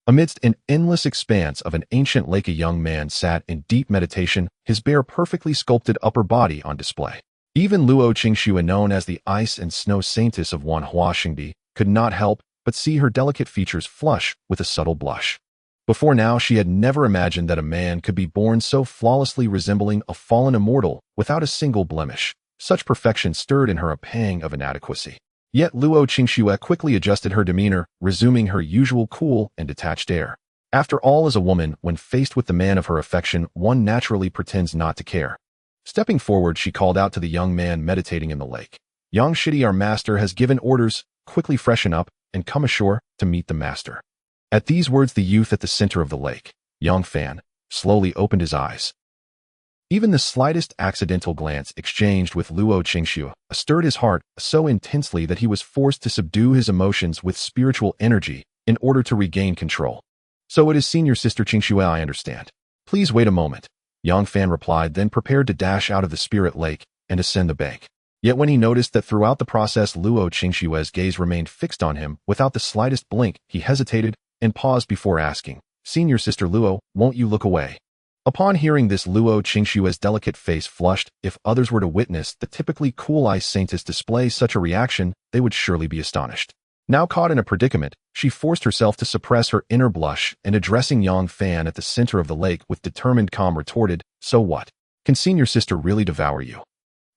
Amidst an endless expanse of an ancient lake, a young man sat in deep meditation, his bare, perfectly sculpted upper body on display. Even Luo Qingxue, known as the ice and snow saintess of Wanhua Xingdi, could not help but see her delicate features flush with a subtle blush. Before now, she had never imagined that a man could be born so flawlessly resembling a fallen immortal without a single blemish. Such perfection stirred in her a pang of inadequacy. Yet Luo Qingxue quickly adjusted her demeanor, resuming her usual cool and detached air. After all, as a woman, when faced with the man of her affection, one naturally pretends not to care. Stepping forward, she called out to the young man meditating in the lake. "Yang Shidi, our master, has given orders. Quickly freshen up and come ashore to meet the master." At these words, the youth at the center of the lake, Yang Fan, slowly opened his eyes. Even the slightest accidental glance exchanged with Luo Qingxue stirred his heart so intensely that he was forced to subdue his emotions with spiritual energy in order to regain control. "So it is senior sister Qingxue, I understand. Please wait a moment," Yang Fan replied, then prepared to dash out of the spirit lake and ascend the bank. Yet when he noticed that throughout the process Luo Qingxue's gaze remained fixed on him without the slightest blink, he hesitated and paused before asking, "Senior sister Luo, won't you look away?" Upon hearing this, Luo Qingxue's delicate face flushed. If others were to witness the typically cool ice saintess display such a reaction, they would surely be astonished. Now caught in a predicament, she forced herself to suppress her inner blush and, addressing Yang Fan at the center of the lake with determined calm, retorted, "So what? Can senior sister really devour you?"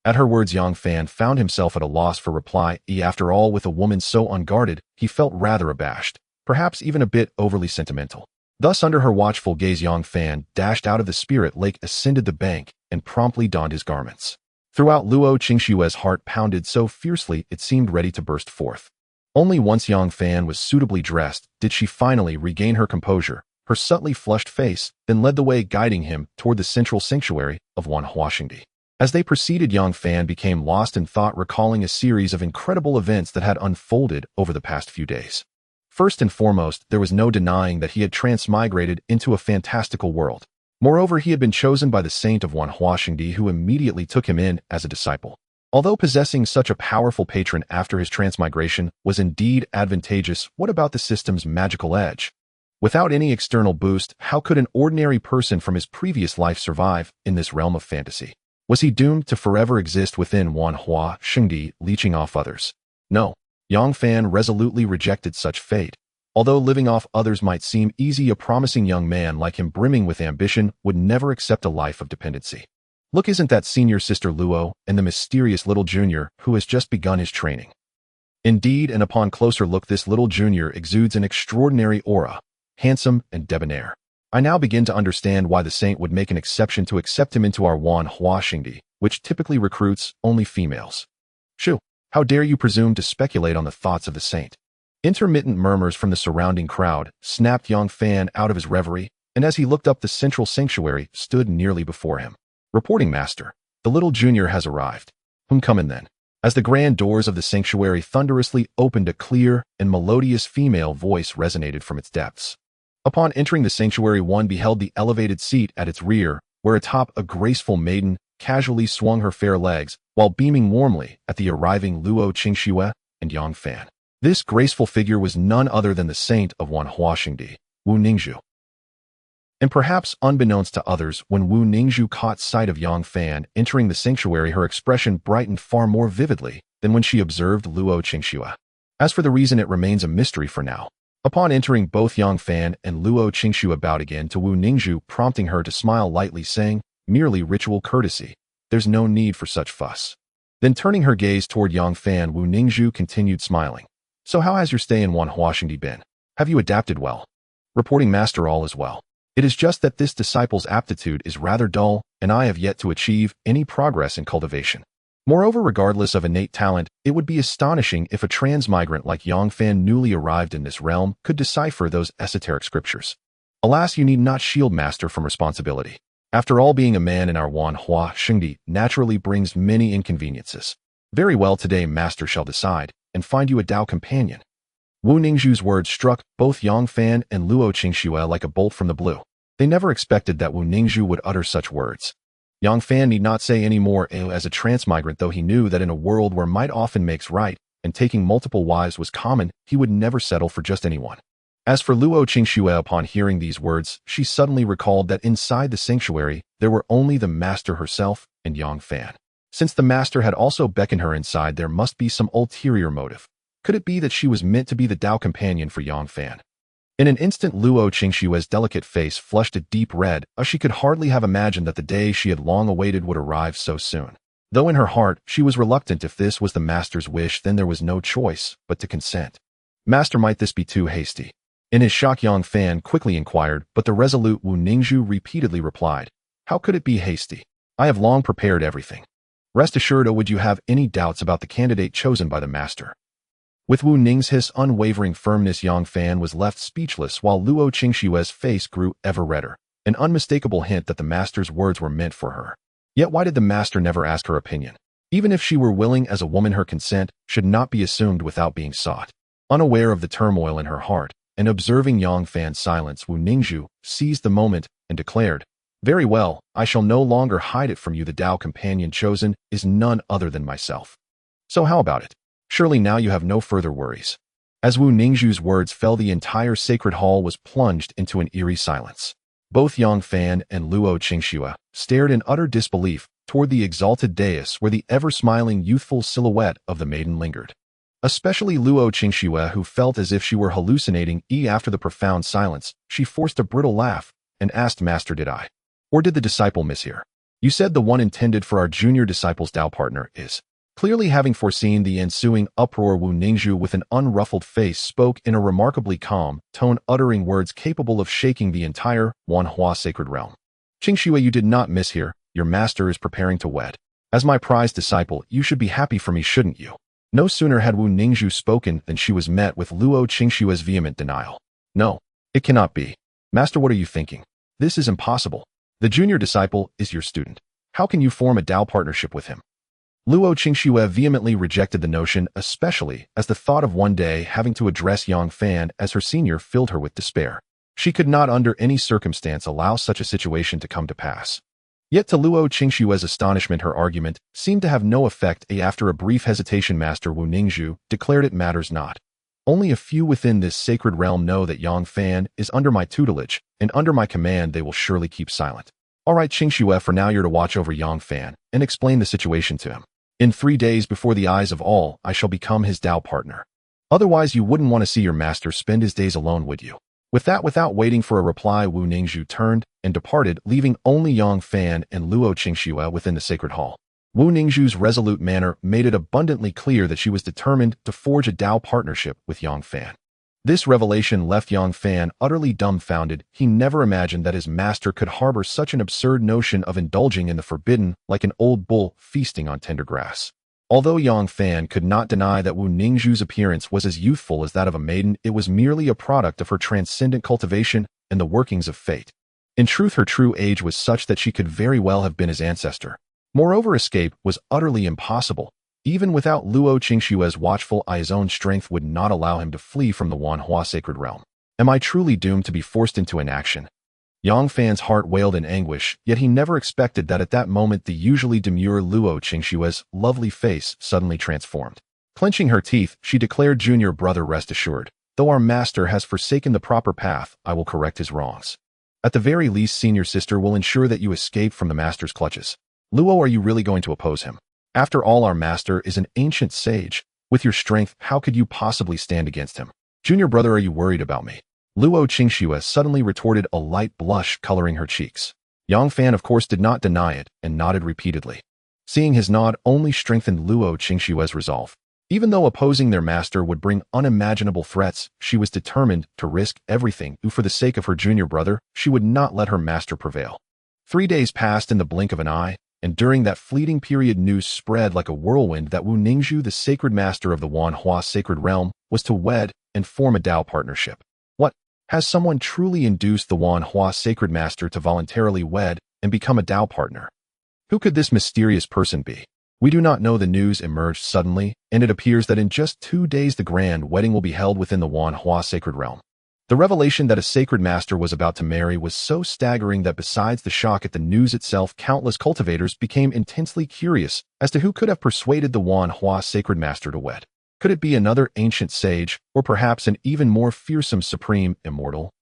At her words, Yang Fan found himself at a loss for reply. After all, with a woman so unguarded, he felt rather abashed, perhaps even a bit overly sentimental. Thus, under her watchful gaze, Yang Fan dashed out of the spirit lake, ascended the bank, and promptly donned his garments. Throughout, Luo Qingxue's heart pounded so fiercely it seemed ready to burst forth. Only once Yang Fan was suitably dressed did she finally regain her composure, her subtly flushed face, then led the way, guiding him toward the central sanctuary of Wanhua Xingdi. As they proceeded, Yang Fan became lost in thought, recalling a series of incredible events that had unfolded over the past few days. First and foremost, there was no denying that he had transmigrated into a fantastical world. Moreover, he had been chosen by the saint of Wanhua Xingdi, who immediately took him in as a disciple. Although possessing such a powerful patron after his transmigration was indeed advantageous, what about the system's magical edge? Without any external boost, how could an ordinary person from his previous life survive in this realm of fantasy? Was he doomed to forever exist within Wanhua Xingdi, leeching off others? No. Yang Fan resolutely rejected such fate. Although living off others might seem easy, a promising young man like him, brimming with ambition, would never accept a life of dependency. Look, isn't that senior sister Luo and the mysterious little junior who has just begun his training? Indeed, and upon closer look, this little junior exudes an extraordinary aura, handsome and debonair. I now begin to understand why the saint would make an exception to accept him into our Wanhua Xingdi, which typically recruits only females. Shoo! How dare you presume to speculate on the thoughts of the saint? Intermittent murmurs from the surrounding crowd snapped Yang Fan out of his reverie, and as he looked up, the central sanctuary stood nearly before him. "Reporting, master. The little junior has arrived." Come in then." As the grand doors of the sanctuary thunderously opened, a clear and melodious female voice resonated from its depths. Upon entering the sanctuary, one beheld the elevated seat at its rear, where atop a graceful maiden casually swung her fair legs, while beaming warmly at the arriving Luo Qingxue and Yang Fan. This graceful figure was none other than the saint of Wanhua Xingdi, Wu Ningzhu. And perhaps unbeknownst to others, when Wu Ningzhu caught sight of Yang Fan entering the sanctuary, her expression brightened far more vividly than when she observed Luo Qingxue. As for the reason, it remains a mystery for now. Upon entering, both Yang Fan and Luo Qingxue bowed again to Wu Ningzhu, prompting her to smile lightly, saying, "Merely ritual courtesy. There's no need for such fuss." Then turning her gaze toward Yang Fan, Wu Ningzhu continued smiling. "So how has your stay in Wanhua Xingdi been? Have you adapted well?" "Reporting, master, all is well. It is just that this disciple's aptitude is rather dull, and I have yet to achieve any progress in cultivation. Moreover, regardless of innate talent, it would be astonishing if a transmigrant like Yang Fan, newly arrived in this realm, could decipher those esoteric scriptures. Alas, you need not shield master from responsibility. After all, being a man in our Wanhua Xingdi naturally brings many inconveniences. Very well, today master shall decide, and find you a Dao companion." Wu Ningzhu's words struck both Yang Fan and Luo Qingxue like a bolt from the blue. They never expected that Wu Ningzhu would utter such words. Yang Fan need not say any more as a transmigrant, though he knew that in a world where might often makes right, and taking multiple wives was common, he would never settle for just anyone. As for Luo Qingxue, upon hearing these words, she suddenly recalled that inside the sanctuary, there were only the master herself and Yang Fan. Since the master had also beckoned her inside, there must be some ulterior motive. Could it be that she was meant to be the Dao companion for Yang Fan? In an instant, Luo Qingxue's delicate face flushed a deep red, as she could hardly have imagined that the day she had long awaited would arrive so soon. Though in her heart, she was reluctant. If this was the master's wish, then there was no choice but to consent. Master, might this be too hasty? In his shock, Yang Fan quickly inquired, but the resolute Wu Ningzhu repeatedly replied, "How could it be hasty? I have long prepared everything. Rest assured, would you have any doubts about the candidate chosen by the master?" With Wu Ningzhu's unwavering firmness, Yang Fan was left speechless, while Luo Qingxue's face grew ever redder, an unmistakable hint that the master's words were meant for her. Yet why did the master never ask her opinion? Even if she were willing as a woman, her consent should not be assumed without being sought. Unaware of the turmoil in her heart, and observing Yang Fan's silence, Wu Ningzhu seized the moment and declared, "Very well, I shall no longer hide it from you. The Dao companion chosen is none other than myself. So how about it? Surely now you have no further worries." As Wu Ningzhu's words fell, the entire sacred hall was plunged into an eerie silence. Both Yang Fan and Luo Qingxue stared in utter disbelief toward the exalted dais where the ever-smiling youthful silhouette of the maiden lingered. Especially Luo Qingxue, who felt as if she were hallucinating. After the profound silence, she forced a brittle laugh and asked, "Master, did I? Or did the disciple mishear? You said the one intended for our junior disciple's Dao partner is..." Clearly having foreseen the ensuing uproar, Wu Ningzhu with an unruffled face spoke in a remarkably calm tone, uttering words capable of shaking the entire Wanhua sacred realm. "Qingxue, you did not mishear. Your master is preparing to wed. As my prized disciple, you should be happy for me, shouldn't you?" No sooner had Wu Ningzhu spoken than she was met with Luo Qingxue's vehement denial. "No, it cannot be. Master, what are you thinking? This is impossible. The junior disciple is your student. How can you form a Dao partnership with him?" Luo Qingxue vehemently rejected the notion, especially as the thought of one day having to address Yang Fan as her senior filled her with despair. She could not under any circumstance allow such a situation to come to pass. Yet to Luo Qingxue's astonishment, her argument seemed to have no effect. After a brief hesitation, Master Wu Ningzhu declared, "It matters not. Only a few within this sacred realm know that Yang Fan is under my tutelage, and under my command they will surely keep silent. All right, Qingxue, for now you're to watch over Yang Fan and explain the situation to him. In 3 days, before the eyes of all, I shall become his Dao partner. Otherwise, you wouldn't want to see your master spend his days alone, would you?" With that, without waiting for a reply, Wu Ningzhu turned and departed, leaving only Yang Fan and Luo Qingxue within the sacred hall. Wu Ningzhu's resolute manner made it abundantly clear that she was determined to forge a Dao partnership with Yang Fan. This revelation left Yang Fan utterly dumbfounded. He never imagined that his master could harbor such an absurd notion of indulging in the forbidden, like an old bull feasting on tender grass. Although Yang Fan could not deny that Wu Ningzhu's appearance was as youthful as that of a maiden, it was merely a product of her transcendent cultivation and the workings of fate. In truth, her true age was such that she could very well have been his ancestor. Moreover, escape was utterly impossible. Even without Luo Qingxue's watchful eye, his own strength would not allow him to flee from the Wanhua sacred realm. Am I truly doomed to be forced into inaction? Yang Fan's heart wailed in anguish, yet he never expected that at that moment the usually demure Luo Qingxue's lovely face suddenly transformed. Clenching her teeth, she declared, "Junior brother, rest assured. Though our master has forsaken the proper path, I will correct his wrongs. At the very least, senior sister will ensure that you escape from the master's clutches. Luo, are you really going to oppose him? After all, our master is an ancient sage. With your strength, how could you possibly stand against him? Junior brother, are you worried about me?" Luo Qingxue suddenly retorted, a light blush coloring her cheeks. Yang Fan, of course, did not deny it and nodded repeatedly. Seeing his nod only strengthened Luo Qingxue's resolve. Even though opposing their master would bring unimaginable threats, she was determined to risk everything. For the sake of her junior brother, she would not let her master prevail. 3 days passed in the blink of an eye, and during that fleeting period news spread like a whirlwind that Wu Ningzhu, the sacred master of the Wanhua sacred realm, was to wed and form a Dao partnership. What? Has someone truly induced the Wanhua sacred master to voluntarily wed and become a Dao partner? Who could this mysterious person be? We do not know. The news emerged suddenly, and it appears that in just 2 days the grand wedding will be held within the Wanhua sacred realm. The revelation that a sacred master was about to marry was so staggering that besides the shock at the news itself, countless cultivators became intensely curious as to who could have persuaded the Wanhua sacred master to wed. Could it be another ancient sage, or perhaps an even more fearsome supreme immortal?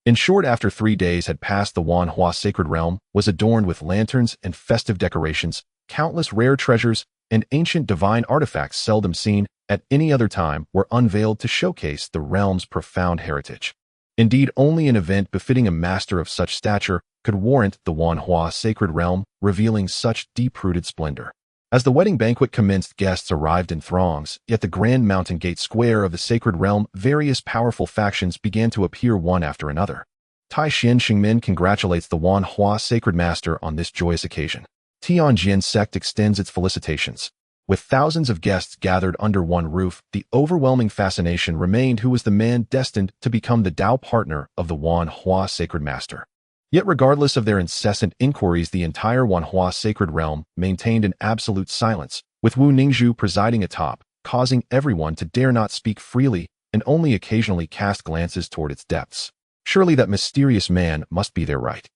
In short, after 3 days had passed, the Wanhua Sacred Realm was adorned with lanterns and festive decorations, countless rare treasures, and ancient divine artifacts seldom seen at any other time were unveiled to showcase the realm's profound heritage. Indeed, only an event befitting a master of such stature could warrant the Wanhua Sacred Realm revealing such deep-rooted splendor. As the wedding banquet commenced, guests arrived in throngs, yet the grand mountain gate square of the Sacred Realm, various powerful factions began to appear one after another. Taishan Xingmin congratulates the Wanhua Sacred Master on this joyous occasion. Tianjin sect extends its felicitations. With thousands of guests gathered under one roof, the overwhelming fascination remained who was the man destined to become the Dao partner of the Wanhua Sacred Master. Yet regardless of their incessant inquiries, the entire Wanhua Sacred Realm maintained an absolute silence, with Wu Ningzhu presiding atop, causing everyone to dare not speak freely and only occasionally cast glances toward its depths. Surely that mysterious man must be there, right?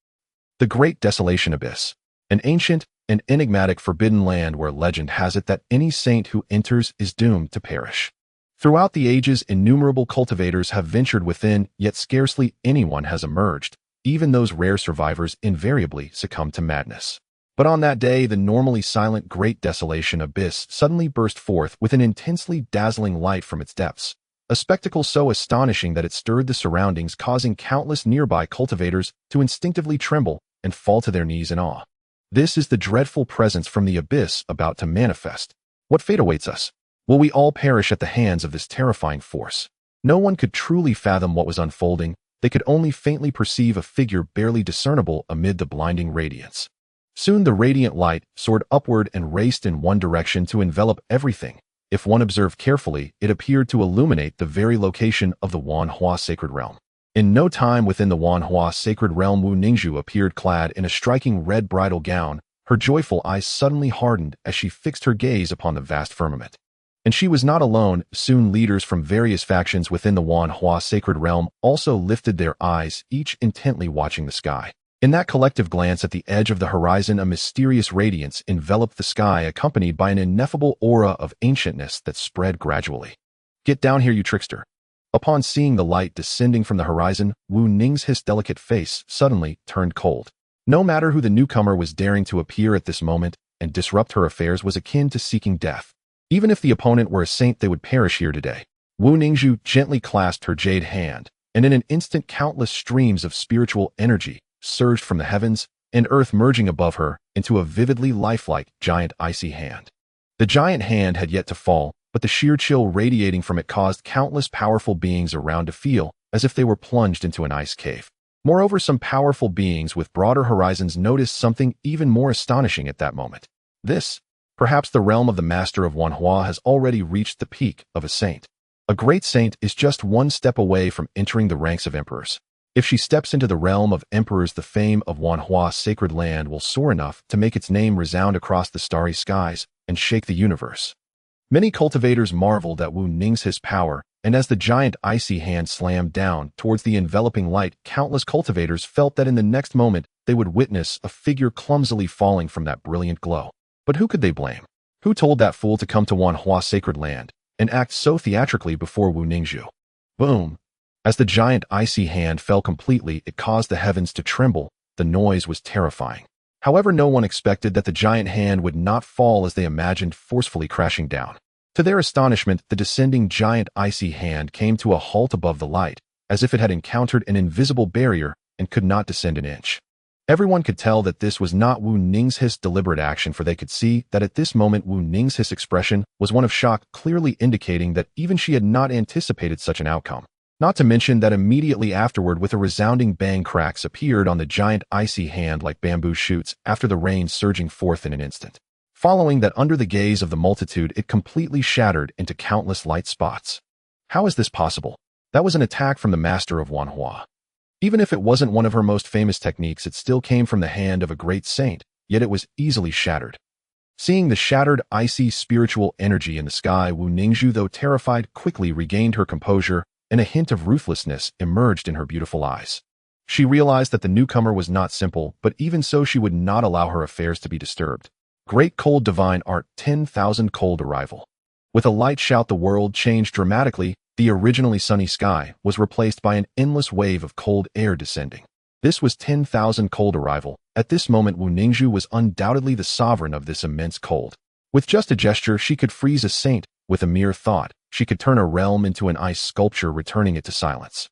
The Great Desolate Abyss, an ancient and enigmatic forbidden land where legend has it that any saint who enters is doomed to perish. Throughout the ages, innumerable cultivators have ventured within, yet scarcely anyone has emerged. Even those rare survivors invariably succumb to madness. But on that day, the normally silent Great Desolate Abyss suddenly burst forth with an intensely dazzling light from its depths, a spectacle so astonishing that it stirred the surroundings, causing countless nearby cultivators to instinctively tremble and fall to their knees in awe. This is the dreadful presence from the abyss about to manifest. What fate awaits us? Will we all perish at the hands of this terrifying force? No one could truly fathom what was unfolding. They could only faintly perceive a figure barely discernible amid the blinding radiance. Soon the radiant light soared upward and raced in one direction to envelop everything. If one observed carefully, it appeared to illuminate the very location of the Wanhua Sacred Realm. In no time within the Wanhua Sacred Realm, Wu Ningzhu appeared clad in a striking red bridal gown. Her joyful eyes suddenly hardened as she fixed her gaze upon the vast firmament. And she was not alone. Soon leaders from various factions within the Wanhua Sacred Realm also lifted their eyes, each intently watching the sky. In that collective glance at the edge of the horizon, a mysterious radiance enveloped the sky, accompanied by an ineffable aura of ancientness that spread gradually. "Get down here, you trickster." Upon seeing the light descending from the horizon, Wu Ning's delicate face suddenly turned cold. No matter who the newcomer was, daring to appear at this moment and disrupt her affairs was akin to seeking death. Even if the opponent were a saint, they would perish here today. Wu Ningzhu gently clasped her jade hand, and in an instant countless streams of spiritual energy surged from the heavens and earth, merging above her into a vividly lifelike giant icy hand. The giant hand had yet to fall, but the sheer chill radiating from it caused countless powerful beings around to feel as if they were plunged into an ice cave. Moreover, some powerful beings with broader horizons noticed something even more astonishing at that moment. Perhaps the realm of the Master of Wanhua has already reached the peak of a saint. A great saint is just one step away from entering the ranks of emperors. If she steps into the realm of emperors, the fame of Wanhua Sacred Land will soar enough to make its name resound across the starry skies and shake the universe. Many cultivators marveled at Wu Ning's power, and as the giant icy hand slammed down towards the enveloping light, countless cultivators felt that in the next moment they would witness a figure clumsily falling from that brilliant glow. But who could they blame? Who told that fool to come to Wanhua Sacred Land and act so theatrically before Wu Ningzhu? Boom! As the giant icy hand fell completely, it caused the heavens to tremble. The noise was terrifying. However, no one expected that the giant hand would not fall as they imagined, forcefully crashing down. To their astonishment, the descending giant icy hand came to a halt above the light, as if it had encountered an invisible barrier and could not descend an inch. Everyone could tell that this was not Wu Ning's deliberate action, for they could see that at this moment Wu Ning's expression was one of shock, clearly indicating that even she had not anticipated such an outcome. Not to mention that immediately afterward, with a resounding bang, cracks appeared on the giant icy hand like bamboo shoots after the rain, surging forth in an instant. Following that, under the gaze of the multitude, it completely shattered into countless light spots. How is this possible? That was an attack from the Master of Wanhua. Even if it wasn't one of her most famous techniques, it still came from the hand of a great saint, yet it was easily shattered. Seeing the shattered, icy spiritual energy in the sky, Wu Ningzhu, though terrified, quickly regained her composure, and a hint of ruthlessness emerged in her beautiful eyes. She realized that the newcomer was not simple, but even so she would not allow her affairs to be disturbed. Great Cold Divine Art 10,000 Cold Arrival. With a light shout, the world changed dramatically. The originally sunny sky was replaced by an endless wave of cold air descending. This was 10,000 cold arrival. At this moment, Wu Ningzhu was undoubtedly the sovereign of this immense cold. With just a gesture, she could freeze a saint. With a mere thought, she could turn a realm into an ice sculpture, returning it to silence.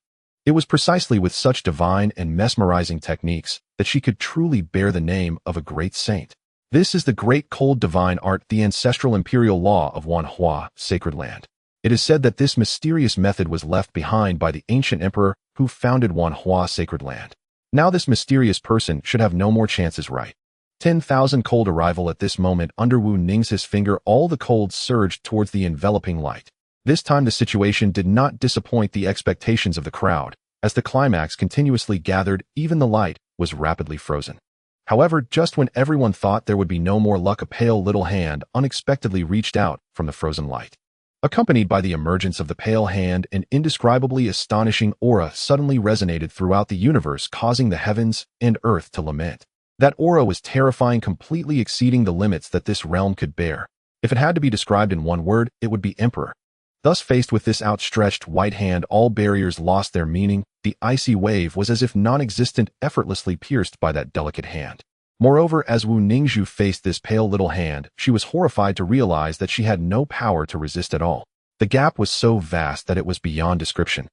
It was precisely with such divine and mesmerizing techniques that she could truly bear the name of a great saint. This is the great cold divine art, the ancestral imperial law of Wanhua Sacred Land. It is said that this mysterious method was left behind by the ancient emperor who founded Wanhua Sacred Land. Now this mysterious person should have no more chances, right? 10,000 cold arrival. At this moment, under Wu Ningzhu's finger, all the cold surged towards the enveloping light. This time the situation did not disappoint the expectations of the crowd. As the climax continuously gathered, even the light was rapidly frozen. However, just when everyone thought there would be no more luck, a pale little hand unexpectedly reached out from the frozen light. Accompanied by the emergence of the pale hand, an indescribably astonishing aura suddenly resonated throughout the universe, causing the heavens and earth to lament. That aura was terrifying, completely exceeding the limits that this realm could bear. If it had to be described in one word, it would be Emperor. Thus, faced with this outstretched white hand, all barriers lost their meaning. The icy wave was as if non-existent, effortlessly pierced by that delicate hand. Moreover, as Wu Ningzhu faced this pale little hand, she was horrified to realize that she had no power to resist at all. The gap was so vast that it was beyond description.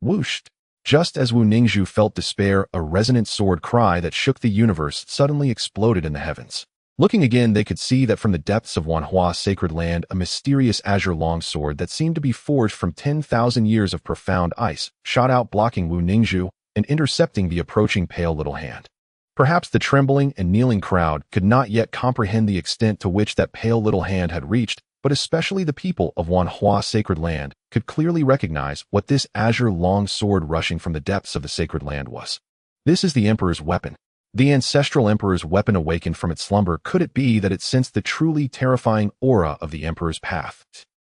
Whooshed! Just as Wu Ningzhu felt despair, a resonant sword cry that shook the universe suddenly exploded in the heavens. Looking again, they could see that from the depths of Wanhua Sacred Land, a mysterious azure longsword that seemed to be forged from 10,000 years of profound ice shot out, blocking Wu Ningzhu and intercepting the approaching pale little hand. Perhaps the trembling and kneeling crowd could not yet comprehend the extent to which that pale little hand had reached, but especially the people of Wanhua Sacred Land could clearly recognize what this azure long sword rushing from the depths of the sacred land was. This is the Emperor's weapon. The ancestral Emperor's weapon awakened from its slumber. Could it be that it sensed the truly terrifying aura of the Emperor's path?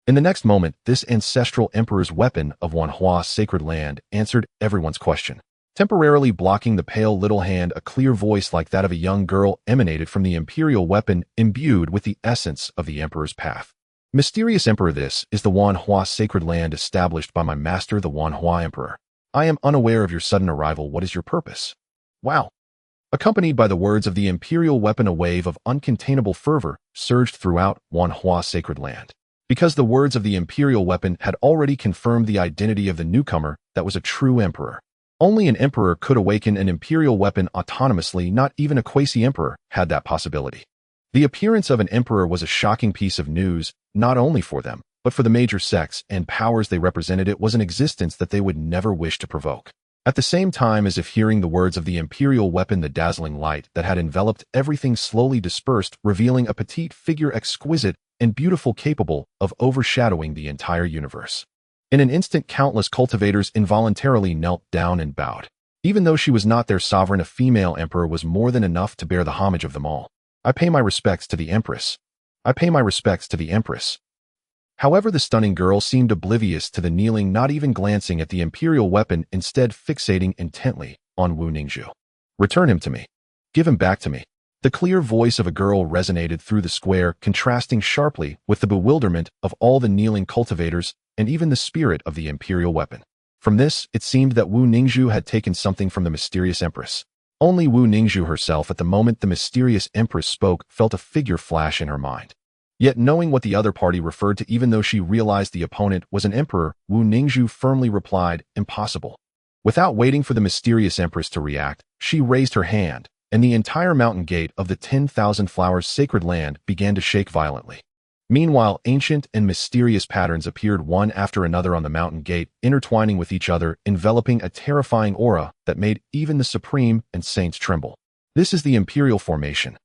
In the next moment, this ancestral Emperor's weapon of Wanhua Sacred Land answered everyone's question. Temporarily blocking the pale little hand, a clear voice like that of a young girl emanated from the imperial weapon, imbued with the essence of the Emperor's path. Mysterious Emperor, this is the Wanhua Sacred Land established by my master, the Wanhua Emperor. I am unaware of your sudden arrival. What is your purpose? Wow! Accompanied by the words of the imperial weapon, a wave of uncontainable fervor surged throughout Wanhua Sacred Land. Because the words of the imperial weapon had already confirmed the identity of the newcomer that was a true emperor. Only an emperor could awaken an imperial weapon autonomously. Not even a quasi-emperor had that possibility. The appearance of an emperor was a shocking piece of news, not only for them, but for the major sects and powers they represented. It was an existence that they would never wish to provoke. At the same time, as if hearing the words of the imperial weapon, the dazzling light that had enveloped everything slowly dispersed, revealing a petite figure, exquisite and beautiful, capable of overshadowing the entire universe. In an instant, countless cultivators involuntarily knelt down and bowed. Even though she was not their sovereign, a female emperor was more than enough to bear the homage of them all. I pay my respects to the Empress. I pay my respects to the Empress. However, the stunning girl seemed oblivious to the kneeling, not even glancing at the imperial weapon, instead fixating intently on Wu Ningzhu. Return him to me. Give him back to me. The clear voice of a girl resonated through the square, contrasting sharply with the bewilderment of all the kneeling cultivators and even the spirit of the imperial weapon. From this, it seemed that Wu Ningzhu had taken something from the mysterious Empress. Only Wu Ningzhu herself, at the moment the mysterious Empress spoke, felt a figure flash in her mind. Yet knowing what the other party referred to, even though she realized the opponent was an emperor, Wu Ningzhu firmly replied, impossible. Without waiting for the mysterious Empress to react, she raised her hand, and the entire mountain gate of the 10,000 Flowers Sacred Land began to shake violently. Meanwhile, ancient and mysterious patterns appeared one after another on the mountain gate, intertwining with each other, enveloping a terrifying aura that made even the supreme and saints tremble. This is the Imperial Formation.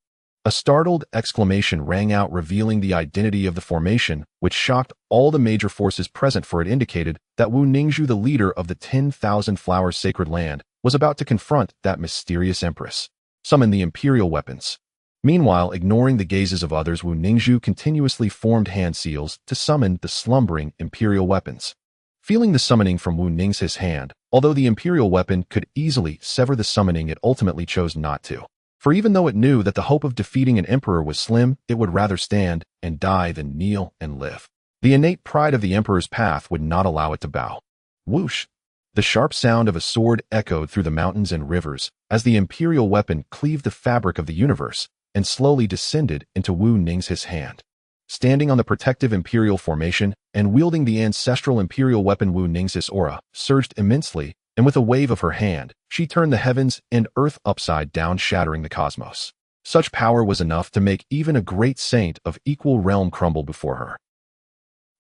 A startled exclamation rang out, revealing the identity of the formation, which shocked all the major forces present, for it indicated that Wu Ningzhu, the leader of the 10,000 Flowers Sacred Land, was about to confront that mysterious Empress. Summon the Imperial weapons. Meanwhile, ignoring the gazes of others, Wu Ningzhu continuously formed hand seals to summon the slumbering imperial weapons. Feeling the summoning from Wu Ningzhu's hand, although the imperial weapon could easily sever the summoning, it ultimately chose not to. For even though it knew that the hope of defeating an emperor was slim, it would rather stand and die than kneel and live. The innate pride of the emperor's path would not allow it to bow. Whoosh! The sharp sound of a sword echoed through the mountains and rivers as the imperial weapon cleaved the fabric of the universe and slowly descended into Wu Ningzhu's hand. Standing on the protective imperial formation and wielding the ancestral imperial weapon, Wu Ningzhu's aura surged immensely, and with a wave of her hand, she turned the heavens and earth upside down, shattering the cosmos. Such power was enough to make even a great saint of equal realm crumble before her.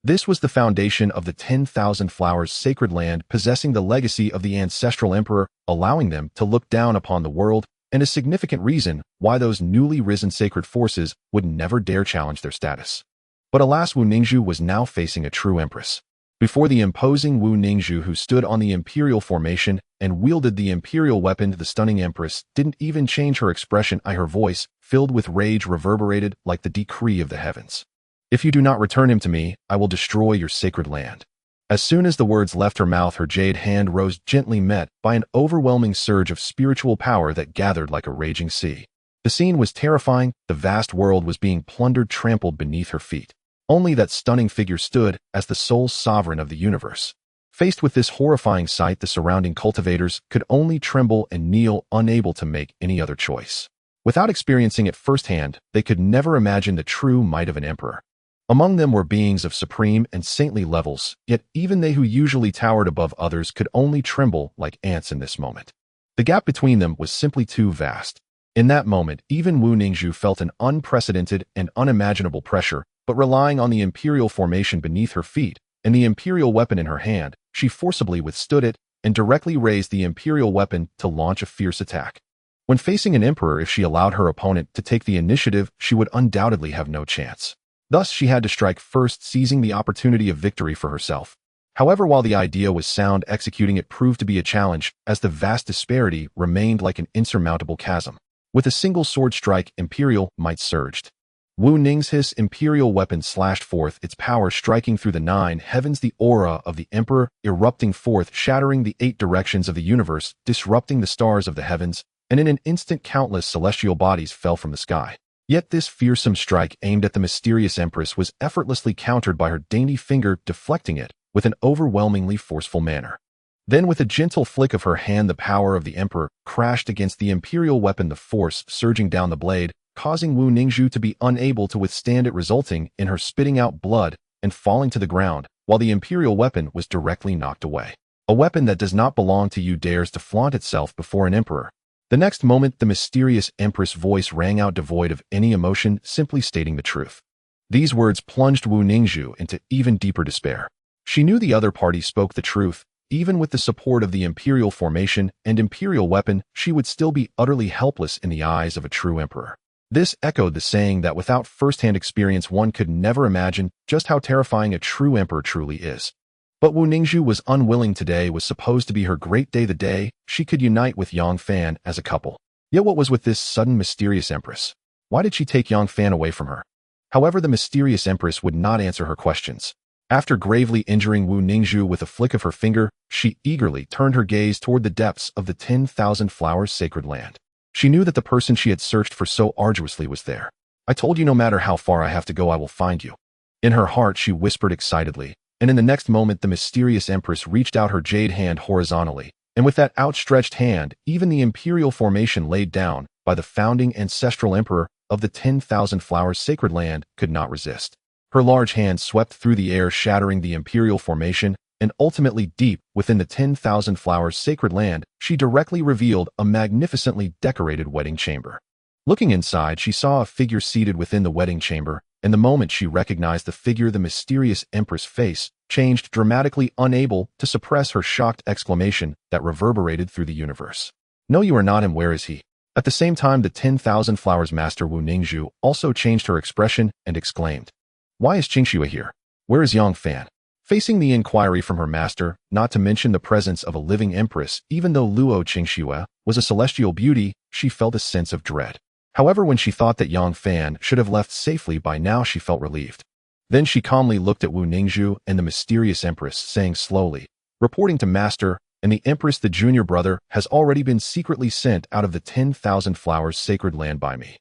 This was the foundation of the 10,000 Flowers Sacred Land, possessing the legacy of the ancestral emperor, allowing them to look down upon the world, and a significant reason why those newly risen sacred forces would never dare challenge their status. But alas, Wu Ningzhu was now facing a true empress. Before the imposing Wu Ningzhu, who stood on the imperial formation and wielded the imperial weapon, the stunning empress didn't even change her expression. Her voice, filled with rage, reverberated like the decree of the heavens. "If you do not return him to me, I will destroy your sacred land." As soon as the words left her mouth, her jade hand rose gently, met by an overwhelming surge of spiritual power that gathered like a raging sea. The scene was terrifying. The vast world was being plundered, trampled beneath her feet. Only that stunning figure stood as the sole sovereign of the universe. Faced with this horrifying sight, the surrounding cultivators could only tremble and kneel, unable to make any other choice. Without experiencing it firsthand, they could never imagine the true might of an emperor. Among them were beings of supreme and saintly levels, yet even they who usually towered above others could only tremble like ants in this moment. The gap between them was simply too vast. In that moment, even Wu Ningzhu felt an unprecedented and unimaginable pressure, but relying on the imperial formation beneath her feet and the imperial weapon in her hand, she forcibly withstood it and directly raised the imperial weapon to launch a fierce attack. When facing an emperor, if she allowed her opponent to take the initiative, she would undoubtedly have no chance. Thus, she had to strike first, seizing the opportunity of victory for herself. However, while the idea was sound, executing it proved to be a challenge, as the vast disparity remained like an insurmountable chasm. With a single sword strike, imperial might surged. Wu Ningzhu's imperial weapon slashed forth, its power striking through the 9 heavens, the aura of the emperor erupting forth, shattering the 8 directions of the universe, disrupting the stars of the heavens, and in an instant countless celestial bodies fell from the sky. Yet this fearsome strike aimed at the mysterious empress was effortlessly countered by her dainty finger, deflecting it with an overwhelmingly forceful manner. Then with a gentle flick of her hand, the power of the emperor crashed against the imperial weapon, the force surging down the blade, causing Wu Ningzhu to be unable to withstand it, resulting in her spitting out blood and falling to the ground, while the imperial weapon was directly knocked away. A weapon that does not belong to you dares to flaunt itself before an emperor. The next moment, the mysterious empress' voice rang out, devoid of any emotion, simply stating the truth. These words plunged Wu Ningzhu into even deeper despair. She knew the other party spoke the truth. Even with the support of the imperial formation and imperial weapon, she would still be utterly helpless in the eyes of a true emperor. This echoed the saying that without first-hand experience one could never imagine just how terrifying a true emperor truly is. But Wu Ningzhu was unwilling. Today was supposed to be her great day, the day she could unite with Yang Fan as a couple. Yet what was with this sudden mysterious empress? Why did she take Yang Fan away from her? However, the mysterious empress would not answer her questions. After gravely injuring Wu Ningzhu with a flick of her finger, she eagerly turned her gaze toward the depths of the 10,000 Flowers Sacred Land. She knew that the person she had searched for so arduously was there. "I told you, no matter how far I have to go, I will find you." In her heart, she whispered excitedly, and in the next moment, the mysterious empress reached out her jade hand horizontally, and with that outstretched hand, even the imperial formation laid down by the founding ancestral emperor of the 10,000 Flowers Sacred Land could not resist. Her large hand swept through the air, shattering the imperial formation, and ultimately deep within the 10,000 Flowers Sacred Land, she directly revealed a magnificently decorated wedding chamber. Looking inside, she saw a figure seated within the wedding chamber, and the moment she recognized the figure, the mysterious empress' face changed dramatically, unable to suppress her shocked exclamation that reverberated through the universe. "No, you are not him. Where is he?" At the same time, the 10,000 Flowers Master Wu Ningzhu also changed her expression and exclaimed, "Why is Qingxue here? Where is Yang Fan?" Facing the inquiry from her master, not to mention the presence of a living empress, even though Luo Qingxue was a celestial beauty, she felt a sense of dread. However, when she thought that Yang Fan should have left safely by now, she felt relieved. Then she calmly looked at Wu Ningzhu and the mysterious empress, saying slowly, "Reporting to master, and the empress, the junior brother, has already been secretly sent out of the 10,000 Flowers Sacred Land by me."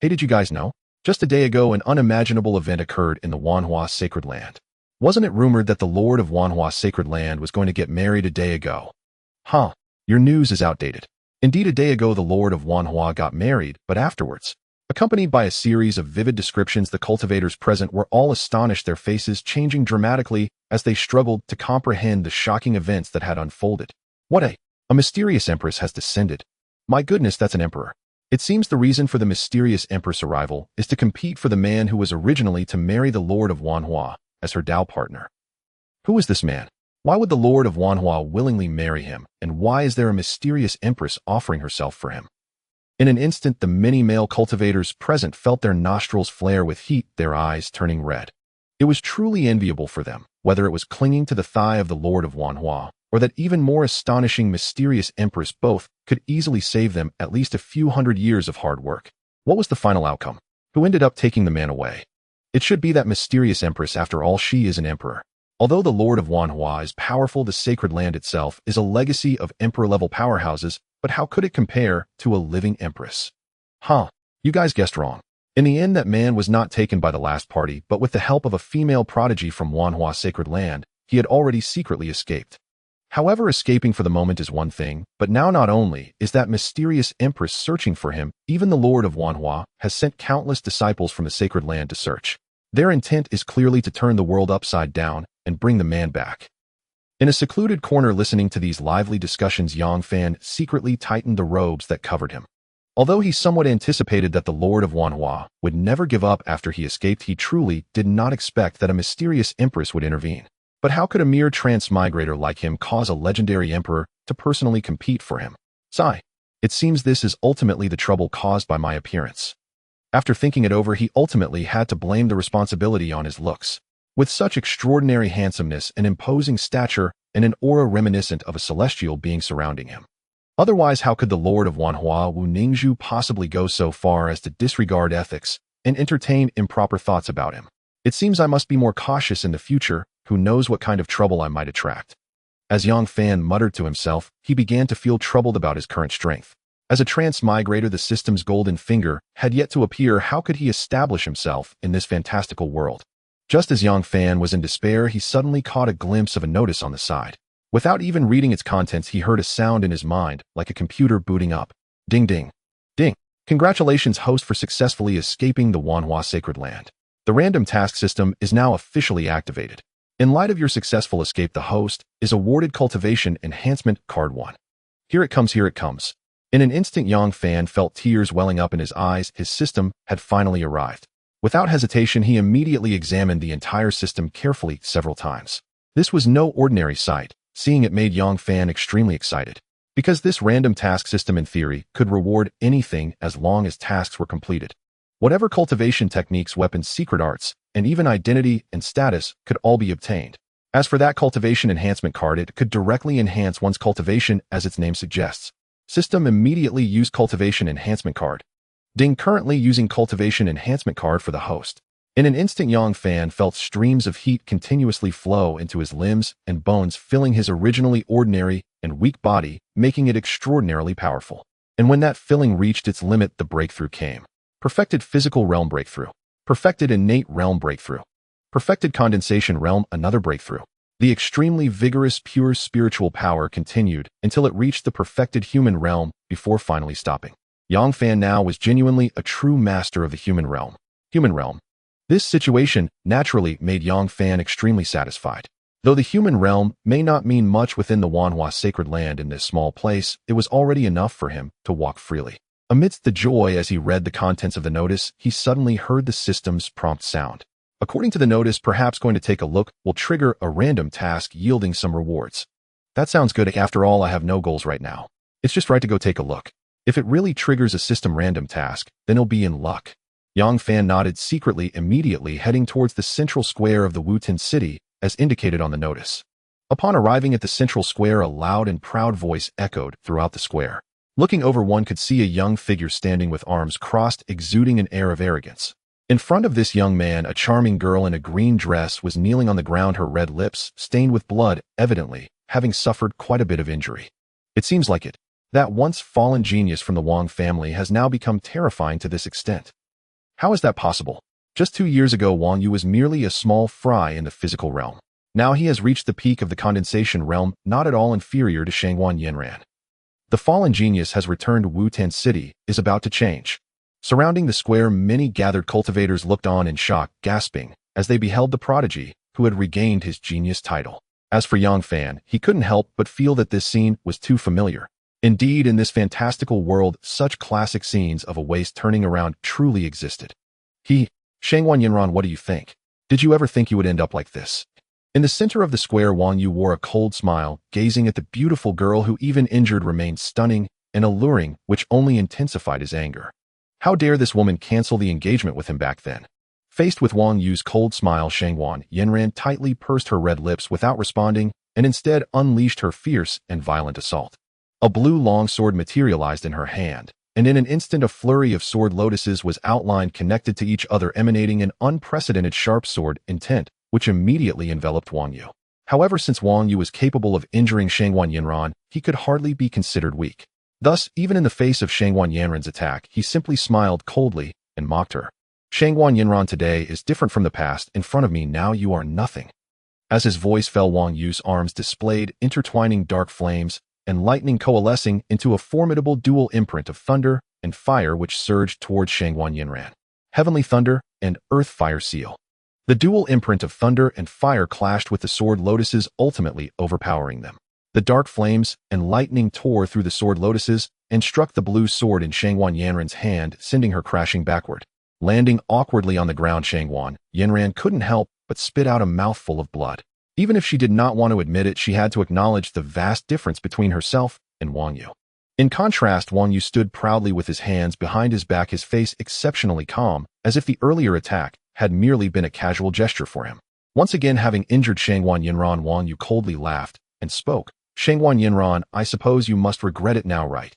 "Hey, did you guys know? Just a day ago, an unimaginable event occurred in the Wanhua Sacred Land. Wasn't it rumored that the Lord of Wanhua Sacred Land was going to get married a day ago? Huh, your news is outdated. Indeed, a day ago the Lord of Wanhua got married, but afterwards, accompanied by a series of vivid descriptions, the cultivators present were all astonished, their faces changing dramatically as they struggled to comprehend the shocking events that had unfolded. What a mysterious empress has descended. My goodness, that's an emperor. It seems the reason for the mysterious empress arrival is to compete for the man who was originally to marry the Lord of Wanhua as her Dao partner. Who is this man? Why would the Lord of Wanhua willingly marry him, and why is there a mysterious empress offering herself for him? In an instant, the many male cultivators present felt their nostrils flare with heat, their eyes turning red. It was truly enviable for them, whether it was clinging to the thigh of the Lord of Wanhua, or that even more astonishing mysterious empress, both could easily save them at least a few hundred years of hard work. What was the final outcome? Who ended up taking the man away? It should be that mysterious empress. After all, she is an emperor. Although the Lord of Wanhua is powerful, the sacred land itself is a legacy of emperor-level powerhouses, but how could it compare to a living empress? Huh, you guys guessed wrong. In the end, that man was not taken by the last party, but with the help of a female prodigy from Wanhua Sacred Land, he had already secretly escaped. However, escaping for the moment is one thing, but now not only is that mysterious empress searching for him, even the Lord of Wanhua has sent countless disciples from the sacred land to search. Their intent is clearly to turn the world upside down and bring the man back. In a secluded corner listening to these lively discussions, Yang Fan secretly tightened the robes that covered him. Although he somewhat anticipated that the Lord of Wanhua would never give up after he escaped, he truly did not expect that a mysterious empress would intervene. But how could a mere transmigrator like him cause a legendary emperor to personally compete for him? Sigh. It seems this is ultimately the trouble caused by my appearance. After thinking it over, he ultimately had to blame the responsibility on his looks. With such extraordinary handsomeness and imposing stature and an aura reminiscent of a celestial being surrounding him. Otherwise, how could the Lord of Wanhua, Wu Ningzhu, possibly go so far as to disregard ethics and entertain improper thoughts about him? It seems I must be more cautious in the future. Who knows what kind of trouble I might attract? As Yang Fan muttered to himself, he began to feel troubled about his current strength. As a transmigrator, the system's golden finger had yet to appear. How could he establish himself in this fantastical world? Just as Yang Fan was in despair, he suddenly caught a glimpse of a notice on the side. Without even reading its contents, he heard a sound in his mind, like a computer booting up. Ding ding. Ding. Congratulations, host, for successfully escaping the Wanhua Sacred Land. The random task system is now officially activated. In light of your successful escape, the host is awarded Cultivation Enhancement Card 1. Here it comes, here it comes. In an instant, Yang Fan felt tears welling up in his eyes. His system had finally arrived. Without hesitation, he immediately examined the entire system carefully several times. This was no ordinary sight. Seeing it made Yang Fan extremely excited. Because this random task system in theory could reward anything as long as tasks were completed. Whatever cultivation techniques, weapons, secret arts, and even identity and status could all be obtained. As for that cultivation enhancement card, it could directly enhance one's cultivation as its name suggests. System immediately use cultivation enhancement card. Ding, currently using cultivation enhancement card for the host. In an instant, Yang Fan felt streams of heat continuously flow into his limbs and bones, filling his originally ordinary and weak body, making it extraordinarily powerful. And when that filling reached its limit, the breakthrough came. Perfected physical realm breakthrough. Perfected innate realm breakthrough. Perfected condensation realm, another breakthrough. The extremely vigorous, pure spiritual power continued until it reached the perfected human realm before finally stopping. Yang Fan now was genuinely a true master of the human realm. Human realm. This situation naturally made Yang Fan extremely satisfied. Though the human realm may not mean much within the Wanhua Sacred Land, in this small place, it was already enough for him to walk freely. Amidst the joy as he read the contents of the notice, he suddenly heard the system's prompt sound. According to the notice, perhaps going to take a look will trigger a random task yielding some rewards. That sounds good. After all, I have no goals right now. It's just right to go take a look. If it really triggers a system random task, then he'll be in luck. Yang Fan nodded secretly, immediately heading towards the central square of the Wutin city, as indicated on the notice. Upon arriving at the central square, a loud and proud voice echoed throughout the square. Looking over, one could see a young figure standing with arms crossed, exuding an air of arrogance. In front of this young man, a charming girl in a green dress was kneeling on the ground, her red lips stained with blood, evidently having suffered quite a bit of injury. It seems like it. That once fallen genius from the Wang family has now become terrifying to this extent. How is that possible? Just 2 years ago, Wang Yu was merely a small fry in the physical realm. Now he has reached the peak of the condensation realm, not at all inferior to Shangguan Yinran. The fallen genius has returned to Wutan City, is about to change. Surrounding the square, many gathered cultivators looked on in shock, gasping, as they beheld the prodigy, who had regained his genius title. As for Yang Fan, he couldn't help but feel that this scene was too familiar. Indeed, in this fantastical world, such classic scenes of a waste turning around truly existed. Shangguan Yinran, what do you think? Did you ever think you would end up like this? In the center of the square, Wang Yu wore a cold smile, gazing at the beautiful girl who, even injured, remained stunning and alluring, which only intensified his anger. How dare this woman cancel the engagement with him back then? Faced with Wang Yu's cold smile, Shangguan Yinran tightly pursed her red lips without responding and instead unleashed her fierce and violent assault. A blue longsword materialized in her hand, and in an instant a flurry of sword lotuses was outlined, connected to each other, emanating an unprecedented sharp sword intent, which immediately enveloped Wang Yu. However, since Wang Yu was capable of injuring Shangguan Yinran, he could hardly be considered weak. Thus, even in the face of Shangguan Yinran's attack, he simply smiled coldly and mocked her. Shangguan Yinran, today is different from the past. In front of me now you are nothing. As his voice fell, Wang Yu's arms displayed intertwining dark flames and lightning, coalescing into a formidable dual imprint of thunder and fire which surged towards Shangguan Yinran. Heavenly thunder and earth fire seal. The dual imprint of thunder and fire clashed with the sword lotuses, ultimately overpowering them. The dark flames and lightning tore through the sword lotuses and struck the blue sword in Shangguan Yinran's hand, sending her crashing backward. Landing awkwardly on the ground, Shangguan Yinran couldn't help but spit out a mouthful of blood. Even if she did not want to admit it, she had to acknowledge the vast difference between herself and Wang Yu. In contrast, Wang Yu stood proudly with his hands behind his back, his face exceptionally calm, as if the earlier attack had merely been a casual gesture for him. Once again having injured Shangguan Yinran, Wang Yu coldly laughed and spoke. Shangguan Yinran, I suppose you must regret it now, right?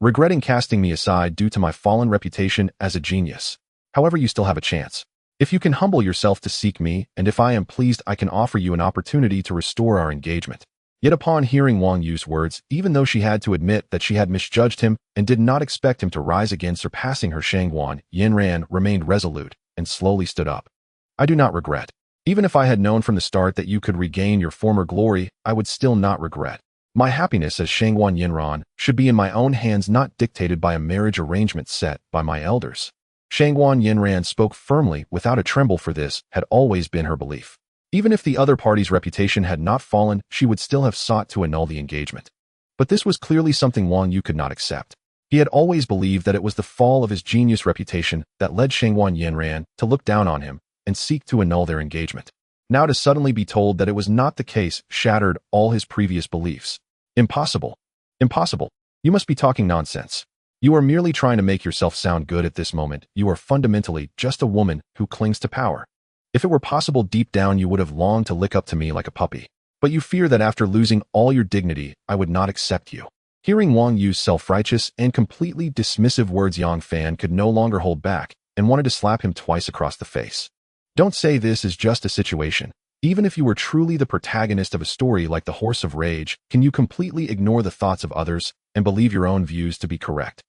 Regretting casting me aside due to my fallen reputation as a genius. However, you still have a chance. If you can humble yourself to seek me, and if I am pleased, I can offer you an opportunity to restore our engagement. Yet upon hearing Wang Yu's words, even though she had to admit that she had misjudged him and did not expect him to rise again, surpassing her, Shangguan Yinran remained resolute and slowly stood up. I do not regret. Even if I had known from the start that you could regain your former glory, I would still not regret. My happiness as Shangguan Yinran should be in my own hands, not dictated by a marriage arrangement set by my elders. Shangguan Yinran spoke firmly, without a tremble, for this had always been her belief. Even if the other party's reputation had not fallen, she would still have sought to annul the engagement. But this was clearly something Wang Yu could not accept. He had always believed that it was the fall of his genius reputation that led Shangguan Yinran to look down on him and seek to annul their engagement. Now to suddenly be told that it was not the case shattered all his previous beliefs. Impossible. Impossible. You must be talking nonsense. You are merely trying to make yourself sound good at this moment. You are fundamentally just a woman who clings to power. If it were possible, deep down you would have longed to lick up to me like a puppy. But you fear that after losing all your dignity, I would not accept you. Hearing Wang Yu's self-righteous and completely dismissive words, Yang Fan could no longer hold back and wanted to slap him twice across the face. Don't say this is just a situation. Even if you were truly the protagonist of a story like The Horse of Rage, can you completely ignore the thoughts of others and believe your own views to be correct?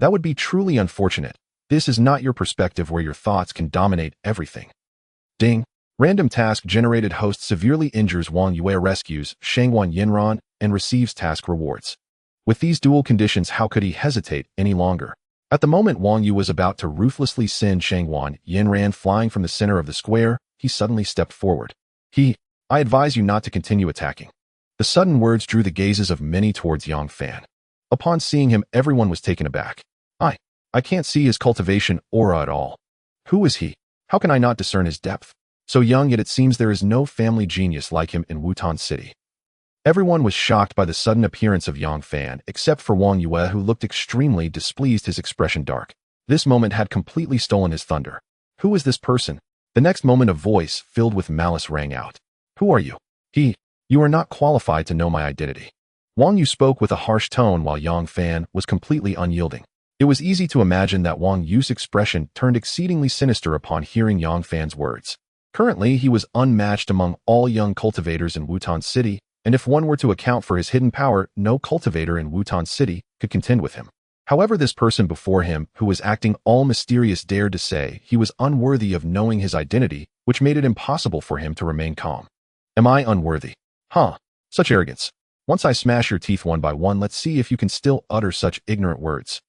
That would be truly unfortunate. This is not your perspective where your thoughts can dominate everything. Ding. Random task generated. Host severely injures Wang Yu, rescues Shangguan Yinran, and receives task rewards. With these dual conditions, how could he hesitate any longer? At the moment Wang Yu was about to ruthlessly send Shangguan Yinran flying from the center of the square, he suddenly stepped forward. I advise you not to continue attacking. The sudden words drew the gazes of many towards Yang Fan. Upon seeing him, everyone was taken aback. I can't see his cultivation aura at all. Who is he? How can I not discern his depth? So young, yet it seems there is no family genius like him in Wutan City. Everyone was shocked by the sudden appearance of Yang Fan, except for Wang Yu, who looked extremely displeased, his expression dark. This moment had completely stolen his thunder. Who is this person? The next moment a voice filled with malice rang out. Who are you? You are not qualified to know my identity. Wang Yu spoke with a harsh tone while Yang Fan was completely unyielding. It was easy to imagine that Wang Yu's expression turned exceedingly sinister upon hearing Yang Fan's words. Currently, he was unmatched among all young cultivators in Wutan City, and if one were to account for his hidden power, no cultivator in Wutan City could contend with him. However, this person before him, who was acting all mysterious, dared to say he was unworthy of knowing his identity, which made it impossible for him to remain calm. Am I unworthy? Huh. Such arrogance. Once I smash your teeth one by one, let's see if you can still utter such ignorant words.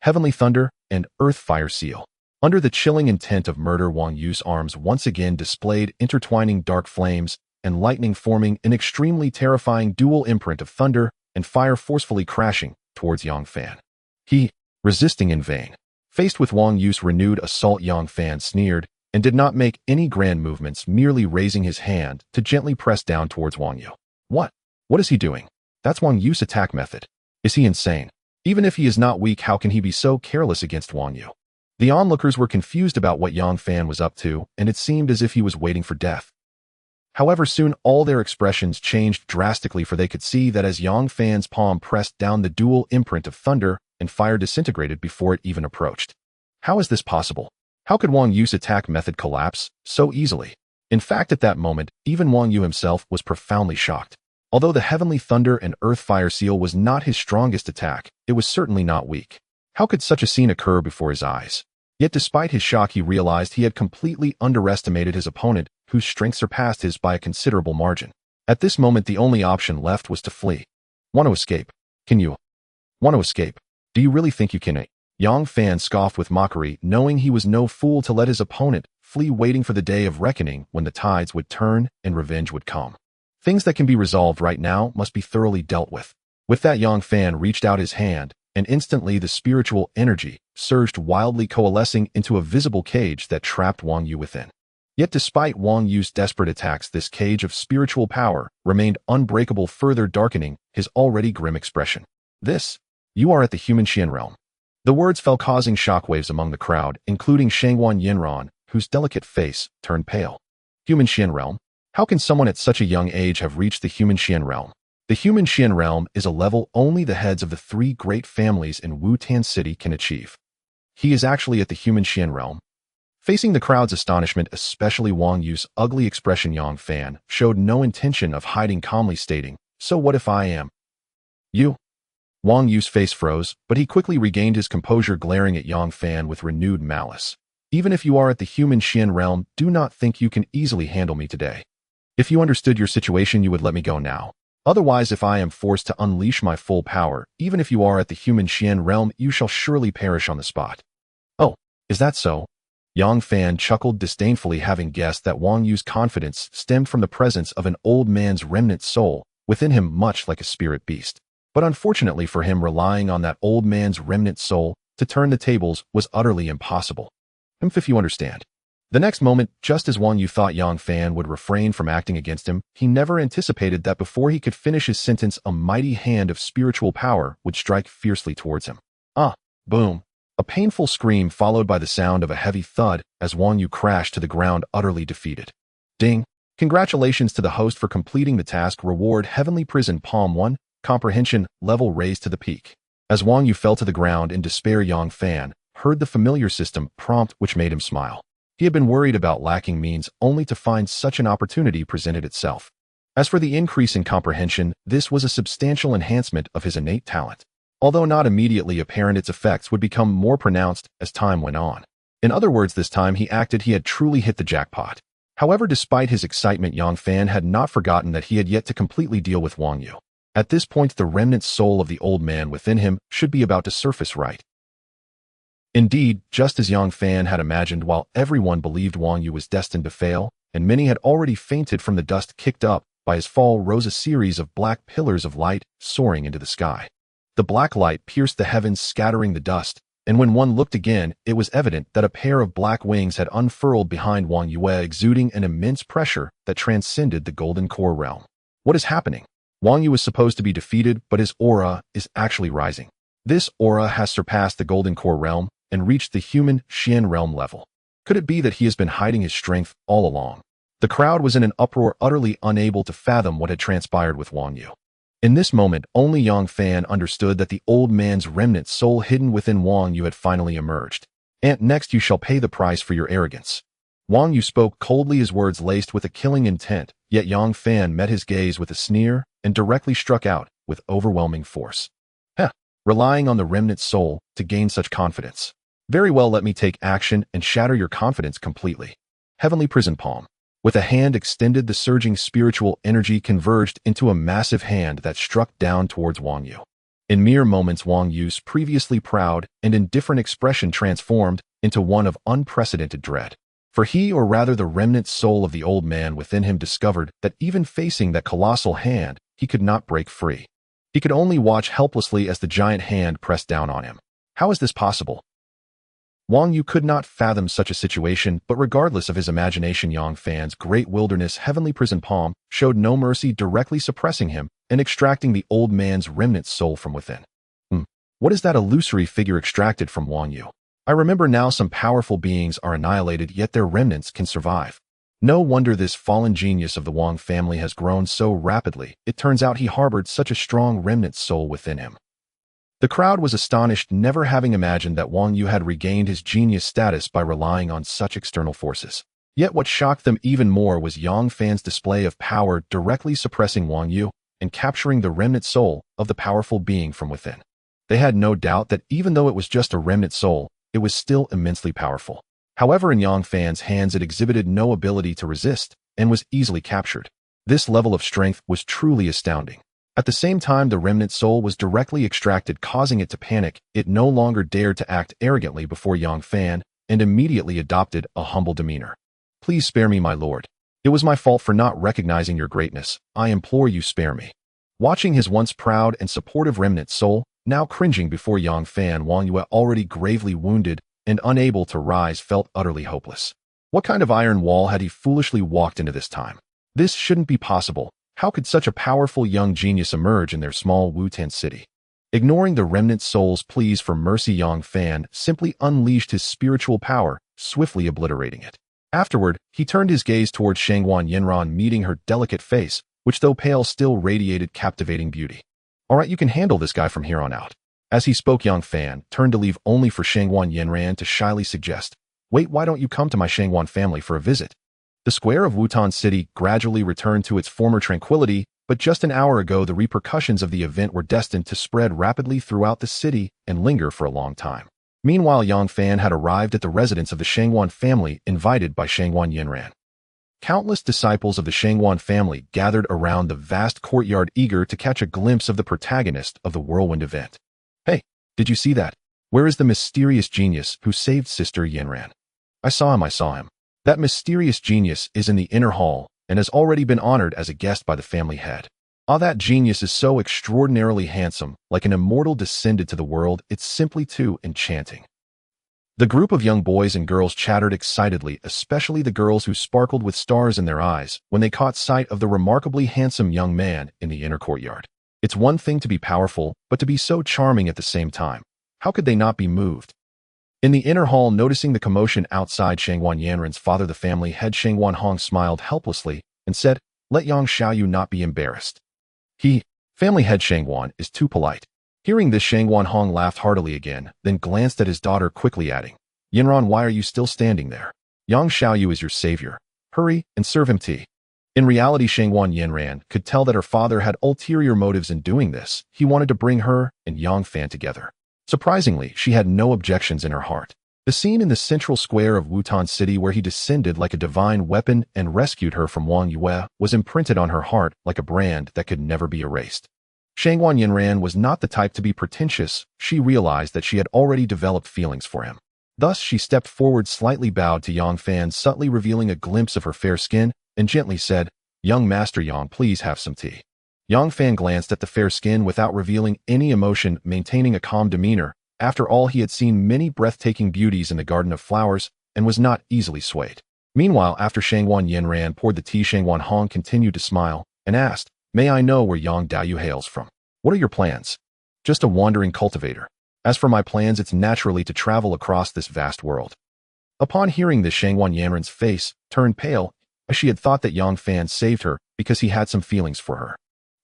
Heavenly thunder and earth fire seal. Under the chilling intent of murder, Wang Yu's arms once again displayed intertwining dark flames and lightning, forming an extremely terrifying dual imprint of thunder and fire, forcefully crashing towards Yang Fan. He, resisting in vain. Faced with Wang Yu's renewed assault, Yang Fan sneered and did not make any grand movements, merely raising his hand to gently press down towards Wang Yu. What? What is he doing? That's Wang Yu's attack method. Is he insane? Even if he is not weak, how can he be so careless against Wang Yu? The onlookers were confused about what Yang Fan was up to, and it seemed as if he was waiting for death. However, soon all their expressions changed drastically, for they could see that as Yang Fan's palm pressed down, the dual imprint of thunder and fire disintegrated before it even approached. How is this possible? How could Wang Yu's attack method collapse so easily? In fact, at that moment, even Wang Yu himself was profoundly shocked. Although the heavenly thunder and earth fire seal was not his strongest attack, it was certainly not weak. How could such a scene occur before his eyes? Yet despite his shock, he realized he had completely underestimated his opponent, whose strength surpassed his by a considerable margin. At this moment, the only option left was to flee. Want to escape? Can you? Want to escape? Do you really think you can? Yang Fan scoffed with mockery, knowing he was no fool to let his opponent flee, waiting for the day of reckoning when the tides would turn and revenge would come. Things that can be resolved right now must be thoroughly dealt with. With that, Yang Fan reached out his hand, and instantly the spiritual energy surged wildly, coalescing into a visible cage that trapped Wang Yu within. Yet despite Wang Yu's desperate attacks, this cage of spiritual power remained unbreakable, further darkening his already grim expression. You are at the human Xian realm. The words fell, causing shockwaves among the crowd, including Shangguan Yinran, whose delicate face turned pale. Human Xian realm? How can someone at such a young age have reached the human Xian realm? The human Xian realm is a level only the heads of the 3 great families in Wu-Tan City can achieve. He is actually at the human Xian realm. Facing the crowd's astonishment, especially Wang Yu's ugly expression, Yang Fan showed no intention of hiding, calmly stating, "So what if I am?" You? Wang Yu's face froze, but he quickly regained his composure, glaring at Yang Fan with renewed malice. Even if you are at the human Xian realm, do not think you can easily handle me today. If you understood your situation, you would let me go now. Otherwise, if I am forced to unleash my full power, even if you are at the human Xian realm, you shall surely perish on the spot. Oh, is that so? Yang Fan chuckled disdainfully, having guessed that Wang Yu's confidence stemmed from the presence of an old man's remnant soul within him, much like a spirit beast. But unfortunately for him, relying on that old man's remnant soul to turn the tables was utterly impossible. If you understand. The next moment, just as Wang Yu thought Yang Fan would refrain from acting against him, he never anticipated that before he could finish his sentence, a mighty hand of spiritual power would strike fiercely towards him. Boom. A painful scream followed by the sound of a heavy thud as Wang Yu crashed to the ground, utterly defeated. Ding. Congratulations to the host for completing the task. Reward: Heavenly Prison, Palm 1, Comprehension, level raised to the peak. As Wang Yu fell to the ground in despair, Yang Fan heard the familiar system prompt, which made him smile. He had been worried about lacking means, only to find such an opportunity presented itself. As for the increase in comprehension, this was a substantial enhancement of his innate talent. Although not immediately apparent, its effects would become more pronounced as time went on. In other words, this time he had truly hit the jackpot. However, despite his excitement, Yang Fan had not forgotten that he had yet to completely deal with Wang Yu. At this point, the remnant soul of the old man within him should be about to surface right. Indeed, just as Yang Fan had imagined, while everyone believed Wang Yu was destined to fail, and many had already fainted from the dust kicked up by his fall, rose a series of black pillars of light soaring into the sky. The black light pierced the heavens, scattering the dust, and when one looked again, it was evident that a pair of black wings had unfurled behind Wang Yu, exuding an immense pressure that transcended the golden core realm. What is happening? Wang Yu is supposed to be defeated, but his aura is actually rising. This aura has surpassed the golden core realm and reached the human Xian realm level. Could it be that he has been hiding his strength all along? The crowd was in an uproar, utterly unable to fathom what had transpired with Wang Yu. In this moment, only Yang Fan understood that the old man's remnant soul hidden within Wang Yu had finally emerged. "And next you shall pay the price for your arrogance." Wang Yu spoke coldly, his words laced with a killing intent, yet Yang Fan met his gaze with a sneer and directly struck out with overwhelming force. relying on the remnant soul to gain such confidence. Very well, let me take action and shatter your confidence completely. Heavenly Prison Palm. With a hand extended, the surging spiritual energy converged into a massive hand that struck down towards Wang Yu. In mere moments, Wang Yu's previously proud and indifferent expression transformed into one of unprecedented dread. For he, or rather the remnant soul of the old man within him, discovered that even facing that colossal hand, he could not break free. He could only watch helplessly as the giant hand pressed down on him. How is this possible? Wang Yu could not fathom such a situation, but regardless of his imagination, Yang Fan's great wilderness heavenly prison palm showed no mercy, directly suppressing him and extracting the old man's remnant soul from within. What is that illusory figure extracted from Wang Yu? I remember now, some powerful beings are annihilated, yet their remnants can survive. No wonder this fallen genius of the Wang family has grown so rapidly. It turns out he harbored such a strong remnant soul within him. The crowd was astonished, never having imagined that Wang Yu had regained his genius status by relying on such external forces. Yet what shocked them even more was Yang Fan's display of power, directly suppressing Wang Yu and capturing the remnant soul of the powerful being from within. They had no doubt that even though it was just a remnant soul, it was still immensely powerful. However, in Yang Fan's hands it exhibited no ability to resist and was easily captured. This level of strength was truly astounding. At the same time, the remnant soul was directly extracted, causing it to panic. It no longer dared to act arrogantly before Yang Fan and immediately adopted a humble demeanor. Please spare me, my lord. It was my fault for not recognizing your greatness. I implore you, spare me. Watching his once proud and supportive remnant soul, now cringing before Yang Fan, Wang Yu, already gravely wounded and unable to rise, felt utterly hopeless. What kind of iron wall had he foolishly walked into this time? This shouldn't be possible. How could such a powerful young genius emerge in their small Wu-Tan city? Ignoring the remnant soul's pleas for mercy, Yang Fan simply unleashed his spiritual power, swiftly obliterating it. Afterward, he turned his gaze toward Shangguan Yinran, meeting her delicate face, which though pale still radiated captivating beauty. All right, you can handle this guy from here on out. As he spoke, Yang Fan turned to leave, only for Shangguan Yinran to shyly suggest, wait, why don't you come to my Shangguan family for a visit? The square of Wu-Tan City gradually returned to its former tranquility, but just an hour ago the repercussions of the event were destined to spread rapidly throughout the city and linger for a long time. Meanwhile, Yang Fan had arrived at the residence of the Shangguan family, invited by Shangguan Yinran. Countless disciples of the Shangguan family gathered around the vast courtyard, eager to catch a glimpse of the protagonist of the whirlwind event. Hey, did you see that? Where is the mysterious genius who saved Sister Yinran? I saw him. That mysterious genius is in the inner hall and has already been honored as a guest by the family head. That genius is so extraordinarily handsome, like an immortal descended to the world. It's simply too enchanting. The group of young boys and girls chattered excitedly, especially the girls who sparkled with stars in their eyes when they caught sight of the remarkably handsome young man in the inner courtyard. It's one thing to be powerful, but to be so charming at the same time. How could they not be moved? In the inner hall, noticing the commotion outside Shangguan Yanran's father, the family head Shangguan Hong, smiled helplessly and said, "Let Yang Xiaoyu not be embarrassed. Family head Shangguan, is too polite." Hearing this, Shangguan Hong laughed heartily again, then glanced at his daughter, quickly adding, "Yinran, why are you still standing there? Yang Xiaoyu is your savior. Hurry and serve him tea." In reality, Shangguan Yinran could tell that her father had ulterior motives in doing this. He wanted to bring her and Yang Fan together. Surprisingly, she had no objections in her heart. The scene in the central square of Wu-Tan City, where he descended like a divine weapon and rescued her from Wang Yue, was imprinted on her heart like a brand that could never be erased. Shangguan Yinran was not the type to be pretentious. She realized that she had already developed feelings for him. Thus, she stepped forward, slightly bowed to Yang Fan, subtly revealing a glimpse of her fair skin, and gently said, "Young Master Yang, please have some tea." Yang Fan glanced at the fair skin without revealing any emotion, maintaining a calm demeanor. After all, he had seen many breathtaking beauties in the Garden of Flowers and was not easily swayed. Meanwhile, after Shangguan Yinran poured the tea, Shangguan Hong continued to smile and asked, "May I know where Yang Daoyu hails from? What are your plans?" "Just a wandering cultivator. As for my plans, it's naturally to travel across this vast world." Upon hearing this, Shangguan Yanran's face turned pale, as she had thought that Yang Fan saved her because he had some feelings for her.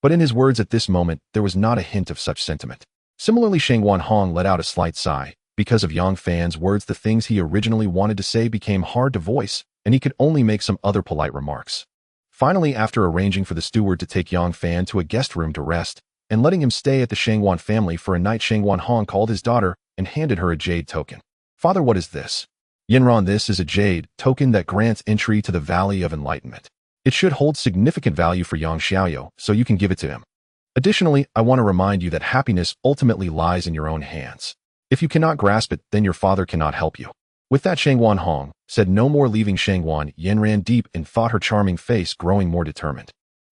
But in his words at this moment, there was not a hint of such sentiment. Similarly, Shangguan Hong let out a slight sigh. Because of Yang Fan's words, the things he originally wanted to say became hard to voice, and he could only make some other polite remarks. Finally, after arranging for the steward to take Yang Fan to a guest room to rest, and letting him stay at the Shangwan family for a night. Shangwan Hong called his daughter and handed her a jade token. Father, what is this? Yinran, this is a jade token that grants entry to the Valley of Enlightenment. It should hold significant value for Yang Xiaoyou, so you can give it to him. Additionally, I want to remind you that happiness ultimately lies in your own hands. If you cannot grasp it, then your father cannot help you. With that, Shangwan Hong said no more. Leaving Shangwan, Yin ran deep in thought, her charming face growing more determined.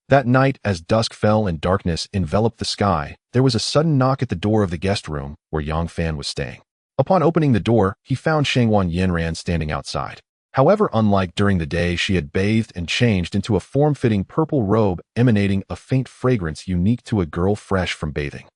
That night, as dusk fell and darkness enveloped the sky, there was a sudden knock at the door of the guest room where Yang Fan was staying. Upon opening the door, he found Shangwan Yinran standing outside. However, unlike during the day, she had bathed and changed into a form-fitting purple robe emanating a faint fragrance unique to a girl fresh from bathing.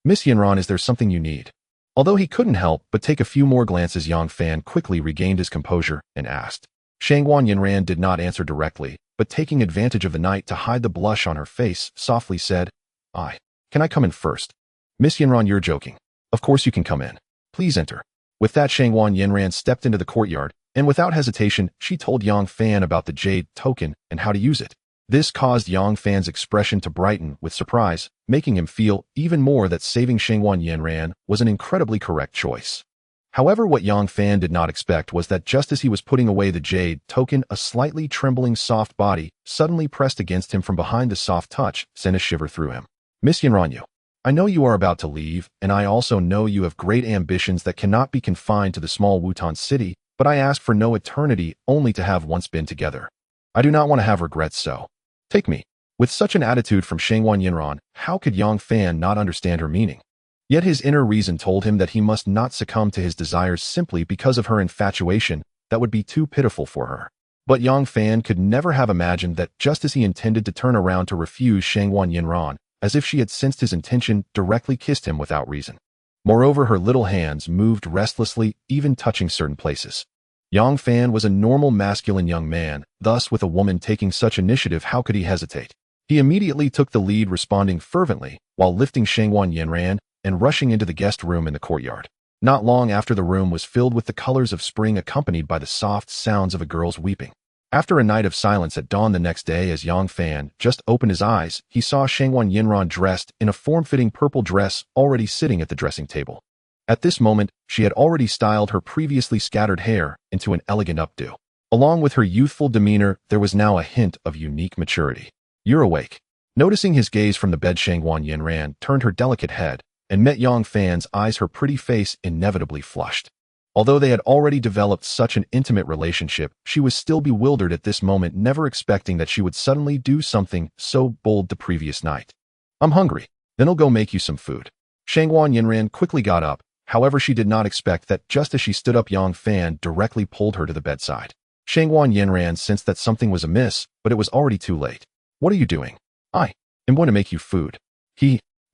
Miss Yinran, is there something you need? Although he couldn't help but take a few more glances, Yang Fan quickly regained his composure and asked. Shangwan Yinran did not answer directly, but taking advantage of the night to hide the blush on her face, softly said, Can I come in first? Miss Yinran, you're joking. Of course you can come in. Please enter. With that, Shangwan Yinran stepped into the courtyard, and without hesitation, she told Yang Fan about the jade token and how to use it. This caused Yang Fan's expression to brighten with surprise, making him feel even more that saving Shangwan Yinran was an incredibly correct choice. However, what Yang Fan did not expect was that just as he was putting away the jade token, a slightly trembling soft body suddenly pressed against him from behind. The soft touch sent a shiver through him. Miss Yinran, I know you are about to leave, and I also know you have great ambitions that cannot be confined to the small Wutan city, but I ask for no eternity, only to have once been together. I do not want to have regrets, so take me. With such an attitude from Shangwan Yinran, how could Yang Fan not understand her meaning? Yet his inner reason told him that he must not succumb to his desires simply because of her infatuation. That would be too pitiful for her. But Yang Fan could never have imagined that just as he intended to turn around to refuse, Shangwan Yinran, as if she had sensed his intention, directly kissed him without reason. Moreover, her little hands moved restlessly, even touching certain places. Yang Fan was a normal masculine young man, thus with a woman taking such initiative, how could he hesitate? He immediately took the lead, responding fervently, while lifting Shangwan Yinran and rushing into the guest room in the courtyard. Not long after, the room was filled with the colors of spring, accompanied by the soft sounds of a girl's weeping. After a night of silence, at dawn the next day, as Yang Fan just opened his eyes, he saw Shangwan Yinran dressed in a form-fitting purple dress already sitting at the dressing table. At this moment, she had already styled her previously scattered hair into an elegant updo. Along with her youthful demeanor, there was now a hint of unique maturity. You're awake. Noticing his gaze from the bed, Shangwan Yinran turned her delicate head and met Yang Fan's eyes. Her pretty face inevitably flushed. Although they had already developed such an intimate relationship, she was still bewildered at this moment, never expecting that she would suddenly do something so bold the previous night. I'm hungry. Then I'll go make you some food. Shangwan Yinran quickly got up. However, she did not expect that just as she stood up, Yang Fan directly pulled her to the bedside. Shangwan Yinran sensed that something was amiss, but it was already too late. What are you doing? I am going to make you food.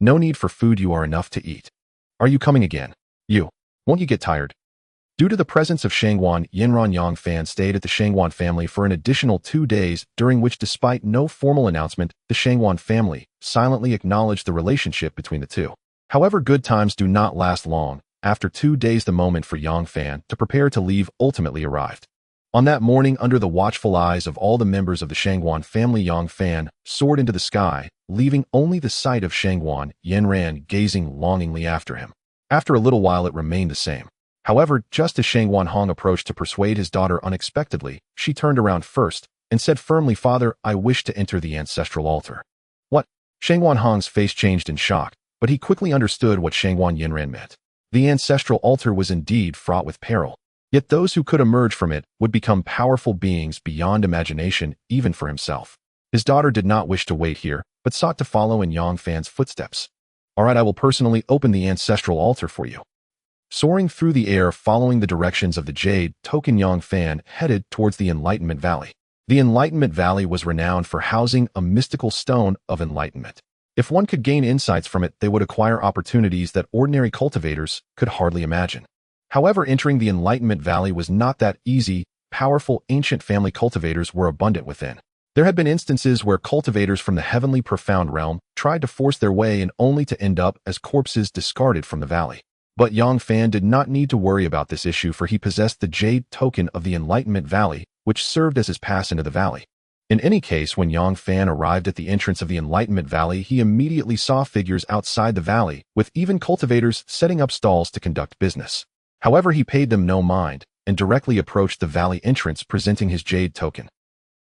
No need for food, you are enough to eat. Are you coming again? Won't you get tired? Due to the presence of Shangwan Yinran, Yang Fan stayed at the Shangwan family for an additional 2 days, during which, despite no formal announcement, the Shangwan family silently acknowledged the relationship between the two. However, good times do not last long. After 2 days, the moment for Yang Fan to prepare to leave ultimately arrived. On that morning, under the watchful eyes of all the members of the Shangwan family, Yang Fan soared into the sky, leaving only the sight of Shangwan Yinran gazing longingly after him. After a little while, it remained the same. However, just as Shangwan Hong approached to persuade his daughter unexpectedly, she turned around first and said firmly, Father, I wish to enter the ancestral altar. What? Shangwan Hong's face changed in shock, but he quickly understood what Shangwan Yinran meant. The ancestral altar was indeed fraught with peril. Yet those who could emerge from it would become powerful beings beyond imagination, even for himself. His daughter did not wish to wait here, but sought to follow in Yang Fan's footsteps. All right, I will personally open the ancestral altar for you. Soaring through the air, following the directions of the jade token, Yang Fan headed towards the Enlightenment Valley. The Enlightenment Valley was renowned for housing a mystical stone of enlightenment. If one could gain insights from it, they would acquire opportunities that ordinary cultivators could hardly imagine. However, entering the Enlightenment Valley was not that easy. Powerful ancient family cultivators were abundant within. There had been instances where cultivators from the heavenly profound realm tried to force their way in, only to end up as corpses discarded from the valley. But Yang Fan did not need to worry about this issue, for he possessed the jade token of the Enlightenment Valley, which served as his pass into the valley. In any case, when Yang Fan arrived at the entrance of the Enlightenment Valley, he immediately saw figures outside the valley, with even cultivators setting up stalls to conduct business. However, he paid them no mind, and directly approached the valley entrance presenting his jade token.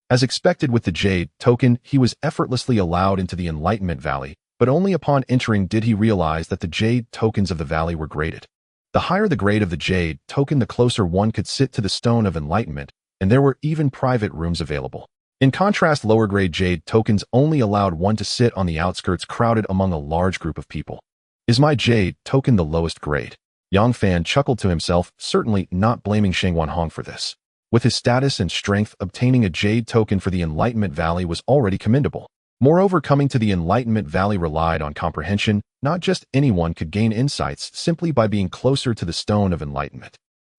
As expected with the jade token, he was effortlessly allowed into the Enlightenment Valley, but only upon entering did he realize that the jade tokens of the valley were graded. The higher the grade of the jade token, the closer one could sit to the Stone of Enlightenment, and there were even private rooms available. In contrast, lower-grade jade tokens only allowed one to sit on the outskirts crowded among a large group of people. Is my jade token the lowest grade? Yang Fan chuckled to himself, certainly not blaming Sheng Wanhong for this. With his status and strength, obtaining a jade token for the Enlightenment Valley was already commendable. Moreover, coming to the Enlightenment Valley relied on comprehension. Not just anyone could gain insights simply by being closer to the Stone of Enlightenment.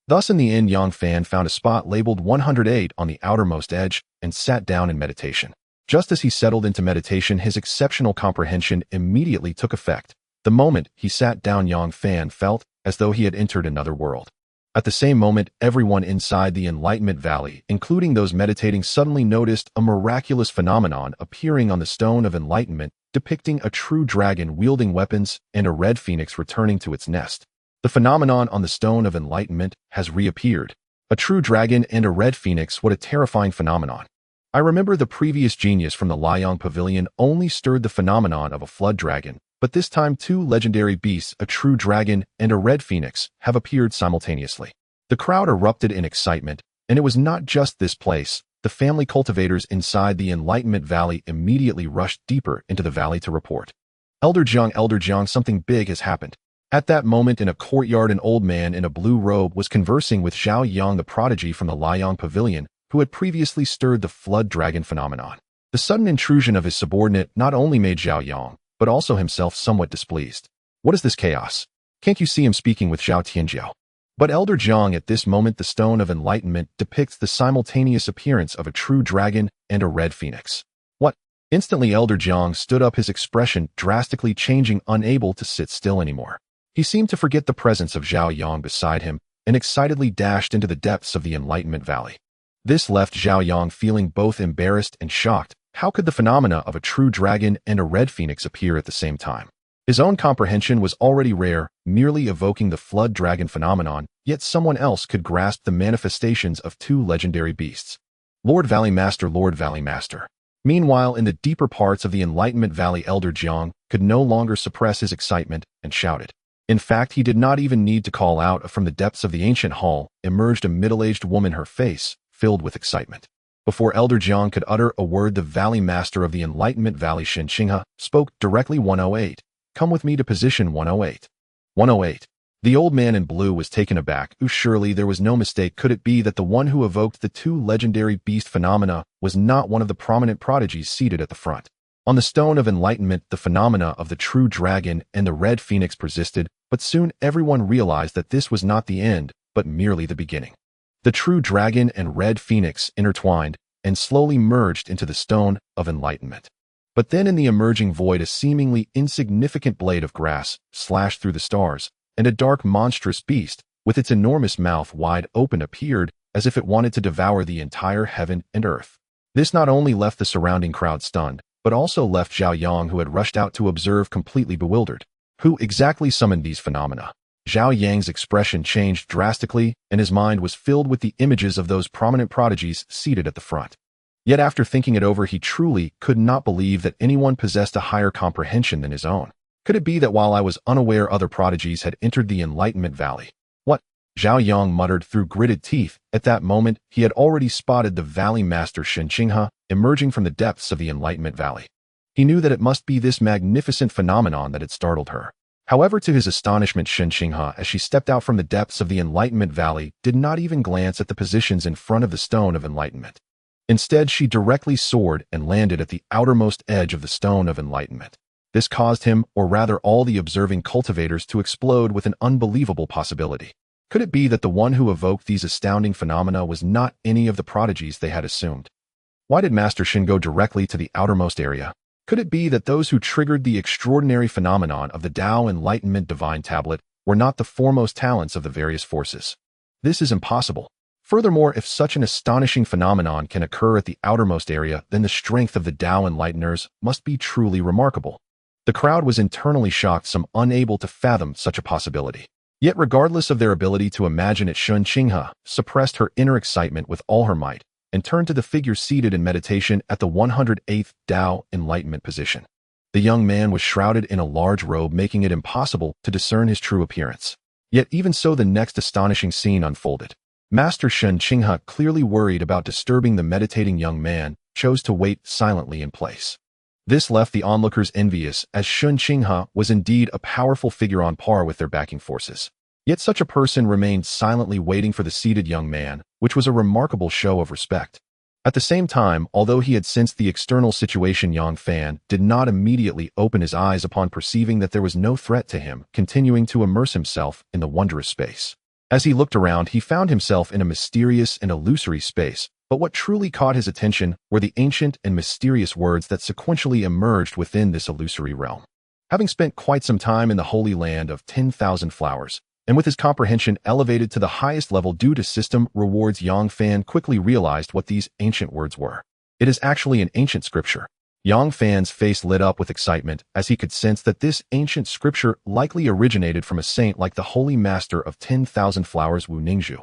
Thus, in the end, Yang Fan found a spot labeled 108 on the outermost edge and sat down in meditation. Just as he settled into meditation, his exceptional comprehension immediately took effect. The moment he sat down, Yang Fan felt as though he had entered another world. At the same moment, everyone inside the Enlightenment Valley, including those meditating, suddenly noticed a miraculous phenomenon appearing on the Stone of Enlightenment, depicting a true dragon wielding weapons and a red phoenix returning to its nest. The phenomenon on the Stone of Enlightenment has reappeared. A true dragon and a red phoenix, what a terrifying phenomenon. I remember the previous genius from the Liang Pavilion only stirred the phenomenon of a flood dragon, but this time two legendary beasts, a true dragon and a red phoenix, have appeared simultaneously. The crowd erupted in excitement, and it was not just this place. The family cultivators inside the Enlightenment Valley immediately rushed deeper into the valley to report. Elder Jiang, something big has happened. At that moment, in a courtyard, an old man in a blue robe was conversing with Zhao Yang, the prodigy from the Liang Pavilion, who had previously stirred the flood dragon phenomenon. The sudden intrusion of his subordinate not only made Zhao Yang, but also himself somewhat displeased. What is this chaos? Can't you see him speaking with Zhao Tianjiao? But Elder Jiang, at this moment, the Stone of Enlightenment depicts the simultaneous appearance of a true dragon and a red phoenix. What? Instantly, Elder Jiang stood up, his expression drastically changing, unable to sit still anymore. He seemed to forget the presence of Zhao Yang beside him and excitedly dashed into the depths of the Enlightenment Valley. This left Zhao Yang feeling both embarrassed and shocked. How could the phenomena of a true dragon and a red phoenix appear at the same time? His own comprehension was already rare, merely evoking the flood dragon phenomenon, yet someone else could grasp the manifestations of two legendary beasts. Lord Valley Master. Meanwhile, in the deeper parts of the Enlightenment Valley, Elder Jiang could no longer suppress his excitement and shouted. In fact, he did not even need to call out. From the depths of the ancient hall emerged a middle-aged woman, her face filled with excitement. Before Elder Jiang could utter a word, the Valley Master of the Enlightenment Valley, Shen Qinghe, spoke directly. 108. Come with me to position 108. 108. The old man in blue was taken aback. Surely there was no mistake. Could it be that the one who evoked the two legendary beast phenomena was not one of the prominent prodigies seated at the front? On the Stone of Enlightenment, the phenomena of the true dragon and the red phoenix persisted, but soon everyone realized that this was not the end, but merely the beginning. The true dragon and red phoenix intertwined and slowly merged into the Stone of Enlightenment. But then in the emerging void, a seemingly insignificant blade of grass slashed through the stars, and a dark, monstrous beast, with its enormous mouth wide open, appeared as if it wanted to devour the entire heaven and earth. This not only left the surrounding crowd stunned, but also left Zhao Yang, who had rushed out to observe, completely bewildered. Who exactly summoned these phenomena? Zhao Yang's expression changed drastically, and his mind was filled with the images of those prominent prodigies seated at the front. Yet after thinking it over, he truly could not believe that anyone possessed a higher comprehension than his own. Could it be that while I was unaware, other prodigies had entered the Enlightenment Valley? What? Zhao Yang muttered through gritted teeth. At that moment, he had already spotted the Valley Master Shen Qinghe emerging from the depths of the Enlightenment Valley. He knew that it must be this magnificent phenomenon that had startled her. However, to his astonishment, Shen Qinghe, as she stepped out from the depths of the Enlightenment Valley, did not even glance at the positions in front of the Stone of Enlightenment. Instead, she directly soared and landed at the outermost edge of the Stone of Enlightenment. This caused him, or rather all the observing cultivators, to explode with an unbelievable possibility. Could it be that the one who evoked these astounding phenomena was not any of the prodigies they had assumed? Why did Master Shen go directly to the outermost area? Could it be that those who triggered the extraordinary phenomenon of the Tao Enlightenment Divine Tablet were not the foremost talents of the various forces? This is impossible. Furthermore, if such an astonishing phenomenon can occur at the outermost area, then the strength of the Tao enlighteners must be truly remarkable. The crowd was internally shocked, some unable to fathom such a possibility. Yet regardless of their ability to imagine it, Shun Qinghe suppressed her inner excitement with all her might and turned to the figure seated in meditation at the 108th Tao enlightenment position. The young man was shrouded in a large robe, making it impossible to discern his true appearance. Yet even so, the next astonishing scene unfolded. Master Shun Qinghe, clearly worried about disturbing the meditating young man, chose to wait silently in place. This left the onlookers envious, as Shun Qinghe was indeed a powerful figure on par with their backing forces. Yet such a person remained silently waiting for the seated young man, which was a remarkable show of respect. At the same time, although he had sensed the external situation, Yang Fan did not immediately open his eyes upon perceiving that there was no threat to him, continuing to immerse himself in the wondrous space. As he looked around, he found himself in a mysterious and illusory space, but what truly caught his attention were the ancient and mysterious words that sequentially emerged within this illusory realm. Having spent quite some time in the holy land of 10,000 flowers, and with his comprehension elevated to the highest level due to system rewards, Yang Fan quickly realized what these ancient words were. It is actually an ancient scripture. Yang Fan's face lit up with excitement as he could sense that this ancient scripture likely originated from a saint like the holy master of 10,000 flowers, Wu Ningzhu.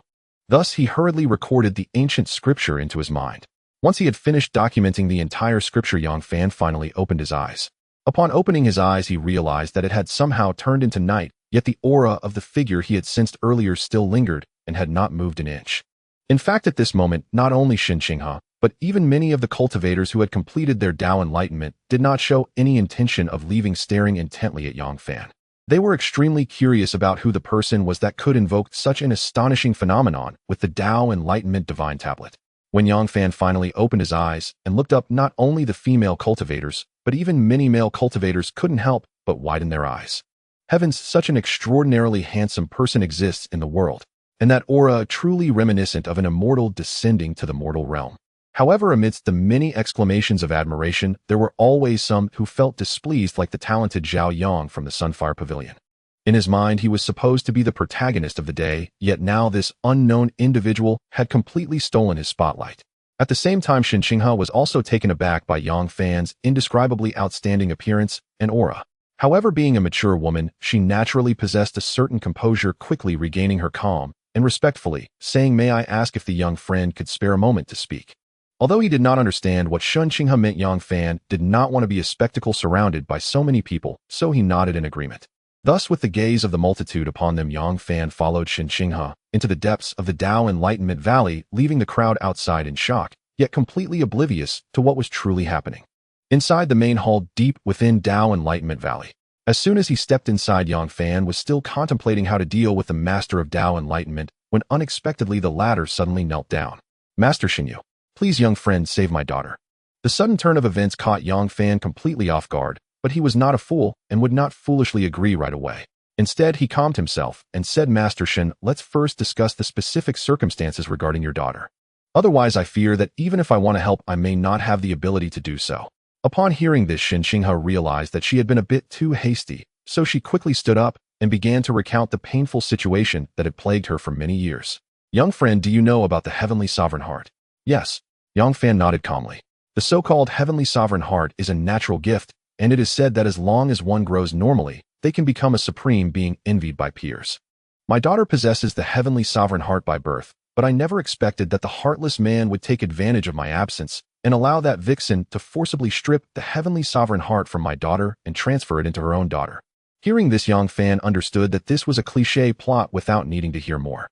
Thus, he hurriedly recorded the ancient scripture into his mind. Once he had finished documenting the entire scripture, Yang Fan finally opened his eyes. Upon opening his eyes, he realized that it had somehow turned into night, yet the aura of the figure he had sensed earlier still lingered and had not moved an inch. In fact, at this moment, not only Shun Qinghe, but even many of the cultivators who had completed their Tao enlightenment did not show any intention of leaving, staring intently at Yang Fan. They were extremely curious about who the person was that could invoke such an astonishing phenomenon with the Tao enlightenment divine tablet. When Yang Fan finally opened his eyes and looked up, not only the female cultivators, but even many male cultivators couldn't help but widen their eyes. Heavens, such an extraordinarily handsome person exists in the world, and that aura truly reminiscent of an immortal descending to the mortal realm. However, amidst the many exclamations of admiration, there were always some who felt displeased, like the talented Zhao Yang from the Sunfire Pavilion. In his mind, he was supposed to be the protagonist of the day, yet now this unknown individual had completely stolen his spotlight. At the same time, Shun Qinghe was also taken aback by Yang Fan's indescribably outstanding appearance and aura. However, being a mature woman, she naturally possessed a certain composure, quickly regaining her calm and respectfully saying, "May I ask if the young friend could spare a moment to speak?" Although he did not understand what Shun Qinghe meant, Yang Fan did not want to be a spectacle surrounded by so many people, so he nodded in agreement. Thus, with the gaze of the multitude upon them, Yang Fan followed Shun Qinghe into the depths of the Tao Enlightenment Valley, leaving the crowd outside in shock, yet completely oblivious to what was truly happening. Inside the main hall, deep within Tao Enlightenment Valley. As soon as he stepped inside, Yang Fan was still contemplating how to deal with the Master of Tao Enlightenment when unexpectedly the latter suddenly knelt down. "Master Xinyu, please, young friend, save my daughter." The sudden turn of events caught Yang Fan completely off guard, but he was not a fool and would not foolishly agree right away. Instead, he calmed himself and said, "Master Shin, let's first discuss the specific circumstances regarding your daughter. Otherwise, I fear that even if I want to help, I may not have the ability to do so." Upon hearing this, Shun Qinghe realized that she had been a bit too hasty, so she quickly stood up and began to recount the painful situation that had plagued her for many years. "Young friend, do you know about the Heavenly Sovereign Heart?" "Yes." Yang Fan nodded calmly. "The so-called Heavenly Sovereign Heart is a natural gift, and it is said that as long as one grows normally, they can become a supreme being envied by peers. My daughter possesses the Heavenly Sovereign Heart by birth, but I never expected that the heartless man would take advantage of my absence and allow that vixen to forcibly strip the Heavenly Sovereign Heart from my daughter and transfer it into her own daughter." Hearing this, Yang Fan understood that this was a cliché plot without needing to hear more.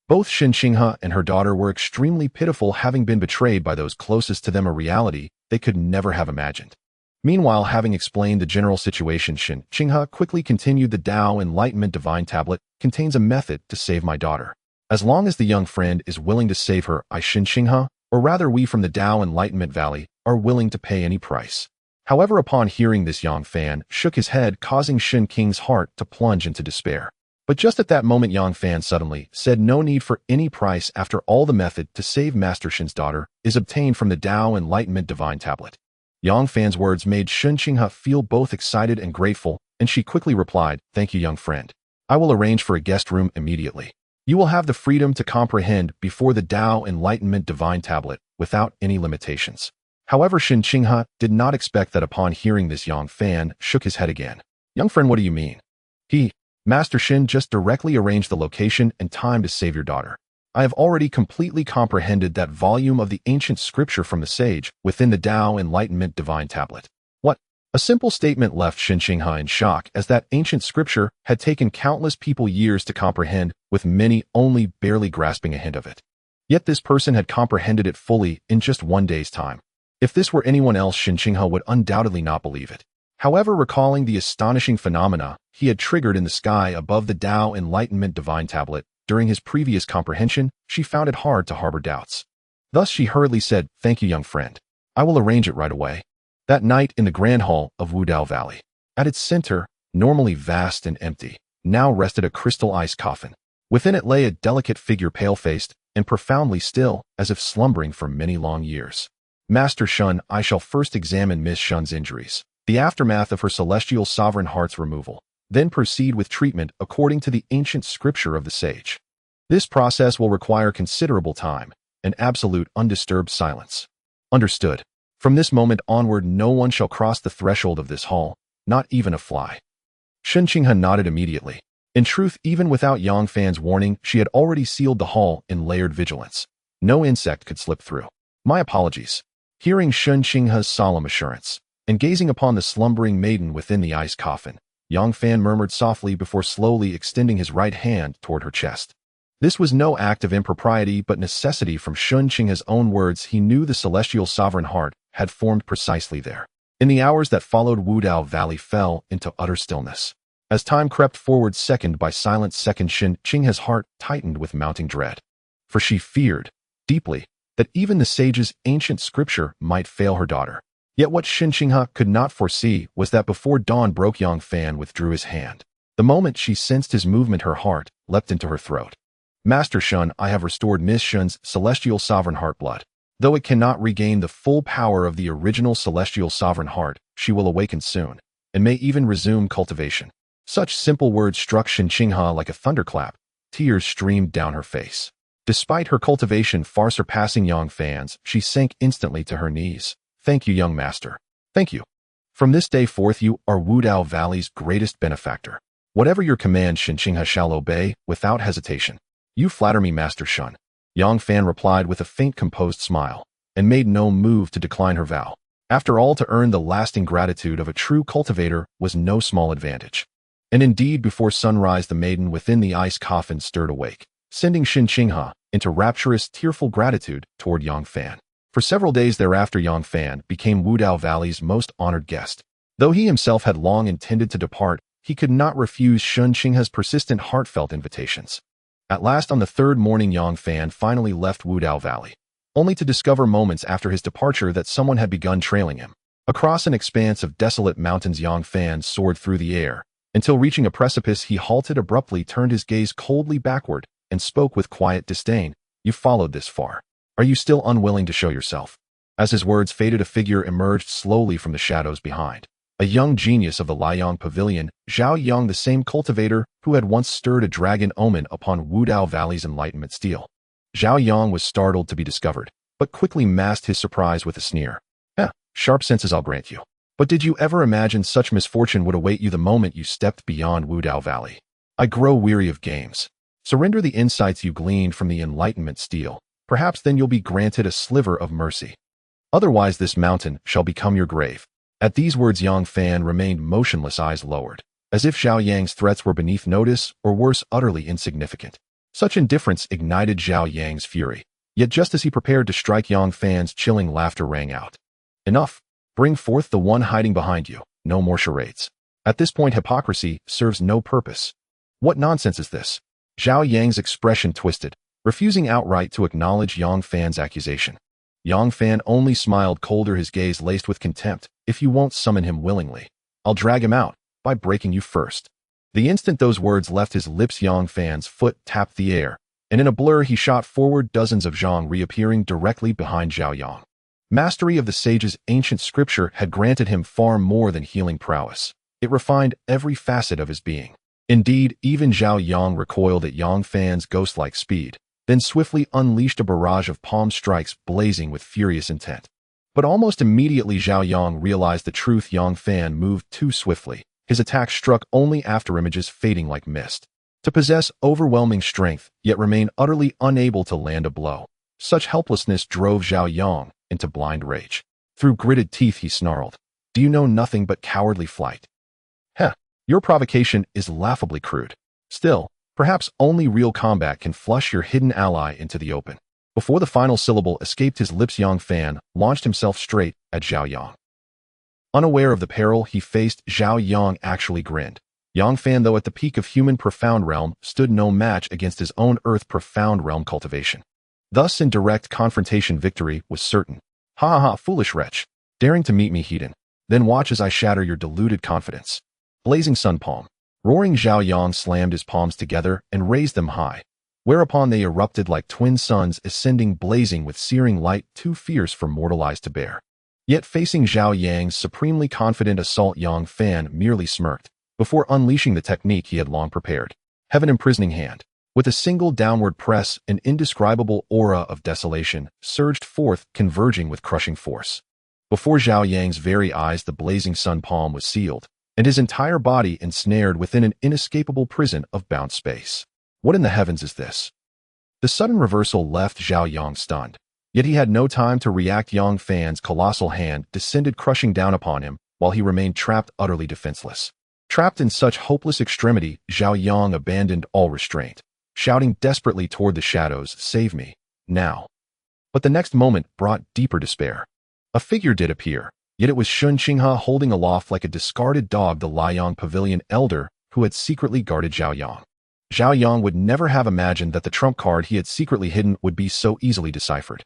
Both Shun Qinghe and her daughter were extremely pitiful, having been betrayed by those closest to them, a reality they could never have imagined. Meanwhile, having explained the general situation, Shun Qinghe quickly continued, "The Tao Enlightenment Divine Tablet contains a method to save my daughter. As long as the young friend is willing to save her, I, Shun Qinghe, or rather we from the Tao Enlightenment Valley, are willing to pay any price." However, upon hearing this, Yang Fan shook his head, causing Shun Qinghe's heart to plunge into despair. But just at that moment, Yang Fan suddenly said, "No need for any price. After all, the method to save Master Shin's daughter is obtained from the Tao Enlightenment Divine Tablet." Yang Fan's words made Shun Qinghe feel both excited and grateful, and she quickly replied, "Thank you, young friend. I will arrange for a guest room immediately." You will have the freedom to comprehend before the Tao Enlightenment Divine Tablet without any limitations. However, Shen Qinghe did not expect that upon hearing this. Yang Fan shook his head again. Young friend, what do you mean? Master Shen just directly arranged the location and time to save your daughter. I have already completely comprehended that volume of the ancient scripture from the sage within the Tao Enlightenment Divine Tablet. What? A simple statement left Shen Qinghe in shock, as that ancient scripture had taken countless people years to comprehend, with many only barely grasping a hint of it. Yet this person had comprehended it fully in just one day's time. If this were anyone else, Shen Qinghe would undoubtedly not believe it. However, recalling the astonishing phenomena he had triggered in the sky above the Tao Enlightenment Divine Tablet during his previous comprehension, she found it hard to harbor doubts. Thus she hurriedly said, "Thank you, young friend. I will arrange it right away." That night in the Grand Hall of Wudao Valley, at its center, normally vast and empty, now rested a crystal ice coffin. Within it lay a delicate figure, pale-faced and profoundly still, as if slumbering for many long years. Master Shun, I shall first examine Miss Shun's injuries, the aftermath of her celestial sovereign heart's removal, then proceed with treatment according to the ancient scripture of the sage. This process will require considerable time and absolute undisturbed silence. Understood. From this moment onward, no one shall cross the threshold of this hall, not even a fly. Shen Qinghe nodded immediately. In truth, even without Yang Fan's warning, she had already sealed the hall in layered vigilance. No insect could slip through. My apologies. Hearing Shen Qinghe's solemn assurance, and gazing upon the slumbering maiden within the ice coffin, Yang Fan murmured softly before slowly extending his right hand toward her chest. This was no act of impropriety but necessity. From Shen Qinghe's own words, he knew the celestial sovereign heart had formed precisely there. In the hours that followed, Wudao Valley fell into utter stillness. As time crept forward second by silent second, Shen Qinghe's heart tightened with mounting dread. For she feared, deeply, that even the sage's ancient scripture might fail her daughter. Yet what Shen Qinghe could not foresee was that before dawn broke, Yang Fan withdrew his hand. The moment she sensed his movement, her heart leapt into her throat. Master Shun, I have restored Miss Shun's celestial sovereign heart blood. Though it cannot regain the full power of the original celestial sovereign heart, she will awaken soon, and may even resume cultivation. Such simple words struck Shen Qinghe like a thunderclap. Tears streamed down her face. Despite her cultivation far surpassing Yang Fan's, she sank instantly to her knees. Thank you, young master. Thank you. From this day forth, you are Wudao Valley's greatest benefactor. Whatever your command, Shen Qinghe shall obey without hesitation. You flatter me, Master Shun. Yang Fan replied with a faint composed smile, and made no move to decline her vow. After all, to earn the lasting gratitude of a true cultivator was no small advantage. And indeed, before sunrise, the maiden within the ice coffin stirred awake, sending Shen Qinghe into rapturous, tearful gratitude toward Yang Fan. For several days thereafter, Yang Fan became Wudao Valley's most honored guest. Though he himself had long intended to depart, he could not refuse Shen Qinghe's persistent, heartfelt invitations. At last, on the third morning, Yang Fan finally left Wudao Valley, only to discover moments after his departure that someone had begun trailing him. Across an expanse of desolate mountains, Yang Fan soared through the air. Until reaching a precipice, he halted abruptly, turned his gaze coldly backward, and spoke with quiet disdain. You followed this far. Are you still unwilling to show yourself? As his words faded, a figure emerged slowly from the shadows behind. A young genius of the Liang Pavilion, Zhao Yang, the same cultivator who had once stirred a dragon omen upon Wudao Valley's enlightenment steel. Zhao Yang was startled to be discovered, but quickly masked his surprise with a sneer. Sharp senses, I'll grant you. But did you ever imagine such misfortune would await you the moment you stepped beyond Wudao Valley? I grow weary of games. Surrender the insights you gleaned from the enlightenment steel. Perhaps then you'll be granted a sliver of mercy. Otherwise, this mountain shall become your grave. At these words, Yang Fan remained motionless, eyes lowered, as if Zhao Yang's threats were beneath notice, or worse, utterly insignificant. Such indifference ignited Zhao Yang's fury. Yet just as he prepared to strike, Yang Fan's chilling laughter rang out. Enough. Bring forth the one hiding behind you. No more charades. At this point, hypocrisy serves no purpose. What nonsense is this? Zhao Yang's expression twisted, refusing outright to acknowledge Yang Fan's accusation. Yang Fan only smiled colder, his gaze laced with contempt. If you won't summon him willingly, I'll drag him out by breaking you first. The instant those words left his lips, Yang Fan's foot tapped the air, and in a blur he shot forward, dozens of zhang reappearing directly behind Zhao Yang. Mastery of the sage's ancient scripture had granted him far more than healing prowess. It refined every facet of his being. Indeed, even Zhao Yang recoiled at Yang Fan's ghost-like speed, then swiftly unleashed a barrage of palm strikes blazing with furious intent. But almost immediately Zhao Yang realized the truth. Yang Fan moved too swiftly. His attack struck only after images fading like mist. To possess overwhelming strength, yet remain utterly unable to land a blow. Such helplessness drove Zhao Yang into blind rage. Through gritted teeth he snarled, "Do you know nothing but cowardly flight? Heh, your provocation is laughably crude. Still, perhaps only real combat can flush your hidden ally into the open." Before the final syllable escaped his lips, Yang Fan launched himself straight at Zhao Yang. Unaware of the peril he faced, Zhao Yang actually grinned. Yang Fan, though at the peak of human profound realm, stood no match against his own earth profound realm cultivation. Thus, in direct confrontation, victory was certain. Ha ha ha, foolish wretch, daring to meet me, Hedon. Then watch as I shatter your deluded confidence. Blazing sun palm. Roaring, Zhao Yang slammed his palms together and raised them high, whereupon they erupted like twin suns, ascending blazing with searing light too fierce for mortal eyes to bear. Yet facing Zhao Yang's supremely confident assault, Yang Fan merely smirked, before unleashing the technique he had long prepared. Heaven imprisoning hand. With a single downward press, an indescribable aura of desolation surged forth, converging with crushing force. Before Zhao Yang's very eyes, the blazing sun palm was sealed, and his entire body ensnared within an inescapable prison of bound space. What in the heavens is this? The sudden reversal left Zhao Yang stunned, yet he had no time to react. Yang Fan's colossal hand descended, crushing down upon him, while he remained trapped, utterly defenseless. Trapped in such hopeless extremity, Zhao Yang abandoned all restraint, shouting desperately toward the shadows, "Save me, now." But the next moment brought deeper despair. A figure did appear, yet it was Shun Qinghe, holding aloft like a discarded dog the Liang Pavilion elder who had secretly guarded Zhao Yang. Zhao Yang would never have imagined that the trump card he had secretly hidden would be so easily deciphered.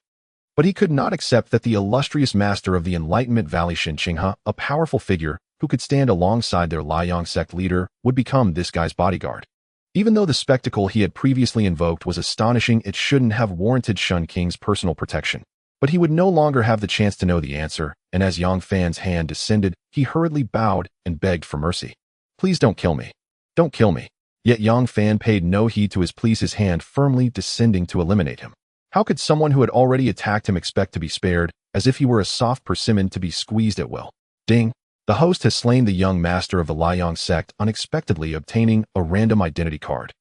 But he could not accept that the illustrious master of the Enlightenment Valley, Shun Qinghe, a powerful figure who could stand alongside their Liang sect leader, would become this guy's bodyguard. Even though the spectacle he had previously invoked was astonishing, it shouldn't have warranted Shun Qing's personal protection. But he would no longer have the chance to know the answer, and as Yang Fan's hand descended, he hurriedly bowed and begged for mercy. "Please don't kill me. Don't kill me." Yet Yang Fan paid no heed to his pleas, his hand firmly descending to eliminate him. How could someone who had already attacked him expect to be spared, as if he were a soft persimmon to be squeezed at will? Ding! The host has slain the young master of the Liang sect, unexpectedly obtaining a random identity card.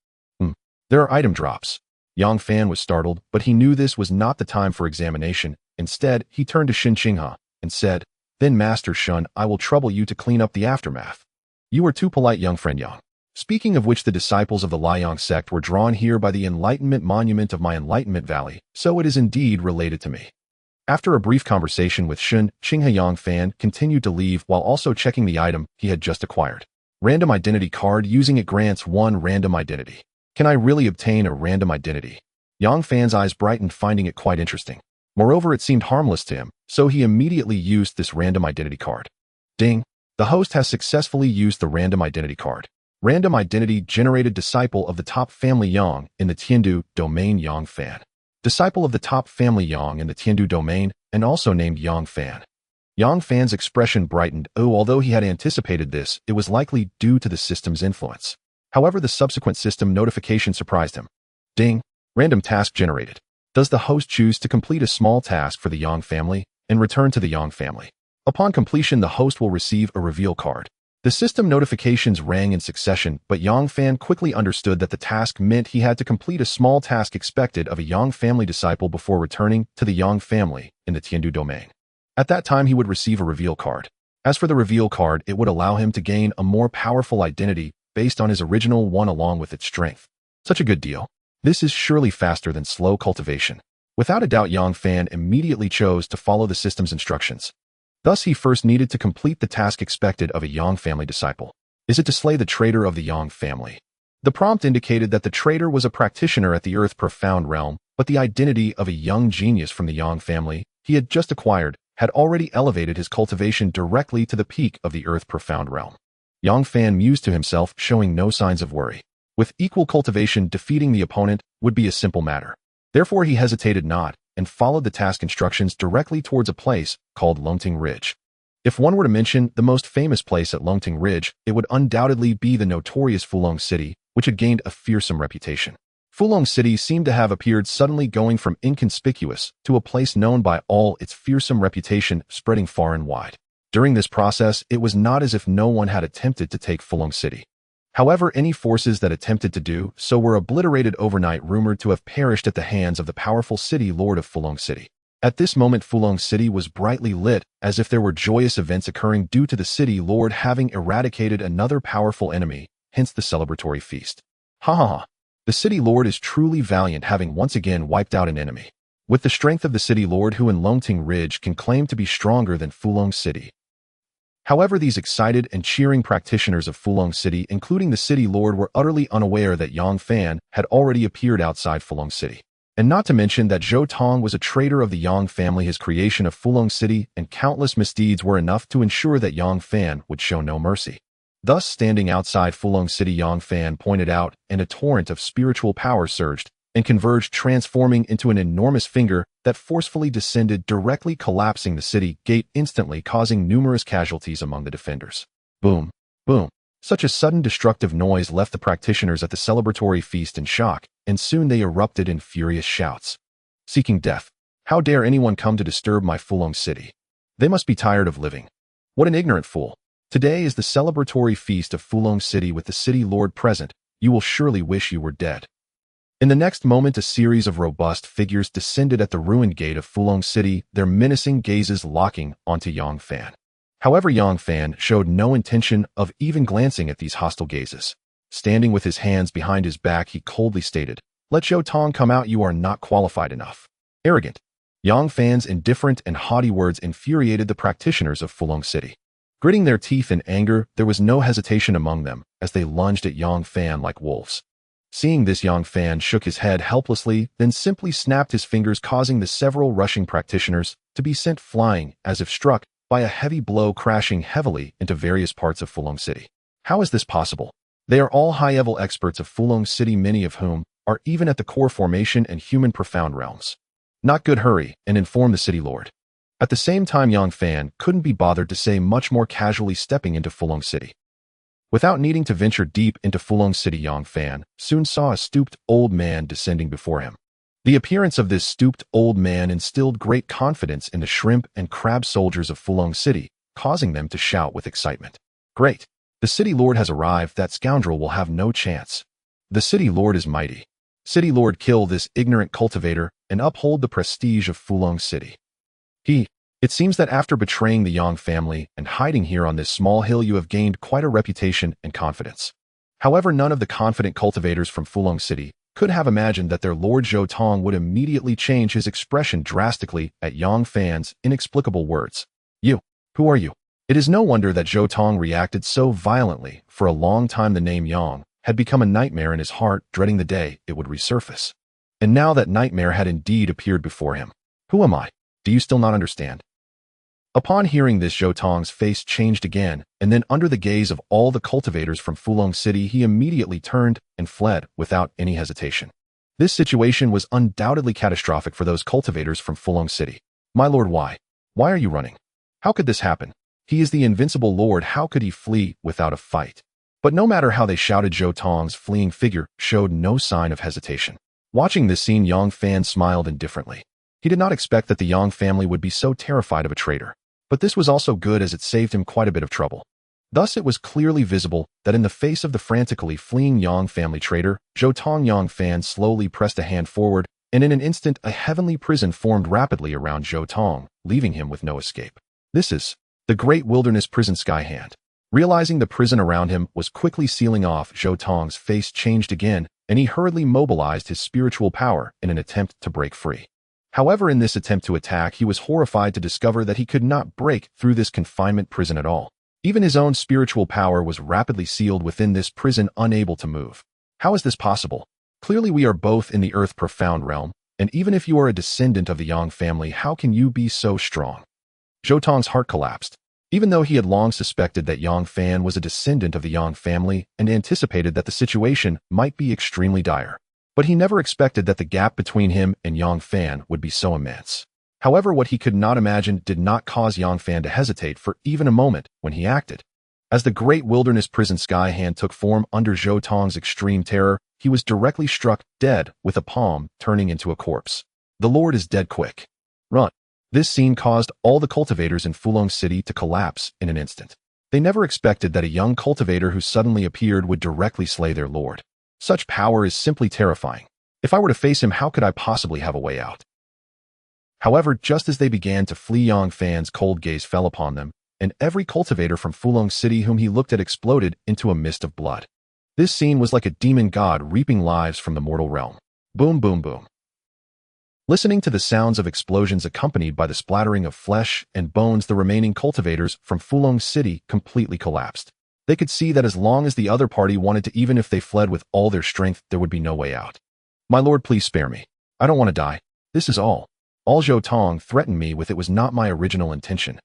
There are item drops. Yang Fan was startled, but he knew this was not the time for examination. Instead, he turned to Shun Qinghe and said, "Then Master Shun, I will trouble you to clean up the aftermath. You are too polite, young friend Yang." Speaking of which, the disciples of the Liang sect were drawn here by the enlightenment monument of my Enlightenment Valley, so it is indeed related to me. After a brief conversation with Shun Qinghe, Yang Fan continued to leave while also checking the item he had just acquired. Random identity card. Using it grants one random identity. Can I really obtain a random identity? Yang Fan's eyes brightened, finding it quite interesting. Moreover, it seemed harmless to him, so he immediately used this random identity card. Ding! The host has successfully used the random identity card. Random identity generated. Disciple of the top family Yang in the Tiandu domain, Yang Fan. Disciple of the top family Yang in the Tiandu domain, and also named Yang Fan. Yang Fan's expression brightened. Although he had anticipated this, it was likely due to the system's influence. However, the subsequent system notification surprised him. Ding! Random task generated. Does the host choose to complete a small task for the Yang family and return to the Yang family? Upon completion, the host will receive a reveal card. The system notifications rang in succession, but Yang Fan quickly understood that the task meant he had to complete a small task expected of a Yang family disciple before returning to the Yang family in the Tiandu domain. At that time, he would receive a reveal card. As for the reveal card, it would allow him to gain a more powerful identity based on his original one along with its strength. Such a good deal. This is surely faster than slow cultivation. Without a doubt, Yang Fan immediately chose to follow the system's instructions. Thus, he first needed to complete the task expected of a Yang family disciple. Is it to slay the traitor of the Yang family? The prompt indicated that the traitor was a practitioner at the Earth Profound Realm, but the identity of a young genius from the Yang family he had just acquired had already elevated his cultivation directly to the peak of the Earth Profound Realm. Yang Fan mused to himself, showing no signs of worry. With equal cultivation, defeating the opponent would be a simple matter. Therefore, he hesitated not, and followed the task instructions directly towards a place called Longting Ridge. If one were to mention the most famous place at Longting Ridge, it would undoubtedly be the notorious Fulong City, which had gained a fearsome reputation. Fulong City seemed to have appeared suddenly, going from inconspicuous to a place known by all, its fearsome reputation spreading far and wide. During this process, it was not as if no one had attempted to take Fulong City. However, any forces that attempted to do so were obliterated overnight, rumored to have perished at the hands of the powerful city lord of Fulong City. At this moment, Fulong City was brightly lit, as if there were joyous events occurring due to the city lord having eradicated another powerful enemy, hence the celebratory feast. Ha ha ha. The city lord is truly valiant, having once again wiped out an enemy. With the strength of the city lord, who in Longting Ridge can claim to be stronger than Fulong City. However, these excited and cheering practitioners of Fulong City, including the city lord, were utterly unaware that Yang Fan had already appeared outside Fulong City. And not to mention that Zhou Tong was a traitor of the Yang family. His creation of Fulong City and countless misdeeds were enough to ensure that Yang Fan would show no mercy. Thus, standing outside Fulong City, Yang Fan pointed out, and a torrent of spiritual power surged and converged, transforming into an enormous finger that forcefully descended, directly collapsing the city gate instantly, causing numerous casualties among the defenders. Boom, boom. Such a sudden destructive noise left the practitioners at the celebratory feast in shock, and soon they erupted in furious shouts. Seeking death. How dare anyone come to disturb my Fulong City? They must be tired of living. What an ignorant fool. Today is the celebratory feast of Fulong City with the city lord present. You will surely wish you were dead. In the next moment, a series of robust figures descended at the ruined gate of Fulong City, their menacing gazes locking onto Yang Fan. However, Yang Fan showed no intention of even glancing at these hostile gazes. Standing with his hands behind his back, he coldly stated, "Let Zhou Tong come out. You are not qualified enough." Arrogant. Yang Fan's indifferent and haughty words infuriated the practitioners of Fulong City. Gritting their teeth in anger, there was no hesitation among them as they lunged at Yang Fan like wolves. Seeing this, Yang Fan shook his head helplessly, then simply snapped his fingers, causing the several rushing practitioners to be sent flying as if struck by a heavy blow, crashing heavily into various parts of Fulong City. How is this possible? They are all high-level experts of Fulong City, many of whom are even at the core formation and human profound realms. Not good. Hurry and inform the city lord. At the same time, Yang Fan couldn't be bothered to say much more, casually stepping into Fulong City. Without needing to venture deep into Fulong City, Yang Fan soon saw a stooped old man descending before him. The appearance of this stooped old man instilled great confidence in the shrimp and crab soldiers of Fulong City, causing them to shout with excitement. Great! The city lord has arrived. That scoundrel will have no chance. The city lord is mighty. City lord, kill this ignorant cultivator and uphold the prestige of Fulong City. It seems that after betraying the Yang family and hiding here on this small hill, you have gained quite a reputation and confidence. However, none of the confident cultivators from Fulong City could have imagined that their lord Zhou Tong would immediately change his expression drastically at Yang Fan's inexplicable words. You, who are you? It is no wonder that Zhou Tong reacted so violently. For a long time, the name Yang had become a nightmare in his heart, dreading the day it would resurface. And now that nightmare had indeed appeared before him. Who am I? Do you still not understand? Upon hearing this, Zhou Tong's face changed again, and then under the gaze of all the cultivators from Fulong City, he immediately turned and fled without any hesitation. This situation was undoubtedly catastrophic for those cultivators from Fulong City. My lord, why? Why are you running? How could this happen? He is the invincible lord. How could he flee without a fight? But no matter how they shouted, Zhou Tong's fleeing figure showed no sign of hesitation. Watching this scene, Yang Fan smiled indifferently. He did not expect that the Yang family would be so terrified of a traitor. But this was also good, as it saved him quite a bit of trouble. Thus, it was clearly visible that in the face of the frantically fleeing Yang family traitor, Zhou Tong, Yang Fan slowly pressed a hand forward, and in an instant a heavenly prison formed rapidly around Zhou Tong, leaving him with no escape. This is the Great Wilderness Prison Sky Hand. Realizing the prison around him was quickly sealing off, Zhou Tong's face changed again, and he hurriedly mobilized his spiritual power in an attempt to break free. However, in this attempt to attack, he was horrified to discover that he could not break through this confinement prison at all. Even his own spiritual power was rapidly sealed within this prison, unable to move. How is this possible? Clearly we are both in the earth profound realm, and even if you are a descendant of the Yang family, how can you be so strong? Zhou Tong's heart collapsed. Even though he had long suspected that Yang Fan was a descendant of the Yang family and anticipated that the situation might be extremely dire, but he never expected that the gap between him and Yang Fan would be so immense. However, what he could not imagine did not cause Yang Fan to hesitate for even a moment when he acted. As the great wilderness prison sky hand took form under Zhou Tong's extreme terror, he was directly struck dead with a palm turning into a corpse. The Lord is dead quick. Run. This scene caused all the cultivators in Fulong City to collapse in an instant. They never expected that a young cultivator who suddenly appeared would directly slay their lord. Such power is simply terrifying. If I were to face him, how could I possibly have a way out? However, just as they began to flee, Yang Fan's cold gaze fell upon them, and every cultivator from Fulong City whom he looked at exploded into a mist of blood. This scene was like a demon god reaping lives from the mortal realm. Boom, boom, boom. Listening to the sounds of explosions accompanied by the splattering of flesh and bones, the remaining cultivators from Fulong City completely collapsed. They could see that as long as the other party wanted to, even if they fled with all their strength, there would be no way out. My lord, please spare me. I don't want to die. This is all Zhou Tong threatened me with. It was not my original intention.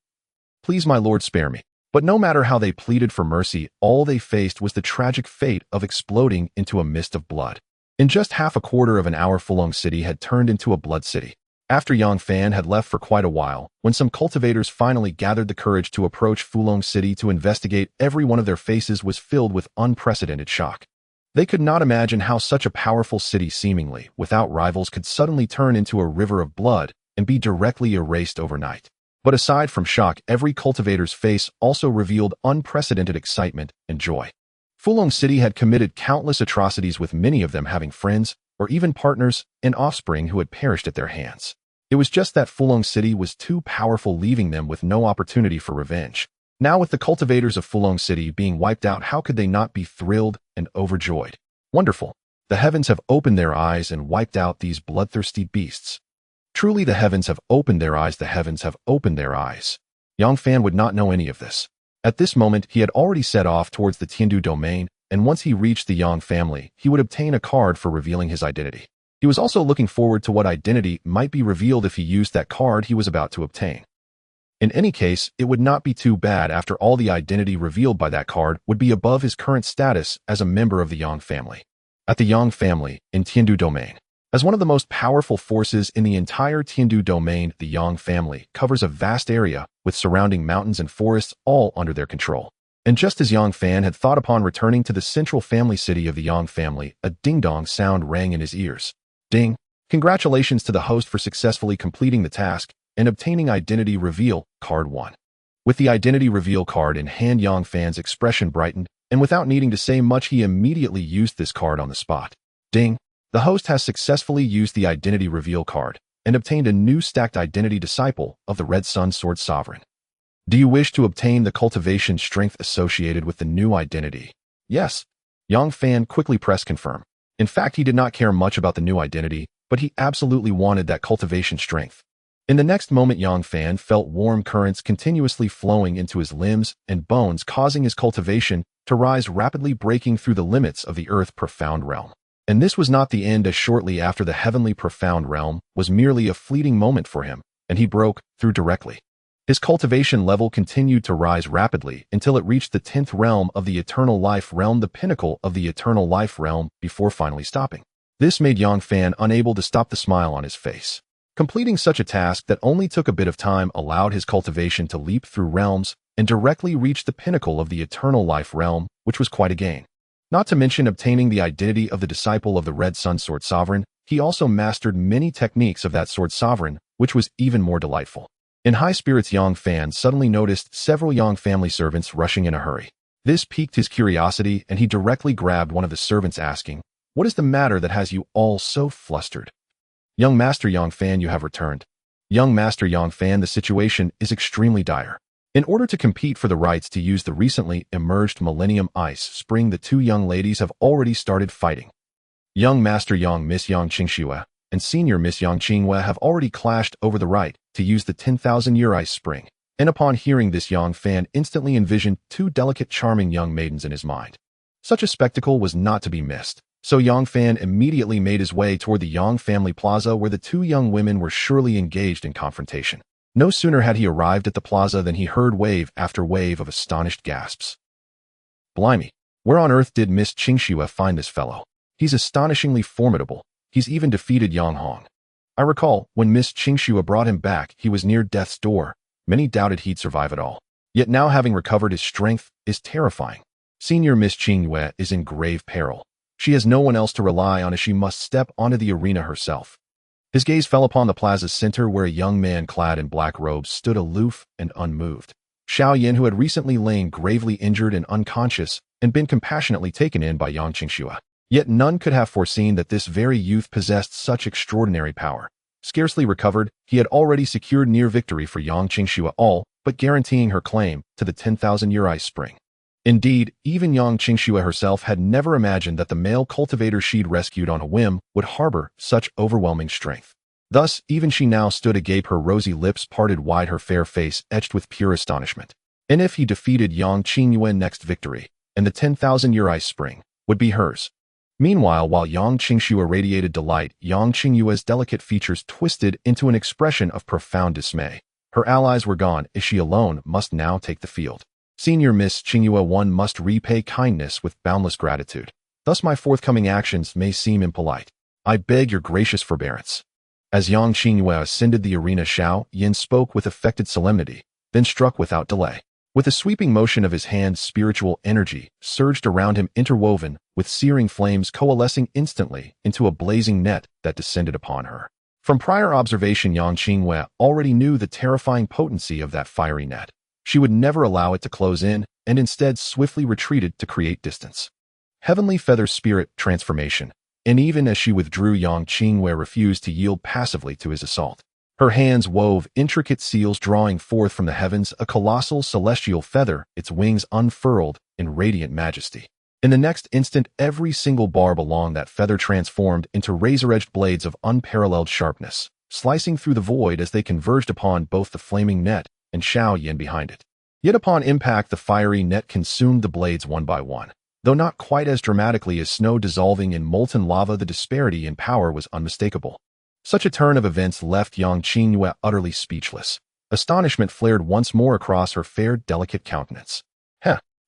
Please, my lord, spare me. But no matter how they pleaded for mercy, all they faced was the tragic fate of exploding into a mist of blood. In just half a quarter of an hour, Fulong City had turned into a blood city. After Yang Fan had left for quite a while, when some cultivators finally gathered the courage to approach Fulong City to investigate, every one of their faces was filled with unprecedented shock. They could not imagine how such a powerful city, seemingly without rivals, could suddenly turn into a river of blood and be directly erased overnight. But aside from shock, every cultivator's face also revealed unprecedented excitement and joy. Fulong City had committed countless atrocities, with many of them having friends or even partners and offspring who had perished at their hands. It was just that Fulong City was too powerful, leaving them with no opportunity for revenge. Now, with the cultivators of Fulong City being wiped out, how could they not be thrilled and overjoyed? Wonderful. The heavens have opened their eyes and wiped out these bloodthirsty beasts. Truly, the heavens have opened their eyes. The heavens have opened their eyes. Yang Fan would not know any of this. At this moment, he had already set off towards the Tiandu domain, and once he reached the Yang family, he would obtain a card for revealing his identity. He was also looking forward to what identity might be revealed if he used that card he was about to obtain. In any case, it would not be too bad. After all, the identity revealed by that card would be above his current status as a member of the Yang family. At the Yang family, in Tiandu domain. As one of the most powerful forces in the entire Tiandu domain, the Yang family covers a vast area with surrounding mountains and forests all under their control. And just as Yang Fan had thought, upon returning to the central family city of the Yang family, a ding-dong sound rang in his ears. Ding! Congratulations to the host for successfully completing the task and obtaining Identity Reveal Card 1. With the Identity Reveal card in hand, Yang Fan's expression brightened, and without needing to say much, he immediately used this card on the spot. Ding! The host has successfully used the Identity Reveal card and obtained a new stacked Identity Disciple of the Red Sun Sword Sovereign. Do you wish to obtain the cultivation strength associated with the new identity? Yes. Yang Fan quickly pressed confirm. In fact, he did not care much about the new identity, but he absolutely wanted that cultivation strength. In the next moment, Yang Fan felt warm currents continuously flowing into his limbs and bones, causing his cultivation to rise rapidly, breaking through the limits of the Earth Profound Realm. And this was not the end, as shortly after, the Heavenly Profound Realm was merely a fleeting moment for him, and he broke through directly. His cultivation level continued to rise rapidly until it reached the 10th realm of the Eternal Life Realm, the pinnacle of the Eternal Life Realm, before finally stopping. This made Yang Fan unable to stop the smile on his face. Completing such a task that only took a bit of time allowed his cultivation to leap through realms and directly reach the pinnacle of the Eternal Life Realm, which was quite a gain. Not to mention obtaining the identity of the disciple of the Red Sun Sword Sovereign, he also mastered many techniques of that Sword Sovereign, which was even more delightful. In high spirits, Yang Fan suddenly noticed several Yang family servants rushing in a hurry. This piqued his curiosity, and he directly grabbed one of the servants, asking, "What is the matter that has you all so flustered?" "Young Master Yang Fan, you have returned." "Young Master Yang Fan, the situation is extremely dire. In order to compete for the rights to use the recently emerged Millennium Ice Spring, the two young ladies have already started fighting. Young Master Young Miss Yang Qingxue and Senior Miss Yang Qingwei have already clashed over the right to use the 10,000-year Ice Spring." And upon hearing this, Yang Fan instantly envisioned two delicate, charming young maidens in his mind. Such a spectacle was not to be missed. So Yang Fan immediately made his way toward the Yang family plaza, where the two young women were surely engaged in confrontation. No sooner had he arrived at the plaza than he heard wave after wave of astonished gasps. "Blimey, where on earth did Miss Qingxue find this fellow? He's astonishingly formidable. He's even defeated Yang Hong." I recall, when Miss Qingxue brought him back, he was near death's door. Many doubted he'd survive it all. Yet now, having recovered his strength is terrifying. Senior Miss Qingxue is in grave peril. She has no one else to rely on as she must step onto the arena herself. His gaze fell upon the plaza's center where a young man clad in black robes stood aloof and unmoved. Xiao Yin, who had recently lain gravely injured and unconscious and been compassionately taken in by Yang Qingxue. Yet none could have foreseen that this very youth possessed such extraordinary power. Scarcely recovered, he had already secured near victory for Yang Qingxue, all but guaranteeing her claim to the 10,000-year ice spring. Indeed, even Yang Qingxue herself had never imagined that the male cultivator she'd rescued on a whim would harbor such overwhelming strength. Thus, even she now stood agape, her rosy lips parted wide, her fair face etched with pure astonishment. And if he defeated Yang Qingxue, next victory, and the 10,000-year ice spring would be hers. Meanwhile, while Yang Qingxue radiated delight, Yang Qingxue's delicate features twisted into an expression of profound dismay. Her allies were gone, as she alone must now take the field. Senior Miss Qingxue, one must repay kindness with boundless gratitude. Thus my forthcoming actions may seem impolite. I beg your gracious forbearance. As Yang Qingxue ascended the arena, Xiao Yin spoke with affected solemnity, then struck without delay. With a sweeping motion of his hand, spiritual energy surged around him, interwoven with searing flames, coalescing instantly into a blazing net that descended upon her. From prior observation, Yang Qingxue already knew the terrifying potency of that fiery net. She would never allow it to close in, and instead swiftly retreated to create distance. Heavenly feather spirit transformation, and even as she withdrew, Yang Qingxue refused to yield passively to his assault. Her hands wove intricate seals, drawing forth from the heavens a colossal celestial feather, its wings unfurled in radiant majesty. In the next instant, every single barb along that feather transformed into razor-edged blades of unparalleled sharpness, slicing through the void as they converged upon both the flaming net and Xiao Yin behind it. Yet upon impact, the fiery net consumed the blades one by one. Though not quite as dramatically as snow dissolving in molten lava, the disparity in power was unmistakable. Such a turn of events left Yang Qingxue utterly speechless. Astonishment flared once more across her fair, delicate countenance.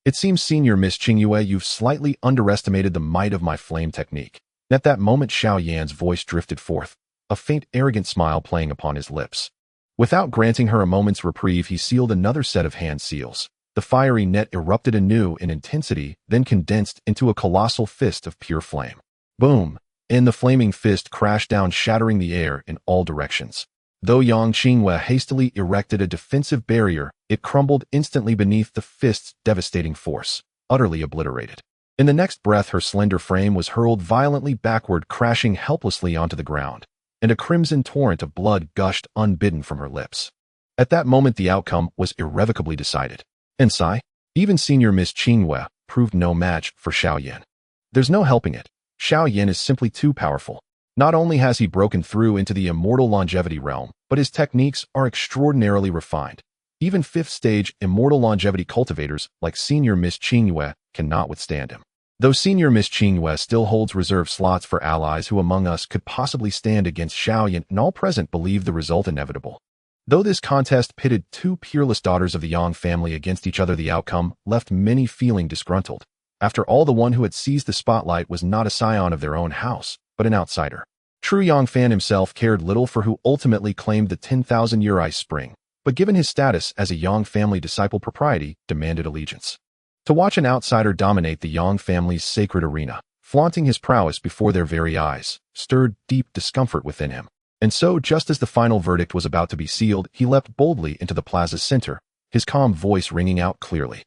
It seems, Senior Miss Qingxue, you've slightly underestimated the might of my flame technique. At that moment, Xiao Yan's voice drifted forth, a faint, arrogant smile playing upon his lips. Without granting her a moment's reprieve, he sealed another set of hand seals. The fiery net erupted anew in intensity, then condensed into a colossal fist of pure flame. Boom! And the flaming fist crashed down, shattering the air in all directions. Though Yang Qingxue hastily erected a defensive barrier, it crumbled instantly beneath the fist's devastating force, utterly obliterated. In the next breath, her slender frame was hurled violently backward, crashing helplessly onto the ground, and a crimson torrent of blood gushed unbidden from her lips. At that moment, the outcome was irrevocably decided. And even Senior Miss Qingxue proved no match for Xiao Yin. There's no helping it. Xiao Yin is simply too powerful. Not only has he broken through into the immortal longevity realm, but his techniques are extraordinarily refined. Even fifth-stage immortal longevity cultivators like Senior Miss Qingxue cannot withstand him. Though Senior Miss Qingxue still holds reserve slots for allies who among us could possibly stand against Xiao Yin, and all present believe the result inevitable. Though this contest pitted two peerless daughters of the Yang family against each other, the outcome left many feeling disgruntled. After all, the one who had seized the spotlight was not a scion of their own house, but an outsider. True Yang Fan himself cared little for who ultimately claimed the 10,000-year ice spring, but given his status as a Yang family disciple, propriety demanded allegiance. To watch an outsider dominate the Yang family's sacred arena, flaunting his prowess before their very eyes, stirred deep discomfort within him. And so, just as the final verdict was about to be sealed, he leapt boldly into the plaza's center, his calm voice ringing out clearly.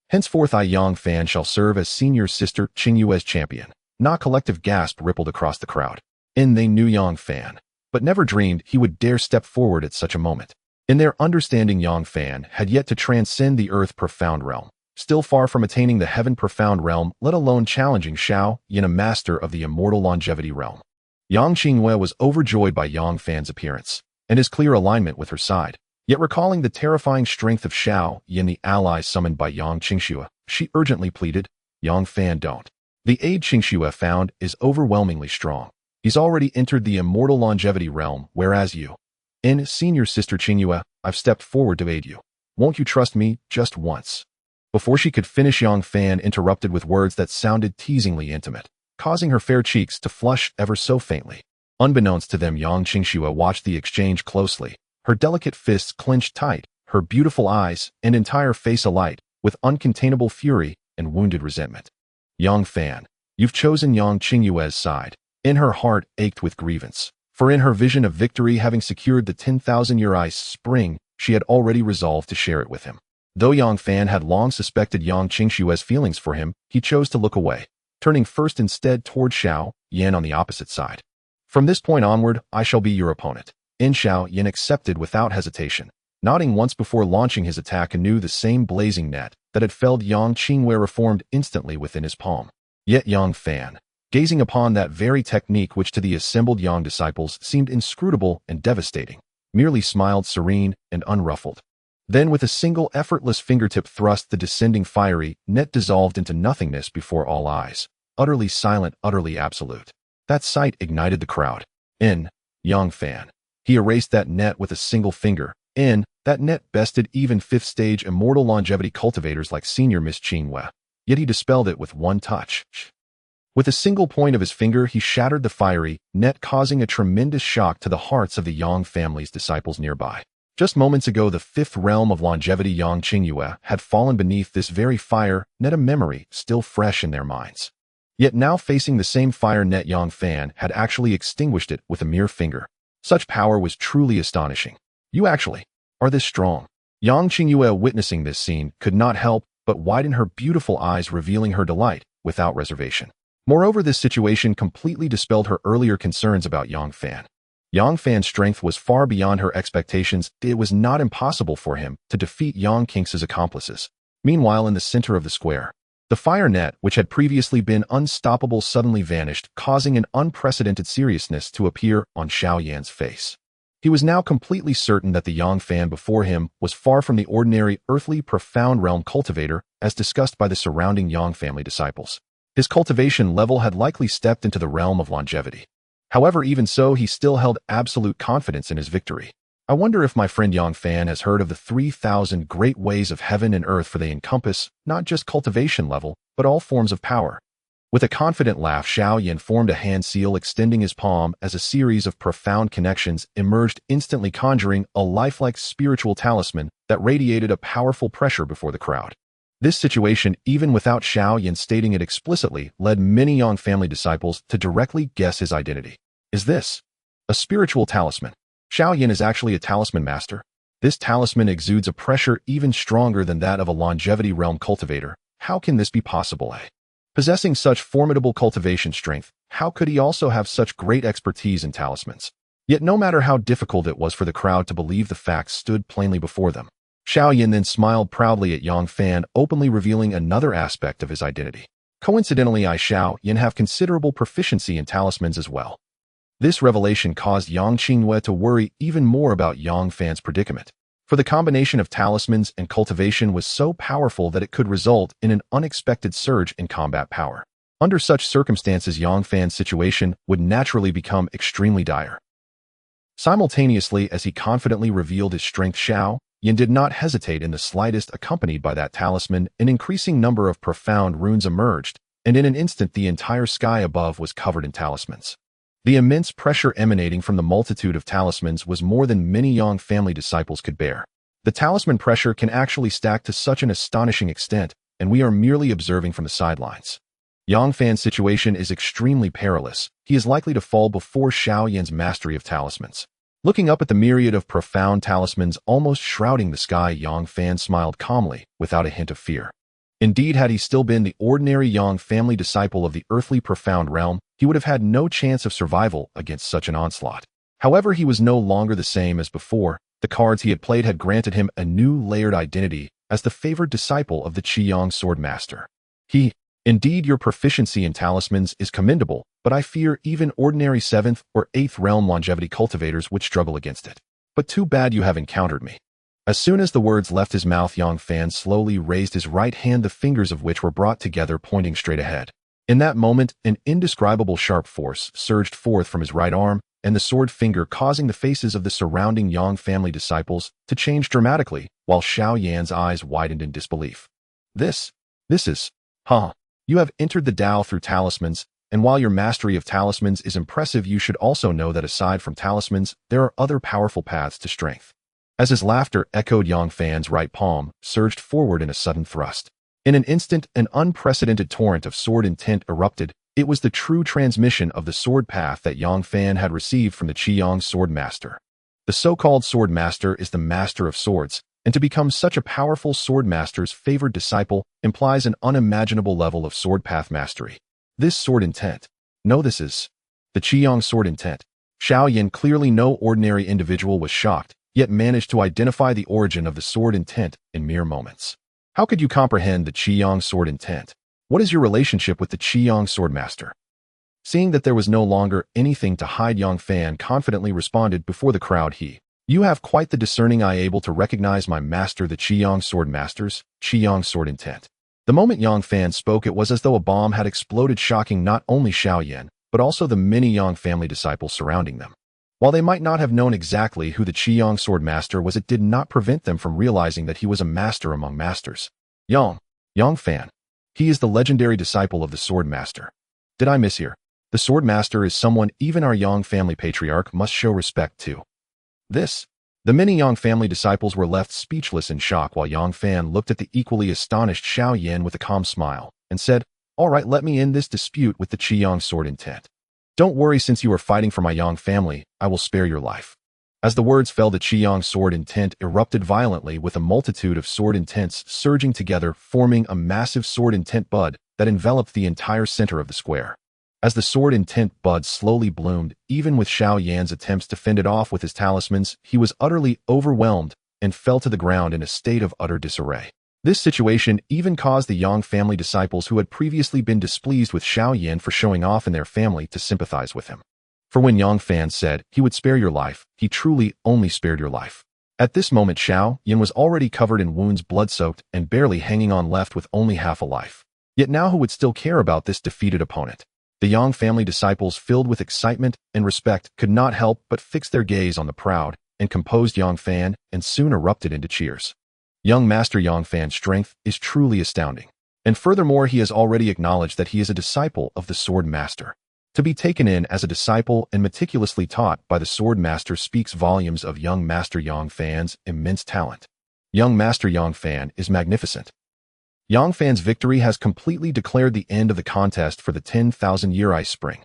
Henceforth, I, Yang Fan, shall serve as senior sister Qingxue's champion. Not collective gasp rippled across the crowd. And they knew Yang Fan, but never dreamed he would dare step forward at such a moment. In their understanding, Yang Fan had yet to transcend the earth profound realm, still far from attaining the heaven profound realm, let alone challenging Xiao Yin, a master of the immortal longevity realm. Yang Qingxue was overjoyed by Yang Fan's appearance and his clear alignment with her side. Yet recalling the terrifying strength of Xiao Yin, the ally summoned by Yang Qingxue, she urgently pleaded, Yang Fan, don't. The aid Qingxue found is overwhelmingly strong. He's already entered the immortal longevity realm, whereas you, in senior sister Qingxue, I've stepped forward to aid you. Won't you trust me just once? Before she could finish, Yang Fan interrupted with words that sounded teasingly intimate, causing her fair cheeks to flush ever so faintly. Unbeknownst to them, Yang Qingxue watched the exchange closely, her delicate fists clenched tight, her beautiful eyes and entire face alight with uncontainable fury and wounded resentment. Yang Fan, you've chosen Yang Qingyue's side. In her heart ached with grievance, for in her vision of victory, having secured the 10,000-year ice spring, she had already resolved to share it with him. Though Yang Fan had long suspected Yang Qingxue's feelings for him, he chose to look away, turning first instead toward Xiao Yan on the opposite side. From this point onward, I shall be your opponent. Xiao Yan accepted without hesitation, nodding once before launching his attack anew. The same blazing net that had felled Yang Qingyue reformed instantly within his palm. Yet Yang Fan, gazing upon that very technique which to the assembled Yang disciples seemed inscrutable and devastating, merely smiled serene and unruffled. Then with a single effortless fingertip thrust, the descending fiery net dissolved into nothingness before all eyes, utterly silent, utterly absolute. That sight ignited the crowd. Yang Fan, he erased that net with a single finger. That net bested even fifth-stage immortal longevity cultivators like Senior Miss Qingyue, yet he dispelled it with one touch. With a single point of his finger, he shattered the fiery net, causing a tremendous shock to the hearts of the Yang family's disciples nearby. Just moments ago, the fifth realm of longevity Yang Qingyue had fallen beneath this very fire net, a memory still fresh in their minds. Yet now, facing the same fire net, Yang Fan had actually extinguished it with a mere finger. Such power was truly astonishing. You actually are this strong. Yang Qingyue, witnessing this scene, could not help but widen her beautiful eyes, revealing her delight without reservation. Moreover, this situation completely dispelled her earlier concerns about Yang Fan. Yang Fan's strength was far beyond her expectations. It was not impossible for him to defeat Yang Qing's accomplices. Meanwhile, in the center of the square, the fire net, which had previously been unstoppable, suddenly vanished, causing an unprecedented seriousness to appear on Xiao Yan's face. He was now completely certain that the Yang Fan before him was far from the ordinary earthly profound realm cultivator as discussed by the surrounding Yang family disciples. His cultivation level had likely stepped into the realm of longevity. However, even so, he still held absolute confidence in his victory. I wonder if my friend Yang Fan has heard of the 3,000 great ways of heaven and earth, for they encompass not just cultivation level, but all forms of power. With a confident laugh, Xiao Yan formed a hand seal, extending his palm as a series of profound connections emerged, instantly conjuring a lifelike spiritual talisman that radiated a powerful pressure before the crowd. This situation, even without Xiao Yan stating it explicitly, led many Yang family disciples to directly guess his identity. Is this a spiritual talisman? Xiao Yan is actually a talisman master. This talisman exudes a pressure even stronger than that of a longevity realm cultivator. How can this be possible? Possessing such formidable cultivation strength, how could he also have such great expertise in talismans? Yet no matter how difficult it was for the crowd to believe, the facts stood plainly before them. Xiao Yan then smiled proudly at Yang Fan, openly revealing another aspect of his identity. Coincidentally, I, Xiao Yan, have considerable proficiency in talismans as well. This revelation caused Yang Qingyue to worry even more about Yang Fan's predicament, for the combination of talismans and cultivation was so powerful that it could result in an unexpected surge in combat power. Under such circumstances, Yang Fan's situation would naturally become extremely dire. Simultaneously, as he confidently revealed his strength, Xiao Yan did not hesitate in the slightest. Accompanied by that talisman, an increasing number of profound runes emerged, and in an instant the entire sky above was covered in talismans. The immense pressure emanating from the multitude of talismans was more than many Yang family disciples could bear. The talisman pressure can actually stack to such an astonishing extent, and we are merely observing from the sidelines. Yang Fan's situation is extremely perilous. He is likely to fall before Xiao Yan's mastery of talismans. Looking up at the myriad of profound talismans almost shrouding the sky, Yang Fan smiled calmly, without a hint of fear. Indeed, had he still been the ordinary Yang family disciple of the earthly profound realm, he would have had no chance of survival against such an onslaught. However, he was no longer the same as before. The cards he had played had granted him a new layered identity as the favored disciple of the Qiyang sword master. Indeed, your proficiency in talismans is commendable, but I fear even ordinary 7th or 8th realm longevity cultivators would struggle against it. But too bad you have encountered me. As soon as the words left his mouth, Yang Fan slowly raised his right hand, the fingers of which were brought together, pointing straight ahead. In that moment, an indescribable sharp force surged forth from his right arm and the sword finger, causing the faces of the surrounding Yang family disciples to change dramatically, while Xiao Yan's eyes widened in disbelief. This is, you have entered the Tao through talismans. And while your mastery of talismans is impressive, you should also know that aside from talismans, there are other powerful paths to strength. As his laughter echoed, Yang Fan's right palm surged forward in a sudden thrust. In an instant, an unprecedented torrent of sword intent erupted. It was the true transmission of the sword path that Yang Fan had received from the Qiyang sword master. The so-called sword master is the master of swords, and to become such a powerful sword master's favored disciple implies an unimaginable level of sword path mastery. This sword intent. No, this is the Qiyang sword intent. Xiao Yin, clearly no ordinary individual, was shocked, yet managed to identify the origin of the sword intent in mere moments. How could you comprehend the Qiyang sword intent? What is your relationship with the Qiyang sword master? Seeing that there was no longer anything to hide, Yang Fan confidently responded before the crowd. You have quite the discerning eye, able to recognize my master, the Qiyang sword master's Qiyang sword intent. The moment Yang Fan spoke, it was as though a bomb had exploded, shocking not only Xiao Yan, but also the many Yang family disciples surrounding them. While they might not have known exactly who the Qiyang sword master was, it did not prevent them from realizing that he was a master among masters. Yang Fan. He is the legendary disciple of the sword master. Did I mishear? The sword master is someone even our Yang family patriarch must show respect to. The many Yang family disciples were left speechless in shock, while Yang Fan looked at the equally astonished Xiao Yan with a calm smile and said, "All right, let me end this dispute with the Qiyang sword intent. Don't worry, since you are fighting for my Yang family, I will spare your life." As the words fell, the Qiyang sword intent erupted violently, with a multitude of sword intents surging together, forming a massive sword intent bud that enveloped the entire center of the square. As the sword intent bud slowly bloomed, even with Xiao Yan's attempts to fend it off with his talismans, he was utterly overwhelmed and fell to the ground in a state of utter disarray. This situation even caused the Yang family disciples, who had previously been displeased with Xiao Yan for showing off in their family, to sympathize with him. For when Yang Fan said he would spare your life, he truly only spared your life. At this moment, Xiao Yan was already covered in wounds, blood-soaked, and barely hanging on, left with only half a life. Yet now who would still care about this defeated opponent? The Yang family disciples, filled with excitement and respect, could not help but fix their gaze on the proud and composed Yang Fan, and soon erupted into cheers. Young Master Yang Fan's strength is truly astounding. And furthermore, he has already acknowledged that he is a disciple of the Sword Master. To be taken in as a disciple and meticulously taught by the Sword Master speaks volumes of young Master Yang Fan's immense talent. Young Master Yang Fan is magnificent. Yang Fan's victory has completely declared the end of the contest for the 10,000-year ice spring.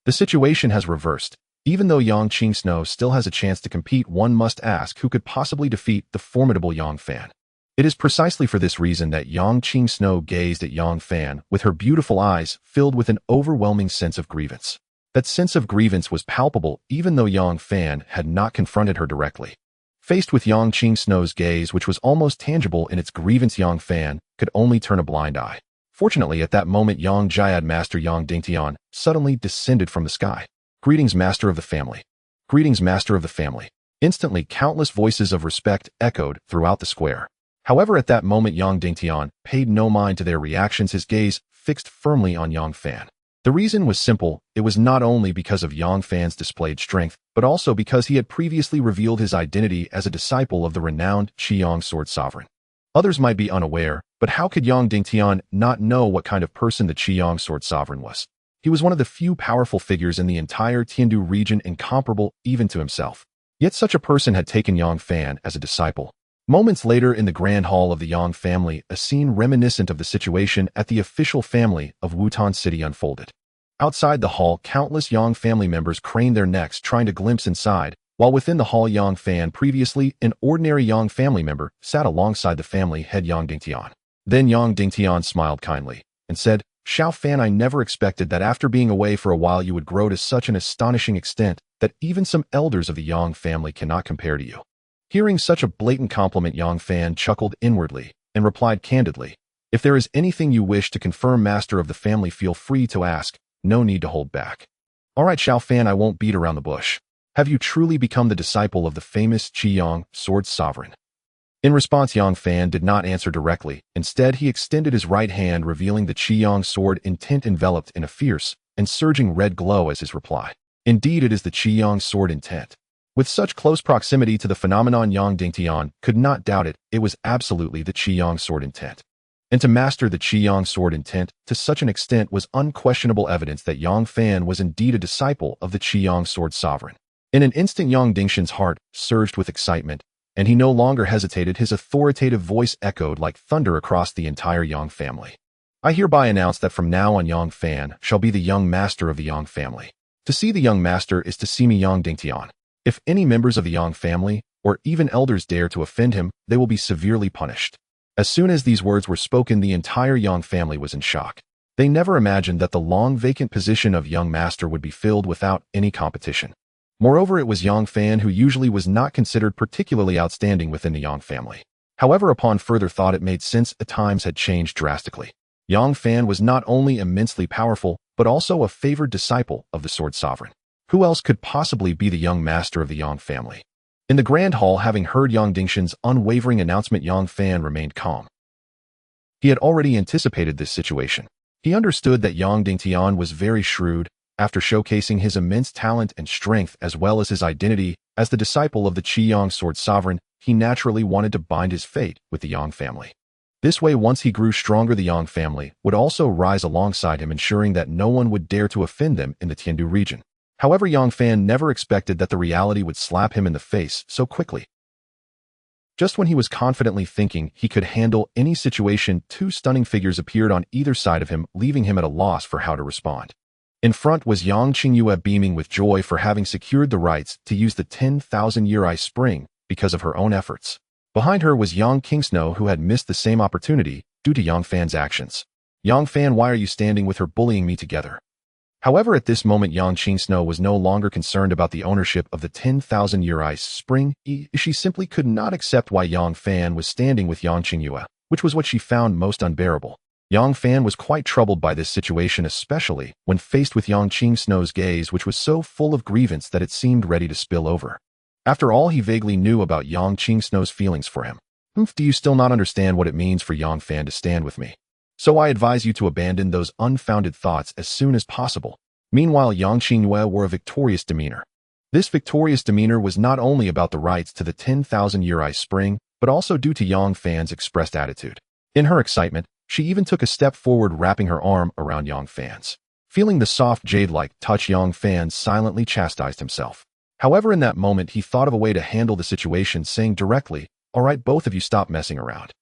The situation has reversed. Even though Yang Qingsno still has a chance to compete, one must ask who could possibly defeat the formidable Yang Fan. It is precisely for this reason that Yang Qingsno gazed at Yang Fan with her beautiful eyes filled with an overwhelming sense of grievance. That sense of grievance was palpable even though Yang Fan had not confronted her directly. Faced with Yang Qingsno's gaze, which was almost tangible in its grievance, Yang Fan could only turn a blind eye. Fortunately, at that moment, Yang Jiad Master Yang Dingtian suddenly descended from the sky. "Greetings, Master of the Family. Greetings, Master of the Family." Instantly, countless voices of respect echoed throughout the square. However, at that moment, Yang Dingtian paid no mind to their reactions, his gaze fixed firmly on Yang Fan. The reason was simple. It was not only because of Yang Fan's displayed strength, but also because he had previously revealed his identity as a disciple of the renowned Qiyang Sword Sovereign. Others might be unaware, but how could Yang Dingtian not know what kind of person the Qiyang Sword Sovereign was? He was one of the few powerful figures in the entire Tiandu region, incomparable even to himself. Yet such a person had taken Yang Fan as a disciple. Moments later, in the grand hall of the Yang family, a scene reminiscent of the situation at the official family of Wutan City unfolded. Outside the hall, countless Yang family members craned their necks trying to glimpse inside, while within the hall, Yang Fan, previously an ordinary Yang family member, sat alongside the family head Yang Dingtian. Then Yang Dingtian smiled kindly and said, "Xiao Fan, I never expected that after being away for a while you would grow to such an astonishing extent that even some elders of the Yang family cannot compare to you." Hearing such a blatant compliment, Yang Fan chuckled inwardly and replied candidly, "If there is anything you wish to confirm, Master of the Family, feel free to ask. No need to hold back." "All right, Xiao Fan, I won't beat around the bush. Have you truly become the disciple of the famous Qiyang Sword Sovereign?" In response, Yang Fan did not answer directly. Instead, he extended his right hand, revealing the Qiyang sword intent enveloped in a fierce and surging red glow as his reply. Indeed, it is the Qiyang sword intent. With such close proximity to the phenomenon, Yang Dingtian could not doubt it. It was absolutely the Qiyang sword intent. And to master the Qiyang sword intent to such an extent was unquestionable evidence that Yang Fan was indeed a disciple of the Qiyang sword sovereign. In an instant, Yang Dingshan's heart surged with excitement, and he no longer hesitated. His authoritative voice echoed like thunder across the entire Yang family. I hereby announce that from now on Yang Fan shall be the young master of the Yang family. To see the young master is to see me, Yang Dingtian. If any members of the Yang family, or even elders, dare to offend him, they will be severely punished. As soon as these words were spoken, the entire Yang family was in shock. They never imagined that the long vacant position of young master would be filled without any competition. Moreover, it was Yang Fan who usually was not considered particularly outstanding within the Yang family. However, upon further thought, it made sense. The times had changed drastically. Yang Fan was not only immensely powerful, but also a favored disciple of the sword sovereign. Who else could possibly be the young master of the Yang family? In the grand hall, having heard Yang Dingshan's unwavering announcement, Yang Fan remained calm. He had already anticipated this situation. He understood that Yang Dingtian was very shrewd. After showcasing his immense talent and strength as well as his identity as the disciple of the Qiyang sword sovereign, he naturally wanted to bind his fate with the Yang family. This way, once he grew stronger, the Yang family would also rise alongside him, ensuring that no one would dare to offend them in the Tiandu region. However, Yang Fan never expected that the reality would slap him in the face so quickly. Just when he was confidently thinking he could handle any situation, two stunning figures appeared on either side of him, leaving him at a loss for how to respond. In front was Yang Qingyue, beaming with joy for having secured the rights to use the 10,000-year ice spring because of her own efforts. Behind her was Yang Kingsnow, who had missed the same opportunity due to Yang Fan's actions. Yang Fan, why are you standing with her bullying me together? However, at this moment, Yang Qingsnow was no longer concerned about the ownership of the 10,000-year ice spring. She simply could not accept why Yang Fan was standing with Yang Qingyue, which was what she found most unbearable. Yang Fan was quite troubled by this situation, especially when faced with Yang Qingsnow's gaze, which was so full of grievance that it seemed ready to spill over. After all he vaguely knew about Yang Qingsnow's feelings for him. Do you still not understand what it means for Yang Fan to stand with me? So I advise you to abandon those unfounded thoughts as soon as possible. Meanwhile, Yang Qingyue wore a victorious demeanor. This victorious demeanor was not only about the rights to the 10,000-year ice spring, but also due to Yang Fan's expressed attitude. In her excitement, she even took a step forward, wrapping her arm around Yang Fan's. Feeling the soft jade-like touch, Yang Fan silently chastised himself. However, in that moment, he thought of a way to handle the situation, saying directly, "All right, both of you, stop messing around.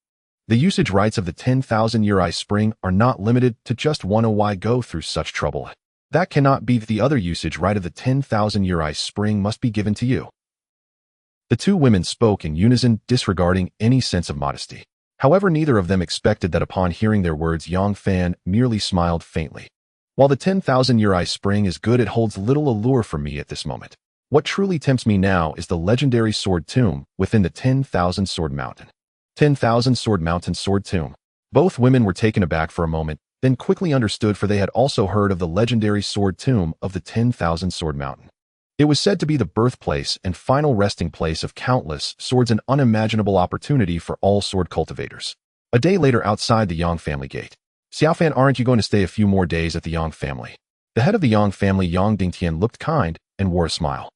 The usage rights of the 10,000-year ice spring are not limited to just one. Why go through such trouble? That cannot be. The other usage right of the 10,000-year ice spring must be given to you." The two women spoke in unison, disregarding any sense of modesty. However, neither of them expected that upon hearing their words, Yang Fan merely smiled faintly. While the 10,000-year ice spring is good, it holds little allure for me at this moment. What truly tempts me now is the legendary sword tomb within the 10,000 sword mountain. 10,000 sword mountain sword tomb. Both women were taken aback for a moment, then quickly understood, for they had also heard of the legendary sword tomb of the 10,000 sword mountain. It was said to be the birthplace and final resting place of countless swords, an unimaginable opportunity for all sword cultivators. A day later, outside the Yang family gate. Xiaofan, aren't you going to stay a few more days at the Yang family? The head of the Yang family, Yang Dingtian, looked kind and wore a smile.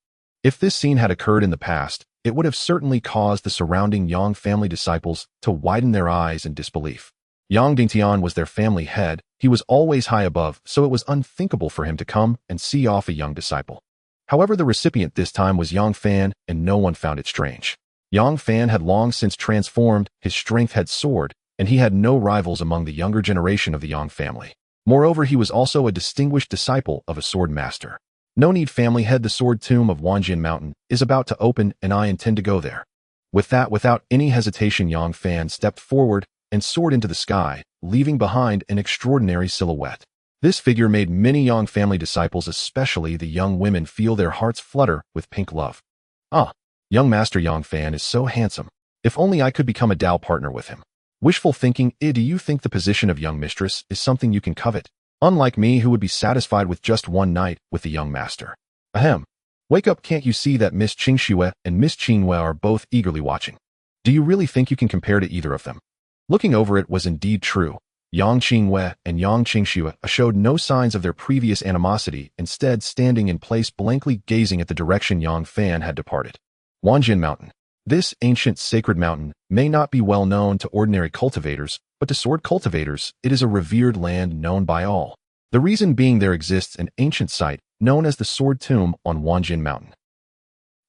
If this scene had occurred in the past, it would have certainly caused the surrounding Yang family disciples to widen their eyes in disbelief. Yang Dingtian was their family head. He was always high above, so it was unthinkable for him to come and see off a young disciple. However, the recipient this time was Yang Fan, and no one found it strange. Yang Fan had long since transformed, his strength had soared, and he had no rivals among the younger generation of the Yang family. Moreover, he was also a distinguished disciple of a sword master. No need, family head, the sword tomb of Wanjian Mountain is about to open, and I intend to go there. With that, without any hesitation, Yang Fan stepped forward and soared into the sky, leaving behind an extraordinary silhouette. This figure made many Yang family disciples, especially the young women, feel their hearts flutter with pink love. Ah, young master Yang Fan is so handsome. If only I could become a Dao partner with him. Wishful thinking. Do you think the position of young mistress is something you can covet? Unlike me, who would be satisfied with just one night with the young master. Ahem. Wake up, can't you see that Miss Qingxue and Miss Qingyue are both eagerly watching? Do you really think you can compare to either of them? Looking over, it was indeed true. Yang Qingyue and Yang Qingxue showed no signs of their previous animosity, instead standing in place, blankly gazing at the direction Yang Fan had departed. Wanjian Mountain. This ancient sacred mountain may not be well known to ordinary cultivators, but to sword cultivators, it is a revered land known by all. The reason being there exists an ancient site known as the Sword Tomb on Wanjin Mountain.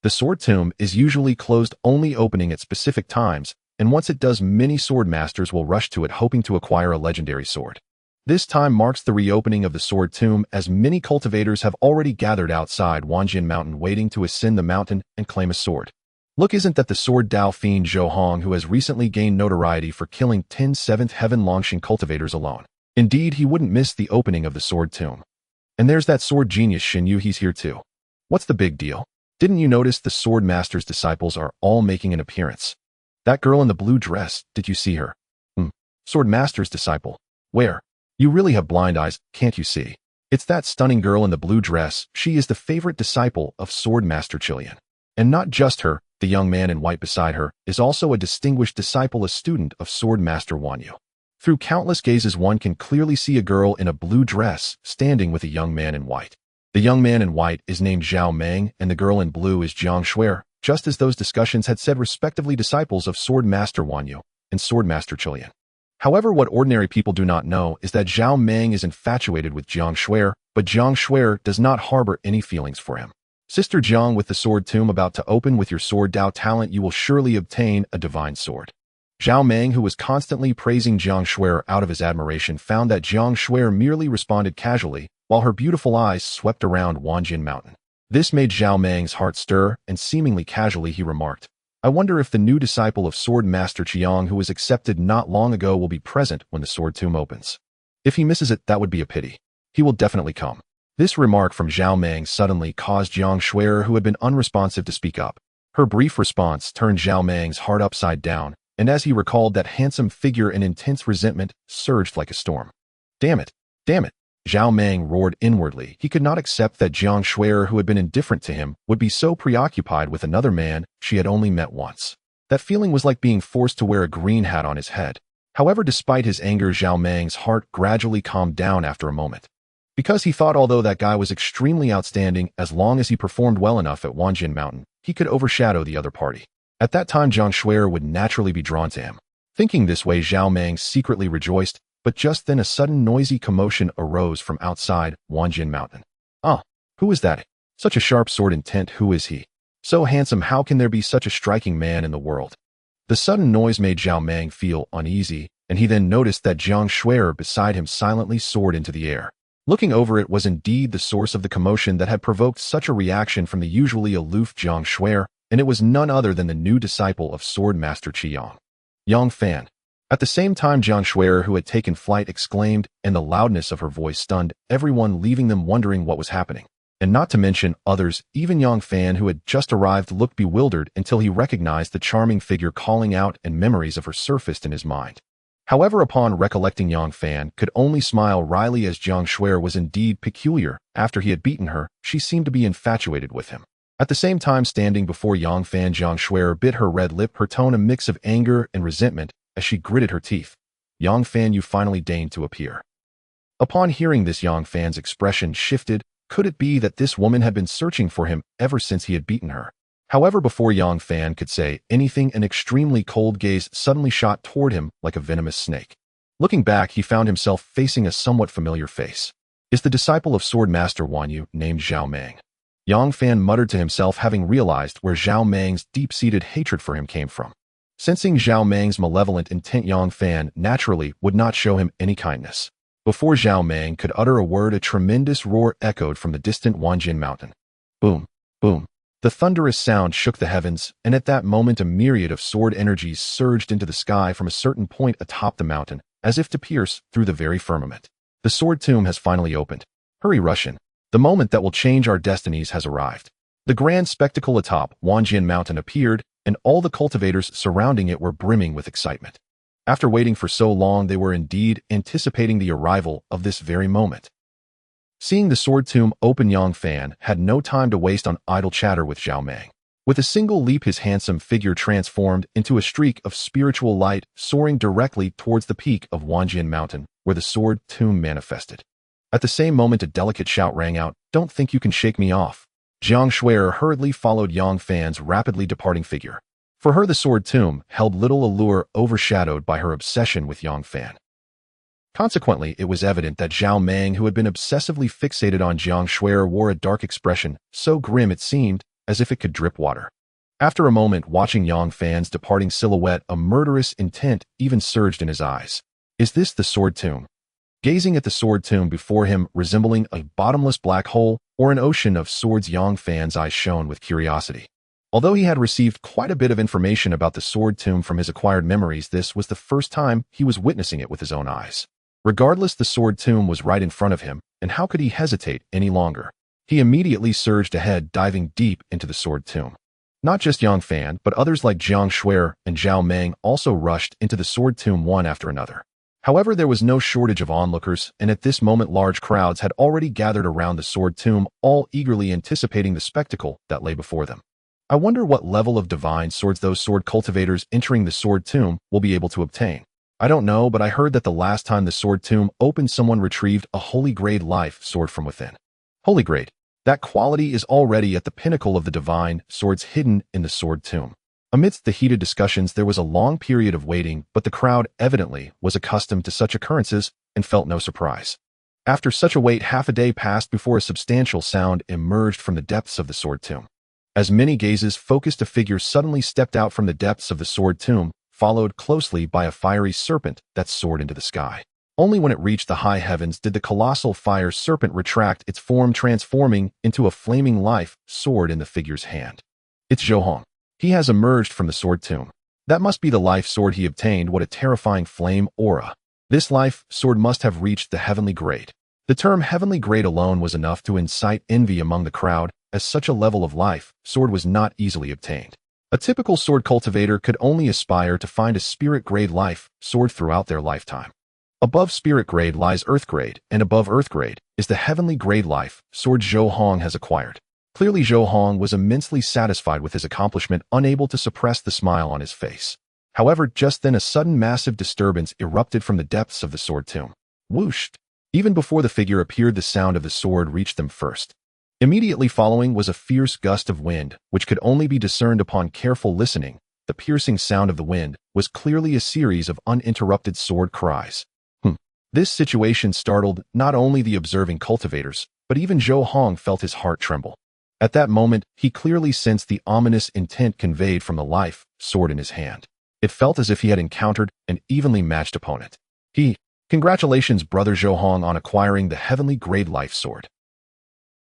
The Sword Tomb is usually closed, only opening at specific times, and once it does, many sword masters will rush to it hoping to acquire a legendary sword. This time marks the reopening of the Sword Tomb, as many cultivators have already gathered outside Wanjin Mountain waiting to ascend the mountain and claim a sword. Look, isn't that the sword Dao fiend Zhou Hong, who has recently gained notoriety for killing 10 7th Heaven Longshan cultivators alone? Indeed, he wouldn't miss the opening of the Sword Tomb. And there's that sword genius Xin Yu, he's here too. What's the big deal? Didn't you notice the sword master's disciples are all making an appearance? That girl in the blue dress, did you see her? Sword master's disciple. Where? You really have blind eyes, can't you see? It's that stunning girl in the blue dress. She is the favorite disciple of Sword Master Qilian. And not just her, the young man in white beside her is also a distinguished disciple, a student of Sword Master Wan Yu. Through countless gazes, one can clearly see a girl in a blue dress standing with a young man in white. The young man in white is named Zhao Meng, and the girl in blue is Jiang Shuer, just as those discussions had said, respectively disciples of Sword Master Wan Yu and Sword Master Qilian. However, what ordinary people do not know is that Zhao Meng is infatuated with Jiang Shuer, but Jiang Shuer does not harbor any feelings for him. Sister Jiang, with the Sword Tomb about to open, with your sword Dao talent you will surely obtain a divine sword. Zhao Meng, who was constantly praising Jiang Shuer out of his admiration, found that Jiang Shuer merely responded casually, while her beautiful eyes swept around Wanjin Mountain. This made Zhao Meng's heart stir, and seemingly casually he remarked, I wonder if the new disciple of Sword Master Qiang, who was accepted not long ago, will be present when the Sword Tomb opens. If he misses it, that would be a pity. He will definitely come. This remark from Zhao Meng suddenly caused Jiang Shuer, who had been unresponsive, to speak up. Her brief response turned Zhao Meng's heart upside down, and as he recalled that handsome figure, an intense resentment surged like a storm. Damn it! Damn it! Zhao Meng roared inwardly. He could not accept that Jiang Shuer, who had been indifferent to him, would be so preoccupied with another man she had only met once. That feeling was like being forced to wear a green hat on his head. However, despite his anger, Zhao Meng's heart gradually calmed down after a moment. Because he thought although that guy was extremely outstanding, as long as he performed well enough at Wanjin Mountain, he could overshadow the other party. At that time, Jiang Shuer would naturally be drawn to him. Thinking this way, Zhao Meng secretly rejoiced, but just then a sudden noisy commotion arose from outside Wanjin Mountain. Who is that? Such a sharp sword intent, who is he? So handsome, how can there be such a striking man in the world? The sudden noise made Zhao Meng feel uneasy, and he then noticed that Jiang Shuer beside him silently soared into the air. Looking over, it was indeed the source of the commotion that had provoked such a reaction from the usually aloof Jiang Shuer, and it was none other than the new disciple of Sword Master Qiang, Yang Fan. At the same time, Jiang Shuer, who had taken flight, exclaimed, and the loudness of her voice stunned everyone, leaving them wondering what was happening. And not to mention others, even Yang Fan, who had just arrived, looked bewildered until he recognized the charming figure calling out, and memories of her surfaced in his mind. However, upon recollecting, Yang Fan could only smile wryly, as Jiang Shuer was indeed peculiar. After he had beaten her, she seemed to be infatuated with him. At the same time, standing before Yang Fan, Jiang Shuer bit her red lip, her tone a mix of anger and resentment, as she gritted her teeth. Yang Fan, you finally deigned to appear. Upon hearing this, Yang Fan's expression shifted. Could it be that this woman had been searching for him ever since he had beaten her? However, before Yang Fan could say anything, an extremely cold gaze suddenly shot toward him like a venomous snake. Looking back, he found himself facing a somewhat familiar face. Is the disciple of Sword Master Wan Yu, named Zhao Meng. Yang Fan muttered to himself, having realized where Zhao Meng's deep-seated hatred for him came from. Sensing Zhao Meng's malevolent intent, Yang Fan naturally would not show him any kindness. Before Zhao Meng could utter a word, a tremendous roar echoed from the distant Wanjin Mountain. Boom, boom. The thunderous sound shook the heavens, and at that moment a myriad of sword energies surged into the sky from a certain point atop the mountain, as if to pierce through the very firmament. The Sword Tomb has finally opened. Hurry, Russian. The moment that will change our destinies has arrived. The grand spectacle atop Wanjin Mountain appeared, and all the cultivators surrounding it were brimming with excitement. After waiting for so long, they were indeed anticipating the arrival of this very moment. Seeing the Sword Tomb open, Yang Fan had no time to waste on idle chatter with Zhao Meng. With a single leap, his handsome figure transformed into a streak of spiritual light, soaring directly towards the peak of Wanjin Mountain, where the Sword Tomb manifested. At the same moment, a delicate shout rang out, "Don't think you can shake me off." Jiang Shuer hurriedly followed Yang Fan's rapidly departing figure. For her, the sword tomb held little allure, overshadowed by her obsession with Yang Fan. Consequently, it was evident that Zhao Meng, who had been obsessively fixated on Jiang Shuer, wore a dark expression, so grim it seemed as if it could drip water. After a moment, watching Yang Fan's departing silhouette, a murderous intent even surged in his eyes. Is this the sword tomb? Gazing at the sword tomb before him, resembling a bottomless black hole or an ocean of swords, Yang Fan's eyes shone with curiosity. Although he had received quite a bit of information about the sword tomb from his acquired memories, this was the first time he was witnessing it with his own eyes. Regardless, the sword tomb was right in front of him, and how could he hesitate any longer? He immediately surged ahead, diving deep into the sword tomb. Not just Yang Fan, but others like Jiang Shuer and Zhao Meng also rushed into the sword tomb one after another. However, there was no shortage of onlookers, and at this moment large crowds had already gathered around the sword tomb, all eagerly anticipating the spectacle that lay before them. I wonder what level of divine swords those sword cultivators entering the sword tomb will be able to obtain. I don't know, but I heard that the last time the sword tomb opened, someone retrieved a holy grade life sword from within. Holy grade. That quality is already at the pinnacle of the divine swords hidden in the sword tomb. Amidst the heated discussions, there was a long period of waiting, but the crowd evidently was accustomed to such occurrences and felt no surprise. After such a wait, half a day passed before a substantial sound emerged from the depths of the sword tomb. As many gazes focused, a figure suddenly stepped out from the depths of the sword tomb, followed closely by a fiery serpent that soared into the sky. Only when it reached the high heavens did the colossal fire serpent retract its form, transforming into a flaming life sword in the figure's hand. It's Zhou Hong. He has emerged from the sword tomb. That must be the life sword he obtained. What a terrifying flame aura. This life sword must have reached the heavenly grade. The term heavenly grade alone was enough to incite envy among the crowd, as such a level of life sword was not easily obtained. A typical sword cultivator could only aspire to find a spirit grade life sword throughout their lifetime. Above spirit grade lies earth grade, and above earth grade is the heavenly grade life sword Zhou Hong has acquired. Clearly, Zhou Hong was immensely satisfied with his accomplishment, unable to suppress the smile on his face. However, just then a sudden massive disturbance erupted from the depths of the sword tomb. Whoosh! Even before the figure appeared, the sound of the sword reached them first. Immediately following was a fierce gust of wind, which could only be discerned upon careful listening. The piercing sound of the wind was clearly a series of uninterrupted sword cries. This situation startled not only the observing cultivators, but even Zhou Hong felt his heart tremble. At that moment, he clearly sensed the ominous intent conveyed from the life sword in his hand. It felt as if he had encountered an evenly matched opponent. Congratulations, brother Zhou Hong, on acquiring the heavenly grade life sword.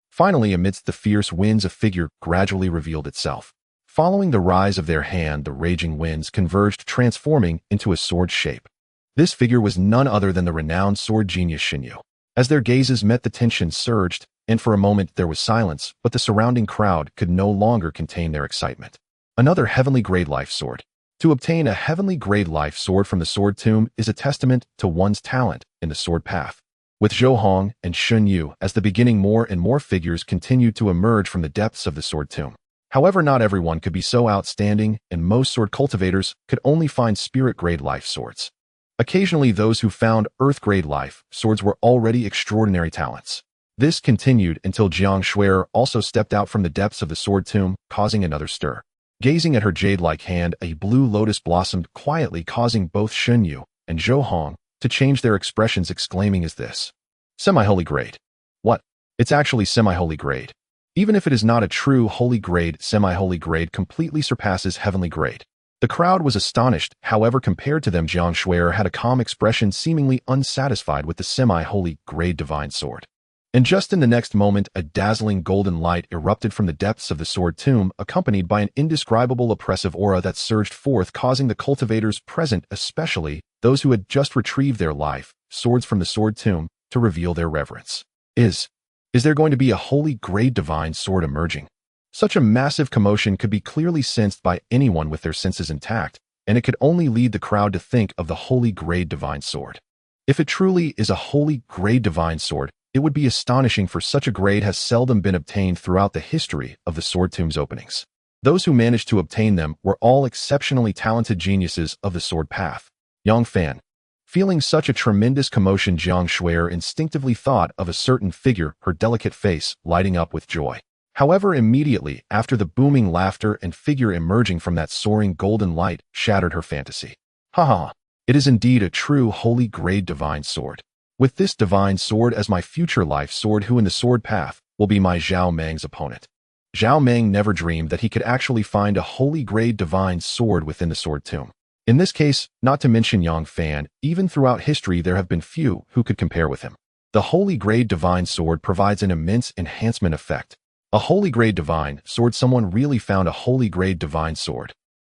Finally, amidst the fierce winds, a figure gradually revealed itself. Following the rise of their hand, the raging winds converged, transforming into a sword shape. This figure was none other than the renowned sword genius Xinyu. As their gazes met, the tension surged, and for a moment there was silence, but the surrounding crowd could no longer contain their excitement. Another heavenly grade life sword. To obtain a heavenly grade life sword from the sword tomb is a testament to one's talent in the sword path. With Zhou Hong and Xinyu as the beginning, more and more figures continued to emerge from the depths of the sword tomb. However, not everyone could be so outstanding, and most sword cultivators could only find spirit grade life swords. Occasionally, those who found earth grade life swords were already extraordinary talents. This continued until Jiang Shuer also stepped out from the depths of the sword tomb, causing another stir. Gazing at her jade-like hand, a blue lotus blossomed quietly, causing both Xinyu and Zhou Hong to change their expressions, exclaiming, "Is this semi-holy grade?" What? It's actually semi-holy grade. Even if it is not a true holy grade, semi-holy grade completely surpasses heavenly grade. The crowd was astonished. However, compared to them, Jiang Shuer had a calm expression, seemingly unsatisfied with the semi-holy grade divine sword. And just in the next moment, a dazzling golden light erupted from the depths of the sword tomb, accompanied by an indescribable oppressive aura that surged forth, causing the cultivators present, especially those who had just retrieved their life swords from the sword tomb, to reveal their reverence. Is there going to be a holy grade divine sword emerging? Such a massive commotion could be clearly sensed by anyone with their senses intact, and it could only lead the crowd to think of the holy grade divine sword. If it truly is a holy grade divine sword, it would be astonishing, for such a grade has seldom been obtained throughout the history of the sword tomb's openings. Those who managed to obtain them were all exceptionally talented geniuses of the sword path. Yang Fan. Feeling such a tremendous commotion, Jiang Shuer instinctively thought of a certain figure, her delicate face lighting up with joy. However, immediately after the booming laughter and figure emerging from that soaring golden light shattered her fantasy. Haha, it is indeed a true holy grade divine sword. With this divine sword as my future life sword, who in the sword path will be my Zhao Meng's opponent. Zhao Meng never dreamed that he could actually find a holy grade divine sword within the sword tomb. In this case, not to mention Yang Fan, even throughout history there have been few who could compare with him. The holy grade divine sword provides an immense enhancement effect. A holy grade divine sword, someone really found a holy grade divine sword.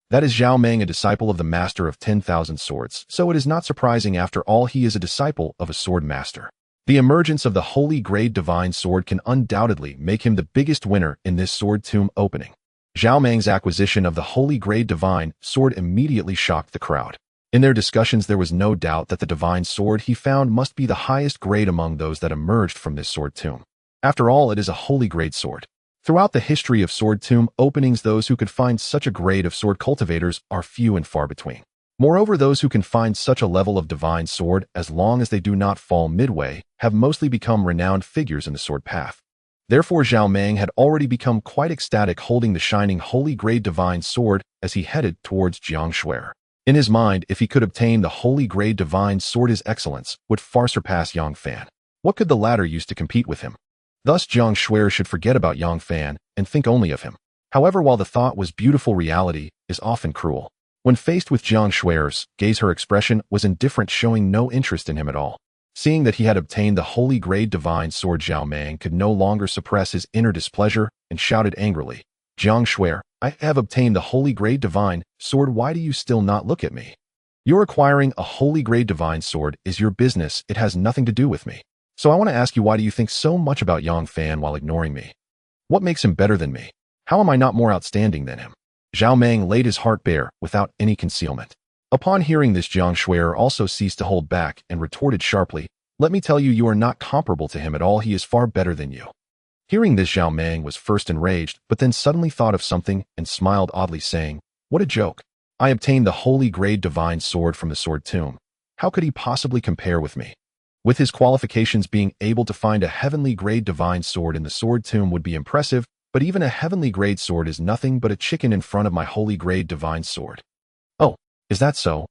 That is Zhao Meng, a disciple of the master of 10,000 swords, so it is not surprising after all he is a disciple of a sword master. The emergence of the holy grade divine sword can undoubtedly make him the biggest winner in this sword tomb opening. Zhao Meng's acquisition of the holy grade divine sword immediately shocked the crowd. In their discussions there was no doubt that the divine sword he found must be the highest grade among those that emerged from this sword tomb. After all, it is a holy grade sword. Throughout the history of sword tomb openings, those who could find such a grade of sword cultivators are few and far between. Moreover, those who can find such a level of divine sword, as long as they do not fall midway, have mostly become renowned figures in the sword path. Therefore, Zhao Meng had already become quite ecstatic holding the shining holy grade divine sword as he headed towards Jiang Shuer. In his mind, if he could obtain the holy grade divine sword, his excellence would far surpass Yang Fan. What could the latter use to compete with him? Thus, Jiang Shuer should forget about Yang Fan and think only of him. However, while the thought was beautiful, reality is often cruel. When faced with Jiang Shuer's gaze, her expression was indifferent, showing no interest in him at all. Seeing that he had obtained the holy grade divine sword, Zhao Meng could no longer suppress his inner displeasure and shouted angrily, "Jiang Shuer, I have obtained the holy grade divine sword. Why do you still not look at me? Your acquiring a holy grade divine sword is your business. It has nothing to do with me. So I want to ask you, why do you think so much about Yang Fan while ignoring me? What makes him better than me? How am I not more outstanding than him?" Zhao Meng laid his heart bare without any concealment. Upon hearing this, Jiang Shuer also ceased to hold back and retorted sharply, "Let me tell you, you are not comparable to him at all. He is far better than you." Hearing this, Zhao Meng was first enraged, but then suddenly thought of something and smiled oddly, saying, "What a joke. I obtained the holy grade divine sword from the sword tomb. How could he possibly compare with me? With his qualifications, being able to find a heavenly grade divine sword in the sword tomb would be impressive, but even a heavenly grade sword is nothing but a chicken in front of my holy grade divine sword." Oh, is that so?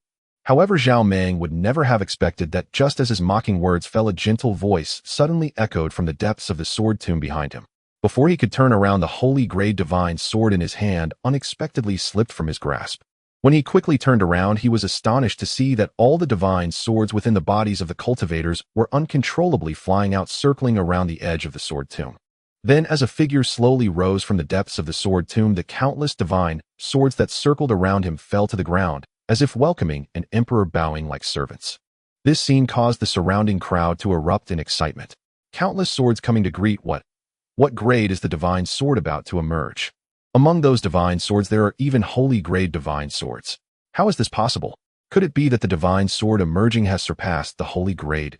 However, Zhao Meng would never have expected that just as his mocking words fell, a gentle voice suddenly echoed from the depths of the sword tomb behind him. Before he could turn around, the holy grade divine sword in his hand unexpectedly slipped from his grasp. When he quickly turned around, he was astonished to see that all the divine swords within the bodies of the cultivators were uncontrollably flying out, circling around the edge of the sword tomb. Then, as a figure slowly rose from the depths of the sword tomb, the countless divine swords that circled around him fell to the ground, as if welcoming an emperor bowing like servants. This scene caused the surrounding crowd to erupt in excitement. Countless swords coming to greet what grade is the divine sword about to emerge? Among those divine swords there are even holy grade divine swords. How is this possible? Could it be that the divine sword emerging has surpassed the holy grade?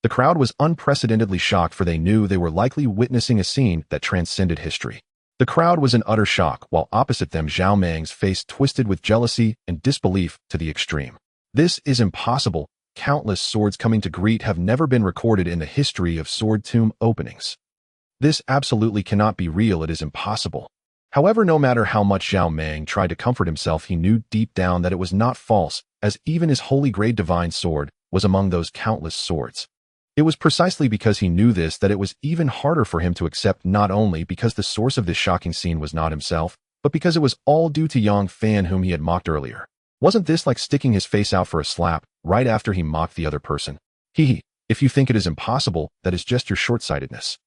The crowd was unprecedentedly shocked, for they knew they were likely witnessing a scene that transcended history. The crowd was in utter shock, while opposite them Zhao Meng's face twisted with jealousy and disbelief to the extreme. This is impossible. Countless swords coming to greet have never been recorded in the history of sword tomb openings. This absolutely cannot be real. It is impossible. However, no matter how much Zhao Meng tried to comfort himself, he knew deep down that it was not false, as even his holy grade divine sword was among those countless swords. It was precisely because he knew this that it was even harder for him to accept, not only because the source of this shocking scene was not himself, but because it was all due to Yang Fan, whom he had mocked earlier. Wasn't this like sticking his face out for a slap right after he mocked the other person? If you think it is impossible, that is just your short-sightedness.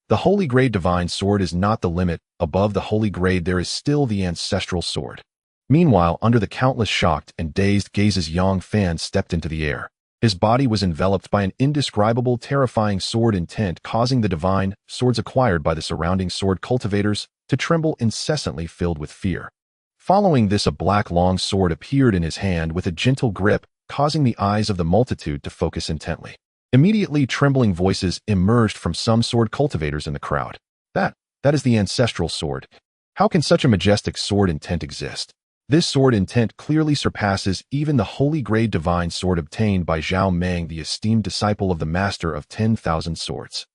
The holy grade divine sword is not the limit. Above the holy grade there is still the ancestral sword. Meanwhile, under the countless shocked and dazed gazes, Yang Fan stepped into the air. His body was enveloped by an indescribable, terrifying sword intent, causing the divine swords acquired by the surrounding sword cultivators to tremble incessantly, filled with fear. Following this, a black long sword appeared in his hand with a gentle grip, causing the eyes of the multitude to focus intently. Immediately, trembling voices emerged from some sword cultivators in the crowd. That is the ancestral sword. How can such a majestic sword intent exist? This sword intent clearly surpasses even the holy grade divine sword obtained by Zhao Meng, the esteemed disciple of the master of 10,000 swords.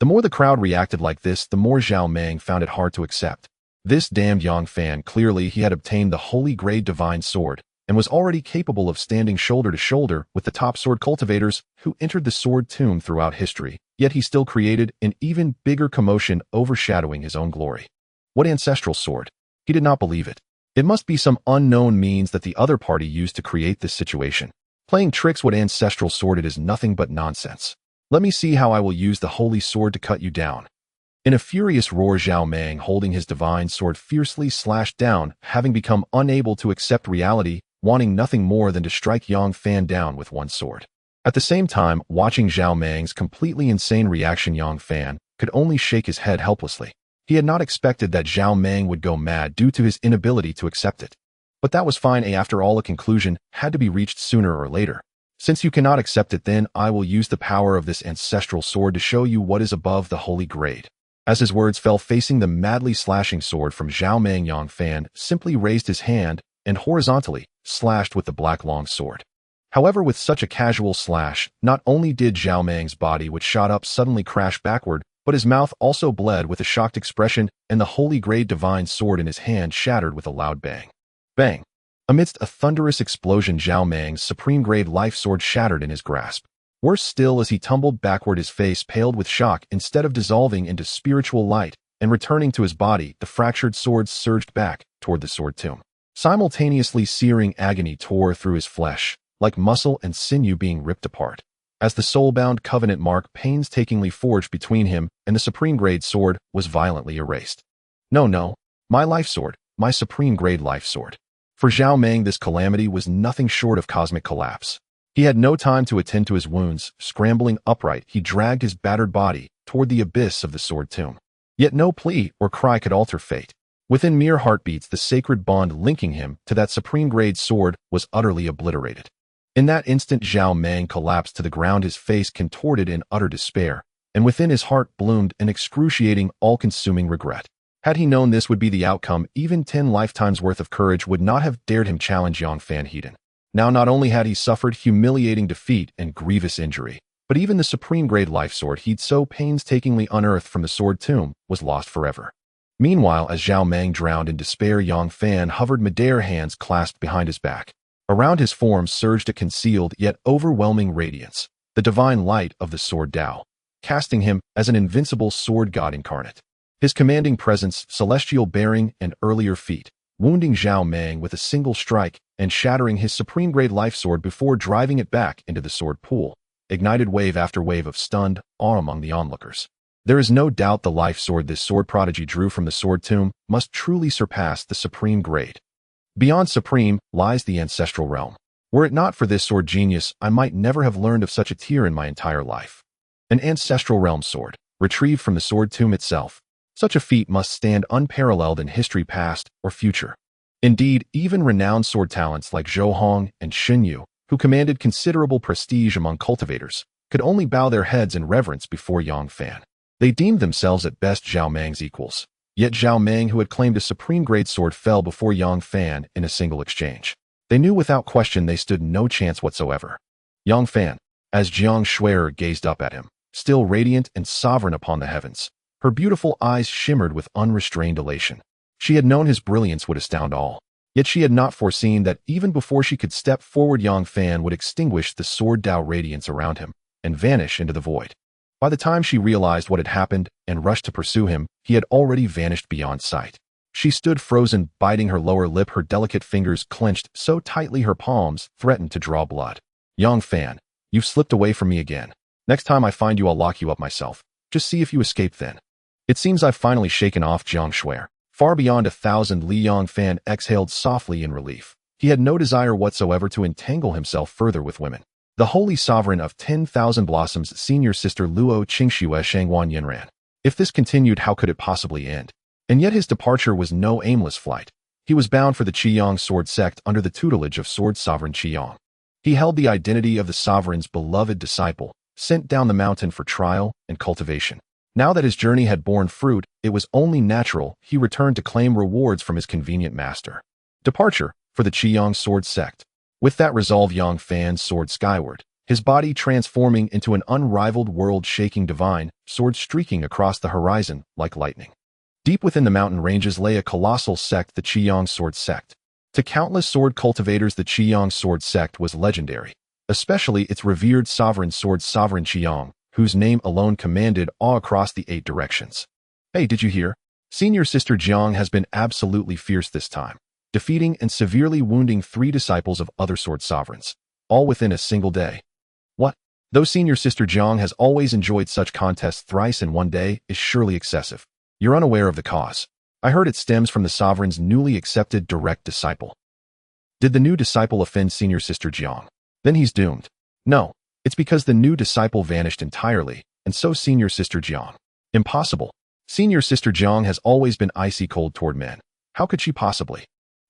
The more the crowd reacted like this, the more Zhao Meng found it hard to accept. This damned Yang Fan, clearly he had obtained the holy grade divine sword, and was already capable of standing shoulder to shoulder with the top sword cultivators who entered the sword tomb throughout history, yet he still created an even bigger commotion overshadowing his own glory. What ancestral sword? He did not believe it. It must be some unknown means that the other party used to create this situation. Playing tricks with ancestral sword, it is nothing but nonsense. Let me see how I will use the holy sword to cut you down. In a furious roar, Zhao Meng, holding his divine sword, fiercely slashed down, having become unable to accept reality, wanting nothing more than to strike Yang Fan down with one sword. At the same time, watching Zhao Meng's completely insane reaction, Yang Fan could only shake his head helplessly. He had not expected that Zhao Meng would go mad due to his inability to accept it. But that was fine. After all, a conclusion had to be reached sooner or later. Since you cannot accept it, then I will use the power of this ancestral sword to show you what is above the holy grade. As his words fell, facing the madly slashing sword from Zhao Meng, Yang Fan simply raised his hand and horizontally slashed with the black long sword. However, with such a casual slash, not only did Zhao Meng's body, which shot up, suddenly crash backward, but his mouth also bled with a shocked expression, and the holy grade divine sword in his hand shattered with a loud bang. Bang! Amidst a thunderous explosion, Zhao Meng's supreme grade life sword shattered in his grasp. Worse still, as he tumbled backward, his face paled with shock. Instead of dissolving into spiritual light and returning to his body, the fractured sword surged back toward the sword tomb. Simultaneously, searing agony tore through his flesh, like muscle and sinew being ripped apart. As the soul-bound covenant mark painstakingly forged between him and the supreme grade sword was violently erased. No, my life sword, my supreme grade life sword. For Zhao Meng, this calamity was nothing short of cosmic collapse. He had no time to attend to his wounds. Scrambling upright, he dragged his battered body toward the abyss of the sword tomb. Yet no plea or cry could alter fate. Within mere heartbeats, the sacred bond linking him to that supreme grade sword was utterly obliterated. In that instant, Zhao Meng collapsed to the ground, his face contorted in utter despair, and within his heart bloomed an excruciating, all-consuming regret. Had he known this would be the outcome, even 10 lifetimes worth of courage would not have dared him challenge Yang Fan Heiden. Now, not only had he suffered humiliating defeat and grievous injury, but even the supreme grade life sword he'd so painstakingly unearthed from the sword tomb was lost forever. Meanwhile, as Zhao Meng drowned in despair, Yang Fan hovered midair, hands clasped behind his back. Around his form surged a concealed yet overwhelming radiance, the divine light of the sword Dao, casting him as an invincible sword god incarnate. His commanding presence, celestial bearing, and earlier feat, wounding Zhao Meng with a single strike and shattering his supreme grade life sword before driving it back into the sword pool, ignited wave after wave of stunned awe among the onlookers. There is no doubt the life sword this sword prodigy drew from the sword tomb must truly surpass the supreme grade. Beyond supreme lies the ancestral realm. Were it not for this sword genius, I might never have learned of such a tier in my entire life. An ancestral realm sword, retrieved from the sword tomb itself. Such a feat must stand unparalleled in history past or future. Indeed, even renowned sword talents like Zhou Hong and Xin Yu, who commanded considerable prestige among cultivators, could only bow their heads in reverence before Yang Fan. They deemed themselves at best Zhao Meng's equals. Yet Zhao Meng, who had claimed a supreme grade sword, fell before Yang Fan in a single exchange. They knew without question they stood no chance whatsoever. Yang Fan, as Jiang Shui'er gazed up at him, still radiant and sovereign upon the heavens, her beautiful eyes shimmered with unrestrained elation. She had known his brilliance would astound all, yet she had not foreseen that even before she could step forward, Yang Fan would extinguish the sword Dao radiance around him and vanish into the void. By the time she realized what had happened and rushed to pursue him, he had already vanished beyond sight. She stood frozen, biting her lower lip, her delicate fingers clenched so tightly her palms threatened to draw blood. Yang Fan, you've slipped away from me again. Next time I find you, I'll lock you up myself. Just see if you escape then. It seems I've finally shaken off Jiang Shui'er. Far beyond 1,000 li. Yang Fan exhaled softly in relief. He had no desire whatsoever to entangle himself further with women. The holy sovereign of 10,000 Blossoms' senior sister Luo Qingxue Shangwan Yinran. If this continued, how could it possibly end? And yet his departure was no aimless flight. He was bound for the Qiyang sword sect under the tutelage of sword sovereign Qiyang. He held the identity of the sovereign's beloved disciple, sent down the mountain for trial and cultivation. Now that his journey had borne fruit, it was only natural he returned to claim rewards from his convenient master. Departure for the Qiyang sword sect. With that resolve, Yang Fan soared skyward, his body transforming into an unrivaled world-shaking divine sword streaking across the horizon like lightning. Deep within the mountain ranges lay a colossal sect, the Qiyang Sword Sect. To countless sword cultivators, the Qiyang Sword Sect was legendary, especially its revered sovereign sword Sovereign Qiyang, whose name alone commanded awe across the 8 directions. Hey, did you hear? Senior Sister Jiang has been absolutely fierce this time, defeating and severely wounding 3 disciples of other sword sovereigns, all within a single day. What? Though Senior Sister Jiang has always enjoyed such contests thrice in one day is surely excessive. You're unaware of the cause. I heard it stems from the sovereign's newly accepted direct disciple. Did the new disciple offend Senior Sister Jiang? Then he's doomed. No, it's because the new disciple vanished entirely, and so Senior Sister Jiang. Impossible. Senior Sister Jiang has always been icy cold toward men. How could she possibly?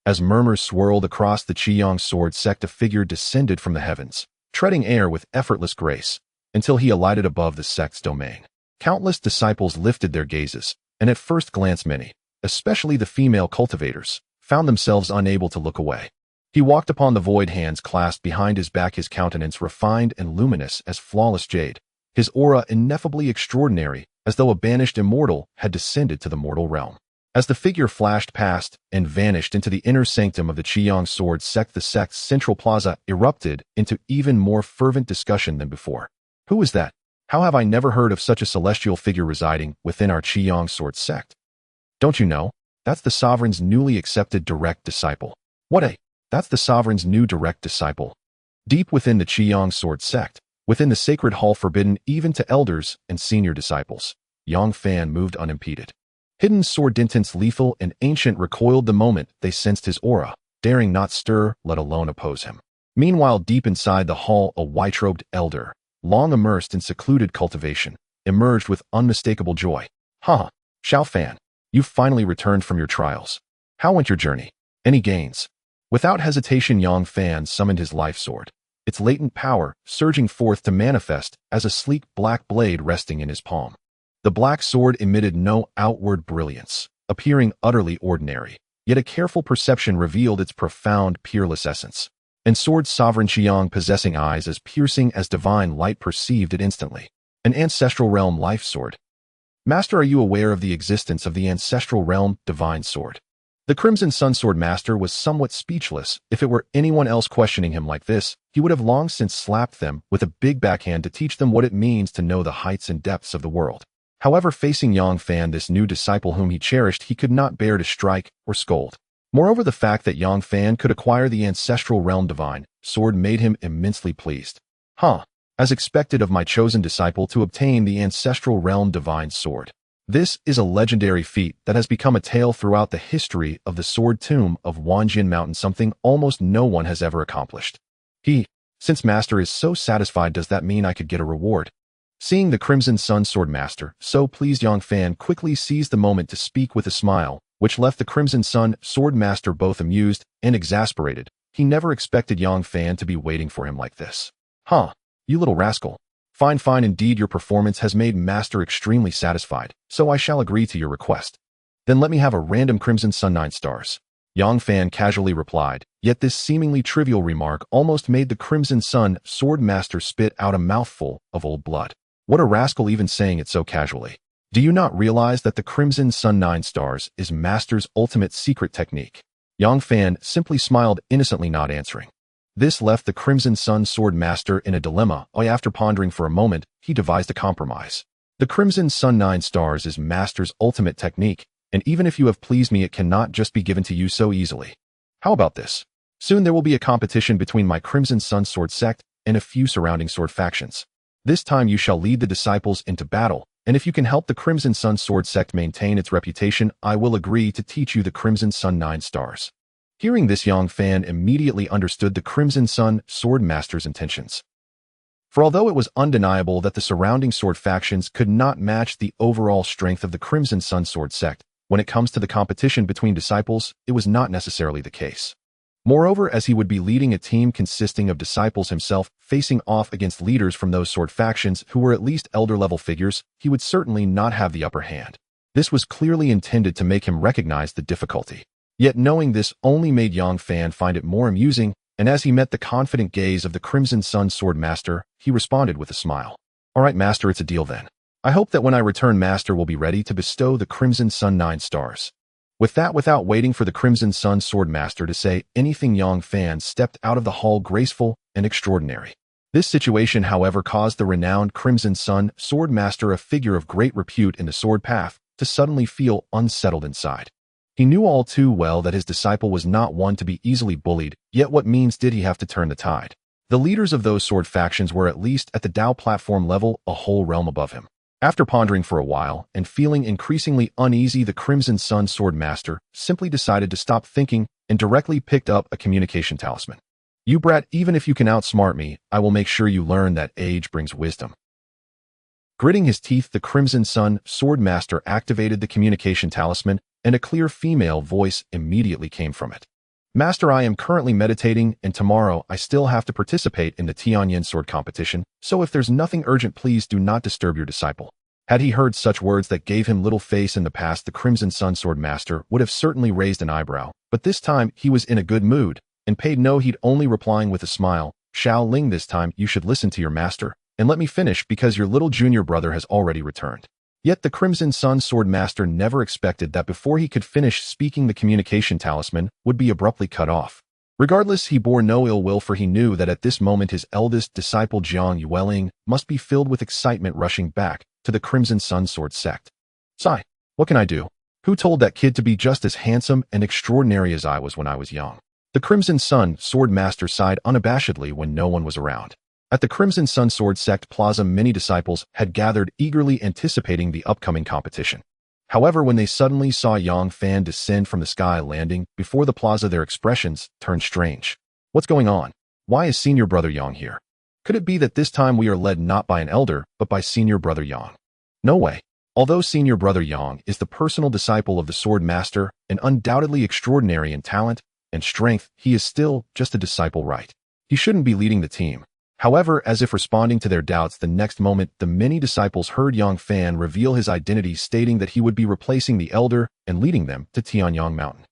As murmurs swirled across the Qiyang Sword Sect, a figure descended from the heavens, treading air with effortless grace, until he alighted above the sect's domain. Countless disciples lifted their gazes, and at first glance many, especially the female cultivators, found themselves unable to look away. He walked upon the void, hands clasped behind his back, his countenance refined and luminous as flawless jade, his aura ineffably extraordinary, as though a banished immortal had descended to the mortal realm. As the figure flashed past and vanished into the inner sanctum of the Qiyang Sword Sect, the sect's central plaza erupted into even more fervent discussion than before. Who is that? How have I never heard of such a celestial figure residing within our Qiyang Sword Sect? Don't you know? That's the sovereign's newly accepted direct disciple. That's the sovereign's new direct disciple. Deep within the Qiyang Sword Sect, within the sacred hall forbidden even to elders and senior disciples, Yang Fan moved unimpeded. Hidden sword intents lethal and ancient recoiled the moment they sensed his aura, daring not stir, let alone oppose him. Meanwhile, deep inside the hall, a white-robed elder, long immersed in secluded cultivation, emerged with unmistakable joy. Xiao Fan, you've finally returned from your trials. How went your journey? Any gains? Without hesitation, Yang Fan summoned his life sword, its latent power surging forth to manifest as a sleek black blade resting in his palm. The black sword emitted no outward brilliance, appearing utterly ordinary, yet a careful perception revealed its profound, peerless essence. And sword Sovereign Qiyang, possessing eyes as piercing as divine light, perceived it instantly. An ancestral realm life sword. Master, are you aware of the existence of the ancestral realm divine sword? The Crimson Sun Sword Master was somewhat speechless. If it were anyone else questioning him like this, he would have long since slapped them with a big backhand to teach them what it means to know the heights and depths of the world. However, facing Yang Fan, this new disciple whom he cherished, he could not bear to strike or scold. Moreover, the fact that Yang Fan could acquire the ancestral realm divine sword made him immensely pleased. As expected of my chosen disciple to obtain the ancestral realm divine sword. This is a legendary feat that has become a tale throughout the history of the Sword Tomb of Wanjian Mountain, something almost no one has ever accomplished. Since Master is so satisfied, does that mean I could get a reward? Seeing the Crimson Sun Sword Master so pleased, Yang Fan quickly seized the moment to speak with a smile, which left the Crimson Sun Sword Master both amused and exasperated. He never expected Yang Fan to be waiting for him like this. You little rascal. Fine indeed, your performance has made Master extremely satisfied, so I shall agree to your request. Then let me have a random Crimson Sun 9 stars. Yang Fan casually replied, yet this seemingly trivial remark almost made the Crimson Sun Sword Master spit out a mouthful of old blood. What a rascal, even saying it so casually. Do you not realize that the Crimson Sun 9 stars is Master's ultimate secret technique? Yang Fan simply smiled innocently, not answering. This left the Crimson Sun Sword Master in a dilemma. After pondering for a moment, he devised a compromise. The Crimson Sun 9 stars is Master's ultimate technique, and even if you have pleased me, it cannot just be given to you so easily. How about this? Soon there will be a competition between my Crimson Sun Sword sect and a few surrounding sword factions. This time you shall lead the disciples into battle, and if you can help the Crimson Sun Sword sect maintain its reputation, I will agree to teach you the Crimson Sun 9 stars. Hearing this, Yang Fan immediately understood the Crimson Sun Sword Master's intentions. For although it was undeniable that the surrounding sword factions could not match the overall strength of the Crimson Sun Sword sect, when it comes to the competition between disciples, it was not necessarily the case. Moreover, as he would be leading a team consisting of disciples himself, facing off against leaders from those sword factions who were at least elder-level figures, he would certainly not have the upper hand. This was clearly intended to make him recognize the difficulty. Yet knowing this only made Yang Fan find it more amusing and as he met the confident gaze of the Crimson Sun Sword Master, he responded with a smile. All right, Master, it's a deal then. I hope that when I return, Master will be ready to bestow the Crimson Sun 9 stars. With that, without waiting for the Crimson Sun Sword Master to say anything, Yang Fan stepped out of the hall graceful and extraordinary. This situation, however, caused the renowned Crimson Sun Sword Master, a figure of great repute in the sword path, to suddenly feel unsettled inside. He knew all too well that his disciple was not one to be easily bullied, yet what means did he have to turn the tide? The leaders of those sword factions were, at least at the Dao platform level, a whole realm above him. After pondering for a while and feeling increasingly uneasy, the Crimson Sun Sword Master simply decided to stop thinking and directly picked up a communication talisman. You brat, even if you can outsmart me, I will make sure you learn that age brings wisdom. Gritting his teeth, the Crimson Sun Sword Master activated the communication talisman, and a clear female voice immediately came from it. Master, I am currently meditating, and tomorrow I still have to participate in the Tianyan sword competition, so if there's nothing urgent, please do not disturb your disciple. Had he heard such words that gave him little face in the past, the Crimson Sun Sword Master would have certainly raised an eyebrow, but this time he was in a good mood, and paid no heed, only replying with a smile, Xiao Ling, this time you should listen to your master, and let me finish because your little junior brother has already returned. Yet the Crimson Sun Sword Master never expected that before he could finish speaking, the communication talisman would be abruptly cut off. Regardless, he bore no ill will, for he knew that at this moment his eldest disciple Jiang Yueling must be filled with excitement, rushing back to the Crimson Sun Sword sect. Sigh, what can I do? Who told that kid to be just as handsome and extraordinary as I was when I was young? The Crimson Sun Sword Master sighed unabashedly when no one was around. At the Crimson Sun Sword Sect Plaza, many disciples had gathered, eagerly anticipating the upcoming competition. However, when they suddenly saw Yang Fan descend from the sky, landing before the plaza, their expressions turned strange. What's going on? Why is Senior Brother Yang here? Could it be that this time we are led not by an elder, but by Senior Brother Yang? No way. Although Senior Brother Yang is the personal disciple of the Sword Master and undoubtedly extraordinary in talent and strength, he is still just a disciple, right? He shouldn't be leading the team. However, as if responding to their doubts, the next moment the many disciples heard Yang Fan reveal his identity, stating that he would be replacing the elder and leading them to Tianyang Mountain.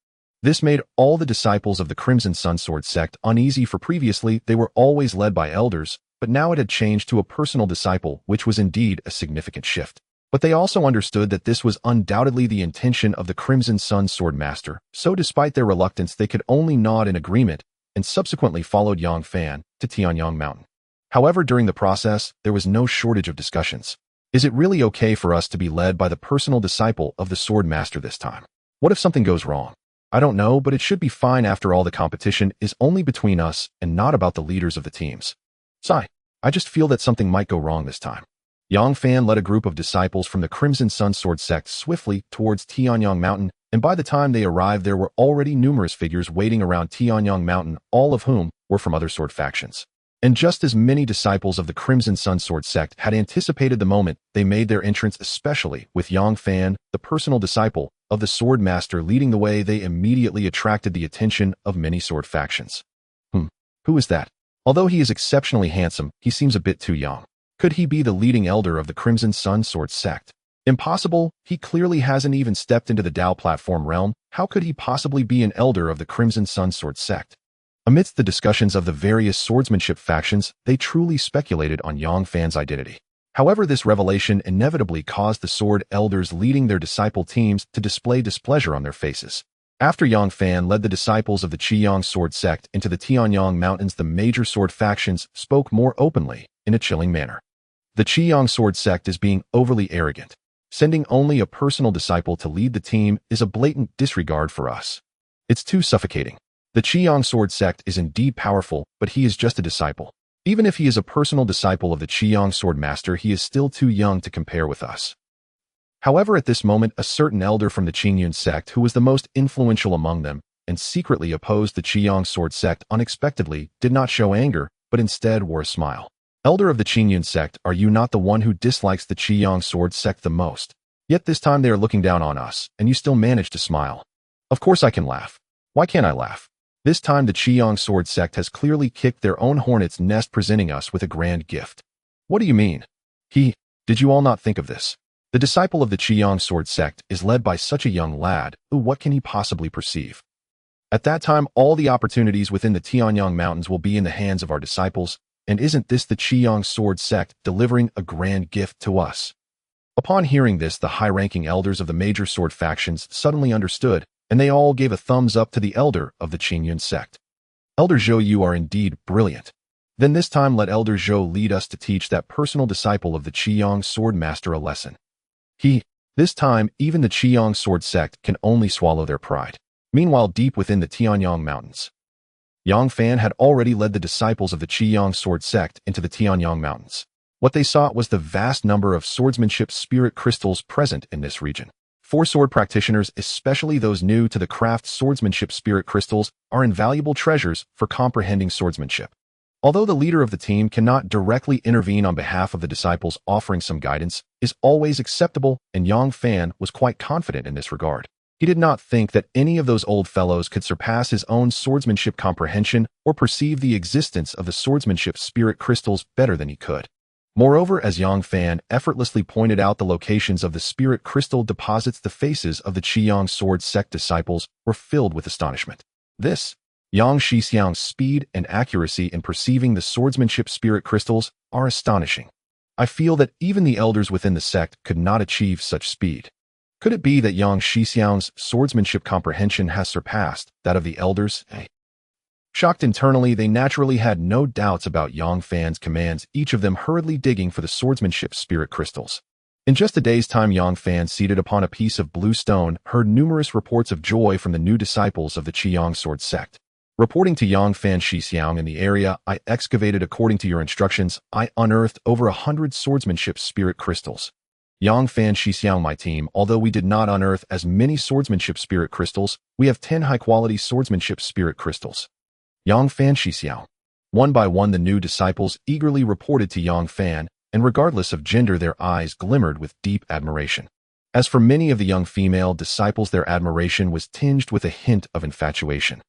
This made all the disciples of the Crimson Sun Sword sect uneasy, for previously they were always led by elders, but now it had changed to a personal disciple, which was indeed a significant shift. But they also understood that this was undoubtedly the intention of the Crimson Sun Sword Master, so despite their reluctance they could only nod in agreement and subsequently followed Yang Fan to Tianyang Mountain. However, during the process, there was no shortage of discussions. Is it really okay for us to be led by the personal disciple of the Sword Master this time? What if something goes wrong? I don't know, but it should be fine. After all, the competition is only between us and not about the leaders of the teams. Sigh, I just feel that something might go wrong this time. Yang Fan led a group of disciples from the Crimson Sun Sword sect swiftly towards Tianyang Mountain, and by the time they arrived, there were already numerous figures waiting around Tianyang Mountain, all of whom were from other sword factions. And just as many disciples of the Crimson Sun Sword sect had anticipated the moment they made their entrance, especially with Yang Fan, the personal disciple of the Sword Master, leading the way, they immediately attracted the attention of many sword factions. Who is that? Although he is exceptionally handsome, he seems a bit too young. Could he be the leading elder of the Crimson Sun Sword sect? Impossible. He clearly hasn't even stepped into the Dao platform realm. How could he possibly be an elder of the Crimson Sun Sword sect? Amidst the discussions of the various swordsmanship factions, they truly speculated on Yang Fan's identity. However, this revelation inevitably caused the sword elders leading their disciple teams to display displeasure on their faces. After Yang Fan led the disciples of the Qiyang sword sect into the Tianyang Mountains, the major sword factions spoke more openly, in a chilling manner. The Qiyang sword sect is being overly arrogant. Sending only a personal disciple to lead the team is a blatant disregard for us. It's too suffocating. The Qiyang sword sect is indeed powerful, but he is just a disciple. Even if he is a personal disciple of the Qiyang sword master, he is still too young to compare with us. However, at this moment, a certain elder from the Qingyun sect, who was the most influential among them and secretly opposed the Qiyang sword sect, unexpectedly did not show anger, but instead wore a smile. Elder of the Qingyun sect, are you not the one who dislikes the Qiyang sword sect the most? Yet this time they are looking down on us, and you still manage to smile. Of course I can laugh. Why can't I laugh? This time the Qiyang sword sect has clearly kicked their own hornet's nest, presenting us with a grand gift. What do you mean? Did you all not think of this? The disciple of the Qiyang sword sect is led by such a young lad, what can he possibly perceive? At that time, all the opportunities within the Tianyang Mountains will be in the hands of our disciples, and isn't this the Qiyang Sword Sect delivering a grand gift to us? Upon hearing this, the high-ranking elders of the major sword factions suddenly understood, and they all gave a thumbs up to the elder of the Qingyun sect. Elder Zhou, you are indeed brilliant. Then this time let Elder Zhou lead us to teach that personal disciple of the Qiyang Sword Master a lesson. This time, even the Qiyang Sword Sect can only swallow their pride. Meanwhile, deep within the Tianyang Mountains, Yang Fan had already led the disciples of the Qiyang Sword Sect into the Tianyang Mountains. What they sought was the vast number of swordsmanship spirit crystals present in this region. For sword practitioners, especially those new to the craft, swordsmanship spirit crystals are invaluable treasures for comprehending swordsmanship. Although the leader of the team cannot directly intervene on behalf of the disciples, offering some guidance is always acceptable, and Yang Fan was quite confident in this regard. He did not think that any of those old fellows could surpass his own swordsmanship comprehension or perceive the existence of the swordsmanship spirit crystals better than he could. Moreover, as Yang Fan effortlessly pointed out the locations of the spirit crystal deposits, the faces of the Qiyang Sword Sect disciples were filled with astonishment. This Yang Shixiang's speed and accuracy in perceiving the swordsmanship spirit crystals are astonishing. I feel that even the elders within the sect could not achieve such speed. Could it be that Yang Shixiang's swordsmanship comprehension has surpassed that of the elders? Shocked internally, they naturally had no doubts about Yang Fan's commands, each of them hurriedly digging for the swordsmanship spirit crystals. In just a day's time, Yang Fan, seated upon a piece of blue stone, heard numerous reports of joy from the new disciples of the Qiyang Sword Sect. Reporting to Yang Fan, Shixiang, in the area I excavated according to your instructions, I unearthed over 100 swordsmanship spirit crystals. Yang Fan, Shixiang, my team, although we did not unearth as many swordsmanship spirit crystals, we have 10 high-quality swordsmanship spirit crystals. Yang Fan, Shixiang. One by one, the new disciples eagerly reported to Yang Fan, and regardless of gender, their eyes glimmered with deep admiration. As for many of the young female disciples, their admiration was tinged with a hint of infatuation.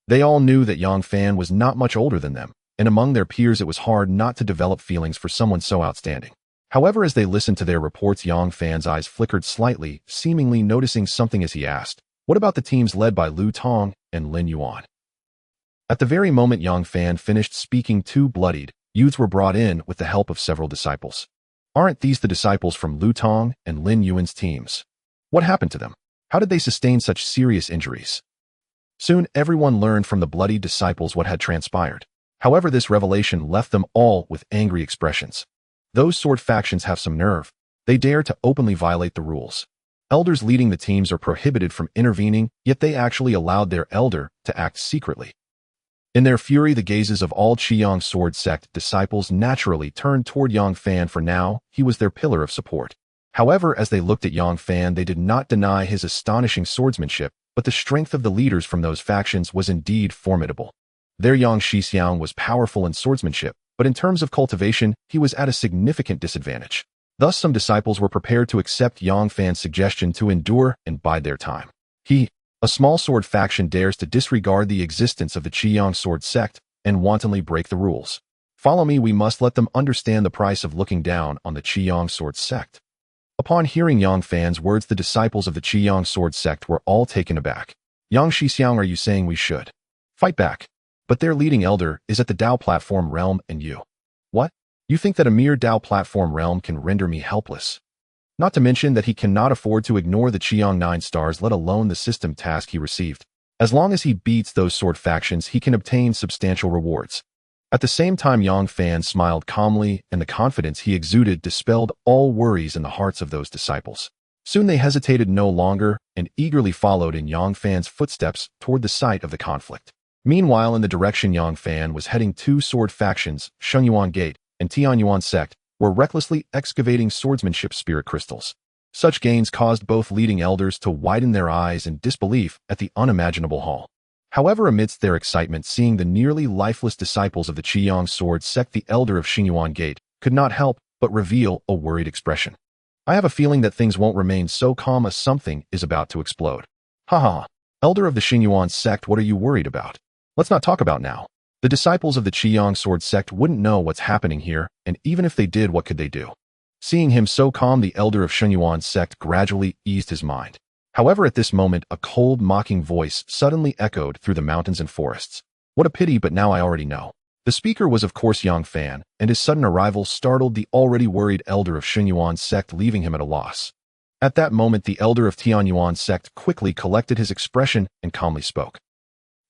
They all knew that Yang Fan was not much older than them, and among their peers it was hard not to develop feelings for someone so outstanding. However, as they listened to their reports, Yang Fan's eyes flickered slightly, seemingly noticing something as he asked, "What about the teams led by Lu Tong and Lin Yuan?" At the very moment Yang Fan finished speaking, two bloodied youths were brought in with the help of several disciples. Aren't these the disciples from Lu Tong and Lin Yuan's teams? What happened to them? How did they sustain such serious injuries? Soon everyone learned from the bloody disciples what had transpired. However, this revelation left them all with angry expressions. Those sword factions have some nerve. They dare to openly violate the rules. Elders leading the teams are prohibited from intervening, yet they actually allowed their elder to act secretly. In their fury, the gazes of all Qiyang Sword Sect disciples naturally turned toward Yang Fan, for now he was their pillar of support. However, as they looked at Yang Fan, they did not deny his astonishing swordsmanship, but the strength of the leaders from those factions was indeed formidable. Their Yang Shixiang was powerful in swordsmanship, but in terms of cultivation, he was at a significant disadvantage. Thus, some disciples were prepared to accept Yang Fan's suggestion to endure and bide their time. A small sword faction, dares to disregard the existence of the Qiyang Sword Sect and wantonly break the rules. Follow me, we must let them understand the price of looking down on the Qiyang Sword Sect. Upon hearing Yang Fan's words, the disciples of the Qiyang Sword Sect were all taken aback. Yang Shixiang, are you saying we should fight back? But their leading elder is at the Dao platform realm, and you. What? You think that a mere Dao platform realm can render me helpless? Not to mention that he cannot afford to ignore the Qiyang 9 stars, let alone the system task he received. As long as he beats those sword factions, he can obtain substantial rewards. At the same time, Yang Fan smiled calmly, and the confidence he exuded dispelled all worries in the hearts of those disciples. Soon they hesitated no longer and eagerly followed in Yang Fan's footsteps toward the site of the conflict. Meanwhile, in the direction Yang Fan was heading, two sword factions, Shengyuan Gate and Tianyuan Sect, were recklessly excavating swordsmanship spirit crystals. Such gains caused both leading elders to widen their eyes in disbelief at the unimaginable haul. However, amidst their excitement seeing the nearly lifeless disciples of the Qiyang Sword Sect, the elder of Shengyuan Gate could not help but reveal a worried expression. I have a feeling that things won't remain so calm, as something is about to explode. Ha. Elder of the Shengyuan Sect, what are you worried about? Let's not talk about now. The disciples of the Qiyang Sword Sect wouldn't know what's happening here, and even if they did, what could they do? Seeing him so calm, the elder of Shengyuan Sect gradually eased his mind. However, at this moment, a cold, mocking voice suddenly echoed through the mountains and forests. What a pity, but now I already know. The speaker was of course Yang Fan, and his sudden arrival startled the already worried elder of Xinyuan's sect, leaving him at a loss. At that moment, the elder of Tianyuan's sect quickly collected his expression and calmly spoke.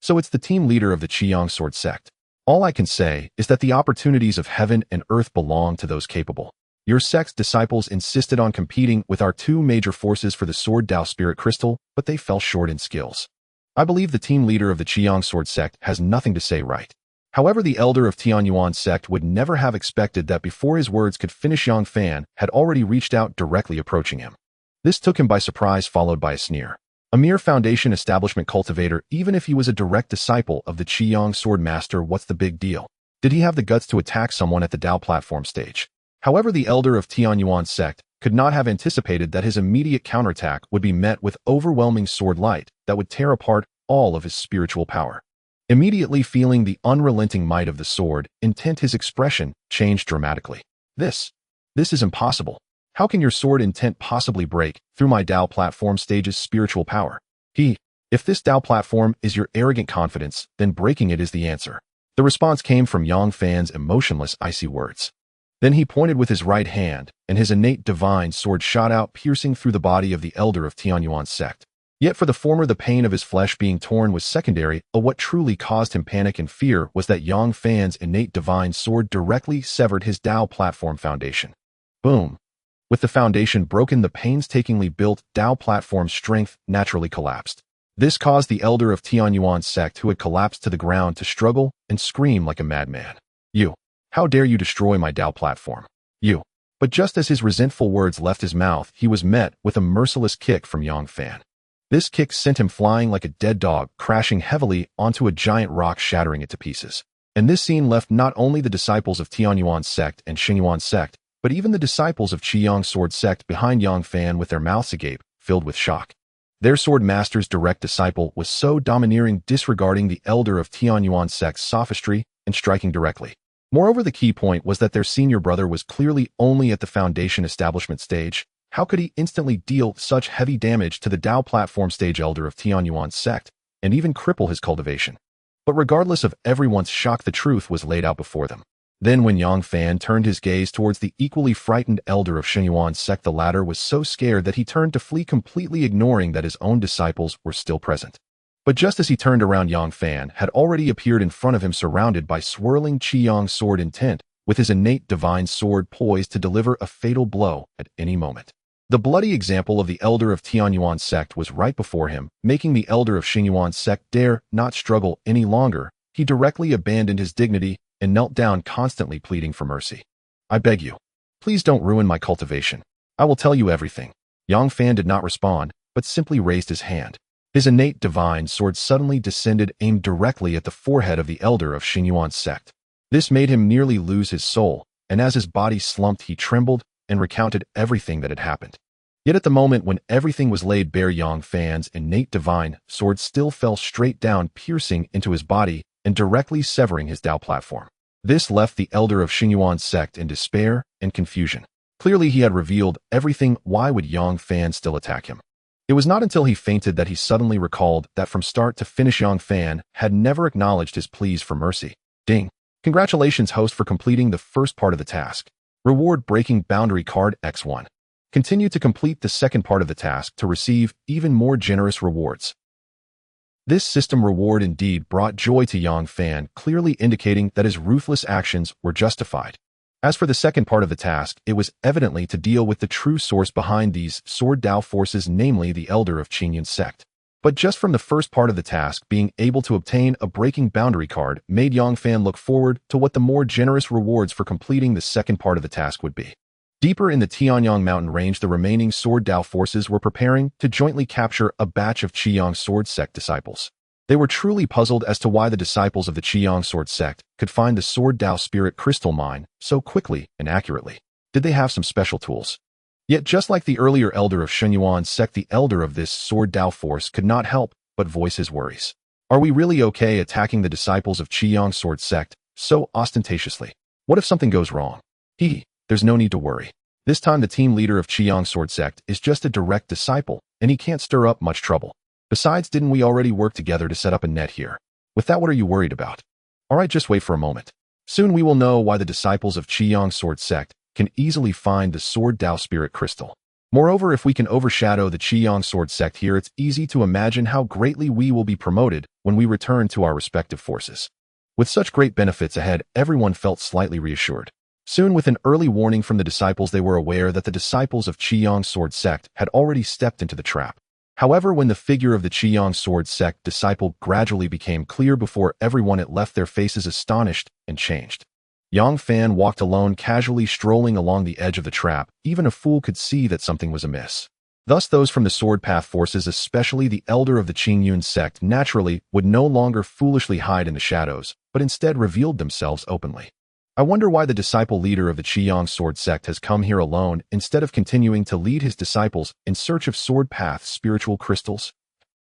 So it's the team leader of the Qiyang Sword sect. All I can say is that the opportunities of heaven and earth belong to those capable. Your sect's disciples insisted on competing with our two major forces for the Sword Dao Spirit Crystal, but they fell short in skills. I believe the team leader of the Qiyang Sword sect has nothing to say right. However, the elder of Tianyuan's sect would never have expected that before his words could finish, Yang Fan had already reached out, directly approaching him. This took him by surprise, followed by a sneer. A mere foundation establishment cultivator, even if he was a direct disciple of the Qiyang Sword Master, what's the big deal? Did he have the guts to attack someone at the Dao platform stage? However, the elder of Tianyuan's sect could not have anticipated that his immediate counterattack would be met with overwhelming sword light that would tear apart all of his spiritual power. Immediately feeling the unrelenting might of the sword intent, his expression changed dramatically. This is impossible. How can your sword intent possibly break through my Dao platform stage's spiritual power? If this Dao platform is your arrogant confidence, then breaking it is the answer. The response came from Yang Fan's emotionless, icy words. Then he pointed with his right hand, and his innate divine sword shot out, piercing through the body of the elder of Tianyuan's sect. Yet for the former, the pain of his flesh being torn was secondary. What truly caused him panic and fear was that Yang Fan's innate divine sword directly severed his Dao platform foundation. Boom. With the foundation broken, the painstakingly built Dao platform strength naturally collapsed. This caused the elder of Tianyuan's sect, who had collapsed to the ground, to struggle and scream like a madman. How dare you destroy my Dao platform? But just as his resentful words left his mouth, he was met with a merciless kick from Yang Fan. This kick sent him flying like a dead dog, crashing heavily onto a giant rock, shattering it to pieces. And this scene left not only the disciples of Tianyuan's sect and Xinyuan's sect, but even the disciples of Qiyang Sword sect behind Yang Fan with their mouths agape, filled with shock. Their sword master's direct disciple was so domineering, disregarding the elder of Tianyuan's sect's sophistry and striking directly. Moreover, the key point was that their senior brother was clearly only at the foundation establishment stage. How could he instantly deal such heavy damage to the Dao platform stage elder of Tianyuan's sect, and even cripple his cultivation? But regardless of everyone's shock, the truth was laid out before them. Then when Yang Fan turned his gaze towards the equally frightened elder of Xinyuan's sect, the latter was so scared that he turned to flee, completely ignoring that his own disciples were still present. But just as he turned around, Yang Fan had already appeared in front of him, surrounded by swirling Qiyang sword intent, with his innate divine sword poised to deliver a fatal blow at any moment. The bloody example of the elder of Tianyuan's sect was right before him, making the elder of Xinyuan's sect dare not struggle any longer. He directly abandoned his dignity and knelt down, constantly pleading for mercy. I beg you, please don't ruin my cultivation. I will tell you everything. Yang Fan did not respond, but simply raised his hand. His innate divine sword suddenly descended, aimed directly at the forehead of the elder of Xinyuan's sect. This made him nearly lose his soul, and as his body slumped, he trembled and recounted everything that had happened. Yet at the moment when everything was laid bare, Yang Fan's innate divine sword still fell straight down, piercing into his body and directly severing his Dao platform. This left the elder of Xinyuan's sect in despair and confusion. Clearly he had revealed everything. Why would Yang Fan still attack him? It was not until he fainted that he suddenly recalled that from start to finish, Yang Fan had never acknowledged his pleas for mercy. Ding. Congratulations, host, for completing the first part of the task. Reward breaking boundary card X1. Continue to complete the second part of the task to receive even more generous rewards. This system reward indeed brought joy to Yang Fan, clearly indicating that his ruthless actions were justified. As for the second part of the task, it was evidently to deal with the true source behind these Sword Dao forces, namely the elder of Qiyang's sect. But just from the first part of the task, being able to obtain a breaking boundary card made Yang Fan look forward to what the more generous rewards for completing the second part of the task would be. Deeper in the Tianyang mountain range, the remaining Sword Dao forces were preparing to jointly capture a batch of Qiyang Sword sect disciples. They were truly puzzled as to why the disciples of the Qiyang Sword sect could find the Sword Dao Spirit Crystal Mine so quickly and accurately. Did they have some special tools? Yet just like the earlier elder of Xinyuan's sect, the elder of this Sword Dao force could not help but voice his worries. Are we really okay attacking the disciples of Qiyang Sword sect so ostentatiously? What if something goes wrong? There's no need to worry. This time the team leader of Qiyang Sword Sect is just a direct disciple, and he can't stir up much trouble. Besides, didn't we already work together to set up a net here? With that, what are you worried about? Alright, just wait for a moment. Soon we will know why the disciples of Qiyang Sword Sect can easily find the Sword Dao Spirit Crystal. Moreover, if we can overshadow the Qiyang Sword Sect here, it's easy to imagine how greatly we will be promoted when we return to our respective forces. With such great benefits ahead, everyone felt slightly reassured. Soon, with an early warning from the disciples, they were aware that the disciples of Qiyang Sword Sect had already stepped into the trap. However, when the figure of the Qiyang Sword Sect disciple gradually became clear before everyone, it left their faces astonished and changed. Yang Fan walked alone, casually strolling along the edge of the trap. Even a fool could see that something was amiss. Thus, those from the Sword Path forces, especially the elder of the Qingyun sect, naturally would no longer foolishly hide in the shadows, but instead revealed themselves openly. I wonder why the disciple leader of the Qiyang Sword Sect has come here alone instead of continuing to lead his disciples in search of Sword Path spiritual crystals.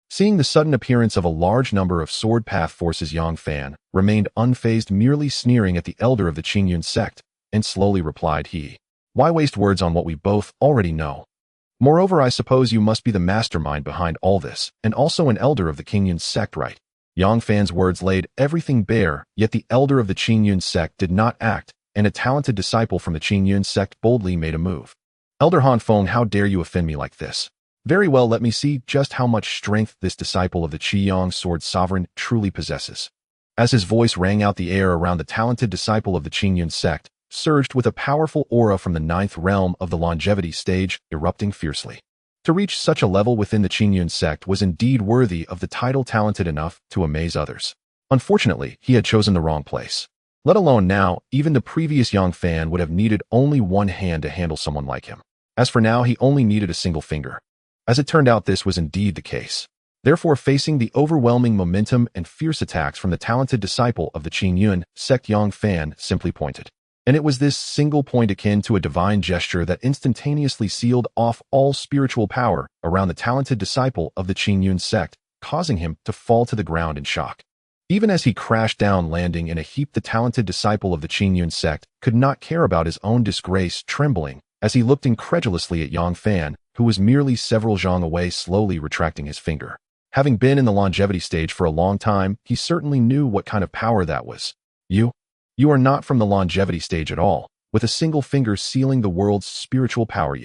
Seeing the sudden appearance of a large number of Sword Path forces, Yang Fan remained unfazed, merely sneering at the elder of the Qingyun sect, and slowly replied, "Why waste words on what we both already know? Moreover, I suppose you must be the mastermind behind all this, and also an elder of the Qingyun sect, right?" Yang Fan's words laid everything bare, yet the elder of the Qingyun sect did not act, and a talented disciple from the Qingyun sect boldly made a move. "Elder Han Feng, how dare you offend me like this? Very well, let me see just how much strength this disciple of the Qiyang Sword Sovereign truly possesses." As his voice rang out, the air around the talented disciple of the Qingyun sect surged with a powerful aura from the 9th realm of the longevity stage, erupting fiercely. To reach such a level within the Qingyun sect was indeed worthy of the title talented enough to amaze others. Unfortunately, he had chosen the wrong place. Let alone now, even the previous Yang Fan would have needed only one hand to handle someone like him. As for now, he only needed a single finger. As it turned out, this was indeed the case. Therefore, facing the overwhelming momentum and fierce attacks from the talented disciple of the Qingyun sect, Yang Fan simply pointed. And it was this single point, akin to a divine gesture, that instantaneously sealed off all spiritual power around the talented disciple of the Qingyun sect, causing him to fall to the ground in shock. Even as he crashed down, landing in a heap, the talented disciple of the Qingyun sect could not care about his own disgrace, trembling as he looked incredulously at Yang Fan, who was merely several zhang away, slowly retracting his finger. Having been in the longevity stage for a long time, he certainly knew what kind of power that was. You are not from the longevity stage at all, with a single finger sealing the world's spiritual power.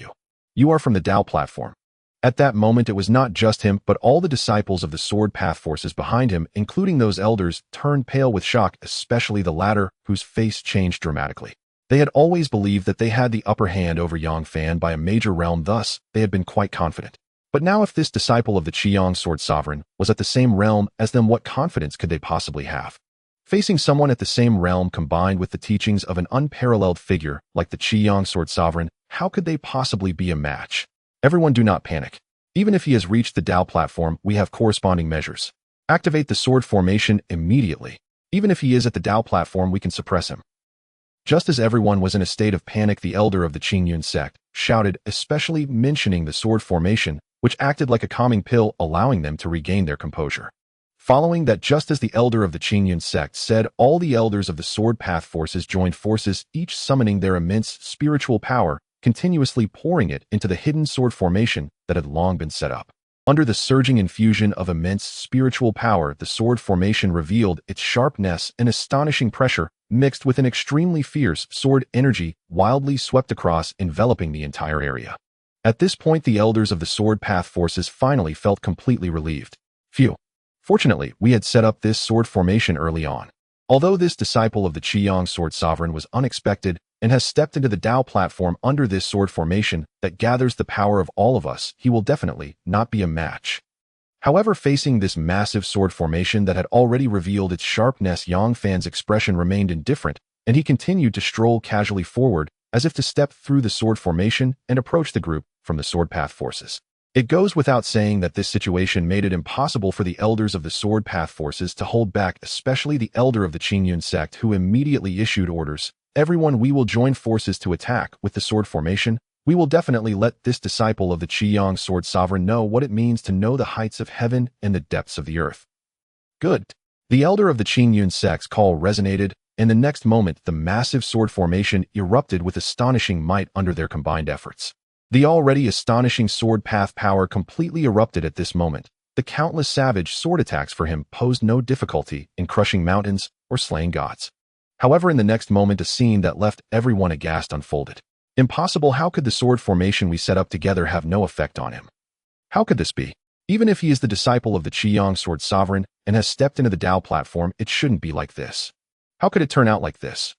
You are from the Dao platform. At that moment, it was not just him, but all the disciples of the Sword Path forces behind him, including those elders, turned pale with shock, especially the latter, whose face changed dramatically. They had always believed that they had the upper hand over Yang Fan by a major realm, thus they had been quite confident. But now, if this disciple of the Qiyang Sword Sovereign was at the same realm as them, what confidence could they possibly have? Facing someone at the same realm, combined with the teachings of an unparalleled figure like the Qiyang Sword Sovereign, how could they possibly be a match? Everyone, do not panic. Even if he has reached the Dao platform, we have corresponding measures. Activate the sword formation immediately. Even if he is at the Dao platform, we can suppress him. Just as everyone was in a state of panic, the elder of the Qingyun sect shouted, especially mentioning the sword formation, which acted like a calming pill, allowing them to regain their composure. Following that, just as the elder of the Qingyun sect said, all the elders of the Sword Path forces joined forces, each summoning their immense spiritual power, continuously pouring it into the hidden sword formation that had long been set up. Under the surging infusion of immense spiritual power, the sword formation revealed its sharpness and astonishing pressure, mixed with an extremely fierce sword energy, wildly swept across, enveloping the entire area. At this point, the elders of the Sword Path forces finally felt completely relieved. Phew. Fortunately, we had set up this sword formation early on. Although this disciple of the Qiyang Sword Sovereign was unexpected and has stepped into the Dao platform under this sword formation that gathers the power of all of us, he will definitely not be a match. However, facing this massive sword formation that had already revealed its sharpness, Yang Fan's expression remained indifferent, and he continued to stroll casually forward, as if to step through the sword formation and approach the group from the Sword Path forces. It goes without saying that this situation made it impossible for the elders of the Sword Path forces to hold back, especially the elder of the Qingyun sect, who immediately issued orders. Everyone, we will join forces to attack with the sword formation. We will definitely let this disciple of the Qiyang Sword Sovereign know what it means to know the heights of heaven and the depths of the earth. Good. The elder of the Qingyun sect's call resonated, and the next moment the massive sword formation erupted with astonishing might under their combined efforts. The already astonishing sword path power completely erupted at this moment. The countless savage sword attacks for him posed no difficulty in crushing mountains or slaying gods. However, in the next moment a scene that left everyone aghast unfolded. Impossible! How could the sword formation we set up together have no effect on him? How could this be? Even if he is the disciple of the Qiyang Sword Sovereign and has stepped into the Dao platform, it shouldn't be like this. How could it turn out like this?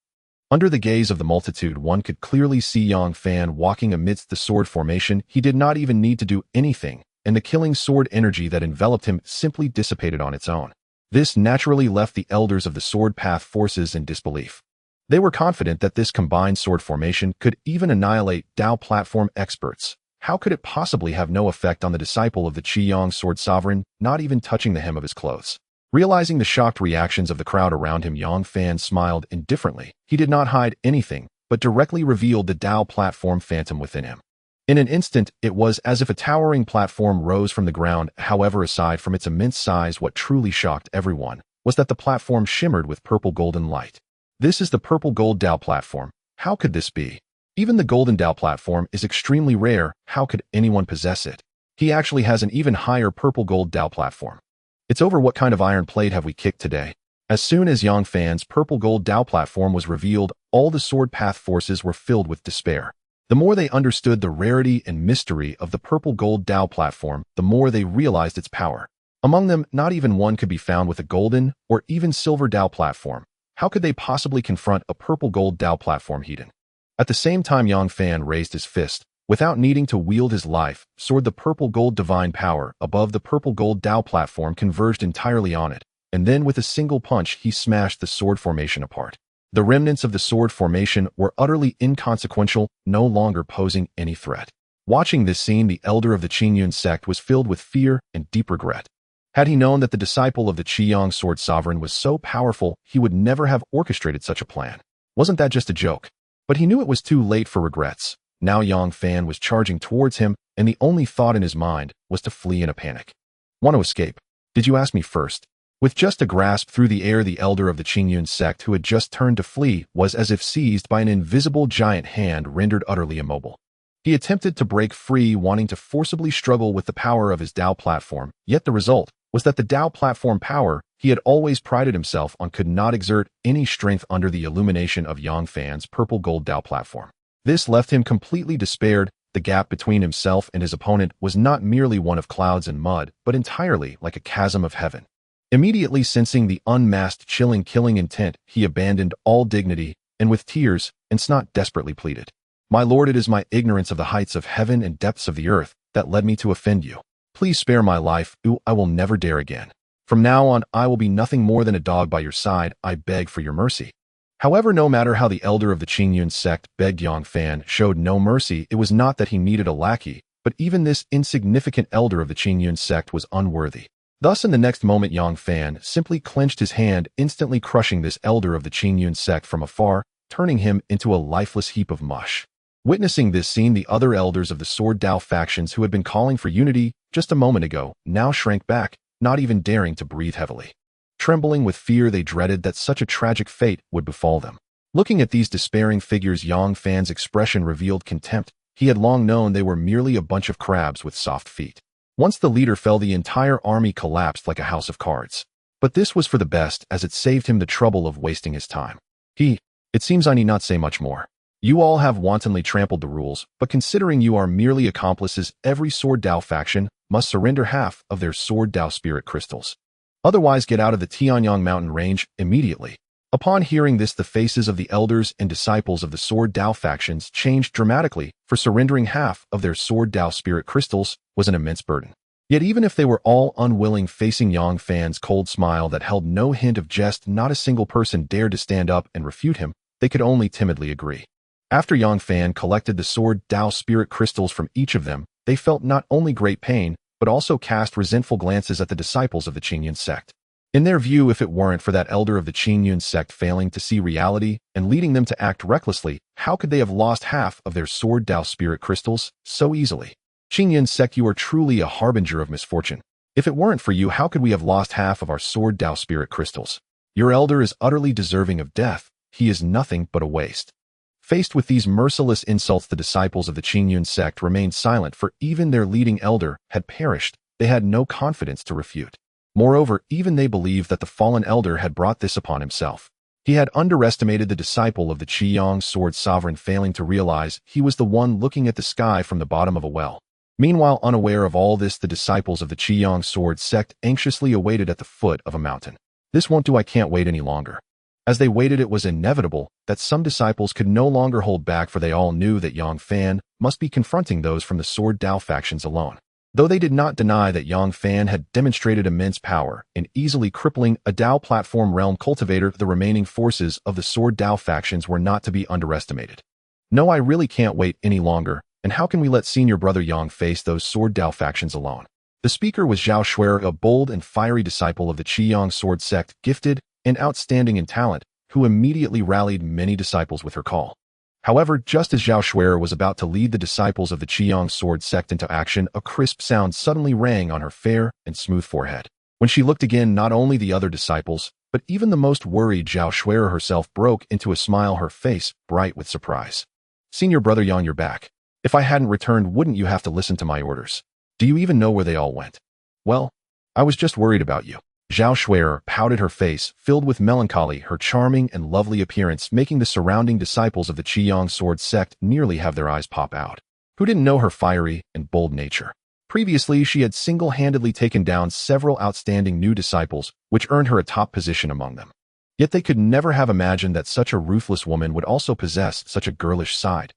Under the gaze of the multitude, one could clearly see Yang Fan walking amidst the sword formation. He did not even need to do anything, and the killing sword energy that enveloped him simply dissipated on its own. This naturally left the elders of the sword path forces in disbelief. They were confident that this combined sword formation could even annihilate Dao platform experts. How could it possibly have no effect on the disciple of the Qiyang Sword Sovereign, not even touching the hem of his clothes? Realizing the shocked reactions of the crowd around him, Yang Fan smiled indifferently. He did not hide anything, but directly revealed the Dao platform phantom within him. In an instant, it was as if a towering platform rose from the ground. However, aside from its immense size, what truly shocked everyone was that the platform shimmered with purple golden light. This is the purple gold Dao platform. How could this be? Even the golden Dao platform is extremely rare. How could anyone possess it? He actually has an even higher purple gold Dao platform. It's over. What kind of iron plate have we kicked today? As soon as Yang Fan's purple gold Dao platform was revealed, all the sword path forces were filled with despair. The more they understood the rarity and mystery of the purple gold Dao platform, the more they realized its power. Among them, not even one could be found with a golden or even silver Dao platform. How could they possibly confront a purple gold Dao platform heathen? At the same time, Yang Fan raised his fist. Without needing to wield his life, soared the purple gold divine power above the purple gold Dao platform, converged entirely on it, and then with a single punch he smashed the sword formation apart. The remnants of the sword formation were utterly inconsequential, no longer posing any threat. Watching this scene, the elder of the Qingyun sect was filled with fear and deep regret. Had he known that the disciple of the Qiyang Sword Sovereign was so powerful, he would never have orchestrated such a plan. Wasn't that just a joke? But he knew it was too late for regrets. Now Yang Fan was charging towards him, and the only thought in his mind was to flee in a panic. Want to escape? Did you ask me first? With just a grasp through the air, the elder of the Qingyun sect, who had just turned to flee, was as if seized by an invisible giant hand, rendered utterly immobile. He attempted to break free, wanting to forcibly struggle with the power of his Dao platform, yet the result was that the Dao platform power he had always prided himself on could not exert any strength under the illumination of Yang Fan's purple gold Dao platform. This left him completely despaired. The gap between himself and his opponent was not merely one of clouds and mud, but entirely like a chasm of heaven. Immediately sensing the unmasked chilling killing intent, he abandoned all dignity, and with tears and snot desperately pleaded, "My lord, it is my ignorance of the heights of heaven and depths of the earth that led me to offend you. Please spare my life. I will never dare again. From now on, I will be nothing more than a dog by your side. I beg for your mercy." However, no matter how the elder of the Qingyun sect begged, Yang Fan showed no mercy. It was not that he needed a lackey, but even this insignificant elder of the Qingyun sect was unworthy. Thus, in the next moment, Yang Fan simply clenched his hand, instantly crushing this elder of the Qingyun sect from afar, turning him into a lifeless heap of mush. Witnessing this scene, the other elders of the Sword Dao factions, who had been calling for unity just a moment ago, now shrank back, not even daring to breathe heavily. Trembling with fear, they dreaded that such a tragic fate would befall them. Looking at these despairing figures, Yang Fan's expression revealed contempt. He had long known they were merely a bunch of crabs with soft feet. Once the leader fell, the entire army collapsed like a house of cards. But this was for the best, as it saved him the trouble of wasting his time. It seems I need not say much more. You all have wantonly trampled the rules, but considering you are merely accomplices, every Sword Dao faction must surrender half of their Sword Dao spirit crystals. Otherwise, get out of the Tianyang mountain range immediately. Upon hearing this, the faces of the elders and disciples of the Sword Dao factions changed dramatically, for surrendering half of their Sword Dao spirit crystals was an immense burden. Yet even if they were all unwilling, facing Yang Fan's cold smile that held no hint of jest, not a single person dared to stand up and refute him. They could only timidly agree. After Yang Fan collected the Sword Dao spirit crystals from each of them, they felt not only great pain, but also cast resentful glances at the disciples of the Qingyun sect. In their view, if it weren't for that elder of the Qingyun sect failing to see reality and leading them to act recklessly, how could they have lost half of their Sword Dao spirit crystals so easily? Qingyun sect, you are truly a harbinger of misfortune. If it weren't for you, how could we have lost half of our Sword Dao spirit crystals? Your elder is utterly deserving of death. He is nothing but a waste. Faced with these merciless insults, the disciples of the Qingyun sect remained silent, for even their leading elder had perished. They had no confidence to refute. Moreover, even they believed that the fallen elder had brought this upon himself. He had underestimated the disciple of the Qiyang sword sovereign, failing to realize he was the one looking at the sky from the bottom of a well. Meanwhile, unaware of all this, the disciples of the Qiyang sword sect anxiously awaited at the foot of a mountain. This won't do, I can't wait any longer. As they waited, it was inevitable that some disciples could no longer hold back, for they all knew that Yang Fan must be confronting those from the Sword Dao factions alone. Though they did not deny that Yang Fan had demonstrated immense power in easily crippling a Dao platform realm cultivator, the remaining forces of the Sword Dao factions were not to be underestimated. No, I really can't wait any longer, and how can we let senior brother Yang face those Sword Dao factions alone? The speaker was Zhao Xuer, a bold and fiery disciple of the Qiyang sword sect, gifted and outstanding in talent, who immediately rallied many disciples with her call. However, just as Zhao Xuer was about to lead the disciples of the Qiyang sword sect into action, a crisp sound suddenly rang on her fair and smooth forehead. When she looked again, not only the other disciples, but even the most worried Zhao Xuer herself broke into a smile, her face bright with surprise. "Senior brother Yang, you're back. If I hadn't returned, wouldn't you have to listen to my orders? Do you even know where they all went?" "Well, I was just worried about you." Zhao Xuer pouted, her face filled with melancholy, her charming and lovely appearance making the surrounding disciples of the Qiyang sword sect nearly have their eyes pop out. Who didn't know her fiery and bold nature? Previously, she had single-handedly taken down several outstanding new disciples, which earned her a top position among them. Yet they could never have imagined that such a ruthless woman would also possess such a girlish side.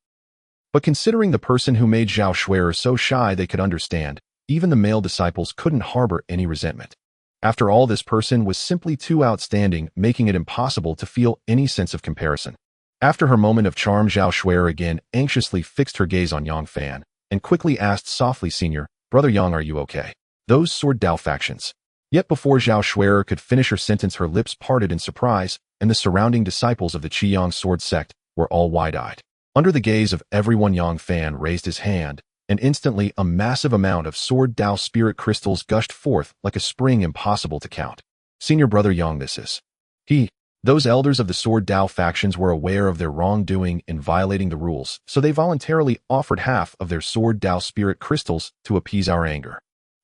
But considering the person who made Zhao Xuer so shy, they could understand. Even the male disciples couldn't harbor any resentment. After all, this person was simply too outstanding, making it impossible to feel any sense of comparison. After her moment of charm, Zhao Xuer again anxiously fixed her gaze on Yang Fan and quickly asked softly, "Senior brother Yang, are you okay? Those Sword Dao factions." Yet before Zhao Xuer could finish her sentence, her lips parted in surprise, and the surrounding disciples of the Qiyang sword sect were all wide-eyed. Under the gaze of everyone, Yang Fan raised his hand, and instantly a massive amount of Sword Dao spirit crystals gushed forth like a spring, impossible to count. "Senior brother Yang, this is..." Those elders of the Sword Dao factions were aware of their wrongdoing in violating the rules, so they voluntarily offered half of their Sword Dao spirit crystals to appease our anger.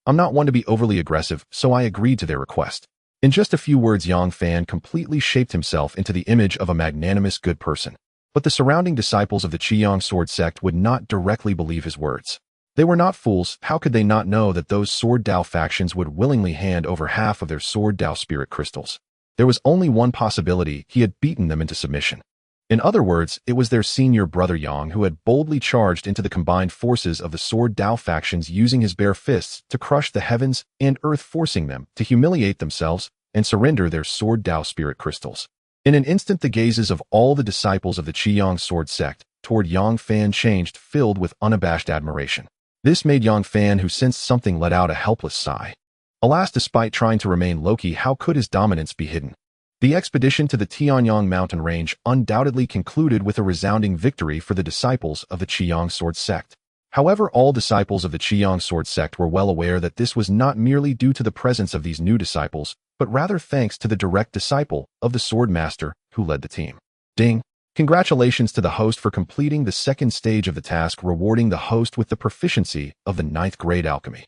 I'm not one to be overly aggressive, so I agreed to their request. In just a few words, Yang Fan completely shaped himself into the image of a magnanimous good person. But the surrounding disciples of the Qiyang sword sect would not directly believe his words. They were not fools. How could they not know that those Sword Dao factions would willingly hand over half of their Sword Dao spirit crystals? There was only one possibility: he had beaten them into submission. In other words, it was their senior brother Yang who had boldly charged into the combined forces of the Sword Dao factions, using his bare fists to crush the heavens and earth, forcing them to humiliate themselves and surrender their Sword Dao spirit crystals. In an instant, the gazes of all the disciples of the Qiyang sword sect toward Yang Fan changed, filled with unabashed admiration. This made Yang Fan, who sensed something, let out a helpless sigh. Alas, despite trying to remain low-key, how could his dominance be hidden? The expedition to the Tianyang mountain range undoubtedly concluded with a resounding victory for the disciples of the Qiyang sword sect. However, all disciples of the Qiyang sword sect were well aware that this was not merely due to the presence of these new disciples, but rather thanks to the direct disciple of the sword master who led the team. Ding! Congratulations to the host for completing the second stage of the task, rewarding the host with the proficiency of the 9th grade alchemy.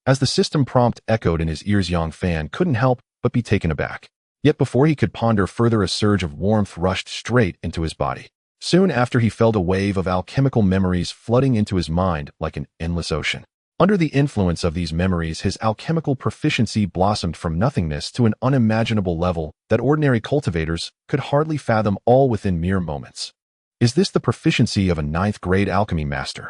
As the system prompt echoed in his ears, Yang Fan couldn't help but be taken aback. Yet before he could ponder further, a surge of warmth rushed straight into his body. Soon after, he felt a wave of alchemical memories flooding into his mind like an endless ocean. Under the influence of these memories, his alchemical proficiency blossomed from nothingness to an unimaginable level that ordinary cultivators could hardly fathom, all within mere moments. Is this the proficiency of a 9th grade alchemy master?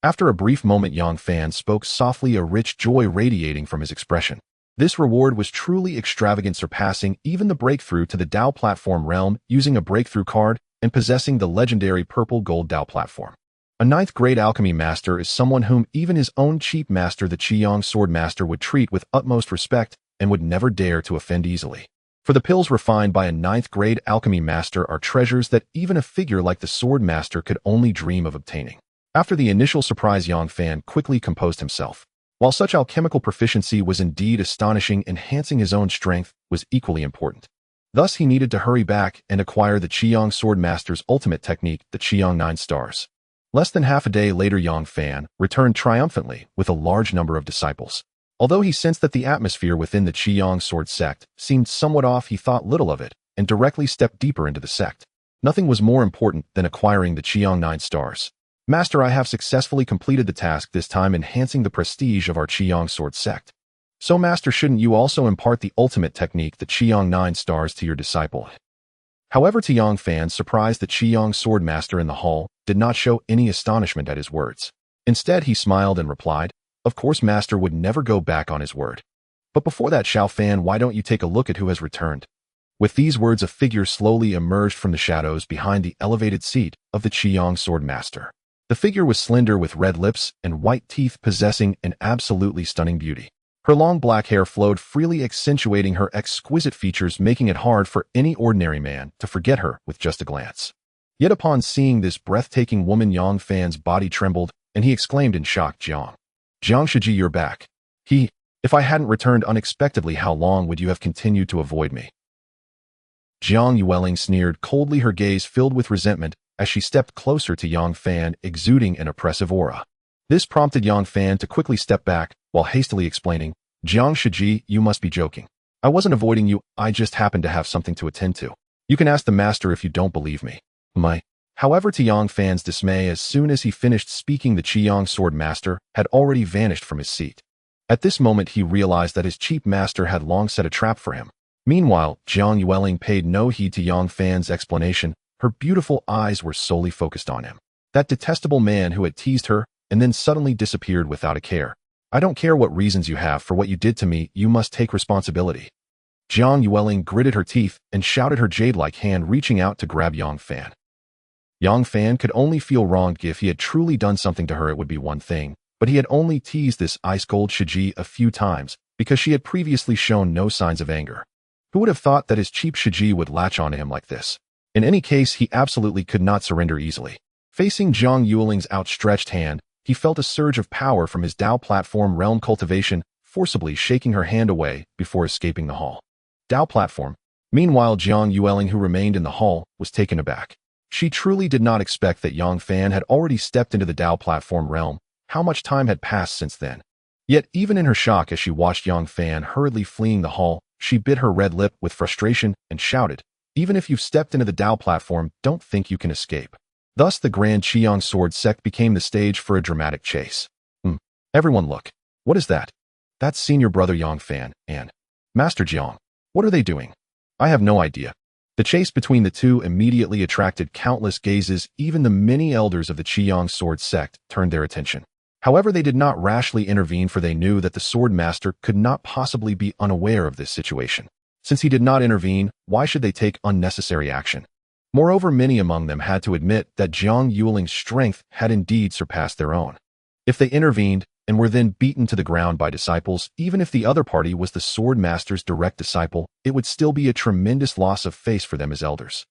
After a brief moment, Yang Fan spoke softly, a rich joy radiating from his expression. This reward was truly extravagant, surpassing even the breakthrough to the Dao platform realm, using a breakthrough card and possessing the legendary purple gold Dao platform. A 9th grade alchemy master is someone whom even his own chief master, the Qiyang sword master, would treat with utmost respect and would never dare to offend easily. For the pills refined by a 9th grade alchemy master are treasures that even a figure like the sword master could only dream of obtaining. After the initial surprise, Yang Fan quickly composed himself. While such alchemical proficiency was indeed astonishing, enhancing his own strength was equally important. Thus, he needed to hurry back and acquire the Qiyang Sword Master's ultimate technique, the Qiyang 9 Stars. Less than half a day later, Yang Fan returned triumphantly with a large number of disciples. Although he sensed that the atmosphere within the Qiyang Sword sect seemed somewhat off, he thought little of it and directly stepped deeper into the sect. Nothing was more important than acquiring the Qiyang 9 Stars. Master, I have successfully completed the task, this time enhancing the prestige of our Qiyang Sword sect. So, Master, shouldn't you also impart the ultimate technique, the Qiyang 9 Stars, to your disciple? However, to Yang Fan's surprise, the Qiyang Sword Master in the hall did not show any astonishment at his words. Instead, he smiled and replied, "Of course, Master would never go back on his word. But before that, Xiao Fan, why don't you take a look at who has returned?" With these words, a figure slowly emerged from the shadows behind the elevated seat of the Qiyang Sword Master. The figure was slender with red lips and white teeth, possessing an absolutely stunning beauty. Her long black hair flowed freely, accentuating her exquisite features, making it hard for any ordinary man to forget her with just a glance. Yet upon seeing this breathtaking woman, Yang Fan's body trembled, and he exclaimed in shock, Jiang Shiji, you're back. If I hadn't returned unexpectedly, how long would you have continued to avoid me?" Jiang Yueling sneered coldly, her gaze filled with resentment as she stepped closer to Yang Fan, exuding an oppressive aura. This prompted Yang Fan to quickly step back, while hastily explaining, "Jiang Shiji, you must be joking. I wasn't avoiding you, I just happened to have something to attend to. You can ask the master if you don't believe me." However, to Yang Fan's dismay, as soon as he finished speaking, the Qiyang Sword Master had already vanished from his seat. At this moment, he realized that his cheap master had long set a trap for him. Meanwhile, Jiang Yueling paid no heed to Yang Fan's explanation. Her beautiful eyes were solely focused on him. That detestable man who had teased her and then suddenly disappeared without a care. "I don't care what reasons you have for what you did to me, you must take responsibility." Jiang Yueling gritted her teeth and shouted, her jade-like hand reaching out to grab Yang Fan. Yang Fan could only feel wronged. If he had truly done something to her, it would be one thing, but he had only teased this ice-cold Shiji a few times because she had previously shown no signs of anger. Who would have thought that his cheap Shiji would latch onto him like this? In any case, he absolutely could not surrender easily. Facing Jiang Yueling's outstretched hand, he felt a surge of power from his Dao platform realm cultivation, forcibly shaking her hand away before escaping the hall. Dao platform. Meanwhile, Jiang Yueling, who remained in the hall, was taken aback. She truly did not expect that Yang Fan had already stepped into the Dao platform realm. How much time had passed since then? Yet, even in her shock as she watched Yang Fan hurriedly fleeing the hall, she bit her red lip with frustration and shouted, "Even if you've stepped into the Dao platform, don't think you can escape." Thus, the Grand Qiyang Sword sect became the stage for a dramatic chase. Everyone look. What is that? That's senior brother Yang Fan and Master Jiang. What are they doing? I have no idea. The chase between the two immediately attracted countless gazes. Even the many elders of the Qiyang Sword sect turned their attention. However, they did not rashly intervene, for they knew that the Sword Master could not possibly be unaware of this situation. Since he did not intervene, why should they take unnecessary action? Moreover, many among them had to admit that Jiang Yueling's strength had indeed surpassed their own. If they intervened and were then beaten to the ground by disciples, even if the other party was the Sword Master's direct disciple, it would still be a tremendous loss of face for them as elders.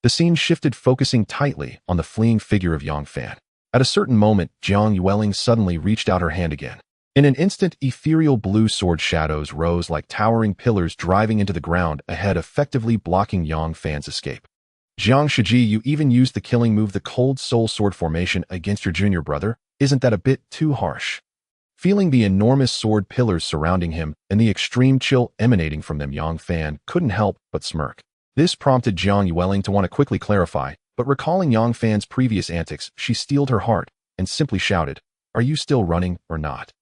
The scene shifted, focusing tightly on the fleeing figure of Yang Fan. At a certain moment, Jiang Yueling suddenly reached out her hand again. In an instant, ethereal blue sword shadows rose like towering pillars, driving into the ground ahead, effectively blocking Yang Fan's escape. "Jiang Shiji, you even used the killing move, the Cold Soul Sword formation, against your junior brother? Isn't that a bit too harsh?" Feeling the enormous sword pillars surrounding him and the extreme chill emanating from them, Yang Fan couldn't help but smirk. This prompted Jiang Yueling to want to quickly clarify, but recalling Yang Fan's previous antics, she steeled her heart and simply shouted, "Are you still running or not?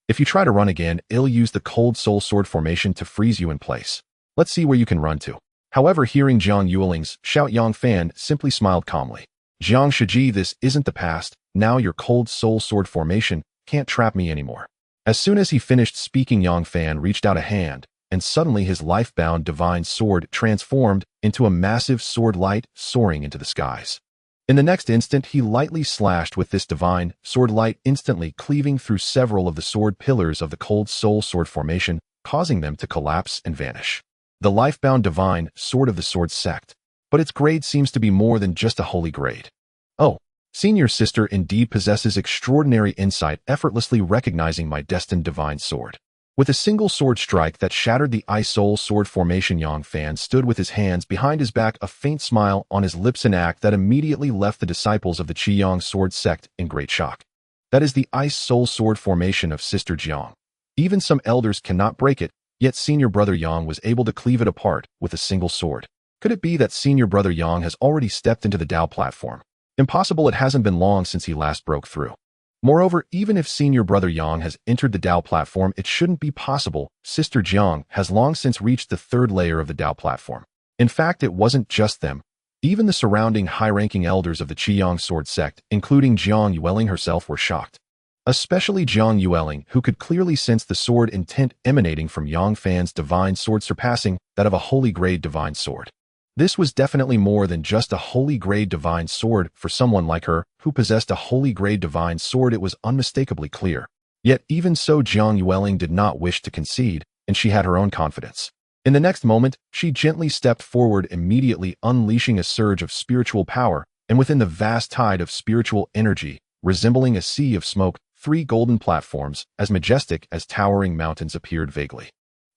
If you try to run again, I'll use the Cold Soul Sword formation to freeze you in place. Let's see where you can run to." However, hearing Jiang Yueling's shout, Yang Fan simply smiled calmly. "Jiang Shiji, this isn't the past. Now your Cold Soul Sword formation can't trap me anymore." As soon as he finished speaking, Yang Fan reached out a hand, and suddenly his life-bound divine sword transformed into a massive sword light soaring into the skies. In the next instant, he lightly slashed with this divine sword light, instantly cleaving through several of the sword pillars of the Cold Soul Sword formation, causing them to collapse and vanish. The life-bound divine sword of the sword sect. But its grade seems to be more than just a holy grade. "Oh, senior sister indeed possesses extraordinary insight, effortlessly recognizing my destined divine sword. With a single sword strike that shattered the ice soul sword formation, Yang Fan stood with his hands behind his back, a faint smile on his lips, an act that immediately left the disciples of the Qiyang sword sect in great shock. That is the ice soul sword formation of Sister Jiang. Even some elders cannot break it, yet senior brother Yang was able to cleave it apart with a single sword. Could it be that senior brother Yang has already stepped into the Dao platform? Impossible, it hasn't been long since he last broke through. Moreover, even if senior brother Yang has entered the Dao platform, it shouldn't be possible. Sister Jiang has long since reached the third layer of the Dao platform. In fact, it wasn't just them. Even the surrounding high-ranking elders of the Qiyang sword sect, including Jiang Yueling herself, were shocked. Especially Jiang Yueling, who could clearly sense the sword intent emanating from Yang Fan's divine sword, surpassing that of a holy grade divine sword. This was definitely more than just a holy grade divine sword. For someone like her, who possessed a holy grade divine sword, it was unmistakably clear. Yet even so, Jiang Yueling did not wish to concede, and she had her own confidence. In the next moment, she gently stepped forward, immediately unleashing a surge of spiritual power, and within the vast tide of spiritual energy, resembling a sea of smoke, 3 golden platforms, as majestic as towering mountains, appeared vaguely.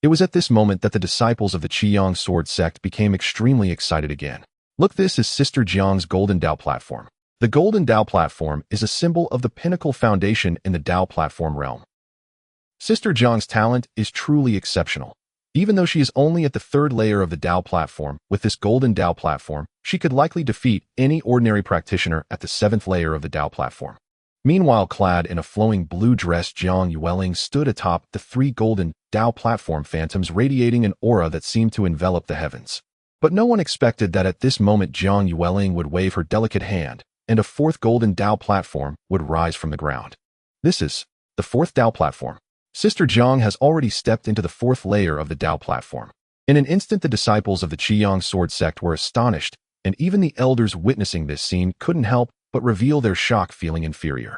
It was at this moment that the disciples of the Qiyang sword sect became extremely excited again. Look, this is Sister Jiang's Golden Dao platform. The Golden Dao platform is a symbol of the pinnacle foundation in the Dao platform realm. Sister Jiang's talent is truly exceptional. Even though she is only at the third layer of the Dao platform, with this Golden Dao platform, she could likely defeat any ordinary practitioner at the 7th layer of the Dao platform. Meanwhile, clad in a flowing blue dress, Jiang Yueling stood atop the 3 golden Dao platform phantoms, radiating an aura that seemed to envelop the heavens. But no one expected that at this moment Jiang Yueling would wave her delicate hand, and a 4th golden Dao platform would rise from the ground. This is the 4th Dao platform. Sister Jiang has already stepped into the 4th layer of the Dao platform. In an instant, the disciples of the Qiyang sword sect were astonished, and even the elders witnessing this scene couldn't help but reveal their shock, feeling inferior.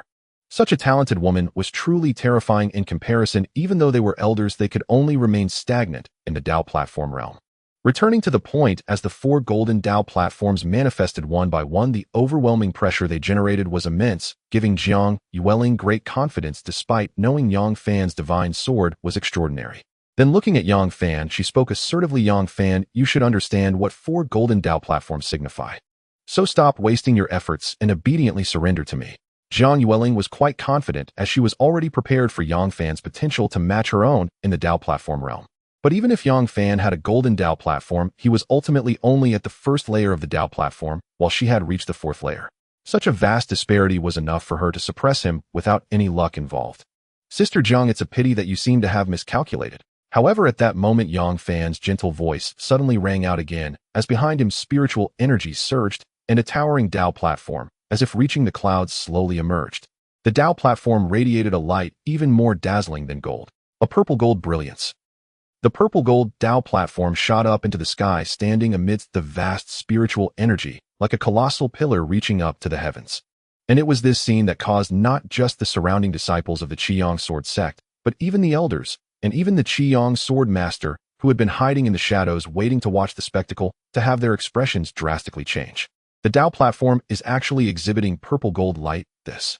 Such a talented woman was truly terrifying in comparison. Even though they were elders, they could only remain stagnant in the Dao platform realm. Returning to the point, as the 4 golden Dao platforms manifested one by one, the overwhelming pressure they generated was immense, giving Jiang Yueling great confidence despite knowing Yang Fan's divine sword was extraordinary. Then looking at Yang Fan, she spoke assertively, "Yang Fan, you should understand what 4 golden Dao platforms signify. So stop wasting your efforts and obediently surrender to me." Jiang Yueling was quite confident, as she was already prepared for Yang Fan's potential to match her own in the Dao platform realm. But even if Yang Fan had a golden Dao platform, he was ultimately only at the 1st layer of the Dao platform, while she had reached the 4th layer. Such a vast disparity was enough for her to suppress him without any luck involved. "Sister Jiang, it's a pity that you seem to have miscalculated." However, at that moment, Yang Fan's gentle voice suddenly rang out again, as behind him spiritual energy surged, and a towering Dao platform, as if reaching the clouds, slowly emerged. The Dao platform radiated a light even more dazzling than gold, a purple gold brilliance. The purple gold Dao platform shot up into the sky, standing amidst the vast spiritual energy, like a colossal pillar reaching up to the heavens. And it was this scene that caused not just the surrounding disciples of the Qiyang sword sect, but even the elders, and even the Qiyang sword master, who had been hiding in the shadows waiting to watch the spectacle, to have their expressions drastically change. The Dao platform is actually exhibiting purple gold light. This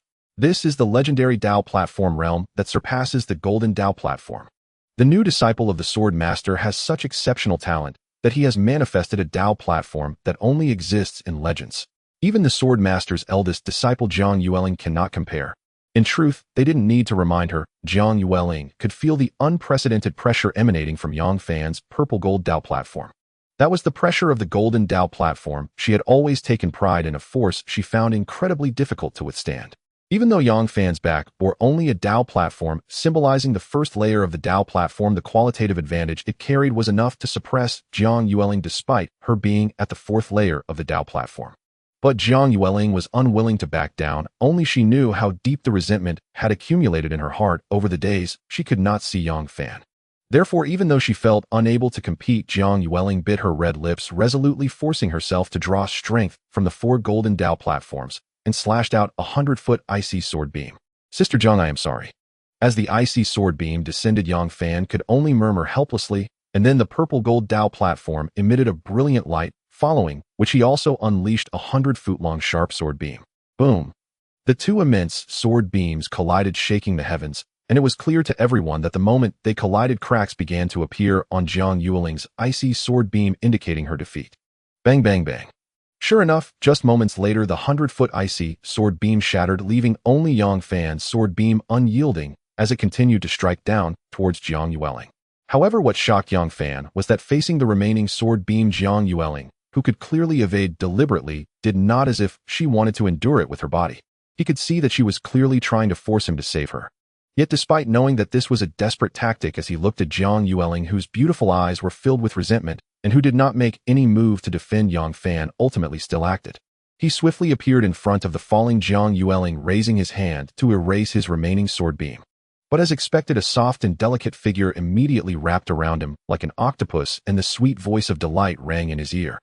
is the legendary Dao platform realm that surpasses the golden Dao platform. The new disciple of the sword master has such exceptional talent that he has manifested a Dao platform that only exists in legends. Even the sword master's eldest disciple Jiang Yueling cannot compare. In truth, they didn't need to remind her. Jiang Yueling could feel the unprecedented pressure emanating from Yang Fan's purple gold Dao platform. That was the pressure of the golden Dao platform. She had always taken pride in a force she found incredibly difficult to withstand. Even though Yang Fan's back bore only a Dao platform, symbolizing the 1st layer of the Dao platform, the qualitative advantage it carried was enough to suppress Jiang Yueling despite her being at the 4th layer of the Dao platform. But Jiang Yueling was unwilling to back down. Only she knew how deep the resentment had accumulated in her heart over the days she could not see Yang Fan. Therefore, even though she felt unable to compete, Jiang Yueling bit her red lips, resolutely forcing herself to draw strength from the 4 golden Dao platforms, and slashed out a 100-foot icy sword beam. "Sister Jiang, I am sorry." As the icy sword beam descended, Yang Fan could only murmur helplessly, and then the purple gold Dao platform emitted a brilliant light, following which he also unleashed a 100-foot-long sharp sword beam. Boom! The 2 immense sword beams collided, shaking the heavens, and it was clear to everyone that the moment they collided, cracks began to appear on Jiang Yueling's icy sword beam, indicating her defeat. Bang bang bang. Sure enough, just moments later the 100-foot icy sword beam shattered, leaving only Yang Fan's sword beam unyielding as it continued to strike down towards Jiang Yueling. However, what shocked Yang Fan was that facing the remaining sword beam, Jiang Yueling, who could clearly evade deliberately, did not as if she wanted to endure it with her body. He could see that she was clearly trying to force him to save her. Yet despite knowing that this was a desperate tactic, as he looked at Jiang Yueling, whose beautiful eyes were filled with resentment, and who did not make any move to defend, Yang Fan ultimately still acted. He swiftly appeared in front of the falling Jiang Yueling, raising his hand to erase his remaining sword beam. But as expected, a soft and delicate figure immediately wrapped around him like an octopus, and the sweet voice of delight rang in his ear.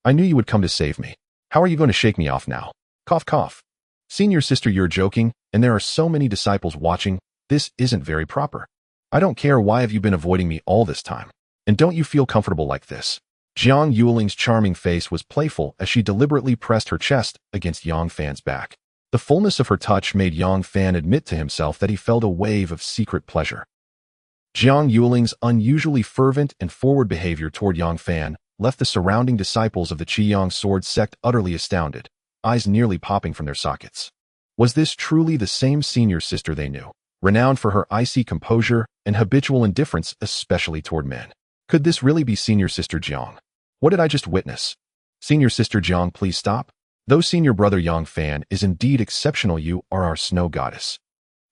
I knew you would come to save me. How are you going to shake me off now? Cough cough. Senior sister, you're joking, and there are so many disciples watching. This isn't very proper. I don't care. Why have you been avoiding me all this time? And don't you feel comfortable like this? Jiang Yueling's charming face was playful as she deliberately pressed her chest against Yang Fan's back. The fullness of her touch made Yang Fan admit to himself that he felt a wave of secret pleasure. Jiang Yueling's unusually fervent and forward behavior toward Yang Fan left the surrounding disciples of the Qiyang sword sect utterly astounded, eyes nearly popping from their sockets. Was this truly the same senior sister they knew, renowned for her icy composure and habitual indifference, especially toward men? Could this really be senior sister Jiang? What did I just witness? Senior sister Jiang, please stop. Though senior brother Yang Fan is indeed exceptional, you are our snow goddess.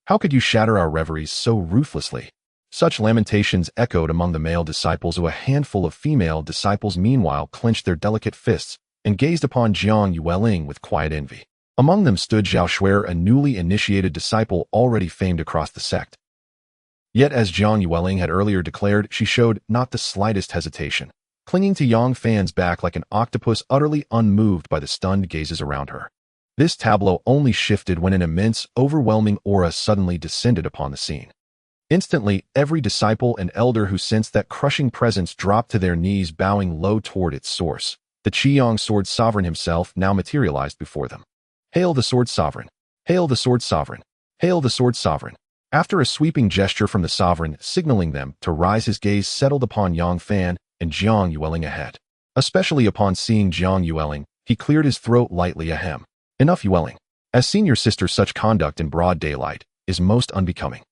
How could you shatter our reveries so ruthlessly? Such lamentations echoed among the male disciples. A handful of female disciples meanwhile clenched their delicate fists and gazed upon Jiang Yueling with quiet envy. Among them stood Zhao Shuer, a newly initiated disciple already famed across the sect. Yet, as Jiang Yueling had earlier declared, she showed not the slightest hesitation, clinging to Yang Fan's back like an octopus, utterly unmoved by the stunned gazes around her. This tableau only shifted when an immense, overwhelming aura suddenly descended upon the scene. Instantly, every disciple and elder who sensed that crushing presence dropped to their knees, bowing low toward its source. The Qiyang Sword Sovereign himself now materialized before them. Hail the Sword Sovereign! Hail the Sword Sovereign! Hail the Sword Sovereign! After a sweeping gesture from the Sovereign signaling them to rise, his gaze settled upon Yang Fan and Jiang Yueling ahead. Especially upon seeing Jiang Yueling, he cleared his throat lightly. Ahem. Enough, Yueling. As senior sister, such conduct in broad daylight is most unbecoming.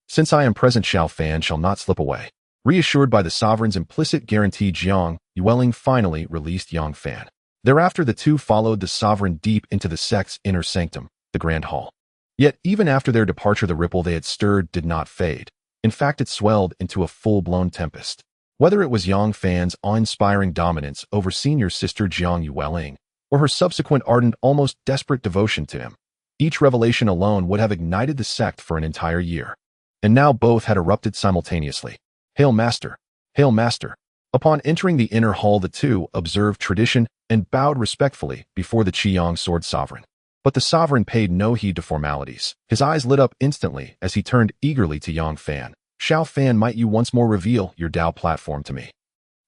Since I am present, Xiao Fan shall not slip away. Reassured by the Sovereign's implicit guarantee, Jiang Yueling finally released Yang Fan. Thereafter, the two followed the Sovereign deep into the sect's inner sanctum, the Grand Hall. Yet, even after their departure, the ripple they had stirred did not fade. In fact, it swelled into a full-blown tempest. Whether it was Yang Fan's awe-inspiring dominance over senior sister Jiang Yueling, or her subsequent ardent, almost desperate devotion to him, each revelation alone would have ignited the sect for an entire year. And now both had erupted simultaneously. Hail Master! Hail Master! Upon entering the inner hall, the two observed tradition and bowed respectfully before the Qiyang Sword Sovereign. But the Sovereign paid no heed to formalities. His eyes lit up instantly as he turned eagerly to Yang Fan. Xiao Fan, might you once more reveal your Dao platform to me?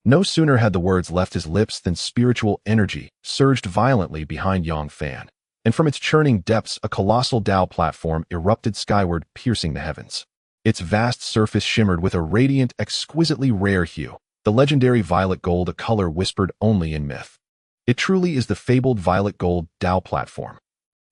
No sooner had the words left his lips than spiritual energy surged violently behind Yang Fan, and from its churning depths a colossal Dao platform erupted skyward, piercing the heavens. Its vast surface shimmered with a radiant, exquisitely rare hue, the legendary violet gold, a color whispered only in myth. It truly is the fabled violet gold Dao platform.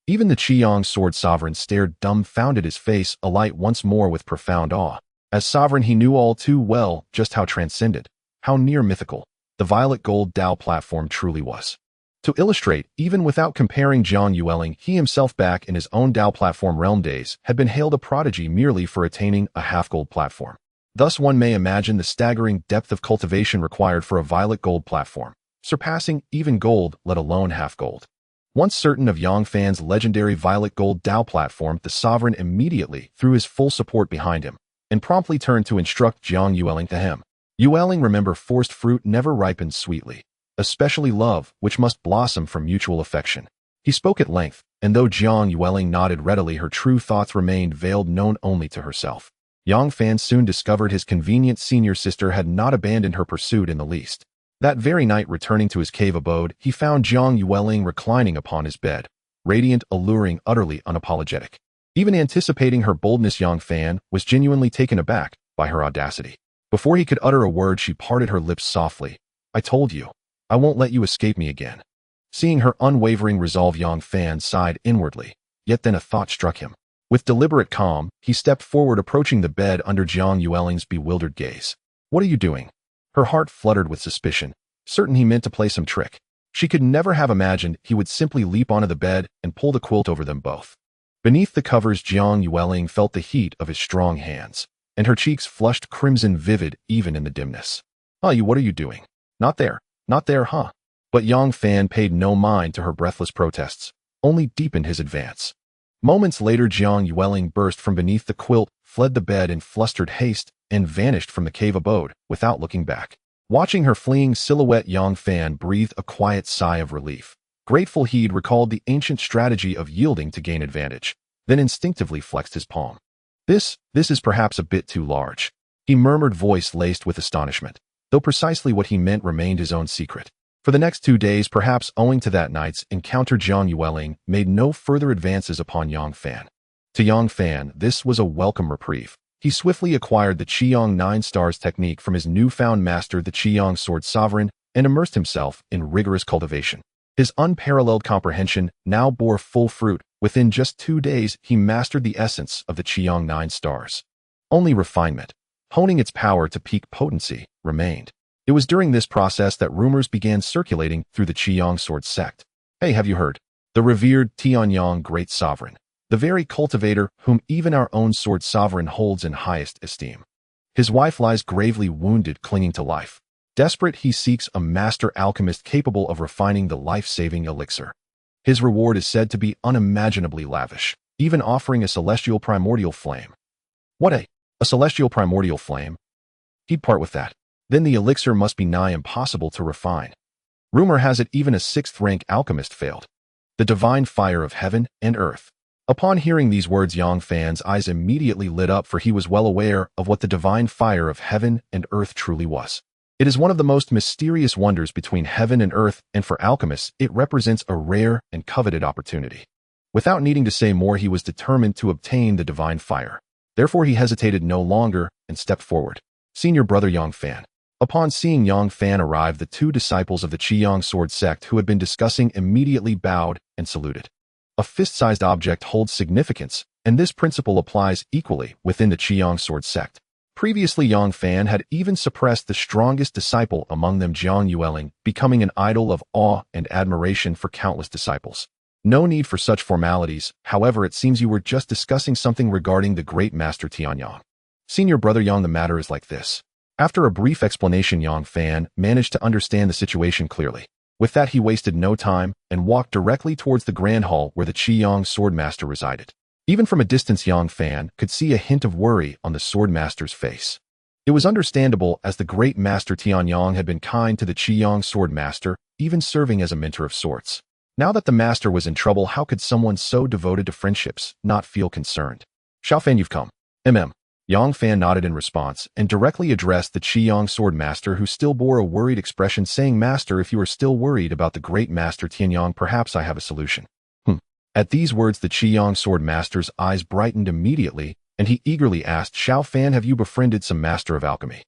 Even the Qiyang Sword Sovereign stared dumbfounded, his face alight once more with profound awe. As Sovereign, he knew all too well just how transcendent, how near mythical, the violet gold Dao platform truly was. To illustrate, even without comparing, Jiang Yueling, he himself back in his own Dao platform realm days, had been hailed a prodigy merely for attaining a half-gold platform. Thus one may imagine the staggering depth of cultivation required for a violet gold platform, surpassing even gold, let alone half-gold. Once certain of Yang Fan's legendary violet gold Dao platform, the Sovereign immediately threw his full support behind him, and promptly turned to instruct Jiang Yueling to him. Yueling, remember, forced fruit never ripens sweetly, especially love, which must blossom from mutual affection. He spoke at length, and though Jiang Yueling nodded readily, her true thoughts remained veiled, known only to herself. Yang Fan soon discovered his convenient senior sister had not abandoned her pursuit in the least. That very night, returning to his cave abode, he found Jiang Yueling reclining upon his bed, radiant, alluring, utterly unapologetic. Even anticipating her boldness, Yang Fan was genuinely taken aback by her audacity. Before he could utter a word, she parted her lips softly. I told you, I won't let you escape me again. Seeing her unwavering resolve, Yang Fan sighed inwardly, yet then a thought struck him. With deliberate calm, he stepped forward, approaching the bed under Jiang Yueling's bewildered gaze. What are you doing? Her heart fluttered with suspicion, certain he meant to play some trick. She could never have imagined he would simply leap onto the bed and pull the quilt over them both. Beneath the covers, Jiang Yueling felt the heat of his strong hands, and her cheeks flushed crimson, vivid even in the dimness. What are you doing? Not there, huh? But Yang Fan paid no mind to her breathless protests, only deepened his advance. Moments later, Jiang Yueling burst from beneath the quilt, fled the bed in flustered haste, and vanished from the cave abode without looking back. Watching her fleeing silhouette, Yang Fan breathed a quiet sigh of relief. Grateful he'd recalled the ancient strategy of yielding to gain advantage, then instinctively flexed his palm. This is perhaps a bit too large, he murmured, voice laced with astonishment, though precisely what he meant remained his own secret. For the next 2 days, perhaps owing to that night's encounter, Jiang Yueling made no further advances upon Yang Fan. To Yang Fan, this was a welcome reprieve. He swiftly acquired the Qiyang 9 Stars technique from his newfound master, the Qiyang Sword Sovereign, and immersed himself in rigorous cultivation. His unparalleled comprehension now bore full fruit. Within just 2 days, he mastered the essence of the Qiyang 9 Stars. Only refinement, honing its power to peak potency, remained. It was during this process that rumors began circulating through the Qiyang Sword sect. Hey, have you heard? The revered Tianyang Great Sovereign, the very cultivator whom even our own Sword Sovereign holds in highest esteem. His wife lies gravely wounded, clinging to life. Desperate, he seeks a master alchemist capable of refining the life-saving elixir. His reward is said to be unimaginably lavish, even offering a celestial primordial flame. What a celestial primordial flame? He'd part with that. Then the elixir must be nigh impossible to refine. Rumor has it even a 6th-rank alchemist failed. The divine fire of heaven and earth. Upon hearing these words, Yang Fan's eyes immediately lit up, for he was well aware of what the divine fire of heaven and earth truly was. It is one of the most mysterious wonders between heaven and earth, and for alchemists, it represents a rare and coveted opportunity. Without needing to say more, he was determined to obtain the divine fire. Therefore, he hesitated no longer and stepped forward. Senior brother Yang Fan. Upon seeing Yang Fan arrive, the 2 disciples of the Qiyang Sword sect who had been discussing immediately bowed and saluted. A fist-sized object holds significance, and this principle applies equally within the Qiyang Sword sect. Previously, Yang Fan had even suppressed the strongest disciple among them, Jiang Yueling, becoming an idol of awe and admiration for countless disciples. No need for such formalities. However, it seems you were just discussing something regarding the great master Tianyang. Senior brother Yang, the matter is like this. After a brief explanation, Yang Fan managed to understand the situation clearly. With that, he wasted no time and walked directly towards the grand hall where the Qiyang Swordmaster resided. Even from a distance, Yang Fan could see a hint of worry on the Swordmaster's face. It was understandable, as the great master Tianyang had been kind to the Qiyang Swordmaster, even serving as a mentor of sorts. Now that the master was in trouble, how could someone so devoted to friendships not feel concerned? Xiao Fan, you've come. Yang Fan nodded in response and directly addressed the Qiyang Swordmaster, who still bore a worried expression, saying, Master, if you are still worried about the great master Tianyang, perhaps I have a solution. At these words, the Qiyang Swordmaster's eyes brightened immediately, and he eagerly asked, Xiao Fan, have you befriended some master of alchemy?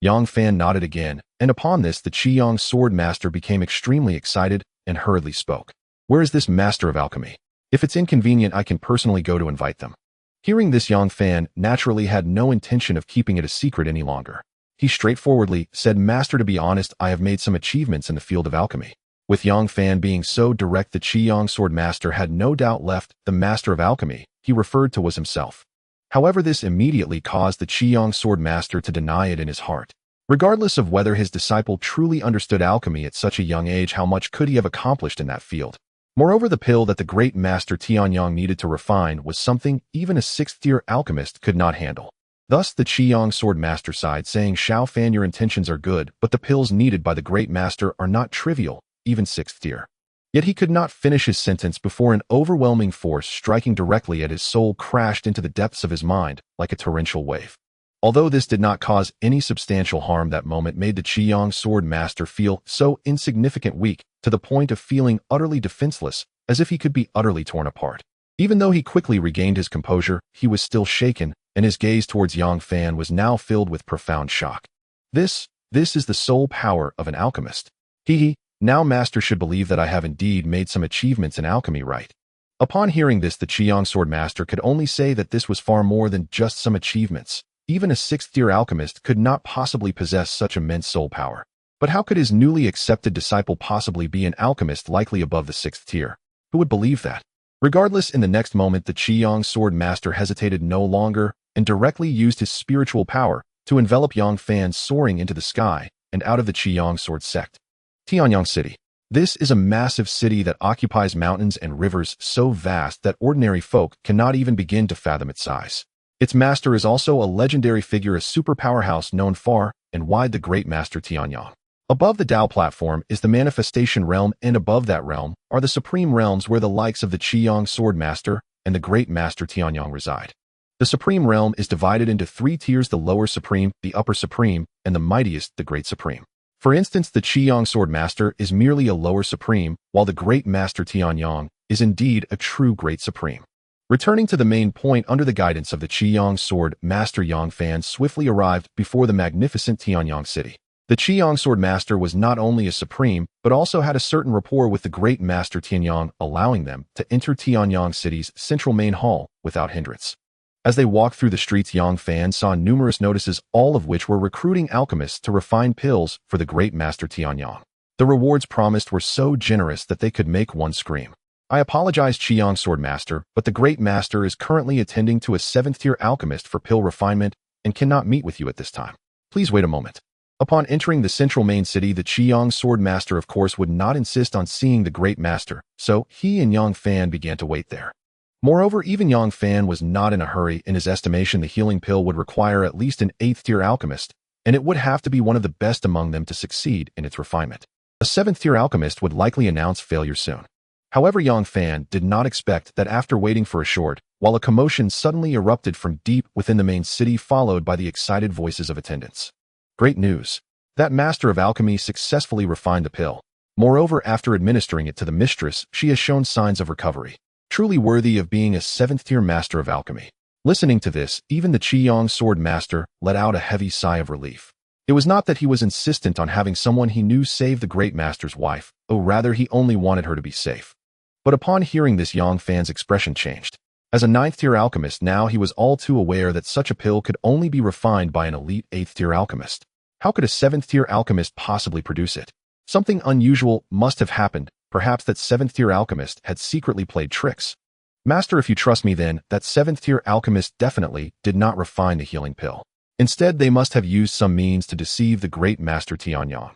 Yang Fan nodded again, and upon this the Qiyang Swordmaster became extremely excited and hurriedly spoke. Where is this master of alchemy? If it's inconvenient, I can personally go to invite them. Hearing this, Yang Fan naturally had no intention of keeping it a secret any longer. He straightforwardly said, Master, to be honest, I have made some achievements in the field of alchemy. With Yang Fan being so direct, the Qiyang Swordmaster had no doubt left the master of alchemy he referred to was himself. However, this immediately caused the Qiyang Swordmaster to deny it in his heart. Regardless of whether his disciple truly understood alchemy at such a young age, how much could he have accomplished in that field? Moreover, the pill that the great master Tianyang needed to refine was something even a 6th-tier alchemist could not handle. Thus, the Qiyang Swordmaster sighed, saying, Xiao Fan, your intentions are good, but the pills needed by the great master are not trivial, even 6th tier. Yet he could not finish his sentence before an overwhelming force striking directly at his soul crashed into the depths of his mind like a torrential wave. Although this did not cause any substantial harm, that moment made the Qiyang Swordmaster feel so insignificant, weak, to the point of feeling utterly defenseless, as if he could be utterly torn apart. Even though he quickly regained his composure, he was still shaken, and his gaze towards Yang Fan was now filled with profound shock. This is the sole power of an alchemist. Now Master should believe that I have indeed made some achievements in alchemy, right? Upon hearing this, the Qiyang Sword Master could only say that this was far more than just some achievements. Even a 6th-tier alchemist could not possibly possess such immense soul power. But how could his newly accepted disciple possibly be an alchemist likely above the 6th tier? Who would believe that? Regardless, in the next moment, the Qiyang Sword Master hesitated no longer and directly used his spiritual power to envelop Yang Fan soaring into the sky and out of the Qiyang Sword sect. Tianyang City. This is a massive city that occupies mountains and rivers so vast that ordinary folk cannot even begin to fathom its size. Its master is also a legendary figure, a super powerhouse known far and wide, the Great Master Tianyang. Above the Tao platform is the Manifestation Realm, and above that realm are the Supreme Realms where the likes of the Qiyang Sword Master and the Great Master Tianyang reside. The Supreme Realm is divided into 3 tiers: the Lower Supreme, the Upper Supreme, and the mightiest, the Great Supreme. For instance, the Qiyang Sword Master is merely a Lower Supreme, while the Great Master Tianyang is indeed a true Great Supreme. Returning to the main point, under the guidance of the Qiyang Sword Master, Yang Fan swiftly arrived before the magnificent Tianyang City. The Qiyang Sword Master was not only a supreme, but also had a certain rapport with the Great Master Tianyang, allowing them to enter Tianyang City's central main hall without hindrance. As they walked through the streets, Yang Fan saw numerous notices, all of which were recruiting alchemists to refine pills for the Great Master Tianyang. The rewards promised were so generous that they could make one scream. I apologize, Qiyang Sword Master, but the Great Master is currently attending to a 7th-tier alchemist for pill refinement and cannot meet with you at this time. Please wait a moment. Upon entering the central main city, the Qiyang Sword Master of course would not insist on seeing the Great Master, so he and Yang Fan began to wait there. Moreover, even Yang Fan was not in a hurry. In his estimation, the healing pill would require at least an 8th-tier alchemist, and it would have to be one of the best among them to succeed in its refinement. A 7th-tier alchemist would likely announce failure soon. However, Yang Fan did not expect that after waiting for a short while, a commotion suddenly erupted from deep within the main city, followed by the excited voices of attendants. Great news! That Master of Alchemy successfully refined the pill. Moreover, after administering it to the mistress, she has shown signs of recovery. Truly worthy of being a 7th-tier Master of Alchemy. Listening to this, even the Qiyang Sword Master let out a heavy sigh of relief. It was not that he was insistent on having someone he knew save the Great Master's wife, rather he only wanted her to be safe. But upon hearing this, Yang Fan's expression changed. As a 9th-tier alchemist now, he was all too aware that such a pill could only be refined by an elite 8th-tier alchemist. How could a 7th-tier alchemist possibly produce it? Something unusual must have happened. Perhaps that 7th-tier alchemist had secretly played tricks. Master, if you trust me, then that 7th-tier alchemist definitely did not refine the healing pill. Instead, they must have used some means to deceive the Great Master Tianyang.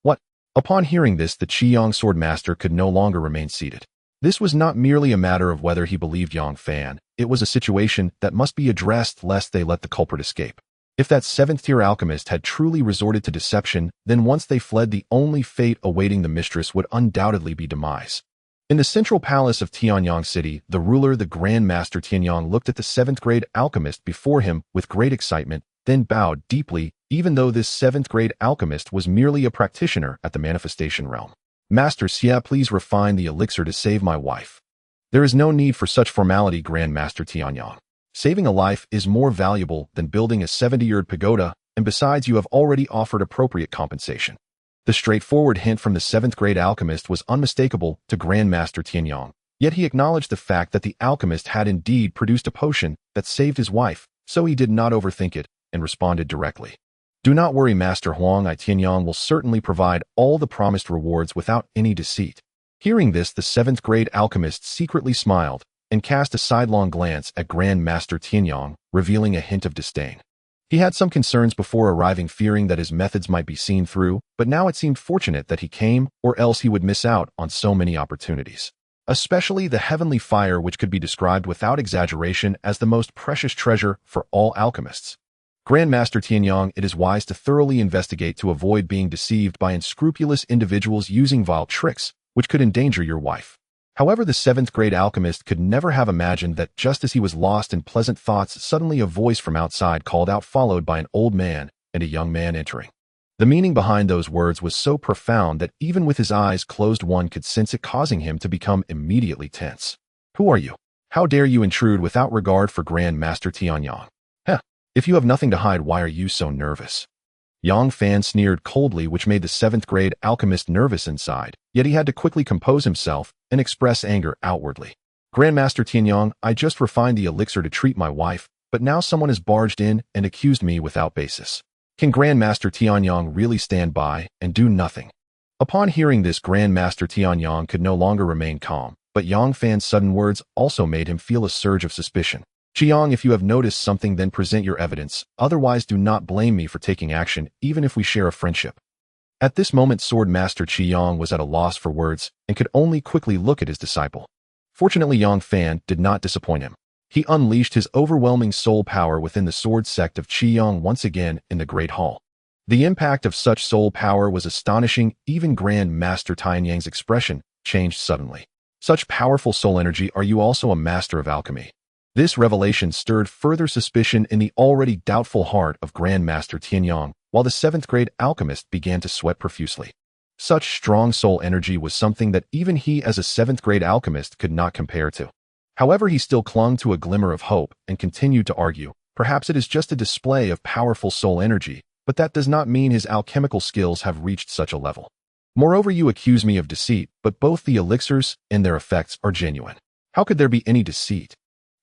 What? Upon hearing this, the Qiyang Sword Master could no longer remain seated. This was not merely a matter of whether he believed Yang Fan. It was a situation that must be addressed lest they let the culprit escape. If that 7th-tier alchemist had truly resorted to deception, then once they fled, the only fate awaiting the mistress would undoubtedly be demise. In the central palace of Tianyang City, the ruler, the Grand Master Tianyang, looked at the 7th-grade alchemist before him with great excitement, then bowed deeply, even though this 7th-grade alchemist was merely a practitioner at the Manifestation Realm. Master Xia, please refine the elixir to save my wife. There is no need for such formality, Grand Master Tianyang. Saving a life is more valuable than building a 70-year pagoda, and besides, you have already offered appropriate compensation. The straightforward hint from the 7th-grade alchemist was unmistakable to Grand Master Tianyang, yet he acknowledged the fact that the alchemist had indeed produced a potion that saved his wife, so he did not overthink it and responded directly. Do not worry, Master Huang, Tianyang will certainly provide all the promised rewards without any deceit. Hearing this, the 7th-grade alchemist secretly smiled and cast a sidelong glance at Grand Master Tianyang, revealing a hint of disdain. He had some concerns before arriving, fearing that his methods might be seen through, but now it seemed fortunate that he came, or else he would miss out on so many opportunities. Especially the heavenly fire, which could be described without exaggeration as the most precious treasure for all alchemists. Grand Master Tianyang, it is wise to thoroughly investigate to avoid being deceived by unscrupulous individuals using vile tricks, which could endanger your wife. However, the 7th-grade alchemist could never have imagined that just as he was lost in pleasant thoughts, suddenly a voice from outside called out, followed by an old man and a young man entering. The meaning behind those words was so profound that even with his eyes closed one could sense it, causing him to become immediately tense. Who are you? How dare you intrude without regard for Grand Master Tianyang? Heh, if you have nothing to hide, why are you so nervous? Yang Fan sneered coldly, which made the 7th grade alchemist nervous inside, yet he had to quickly compose himself and express anger outwardly. Grandmaster Tianyang, I just refined the elixir to treat my wife, but now someone has barged in and accused me without basis. Can Grandmaster Tianyang really stand by and do nothing? Upon hearing this, Grandmaster Tianyang could no longer remain calm, but Yang Fan's sudden words also made him feel a surge of suspicion. Qiang, if you have noticed something, then present your evidence, otherwise do not blame me for taking action, even if we share a friendship. At this moment, Sword Master Qiang was at a loss for words and could only quickly look at his disciple. Fortunately, Yang Fan did not disappoint him. He unleashed his overwhelming soul power within the sword sect of Qiang once again in the Great Hall. The impact of such soul power was astonishing. Even Grand Master Tianyang's expression changed suddenly. Such powerful soul energy, are you also a master of alchemy? This revelation stirred further suspicion in the already doubtful heart of Grand Master Tianyang, while the 7th grade alchemist began to sweat profusely. Such strong soul energy was something that even he as a 7th grade alchemist could not compare to. However, he still clung to a glimmer of hope and continued to argue. Perhaps it is just a display of powerful soul energy, but that does not mean his alchemical skills have reached such a level. Moreover, you accuse me of deceit, but both the elixirs and their effects are genuine. How could there be any deceit?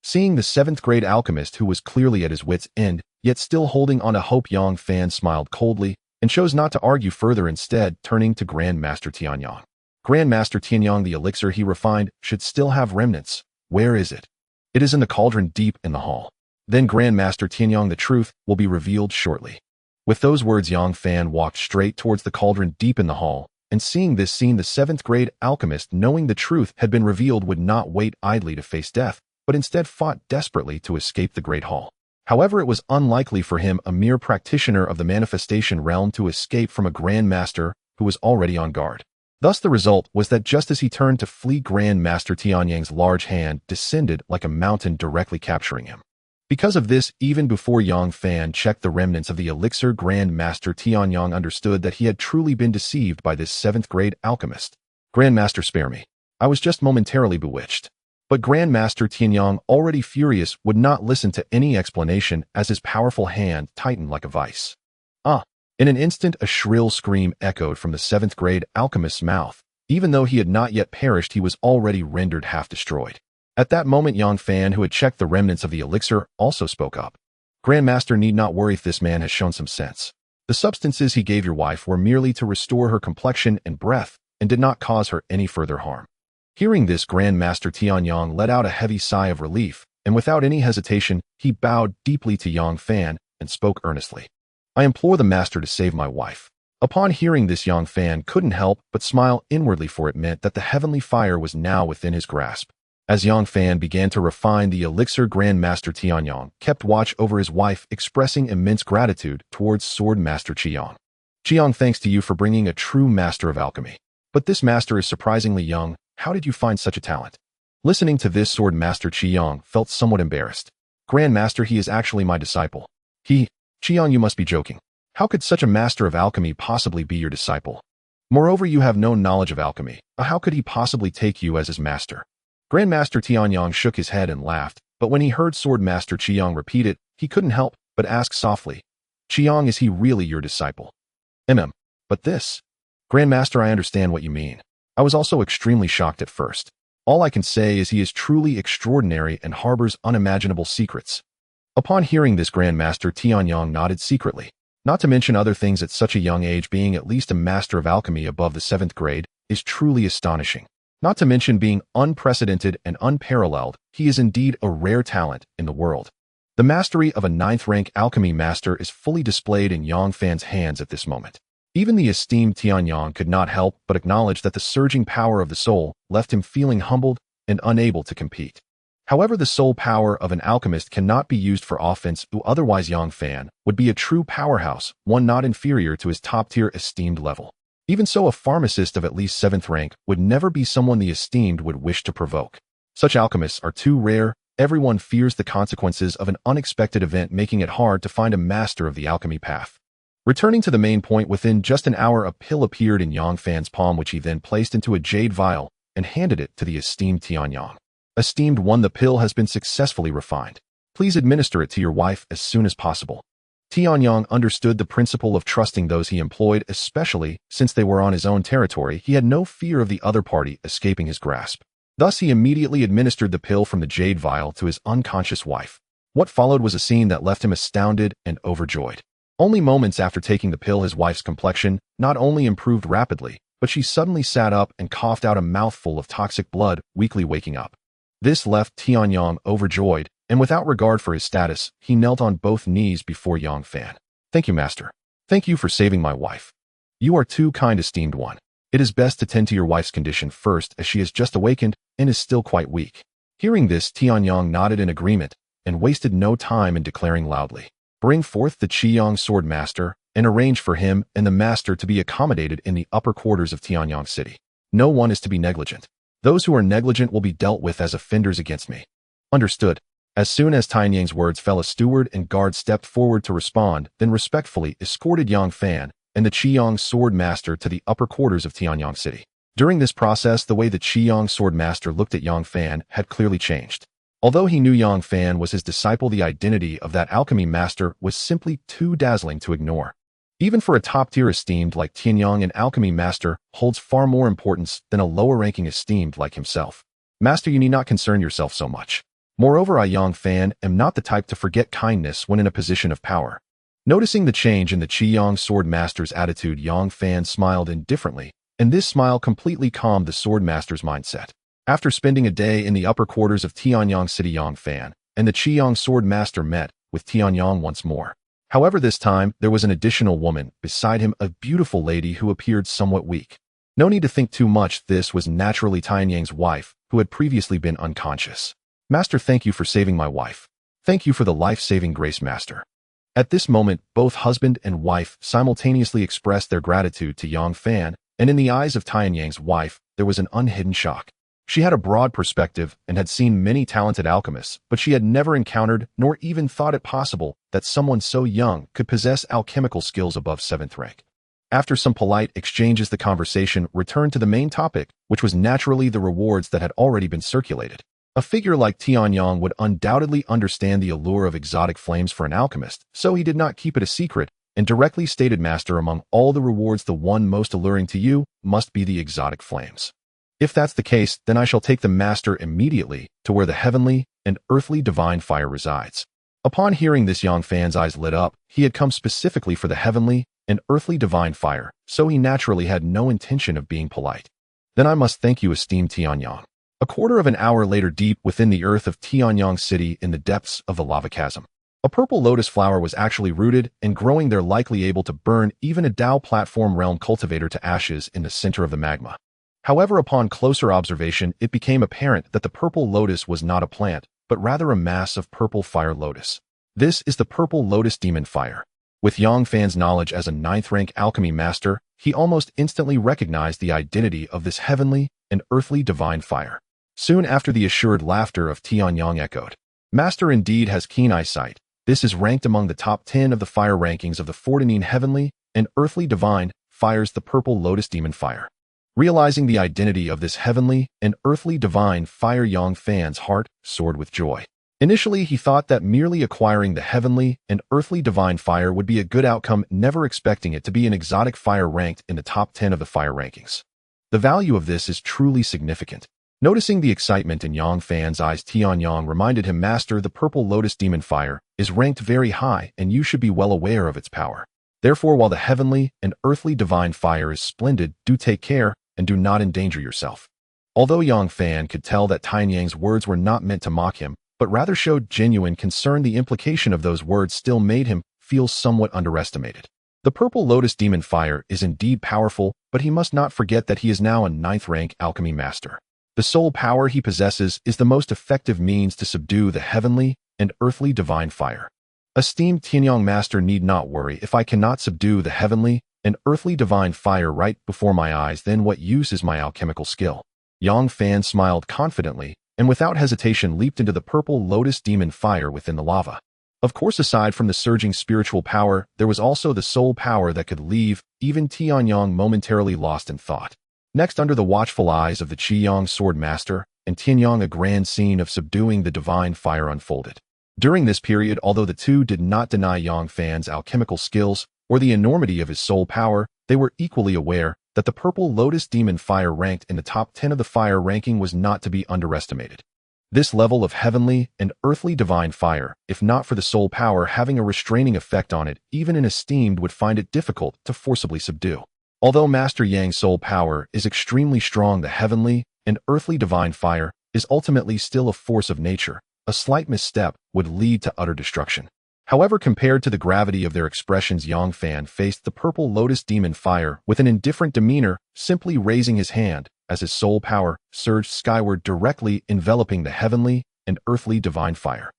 Seeing the 7th grade alchemist, who was clearly at his wit's end, yet still holding on to hope, Yang Fan smiled coldly and chose not to argue further, instead turning to Grand Master Tianyang. Grand Master Tianyang, the elixir he refined should still have remnants. Where is it? It is in the cauldron deep in the hall. Then Grand Master Tianyang, the truth will be revealed shortly. With those words, Yang Fan walked straight towards the cauldron deep in the hall, and seeing this scene, the 7th grade alchemist, knowing the truth had been revealed, would not wait idly to face death, but instead fought desperately to escape the Great Hall. However, it was unlikely for him, a mere practitioner of the manifestation realm, to escape from a Grand Master who was already on guard. Thus the result was that just as he turned to flee, Grand Master Tianyang's large hand descended like a mountain, directly capturing him. Because of this, even before Yang Fan checked the remnants of the elixir, Grand Master Tianyang understood that he had truly been deceived by this 7th grade alchemist. Grand Master, spare me. I was just momentarily bewitched. But Grand Master Tianyang, already furious, would not listen to any explanation as his powerful hand tightened like a vice. In an instant, a shrill scream echoed from the 7th grade alchemist's mouth. Even though he had not yet perished, he was already rendered half destroyed. At that moment, Yang Fan, who had checked the remnants of the elixir, also spoke up. Grandmaster need not worry if this man has shown some sense. The substances he gave your wife were merely to restore her complexion and breath, and did not cause her any further harm. Hearing this, Grandmaster Tianyang let out a heavy sigh of relief, and without any hesitation, he bowed deeply to Yang Fan and spoke earnestly. I implore the master to save my wife. Upon hearing this, Yang Fan couldn't help but smile inwardly, for it meant that the heavenly fire was now within his grasp. As Yang Fan began to refine the elixir, Grandmaster Tianyang kept watch over his wife, expressing immense gratitude towards Sword Master Qiang. Qiang, thanks to you for bringing a true master of alchemy. But this master is surprisingly young. How did you find such a talent? Listening to this, Sword Master Qiang felt somewhat embarrassed. Grandmaster, he is actually my disciple. Qiang, you must be joking. How could such a master of alchemy possibly be your disciple? Moreover, you have no knowledge of alchemy. How could he possibly take you as his master? Grandmaster Tianyang shook his head and laughed, but when he heard Sword Master Qiang repeat it, he couldn't help but ask softly, Qiang, is he really your disciple? But this? Grandmaster, I understand what you mean. I was also extremely shocked at first. All I can say is he is truly extraordinary and harbors unimaginable secrets. Upon hearing this, Grandmaster Tianyang nodded secretly. Not to mention other things, at such a young age, being at least a master of alchemy above the 7th grade is truly astonishing. Not to mention being unprecedented and unparalleled, he is indeed a rare talent in the world. The mastery of a 9th rank alchemy master is fully displayed in Yang Fan's hands at this moment. Even the esteemed Tianyang could not help but acknowledge that the surging power of the soul left him feeling humbled and unable to compete. However, the soul power of an alchemist cannot be used for offense, otherwise Yang Fan would be a true powerhouse, one not inferior to his top-tier esteemed level. Even so, a pharmacist of at least 7th rank would never be someone the esteemed would wish to provoke. Such alchemists are too rare. Everyone fears the consequences of an unexpected event, making it hard to find a master of the alchemy path. Returning to the main point, within just an hour a pill appeared in Yang Fan's palm, which he then placed into a jade vial and handed it to the esteemed Tianyang. Esteemed one, the pill has been successfully refined. Please administer it to your wife as soon as possible. Tianyang understood the principle of trusting those he employed, especially since they were on his own territory. He had no fear of the other party escaping his grasp. Thus, he immediately administered the pill from the jade vial to his unconscious wife. What followed was a scene that left him astounded and overjoyed. Only moments after taking the pill, his wife's complexion not only improved rapidly, but she suddenly sat up and coughed out a mouthful of toxic blood, weakly waking up. This left Tianyang overjoyed, and without regard for his status, he knelt on both knees before Yang Fan. Thank you, master. Thank you for saving my wife. You are too kind, esteemed one. It is best to tend to your wife's condition first, as she has just awakened and is still quite weak. Hearing this, Tianyang nodded in agreement and wasted no time in declaring loudly, bring forth the Qiyang sword master and arrange for him and the master to be accommodated in the upper quarters of Tianyang City. No one is to be negligent. Those who are negligent will be dealt with as offenders against me. Understood. As soon as Tianyang's words fell, a steward and guard stepped forward to respond, then respectfully escorted Yang Fan and the Qiyang sword master to the upper quarters of Tianyang City. During this process, the way the Qiyang sword master looked at Yang Fan had clearly changed. Although he knew Yang Fan was his disciple, the identity of that alchemy master was simply too dazzling to ignore. Even for a top-tier esteemed like Tianyang, an alchemy master holds far more importance than a lower-ranking esteemed like himself. Master, you need not concern yourself so much. Moreover, I, Yang Fan, am not the type to forget kindness when in a position of power. Noticing the change in the Qiyang sword master's attitude, Yang Fan smiled indifferently, and this smile completely calmed the sword master's mindset. After spending a day in the upper quarters of Tianyang City, Yang Fan and the Qiyang sword master met with Tianyang once more. However, this time, there was an additional woman beside him, a beautiful lady who appeared somewhat weak. No need to think too much, this was naturally Tianyang's wife, who had previously been unconscious. Master, thank you for saving my wife. Thank you for the life-saving grace, master. At this moment, both husband and wife simultaneously expressed their gratitude to Yang Fan, and in the eyes of Tianyang's wife, there was an unhidden shock. She had a broad perspective and had seen many talented alchemists, but she had never encountered nor even thought it possible that someone so young could possess alchemical skills above 7th rank. After some polite exchanges, the conversation returned to the main topic, which was naturally the rewards that had already been circulated. A figure like Tianyang would undoubtedly understand the allure of exotic flames for an alchemist, so he did not keep it a secret and directly stated, Master, among all the rewards, the one most alluring to you must be the exotic flames. If that's the case, then I shall take the master immediately to where the heavenly and earthly divine fire resides. Upon hearing this, Yang Fan's eyes lit up. He had come specifically for the heavenly and earthly divine fire, so he naturally had no intention of being polite. Then I must thank you, esteemed Tianyang. A quarter of an hour later, deep within the earth of Tianyang City, in the depths of the lava chasm, a purple lotus flower was actually rooted and growing there, likely able to burn even a Dao platform realm cultivator to ashes in the center of the magma. However, upon closer observation, it became apparent that the purple lotus was not a plant, but rather a mass of purple fire lotus. This is the purple lotus demon fire. With Yang Fan's knowledge as a 9th rank alchemy master, he almost instantly recognized the identity of this heavenly and earthly divine fire. Soon after, the assured laughter of Tianyang echoed. Master indeed has keen eyesight. This is ranked among the top 10 of the fire rankings of the 14 heavenly and earthly divine fires, the purple lotus demon fire. Realizing the identity of this heavenly and earthly divine fire, Yang Fan's heart soared with joy. Initially, he thought that merely acquiring the heavenly and earthly divine fire would be a good outcome, never expecting it to be an exotic fire ranked in the top 10 of the fire rankings. The value of this is truly significant. Noticing the excitement in Yang Fan's eyes, Tianyang reminded him, Master, the purple lotus demon fire is ranked very high and you should be well aware of its power. Therefore, while the heavenly and earthly divine fire is splendid, do take care and do not endanger yourself. Although Yang Fan could tell that Tianyang's words were not meant to mock him, but rather showed genuine concern, the implication of those words still made him feel somewhat underestimated. The purple lotus demon fire is indeed powerful, but he must not forget that he is now a 9th rank alchemy master. The sole power he possesses is the most effective means to subdue the heavenly and earthly divine fire. Esteemed Tianyang, master need not worry. If I cannot subdue the heavenly and earthly divine fire right before my eyes, then what use is my alchemical skill? Yang Fan smiled confidently and without hesitation leaped into the purple lotus demon fire within the lava. Of course, aside from the surging spiritual power, there was also the soul power that could leave even Tianyang momentarily lost in thought. Next, under the watchful eyes of the Qiyang sword master, and Tianyang, a grand scene of subduing the divine fire unfolded. During this period, although the two did not deny Yang Fan's alchemical skills or the enormity of his soul power, they were equally aware that the purple lotus demon fire ranked in the top 10 of the fire ranking was not to be underestimated. This level of heavenly and earthly divine fire, if not for the soul power having a restraining effect on it, even an esteemed would find it difficult to forcibly subdue. Although Master Yang's soul power is extremely strong, the heavenly and earthly divine fire is ultimately still a force of nature. A slight misstep would lead to utter destruction. However, compared to the gravity of their expressions, Yang Fan faced the purple lotus demon fire with an indifferent demeanor, simply raising his hand as his soul power surged skyward, directly enveloping the heavenly and earthly divine fire.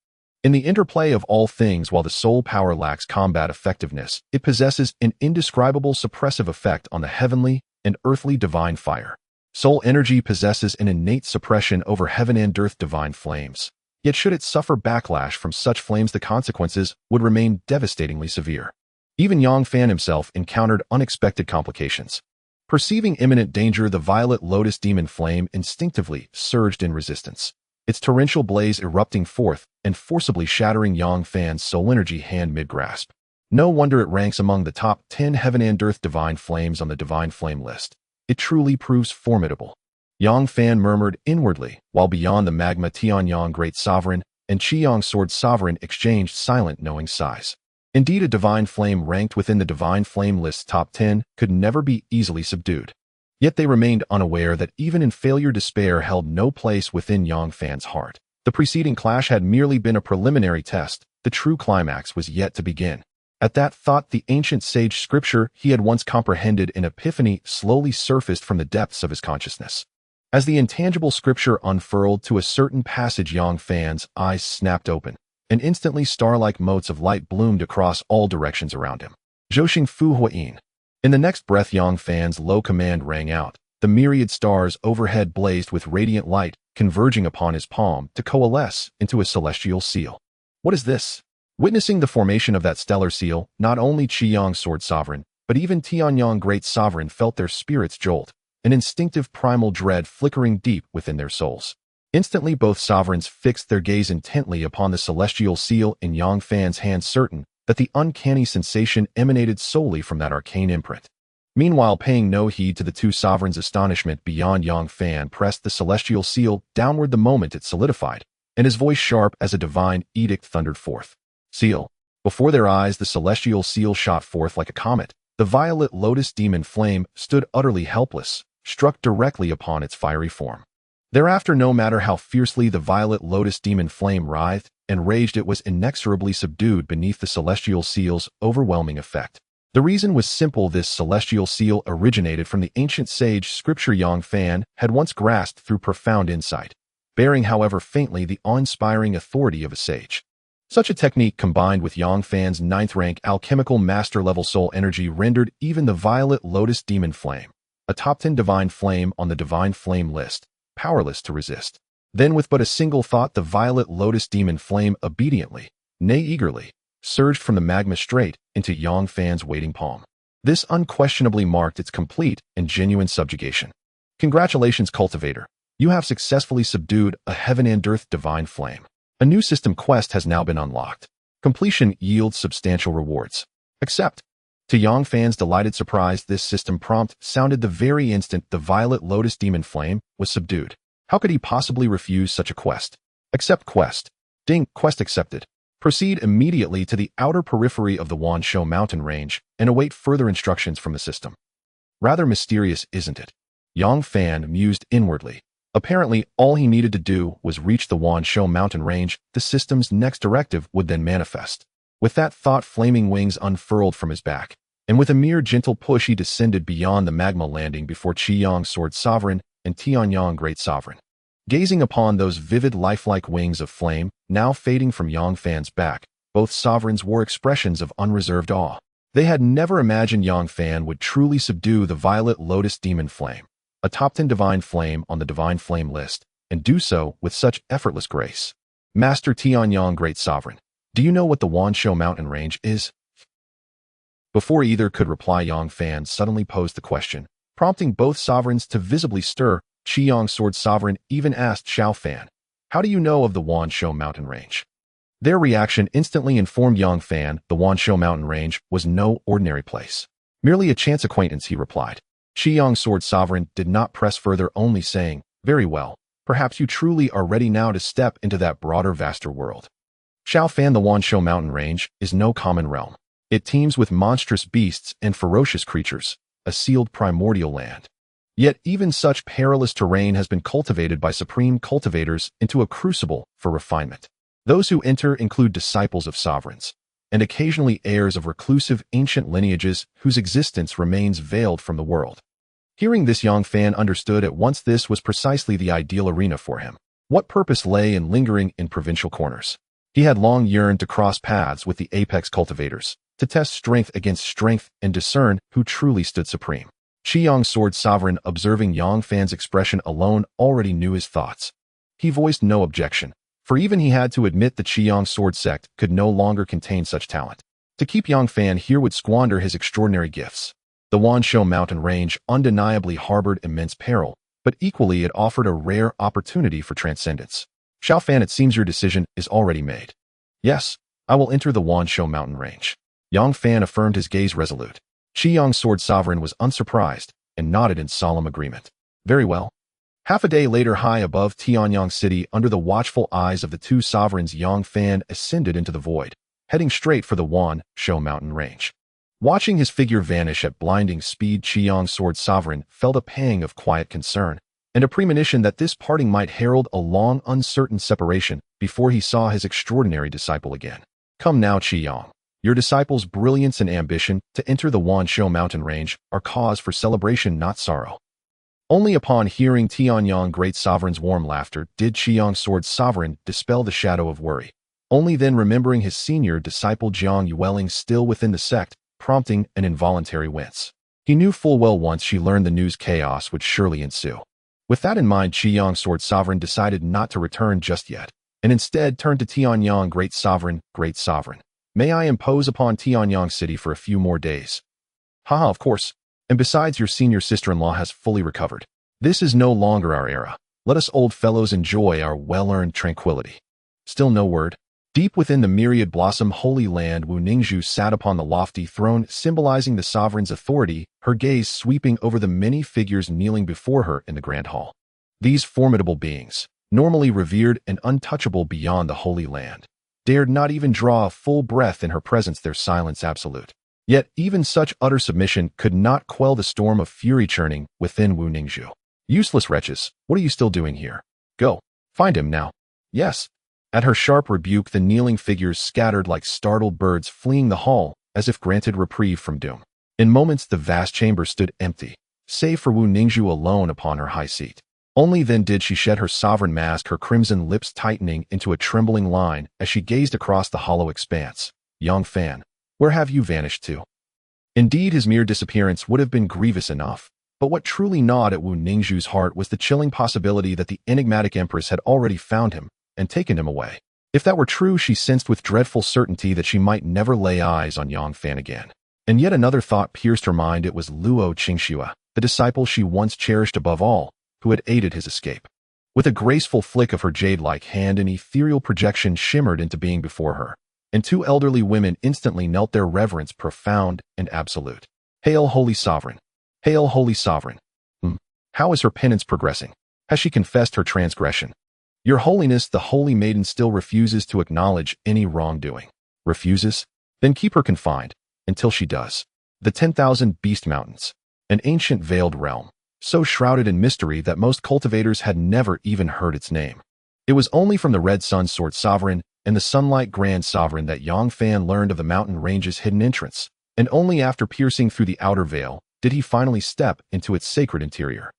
In the interplay of all things, while the soul power lacks combat effectiveness, it possesses an indescribable suppressive effect on the heavenly and earthly divine fire. Soul energy possesses an innate suppression over heaven and earth divine flames. Yet should it suffer backlash from such flames, the consequences would remain devastatingly severe. Even Yang Fan himself encountered unexpected complications. Perceiving imminent danger, the violet lotus demon flame instinctively surged in resistance, its torrential blaze erupting forth and forcibly shattering Yang Fan's soul energy hand mid-grasp. No wonder it ranks among the top 10 heaven and earth divine flames on the divine flame list. It truly proves formidable. Yang Fan murmured inwardly, while beyond the magma, Tianyang, Great Sovereign, and Qiyang, Sword Sovereign, exchanged silent, knowing sighs. Indeed, a divine flame ranked within the divine flame list's top 10 could never be easily subdued. Yet they remained unaware that even in failure, despair held no place within Yang Fan's heart. The preceding clash had merely been a preliminary test. The true climax was yet to begin. At that thought, the ancient sage scripture he had once comprehended in epiphany slowly surfaced from the depths of his consciousness. As the intangible scripture unfurled to a certain passage, Yang Fan's eyes snapped open, and instantly star-like motes of light bloomed across all directions around him. Zhouxing Fu Huayin. In the next breath, Yang Fan's low command rang out. The myriad stars overhead blazed with radiant light, converging upon his palm to coalesce into a celestial seal. What is this? Witnessing the formation of that stellar seal, not only Qiyang, Sword Sovereign, but even Tianyang, Great Sovereign, felt their spirits jolt, an instinctive primal dread flickering deep within their souls. Instantly, both sovereigns fixed their gaze intently upon the celestial seal in Yang Fan's hand, certain that the uncanny sensation emanated solely from that arcane imprint. Meanwhile, paying no heed to the two sovereigns' astonishment, beyond, Yang Fan pressed the celestial seal downward the moment it solidified, and his voice, sharp as a divine edict, thundered forth. Seal. Before their eyes, the celestial seal shot forth like a comet. The violet lotus demon flame stood utterly helpless, struck directly upon its fiery form. Thereafter, no matter how fiercely the violet lotus demon flame writhed and raged, it was inexorably subdued beneath the celestial seal's overwhelming effect. The reason was simple. This celestial seal originated from the ancient sage scripture Yang Fan had once grasped through profound insight, bearing, however faintly, the awe-inspiring authority of a sage. Such a technique, combined with Yang Fan's 9th-rank alchemical master-level soul energy, rendered even the violet lotus demon flame, a top 10 divine flame on the divine flame list, powerless to resist. Then, with but a single thought, the violet lotus demon flame obediently, nay eagerly, surged from the magma straight into Yang Fan's waiting palm. This unquestionably marked its complete and genuine subjugation. Congratulations, cultivator. You have successfully subdued a heaven and earth divine flame. A new system quest has now been unlocked. Completion yields substantial rewards. Accept. To Yang Fan's delighted surprise, this system prompt sounded the very instant the violet lotus demon flame was subdued. How could he possibly refuse such a quest? Accept quest. Ding, quest accepted. Proceed immediately to the outer periphery of the Wanshou mountain range and await further instructions from the system. Rather mysterious, isn't it? Yang Fan mused inwardly. Apparently, all he needed to do was reach the Wanshou mountain range. The system's next directive would then manifest. With that thought, flaming wings unfurled from his back, and with a mere gentle push he descended beyond the magma, landing before Qiyang, Sword Sovereign, and Tianyang, Great Sovereign. Gazing upon those vivid lifelike wings of flame, now fading from Yang Fan's back, both sovereigns wore expressions of unreserved awe. They had never imagined Yang Fan would truly subdue the violet lotus demon flame, a top 10 divine flame on the divine flame list, and do so with such effortless grace. Master Tianyang, Great Sovereign, do you know what the Wanshou mountain range is? Before either could reply, Yang Fan suddenly posed the question, prompting both sovereigns to visibly stir, Qiyang Sword Sovereign even asked Xiao Fan, "How do you know of the Wanshou mountain range?" Their reaction instantly informed Yang Fan the Wanshou mountain range was no ordinary place. "Merely a chance acquaintance," he replied. Qiyang Sword Sovereign did not press further, only saying, "Very well. Perhaps you truly are ready now to step into that broader, vaster world." Xiao Fan, the Wanshou mountain range is no common realm. It teems with monstrous beasts and ferocious creatures, a sealed primordial land. Yet even such perilous terrain has been cultivated by supreme cultivators into a crucible for refinement. Those who enter include disciples of sovereigns, and occasionally heirs of reclusive ancient lineages whose existence remains veiled from the world. Hearing this, Yang Fan understood at once this was precisely the ideal arena for him. What purpose lay in lingering in provincial corners? He had long yearned to cross paths with the apex cultivators, to test strength against strength and discern who truly stood supreme. Qiyang Sword Sovereign, observing Yang Fan's expression alone, already knew his thoughts. He voiced no objection, for even he had to admit the Qiyang Sword sect could no longer contain such talent. To keep Yang Fan here would squander his extraordinary gifts. The Wanshou mountain range undeniably harbored immense peril, but equally it offered a rare opportunity for transcendence. "Xiao Fan, it seems your decision is already made." "Yes, I will enter the Wanshou mountain range." Yang Fan affirmed, his gaze resolute. Qiyang Sword Sovereign was unsurprised and nodded in solemn agreement. "Very well." Half a day later, high above Tianyang City, under the watchful eyes of the two sovereigns, Yang Fan ascended into the void, heading straight for the Wanshou mountain range. Watching his figure vanish at blinding speed, Qiyang Sword Sovereign felt a pang of quiet concern and a premonition that this parting might herald a long, uncertain separation before he saw his extraordinary disciple again. "Come now, Qiyang. Your disciple's brilliance and ambition to enter the Wanshou mountain range are cause for celebration, not sorrow." Only upon hearing Tianyang Great Sovereign's warm laughter did Qiyang Sword Sovereign dispel the shadow of worry. Only then, remembering his senior disciple Jiang Yueling still within the sect, prompting an involuntary wince. He knew full well once she learned the news, chaos would surely ensue. With that in mind, Qiyang Sword Sovereign decided not to return just yet, and instead turned to Tianyang Great Sovereign. "Great Sovereign, may I impose upon Tianyang City for a few more days?" "Haha, of course. And besides, your senior sister-in-law has fully recovered. This is no longer our era. Let us old fellows enjoy our well-earned tranquility." Still no word. Deep within the Myriad Blossom Holy Land, Wu Ningzhu sat upon the lofty throne symbolizing the sovereign's authority, her gaze sweeping over the many figures kneeling before her in the grand hall. These formidable beings, normally revered and untouchable beyond the Holy Land, dared not even draw a full breath in her presence, their silence absolute. Yet even such utter submission could not quell the storm of fury churning within Wu Ningzhu. "Useless wretches, what are you still doing here? Go, find him now." "Yes." At her sharp rebuke, the kneeling figures scattered like startled birds, fleeing the hall as if granted reprieve from doom. In moments, the vast chamber stood empty, save for Wu Ningzhu alone upon her high seat. Only then did she shed her sovereign mask, her crimson lips tightening into a trembling line as she gazed across the hollow expanse. "Yang Fan, where have you vanished to?" Indeed, his mere disappearance would have been grievous enough, but what truly gnawed at Wu Ningzhu's heart was the chilling possibility that the enigmatic Empress had already found him and taken him away. If that were true, she sensed with dreadful certainty that she might never lay eyes on Yang Fan again. And yet another thought pierced her mind. It was Luo Qingxue, the disciple she once cherished above all, who had aided his escape. With a graceful flick of her jade-like hand, an ethereal projection shimmered into being before her, and two elderly women instantly knelt their reverence profound and absolute. "Hail, Holy Sovereign! Hail, Holy Sovereign! How is her penance progressing? Has she confessed her transgression?" "Your Holiness, the Holy Maiden still refuses to acknowledge any wrongdoing." "Refuses? Then keep her confined, until she does." The 10,000 Beast Mountains, an ancient veiled realm, so shrouded in mystery that most cultivators had never even heard its name. It was only from the Red Sun Sword Sovereign and the Sunlight Grand Sovereign that Yang Fan learned of the mountain range's hidden entrance, and only after piercing through the outer veil did he finally step into its sacred interior.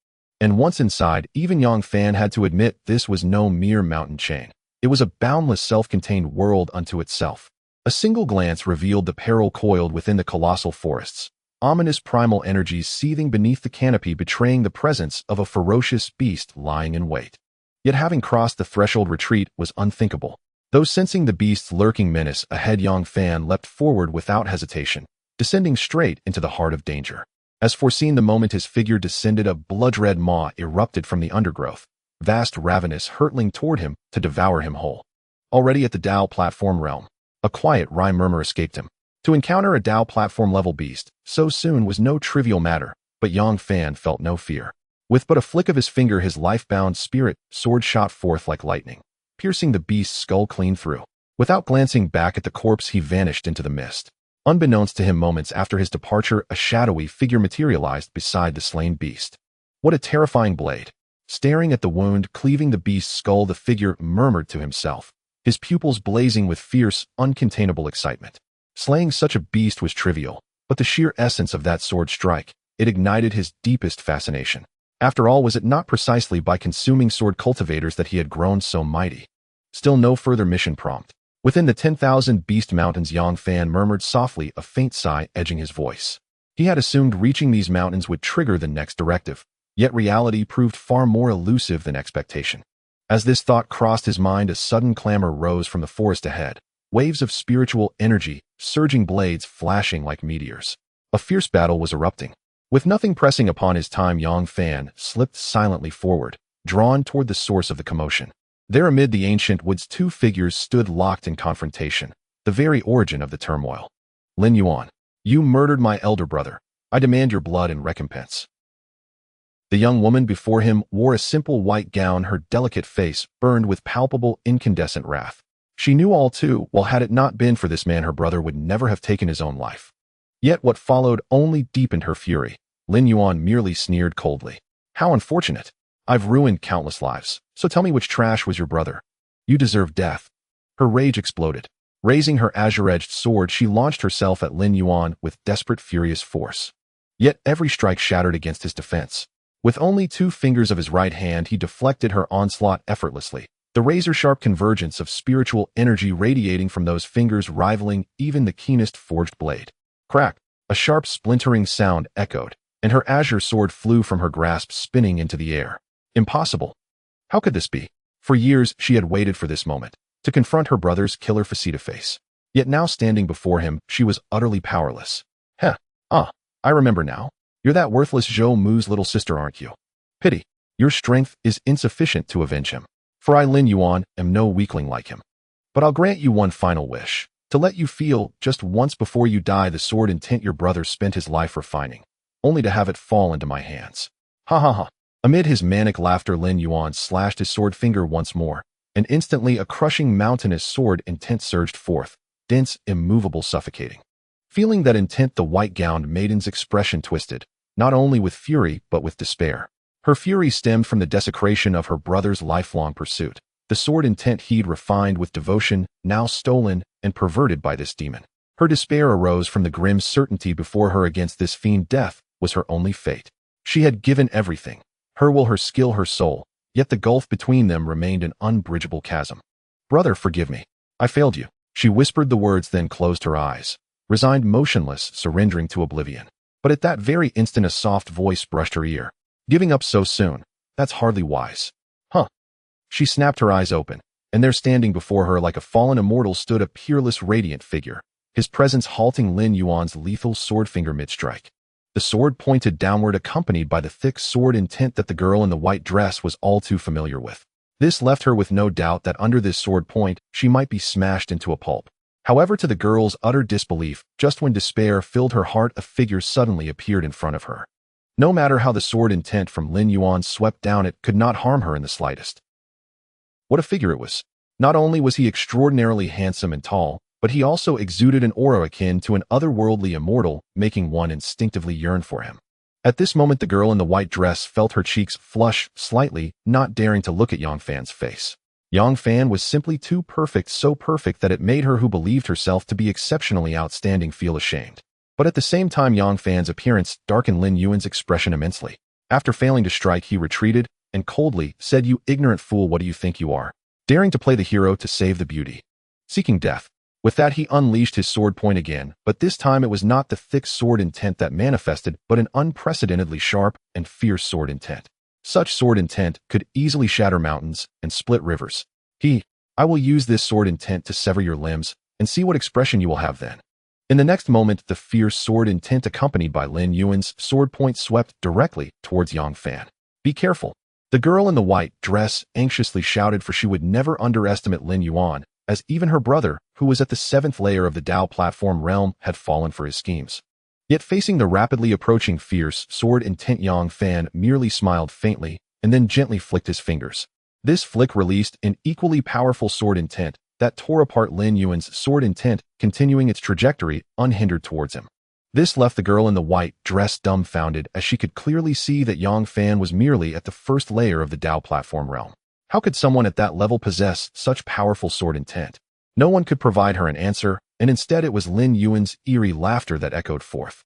And once inside, even Yang Fan had to admit this was no mere mountain chain. It was a boundless, self-contained world unto itself. A single glance revealed the peril coiled within the colossal forests, ominous primal energies seething beneath the canopy, betraying the presence of a ferocious beast lying in wait. Yet having crossed the threshold, retreat was unthinkable. Though sensing the beast's lurking menace ahead, Yang Fan leapt forward without hesitation, descending straight into the heart of danger. As foreseen, the moment his figure descended, a blood-red maw erupted from the undergrowth, vast, ravenous, hurtling toward him to devour him whole. Already at the Dao platform realm, a quiet wry murmur escaped him. To encounter a Dao platform-level beast so soon was no trivial matter, but Yang Fan felt no fear. With but a flick of his finger, his life-bound spirit sword shot forth like lightning, piercing the beast's skull clean through. Without glancing back at the corpse, he vanished into the mist. Unbeknownst to him, moments after his departure, a shadowy figure materialized beside the slain beast. What a terrifying blade! Staring at the wound cleaving the beast's skull, the figure murmured to himself, his pupils blazing with fierce, uncontainable excitement. Slaying such a beast was trivial, but the sheer essence of that sword strike, it ignited his deepest fascination. After all, was it not precisely by consuming sword cultivators that he had grown so mighty? Still no further mission prompt. Within the 10,000 beast mountains, Yang Fan murmured softly, a faint sigh edging his voice. He had assumed reaching these mountains would trigger the next directive, yet reality proved far more elusive than expectation. As this thought crossed his mind, a sudden clamor rose from the forest ahead. Waves of spiritual energy, surging blades flashing like meteors. A fierce battle was erupting. With nothing pressing upon his time, Yang Fan slipped silently forward, drawn toward the source of the commotion. There amid the ancient woods, two figures stood locked in confrontation, the very origin of the turmoil. Lin Yuan, you murdered my elder brother. I demand your blood in recompense. The young woman before him wore a simple white gown, her delicate face burned with palpable, incandescent wrath. She knew all too well, had it not been for this man, her brother would never have taken his own life. Yet what followed only deepened her fury. Lin Yuan merely sneered coldly. How unfortunate. I've ruined countless lives, so tell me which trash was your brother. You deserve death. Her rage exploded. Raising her azure-edged sword, she launched herself at Lin Yuan with desperate, furious force. Yet every strike shattered against his defense. With only 2 fingers of his right hand, he deflected her onslaught effortlessly, the razor-sharp convergence of spiritual energy radiating from those fingers rivaling even the keenest forged blade. Crack! A sharp splintering sound echoed, and her azure sword flew from her grasp, spinning into the air. Impossible! How could this be? For years she had waited for this moment, to confront her brother's killer face-to-face. Yet now, standing before him, she was utterly powerless. I remember now. You're that worthless Zhou Mu's little sister, aren't you? Pity. Your strength is insufficient to avenge him. For I, Lin Yuan, am no weakling like him. But I'll grant you one final wish, to let you feel, just once before you die, the sword intent your brother spent his life refining, only to have it fall into my hands. Ha ha ha. Amid his manic laughter, Lin Yuan slashed his sword finger once more, and instantly a crushing mountainous sword intent surged forth, dense, immovable, suffocating. Feeling that intent, the white-gowned maiden's expression twisted, not only with fury but with despair. Her fury stemmed from the desecration of her brother's lifelong pursuit. The sword intent he'd refined with devotion, now stolen and perverted by this demon. Her despair arose from the grim certainty before her against this fiend. Death was her only fate. She had given everything, her will, her skill, her soul, yet the gulf between them remained an unbridgeable chasm. Brother, forgive me. I failed you. She whispered the words, then closed her eyes, resigned, motionless, surrendering to oblivion. But at that very instant a soft voice brushed her ear. Giving up so soon? That's hardly wise. Huh. She snapped her eyes open, and there, standing before her like a fallen immortal, stood a peerless, radiant figure, his presence halting Lin Yuan's lethal sword finger mid-strike. The sword pointed downward, accompanied by the thick sword intent that the girl in the white dress was all too familiar with. This left her with no doubt that under this sword point she might be smashed into a pulp. However, to the girl's utter disbelief, just when despair filled her heart, a figure suddenly appeared in front of her. No matter how the sword intent from Lin Yuan swept down, it could not harm her in the slightest. What a figure it was! Not only was he extraordinarily handsome and tall, but he also exuded an aura akin to an otherworldly immortal, making one instinctively yearn for him. At this moment, the girl in the white dress felt her cheeks flush slightly, not daring to look at Yang Fan's face. Yang Fan was simply too perfect, so perfect that it made her, who believed herself to be exceptionally outstanding, feel ashamed. But at the same time, Yang Fan's appearance darkened Lin Yuan's expression immensely. After failing to strike, he retreated, and coldly said, "You ignorant fool, what do you think you are? Daring to play the hero to save the beauty? Seeking death." With that, he unleashed his sword point again, but this time it was not the thick sword intent that manifested, but an unprecedentedly sharp and fierce sword intent. Such sword intent could easily shatter mountains and split rivers. I will use this sword intent to sever your limbs, and see what expression you will have then. In the next moment, the fierce sword intent accompanied by Lin Yuan's sword point swept directly towards Yang Fan. Be careful. The girl in the white dress anxiously shouted, for she would never underestimate Lin Yuan, as even her brother, who was at the 7th layer of the Dao platform realm, had fallen for his schemes. Yet facing the rapidly approaching fierce sword intent, Yang Fan merely smiled faintly and then gently flicked his fingers. This flick released an equally powerful sword intent that tore apart Lin Yuan's sword intent, continuing its trajectory unhindered towards him. This left the girl in the white dress dumbfounded, as she could clearly see that Yang Fan was merely at the 1st layer of the Dao platform realm. How could someone at that level possess such powerful sword intent? No one could provide her an answer, and instead it was Lin Yuan's eerie laughter that echoed forth.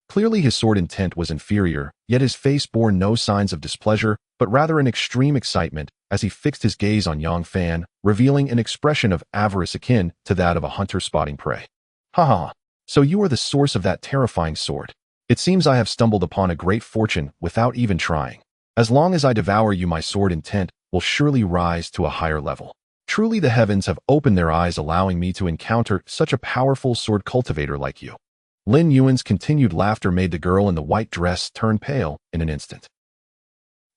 Clearly his sword intent was inferior, yet his face bore no signs of displeasure, but rather an extreme excitement, as he fixed his gaze on Yang Fan, revealing an expression of avarice akin to that of a hunter spotting prey. Ha ha, so you are the source of that terrifying sword. It seems I have stumbled upon a great fortune without even trying. As long as I devour you, my sword intent will surely rise to a higher level. Truly the heavens have opened their eyes, allowing me to encounter such a powerful sword cultivator like you. Lin Yuan's continued laughter made the girl in the white dress turn pale in an instant.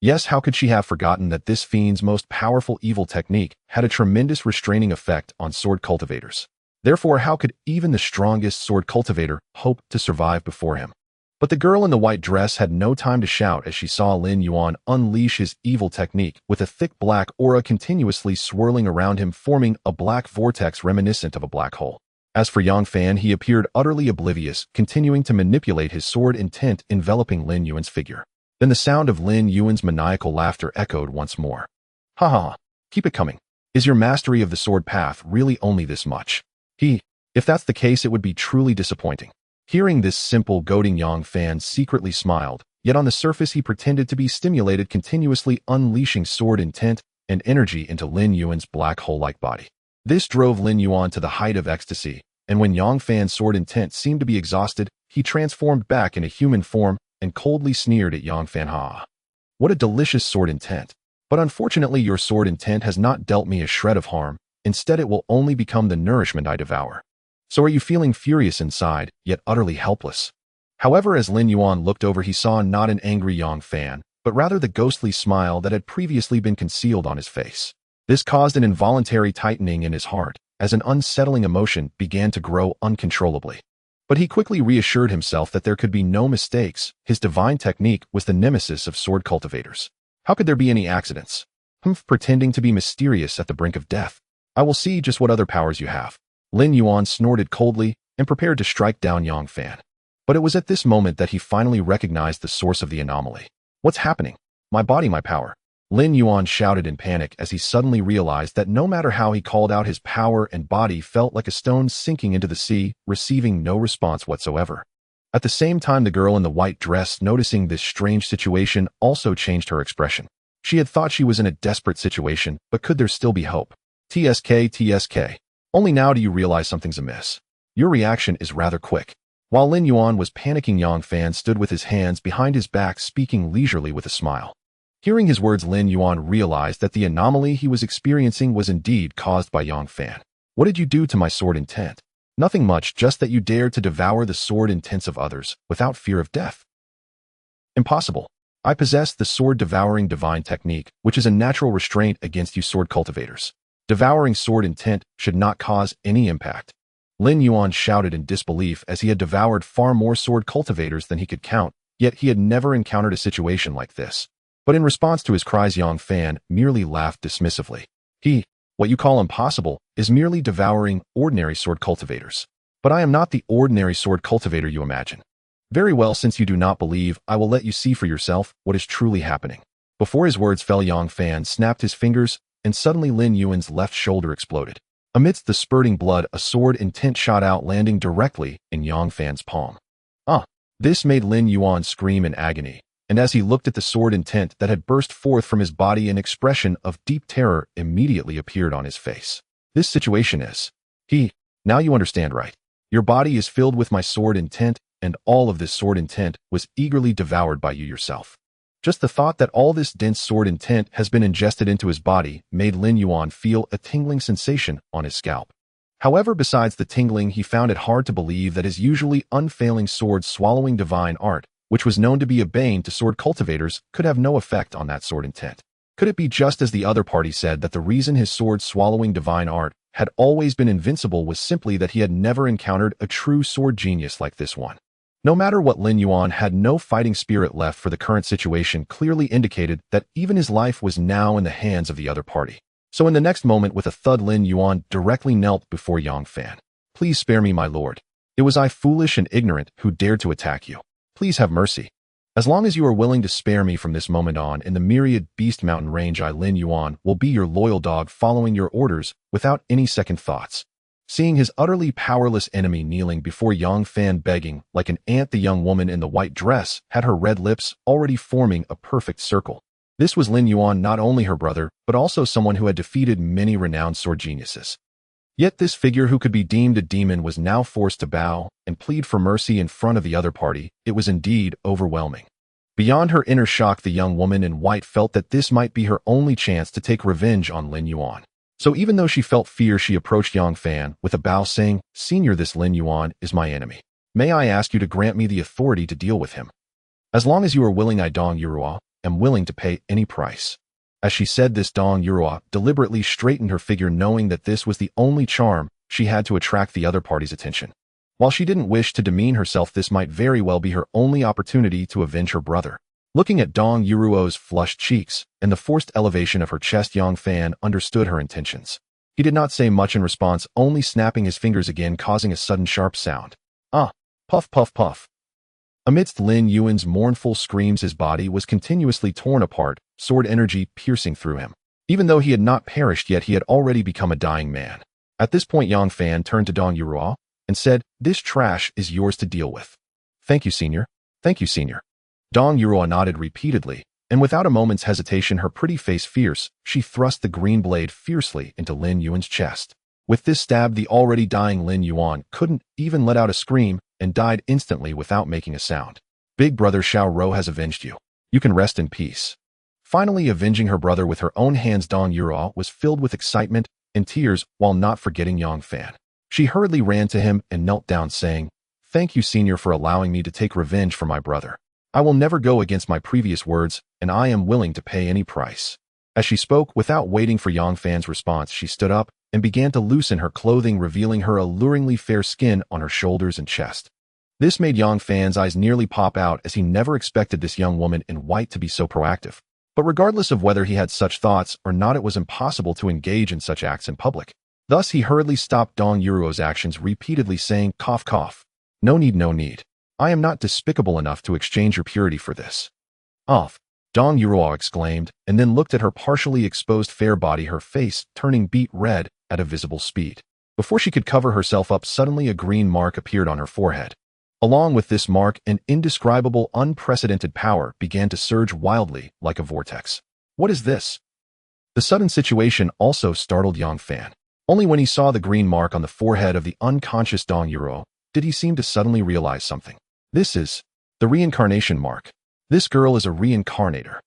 Yes, how could she have forgotten that this fiend's most powerful evil technique had a tremendous restraining effect on sword cultivators? Therefore, how could even the strongest sword cultivator hope to survive before him? But the girl in the white dress had no time to shout as she saw Lin Yuan unleash his evil technique, with a thick black aura continuously swirling around him, forming a black vortex reminiscent of a black hole. As for Yang Fan, he appeared utterly oblivious, continuing to manipulate his sword intent, enveloping Lin Yuan's figure. Then the sound of Lin Yuan's maniacal laughter echoed once more. Ha ha, keep it coming. Is your mastery of the sword path really only this much? If that's the case, it would be truly disappointing. Hearing this simple goading, Yang Fan secretly smiled, yet on the surface he pretended to be stimulated, continuously unleashing sword intent and energy into Lin Yuan's black hole-like body. This drove Lin Yuan to the height of ecstasy, and when Yang Fan's sword intent seemed to be exhausted, he transformed back into human form and coldly sneered at Yang Fan. Ha! What a delicious sword intent! But unfortunately, your sword intent has not dealt me a shred of harm. Instead, it will only become the nourishment I devour. So are you feeling furious inside, yet utterly helpless? However, as Lin Yuan looked over, he saw not an angry Yang Fan, but rather the ghostly smile that had previously been concealed on his face. This caused an involuntary tightening in his heart, as an unsettling emotion began to grow uncontrollably. But he quickly reassured himself that there could be no mistakes. His divine technique was the nemesis of sword cultivators. How could there be any accidents? Pretending to be mysterious at the brink of death. I will see just what other powers you have. Lin Yuan snorted coldly and prepared to strike down Yang Fan. But it was at this moment that he finally recognized the source of the anomaly. What's happening? My body, my power. Lin Yuan shouted in panic as he suddenly realized that no matter how he called out, his power and body felt like a stone sinking into the sea, receiving no response whatsoever. At the same time, the girl in the white dress, noticing this strange situation, also changed her expression. She had thought she was in a desperate situation, but could there still be hope? TSK. Only now do you realize something's amiss. Your reaction is rather quick. While Lin Yuan was panicking, Yang Fan stood with his hands behind his back, speaking leisurely with a smile. Hearing his words, Lin Yuan realized that the anomaly he was experiencing was indeed caused by Yang Fan. What did you do to my sword intent? Nothing much, just that you dared to devour the sword intents of others without fear of death. Impossible. I possess the sword-devouring divine technique, which is a natural restraint against you sword cultivators. Devouring sword intent should not cause any impact. Lin Yuan shouted in disbelief, as he had devoured far more sword cultivators than he could count, yet he had never encountered a situation like this. But in response to his cries, Yang Fan merely laughed dismissively. What you call impossible is merely devouring ordinary sword cultivators. But I am not the ordinary sword cultivator you imagine. Very well, since you do not believe, I will let you see for yourself what is truly happening. Before his words fell, Yang Fan snapped his fingers, and suddenly Lin Yuan's left shoulder exploded. Amidst the spurting blood, a sword intent shot out, landing directly in Yang Fan's palm. This made Lin Yuan scream in agony, and as he looked at the sword intent that had burst forth from his body, an expression of deep terror immediately appeared on his face. This situation is... Now you understand, right? Your body is filled with my sword intent, and all of this sword intent was eagerly devoured by you yourself. Just the thought that all this dense sword intent has been ingested into his body made Lin Yuan feel a tingling sensation on his scalp. However, besides the tingling, he found it hard to believe that his usually unfailing sword-swallowing divine art, which was known to be a bane to sword cultivators, could have no effect on that sword intent. Could it be just as the other party said, that the reason his sword-swallowing divine art had always been invincible was simply that he had never encountered a true sword genius like this one? No matter what, Lin Yuan had no fighting spirit left, for the current situation clearly indicated that even his life was now in the hands of the other party. So in the next moment, with a thud, Lin Yuan directly knelt before Yang Fan. "Please spare me, my lord. It was I, foolish and ignorant, who dared to attack you. Please have mercy. As long as you are willing to spare me from this moment on, in the Myriad Beast Mountain range, I, Lin Yuan, will be your loyal dog, following your orders without any second thoughts." Seeing his utterly powerless enemy kneeling before Yang Fan begging like an ant, the young woman in the white dress had her red lips already forming a perfect circle. This was Lin Yuan, not only her brother, but also someone who had defeated many renowned sword geniuses. Yet this figure, who could be deemed a demon, was now forced to bow and plead for mercy in front of the other party. It was indeed overwhelming. Beyond her inner shock, the young woman in white felt that this might be her only chance to take revenge on Lin Yuan. So even though she felt fear, she approached Yang Fan with a bow, saying, "Senior, this Lin Yuan is my enemy. May I ask you to grant me the authority to deal with him? As long as you are willing, I, Dong Yurua, am willing to pay any price." As she said this, Dong Yurua deliberately straightened her figure, knowing that this was the only charm she had to attract the other party's attention. While she didn't wish to demean herself, this might very well be her only opportunity to avenge her brother. Looking at Dong Yuruo's flushed cheeks and the forced elevation of her chest, Yang Fan understood her intentions. He did not say much in response, only snapping his fingers again, causing a sudden sharp sound. "Ah!" Puff, puff, puff. Amidst Lin Yuan's mournful screams, his body was continuously torn apart, sword energy piercing through him. Even though he had not perished yet, he had already become a dying man. At this point, Yang Fan turned to Dong Yuruo and said, "This trash is yours to deal with." "Thank you, senior. Thank you, senior." Dong Yuruo nodded repeatedly, and without a moment's hesitation, her pretty face fierce, she thrust the green blade fiercely into Lin Yuan's chest. With this stab, the already dying Lin Yuan couldn't even let out a scream and died instantly without making a sound. "Big brother Xiao Ro has avenged you. You can rest in peace." Finally avenging her brother with her own hands, Dong Yuruo was filled with excitement and tears while not forgetting Yang Fan. She hurriedly ran to him and knelt down, saying, "Thank you, senior, for allowing me to take revenge for my brother. I will never go against my previous words, and I am willing to pay any price." As she spoke, without waiting for Yang Fan's response, she stood up and began to loosen her clothing, revealing her alluringly fair skin on her shoulders and chest. This made Yang Fan's eyes nearly pop out, as he never expected this young woman in white to be so proactive. But regardless of whether he had such thoughts or not, it was impossible to engage in such acts in public. Thus, he hurriedly stopped Dong Yuruo's actions, repeatedly saying, "Cough, cough. No need, no need. I am not despicable enough to exchange your purity for this." "Off!" Dong Yuruo exclaimed, and then looked at her partially exposed fair body, her face turning beet red at a visible speed. Before she could cover herself up, suddenly a green mark appeared on her forehead. Along with this mark, an indescribable, unprecedented power began to surge wildly like a vortex. "What is this?" The sudden situation also startled Yang Fan. Only when he saw the green mark on the forehead of the unconscious Dong Yuruo did he seem to suddenly realize something. This is the reincarnation mark. This girl is a reincarnator.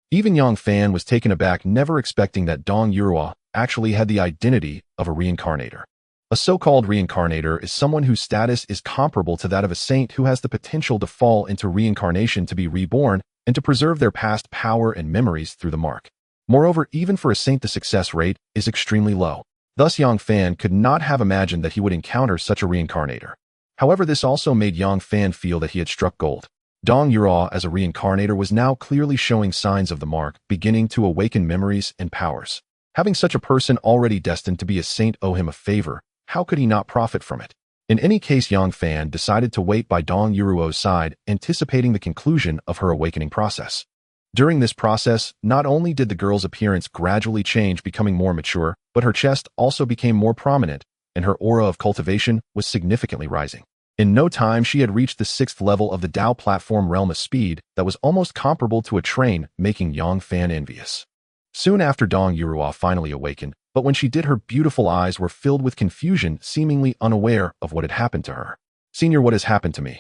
Even Yang Fan was taken aback, never expecting that Dong Yuruo actually had the identity of a reincarnator. A so-called reincarnator is someone whose status is comparable to that of a saint, who has the potential to fall into reincarnation, to be reborn, and to preserve their past power and memories through the mark. Moreover, even for a saint, the success rate is extremely low. Thus, Yang Fan could not have imagined that he would encounter such a reincarnator. However, this also made Yang Fan feel that he had struck gold. Dong Yuruo, as a reincarnator, was now clearly showing signs of the mark, beginning to awaken memories and powers. Having such a person already destined to be a saint owe him a favor, how could he not profit from it? In any case, Yang Fan decided to wait by Dong Yuruo's side, anticipating the conclusion of her awakening process. During this process, not only did the girl's appearance gradually change, becoming more mature, but her chest also became more prominent, and her aura of cultivation was significantly rising. In no time, she had reached the 6th level of the Dao platform realm, a speed that was almost comparable to a train, making Yang Fan envious. Soon after, Dong Yuruo finally awakened, but when she did, her beautiful eyes were filled with confusion, seemingly unaware of what had happened to her. "Senior, what has happened to me?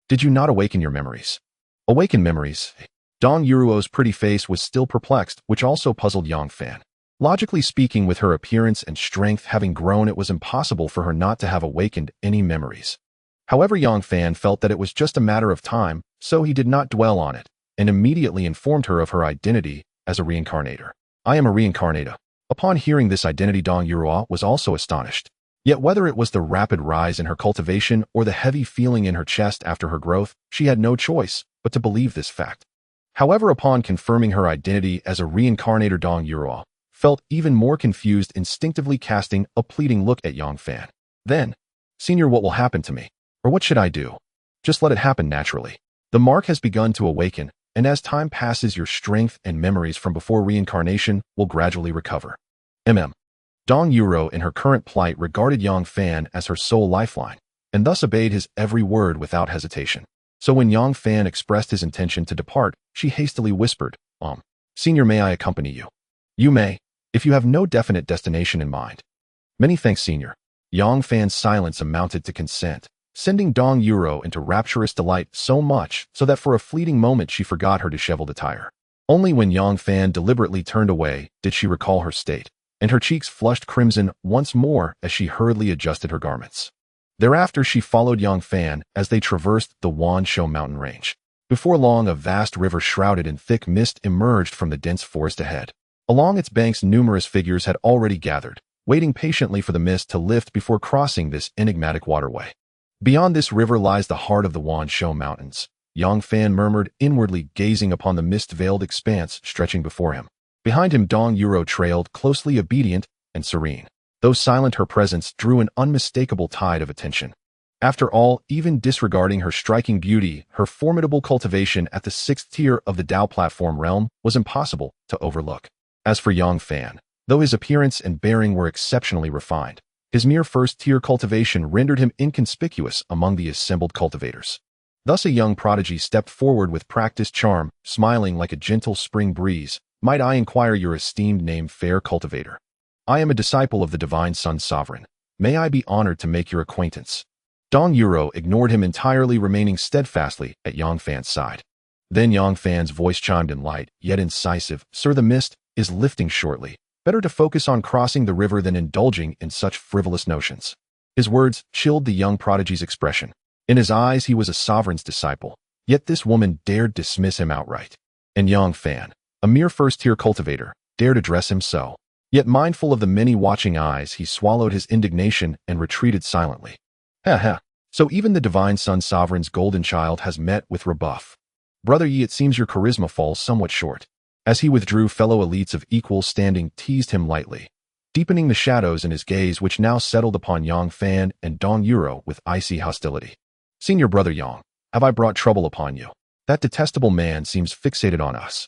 Did you not awaken your memories?" "Awaken memories?" Dong Yuruo's pretty face was still perplexed, which also puzzled Yang Fan. Logically speaking, with her appearance and strength having grown, it was impossible for her not to have awakened any memories. However, Yang Fan felt that it was just a matter of time, so he did not dwell on it, and immediately informed her of her identity as a reincarnator. I am a reincarnator. Upon hearing this identity, Dong Yuro was also astonished. Yet whether it was the rapid rise in her cultivation or the heavy feeling in her chest after her growth, she had no choice but to believe this fact. However, upon confirming her identity as a reincarnator, Dong Yuro felt even more confused, instinctively casting a pleading look at Yang Fan. Then, Senior, what will happen to me? Or what should I do? Just let it happen naturally. The mark has begun to awaken, and as time passes, your strength and memories from before reincarnation will gradually recover. Dong Yuro, in her current plight, regarded Yang Fan as her sole lifeline, and thus obeyed his every word without hesitation. So when Yang Fan expressed his intention to depart, she hastily whispered, Senior, may I accompany you? You may, if you have no definite destination in mind. Many thanks, Senior. Yang Fan's silence amounted to consent, sending Dong Yuro into rapturous delight, so much so that for a fleeting moment she forgot her disheveled attire. Only when Yang Fan deliberately turned away did she recall her state, and her cheeks flushed crimson once more as she hurriedly adjusted her garments. Thereafter she followed Yang Fan as they traversed the Wan Shou mountain range. Before long, a vast river shrouded in thick mist emerged from the dense forest ahead. Along its banks, numerous figures had already gathered, waiting patiently for the mist to lift before crossing this enigmatic waterway. Beyond this river lies the heart of the Wan Shou Mountains, Yang Fan murmured inwardly, gazing upon the mist-veiled expanse stretching before him. Behind him, Dong Yuro trailed, closely obedient and serene. Though silent, her presence drew an unmistakable tide of attention. After all, even disregarding her striking beauty, her formidable cultivation at the 6th tier of the Dao platform realm was impossible to overlook. As for Yang Fan, though his appearance and bearing were exceptionally refined, his mere 1st-tier cultivation rendered him inconspicuous among the assembled cultivators. Thus a young prodigy stepped forward with practiced charm, smiling like a gentle spring breeze. Might I inquire your esteemed name, fair cultivator? I am a disciple of the Divine Sun Sovereign. May I be honored to make your acquaintance? Dong Yuro ignored him entirely, remaining steadfastly at Yang Fan's side. Then Yang Fan's voice chimed in light, yet incisive. Sir, the mist is lifting shortly. Better to focus on crossing the river than indulging in such frivolous notions. His words chilled the young prodigy's expression. In his eyes, he was a sovereign's disciple, yet this woman dared dismiss him outright. And Yang Fan, a mere 1st-tier cultivator, dared address him so. Yet mindful of the many watching eyes, he swallowed his indignation and retreated silently. So even the Divine Sun Sovereign's golden child has met with rebuff. Brother Yi, it seems your charisma falls somewhat short. As he withdrew, fellow elites of equal standing teased him lightly, deepening the shadows in his gaze, which now settled upon Yang Fan and Dong Yuro with icy hostility. Senior brother Yang, have I brought trouble upon you? That detestable man seems fixated on us.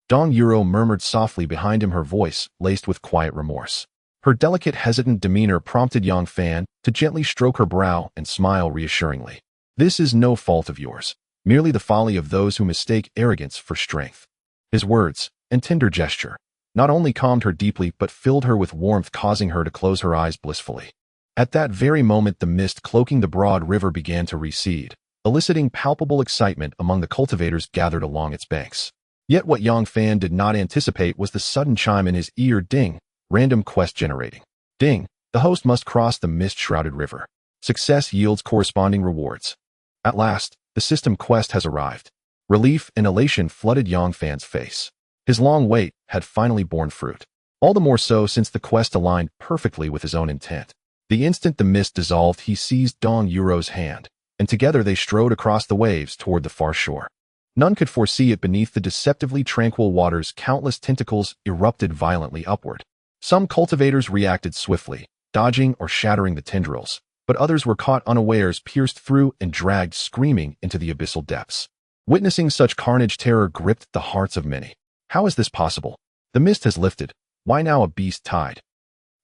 Dong Yuro murmured softly behind him, her voice laced with quiet remorse. Her delicate, hesitant demeanor prompted Yang Fan to gently stroke her brow and smile reassuringly. This is no fault of yours, merely the folly of those who mistake arrogance for strength. His words and tender gesture not only calmed her deeply but filled her with warmth, causing her to close her eyes blissfully. At that very moment, the mist cloaking the broad river began to recede, eliciting palpable excitement among the cultivators gathered along its banks. Yet what Yang Fan did not anticipate was the sudden chime in his ear. Ding! Random quest generating. Ding! The host must cross the mist-shrouded river. Success yields corresponding rewards. At last, the system quest has arrived. Relief and elation flooded Yang Fan's face. His long wait had finally borne fruit. All the more so since the quest aligned perfectly with his own intent. The instant the mist dissolved, he seized Dong Yuro's hand, and together they strode across the waves toward the far shore. None could foresee it, beneath the deceptively tranquil waters, countless tentacles erupted violently upward. Some cultivators reacted swiftly, dodging or shattering the tendrils, but others were caught unawares, pierced through and dragged screaming into the abyssal depths. Witnessing such carnage, terror gripped the hearts of many. How is this possible? The mist has lifted. Why now a beast tide?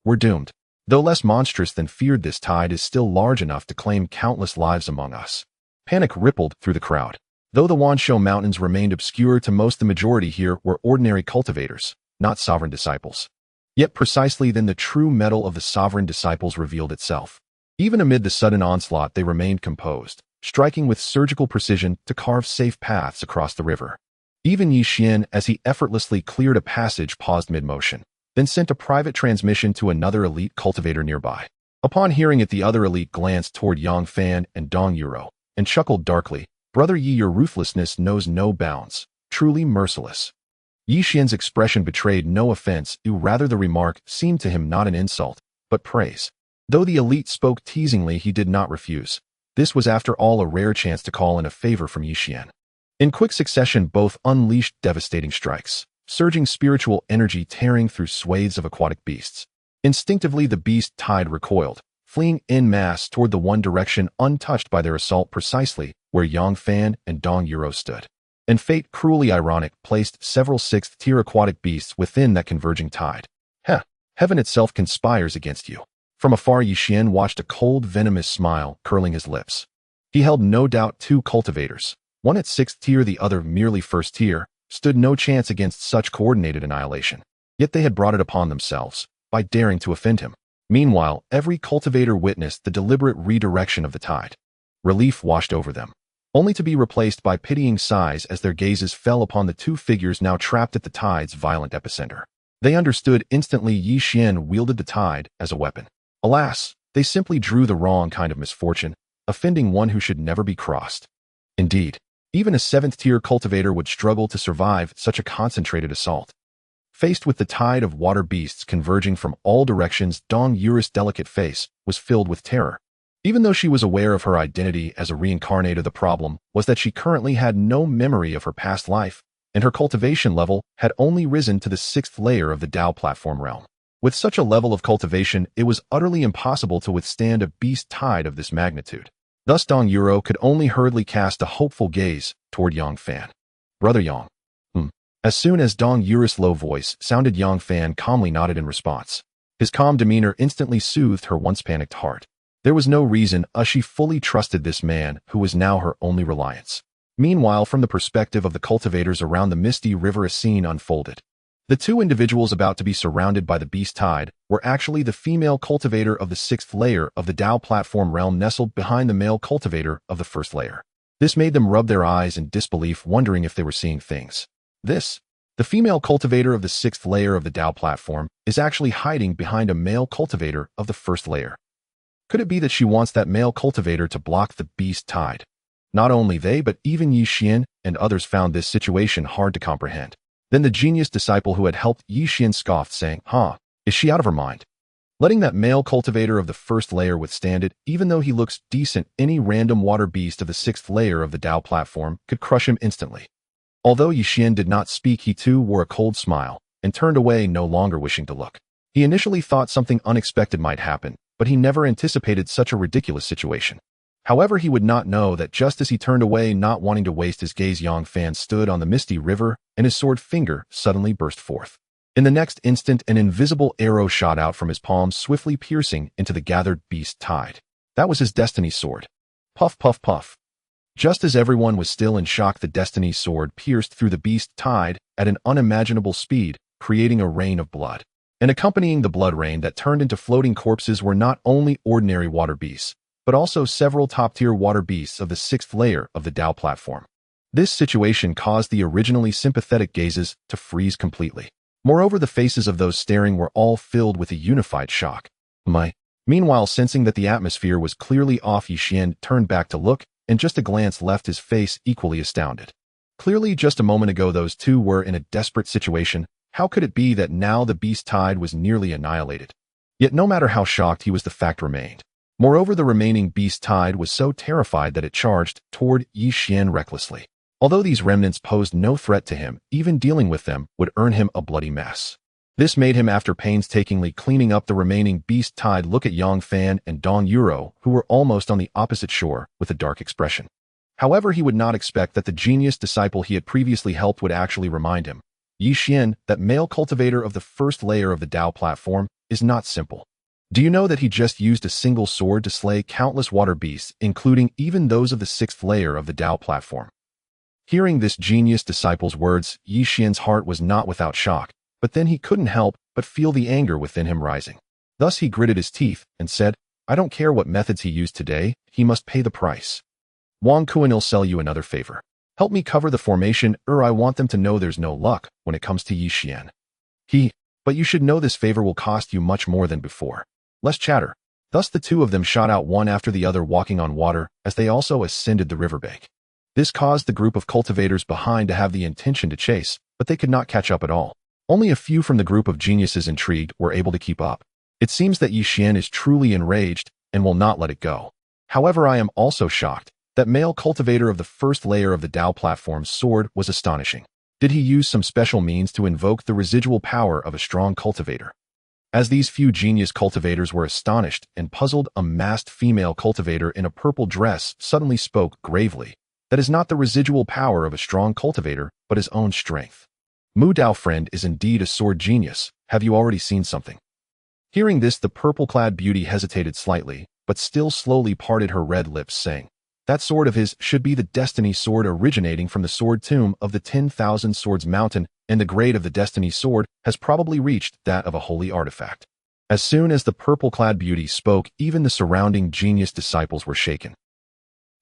We're doomed. Though less monstrous than feared, this tide is still large enough to claim countless lives among us. Panic rippled through the crowd. Though the Wan Shou Mountains remained obscure to most, the majority here were ordinary cultivators, not sovereign disciples. Yet precisely then the true mettle of the sovereign disciples revealed itself. Even amid the sudden onslaught, they remained composed, striking with surgical precision to carve safe paths across the river. Even Yi Xian, as he effortlessly cleared a passage, paused mid-motion. then sent a private transmission to another elite cultivator nearby. Upon hearing it, the other elite glanced toward Yang Fan and Dong Yuro and chuckled darkly. Brother Yi, your ruthlessness knows no bounds. Truly merciless. Yi Xian's expression betrayed no offense, rather the remark seemed to him not an insult, but praise. Though the elite spoke teasingly, he did not refuse. This was after all a rare chance to call in a favor from Yi Xian. In quick succession, both unleashed devastating strikes, surging spiritual energy tearing through swathes of aquatic beasts. Instinctively, the beast tide recoiled, fleeing en masse toward the one direction untouched by their assault, precisely where Yang Fan and Dong Yuro stood. And fate, cruelly ironic, placed several sixth-tier aquatic beasts within that converging tide. Heaven itself conspires against you. From afar, Yi Xian watched a cold, venomous smile curling his lips. He held no doubt two cultivators, one at sixth tier, the other merely first tier, stood no chance against such coordinated annihilation. Yet they had brought it upon themselves, by daring to offend him. Meanwhile, every cultivator witnessed the deliberate redirection of the tide. Relief washed over them, only to be replaced by pitying sighs as their gazes fell upon the two figures now trapped at the tide's violent epicenter. They understood instantly Yi Xian wielded the tide as a weapon. Alas, they simply drew the wrong kind of misfortune, offending one who should never be crossed. Indeed, even a seventh-tier cultivator would struggle to survive such a concentrated assault. Faced with the tide of water beasts converging from all directions, Dong Yuro's delicate face was filled with terror. Even though she was aware of her identity as a reincarnator, the problem was that she currently had no memory of her past life, and her cultivation level had only risen to the 6th layer of the Dao platform realm. With such a level of cultivation, it was utterly impossible to withstand a beast tide of this magnitude. Thus Dong Yuro could only hurriedly cast a hopeful gaze toward Yang Fan. Brother Yang. As soon as Dong Yuro's low voice sounded, Yang Fan calmly nodded in response. His calm demeanor instantly soothed her once panicked heart. There was no reason she fully trusted this man who was now her only reliance. Meanwhile, from the perspective of the cultivators around the misty river, a scene unfolded. The two individuals about to be surrounded by the beast tide were actually the female cultivator of the 6th layer of the Dao platform realm nestled behind the male cultivator of the 1st layer. This made them rub their eyes in disbelief, wondering if they were seeing things. The female cultivator of the 6th layer of the Dao platform is actually hiding behind a male cultivator of the 1st layer. Could it be that she wants that male cultivator to block the beast tide? Not only they, but even Yi Xian and others found this situation hard to comprehend. Then the genius disciple who had helped Yi Xian scoffed, saying, is she out of her mind? Letting that male cultivator of the 1st layer withstand it, even though he looks decent, any random water beast of the 6th layer of the Dao platform could crush him instantly. Although Yi Xian did not speak, he too wore a cold smile and turned away, no longer wishing to look. He initially thought something unexpected might happen, but he never anticipated such a ridiculous situation. However, he would not know that just as he turned away, not wanting to waste his gaze, Yang Fan stood on the misty river and his sword finger suddenly burst forth. In the next instant, an invisible arrow shot out from his palm, swiftly piercing into the gathered beast tide. That was his destiny sword. Puff, puff, puff. Just as everyone was still in shock, the destiny sword pierced through the beast tide at an unimaginable speed, creating a rain of blood. And accompanying the blood rain that turned into floating corpses were not only ordinary water beasts, but also several top-tier water beasts of the 6th layer of the Dao platform. This situation caused the originally sympathetic gazes to freeze completely. Moreover, the faces of those staring were all filled with a unified shock. Meanwhile, sensing that the atmosphere was clearly off, Yi Xian turned back to look, and just a glance left his face equally astounded. Clearly, just a moment ago, those two were in a desperate situation. How could it be that now the beast tide was nearly annihilated? Yet no matter how shocked he was, the fact remained. Moreover, the remaining beast tide was so terrified that it charged toward Yi Xian recklessly. Although these remnants posed no threat to him, even dealing with them would earn him a bloody mess. This made him, after painstakingly cleaning up the remaining beast tide, look at Yang Fan and Dong Yuro, who were almost on the opposite shore, with a dark expression. However, he would not expect that the genius disciple he had previously helped would actually remind him. Yi Xian, that male cultivator of the 1st layer of the Dao platform, is not simple. Do you know that he just used a single sword to slay countless water beasts, including even those of the 6th layer of the Dao platform? Hearing this genius disciple's words, Yi Xian's heart was not without shock, but then he couldn't help but feel the anger within him rising. Thus he gritted his teeth and said, I don't care what methods he used today, he must pay the price. Wang Kuan'll sell you another favor. Help me cover the formation, I want them to know there's no luck when it comes to Yi Xian. but you should know this favor will cost you much more than before. Less chatter. Thus the two of them shot out one after the other, walking on water as they also ascended the riverbank. This caused the group of cultivators behind to have the intention to chase, but they could not catch up at all. Only a few from the group of geniuses intrigued were able to keep up. It seems that Yi Xian is truly enraged and will not let it go. However, I am also shocked. That male cultivator of the first layer of the Dao platform's sword was astonishing. Did he use some special means to invoke the residual power of a strong cultivator? As these few genius cultivators were astonished and puzzled, a masked female cultivator in a purple dress suddenly spoke gravely. That is not the residual power of a strong cultivator, but his own strength. Mu Dao friend is indeed a sword genius. Have you already seen something? Hearing this, the purple-clad beauty hesitated slightly, but still slowly parted her red lips, saying, that sword of his should be the destiny sword originating from the sword tomb of the 10,000 Swords Mountain, and the grade of the destiny sword has probably reached that of a holy artifact. As soon as the purple-clad beauty spoke, even the surrounding genius disciples were shaken.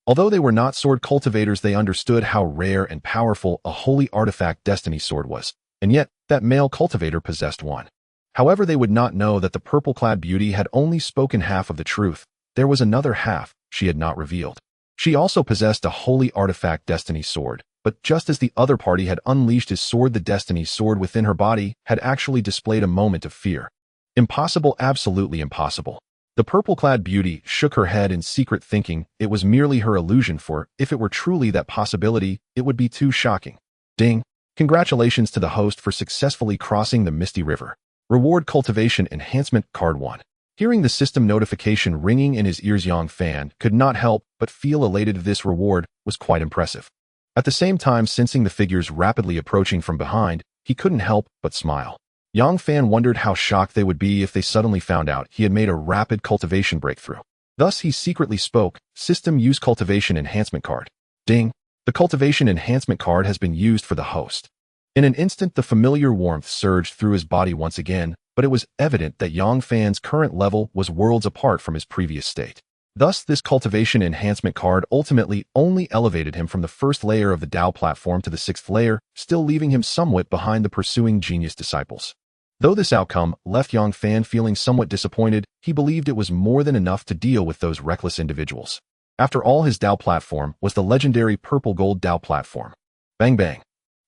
Although they were not sword cultivators, they understood how rare and powerful a holy artifact destiny sword was, and yet that male cultivator possessed one. However, they would not know that the purple-clad beauty had only spoken half of the truth. There was another half she had not revealed. She also possessed a holy artifact destiny sword, but just as the other party had unleashed his sword, the destiny sword within her body had actually displayed a moment of fear. Impossible, absolutely impossible. The purple-clad beauty shook her head in secret, thinking it was merely her illusion, for if it were truly that possibility, it would be too shocking. Ding! Congratulations to the host for successfully crossing the Misty River. Reward Cultivation Enhancement Card 1. Hearing the system notification ringing in his ears, Yang Fan could not help but feel elated. This reward was quite impressive. At the same time, sensing the figures rapidly approaching from behind, he couldn't help but smile. Yang Fan wondered how shocked they would be if they suddenly found out he had made a rapid cultivation breakthrough. Thus he secretly spoke, System Use Cultivation Enhancement Card. Ding! The Cultivation Enhancement Card has been used for the host. In an instant, the familiar warmth surged through his body once again, but it was evident that Yang Fan's current level was worlds apart from his previous state. Thus, this cultivation enhancement card ultimately only elevated him from the first layer of the Dao platform to the 6th layer, still leaving him somewhat behind the pursuing genius disciples. Though this outcome left Yang Fan feeling somewhat disappointed, he believed it was more than enough to deal with those reckless individuals. After all, his Dao platform was the legendary purple gold Dao platform. Bang bang.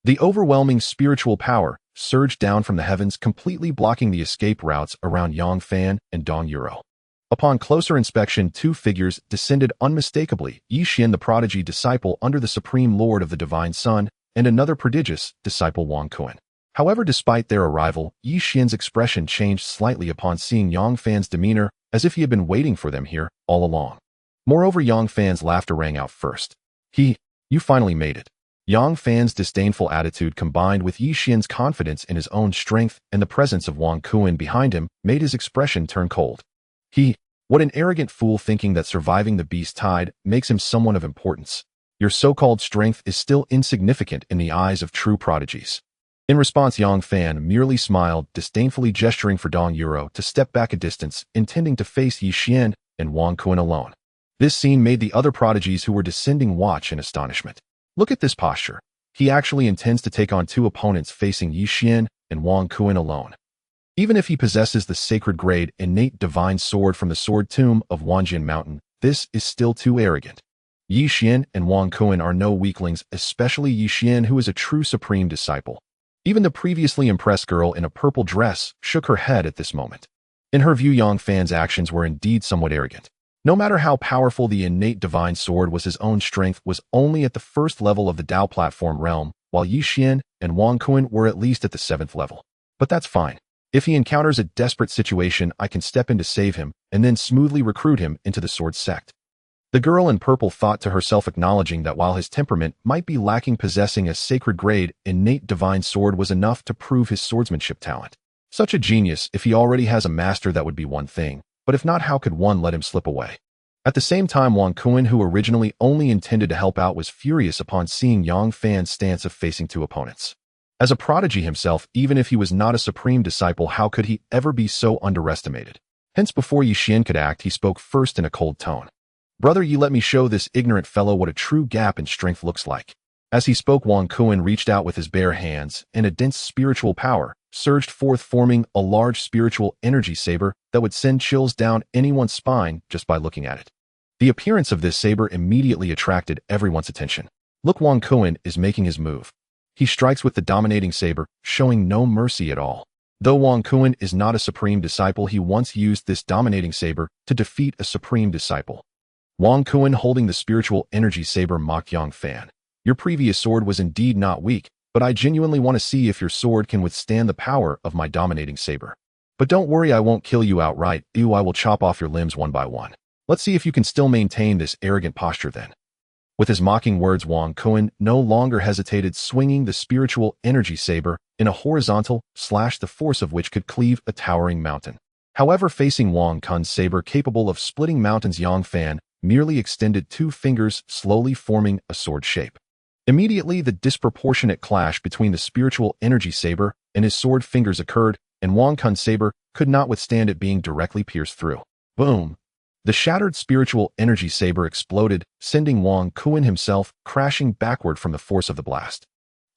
The overwhelming spiritual power surged down from the heavens, completely blocking the escape routes around Yang Fan and Dong Yuro. Upon closer inspection, two figures descended unmistakably, Yi Xian, the prodigy disciple under the Supreme Lord of the Divine Sun, and another prodigious disciple, Wang Kuan. However, despite their arrival, Yi Xian's expression changed slightly upon seeing Yang Fan's demeanor, as if he had been waiting for them here all along. Moreover, Yang Fan's laughter rang out first. You finally made it. Yang Fan's disdainful attitude, combined with Yi Xian's confidence in his own strength and the presence of Wang Kuan behind him, made his expression turn cold. What an arrogant fool, thinking that surviving the beast tide makes him someone of importance. Your so-called strength is still insignificant in the eyes of true prodigies. In response, Yang Fan merely smiled, disdainfully gesturing for Dong Yuro to step back a distance, intending to face Yi Xian and Wang Kuan alone. This scene made the other prodigies who were descending watch in astonishment. Look at this posture. He actually intends to take on two opponents, facing Yi Xian and Wang Kuan alone. Even if he possesses the sacred grade innate divine sword from the sword tomb of Wanjian Mountain, this is still too arrogant. Yi Xian and Wang Kuan are no weaklings, especially Yi Xian, who is a true supreme disciple. Even the previously impressed girl in a purple dress shook her head at this moment. In her view, Yang Fan's actions were indeed somewhat arrogant. No matter how powerful the innate divine sword was, his own strength was only at the first level of the Dao platform realm, while Yi Xian and Wang Kuan were at least at the 7th level. But that's fine. If he encounters a desperate situation, I can step in to save him, and then smoothly recruit him into the sword sect. The girl in purple thought to herself, acknowledging that while his temperament might be lacking, possessing a sacred grade innate divine sword was enough to prove his swordsmanship talent. Such a genius, if he already has a master, that would be one thing, but if not, how could one let him slip away? At the same time, Wang Kuan, who originally only intended to help out, was furious upon seeing Yang Fan's stance of facing two opponents. As a prodigy himself, even if he was not a supreme disciple, how could he ever be so underestimated? Hence, before Yi Xian could act, he spoke first in a cold tone. Brother, you let me show this ignorant fellow what a true gap in strength looks like. As he spoke, Wang Kuan reached out with his bare hands, and a dense spiritual power surged forth, forming a large spiritual energy saber that would send chills down anyone's spine just by looking at it. The appearance of this saber immediately attracted everyone's attention. Look, Wang Kuan is making his move. He strikes with the dominating saber, showing no mercy at all. Though Wang Kuan is not a supreme disciple, he once used this dominating saber to defeat a supreme disciple. Wang Kuan, holding the spiritual energy saber, mocked Yang Fan. Your previous sword was indeed not weak, but I genuinely want to see if your sword can withstand the power of my dominating saber. But don't worry, I won't kill you outright. I will chop off your limbs one by one. Let's see if you can still maintain this arrogant posture then. With his mocking words, Wang Kuan no longer hesitated, swinging the spiritual energy saber in a horizontal slash, the force of which could cleave a towering mountain. However, facing Wang Kuan's saber capable of splitting mountains, Yang Fan merely extended 2 fingers, slowly forming a sword shape. Immediately, the disproportionate clash between the spiritual energy saber and his sword fingers occurred, and Wang Kuan's saber could not withstand it being directly pierced through. Boom! The shattered spiritual energy saber exploded, sending Wang Kuan himself crashing backward from the force of the blast.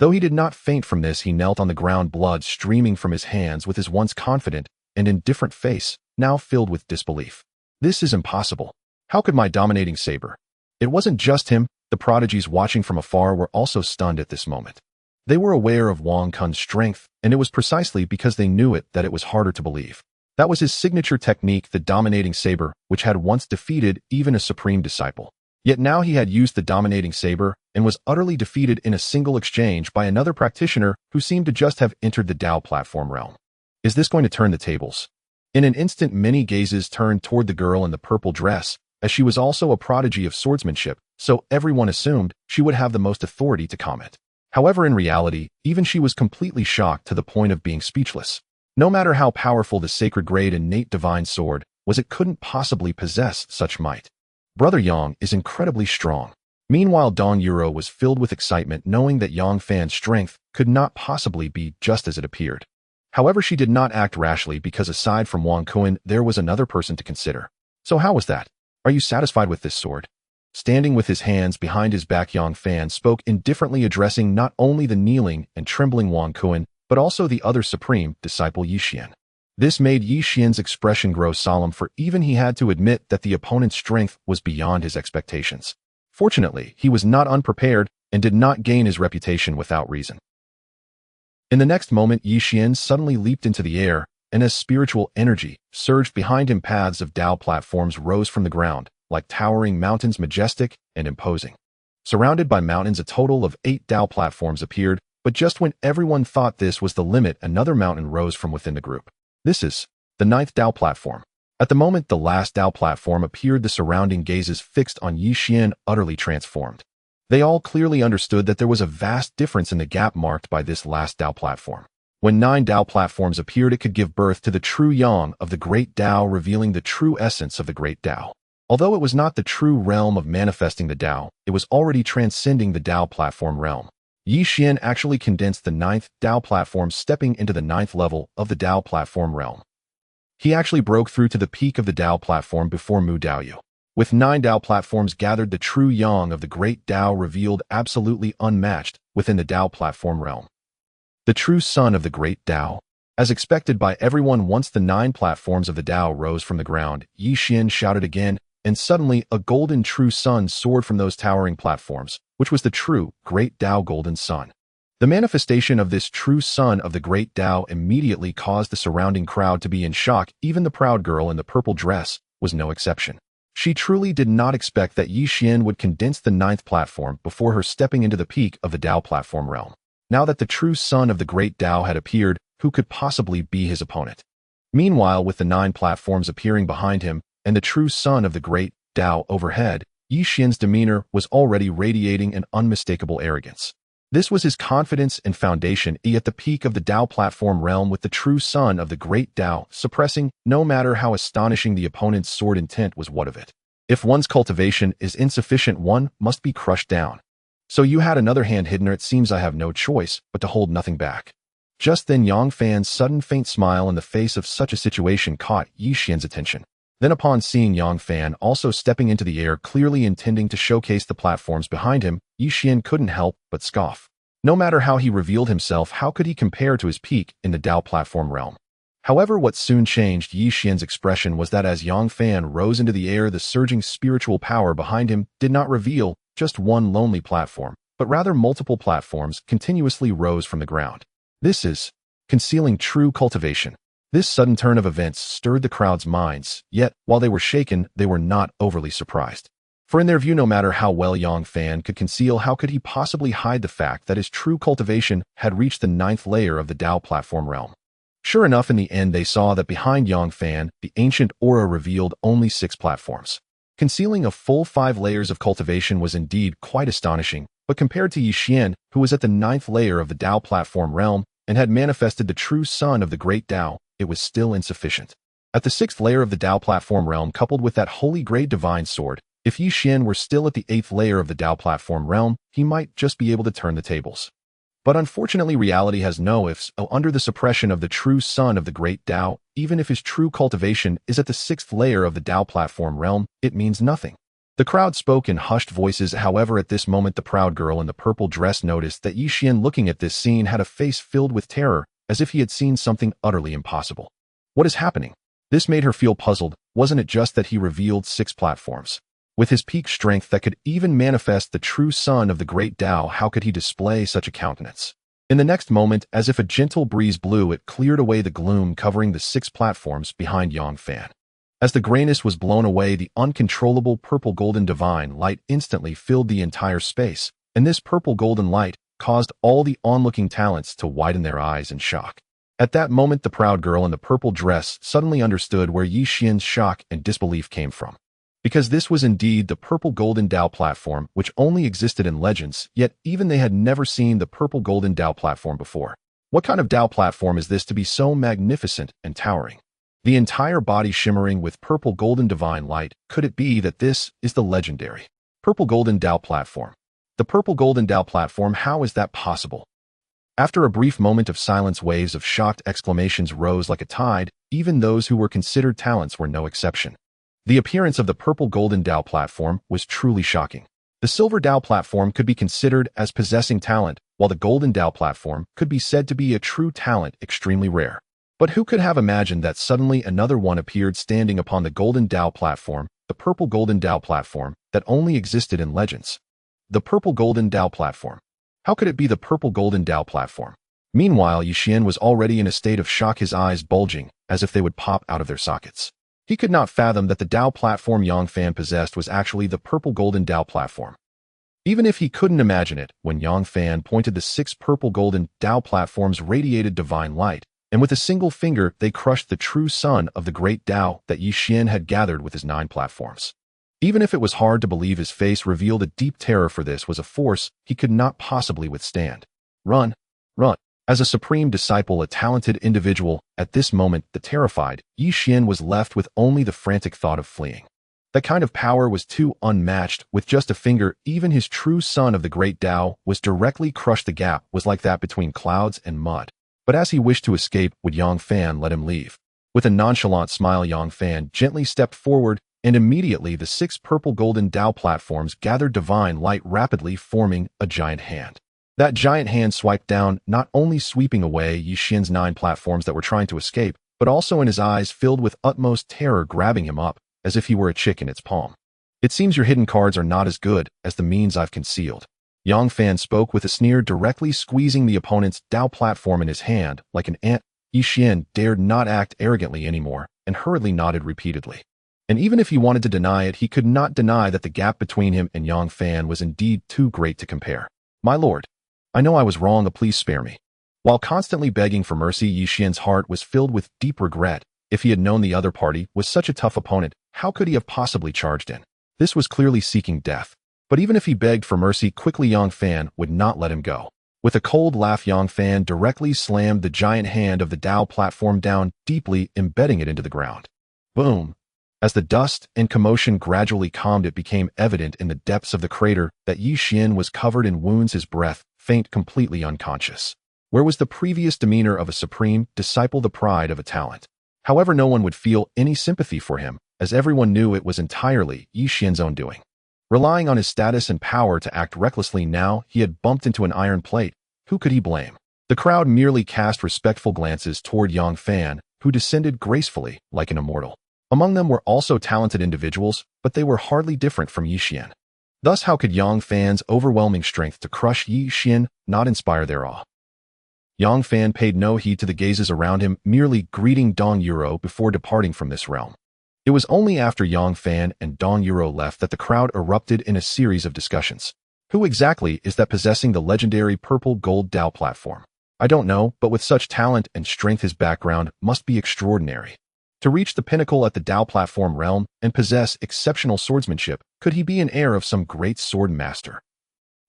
Though he did not faint from this, he knelt on the ground, blood streaming from his hands, with his once confident and indifferent face now filled with disbelief. This is impossible. How could my dominating saber? It wasn't just him. The prodigies watching from afar were also stunned at this moment. They were aware of Wang Kuan's strength, and it was precisely because they knew it that it was harder to believe. That was his signature technique, the dominating saber, which had once defeated even a supreme disciple. Yet now he had used the dominating saber and was utterly defeated in a single exchange by another practitioner who seemed to just have entered the Dao platform realm. Is this going to turn the tables? In an instant, many gazes turned toward the girl in the purple dress, as she was also a prodigy of swordsmanship, so everyone assumed she would have the most authority to comment. However, in reality, even she was completely shocked to the point of being speechless. No matter how powerful the sacred grade innate divine sword was, it couldn't possibly possess such might. Brother Yang is incredibly strong. Meanwhile, Dong Yuro was filled with excitement, knowing that Yang Fan's strength could not possibly be just as it appeared. However, she did not act rashly because aside from Wang Kuan, there was another person to consider. So how was that? Are you satisfied with this sword? Standing with his hands behind his back, Yang Fan spoke indifferently, addressing not only the kneeling and trembling Wang Kuan, but also the other supreme disciple Yi Xian. This made Yi Xian's expression grow solemn, for even he had to admit that the opponent's strength was beyond his expectations. Fortunately, he was not unprepared and did not gain his reputation without reason. In the next moment, Yi Xian suddenly leaped into the air, and as spiritual energy surged behind him, paths of Dao platforms rose from the ground, like towering mountains, majestic and imposing. Surrounded by mountains, a total of 8 Dao platforms appeared, but just when everyone thought this was the limit, another mountain rose from within the group. This is the 9th Dao platform. At the moment the last Dao platform appeared, the surrounding gazes fixed on Yi Xian utterly transformed. They all clearly understood that there was a vast difference in the gap marked by this last Dao platform. When 9 Dao platforms appeared, it could give birth to the true Yang of the Great Dao, revealing the true essence of the Great Dao. Although it was not the true realm of manifesting the Dao, it was already transcending the Dao platform realm. Yi Xian actually condensed the 9th Dao platform, stepping into the 9th level of the Dao platform realm. He actually broke through to the peak of the Dao platform before Mu Daoyu. With 9 Dao platforms gathered, the true Yang of the Great Dao revealed, absolutely unmatched within the Dao platform realm. The true Son of the Great Dao. As expected by everyone, once the 9 platforms of the Dao rose from the ground, Yi Xian shouted again, and suddenly a golden true sun soared from those towering platforms, which was the true Great Dao Golden Sun. The manifestation of this true Sun of the Great Dao immediately caused the surrounding crowd to be in shock. Even the proud girl in the purple dress was no exception. She truly did not expect that Yi Xian would condense the 9th platform before her stepping into the peak of the Dao platform realm. Now that the true Sun of the Great Dao had appeared, who could possibly be his opponent? Meanwhile, with the 9 platforms appearing behind him and the true Sun of the Great Dao overhead, Yi Xian's demeanor was already radiating an unmistakable arrogance. This was his confidence and foundation, at the peak of the Dao platform realm with the true Sun of the Great Dao suppressing, no matter how astonishing the opponent's sword intent was. What of it? If one's cultivation is insufficient, one must be crushed down. So you had another hand hidden, or it seems I have no choice but to hold nothing back. Just then Yang Fan's sudden faint smile in the face of such a situation caught Yi Xian's attention. Then upon seeing Yang Fan also stepping into the air, clearly intending to showcase the platforms behind him, Yi Xian couldn't help but scoff. No matter how he revealed himself, how could he compare to his peak in the Dao platform realm? However, what soon changed Yi Xian's expression was that as Yang Fan rose into the air, the surging spiritual power behind him did not reveal just one lonely platform, but rather multiple platforms continuously rose from the ground. This is concealing true cultivation. This sudden turn of events stirred the crowd's minds, yet, while they were shaken, they were not overly surprised. For in their view, no matter how well Yang Fan could conceal, how could he possibly hide the fact that his true cultivation had reached the 9th layer of the Dao platform realm? Sure enough, in the end, they saw that behind Yang Fan, the ancient aura revealed only 6 platforms. Concealing a full 5 layers of cultivation was indeed quite astonishing, but compared to Yi Xian, who was at the 9th layer of the Dao platform realm and had manifested the true son of the Great Dao, it was still insufficient. At the 6th layer of the Dao platform realm, coupled with that holy grade divine sword, if Yi Xian were still at the 8th layer of the Dao platform realm, he might just be able to turn the tables. But unfortunately, reality has no ifs. Under the suppression of the true son of the Great Dao, even if his true cultivation is at the 6th layer of the Dao platform realm, it means nothing. The crowd spoke in hushed voices. However, at this moment, the proud girl in the purple dress noticed that Yi Xian, looking at this scene, had a face filled with terror, as if he had seen something utterly impossible. What is happening? This made her feel puzzled. Wasn't it just that he revealed 6 platforms? With his peak strength that could even manifest the true son of the Great Dao, how could he display such a countenance? In the next moment, as if a gentle breeze blew, it cleared away the gloom covering the 6 platforms behind Yang Fan. As the grayness was blown away, the uncontrollable purple-golden divine light instantly filled the entire space, and this purple-golden light caused all the onlooking talents to widen their eyes in shock. At that moment, the proud girl in the purple dress suddenly understood where Yi Xian's shock and disbelief came from. Because this was indeed the purple golden Dao platform, which only existed in legends, yet even they had never seen the purple golden Dao platform before. What kind of Dao platform is this to be so magnificent and towering? The entire body shimmering with purple golden divine light. Could it be that this is the legendary purple golden Dao platform? The purple golden Dao platform, how is that possible? After a brief moment of silence, waves of shocked exclamations rose like a tide. Even those who were considered talents were no exception. The appearance of the purple golden Dao platform was truly shocking. The silver Dao platform could be considered as possessing talent, while the golden Dao platform could be said to be a true talent, extremely rare. But who could have imagined that suddenly another one appeared standing upon the golden Dao platform, the purple golden Dao platform, that only existed in legends? The purple golden Dao platform. How could it be the purple golden Dao platform? Meanwhile, Yi Xian was already in a state of shock, his eyes bulging, as if they would pop out of their sockets. He could not fathom that the Dao platform Yang Fan possessed was actually the purple golden Dao platform. Even if he couldn't imagine it, when Yang Fan pointed, the 6 purple golden Dao platforms radiated divine light, and with a single finger they crushed the true son of the Great Dao that Yi Xian had gathered with his 9 platforms. Even if it was hard to believe, his face revealed a deep terror, for this was a force he could not possibly withstand. Run! Run! As a supreme disciple, a talented individual, at this moment, the terrified Yi Xian was left with only the frantic thought of fleeing. That kind of power was too unmatched. With just a finger, even his true son of the Great Dao was directly crushed. The gap was like that between clouds and mud. But as he wished to escape, would Yang Fan let him leave? With a nonchalant smile, Yang Fan gently stepped forward, and immediately the 6 purple golden Dao platforms gathered divine light, rapidly forming a giant hand. That giant hand swiped down, not only sweeping away Yi Xian's 9 platforms that were trying to escape, but also in his eyes filled with utmost terror, grabbing him up, as if he were a chick in its palm. It seems your hidden cards are not as good as the means I've concealed. Yang Fan spoke with a sneer, directly squeezing the opponent's Dao platform in his hand like an ant. Yi Xian dared not act arrogantly anymore, and hurriedly nodded repeatedly. And even if he wanted to deny it, he could not deny that the gap between him and Yang Fan was indeed too great to compare. My lord, I know I was wrong, please spare me. While constantly begging for mercy, Yi Xian's heart was filled with deep regret. If he had known the other party was such a tough opponent, how could he have possibly charged in? This was clearly seeking death. But even if he begged for mercy, quickly Yang Fan would not let him go. With a cold laugh, Yang Fan directly slammed the giant hand of the Dao platform down, deeply embedding it into the ground. Boom! As the dust and commotion gradually calmed, it became evident in the depths of the crater that Yi Xian was covered in wounds, his breath faint, completely unconscious. Where was the previous demeanor of a supreme disciple, the pride of a talent? However, no one would feel any sympathy for him, as everyone knew it was entirely Yi Xian's own doing. Relying on his status and power to act recklessly, now he had bumped into an iron plate, Who could he blame? The crowd merely cast respectful glances toward Yang Fan, who descended gracefully like an immortal. Among them were also talented individuals, but they were hardly different from Yi Xian. Thus, how could Yang Fan's overwhelming strength to crush Yi Xian not inspire their awe? Yang Fan paid no heed to the gazes around him, merely greeting Dong Yuro before departing from this realm. It was only after Yang Fan and Dong Yuro left that the crowd erupted in a series of discussions. Who exactly is that possessing the legendary purple gold Dao platform? I don't know, but with such talent and strength his background must be extraordinary. To reach the pinnacle at the Dao platform realm and possess exceptional swordsmanship, could he be an heir of some great sword master?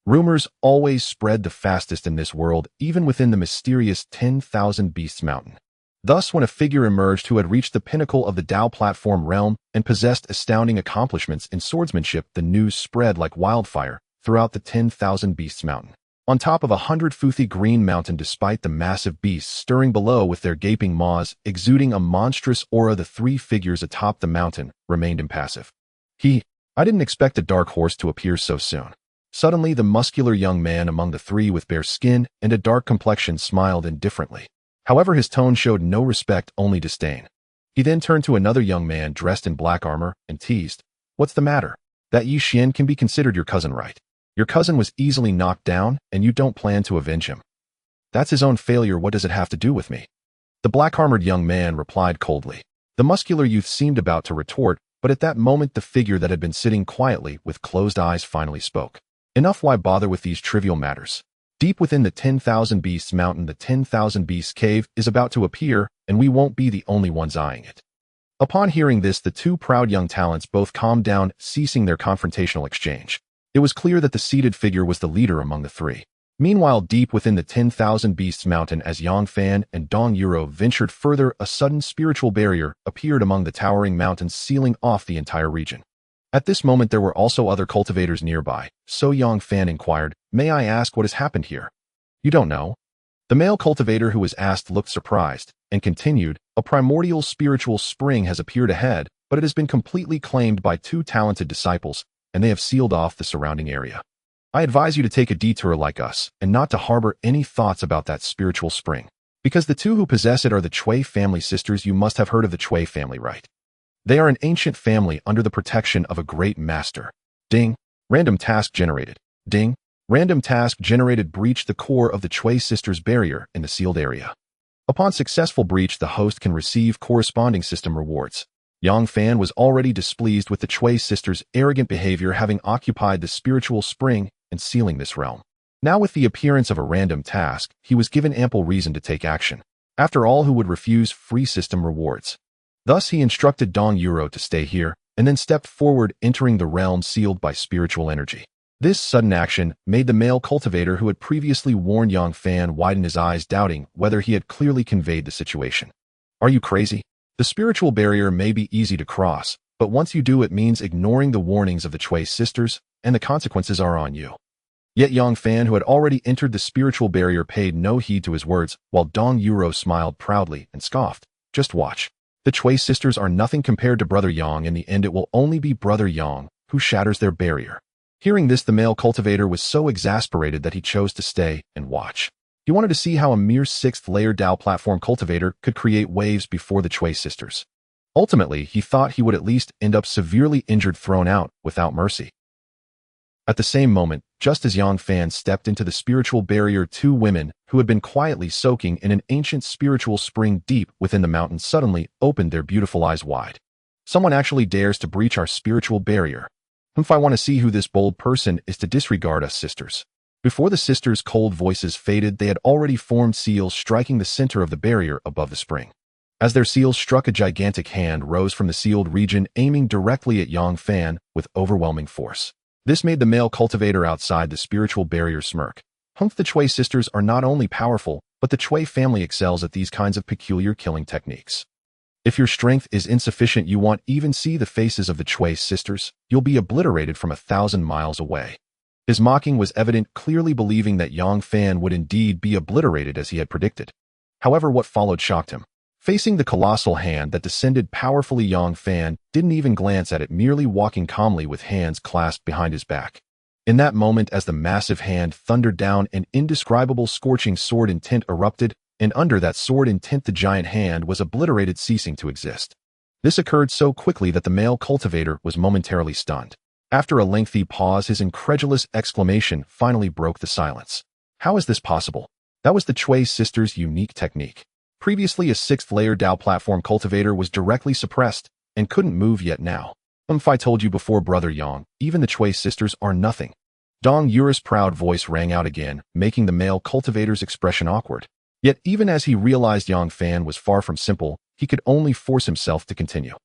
Rumors always spread the fastest in this world, even within the mysterious 10,000 Beasts Mountain. Thus, when a figure emerged who had reached the pinnacle of the Dao platform realm and possessed astounding accomplishments in swordsmanship, the news spread like wildfire throughout the 10,000 Beasts Mountain. On top of 100-foothy green mountain, despite the massive beasts stirring below with their gaping maws, exuding a monstrous aura, the three figures atop the mountain remained impassive. I didn't expect a dark horse to appear so soon. Suddenly, the muscular young man among the three with bare skin and a dark complexion smiled indifferently. However, his tone showed no respect, only disdain. He then turned to another young man dressed in black armor and teased, "What's the matter? That Yi Xian can be considered your cousin, right? Your cousin was easily knocked down, and you don't plan to avenge him. That's his own failure. What does it have to do with me?" The black-armored young man replied coldly. The muscular youth seemed about to retort, but at that moment the figure that had been sitting quietly with closed eyes finally spoke. "Enough, why bother with these trivial matters? Deep within the 10,000 Beasts Mountain, the 10,000 Beasts Cave is about to appear, and we won't be the only ones eyeing it." Upon hearing this, the two proud young talents both calmed down, ceasing their confrontational exchange. It was clear that the seated figure was the leader among the three. Meanwhile, deep within the 10,000 Beasts Mountain, as Yang Fan and Dong Yuro ventured further, a sudden spiritual barrier appeared among the towering mountains, sealing off the entire region. At this moment, there were also other cultivators nearby, so Yang Fan inquired, "May I ask what has happened here?" "You don't know?" The male cultivator who was asked looked surprised, and continued, "A primordial spiritual spring has appeared ahead, but it has been completely claimed by two talented disciples, and they have sealed off the surrounding area. I advise you to take a detour like us, and not to harbor any thoughts about that spiritual spring. Because the two who possess it are the Chui family sisters. You must have heard of the Chui family, right? They are an ancient family under the protection of a great master. Ding. Random task generated. Ding. Random task generated. Breach the core of the Chui sisters' barrier in the sealed area. Upon successful breach, the host can receive corresponding system rewards. Yang Fan was already displeased with the Chui sisters' arrogant behavior, having occupied the spiritual spring and sealing this realm. Now, with the appearance of a random task, he was given ample reason to take action. After all, who would refuse free system rewards? Thus, he instructed Dong Yuro to stay here, and then stepped forward, entering the realm sealed by spiritual energy. This sudden action made the male cultivator who had previously warned Yang Fan widen his eyes, doubting whether he had clearly conveyed the situation. "Are you crazy? The spiritual barrier may be easy to cross, but once you do, it means ignoring the warnings of the Chui sisters, and the consequences are on you." Yet Yang Fan, who had already entered the spiritual barrier, paid no heed to his words, while Dong Yuro smiled proudly and scoffed. "Just watch. The Chui sisters are nothing compared to Brother Yang. In the end, it will only be Brother Yang who shatters their barrier." Hearing this, the male cultivator was so exasperated that he chose to stay and watch. He wanted to see how a mere 6th-layer Dao platform cultivator could create waves before the Chui sisters. Ultimately, he thought he would at least end up severely injured, thrown out without mercy. At the same moment, just as Yang Fan stepped into the spiritual barrier, two women, who had been quietly soaking in an ancient spiritual spring deep within the mountain, suddenly opened their beautiful eyes wide. "Someone actually dares to breach our spiritual barrier. I want to see who this bold person is to disregard us sisters." Before the sisters' cold voices faded, they had already formed seals, striking the center of the barrier above the spring. As their seals struck, a gigantic hand rose from the sealed region, aiming directly at Yang Fan with overwhelming force. This made the male cultivator outside the spiritual barrier smirk. The Chui sisters are not only powerful, but the Chui family excels at these kinds of peculiar killing techniques. If your strength is insufficient, you won't even see the faces of the Chui sisters. You'll be obliterated from 1,000 miles away. His mocking was evident, clearly believing that Yang Fan would indeed be obliterated as he had predicted. However, what followed shocked him. Facing the colossal hand that descended powerfully, Yang Fan didn't even glance at it, merely walking calmly with hands clasped behind his back. In that moment, as the massive hand thundered down, an indescribable scorching sword intent erupted, and under that sword intent the giant hand was obliterated, ceasing to exist. This occurred so quickly that the male cultivator was momentarily stunned. After a lengthy pause, his incredulous exclamation finally broke the silence. How is this possible? That was the Chui sisters' unique technique. Previously, a sixth-layer Dao platform cultivator was directly suppressed and couldn't move, yet now. If I told you before, Brother Yang, even the Chui sisters are nothing. Dong Yura's proud voice rang out again, making the male cultivator's expression awkward. Yet even as he realized Yang Fan was far from simple, he could only force himself to continue.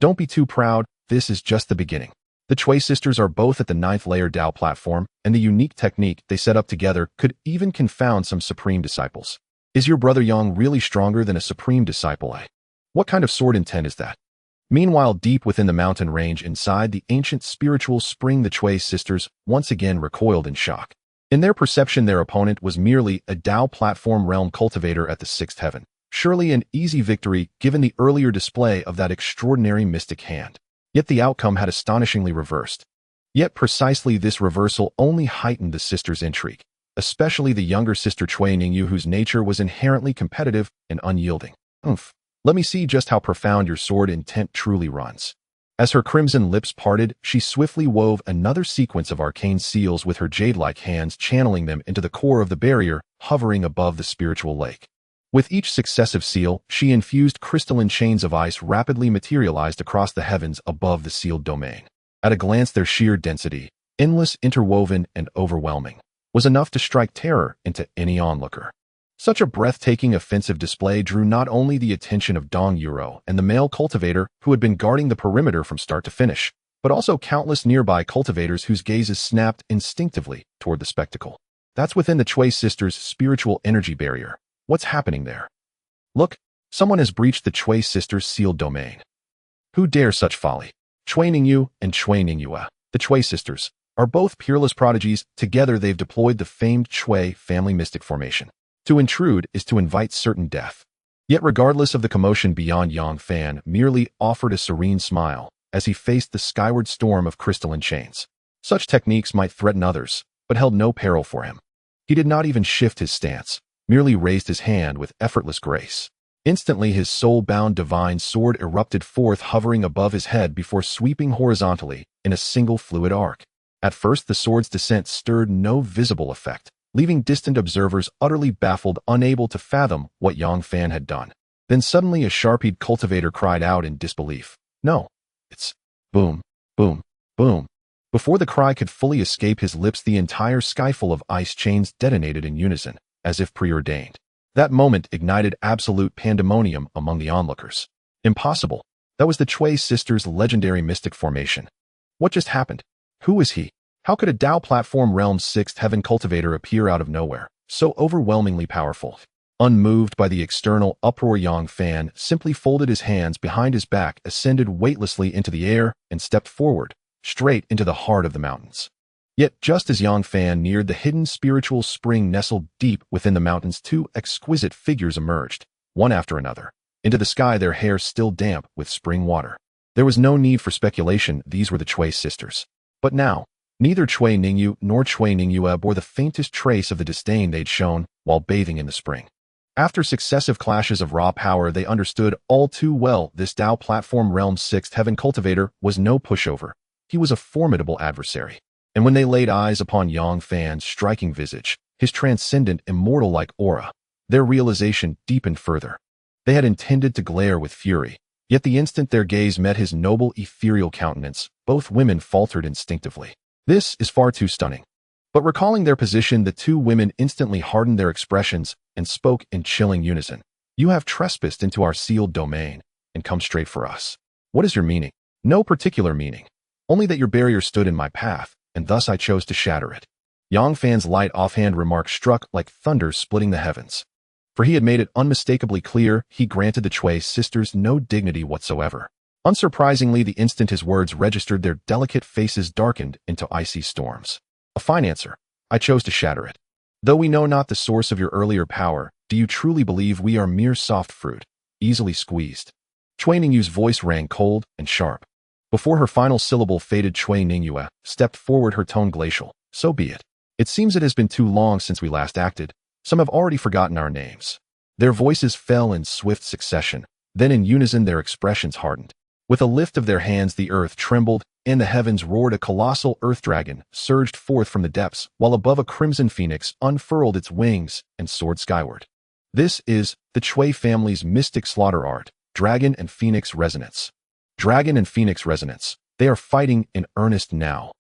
Don't be too proud, this is just the beginning. The Chui sisters are both at the 9th-layer Dao platform, and the unique technique they set up together could even confound some supreme disciples. Is your brother Yang really stronger than a supreme disciple? What kind of sword intent is that? Meanwhile, deep within the mountain range inside the ancient spiritual spring, the Chui sisters once again recoiled in shock. In their perception, their opponent was merely a Dao platform realm cultivator at the 6th heaven. Surely an easy victory given the earlier display of that extraordinary mystic hand. Yet the outcome had astonishingly reversed. Yet precisely this reversal only heightened the sisters' intrigue, especially the younger sister Chui Ningyu, whose nature was inherently competitive and unyielding. Let me see just how profound your sword intent truly runs. As her crimson lips parted, she swiftly wove another sequence of arcane seals with her jade-like hands, channeling them into the core of the barrier hovering above the spiritual lake. With each successive seal, she infused crystalline chains of ice rapidly materialized across the heavens above the sealed domain. At a glance, their sheer density, endless, interwoven, and overwhelming, was enough to strike terror into any onlooker. Such a breathtaking offensive display drew not only the attention of Dong Yuro and the male cultivator who had been guarding the perimeter from start to finish, but also countless nearby cultivators whose gazes snapped instinctively toward the spectacle. That's within the Chui sisters' spiritual energy barrier. What's happening there? Look, someone has breached the Chui sisters' sealed domain. Who dares such folly? Chui Ningyu and Chui Ningyue, the Chui sisters, are both peerless prodigies. Together they've deployed the famed Chui family mystic formation. To intrude is to invite certain death. Yet regardless of the commotion beyond, Yang Fan merely offered a serene smile as he faced the skyward storm of crystalline chains. Such techniques might threaten others, but held no peril for him. He did not even shift his stance, merely raised his hand with effortless grace. Instantly his soul-bound divine sword erupted forth, hovering above his head before sweeping horizontally in a single fluid arc. At first the sword's descent stirred no visible effect, leaving distant observers utterly baffled, unable to fathom what Yang Fan had done. Then suddenly a sharp-eyed cultivator cried out in disbelief. No, it's boom, boom, boom. Before the cry could fully escape his lips, the entire skyful of ice chains detonated in unison, as if preordained. That moment ignited absolute pandemonium among the onlookers. Impossible. That was the Chui sisters' legendary mystic formation. What just happened? Who is he? How could a Dao platform realm 6th heaven cultivator appear out of nowhere, so overwhelmingly powerful? Unmoved by the external uproar, Yang Fan simply folded his hands behind his back, ascended weightlessly into the air, and stepped forward, straight into the heart of the mountains. Yet just as Yang Fan neared the hidden spiritual spring nestled deep within the mountains, two exquisite figures emerged, one after another, into the sky, their hair still damp with spring water. There was no need for speculation, these were the Chui sisters. But now, neither Chui Ningyu nor Chui Ningyue bore the faintest trace of the disdain they'd shown while bathing in the spring. After successive clashes of raw power, they understood all too well this Dao platform realm 6th heaven cultivator was no pushover. He was a formidable adversary. And when they laid eyes upon Yang Fan's striking visage, his transcendent, immortal-like aura, their realization deepened further. They had intended to glare with fury, yet the instant their gaze met his noble, ethereal countenance, both women faltered instinctively. This is far too stunning. But recalling their position, the two women instantly hardened their expressions and spoke in chilling unison. You have trespassed into our sealed domain and come straight for us. What is your meaning? No particular meaning. Only that your barrier stood in my path, and thus I chose to shatter it. Yang Fan's light offhand remark struck like thunder splitting the heavens. For he had made it unmistakably clear he granted the Chui sisters no dignity whatsoever. Unsurprisingly, the instant his words registered, their delicate faces darkened into icy storms. A fine answer. I chose to shatter it. Though we know not the source of your earlier power, do you truly believe we are mere soft fruit, easily squeezed? Chui Ningyu's voice rang cold and sharp. Before her final syllable faded, Chui Ningyue stepped forward, her tone glacial. So be it. It seems it has been too long since we last acted. Some have already forgotten our names. Their voices fell in swift succession. Then in unison their expressions hardened. With a lift of their hands the earth trembled, and the heavens roared. A colossal earth dragon surged forth from the depths, while above a crimson phoenix unfurled its wings and soared skyward. This is the Chui family's mystic slaughter art, Dragon and Phoenix Resonance. Dragon and Phoenix Resonance. They are fighting in earnest now.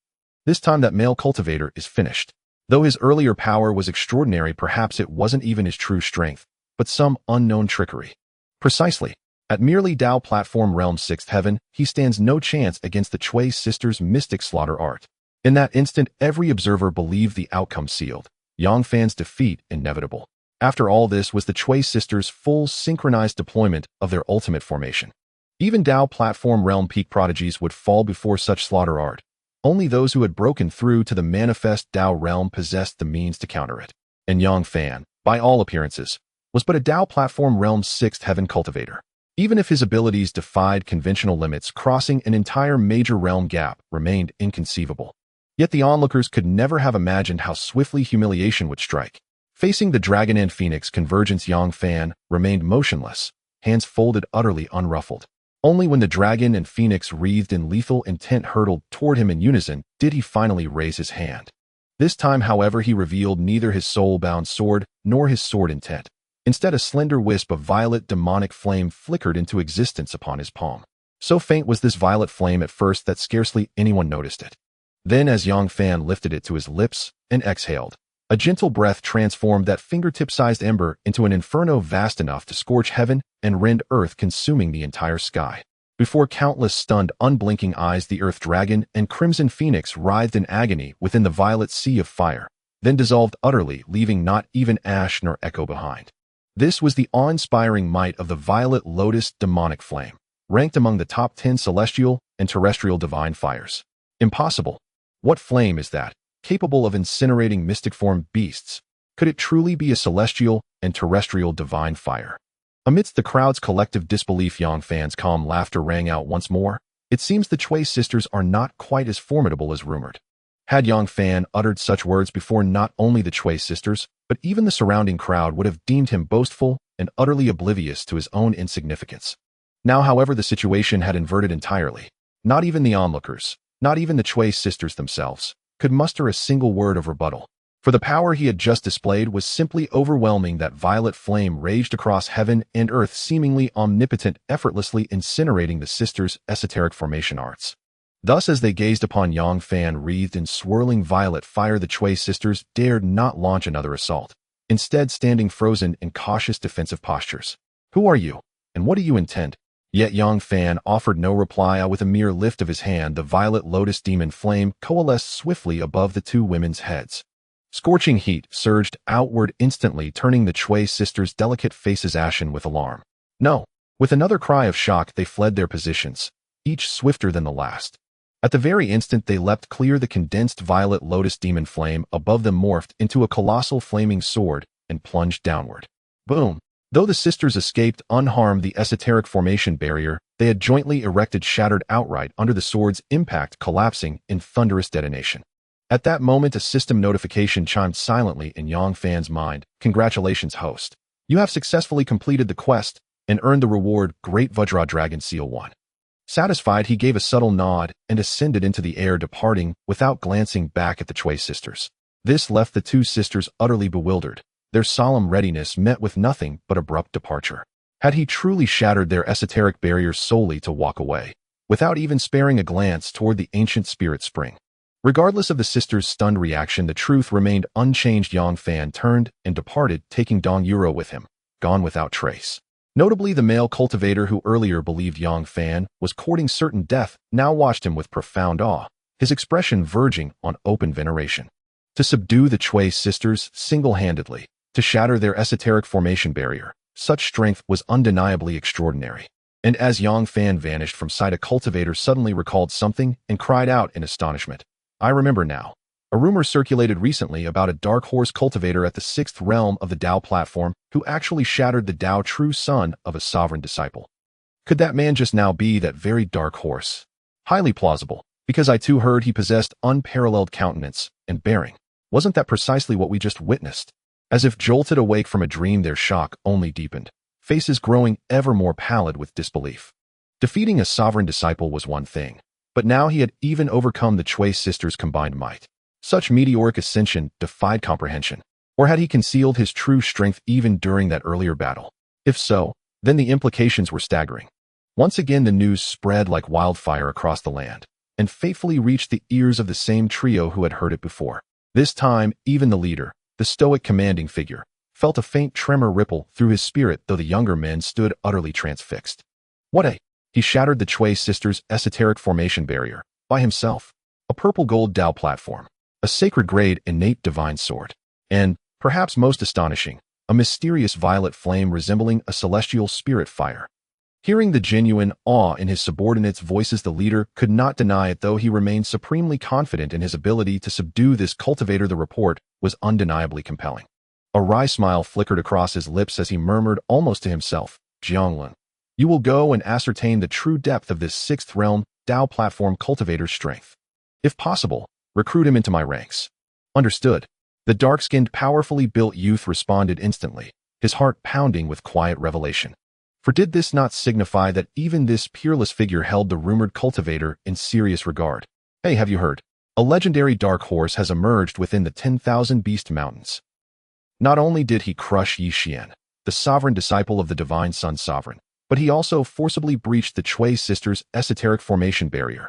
This time that male cultivator is finished. Though his earlier power was extraordinary, perhaps it wasn't even his true strength, but some unknown trickery. Precisely. At merely Dao Platform Realm 6th Heaven, he stands no chance against the Chui sisters' mystic slaughter art. In that instant, every observer believed the outcome sealed. Yang Fan's defeat inevitable. After all, this was the Chui sisters' full synchronized deployment of their ultimate formation. Even Dao Platform Realm peak prodigies would fall before such slaughter art. Only those who had broken through to the manifest Dao realm possessed the means to counter it. And Yang Fan, by all appearances, was but a Dao Platform Realm 6th Heaven cultivator. Even if his abilities defied conventional limits, crossing an entire major realm gap remained inconceivable. Yet the onlookers could never have imagined how swiftly humiliation would strike. Facing the Dragon and Phoenix convergence, Yang Fan remained motionless, hands folded, utterly unruffled. Only when the Dragon and Phoenix, wreathed in lethal intent, hurtled toward him in unison, did he finally raise his hand. This time, however, he revealed neither his soul-bound sword nor his sword intent. Instead, a slender wisp of violet demonic flame flickered into existence upon his palm. So faint was this violet flame at first that scarcely anyone noticed it. Then, as Yang Fan lifted it to his lips and exhaled, a gentle breath transformed that fingertip-sized ember into an inferno vast enough to scorch heaven and rend earth, consuming the entire sky. Before countless stunned, unblinking eyes, the Earth Dragon and Crimson Phoenix writhed in agony within the violet sea of fire, then dissolved utterly, leaving not even ash nor echo behind. This was the awe-inspiring might of the Violet Lotus demonic flame, ranked among the top 10 celestial and terrestrial divine fires. Impossible. What flame is that, capable of incinerating mystic-formed beasts? Could it truly be a celestial and terrestrial divine fire? Amidst the crowd's collective disbelief, Yang Fan's calm laughter rang out once more. It seems the Chui sisters are not quite as formidable as rumored. Had Yang Fan uttered such words before, not only the Chui sisters, but even the surrounding crowd would have deemed him boastful and utterly oblivious to his own insignificance. Now, however, the situation had inverted entirely. Not even the onlookers, not even the Chui sisters themselves, could muster a single word of rebuttal. For the power he had just displayed was simply overwhelming. That violet flame raged across heaven and earth, seemingly omnipotent, effortlessly incinerating the sisters' esoteric formation arts. Thus, as they gazed upon Yang Fan wreathed in swirling violet fire, the Chui sisters dared not launch another assault, instead standing frozen in cautious defensive postures. Who are you, and what do you intend? Yet Yang Fan offered no reply. With a mere lift of his hand, the Violet Lotus demon flame coalesced swiftly above the two women's heads. Scorching heat surged outward instantly, turning the Chui sisters' delicate faces ashen with alarm. No! With another cry of shock, they fled their positions, each swifter than the last. At the very instant they leapt clear, the condensed Violet Lotus demon flame above them morphed into a colossal flaming sword and plunged downward. Boom! Though the sisters escaped unharmed, the esoteric formation barrier they had jointly erected shattered outright under the sword's impact, collapsing in thunderous detonation. At that moment, a system notification chimed silently in Yang Fan's mind. Congratulations, host. You have successfully completed the quest and earned the reward, Great Vajra Dragon Seal 1. Satisfied, he gave a subtle nod and ascended into the air, departing without glancing back at the Chui sisters. This left the two sisters utterly bewildered, their solemn readiness met with nothing but abrupt departure. Had he truly shattered their esoteric barriers solely to walk away, without even sparing a glance toward the ancient spirit spring? Regardless of the sisters' stunned reaction, the truth remained unchanged. Yang Fan turned and departed, taking Dong Yuro with him, gone without trace. Notably, the male cultivator who earlier believed Yang Fan was courting certain death now watched him with profound awe, his expression verging on open veneration. To subdue the Chui sisters single-handedly, to shatter their esoteric formation barrier, such strength was undeniably extraordinary. And as Yang Fan vanished from sight, a cultivator suddenly recalled something and cried out in astonishment. I remember now. A rumor circulated recently about a dark horse cultivator at the 6th realm of the Dao platform who actually shattered the Dao, true son of a sovereign disciple. Could that man just now be that very dark horse? Highly plausible. Because I too heard he possessed unparalleled countenance and bearing. Wasn't that precisely what we just witnessed? As if jolted awake from a dream, their shock only deepened, faces growing ever more pallid with disbelief. Defeating a sovereign disciple was one thing, but now he had even overcome the Chui sisters' combined might. Such meteoric ascension defied comprehension. Or had he concealed his true strength even during that earlier battle? If so, then the implications were staggering. Once again the news spread like wildfire across the land, and fatefully reached the ears of the same trio who had heard it before. This time, even the leader, the stoic commanding figure, felt a faint tremor ripple through his spirit, though the younger men stood utterly transfixed. He shattered the Chui sisters' esoteric formation barrier, by himself. A purple gold Dao platform, a sacred grade innate divine sword, and, perhaps most astonishing, a mysterious violet flame resembling a celestial spirit fire. Hearing the genuine awe in his subordinates' voices, the leader could not deny it, though he remained supremely confident in his ability to subdue this cultivator. The report was undeniably compelling. A wry smile flickered across his lips as he murmured almost to himself, "Jianglun, you will go and ascertain the true depth of this sixth realm Dao platform cultivator's strength. If possible, recruit him into my ranks." "Understood." The dark-skinned, powerfully built youth responded instantly, his heart pounding with quiet revelation. For did this not signify that even this peerless figure held the rumored cultivator in serious regard? "Hey, have you heard? A legendary dark horse has emerged within the 10,000 Beast Mountains." Not only did he crush Yi Xian, the sovereign disciple of the Divine Sun Sovereign, but he also forcibly breached the Chui sisters' esoteric formation barrier.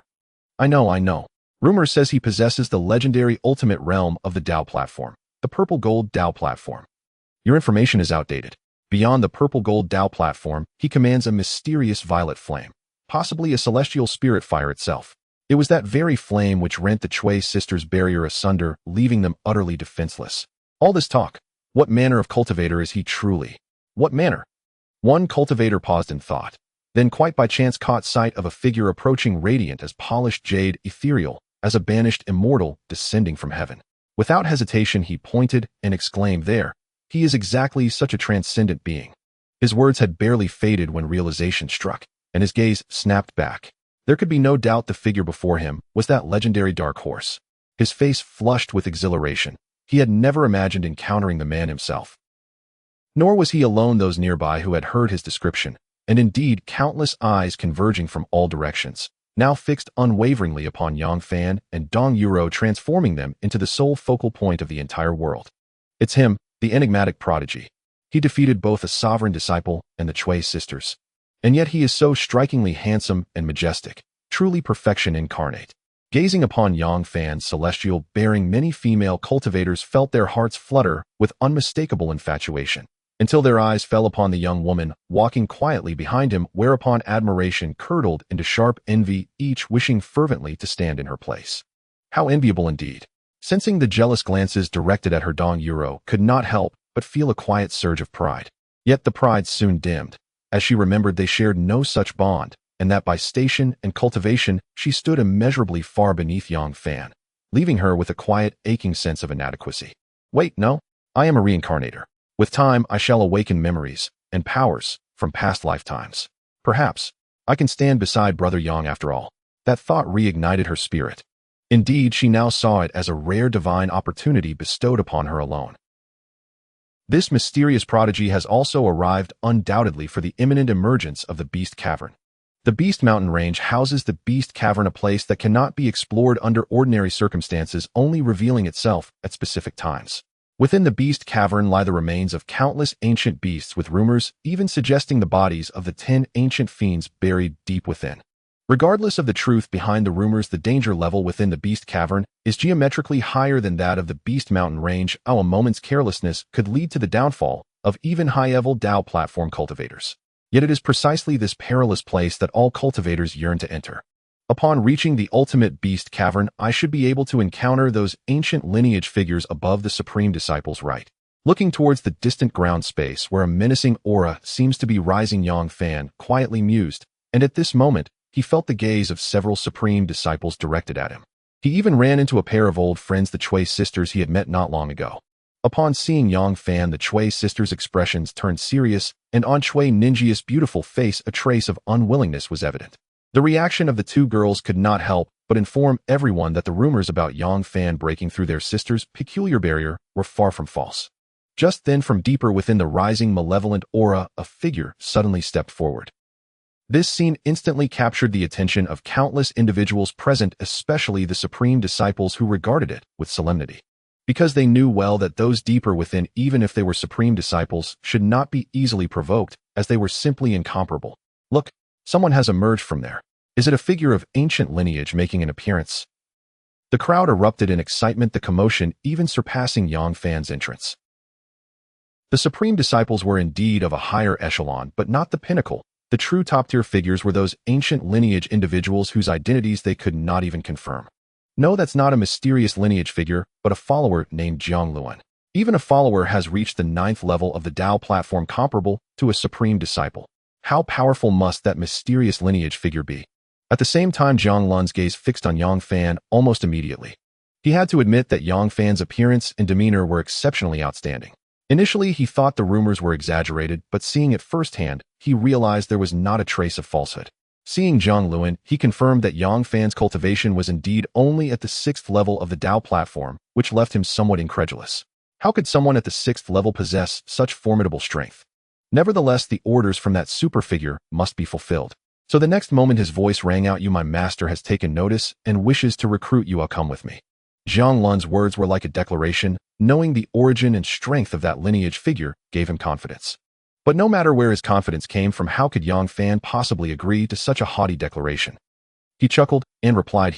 I know. Rumor says he possesses the legendary ultimate realm of the Dao platform, the purple gold Dao platform. Your information is outdated. Beyond the purple gold Dao platform, he commands a mysterious violet flame, possibly a celestial spirit fire itself. It was that very flame which rent the Chui sisters' barrier asunder, leaving them utterly defenseless. All this talk, what manner of cultivator is he truly? What manner? One cultivator paused in thought, then quite by chance caught sight of a figure approaching, radiant as polished jade, ethereal as a banished immortal descending from heaven. Without hesitation he pointed and exclaimed, "There! He is exactly such a transcendent being." His words had barely faded when realization struck, and his gaze snapped back. There could be no doubt the figure before him was that legendary dark horse. His face flushed with exhilaration. He had never imagined encountering the man himself. Nor was he alone. Those nearby who had heard his description, and indeed countless eyes converging from all directions, now fixed unwaveringly upon Yang Fan and Dong Yuro, transforming them into the sole focal point of the entire world. It's him, the enigmatic prodigy. He defeated both a sovereign disciple and the Chui sisters. And yet he is so strikingly handsome and majestic, truly perfection incarnate. Gazing upon Yang Fan's celestial bearing, many female cultivators felt their hearts flutter with unmistakable infatuation, until their eyes fell upon the young woman walking quietly behind him, whereupon admiration curdled into sharp envy, each wishing fervently to stand in her place. How enviable indeed! Sensing the jealous glances directed at her, Dong Yuro could not help but feel a quiet surge of pride. Yet the pride soon dimmed, as she remembered they shared no such bond, and that by station and cultivation she stood immeasurably far beneath Yang Fan, leaving her with a quiet, aching sense of inadequacy. Wait, no, I am a reincarnator. With time I shall awaken memories and powers from past lifetimes. Perhaps I can stand beside Brother Yang after all. That thought reignited her spirit. Indeed, she now saw it as a rare divine opportunity bestowed upon her alone. This mysterious prodigy has also arrived, undoubtedly for the imminent emergence of the Beast Cavern. The Beast Mountain Range houses the Beast Cavern, a place that cannot be explored under ordinary circumstances, only revealing itself at specific times. Within the Beast Cavern lie the remains of countless ancient beasts, with rumors even suggesting the bodies of the 10 ancient fiends buried deep within. Regardless of the truth behind the rumors, the danger level within the Beast Cavern is geometrically higher than that of the Beast Mountain Range. A moment's carelessness could lead to the downfall of even high-level Dao platform cultivators. Yet it is precisely this perilous place that all cultivators yearn to enter. Upon reaching the ultimate Beast Cavern, I should be able to encounter those ancient lineage figures above the Supreme Disciple's right. Looking towards the distant ground space where a menacing aura seems to be rising, Yang Fan quietly mused, and at this moment, he felt the gaze of several Supreme Disciples directed at him. He even ran into a pair of old friends, the Chui sisters he had met not long ago. Upon seeing Yang Fan, the Chui sisters' expressions turned serious, and on Chui Ningzhu's beautiful face a trace of unwillingness was evident. The reaction of the two girls could not help but inform everyone that the rumors about Yang Fan breaking through their sister's peculiar barrier were far from false. Just then, from deeper within the rising malevolent aura, a figure suddenly stepped forward. This scene instantly captured the attention of countless individuals present, especially the supreme disciples who regarded it with solemnity. Because they knew well that those deeper within, even if they were supreme disciples, should not be easily provoked, as they were simply incomparable. Look, someone has emerged from there. Is it a figure of ancient lineage making an appearance? The crowd erupted in excitement, the commotion even surpassing Yang Fan's entrance. The supreme disciples were indeed of a higher echelon, but not the pinnacle. The true top-tier figures were those ancient lineage individuals whose identities they could not even confirm. No, that's not a mysterious lineage figure, but a follower named Jiang Luan. Even a follower has reached the 9th level of the Tao platform, comparable to a supreme disciple. How powerful must that mysterious lineage figure be? At the same time, Jiang Luan's gaze fixed on Yang Fan almost immediately. He had to admit that Yang Fan's appearance and demeanor were exceptionally outstanding. Initially, he thought the rumors were exaggerated, but seeing it firsthand, he realized there was not a trace of falsehood. Seeing Jiang Luan, he confirmed that Yang Fan's cultivation was indeed only at the 6th level of the Tao platform, which left him somewhat incredulous. How could someone at the 6th level possess such formidable strength? Nevertheless, the orders from that super figure must be fulfilled. So the next moment his voice rang out, "You, my master, has taken notice and wishes to recruit you. I'll come with me." Jiang Luan's words were like a declaration. Knowing the origin and strength of that lineage figure gave him confidence. But no matter where his confidence came from, how could Yang Fan possibly agree to such a haughty declaration? He chuckled and replied,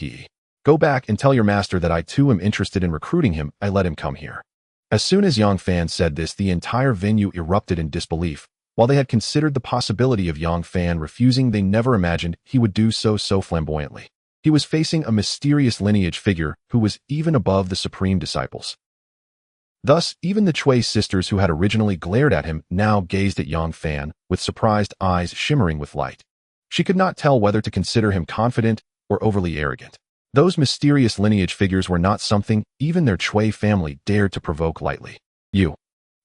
"Go back and tell your master that I too am interested in recruiting him. I let him come here." As soon as Yang Fan said this, the entire venue erupted in disbelief. While they had considered the possibility of Yang Fan refusing, they never imagined he would do so flamboyantly. He was facing a mysterious lineage figure who was even above the supreme disciples. Thus, even the Chui sisters who had originally glared at him now gazed at Yang Fan with surprised eyes shimmering with light. She could not tell whether to consider him confident or overly arrogant. Those mysterious lineage figures were not something even their Chui family dared to provoke lightly. "You."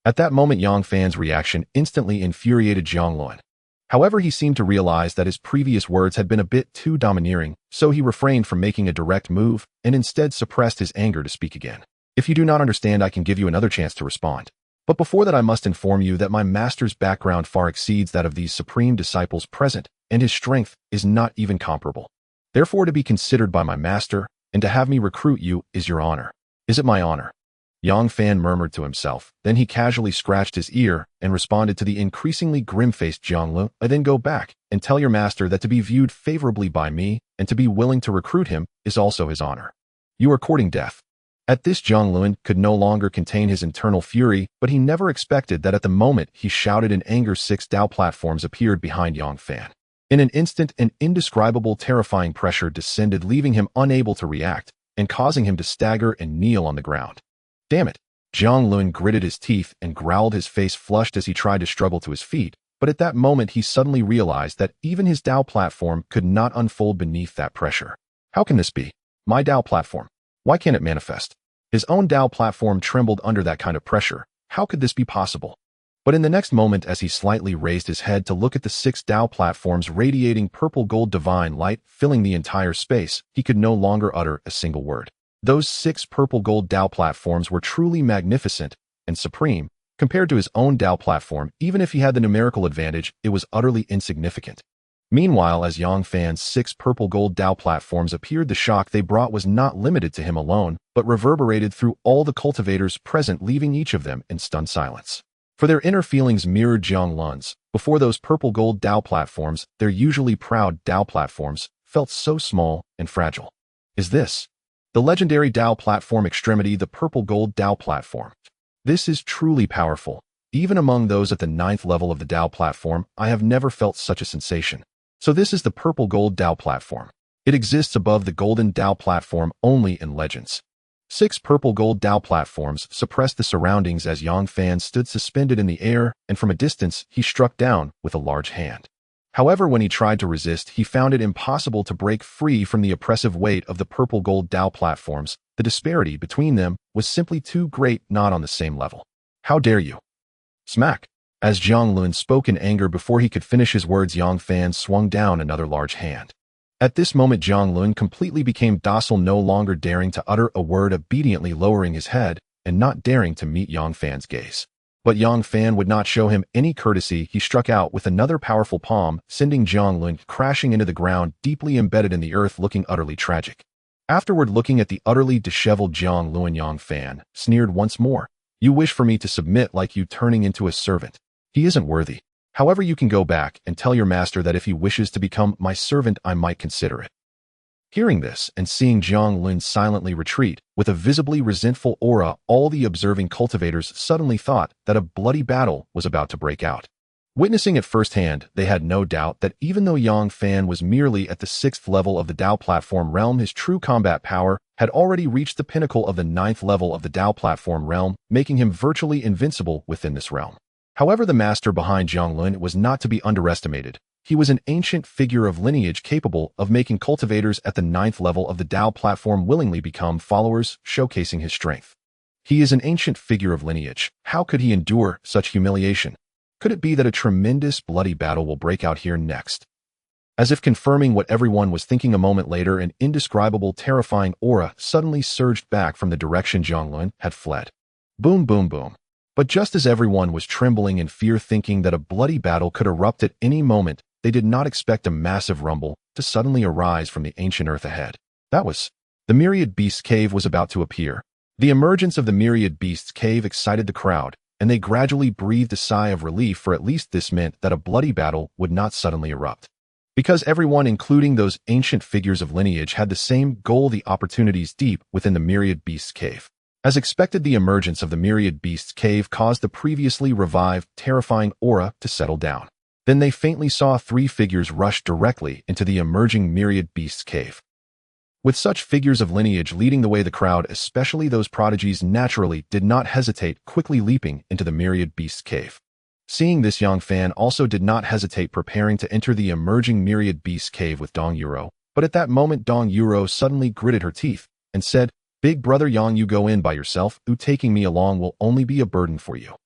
At that moment, Yang Fan's reaction instantly infuriated Jiang Luan. However, he seemed to realize that his previous words had been a bit too domineering, so he refrained from making a direct move and instead suppressed his anger to speak again. "If you do not understand, I can give you another chance to respond. But before that, I must inform you that my master's background far exceeds that of these supreme disciples present, and his strength is not even comparable. Therefore, to be considered by my master and to have me recruit you is your honor." "Is it my honor?" Yang Fan murmured to himself. Then he casually scratched his ear and responded to the increasingly grim-faced Jiang Luan. "I then go back and tell your master that to be viewed favorably by me and to be willing to recruit him is also his honor. You are courting death." At this, Jiang Luan could no longer contain his internal fury, but he never expected that at the moment he shouted in anger, 6 Tao platforms appeared behind Yang Fan. In an instant, an indescribable, terrifying pressure descended, leaving him unable to react and causing him to stagger and kneel on the ground. "Damn it!" Jiang Luan gritted his teeth and growled, his face flushed as he tried to struggle to his feet. But at that moment, he suddenly realized that even his Tao platform could not unfold beneath that pressure. How can this be? My Tao platform. Why can't it manifest? His own Tao platform trembled under that kind of pressure. How could this be possible? But in the next moment, as he slightly raised his head to look at the 6 Tao platforms radiating purple gold divine light filling the entire space, he could no longer utter a single word. Those 6 purple gold Tao platforms were truly magnificent and supreme. Compared to his own Tao platform, even if he had the numerical advantage, it was utterly insignificant. Meanwhile, as Yang Fan's 6 purple gold Tao platforms appeared, the shock they brought was not limited to him alone, but reverberated through all the cultivators present, leaving each of them in stunned silence. For their inner feelings mirrored Jiang Luan's. Before those purple gold Tao platforms, their usually proud Tao platforms felt so small and fragile. Is this the legendary Tao platform extremity, the purple gold Tao platform? This is truly powerful. Even among those at the 9th level of the Tao platform, I have never felt such a sensation. So this is the purple gold Tao platform. It exists above the golden Tao platform only in legends. 6 purple gold Tao platforms suppressed the surroundings as Yang Fan stood suspended in the air, and from a distance he struck down with a large hand. However, when he tried to resist, he found it impossible to break free from the oppressive weight of the purple gold Tao platforms. The disparity between them was simply too great, not on the same level. "How dare you!" Smack! As Jiang Luan spoke in anger, before he could finish his words, Yang Fan swung down another large hand. At this moment Jiang Lun completely became docile, no longer daring to utter a word, obediently lowering his head and not daring to meet Yang Fan's gaze. But Yang Fan would not show him any courtesy. He struck out with another powerful palm, sending Jiang Lun crashing into the ground, deeply embedded in the earth, looking utterly tragic. Afterward, looking at the utterly disheveled Jiang Lun, Yang Fan sneered once more. You wish for me to submit like you, turning into a servant. He isn't worthy. However, you can go back and tell your master that if he wishes to become my servant, I might consider it. Hearing this and seeing Jiang Lun silently retreat, with a visibly resentful aura, all the observing cultivators suddenly thought that a bloody battle was about to break out. Witnessing it firsthand, they had no doubt that even though Yang Fan was merely at the 6th level of the Dao Platform realm, his true combat power had already reached the pinnacle of the 9th level of the Dao Platform realm, making him virtually invincible within this realm. However, the master behind Jiang Lun was not to be underestimated. He was an ancient figure of lineage capable of making cultivators at the 9th level of the Dao Platform willingly become followers, showcasing his strength. He is an ancient figure of lineage. How could he endure such humiliation? Could it be that a tremendous bloody battle will break out here next? As if confirming what everyone was thinking, a moment later, an indescribable, terrifying aura suddenly surged back from the direction Jiang Lun had fled. Boom, boom, boom. But just as everyone was trembling in fear, thinking that a bloody battle could erupt at any moment, they did not expect a massive rumble to suddenly arise from the ancient earth ahead. That was the Myriad Beasts Cave was about to appear. The emergence of the Myriad Beasts Cave excited the crowd, and they gradually breathed a sigh of relief, for at least this meant that a bloody battle would not suddenly erupt. Because everyone, including those ancient figures of lineage, had the same goal, the opportunities deep within the Myriad Beasts Cave. As expected, the emergence of the Myriad Beasts Cave caused the previously revived, terrifying aura to settle down. Then they faintly saw 3 figures rush directly into the emerging Myriad Beasts Cave. With such figures of lineage leading the way, the crowd, especially those prodigies, naturally did not hesitate, quickly leaping into the Myriad Beasts Cave. Seeing this, Yang Fan also did not hesitate, preparing to enter the emerging Myriad Beasts Cave with Dong Yuro. But at that moment, Dong Yuro suddenly gritted her teeth and said, "Big brother Yang, you go in by yourself. Taking me along will only be a burden for you."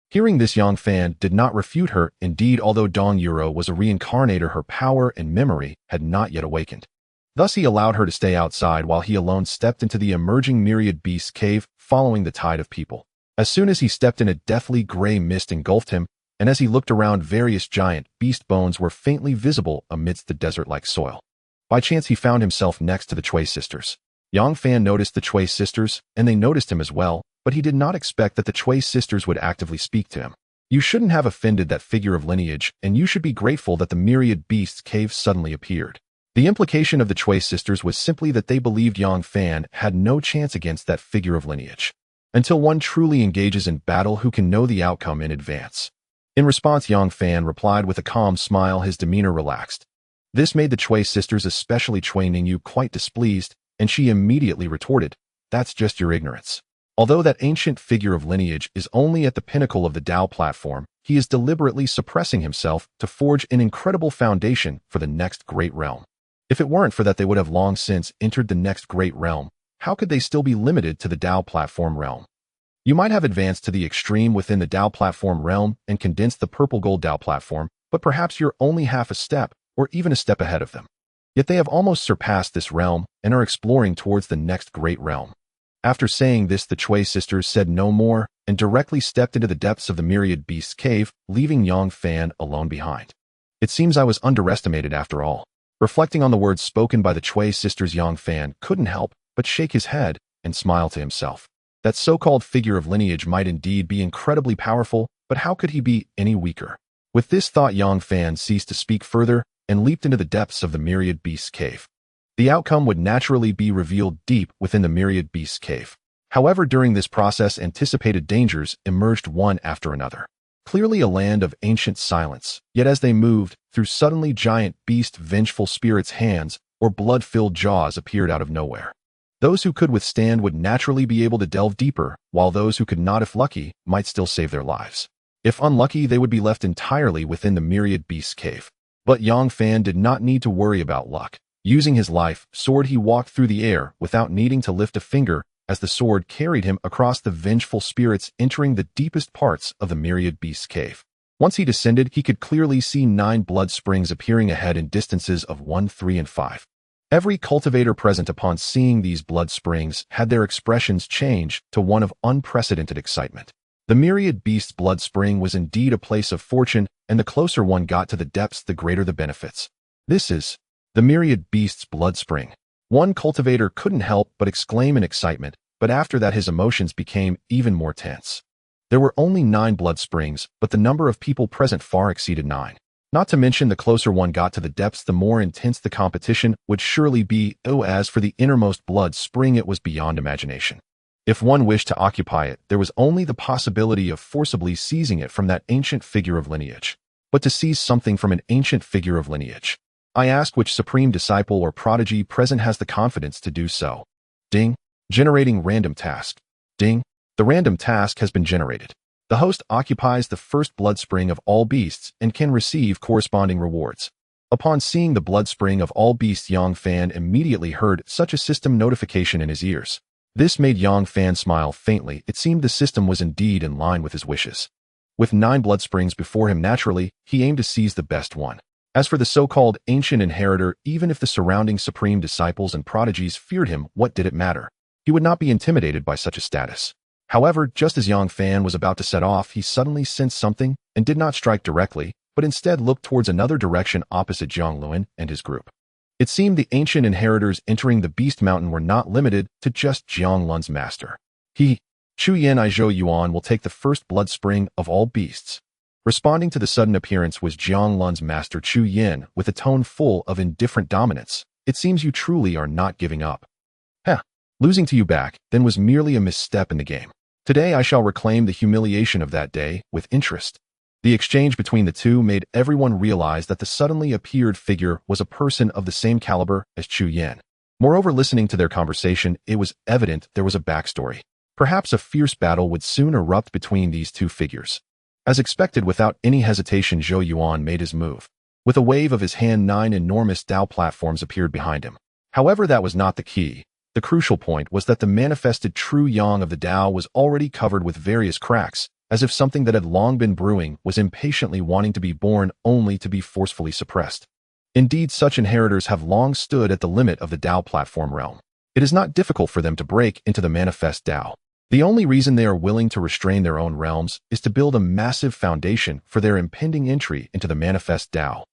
Hearing this, Yang Fan did not refute her. Indeed, although Dong Yuro was a reincarnator, her power and memory had not yet awakened. Thus he allowed her to stay outside while he alone stepped into the emerging Myriad Beasts Cave, following the tide of people. As soon as he stepped in, a deathly gray mist engulfed him, and as he looked around, various giant beast bones were faintly visible amidst the desert-like soil. By chance, he found himself next to the Chui sisters. Yang Fan noticed the Chui sisters, and they noticed him as well, but he did not expect that the Chui sisters would actively speak to him. You shouldn't have offended that figure of lineage, and you should be grateful that the Myriad Beasts Cave suddenly appeared. The implication of the Chui sisters was simply that they believed Yang Fan had no chance against that figure of lineage. Until one truly engages in battle, who can know the outcome in advance? In response, Yang Fan replied with a calm smile, his demeanor relaxed. This made the Chui sisters, especially Chui Ningyu, quite displeased, and she immediately retorted, "That's just your ignorance. Although that ancient figure of lineage is only at the pinnacle of the Dao platform, he is deliberately suppressing himself to forge an incredible foundation for the next great realm. If it weren't for that, they would have long since entered the next great realm. How could they still be limited to the Dao platform realm? You might have advanced to the extreme within the Dao platform realm and condensed the purple gold Dao platform, but perhaps you're only half a step or even a step ahead of them. Yet they have almost surpassed this realm and are exploring towards the next great realm." After saying this, the Chui sisters said no more and directly stepped into the depths of the Myriad Beasts Cave, leaving Yang Fan alone behind. It seems I was underestimated after all. Reflecting on the words spoken by the Chui sisters, Yang Fan couldn't help but shake his head and smile to himself. That so-called figure of lineage might indeed be incredibly powerful, but how could he be any weaker? With this thought, Yang Fan ceased to speak further and leaped into the depths of the Myriad Beasts Cave. The outcome would naturally be revealed deep within the Myriad Beasts Cave. However, during this process, anticipated dangers emerged one after another. Clearly a land of ancient silence, yet as they moved through, suddenly giant beast vengeful spirits' hands or blood-filled jaws appeared out of nowhere. Those who could withstand would naturally be able to delve deeper, while those who could not, if lucky, might still save their lives. If unlucky, they would be left entirely within the Myriad Beasts Cave. But Yang Fan did not need to worry about luck. Using his life sword, he walked through the air without needing to lift a finger as the sword carried him across the vengeful spirits, entering the deepest parts of the Myriad Beasts Cave. Once he descended, he could clearly see 9 blood springs appearing ahead in distances of 1, 3, and 5. Every cultivator present upon seeing these blood springs had their expressions change to one of unprecedented excitement. The Myriad Beast's blood spring was indeed a place of fortune, and the closer one got to the depths, the greater the benefits. This is the Myriad Beast's blood spring. One cultivator couldn't help but exclaim in excitement, but after that his emotions became even more tense. There were only 9 blood springs, but the number of people present far exceeded 9. Not to mention the closer one got to the depths, the more intense the competition would surely be. Oh, as for the innermost blood spring, it was beyond imagination. If one wished to occupy it, there was only the possibility of forcibly seizing it from that ancient figure of lineage. But to seize something from an ancient figure of lineage, I ask which supreme disciple or prodigy present has the confidence to do so. Ding. Generating random task. Ding. The random task has been generated. The host occupies the first blood spring of all beasts and can receive corresponding rewards. Upon seeing the blood spring of all beasts, Yang Fan immediately heard such a system notification in his ears. This made Yang Fan smile faintly. It seemed the system was indeed in line with his wishes. With 9 blood springs before him, naturally, he aimed to seize the best one. As for the so-called ancient inheritor, even if the surrounding supreme disciples and prodigies feared him, what did it matter? He would not be intimidated by such a status. However, just as Yang Fan was about to set off, he suddenly sensed something and did not strike directly, but instead looked towards another direction opposite Zhang Luan and his group. It seemed the ancient inheritors entering the Beast Mountain were not limited to just Jiang Lun's master. He, Chu Yen I Zhou Yuan, will take the first blood spring of all beasts. Responding to the sudden appearance was Jiang Lun's master Chu Yen with a tone full of indifferent dominance. It seems you truly are not giving up. Heh. Losing to you back then was merely a misstep in the game. Today I shall reclaim the humiliation of that day with interest. The exchange between the two made everyone realize that the suddenly appeared figure was a person of the same caliber as Chu Yen. Moreover, listening to their conversation, it was evident there was a backstory. Perhaps a fierce battle would soon erupt between these two figures. As expected, without any hesitation, Zhou Yuan made his move. With a wave of his hand, 9 enormous Dao platforms appeared behind him. However, that was not the key. The crucial point was that the manifested true yang of the Dao was already covered with various cracks, as if something that had long been brewing was impatiently wanting to be born, only to be forcefully suppressed. Indeed, such inheritors have long stood at the limit of the Dao platform realm. It is not difficult for them to break into the manifest Dao. The only reason they are willing to restrain their own realms is to build a massive foundation for their impending entry into the manifest Dao.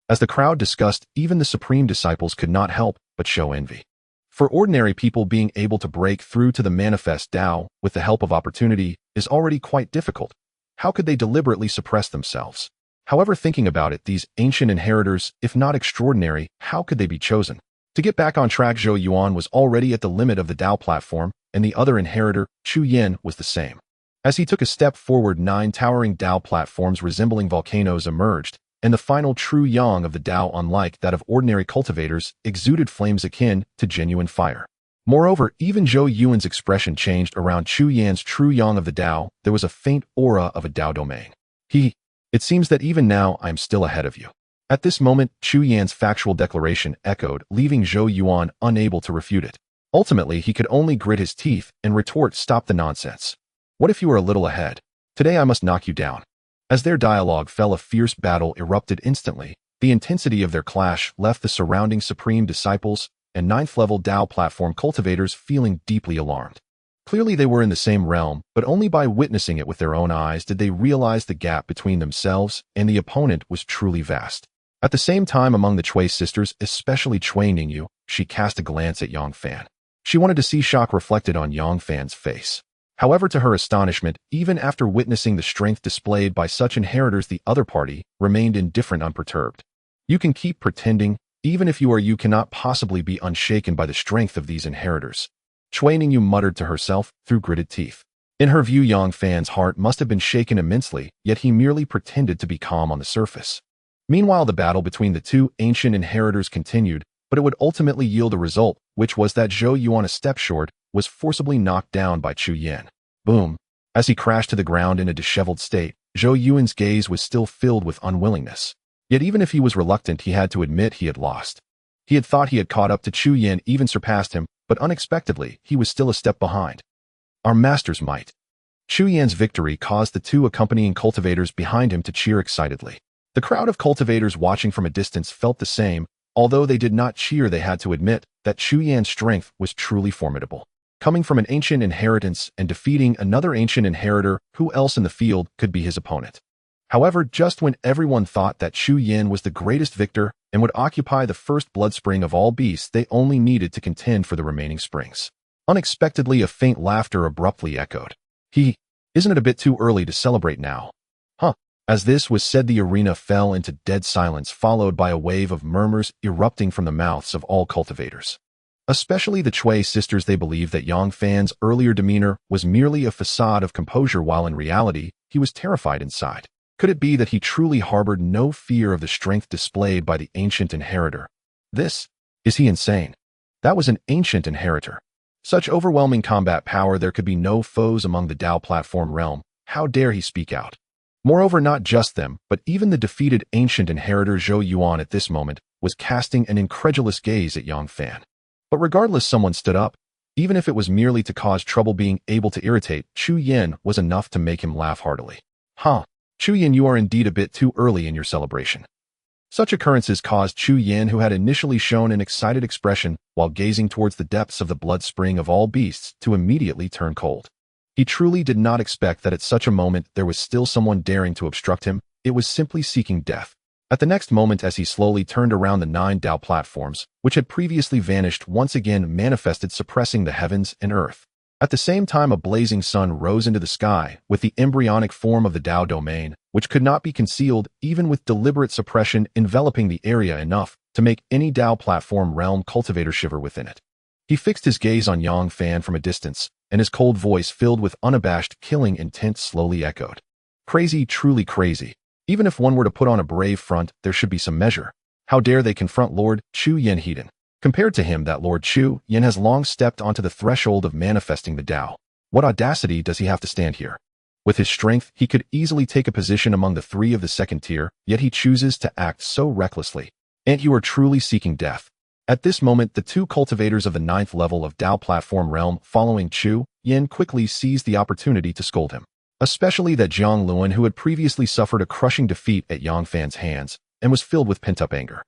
As the crowd discussed, even the supreme disciples could not help but show envy. For ordinary people, being able to break through to the manifest Dao with the help of opportunity is already quite difficult. How could they deliberately suppress themselves? However, thinking about it, these ancient inheritors, if not extraordinary, how could they be chosen? To get back on track, Zhou Yuan was already at the limit of the Dao platform, and the other inheritor, Chu Yen, was the same. As he took a step forward, 9 towering Dao platforms resembling volcanoes emerged, and the final true yang of the Dao, unlike that of ordinary cultivators, exuded flames akin to genuine fire. Moreover, even Zhou Yuan's expression changed around Chu Yan's true yang of the Dao. There was a faint aura of a Dao domain. It seems that even now I am still ahead of you. At this moment, Chu Yan's factual declaration echoed, leaving Zhou Yuan unable to refute it. Ultimately, he could only grit his teeth and retort, "Stop the nonsense. What if you are a little ahead? Today I must knock you down." As their dialogue fell, a fierce battle erupted instantly. The intensity of their clash left the surrounding supreme disciples and 9th-level Dao platform cultivators feeling deeply alarmed. Clearly they were in the same realm, but only by witnessing it with their own eyes did they realize the gap between themselves and the opponent was truly vast. At the same time, among the Cui sisters, especially Cui Ningzhu, she cast a glance at Yang Fan. She wanted to see shock reflected on Yang Fan's face. However, to her astonishment, even after witnessing the strength displayed by such inheritors, the other party remained indifferent, unperturbed. You can keep pretending, even if you cannot possibly be unshaken by the strength of these inheritors. Cui Ningzhu muttered to herself through gritted teeth. In her view, Yang Fan's heart must have been shaken immensely, yet he merely pretended to be calm on the surface. Meanwhile, the battle between the two ancient inheritors continued, but it would ultimately yield a result, which was that Zhou Yuan, a step short, was forcibly knocked down by Chu Yen. Boom! As he crashed to the ground in a disheveled state, Zhou Yuan's gaze was still filled with unwillingness. Yet even if he was reluctant, he had to admit he had lost. He had thought he had caught up to Chu Yen, even surpassed him, but unexpectedly, he was still a step behind. Our master's might. Chu Yan's victory caused the two accompanying cultivators behind him to cheer excitedly. The crowd of cultivators watching from a distance felt the same. Although they did not cheer, they had to admit that Chu Yan's strength was truly formidable. Coming from an ancient inheritance and defeating another ancient inheritor, who else in the field could be his opponent? However, just when everyone thought that Chu Yan was the greatest victor and would occupy the first blood spring of all beasts, they only needed to contend for the remaining springs. Unexpectedly, a faint laughter abruptly echoed. Isn't it a bit too early to celebrate now? Huh. As this was said, the arena fell into dead silence, followed by a wave of murmurs erupting from the mouths of all cultivators. Especially the Chui sisters. They believed that Yang Fan's earlier demeanor was merely a facade of composure, while in reality, he was terrified inside. Could it be that he truly harbored no fear of the strength displayed by the ancient inheritor? Is he insane? That was an ancient inheritor. Such overwhelming combat power, there could be no foes among the Dao platform realm. How dare he speak out? Moreover, not just them, but even the defeated ancient inheritor Zhou Yuan at this moment was casting an incredulous gaze at Yang Fan. But regardless, someone stood up. Even if it was merely to cause trouble, being able to irritate Chu Yan was enough to make him laugh heartily. Chu Yan, you are indeed a bit too early in your celebration. Such occurrences caused Chu Yan, who had initially shown an excited expression while gazing towards the depths of the blood spring of all beasts, to immediately turn cold. He truly did not expect that at such a moment there was still someone daring to obstruct him. It was simply seeking death. At the next moment, as he slowly turned around, the 9 Dao platforms, which had previously vanished, once again manifested, suppressing the heavens and earth. At the same time, a blazing sun rose into the sky with the embryonic form of the Dao domain, which could not be concealed even with deliberate suppression, enveloping the area enough to make any Dao platform realm cultivator shiver within it. He fixed his gaze on Yang Fan from a distance, and his cold voice, filled with unabashed killing intent, slowly echoed. Crazy, truly crazy. Even if one were to put on a brave front, there should be some measure. How dare they confront Lord Chu Yan Heiden? Compared to him, that Lord Chu Yan has long stepped onto the threshold of manifesting the Dao. What audacity does he have to stand here? With his strength, he could easily take a position among the 3 of the second tier, yet he chooses to act so recklessly. And you are truly seeking death. At this moment, the 2 cultivators of the 9th level of Dao platform realm following Chu Yan quickly seized the opportunity to scold him. Especially that Jiang Luan, who had previously suffered a crushing defeat at Yang Fan's hands and was filled with pent-up anger.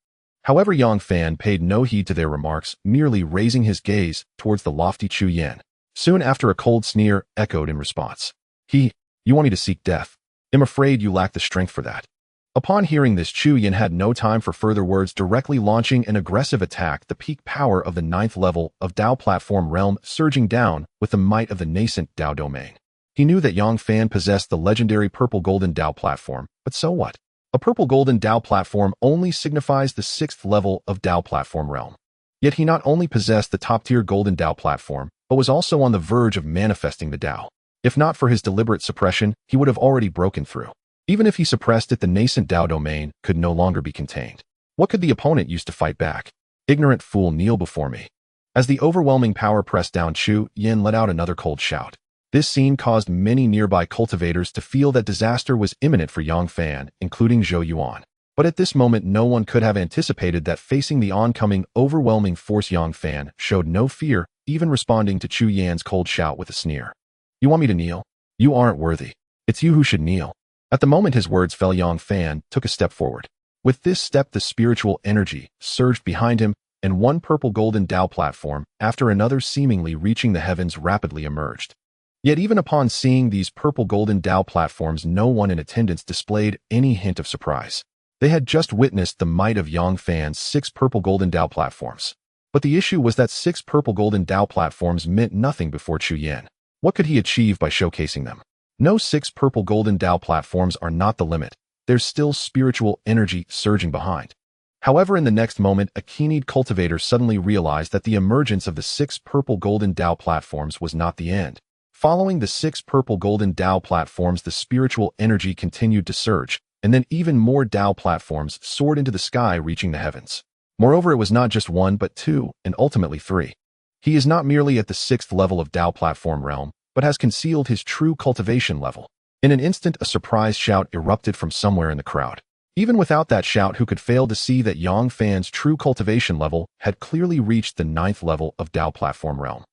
However, Yang Fan paid no heed to their remarks, merely raising his gaze towards the lofty Chu Yan. Soon after, a cold sneer echoed in response. You want me to seek death? I'm afraid you lack the strength for that. Upon hearing this, Chu Yan had no time for further words, directly launching an aggressive attack, the peak power of the 9th level of Dao platform realm surging down with the might of the nascent Dao domain. He knew that Yang Fan possessed the legendary purple golden Dao platform, but so what? A purple golden Dao platform only signifies the 6th level of Dao platform realm. Yet he not only possessed the top-tier golden Dao platform, but was also on the verge of manifesting the Dao. If not for his deliberate suppression, he would have already broken through. Even if he suppressed it, the nascent Dao domain could no longer be contained. What could the opponent use to fight back? Ignorant fool, kneel before me. As the overwhelming power pressed down, Chu Yan let out another cold shout. This scene caused many nearby cultivators to feel that disaster was imminent for Yang Fan, including Zhou Yuan. But at this moment, no one could have anticipated that facing the oncoming overwhelming force, Yang Fan showed no fear, even responding to Chu Yan's cold shout with a sneer. You want me to kneel? You aren't worthy. It's you who should kneel. At the moment his words fell, Yang Fan took a step forward. With this step, the spiritual energy surged behind him, and one purple golden Dao platform, after another seemingly reaching the heavens, rapidly emerged. Yet even upon seeing these purple golden Dao platforms, no one in attendance displayed any hint of surprise. They had just witnessed the might of Yang Fan's 6 purple golden Dao platforms. But the issue was that 6 purple golden Dao platforms meant nothing before Chu Yan. What could he achieve by showcasing them? No, 6 purple golden Dao platforms are not the limit. There's still spiritual energy surging behind. However, in the next moment, a keen-eyed cultivator suddenly realized that the emergence of the 6 purple golden Dao platforms was not the end. Following the 6 purple golden Dao platforms, the spiritual energy continued to surge, and then even more Dao platforms soared into the sky, reaching the heavens. Moreover, it was not just 1 but 2, and ultimately 3. He is not merely at the 6th level of Dao platform realm, but has concealed his true cultivation level. In an instant, a surprise shout erupted from somewhere in the crowd. Even without that shout, who could fail to see that Yang Fan's true cultivation level had clearly reached the 9th level of Dao platform realm?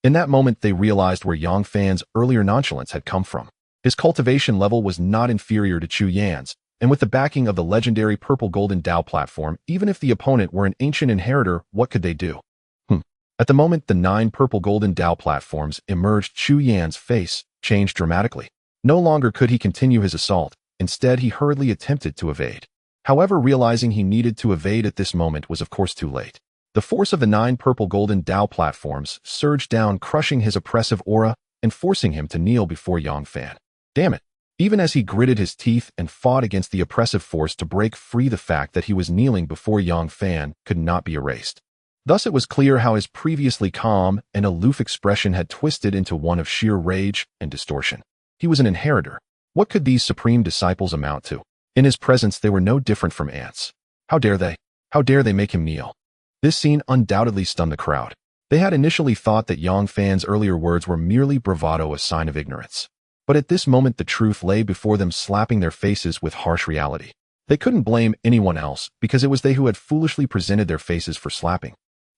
In that moment, they realized where Yang Fan's earlier nonchalance had come from. His cultivation level was not inferior to Chu Yan's, and with the backing of the legendary Purple Golden Dao platform, even if the opponent were an ancient inheritor, what could they do? At the moment the 9 Purple Golden Dao platforms emerged, Chu Yan's face changed dramatically. No longer could he continue his assault. Instead, he hurriedly attempted to evade. However, realizing he needed to evade at this moment was of course too late. The force of the 9 Purple Golden Dao platforms surged down, crushing his oppressive aura and forcing him to kneel before Yang Fan. Damn it! Even as he gritted his teeth and fought against the oppressive force to break free, the fact that he was kneeling before Yang Fan could not be erased. Thus it was clear how his previously calm and aloof expression had twisted into one of sheer rage and distortion. He was an inheritor. What could these supreme disciples amount to? In his presence they were no different from ants. How dare they? How dare they make him kneel? This scene undoubtedly stunned the crowd. They had initially thought that Yang Fan's earlier words were merely bravado, a sign of ignorance. But at this moment the truth lay before them, slapping their faces with harsh reality. They couldn't blame anyone else, because it was they who had foolishly presented their faces for slapping.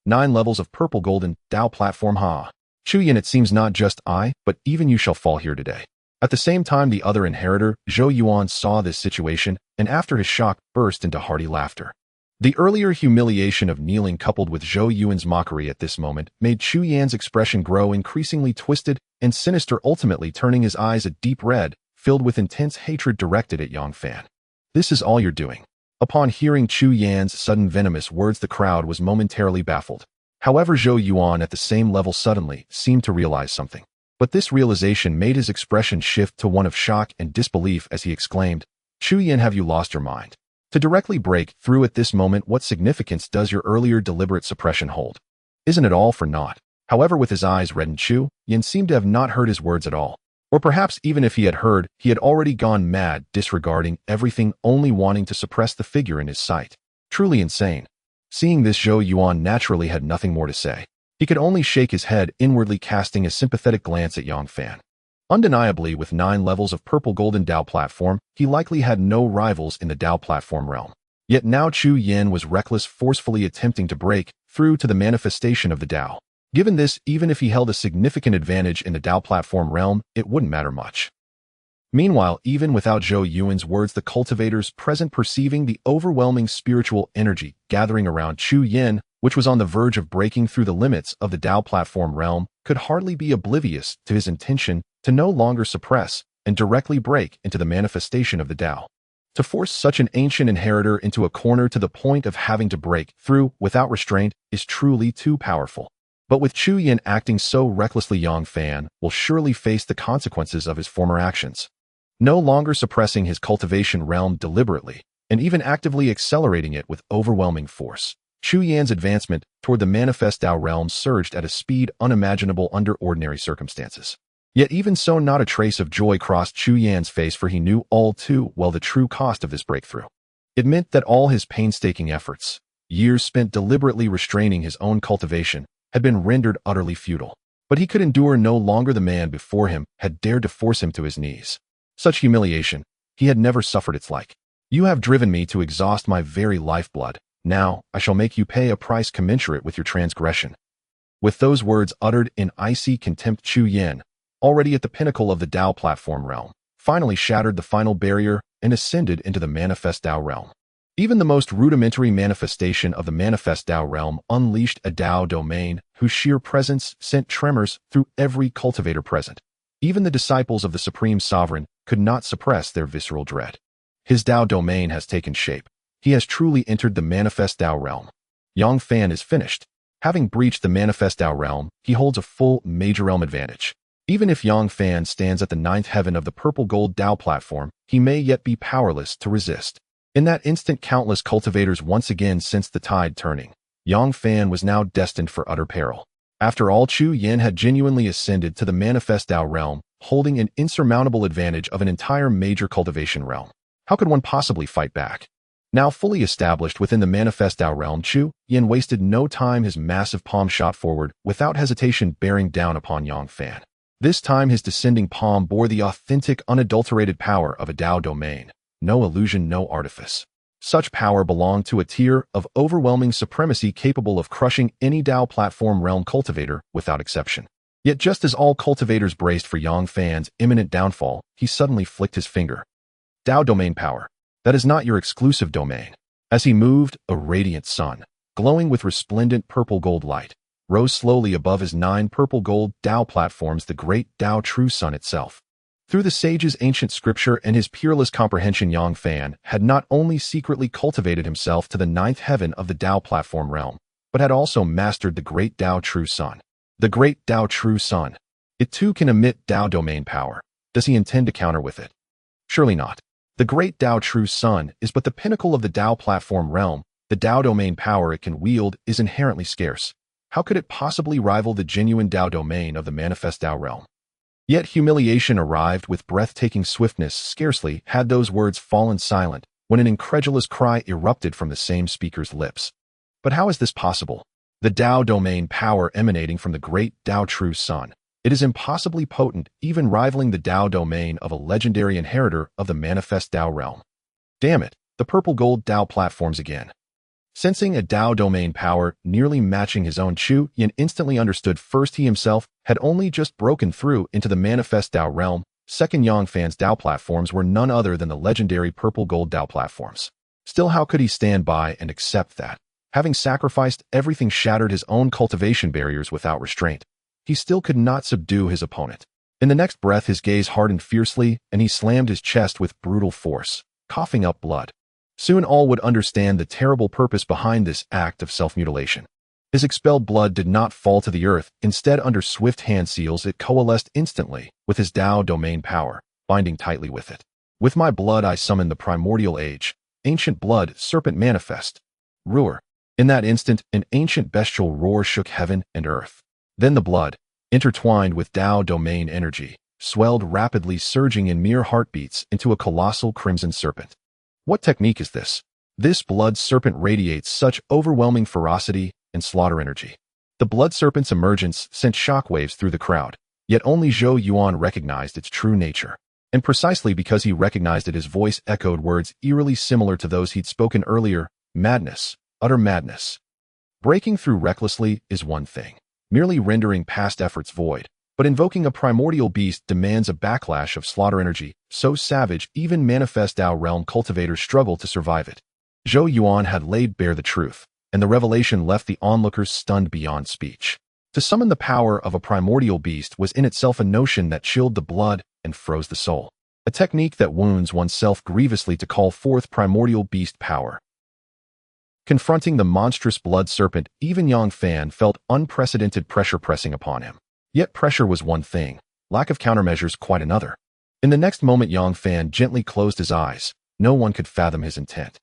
9 levels of Purple Golden Dao platform, ha! Chu Yan, it seems not just I, but even you shall fall here today. At the same time, the other inheritor, Zhou Yuan, saw this situation, and after his shock, burst into hearty laughter. The earlier humiliation of kneeling coupled with Zhou Yuan's mockery at this moment made Chu Yan's expression grow increasingly twisted and sinister, ultimately turning his eyes a deep red, filled with intense hatred directed at Yang Fan. This is all you're doing. Upon hearing Chu Yan's sudden venomous words, the crowd was momentarily baffled. However, Zhou Yuan at the same level suddenly seemed to realize something. But this realization made his expression shift to one of shock and disbelief as he exclaimed, "Chu Yan, have you lost your mind? To directly break through at this moment, what significance does your earlier deliberate suppression hold? Isn't it all for naught?" However, with his eyes reddened, Chu Yan seemed to have not heard his words at all. Or perhaps even if he had heard, he had already gone mad, disregarding everything, only wanting to suppress the figure in his sight. Truly insane. Seeing this, Zhou Yuan naturally had nothing more to say. He could only shake his head, inwardly casting a sympathetic glance at Yang Fan. Undeniably, with 9 levels of Purple Golden Dao platform, he likely had no rivals in the Dao platform realm. Yet now Chu Yan was reckless, forcefully attempting to break through to the manifestation of the Dao. Given this, even if he held a significant advantage in the Dao platform realm, it wouldn't matter much. Meanwhile, even without Zhou Yuan's words, the cultivators present, perceiving the overwhelming spiritual energy gathering around Chu Yan, which was on the verge of breaking through the limits of the Dao platform realm, could hardly be oblivious to his intention to no longer suppress and directly break into the manifestation of the Dao. To force such an ancient inheritor into a corner to the point of having to break through without restraint is truly too powerful. But with Chu Yan acting so recklessly, Yang Fan will surely face the consequences of his former actions. No longer suppressing his cultivation realm deliberately, and even actively accelerating it with overwhelming force, Chu Yan's advancement toward the manifest Dao realm surged at a speed unimaginable under ordinary circumstances. Yet even so, not a trace of joy crossed Chu Yan's face, for he knew all too well the true cost of this breakthrough. It meant that all his painstaking efforts, years spent deliberately restraining his own cultivation, had been rendered utterly futile. But he could endure no longer. The man before him had dared to force him to his knees. Such humiliation, he had never suffered its like. "You have driven me to exhaust my very lifeblood. Now, I shall make you pay a price commensurate with your transgression." With those words uttered in icy contempt, Chu Yan, already at the pinnacle of the Dao platform realm, finally shattered the final barrier and ascended into the manifest Dao realm. Even the most rudimentary manifestation of the manifest Dao realm unleashed a Dao domain whose sheer presence sent tremors through every cultivator present. Even the disciples of the Supreme Sovereign could not suppress their visceral dread. His Dao domain has taken shape. He has truly entered the manifest Dao realm. Yang Fan is finished. Having breached the manifest Dao realm, he holds a full major realm advantage. Even if Yang Fan stands at the 9th heaven of the Purple Gold Dao platform, he may yet be powerless to resist. In that instant, countless cultivators once again sensed the tide turning. Yang Fan was now destined for utter peril. After all, Chu Yan had genuinely ascended to the manifest Dao realm, holding an insurmountable advantage of an entire major cultivation realm. How could one possibly fight back? Now fully established within the manifest Dao realm, Chu Yan wasted no time. His massive palm shot forward, without hesitation, bearing down upon Yang Fan. This time his descending palm bore the authentic, unadulterated power of a Dao domain. No illusion, no artifice. Such power belonged to a tier of overwhelming supremacy capable of crushing any Dao platform realm cultivator without exception. Yet just as all cultivators braced for Yang Fan's imminent downfall, he suddenly flicked his finger. Dao domain power. That is not your exclusive domain. As he moved, a radiant sun, glowing with resplendent purple-gold light, rose slowly above his 9 purple-gold Dao platforms, the great Dao True Sun itself. Through the sage's ancient scripture and his peerless comprehension, Yang Fan had not only secretly cultivated himself to the 9th heaven of the Dao platform realm, but had also mastered the great Dao True Sun. The great Dao True Sun. It too can emit Dao domain power. Does he intend to counter with it? Surely not. The great Dao True Sun is but the pinnacle of the Dao platform realm. The Dao domain power it can wield is inherently scarce. How could it possibly rival the genuine Dao domain of the manifest Dao realm? Yet humiliation arrived with breathtaking swiftness. Scarcely had those words fallen silent when an incredulous cry erupted from the same speaker's lips. But how is this possible? The Dao domain power emanating from the great Dao True Sun. It is impossibly potent, even rivaling the Dao domain of a legendary inheritor of the manifest Dao realm. Damn it, the purple gold Dao platforms again. Sensing a Dao domain power nearly matching his own, Chu Yan instantly understood first he himself had only just broken through into the manifest Dao realm. Second, Yang Fan's Dao platforms were none other than the legendary purple gold Dao platforms. Still, how could he stand by and accept that? Having sacrificed everything, shattered his own cultivation barriers without restraint, he still could not subdue his opponent. In the next breath, his gaze hardened fiercely, and he slammed his chest with brutal force, coughing up blood. Soon all would understand the terrible purpose behind this act of self-mutilation. His expelled blood did not fall to the earth. Instead, under swift hand seals, it coalesced instantly with his Dao domain power, binding tightly with it. With my blood I summon the primordial age, ancient blood, serpent manifest. Roar. In that instant, an ancient bestial roar shook heaven and earth. Then the blood, intertwined with Dao domain energy, swelled rapidly, surging in mere heartbeats into a colossal crimson serpent. What technique is this? This blood serpent radiates such overwhelming ferocity and slaughter energy. The blood serpent's emergence sent shockwaves through the crowd, yet only Zhou Yuan recognized its true nature. And precisely because he recognized it, his voice echoed words eerily similar to those he'd spoken earlier. Madness, utter madness. Breaking through recklessly is one thing, merely rendering past efforts void. But invoking a primordial beast demands a backlash of slaughter energy, so savage even manifest Dao realm cultivators struggle to survive it. Zhou Yuan had laid bare the truth, and the revelation left the onlookers stunned beyond speech. To summon the power of a primordial beast was in itself a notion that chilled the blood and froze the soul. A technique that wounds oneself grievously to call forth primordial beast power. Confronting the monstrous blood serpent, even Yang Fan felt unprecedented pressure pressing upon him. Yet pressure was one thing, lack of countermeasures quite another. In the next moment, Yang Fan gently closed his eyes. No one could fathom his intent.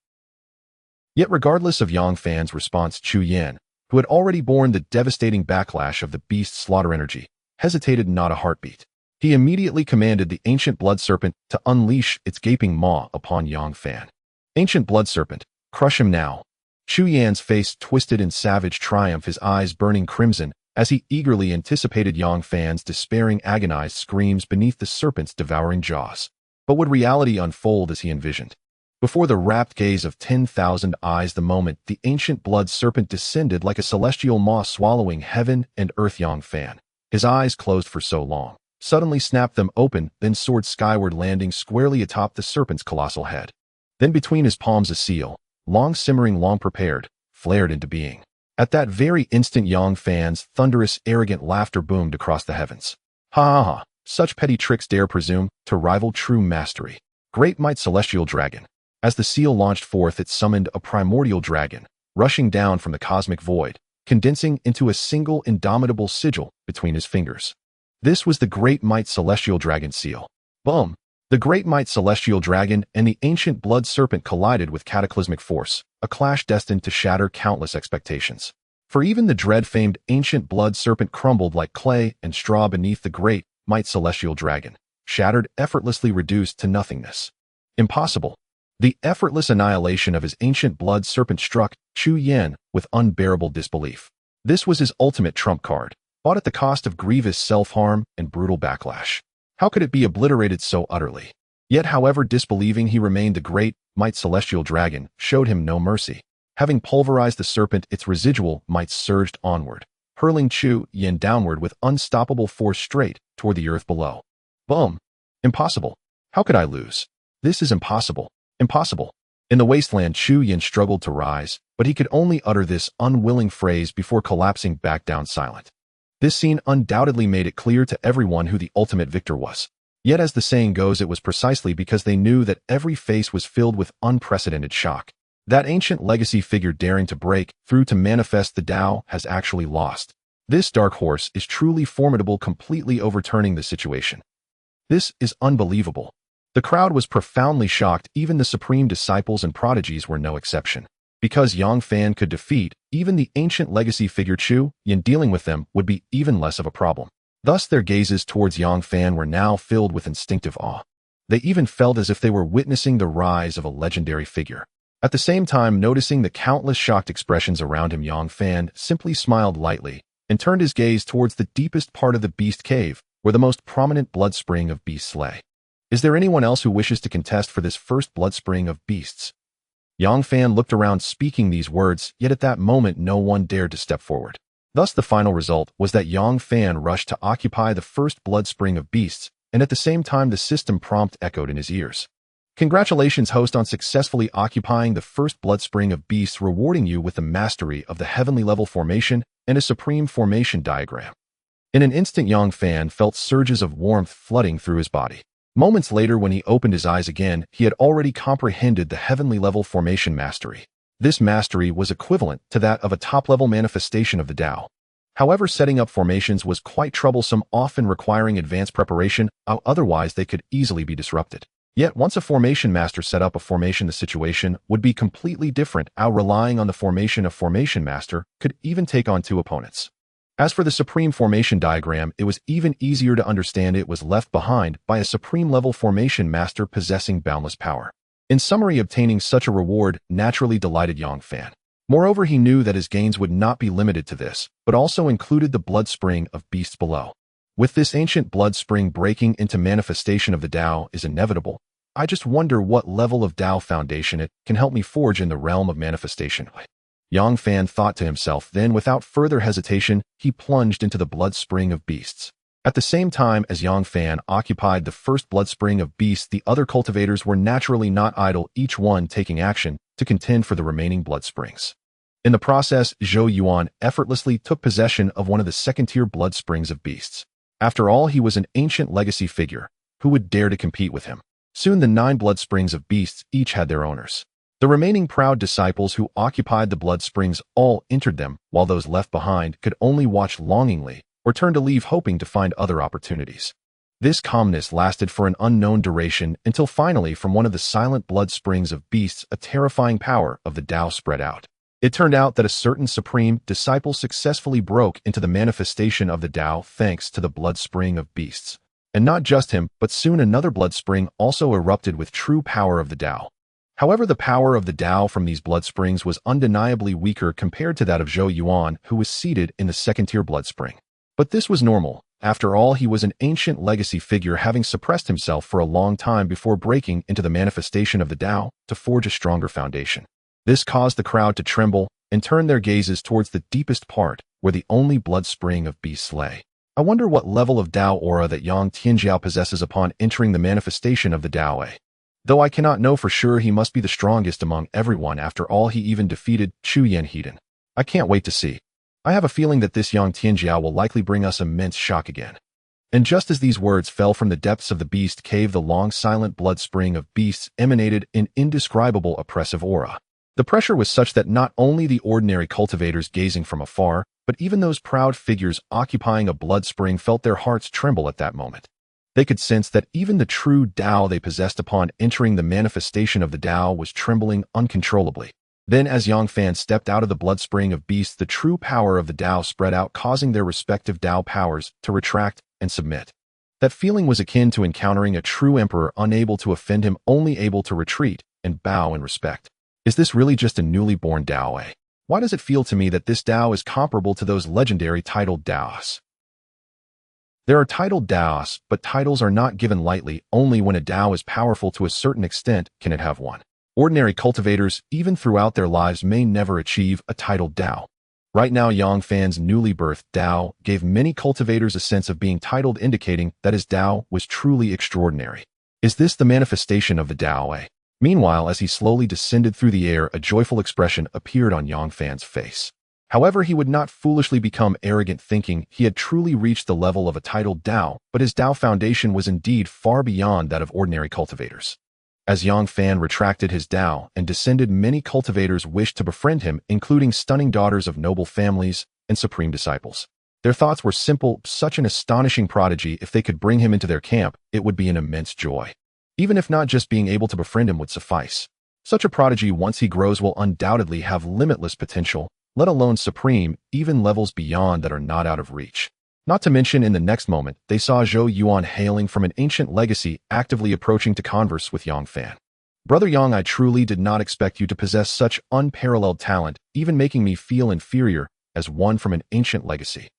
Yet regardless of Yang Fan's response, Chu Yan, who had already borne the devastating backlash of the beast's slaughter energy, hesitated not a heartbeat. He immediately commanded the ancient blood serpent to unleash its gaping maw upon Yang Fan. Ancient blood serpent, crush him now. Chu Yan's face twisted in savage triumph, his eyes burning crimson, as he eagerly anticipated Yang Fan's despairing, agonized screams beneath the serpent's devouring jaws. But would reality unfold as he envisioned? Before the rapt gaze of 10,000 eyes, the moment the ancient blood serpent descended like a celestial maw swallowing heaven and earth, Yang Fan, his eyes closed for so long, suddenly snapped them open, then soared skyward, landing squarely atop the serpent's colossal head. Then between his palms a seal, long simmering, long prepared, flared into being. At that very instant, Yang Fan's thunderous, arrogant laughter boomed across the heavens. Ha ha ha, such petty tricks dare presume to rival true mastery. Great might celestial dragon. As the seal launched forth, it summoned a primordial dragon, rushing down from the cosmic void, condensing into a single indomitable sigil between his fingers. This was the Great Might Celestial Dragon seal. Boom! The Great Might Celestial Dragon and the ancient blood serpent collided with cataclysmic force, a clash destined to shatter countless expectations. For even the dread-famed ancient blood serpent crumbled like clay and straw beneath the Great Might Celestial Dragon, shattered, effortlessly reduced to nothingness. Impossible. The effortless annihilation of his ancient blood serpent struck Chu Yan with unbearable disbelief. This was his ultimate trump card, bought at the cost of grievous self-harm and brutal backlash. How could it be obliterated so utterly? Yet, however disbelieving he remained, the Great Might Celestial Dragon showed him no mercy. Having pulverized the serpent, its residual might surged onward, hurling Chu Yin downward with unstoppable force straight toward the earth below. Boom! Impossible. How could I lose? This is impossible. Impossible. In the wasteland, Chu Yin struggled to rise, but he could only utter this unwilling phrase before collapsing back down silent. This scene undoubtedly made it clear to everyone who the ultimate victor was. Yet as the saying goes, it was precisely because they knew that every face was filled with unprecedented shock. That ancient legacy figure daring to break through to manifest the Tao has actually lost. This dark horse is truly formidable, completely overturning the situation. This is unbelievable. The crowd was profoundly shocked. Even the supreme disciples and prodigies were no exception. Because Yang Fan could defeat even the ancient legacy figure Chu Yin, dealing with them would be even less of a problem. Thus their gazes towards Yang Fan were now filled with instinctive awe. They even felt as if they were witnessing the rise of a legendary figure. At the same time, noticing the countless shocked expressions around him, Yang Fan simply smiled lightly and turned his gaze towards the deepest part of the beast cave, where the most prominent blood spring of beasts lay. Is there anyone else who wishes to contest for this first blood spring of beasts? Yang Fan looked around speaking these words, yet at that moment no one dared to step forward. Thus the final result was that Yang Fan rushed to occupy the first blood spring of beasts, and at the same time the system prompt echoed in his ears. Congratulations, host, on successfully occupying the first blood spring of beasts, rewarding you with the mastery of the heavenly level formation and a supreme formation diagram. In an instant, Yang Fan felt surges of warmth flooding through his body. Moments later, when he opened his eyes again, he had already comprehended the heavenly level formation mastery. This mastery was equivalent to that of a top-level manifestation of the Tao. However, setting up formations was quite troublesome, often requiring advanced preparation, otherwise they could easily be disrupted. Yet once a formation master set up a formation, the situation would be completely different. Relying on the formation of formation master could even take on two opponents. As for the supreme formation diagram, it was even easier to understand. It was left behind by a supreme level formation master possessing boundless power. In summary, obtaining such a reward naturally delighted Yang Fan. Moreover, he knew that his gains would not be limited to this, but also included the blood spring of beasts below. With this ancient blood spring breaking into manifestation of the Tao is inevitable, I just wonder what level of Tao foundation it can help me forge in the realm of manifestation. Yang Fan thought to himself. Then, without further hesitation, he plunged into the blood spring of beasts. At the same time as Yang Fan occupied the first blood spring of beasts, the other cultivators were naturally not idle, each one taking action to contend for the remaining blood springs. In the process, Zhou Yuan effortlessly took possession of one of the second-tier blood springs of beasts. After all, he was an ancient legacy figure. Who would dare to compete with him? Soon the 9 blood springs of beasts each had their owners. The remaining proud disciples who occupied the blood springs all entered them, while those left behind could only watch longingly or turn to leave, hoping to find other opportunities. This calmness lasted for an unknown duration until finally, from one of the silent blood springs of beasts, a terrifying power of the Tao spread out. It turned out that a certain supreme disciple successfully broke into the manifestation of the Tao thanks to the blood spring of beasts. And not just him, but soon another blood spring also erupted with true power of the Tao. However, the power of the Tao from these blood springs was undeniably weaker compared to that of Zhou Yuan, who was seated in the second-tier blood spring. But this was normal. After all, he was an ancient legacy figure, having suppressed himself for a long time before breaking into the manifestation of the Tao to forge a stronger foundation. This caused the crowd to tremble and turn their gazes towards the deepest part, where the only blood spring of beasts lay. I wonder what level of Tao aura that Yang Tianjiao possesses upon entering the manifestation of the Tao. Though I cannot know for sure, he must be the strongest among everyone. After all, he even defeated Chu Yanheden. I can't wait to see. I have a feeling that this Yang Tianjiao will likely bring us immense shock again. And just as these words fell from the depths of the beast cave, the long silent blood spring of beasts emanated an indescribable oppressive aura. The pressure was such that not only the ordinary cultivators gazing from afar, but even those proud figures occupying a blood spring felt their hearts tremble at that moment. They could sense that even the true Tao they possessed upon entering the manifestation of the Tao was trembling uncontrollably. Then, as Yang Fan stepped out of the blood spring of beasts, the true power of the Tao spread out, causing their respective Tao powers to retract and submit. That feeling was akin to encountering a true emperor, unable to offend him, only able to retreat and bow in respect. Is this really just a newly born Tao? Why does it feel to me that this Tao is comparable to those legendary titled Daoists? There are titled Daoists, but titles are not given lightly. Only when a Tao is powerful to a certain extent can it have one. Ordinary cultivators, even throughout their lives, may never achieve a titled Tao. Right now, Yang Fan's newly birthed Dao gave many cultivators a sense of being titled, indicating that his Dao was truly extraordinary. Is this the manifestation of the Dao? Meanwhile, as he slowly descended through the air, a joyful expression appeared on Yang Fan's face. However, he would not foolishly become arrogant, thinking he had truly reached the level of a titled Dao, but his Dao foundation was indeed far beyond that of ordinary cultivators. As Yang Fan retracted his Dao and descended, many cultivators wished to befriend him, including stunning daughters of noble families and supreme disciples. Their thoughts were simple: such an astonishing prodigy, if they could bring him into their camp, it would be an immense joy. Even if not just being able to befriend him would suffice. Such a prodigy, once he grows, will undoubtedly have limitless potential, let alone supreme, even levels beyond that are not out of reach. Not to mention, in the next moment, they saw Zhou Yuan, hailing from an ancient legacy, actively approaching to converse with Yang Fan. Brother Yang, I truly did not expect you to possess such unparalleled talent, even making me feel inferior as one from an ancient legacy.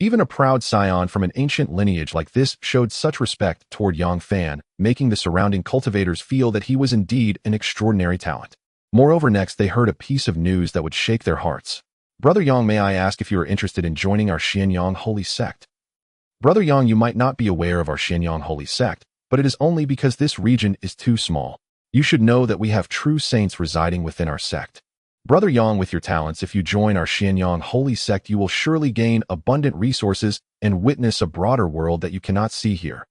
Even a proud scion from an ancient lineage like this showed such respect toward Yang Fan, making the surrounding cultivators feel that he was indeed an extraordinary talent. Moreover, next they heard a piece of news that would shake their hearts. Brother Yang, may I ask if you are interested in joining our Xianyang Holy Sect? Brother Yang, you might not be aware of our Xianyang Holy Sect, but it is only because this region is too small. You should know that we have true saints residing within our sect. Brother Yang, with your talents, if you join our Xianyang Holy Sect, you will surely gain abundant resources and witness a broader world that you cannot see here.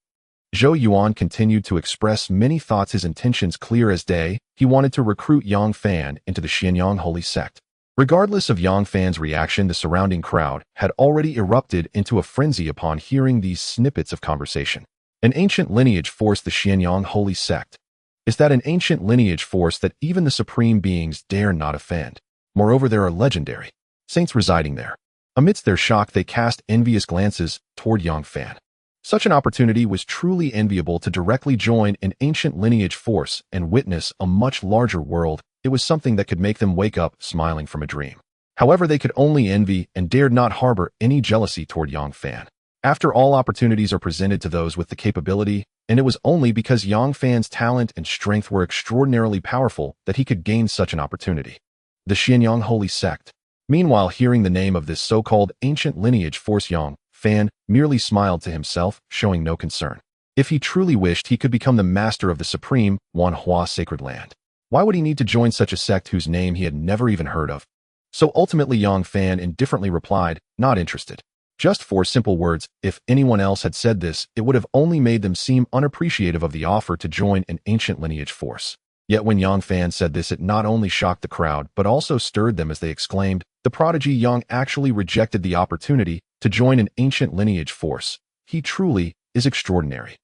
Zhou Yuan continued to express many thoughts, his intentions clear as day. He wanted to recruit Yang Fan into the Xianyang Holy Sect. Regardless of Yang Fan's reaction, the surrounding crowd had already erupted into a frenzy upon hearing these snippets of conversation. An ancient lineage force, the Xianyang Holy Sect. Is that an ancient lineage force that even the supreme beings dare not offend? Moreover, there are legendary saints residing there. Amidst their shock, they cast envious glances toward Yang Fan. Such an opportunity was truly enviable, to directly join an ancient lineage force and witness a much larger world. It was something that could make them wake up smiling from a dream. However, they could only envy and dared not harbor any jealousy toward Yang Fan. After all, opportunities are presented to those with the capability, and it was only because Yang Fan's talent and strength were extraordinarily powerful that he could gain such an opportunity. The Xianyang Holy Sect. Meanwhile, hearing the name of this so-called ancient lineage force, Yang Fan merely smiled to himself, showing no concern. If he truly wished, he could become the master of the supreme Wanhua Sacred Land. Why would he need to join such a sect whose name he had never even heard of? So ultimately, Yang Fan indifferently replied, not interested. Just 4 simple words. If anyone else had said this, it would have only made them seem unappreciative of the offer to join an ancient lineage force. Yet when Yang Fan said this, it not only shocked the crowd, but also stirred them, as they exclaimed, the prodigy Yang actually rejected the opportunity to join an ancient lineage force. He truly is extraordinary.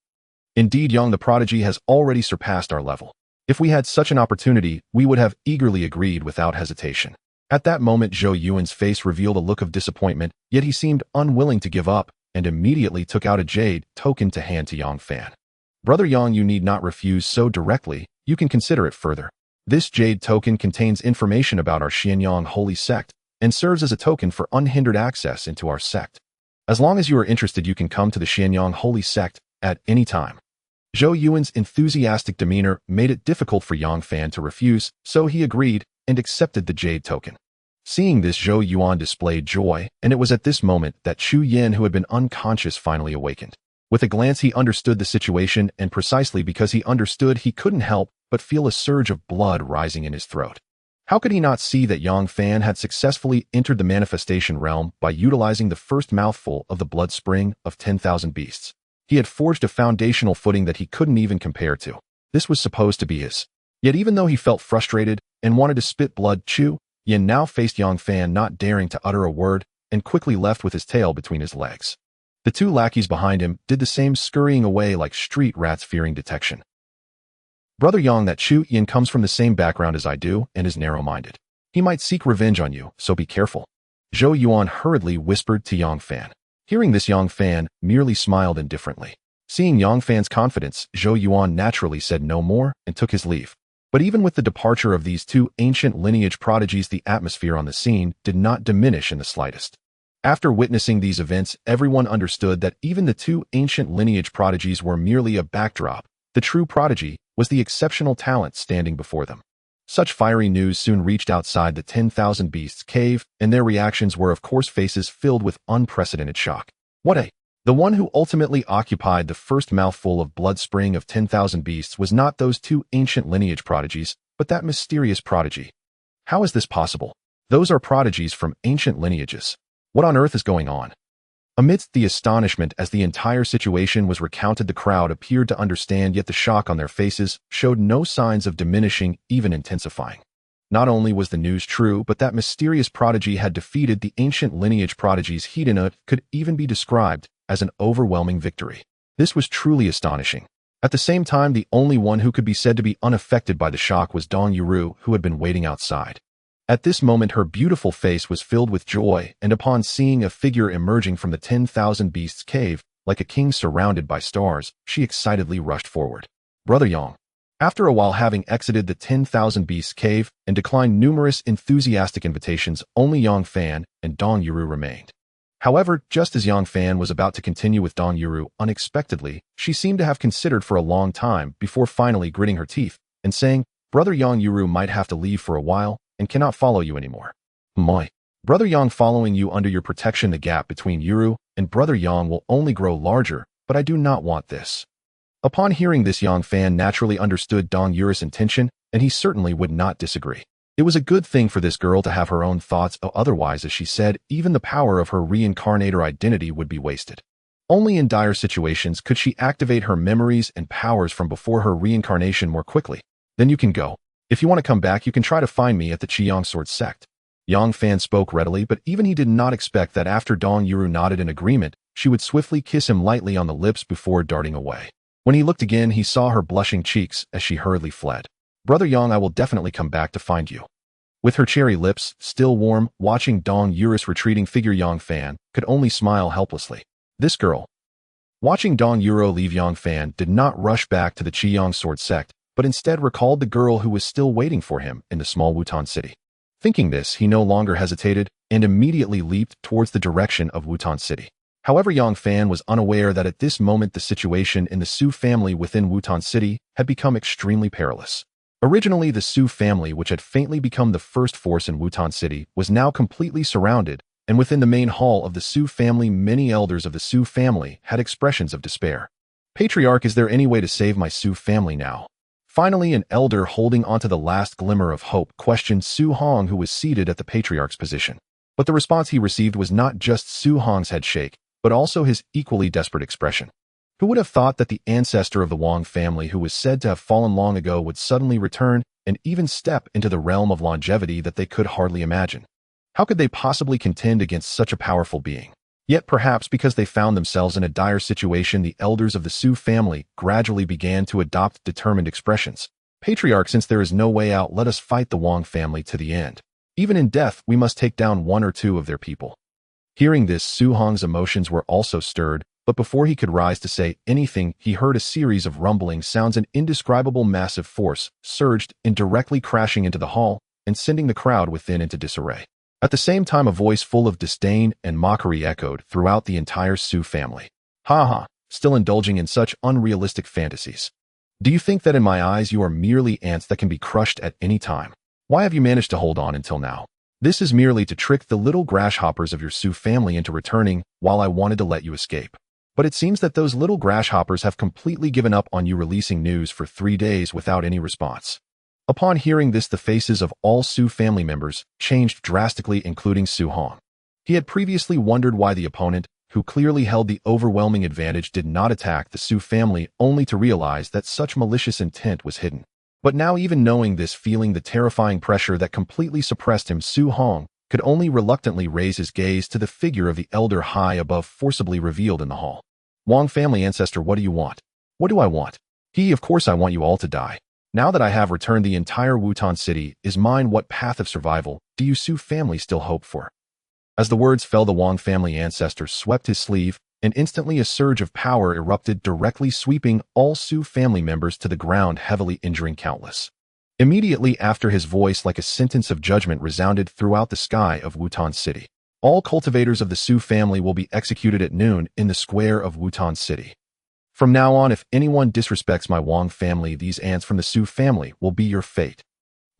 Indeed, Yang the prodigy has already surpassed our level. If we had such an opportunity, we would have eagerly agreed without hesitation. At that moment, Zhou Yuan's face revealed a look of disappointment, yet he seemed unwilling to give up, and immediately took out a jade token to hand to Yang Fan. Brother Yang, you need not refuse so directly, you can consider it further. This jade token contains information about our Xianyang Holy Sect, and serves as a token for unhindered access into our sect. As long as you are interested, you can come to the Xianyang Holy Sect at any time. Zhou Yuan's enthusiastic demeanor made it difficult for Yang Fan to refuse, so he agreed and accepted the jade token. Seeing this, Zhou Yuan displayed joy, and it was at this moment that Chu Yin, who had been unconscious, finally awakened. With a glance, he understood the situation, and precisely because he understood, he couldn't help but feel a surge of blood rising in his throat. How could he not see that Yang Fan had successfully entered the manifestation realm by utilizing the first mouthful of the blood spring of 10,000 beasts? He had forged a foundational footing that he couldn't even compare to. This was supposed to be his. Yet even though he felt frustrated and wanted to spit blood, Chu Yin now faced Yang Fan, not daring to utter a word, and quickly left with his tail between his legs. The 2 lackeys behind him did the same, scurrying away like street rats fearing detection. Brother Yang, that Chu Yin comes from the same background as I do and is narrow-minded. He might seek revenge on you, so be careful. Zhou Yuan hurriedly whispered to Yang Fan. Hearing this, Yang Fan merely smiled indifferently. Seeing Yang Fan's confidence, Zhou Yuan naturally said no more and took his leave. But even with the departure of these 2 ancient lineage prodigies, the atmosphere on the scene did not diminish in the slightest. After witnessing these events, everyone understood that even the 2 ancient lineage prodigies were merely a backdrop. The true prodigy was the exceptional talent standing before them. Such fiery news soon reached outside the 10,000 Beasts cave, and their reactions were of course faces filled with unprecedented shock. What a... The one who ultimately occupied the first mouthful of blood spring of 10,000 beasts was not those two ancient lineage prodigies, but that mysterious prodigy. How is this possible? Those are prodigies from ancient lineages. What on earth is going on? Amidst the astonishment as the entire situation was recounted, the crowd appeared to understand, yet the shock on their faces showed no signs of diminishing, even intensifying. Not only was the news true, but that mysterious prodigy had defeated the ancient lineage prodigies Hedona could even be described as an overwhelming victory. This was truly astonishing. At the same time, the only one who could be said to be unaffected by the shock was Dong Yuru, who had been waiting outside. At this moment, her beautiful face was filled with joy, and upon seeing a figure emerging from the 10,000 Beasts cave, like a king surrounded by stars, she excitedly rushed forward. Brother Yang. After a while, having exited the 10,000 Beasts cave and declined numerous enthusiastic invitations, only Yang Fan and Dong Yuru remained. However, just as Yang Fan was about to continue with Dong Yuru, unexpectedly, she seemed to have considered for a long time before finally gritting her teeth and saying, Brother Yang Yuru might have to leave for a while and cannot follow you anymore. My. Brother Yang following you under your protection. The gap between Yuru and Brother Yang will only grow larger, but I do not want this. Upon hearing this, Yang Fan naturally understood Dong Yuru's intention, and he certainly would not disagree. It was a good thing for this girl to have her own thoughts, otherwise, as she said, even the power of her reincarnator identity would be wasted. Only in dire situations could she activate her memories and powers from before her reincarnation more quickly. Then you can go. If you want to come back, you can try to find me at the Qiyang Sword sect. Yang Fan spoke readily, but even he did not expect that after Dong Yuru nodded in agreement, she would swiftly kiss him lightly on the lips before darting away. When he looked again, he saw her blushing cheeks as she hurriedly fled. Brother Yang, I will definitely come back to find you. With her cherry lips still warm, watching Dong Yuru's retreating figure, Yang Fan could only smile helplessly. This girl. Watching Dong Yuru leave, Yang Fan did not rush back to the Qiyang Sword sect, but instead recalled the girl who was still waiting for him in the small Wutan city. Thinking this, he no longer hesitated and immediately leaped towards the direction of Wutan city. However, Yang Fan was unaware that at this moment the situation in the Su family within Wutan city had become extremely perilous. Originally, the Su family, which had faintly become the first force in Wutan city, was now completely surrounded, and within the main hall of the Su family, many elders of the Su family had expressions of despair. Patriarch, is there any way to save my Su family now? Finally, an elder holding onto the last glimmer of hope questioned Su Hong, who was seated at the patriarch's position. But the response he received was not just Su Hong's head shake, but also his equally desperate expression. Who would have thought that the ancestor of the Wang family, who was said to have fallen long ago, would suddenly return and even step into the realm of longevity that they could hardly imagine? How could they possibly contend against such a powerful being? Yet perhaps because they found themselves in a dire situation, the elders of the Su family gradually began to adopt determined expressions. Patriarch, since there is no way out, let us fight the Wang family to the end. Even in death, we must take down one or two of their people. Hearing this, Su Hong's emotions were also stirred, but before he could rise to say anything, he heard a series of rumbling sounds. An indescribable massive force surged in, directly crashing into the hall and sending the crowd within into disarray. At the same time, a voice full of disdain and mockery echoed throughout the entire Su family. Ha ha, still indulging in such unrealistic fantasies. Do you think that in my eyes you are merely ants that can be crushed at any time? Why have you managed to hold on until now? This is merely to trick the little grasshoppers of your Su family into returning while I wanted to let you escape. But it seems that those little grasshoppers have completely given up on you, releasing news for 3 days without any response. Upon hearing this, the faces of all Su family members changed drastically, including Su Hong. He had previously wondered why the opponent, who clearly held the overwhelming advantage, did not attack the Su family, only to realize that such malicious intent was hidden. But now, even knowing this, feeling the terrifying pressure that completely suppressed him, Su Hong could only reluctantly raise his gaze to the figure of the elder high above, forcibly revealed in the hall. Wang family ancestor, what do you want? What do I want? Of course I want you all to die. Now that I have returned, the entire Wutan city is mine. What path of survival do you Su family still hope for? As the words fell, the Wang family ancestor swept his sleeve, and instantly a surge of power erupted, directly sweeping all Su family members to the ground, heavily injuring countless. Immediately after, his voice like a sentence of judgment resounded throughout the sky of Wutan city. All cultivators of the Su family will be executed at noon in the square of Wutan city. From now on, if anyone disrespects my Wang family, these ants from the Su family will be your fate.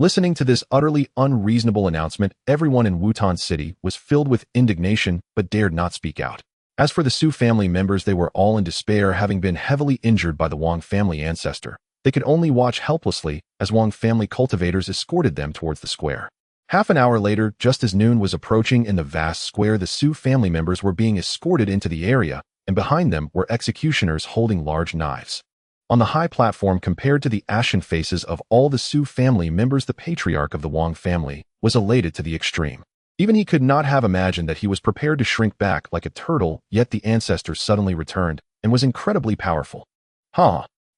Listening to this utterly unreasonable announcement, everyone in Wutan City was filled with indignation but dared not speak out. As for the Su family members, they were all in despair, having been heavily injured by the Wang family ancestor. They could only watch helplessly as Wang family cultivators escorted them towards the square. Half an hour later, just as noon was approaching in the vast square, the Su family members were being escorted into the area, and behind them were executioners holding large knives. On the high platform, compared to the ashen faces of all the Su family members, the patriarch of the Wang family was elated to the extreme. Even he could not have imagined that he was prepared to shrink back like a turtle, yet the ancestor suddenly returned and was incredibly powerful.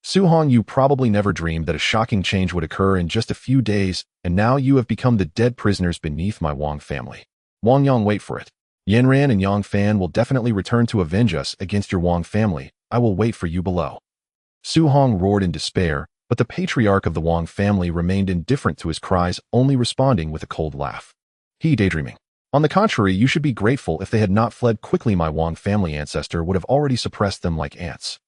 Su Hong, you probably never dreamed that a shocking change would occur in just a few days, and now you have become the dead prisoners beneath my Wang family. Wang Yang, wait for it. Yanran and Yang Fan will definitely return to avenge us against your Wang family. I will wait for you below. Su Hong roared in despair, but the patriarch of the Wang family remained indifferent to his cries, only responding with a cold laugh. He daydreaming. On the contrary, you should be grateful. If they had not fled quickly, my Wang family ancestor would have already suppressed them like ants.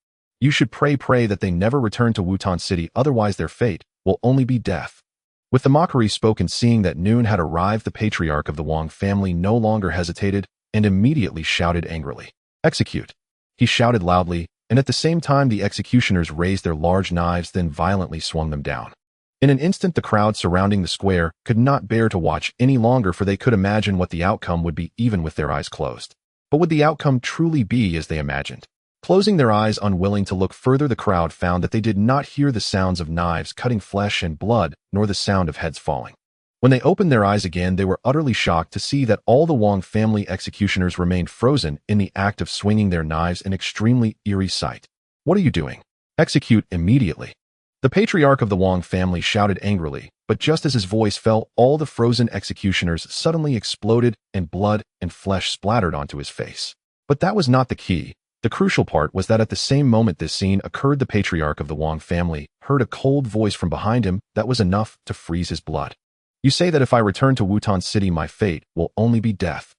You should pray that they never return to Wutan City, otherwise their fate will only be death. With the mockery spoken, seeing that noon had arrived, the patriarch of the Wang family no longer hesitated and immediately shouted angrily. Execute! He shouted loudly, and at the same time the executioners raised their large knives, then violently swung them down. In an instant, the crowd surrounding the square could not bear to watch any longer, for they could imagine what the outcome would be even with their eyes closed. But would the outcome truly be as they imagined? Closing their eyes, unwilling to look further, the crowd found that they did not hear the sounds of knives cutting flesh and blood, nor the sound of heads falling. When they opened their eyes again, they were utterly shocked to see that all the Wang family executioners remained frozen in the act of swinging their knives, an extremely eerie sight. What are you doing? Execute immediately! The patriarch of the Wang family shouted angrily, but just as his voice fell, all the frozen executioners suddenly exploded, and blood and flesh splattered onto his face. But that was not the key. The crucial part was that at the same moment this scene occurred, the patriarch of the Wang family heard a cold voice from behind him that was enough to freeze his blood. You say that if I return to Wutan City, my fate will only be death.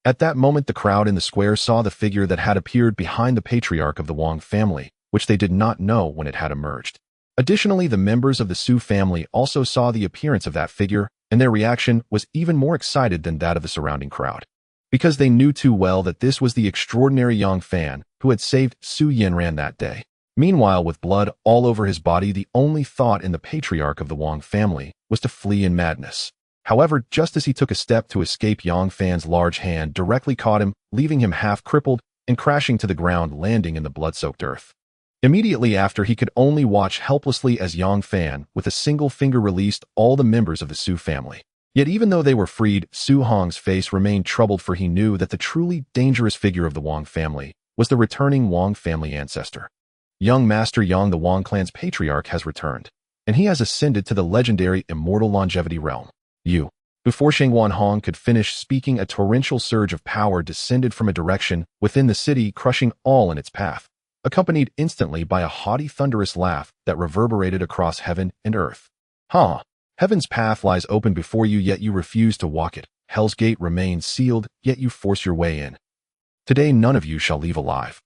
At that moment, the crowd in the square saw the figure that had appeared behind the patriarch of the Wang family, which they did not know when it had emerged. Additionally, the members of the Su family also saw the appearance of that figure, and their reaction was even more excited than that of the surrounding crowd. Because they knew too well that this was the extraordinary Yang Fan who had saved Su Yanran that day. Meanwhile, with blood all over his body, the only thought in the patriarch of the Wang family was to flee in madness. However, just as he took a step to escape, Yang Fan's large hand directly caught him, leaving him half crippled and crashing to the ground, landing in the blood-soaked earth. Immediately after, he could only watch helplessly as Yang Fan, with a single finger, released all the members of the Su family. Yet even though they were freed, Su Hong's face remained troubled, for he knew that the truly dangerous figure of the Wang family was the returning Wang family ancestor. Young Master Yang, the Wang clan's patriarch, has returned, and he has ascended to the legendary immortal longevity realm. Before Shengwan Hong could finish speaking, a torrential surge of power descended from a direction within the city, crushing all in its path, accompanied instantly by a haughty, thunderous laugh that reverberated across heaven and earth. Heaven's path lies open before you, yet you refuse to walk it. Hell's gate remains sealed, yet you force your way in. Today none of you shall leave alive.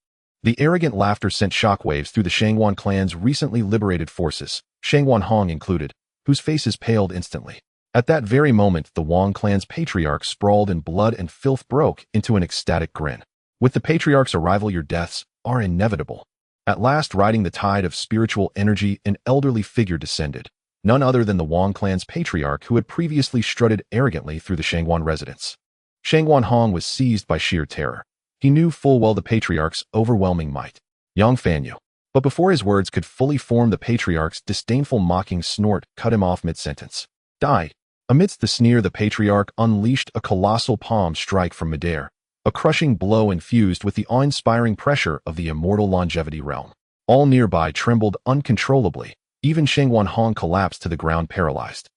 The arrogant laughter sent shockwaves through the Shangwan clan's recently liberated forces, Shangwan Hong included, whose faces paled instantly. At that very moment, the Wang clan's patriarch, sprawled in blood and filth, broke into an ecstatic grin. With the patriarch's arrival, your deaths are inevitable. At last, riding the tide of spiritual energy, an elderly figure descended. None other than the Wang clan's patriarch, who had previously strutted arrogantly through the Shangwan residence. Shangwan Hong was seized by sheer terror. He knew full well the patriarch's overwhelming might. Yang Fanyu. But before his words could fully form, the patriarch's disdainful mocking snort cut him off mid-sentence. Die. Amidst the sneer, the patriarch unleashed a colossal palm strike from midair, a crushing blow infused with the awe-inspiring pressure of the immortal longevity realm. All nearby trembled uncontrollably. Even Shangwan Hong collapsed to the ground, paralyzed.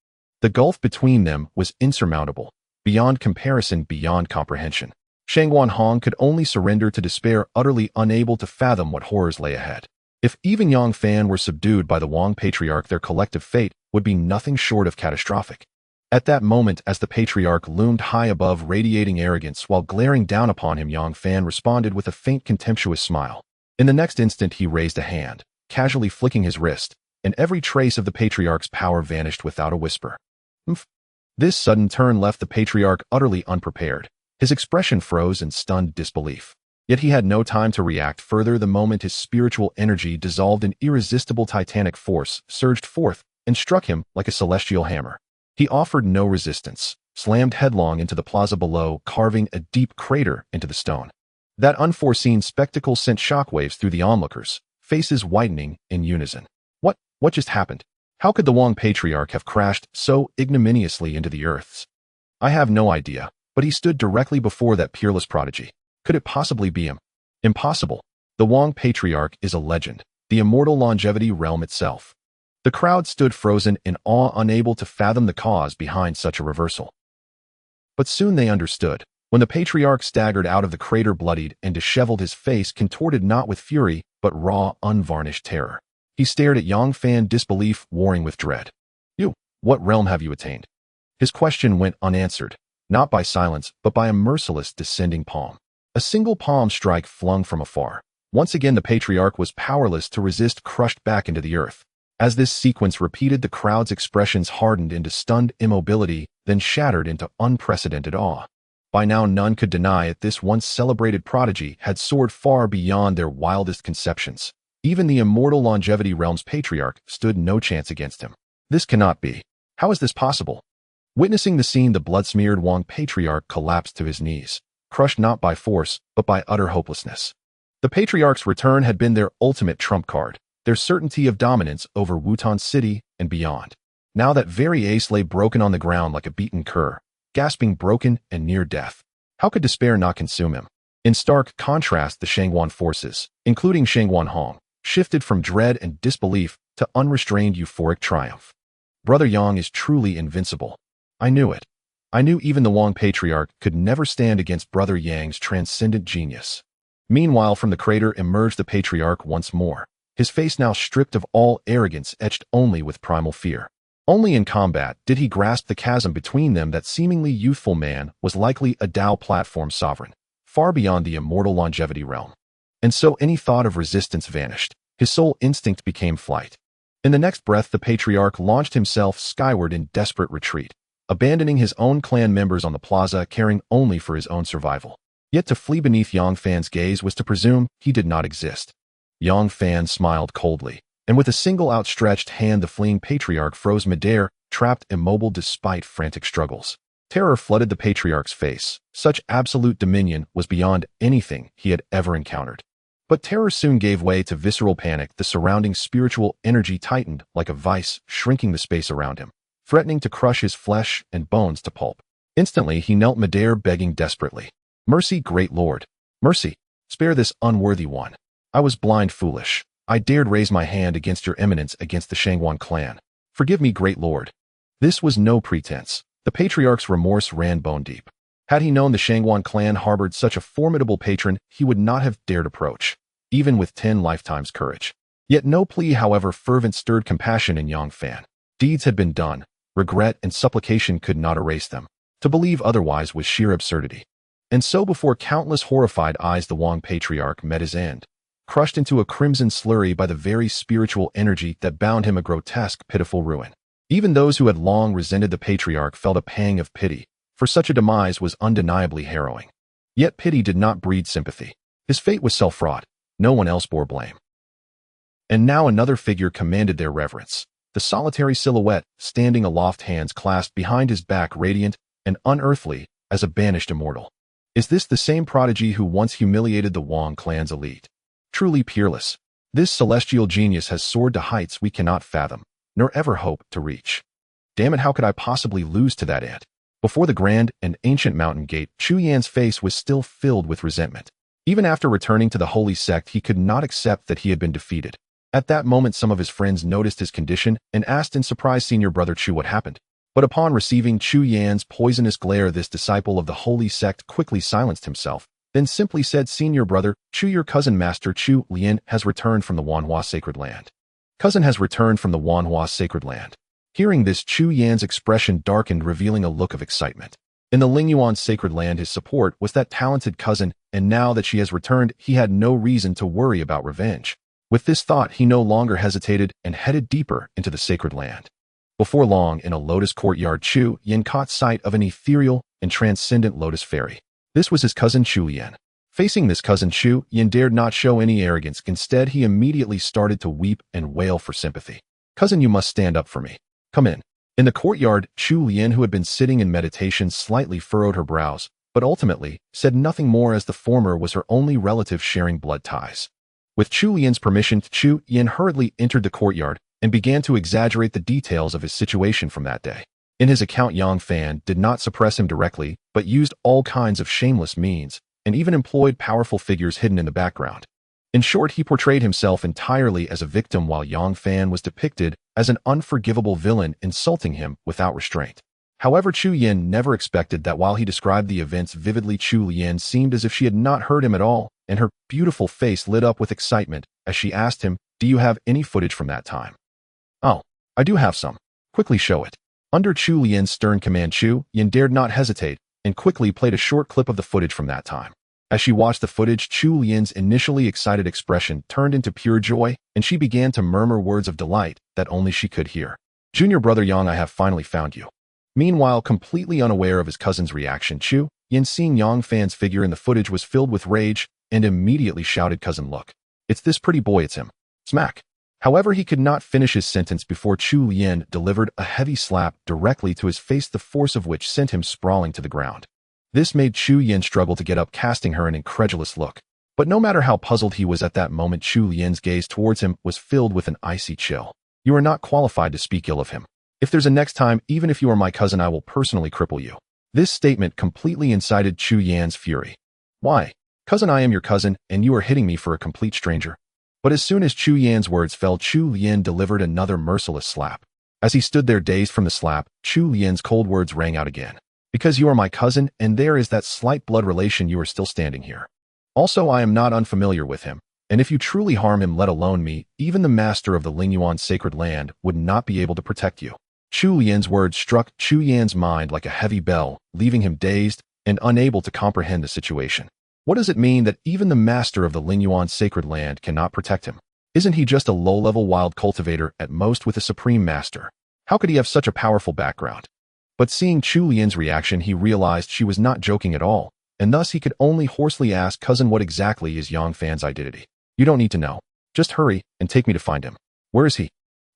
The gulf between them was insurmountable, beyond comparison, beyond comprehension. Shangwan Hong could only surrender to despair, utterly unable to fathom what horrors lay ahead. If even Yang Fan were subdued by the Wang patriarch, their collective fate would be nothing short of catastrophic. At that moment, as the patriarch loomed high above, radiating arrogance while glaring down upon him, Yang Fan responded with a faint, contemptuous smile. In the next instant, he raised a hand, casually flicking his wrist, and every trace of the patriarch's power vanished without a whisper. Umph. This sudden turn left the patriarch utterly unprepared. His expression froze in stunned disbelief. Yet he had no time to react further. The moment his spiritual energy dissolved in irresistible titanic force surged forth and struck him like a celestial hammer. He offered no resistance, slammed headlong into the plaza below, carving a deep crater into the stone. That unforeseen spectacle sent shockwaves through the onlookers, faces widening in unison. What just happened? How could the Wang patriarch have crashed so ignominiously into the earths? I have no idea, but he stood directly before that peerless prodigy. Could it possibly be him? Impossible. The Wang patriarch is a legend, the immortal longevity realm itself. The crowd stood frozen in awe, unable to fathom the cause behind such a reversal. But soon they understood. When the patriarch staggered out of the crater, bloodied and disheveled, his face contorted not with fury, but raw, unvarnished terror. He stared at Yang Fan, disbelief warring with dread. You, what realm have you attained? His question went unanswered, not by silence, but by a merciless descending palm. A single palm strike flung from afar. Once again the patriarch was powerless to resist, crushed back into the earth. As this sequence repeated, the crowd's expressions hardened into stunned immobility, then shattered into unprecedented awe. By now none could deny it, this once celebrated prodigy had soared far beyond their wildest conceptions. Even the immortal longevity realm's patriarch stood no chance against him. This cannot be. How is this possible? Witnessing the scene, the blood-smeared Wang patriarch collapsed to his knees, crushed not by force, but by utter hopelessness. The patriarch's return had been their ultimate trump card, their certainty of dominance over Wutan City and beyond. Now that very ace lay broken on the ground like a beaten cur, gasping, broken, and near death. How could despair not consume him? In stark contrast, the Shangguan forces, including Shangguan Hong, shifted from dread and disbelief to unrestrained euphoric triumph. Brother Yang is truly invincible. I knew it. I knew even the Wang patriarch could never stand against Brother Yang's transcendent genius. Meanwhile, from the crater emerged the patriarch once more, his face now stripped of all arrogance, etched only with primal fear. Only in combat did he grasp the chasm between them. That seemingly youthful man was likely a Dao platform sovereign, far beyond the immortal longevity realm. And so any thought of resistance vanished. His sole instinct became flight. In the next breath, the patriarch launched himself skyward in desperate retreat, abandoning his own clan members on the plaza, caring only for his own survival. Yet to flee beneath Yang Fan's gaze was to presume he did not exist. Yang Fan smiled coldly, and with a single outstretched hand the fleeing patriarch froze midair, trapped immobile despite frantic struggles. Terror flooded the patriarch's face. Such absolute dominion was beyond anything he had ever encountered. But terror soon gave way to visceral panic. The surrounding spiritual energy tightened like a vice, shrinking the space around him, threatening to crush his flesh and bones to pulp. Instantly, he knelt midair, begging desperately. Mercy, great lord. Mercy. Spare this unworthy one. I was blind, foolish. I dared raise my hand against your eminence, against the Shangguan clan. Forgive me, great lord. This was no pretense. The patriarch's remorse ran bone deep. Had he known the Shangguan clan harbored such a formidable patron, he would not have dared approach, even with 10 lifetimes courage. Yet no plea, however fervent, stirred compassion in Yang Fan. Deeds had been done. Regret and supplication could not erase them. To believe otherwise was sheer absurdity. And so before countless horrified eyes the Wang patriarch met his end, crushed into a crimson slurry by the very spiritual energy that bound him, a grotesque, pitiful ruin. Even those who had long resented the patriarch felt a pang of pity, for such a demise was undeniably harrowing. Yet pity did not breed sympathy. His fate was self-fraught. No one else bore blame. And now another figure commanded their reverence. The solitary silhouette, standing aloft, hands clasped behind his back, radiant and unearthly as a banished immortal. Is this the same prodigy who once humiliated the Wang clan's elite? Truly peerless, this celestial genius has soared to heights we cannot fathom, nor ever hope to reach. Damn it, how could I possibly lose to that ant? Before the grand and ancient mountain gate, Chu Yan's face was still filled with resentment. Even after returning to the holy sect, he could not accept that he had been defeated. At that moment, some of his friends noticed his condition and asked in surprise, "Senior brother Chu, what happened?" But upon receiving Chu Yan's poisonous glare, this disciple of the holy sect quickly silenced himself, then simply said, "Senior brother Chu, your cousin Master Chu Lian has returned from the Wanhua Sacred Land." Cousin has returned from the Wanhua Sacred Land. Hearing this, Chu Yan's expression darkened, revealing a look of excitement. In the Lingyuan Sacred Land, his support was that talented cousin, and now that she has returned, he had no reason to worry about revenge. With this thought, he no longer hesitated and headed deeper into the Sacred Land. Before long, in a lotus courtyard, Chu Yin caught sight of an ethereal and transcendent lotus fairy. This was his cousin Chu Yin. Facing this cousin, Chu Yin dared not show any arrogance. Instead, he immediately started to weep and wail for sympathy. "Cousin, you must stand up for me. Come in." In the courtyard, Chu Yin, who had been sitting in meditation, slightly furrowed her brows, but ultimately said nothing more, as the former was her only relative sharing blood ties. With Chu Yin's permission, Chu Yin hurriedly entered the courtyard and began to exaggerate the details of his situation from that day. In his account, Yang Fan did not suppress him directly, but used all kinds of shameless means, and even employed powerful figures hidden in the background. In short, he portrayed himself entirely as a victim, while Yang Fan was depicted as an unforgivable villain insulting him without restraint. However, Chu Yin never expected that while he described the events vividly, Chu Yin seemed as if she had not heard him at all, and her beautiful face lit up with excitement as she asked him, "Do you have any footage from that time?" "Oh, I do have some. Quickly show it." Under Chu Yin's stern command, Chu Yin dared not hesitate and quickly played a short clip of the footage from that time. As she watched the footage, Chu Yin's initially excited expression turned into pure joy, and she began to murmur words of delight that only she could hear. "Junior brother Yang, I have finally found you." Meanwhile, completely unaware of his cousin's reaction, Chu Yin, seeing Yang Fan's figure in the footage, was filled with rage and immediately shouted, "Cousin, look. It's this pretty boy, it's him." Smack. However, he could not finish his sentence before Chu Yin delivered a heavy slap directly to his face, the force of which sent him sprawling to the ground. This made Chu Yin struggle to get up, casting her an incredulous look. But no matter how puzzled he was at that moment, Chu Yin's gaze towards him was filled with an icy chill. "You are not qualified to speak ill of him. If there's a next time, even if you are my cousin, I will personally cripple you." This statement completely incited Chu Yin's fury. "Why? Cousin, I am your cousin, and you are hitting me for a complete stranger." But as soon as Chu Yin's words fell, Chu Yin delivered another merciless slap. As he stood there dazed from the slap, Chu Yin's cold words rang out again. "Because you are my cousin, and there is that slight blood relation, you are still standing here. Also, I am not unfamiliar with him, and if you truly harm him, let alone me, even the master of the Lingyuan Sacred Land would not be able to protect you." Chu Yin's words struck Chu Yin's mind like a heavy bell, leaving him dazed and unable to comprehend the situation. What does it mean that even the master of the Lingyuan Sacred Land cannot protect him? Isn't he just a low-level wild cultivator at most with a supreme master? How could he have such a powerful background? But seeing Chu Yin's reaction, he realized she was not joking at all, and thus he could only hoarsely ask, "Cousin, what exactly is Yang Fan's identity?" "You don't need to know. Just hurry and take me to find him." "Where is he?"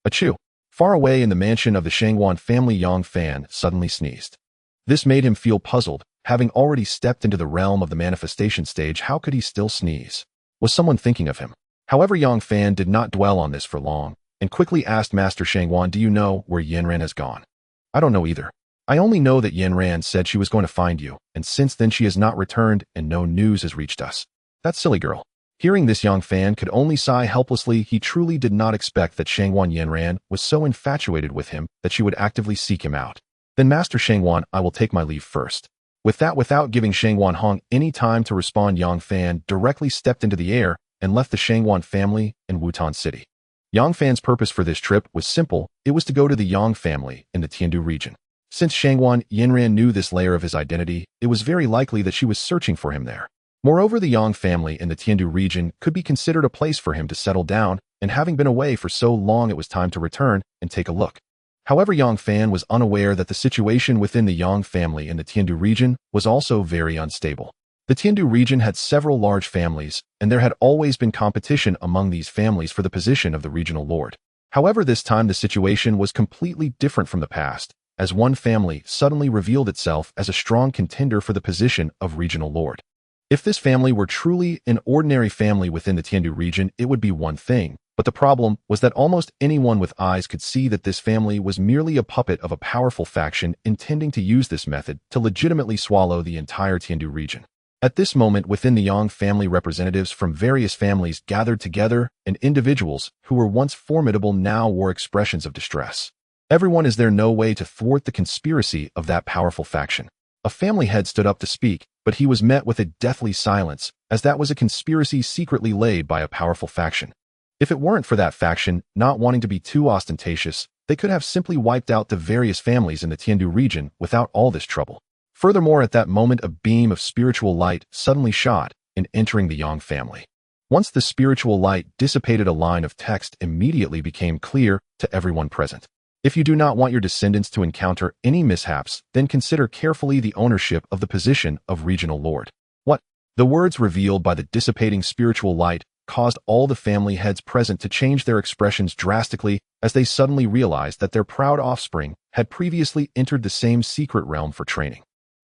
"Achoo." Far away in the mansion of the Shangwan family, Yang Fan suddenly sneezed. This made him feel puzzled. Having already stepped into the realm of the manifestation stage, how could he still sneeze? Was someone thinking of him? However, Yang Fan did not dwell on this for long, and quickly asked Master Shangwan, "Do you know where Yanran has gone?" "I don't know either. I only know that Yanran said she was going to find you, and since then she has not returned and no news has reached us." "That silly girl." Hearing this, Yang Fan could only sigh helplessly. He truly did not expect that Shangwan Yanran was so infatuated with him that she would actively seek him out. "Then Master Shangwan, I will take my leave first." With that, without giving Shangwan Hong any time to respond, Yang Fan directly stepped into the air and left the Shangwan family in Wutan City. Yang Fan's purpose for this trip was simple. It was to go to the Yang family in the Tiandu region. Since Shangwan Yanran knew this layer of his identity, it was very likely that she was searching for him there. Moreover, the Yang family in the Tiandu region could be considered a place for him to settle down, and having been away for so long, it was time to return and take a look. However, Yang Fan was unaware that the situation within the Yang family in the Tiandu region was also very unstable. The Tiandu region had several large families, and there had always been competition among these families for the position of the regional lord. However, this time the situation was completely different from the past, as one family suddenly revealed itself as a strong contender for the position of regional lord. If this family were truly an ordinary family within the Tiandu region, it would be one thing. But the problem was that almost anyone with eyes could see that this family was merely a puppet of a powerful faction intending to use this method to legitimately swallow the entire Tiandu region. At this moment, within the Yang family, representatives from various families gathered together, and individuals who were once formidable now wore expressions of distress. Everyone is there no way to thwart the conspiracy of that powerful faction. A family head stood up to speak, but he was met with a deathly silence, as that was a conspiracy secretly laid by a powerful faction. If it weren't for that faction not wanting to be too ostentatious, they could have simply wiped out the various families in the Tiandu region without all this trouble. Furthermore, at that moment, a beam of spiritual light suddenly shot in entering the Yang family. Once the spiritual light dissipated, a line of text immediately became clear to everyone present. If you do not want your descendants to encounter any mishaps, then consider carefully the ownership of the position of regional lord. What? The words revealed by the dissipating spiritual light caused all the family heads present to change their expressions drastically as they suddenly realized that their proud offspring had previously entered the same secret realm for training.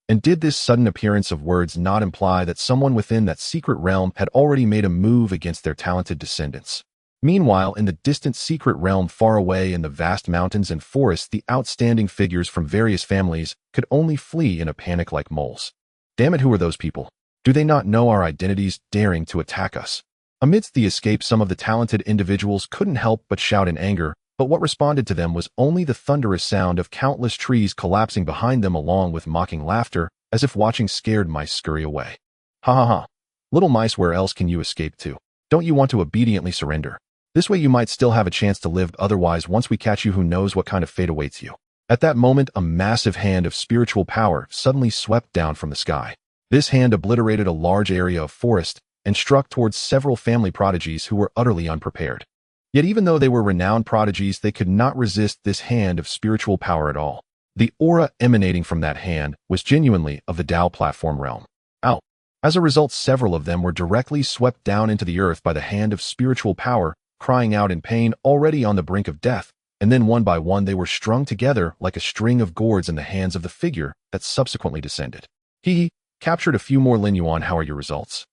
And did this sudden appearance of words not imply that someone within that secret realm had already made a move against their talented descendants? Meanwhile, in the distant secret realm far away in the vast mountains and forests, the outstanding figures from various families could only flee in a panic like moles. Damn it, who are those people? Do they not know our identities, daring to attack us? Amidst the escape, some of the talented individuals couldn't help but shout in anger, but what responded to them was only the thunderous sound of countless trees collapsing behind them, along with mocking laughter, as if watching scared mice scurry away. Ha ha ha. Little mice, where else can you escape to? Don't you want to obediently surrender? This way you might still have a chance to live, otherwise once we catch you, who knows what kind of fate awaits you. At that moment, a massive hand of spiritual power suddenly swept down from the sky. This hand obliterated a large area of forest and struck towards several family prodigies who were utterly unprepared. Yet even though they were renowned prodigies, they could not resist this hand of spiritual power at all. The aura emanating from that hand was genuinely of the Dao platform realm. Ow! As a result, several of them were directly swept down into the earth by the hand of spiritual power, crying out in pain, already on the brink of death, and then one by one they were strung together like a string of gourds in the hands of the figure that subsequently descended. He captured a few more Lin Yuan. How are your results?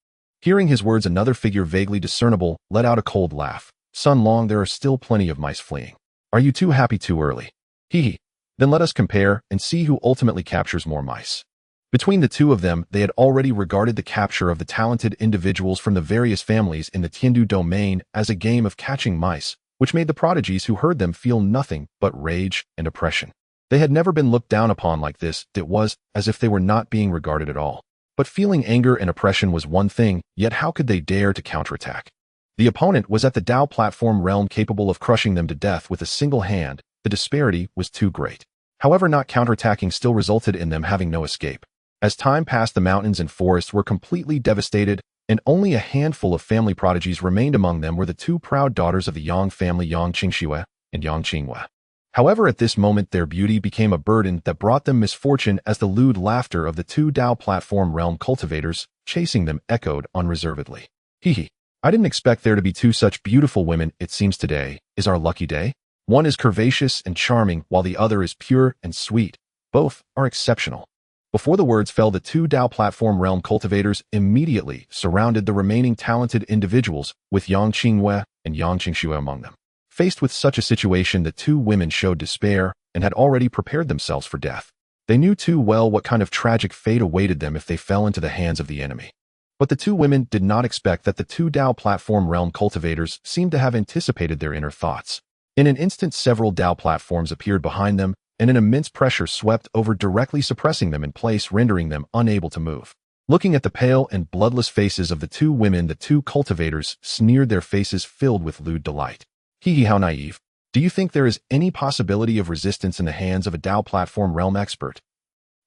Hearing his words, another figure vaguely discernible let out a cold laugh. Sun Long, there are still plenty of mice fleeing. Are you too happy too early? Then let us compare and see who ultimately captures more mice. Between the two of them, they had already regarded the capture of the talented individuals from the various families in the Tiandu domain as a game of catching mice, which made the prodigies who heard them feel nothing but rage and oppression. They had never been looked down upon like this. It was as if they were not being regarded at all. But feeling anger and oppression was one thing, yet how could they dare to counterattack? The opponent was at the Dao platform realm, capable of crushing them to death with a single hand. The disparity was too great. However, not counterattacking still resulted in them having no escape. As time passed, the mountains and forests were completely devastated, and only a handful of family prodigies remained. Among them were the two proud daughters of the Yang family, Yang Qingxue and Yang Qinghua. However, at this moment their beauty became a burden that brought them misfortune, as the lewd laughter of the two Dao platform realm cultivators chasing them echoed unreservedly. I didn't expect there to be two such beautiful women. It seems today is our lucky day. One is curvaceous and charming, while the other is pure and sweet. Both are exceptional. Before the words fell, the two Dao platform realm cultivators immediately surrounded the remaining talented individuals, with Yang Qinghua and Yang Qingxue among them. Faced with such a situation, the two women showed despair and had already prepared themselves for death. They knew too well what kind of tragic fate awaited them if they fell into the hands of the enemy. But the two women did not expect that the two Dao platform realm cultivators seemed to have anticipated their inner thoughts. In an instant, several Dao platforms appeared behind them, and an immense pressure swept over, directly suppressing them in place, rendering them unable to move. Looking at the pale and bloodless faces of the two women, the two cultivators sneered, their faces filled with lewd delight. How naive. Do you think there is any possibility of resistance in the hands of a Dao platform realm expert?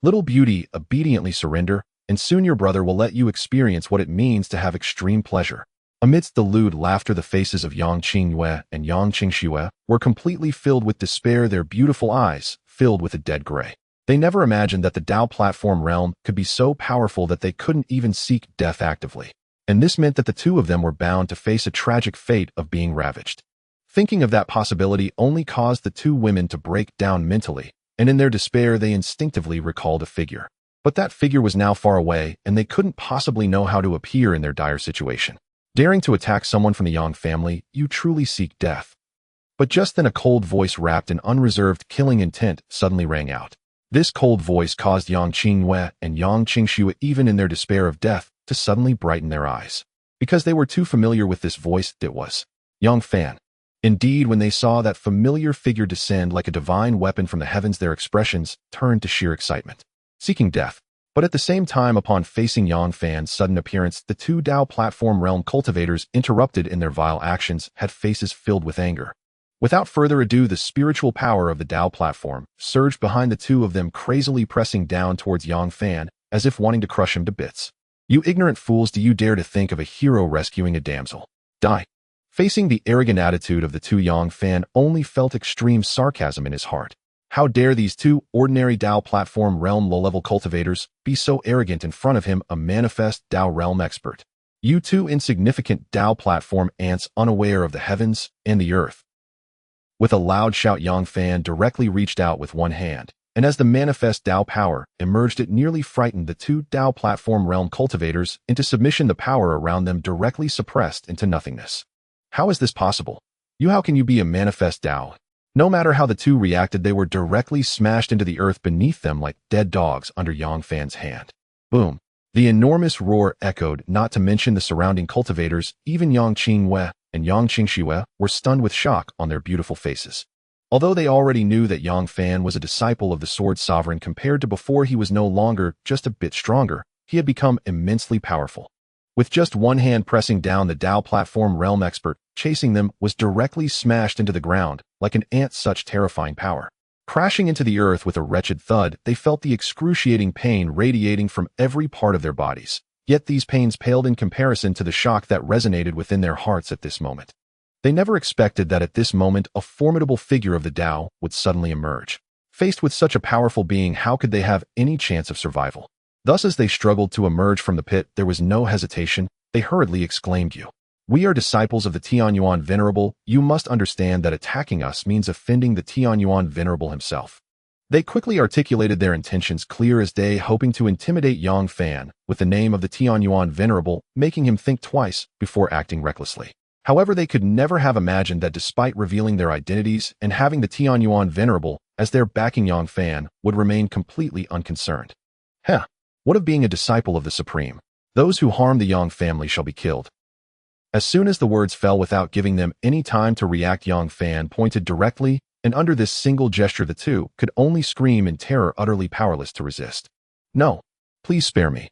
Little beauty, obediently surrender, and soon your brother will let you experience what it means to have extreme pleasure. Amidst the lewd laughter, the faces of Yang Qinghua and Yang Qingxue were completely filled with despair, their beautiful eyes filled with a dead gray. They never imagined that the Dao platform realm could be so powerful that they couldn't even seek death actively. And this meant that the two of them were bound to face a tragic fate of being ravaged. Thinking of that possibility only caused the two women to break down mentally, and in their despair they instinctively recalled a figure. But that figure was now far away, and they couldn't possibly know how to appear in their dire situation. Daring to attack someone from the Yang family, you truly seek death. But just then a cold voice wrapped in unreserved killing intent suddenly rang out. This cold voice caused Yang Qinghua and Yang Qingxue, even in their despair of death, to suddenly brighten their eyes. Because they were too familiar with this voice, it was Yang Fan. Indeed, when they saw that familiar figure descend like a divine weapon from the heavens, their expressions turned to sheer excitement. Seeking death. But at the same time, upon facing Yang Fan's sudden appearance, the two Dao platform realm cultivators, interrupted in their vile actions, had faces filled with anger. Without further ado, the spiritual power of the Dao platform surged behind the two of them, crazily pressing down towards Yang Fan, as if wanting to crush him to bits. You ignorant fools, do you dare to think of a hero rescuing a damsel? Die! Facing the arrogant attitude of the two, Yang Fan only felt extreme sarcasm in his heart. How dare these two ordinary Dao platform realm low-level cultivators be so arrogant in front of him, a manifest Dao realm expert. You two insignificant Dao platform ants unaware of the heavens and the earth. With a loud shout, Yang Fan directly reached out with one hand, and as the manifest Dao power emerged, it nearly frightened the two Dao platform realm cultivators into submission. The power around them directly suppressed into nothingness. How is this possible? How can you be a manifest Dao? No matter how the two reacted, they were directly smashed into the earth beneath them like dead dogs under Yang Fan's hand. Boom. The enormous roar echoed, not to mention the surrounding cultivators. Even Yang Qingwei and Yang Qingxue were stunned with shock on their beautiful faces. Although they already knew that Yang Fan was a disciple of the Sword Sovereign, compared to before, he was no longer just a bit stronger, he had become immensely powerful. With just one hand pressing down, the Dao platform realm expert chasing them was directly smashed into the ground like an ant. Such terrifying power. Crashing into the earth with a wretched thud, they felt the excruciating pain radiating from every part of their bodies. Yet these pains paled in comparison to the shock that resonated within their hearts at this moment. They never expected that at this moment a formidable figure of the Dao would suddenly emerge. Faced with such a powerful being, how could they have any chance of survival? Thus, as they struggled to emerge from the pit, there was no hesitation. They hurriedly exclaimed, "We are disciples of the Tianyuan Venerable. You must understand that attacking us means offending the Tianyuan Venerable himself." They quickly articulated their intentions clear as day, hoping to intimidate Yang Fan with the name of the Tianyuan Venerable, making him think twice before acting recklessly. However, they could never have imagined that despite revealing their identities and having the Tianyuan Venerable as their backing, Yang Fan would remain completely unconcerned. What of being a disciple of the Supreme? Those who harm the Yang family shall be killed. As soon as the words fell, without giving them any time to react, Yang Fan pointed directly, and under this single gesture the two could only scream in terror, utterly powerless to resist. "No, please spare me.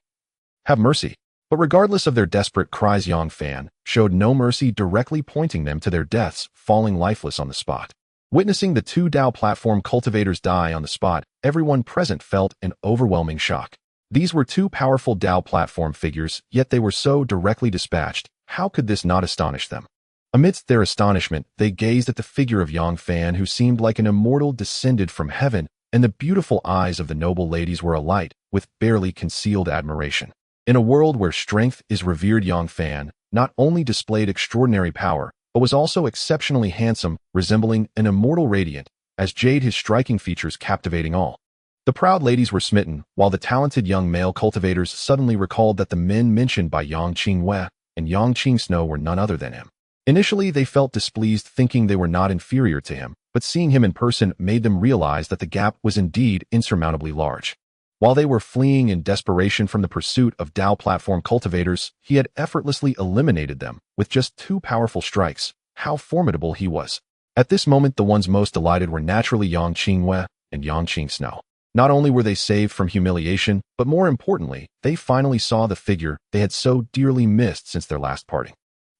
Have mercy." But regardless of their desperate cries, Yang Fan showed no mercy, directly pointing them to their deaths, falling lifeless on the spot. Witnessing the two Dao platform cultivators die on the spot, everyone present felt an overwhelming shock. These were two powerful Dao platform figures, yet they were so directly dispatched. How could this not astonish them? Amidst their astonishment, they gazed at the figure of Yang Fan, who seemed like an immortal descended from heaven, and the beautiful eyes of the noble ladies were alight with barely concealed admiration. In a world where strength is revered, Yang Fan not only displayed extraordinary power, but was also exceptionally handsome, resembling an immortal radiant, as jade, his striking features captivating all. The proud ladies were smitten, while the talented young male cultivators suddenly recalled that the men mentioned by Yang Qingwei and Yang Qingsnow were none other than him. Initially, they felt displeased, thinking they were not inferior to him, but seeing him in person made them realize that the gap was indeed insurmountably large. While they were fleeing in desperation from the pursuit of Dao platform cultivators, he had effortlessly eliminated them with just two powerful strikes. How formidable he was! At this moment, the ones most delighted were naturally Yang Qingwei and Yang Qingsnow. Not only were they saved from humiliation, but more importantly, they finally saw the figure they had so dearly missed since their last parting.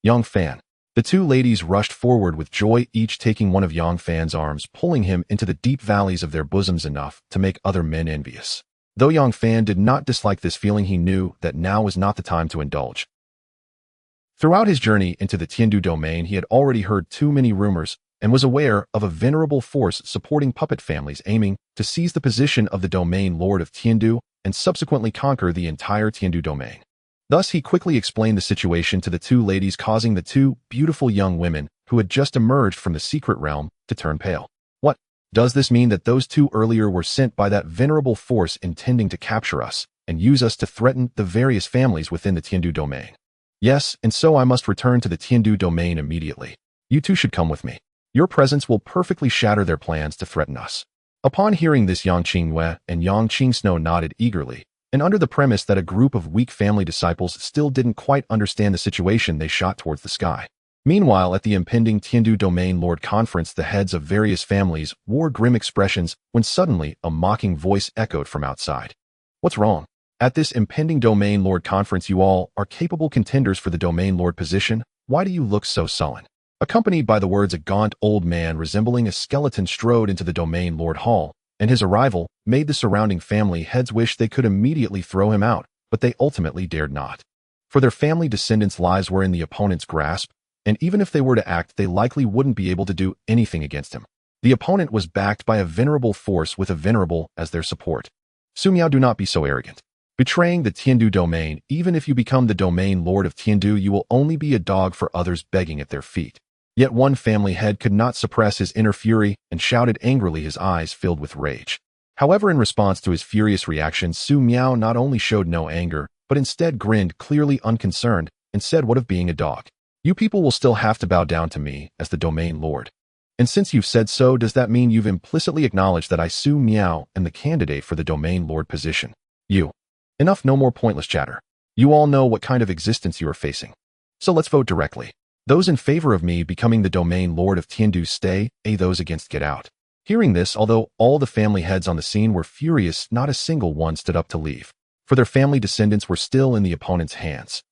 Yang Fan. The two ladies rushed forward with joy, each taking one of Yang Fan's arms, pulling him into the deep valleys of their bosoms enough to make other men envious. Though Yang Fan did not dislike this feeling, he knew that now was not the time to indulge. Throughout his journey into the Tiandu domain, he had already heard too many rumors and was aware of a venerable force supporting puppet families aiming to seize the position of the domain lord of Tiandu and subsequently conquer the entire Tiandu domain. Thus, he quickly explained the situation to the two ladies, causing the two beautiful young women who had just emerged from the secret realm to turn pale. What? Does this mean that those two earlier were sent by that venerable force intending to capture us and use us to threaten the various families within the Tiandu domain? Yes, and so I must return to the Tiandu domain immediately. You two should come with me. Your presence will perfectly shatter their plans to threaten us. Upon hearing this, Yang Qingwei and Yang Qingsnow nodded eagerly, and under the premise that a group of weak family disciples still didn't quite understand the situation, they shot towards the sky. Meanwhile, at the impending Tiandu Domain Lord Conference, the heads of various families wore grim expressions when suddenly a mocking voice echoed from outside. What's wrong? At this impending Domain Lord Conference, you all are capable contenders for the Domain Lord position. Why do you look so sullen? Accompanied by the words, a gaunt old man resembling a skeleton strode into the Domain Lord Hall, and his arrival made the surrounding family heads wish they could immediately throw him out, but they ultimately dared not. For their family descendants' lives were in the opponent's grasp, and even if they were to act, they likely wouldn't be able to do anything against him. The opponent was backed by a venerable force with a venerable as their support. Su Miao, do not be so arrogant. Betraying the Tiandu domain, even if you become the domain lord of Tiandu, you will only be a dog for others begging at their feet. Yet one family head could not suppress his inner fury and shouted angrily, his eyes filled with rage. However, in response to his furious reaction, Su Miao not only showed no anger, but instead grinned, clearly unconcerned, and said, "What of being a dog? You people will still have to bow down to me as the domain lord. And since you've said so, does that mean you've implicitly acknowledged that I, Su Miao, am the candidate for the domain lord position? Enough, no more pointless chatter. You all know what kind of existence you are facing. So let's vote directly. Those in favor of me becoming the domain lord of Tiandu stay, those against get out." Hearing this, although all the family heads on the scene were furious, not a single one stood up to leave, for their family descendants were still in the opponent's hands.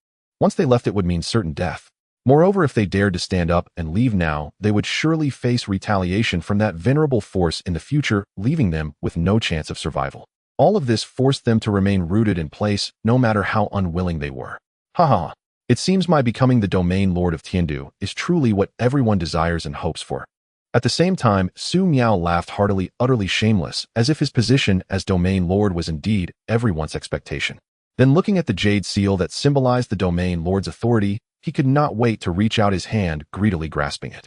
Once they left, it would mean certain death. Moreover, if they dared to stand up and leave now, they would surely face retaliation from that venerable force in the future, leaving them with no chance of survival. All of this forced them to remain rooted in place, no matter how unwilling they were. Ha. It seems my becoming the domain lord of Tiandu is truly what everyone desires and hopes for. At the same time, Su Miao laughed heartily, utterly shameless, as if his position as domain lord was indeed everyone's expectation. Then, looking at the jade seal that symbolized the domain lord's authority, he could not wait to reach out his hand, greedily grasping it.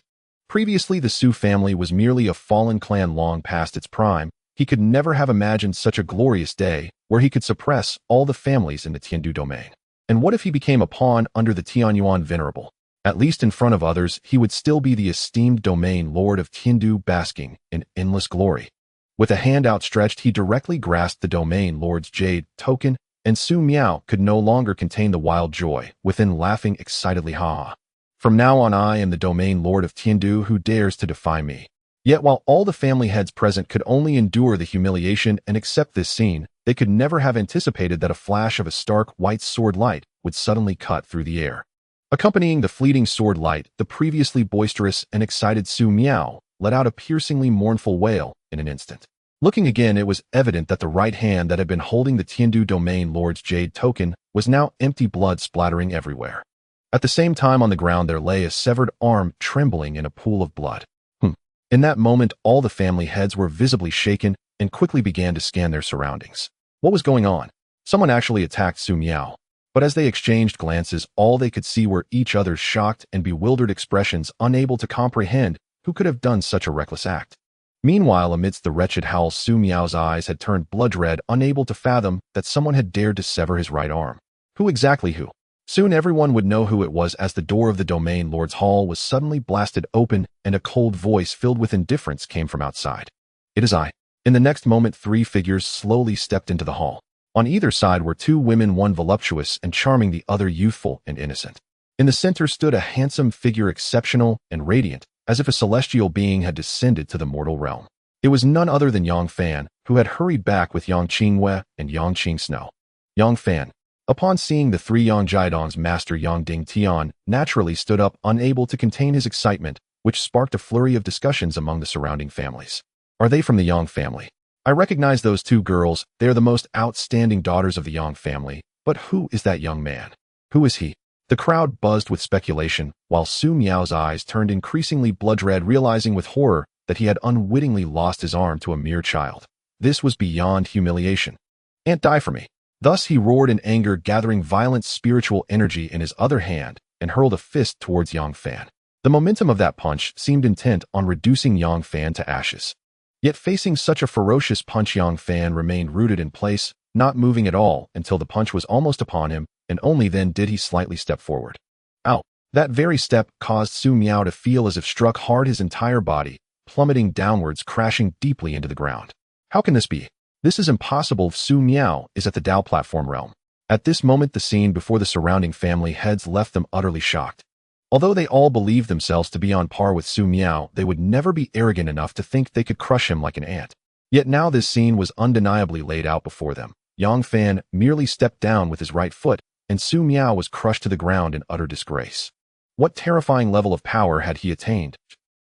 Previously, the Su family was merely a fallen clan long past its prime. He could never have imagined such a glorious day where he could suppress all the families in the Tiandu domain. And what if he became a pawn under the Tianyuan venerable? At least in front of others, he would still be the esteemed domain lord of Tiandu, basking in endless glory. With a hand outstretched, he directly grasped the domain lord's jade token, and Su Miao could no longer contain the wild joy within, laughing excitedly. Ha! From now on, I am the domain lord of Tiandu. Who dares to defy me? Yet while all the family heads present could only endure the humiliation and accept this scene, they could never have anticipated that a flash of a stark white sword light would suddenly cut through the air. Accompanying the fleeting sword light, the previously boisterous and excited Su Miao let out a piercingly mournful wail in an instant. Looking again, it was evident that the right hand that had been holding the Tiandu domain lord's jade token was now empty, blood splattering everywhere. At the same time, on the ground there lay a severed arm trembling in a pool of blood. In that moment, all the family heads were visibly shaken and quickly began to scan their surroundings. What was going on? Someone actually attacked Su Miao. But as they exchanged glances, all they could see were each other's shocked and bewildered expressions, unable to comprehend who could have done such a reckless act. Meanwhile, amidst the wretched howls, Su Miao's eyes had turned blood red, unable to fathom that someone had dared to sever his right arm. Who exactly? Who? Soon everyone would know who it was, as the door of the domain lord's hall was suddenly blasted open and a cold voice filled with indifference came from outside. "It is I." In the next moment, 3 figures slowly stepped into the hall. On either side were 2 women, one voluptuous and charming, the other youthful and innocent. In the center stood a handsome figure, exceptional and radiant, as if a celestial being had descended to the mortal realm. It was none other than Yang Fan, who had hurried back with Yang Qingwei and Yang Qingsnow. Yang Fan, upon seeing the 3 Yang Jiadong's master, Yang Dingtian, naturally stood up, unable to contain his excitement, which sparked a flurry of discussions among the surrounding families. "Are they from the Yang family? I recognize those 2 girls. They are the most outstanding daughters of the Yang family. But who is that young man? Who is he?" The crowd buzzed with speculation, while Su Miao's eyes turned increasingly blood red, realizing with horror that he had unwittingly lost his arm to a mere child. This was beyond humiliation. "Can't die for me." Thus he roared in anger, gathering violent spiritual energy in his other hand, and hurled a fist towards Yang Fan. The momentum of that punch seemed intent on reducing Yang Fan to ashes. Yet facing such a ferocious punch, Yang Fan remained rooted in place, not moving at all until the punch was almost upon him, and only then did he slightly step forward. Ow! That very step caused Su Miao to feel as if struck hard, his entire body plummeting downwards, crashing deeply into the ground. How can this be? This is impossible. Su Miao is at the Dao platform realm. At this moment, the scene before the surrounding family heads left them utterly shocked. Although they all believed themselves to be on par with Su Miao, they would never be arrogant enough to think they could crush him like an ant. Yet now this scene was undeniably laid out before them. Yang Fan merely stepped down with his right foot, and Su Miao was crushed to the ground in utter disgrace. What terrifying level of power had he attained?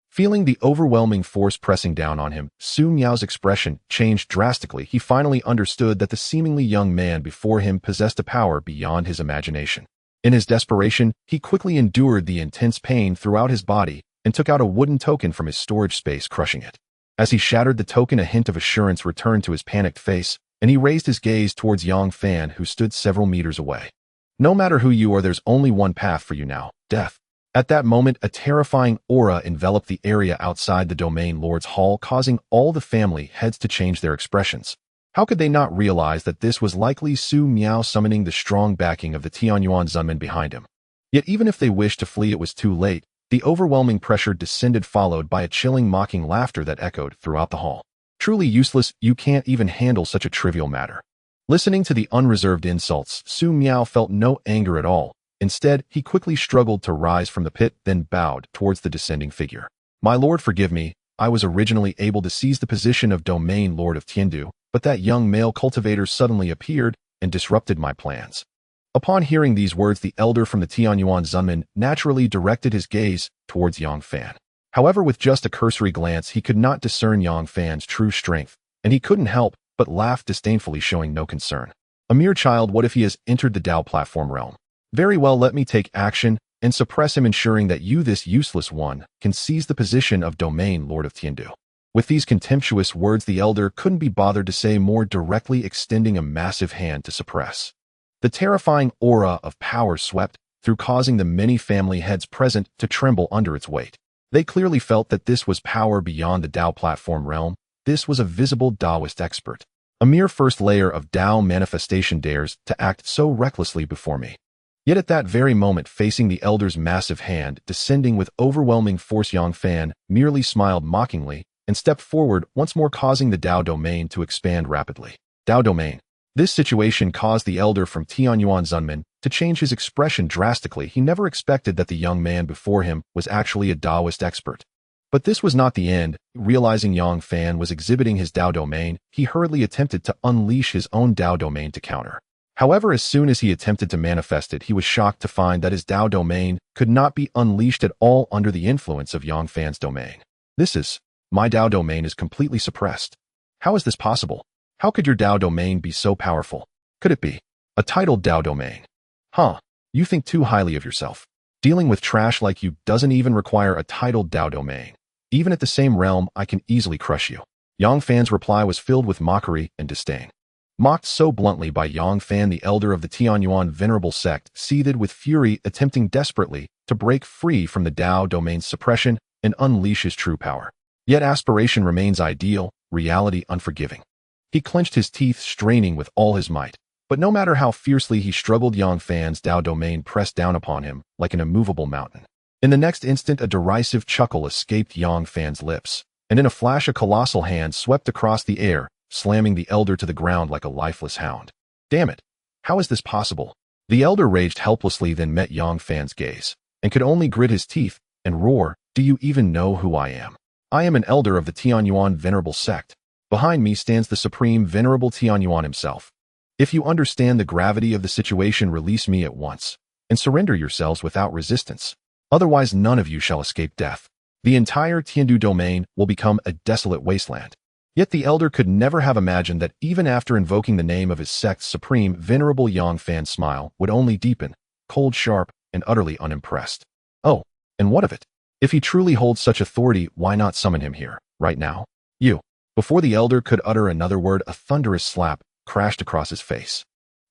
Feeling the overwhelming force pressing down on him, Su Miao's expression changed drastically. He finally understood that the seemingly young man before him possessed a power beyond his imagination. In his desperation, he quickly endured the intense pain throughout his body and took out a wooden token from his storage space, crushing it. As he shattered the token, a hint of assurance returned to his panicked face, and he raised his gaze towards Yang Fan, who stood several meters away. No matter who you are, there's only one path for you now: death. At that moment, a terrifying aura enveloped the area outside the Domain Lord's hall, causing all the family heads to change their expressions. How could they not realize that this was likely Su Miao summoning the strong backing of the Tianyuan Zunmen behind him? Yet even if they wished to flee, it was too late. The overwhelming pressure descended, followed by a chilling, mocking laughter that echoed throughout the hall. Truly useless, you can't even handle such a trivial matter. Listening to the unreserved insults, Su Miao felt no anger at all. Instead, he quickly struggled to rise from the pit, then bowed towards the descending figure. My lord, forgive me. I was originally able to seize the position of Domain Lord of Tiandu, but that young male cultivator suddenly appeared and disrupted my plans. Upon hearing these words, the elder from the Tianyuan Zunmen naturally directed his gaze towards Yang Fan. However, with just a cursory glance, he could not discern Yang Fan's true strength, and he couldn't help but laugh disdainfully, showing no concern. A mere child, what if he has entered the Dao platform realm? Very well, let me take action and suppress him, ensuring that you, this useless one, can seize the position of Domain Lord of Tiandu. With these contemptuous words, the elder couldn't be bothered to say more, directly extending a massive hand to suppress. The terrifying aura of power swept through, causing the many family heads present to tremble under its weight. They clearly felt that this was power beyond the Dao platform realm. This was a visible Daoist expert. A mere first layer of Dao manifestation dares to act so recklessly before me. Yet at that very moment, facing the elder's massive hand, descending with overwhelming force, Yang Fan merely smiled mockingly and stepped forward once more, causing the Dao domain to expand rapidly. Dao domain. This situation caused the elder from Tianyuan Zunmen to change his expression drastically. He never expected that the young man before him was actually a Daoist expert. But this was not the end. Realizing Yang Fan was exhibiting his Dao domain, he hurriedly attempted to unleash his own Dao domain to counter. However, as soon as he attempted to manifest it, he was shocked to find that his Dao domain could not be unleashed at all under the influence of Yang Fan's domain. My Dao domain is completely suppressed. How is this possible? How could your Dao domain be so powerful? Could it be a titled Dao domain? You think too highly of yourself. Dealing with trash like you doesn't even require a titled Dao domain. Even at the same realm, I can easily crush you. Yang Fan's reply was filled with mockery and disdain. Mocked so bluntly by Yang Fan, the elder of the Tianyuan venerable sect seethed with fury, attempting desperately to break free from the Dao domain's suppression and unleash his true power. Yet aspiration remains ideal, reality unforgiving. He clenched his teeth, straining with all his might. But no matter how fiercely he struggled, Yang Fan's Dao domain pressed down upon him like an immovable mountain. In the next instant, a derisive chuckle escaped Yang Fan's lips, and in a flash, a colossal hand swept across the air, slamming the elder to the ground like a lifeless hound. Damn it! How is this possible? The elder raged helplessly, then met Yang Fan's gaze, and could only grit his teeth and roar, "Do you even know who I am? I am an elder of the Tianyuan venerable sect. Behind me stands the supreme venerable Tianyuan himself. If you understand the gravity of the situation, release me at once, and surrender yourselves without resistance. Otherwise, none of you shall escape death. The entire Tiandu domain will become a desolate wasteland." Yet the elder could never have imagined that even after invoking the name of his sect's supreme, venerable, Yang Fan's smile would only deepen, cold, sharp, and utterly unimpressed. Oh, and what of it? If he truly holds such authority, why not summon him here, right now? You. Before the elder could utter another word, a thunderous slap crashed across his face.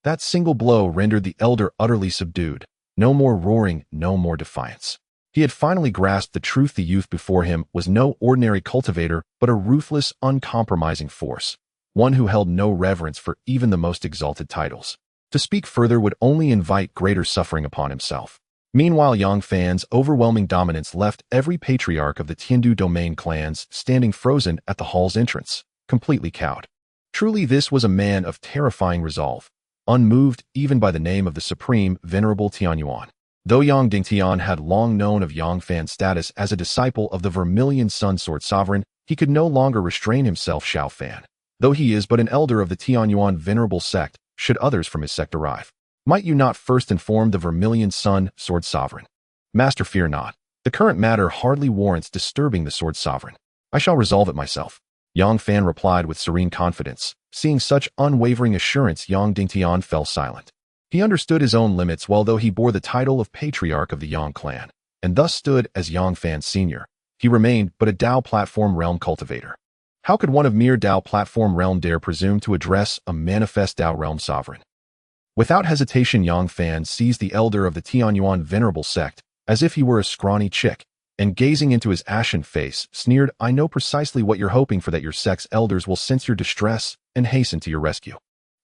That single blow rendered the elder utterly subdued. No more roaring, no more defiance. He had finally grasped the truth. The youth before him was no ordinary cultivator, but a ruthless, uncompromising force, one who held no reverence for even the most exalted titles. To speak further would only invite greater suffering upon himself. Meanwhile, Yang Fan's overwhelming dominance left every patriarch of the Tiandu domain clans standing frozen at the hall's entrance, completely cowed. Truly, this was a man of terrifying resolve, unmoved even by the name of the supreme, venerable Tianyuan. Though Yang Dingtian had long known of Yang Fan's status as a disciple of the Vermilion Sun Sword Sovereign, he could no longer restrain himself. Xiao Fan, though he is but an elder of the Tianyuan venerable sect, should others from his sect arrive, might you not first inform the Vermilion Sun Sword Sovereign? Master, fear not. The current matter hardly warrants disturbing the Sword Sovereign. I shall resolve it myself. Yang Fan replied with serene confidence. Seeing such unwavering assurance, Yang Dingtian fell silent. He understood his own limits, although he bore the title of patriarch of the Yang clan, and thus stood as Yang Fan Senior. He remained but a Dao platform realm cultivator. How could one of mere Dao platform realm dare presume to address a manifest Dao realm sovereign? Without hesitation, Yang Fan seized the elder of the Tianyuan venerable sect, as if he were a scrawny chick, and gazing into his ashen face, sneered, "I know precisely what you're hoping for, that your sect's elders will sense your distress and hasten to your rescue."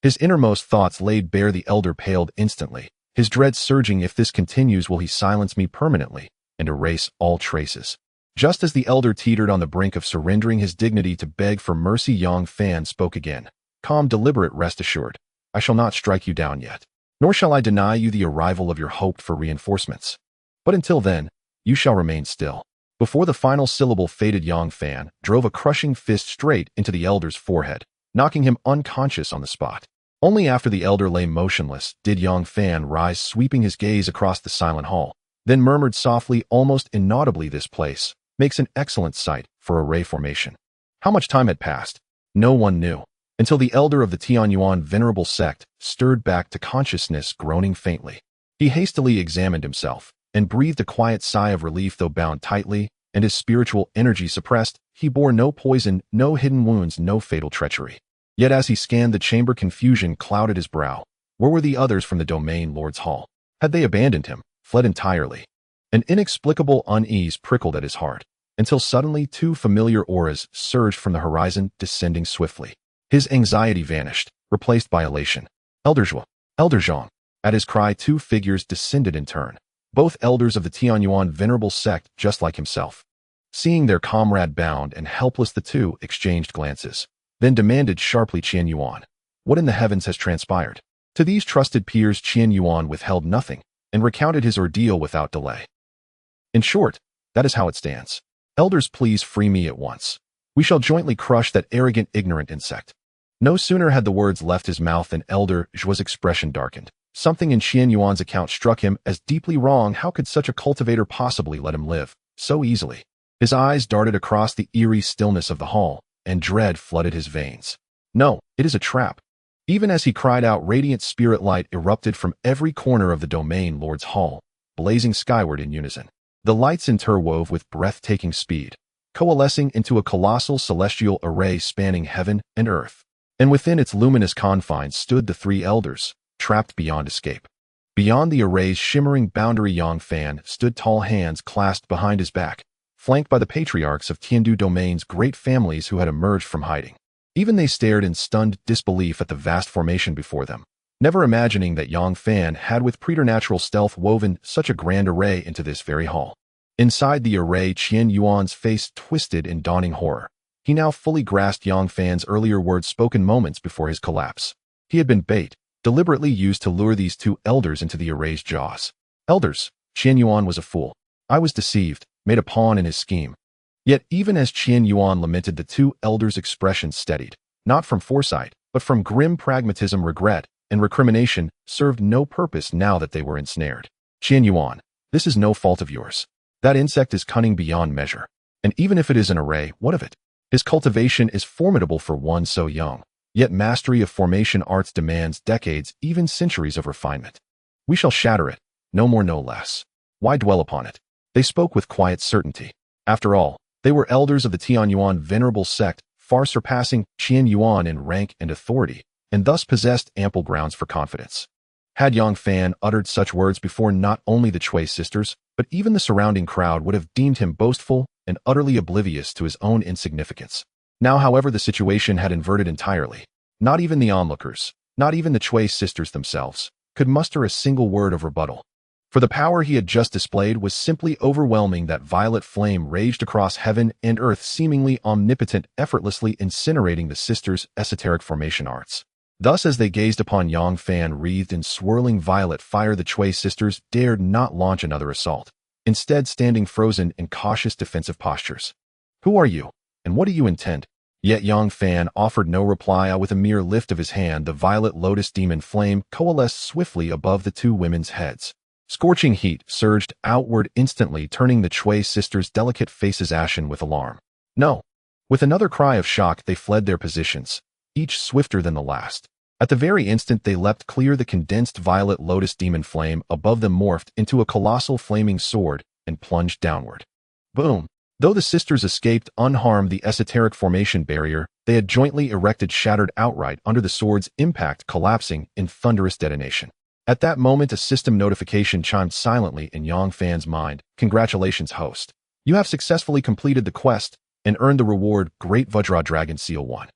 His innermost thoughts laid bare, the elder paled instantly, his dread surging. "If this continues, will he silence me permanently and erase all traces?" Just as the elder teetered on the brink of surrendering his dignity to beg for mercy, Yang Fan spoke again. Calm, deliberate, "Rest assured, I shall not strike you down yet, nor shall I deny you the arrival of your hoped-for reinforcements. But until then, you shall remain still." Before the final syllable faded, Yang Fan drove a crushing fist straight into the elder's forehead, knocking him unconscious on the spot. Only after the elder lay motionless did Yang Fan rise, sweeping his gaze across the silent hall, then murmured softly, almost inaudibly, "This place makes an excellent site for array formation." How much time had passed? No one knew, until the elder of the Tianyuan venerable sect stirred back to consciousness, groaning faintly. He hastily examined himself and breathed a quiet sigh of relief. Though bound tightly and his spiritual energy suppressed, he bore no poison, no hidden wounds, no fatal treachery. Yet as he scanned the chamber, confusion clouded his brow. Where were the others from the domain lord's hall? Had they abandoned him, fled entirely? An inexplicable unease prickled at his heart, until suddenly two familiar auras surged from the horizon, descending swiftly. His anxiety vanished, replaced by elation. "Elder Zhuo! Elder Zhang!" At his cry, two figures descended in turn, both elders of the Tianyuan venerable sect, just like himself. Seeing their comrade bound and helpless, the two exchanged glances, then demanded sharply, "Qian Yuan, what in the heavens has transpired?" To these trusted peers, Qian Yuan withheld nothing and recounted his ordeal without delay. "In short, that is how it stands. Elders, please free me at once. We shall jointly crush that arrogant, ignorant insect." No sooner had the words left his mouth than Elder Zhuo's expression darkened. Something in Qian Yuan's account struck him as deeply wrong. How could such a cultivator possibly let him live so easily? His eyes darted across the eerie stillness of the hall, and dread flooded his veins. No, it is a trap. Even as he cried out, radiant spirit light erupted from every corner of the domain lord's hall, blazing skyward in unison. The lights interwove with breathtaking speed, coalescing into a colossal celestial array spanning heaven and earth. And within its luminous confines stood the three elders, trapped beyond escape. Beyond the array's shimmering boundary, Yang Fan stood tall, hands clasped behind his back, flanked by the patriarchs of Tiandu domain's great families who had emerged from hiding. Even they stared in stunned disbelief at the vast formation before them, never imagining that Yang Fan had with preternatural stealth woven such a grand array into this very hall. Inside the array, Qian Yuan's face twisted in dawning horror. He now fully grasped Yang Fan's earlier words spoken moments before his collapse. He had been bait, deliberately used to lure these two elders into the array's jaws. "Elders, Qian Yuan was a fool. I was deceived, made a pawn in his scheme." Yet even as Qian Yuan lamented, the two elders' expressions steadied, not from foresight, but from grim pragmatism. Regret and recrimination served no purpose now that they were ensnared. "Qian Yuan, this is no fault of yours. That insect is cunning beyond measure. And even if it is an array, what of it? His cultivation is formidable for one so young. Yet mastery of formation arts demands decades, even centuries of refinement. We shall shatter it, no more, no less. Why dwell upon it?" They spoke with quiet certainty. After all, they were elders of the Tianyuan venerable sect, far surpassing Qian Yuan in rank and authority, and thus possessed ample grounds for confidence. Had Yang Fan uttered such words before, not only the Chui sisters, but even the surrounding crowd would have deemed him boastful and utterly oblivious to his own insignificance. Now, however, the situation had inverted entirely. Not even the onlookers, not even the Chui sisters themselves, could muster a single word of rebuttal. For the power he had just displayed was simply overwhelming. That violet flame raged across heaven and earth, seemingly omnipotent, effortlessly incinerating the sisters' esoteric formation arts. Thus, as they gazed upon Yang Fan wreathed in swirling violet fire, the Chui sisters dared not launch another assault, instead standing frozen in cautious defensive postures. "Who are you, and what do you intend?" Yet Yang Fan offered no reply. With a mere lift of his hand, the violet lotus demon flame coalesced swiftly above the two women's heads. Scorching heat surged outward instantly, turning the Chui sisters' delicate faces ashen with alarm. "No!" With another cry of shock, they fled their positions, each swifter than the last. At the very instant they leapt clear, the condensed violet lotus demon flame above them morphed into a colossal flaming sword and plunged downward. Boom! Though the sisters escaped unharmed, the esoteric formation barrier they had jointly erected shattered outright under the sword's impact, collapsing in thunderous detonation. At that moment, a system notification chimed silently in Yang Fan's mind. Congratulations, host. You have successfully completed the quest and earned the reward, Great Vajra Dragon Seal 1.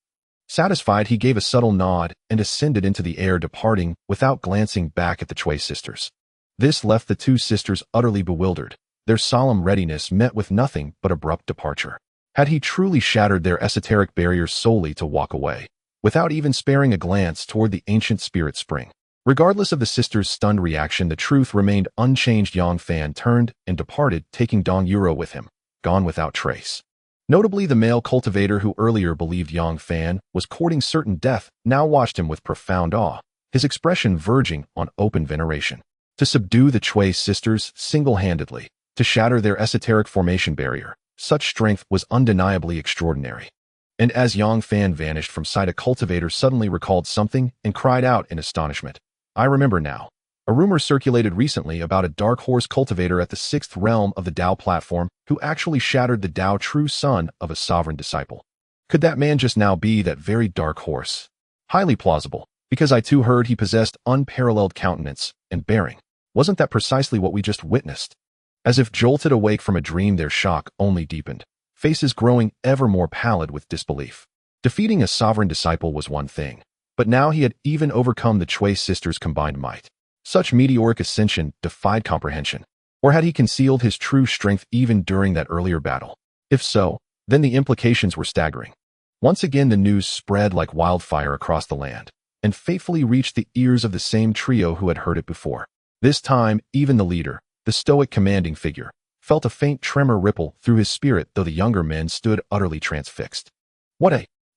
Satisfied, he gave a subtle nod and ascended into the air, departing without glancing back at the Chui sisters. This left the two sisters utterly bewildered, their solemn readiness met with nothing but abrupt departure. Had he truly shattered their esoteric barriers solely to walk away, without even sparing a glance toward the ancient spirit spring? Regardless of the sisters' stunned reaction, the truth remained unchanged. Yang Fan turned and departed, taking Dong Yuro with him, gone without trace. Notably, the male cultivator who earlier believed Yang Fan was courting certain death now watched him with profound awe, his expression verging on open veneration. To subdue the Chui sisters single-handedly, to shatter their esoteric formation barrier, such strength was undeniably extraordinary. And as Yang Fan vanished from sight, a cultivator suddenly recalled something and cried out in astonishment. I remember now. A rumor circulated recently about a dark horse cultivator at the sixth realm of the Dao platform who actually shattered the Dao, true son of a sovereign disciple. Could that man just now be that very dark horse? Highly plausible, because I too heard he possessed unparalleled countenance and bearing. Wasn't that precisely what we just witnessed? As if jolted awake from a dream, their shock only deepened, faces growing ever more pallid with disbelief. Defeating a sovereign disciple was one thing, but now he had even overcome the Chui sisters' combined might. Such meteoric ascension defied comprehension. Or had he concealed his true strength even during that earlier battle? If so, then the implications were staggering. Once again the news spread like wildfire across the land, and faithfully reached the ears of the same trio who had heard it before. This time, even the leader, the stoic commanding figure, felt a faint tremor ripple through his spirit, though the younger men stood utterly transfixed.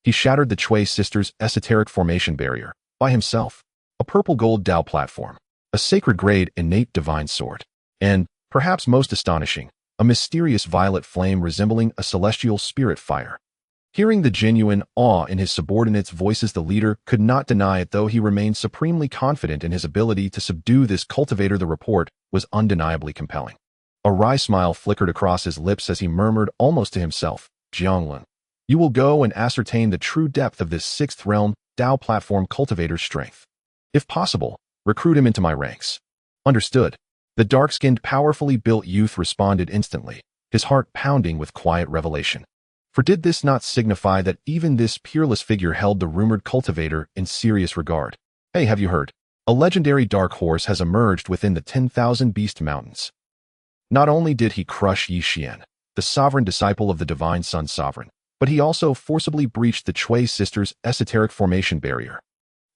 He shattered the Chui sisters' esoteric formation barrier, by himself. A purple gold Dao platform. A sacred grade innate divine sword. And, perhaps most astonishing, a mysterious violet flame resembling a celestial spirit fire. Hearing the genuine awe in his subordinates' voices, the leader could not deny it, though he remained supremely confident in his ability to subdue this cultivator. The report was undeniably compelling. A wry smile flickered across his lips as he murmured almost to himself, Jianglun, you will go and ascertain the true depth of this sixth realm Dao platform cultivator's strength. If possible, recruit him into my ranks. Understood. The dark-skinned, powerfully built youth responded instantly, his heart pounding with quiet revelation. For did this not signify that even this peerless figure held the rumored cultivator in serious regard? Hey, have you heard? A legendary dark horse has emerged within the 10,000 Beast Mountains. Not only did he crush Yi Xian, the sovereign disciple of the Divine Sun Sovereign, but he also forcibly breached the Chui sisters' esoteric formation barrier.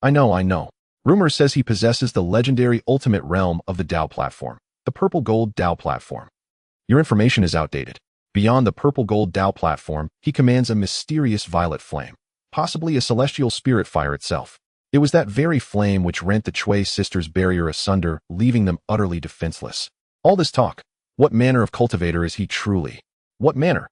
I know. Rumor says he possesses the legendary ultimate realm of the Dao platform, the purple gold Dao platform. Your information is outdated. Beyond the purple gold Dao platform, he commands a mysterious violet flame, possibly a celestial spirit fire itself. It was that very flame which rent the Chui sisters' barrier asunder, leaving them utterly defenseless. All this talk, what manner of cultivator is he truly? What manner?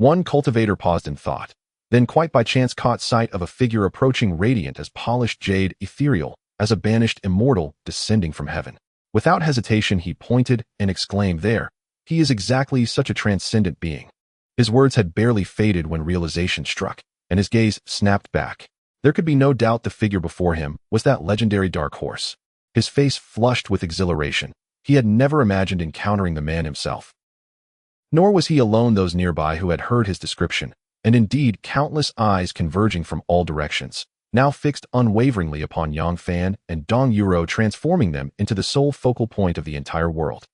One cultivator paused in thought, then quite by chance caught sight of a figure approaching, radiant as polished jade, ethereal as a banished immortal descending from heaven. Without hesitation he pointed and exclaimed, there, he is exactly such a transcendent being. His words had barely faded when realization struck, and his gaze snapped back. There could be no doubt the figure before him was that legendary dark horse. His face flushed with exhilaration. He had never imagined encountering the man himself. Nor was he alone. Those nearby who had heard his description, and indeed countless eyes converging from all directions, now fixed unwaveringly upon Yang Fan and Dong Yuro, transforming them into the sole focal point of the entire world.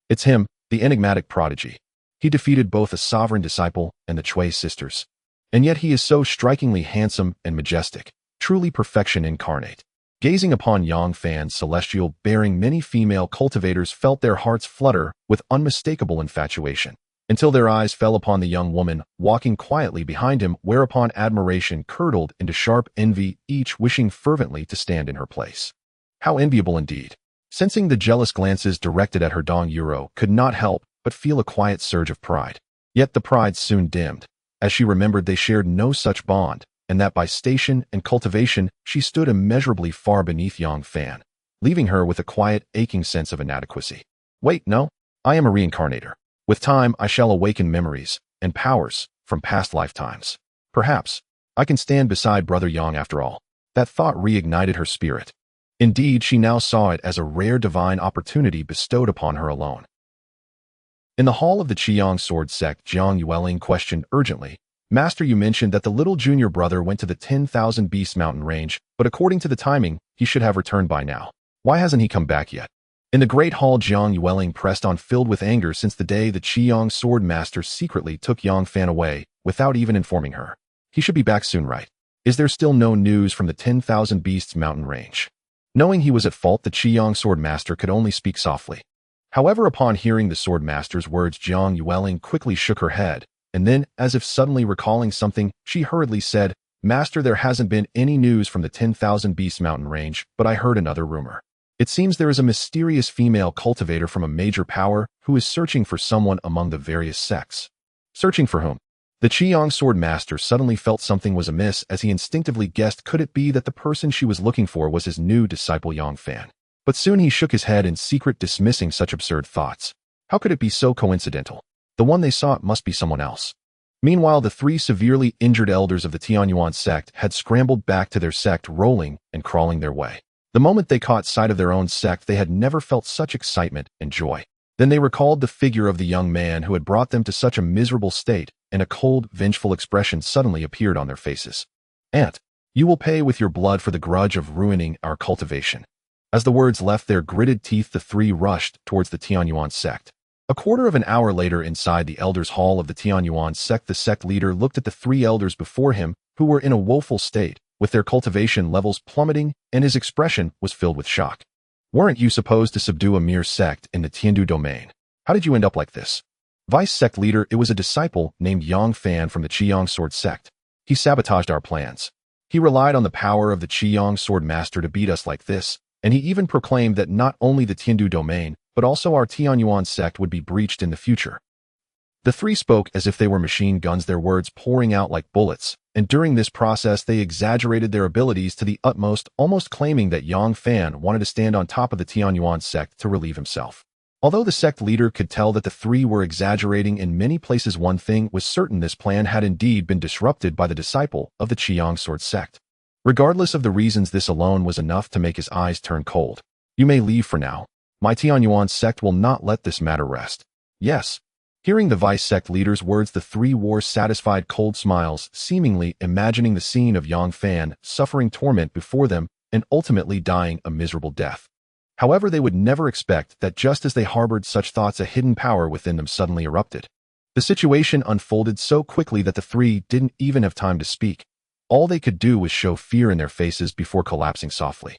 It's him, the enigmatic prodigy. He defeated both a sovereign disciple and the Chui sisters. And yet he is so strikingly handsome and majestic, truly perfection incarnate. Gazing upon Yang Fan's celestial bearing, many female cultivators felt their hearts flutter with unmistakable infatuation, until their eyes fell upon the young woman walking quietly behind him, whereupon admiration curdled into sharp envy, each wishing fervently to stand in her place. How enviable indeed! Sensing the jealous glances directed at her, Dong Yuro could not help but feel a quiet surge of pride. Yet the pride soon dimmed, as she remembered they shared no such bond, and that by station and cultivation she stood immeasurably far beneath Yang Fan, leaving her with a quiet, aching sense of inadequacy. Wait, no, I am a reincarnator. With time I shall awaken memories and powers from past lifetimes. Perhaps I can stand beside Brother Yang after all. That thought reignited her spirit. Indeed, she now saw it as a rare divine opportunity bestowed upon her alone. In the hall of the Qiyang Sword Sect, Jiang Yueling questioned urgently, Master, you mentioned that the little junior brother went to the 10,000 Beast Mountain range, but according to the timing, he should have returned by now. Why hasn't he come back yet? In the great hall, Jiang Yueling pressed on, filled with anger since the day the Qiyang Sword Master secretly took Yang Fan away without even informing her. He should be back soon, right? Is there still no news from the 10,000 Beasts Mountain range? Knowing he was at fault, the Qiyang Sword Master could only speak softly. However, upon hearing the Sword Master's words, Jiang Yueling quickly shook her head, and then, as if suddenly recalling something, she hurriedly said, Master, there hasn't been any news from the 10,000 Beast Mountain range, but I heard another rumor. It seems there is a mysterious female cultivator from a major power who is searching for someone among the various sects. Searching for whom? The Qiyang Sword Master suddenly felt something was amiss as he instinctively guessed, could it be that the person she was looking for was his new disciple Yang Fan? But soon he shook his head in secret, dismissing such absurd thoughts. How could it be so coincidental? The one they sought must be someone else. Meanwhile, the three severely injured elders of the Tianyuan sect had scrambled back to their sect, rolling and crawling their way. The moment they caught sight of their own sect, they had never felt such excitement and joy. Then they recalled the figure of the young man who had brought them to such a miserable state, and a cold, vengeful expression suddenly appeared on their faces. Aunt, you will pay with your blood for the grudge of ruining our cultivation. As the words left their gritted teeth, the three rushed towards the Tianyuan sect. A quarter of an hour later, inside the elders' hall of the Tianyuan sect, the sect leader looked at the three elders before him, who were in a woeful state, with their cultivation levels plummeting, and his expression was filled with shock. Weren't you supposed to subdue a mere sect in the Tiandu domain? How did you end up like this? Vice sect leader, it was a disciple named Yang Fan from the Qiyang Sword sect. He sabotaged our plans. He relied on the power of the Qiyang Sword Master to beat us like this, and he even proclaimed that not only the Tiandu domain, but also our Tianyuan sect would be breached in the future. The three spoke as if they were machine guns, their words pouring out like bullets, and during this process they exaggerated their abilities to the utmost, almost claiming that Yang Fan wanted to stand on top of the Tianyuan sect to relieve himself. Although the sect leader could tell that the three were exaggerating in many places, one thing was certain: this plan had indeed been disrupted by the disciple of the Qiyang Sword sect. Regardless of the reasons, this alone was enough to make his eyes turn cold. You may leave for now. My Tianyuan sect will not let this matter rest. Yes. Hearing the vice sect leader's words, the three wore satisfied cold smiles, seemingly imagining the scene of Yang Fan suffering torment before them and ultimately dying a miserable death. However, they would never expect that just as they harbored such thoughts, a hidden power within them suddenly erupted. The situation unfolded so quickly that the three didn't even have time to speak. All they could do was show fear in their faces before collapsing softly.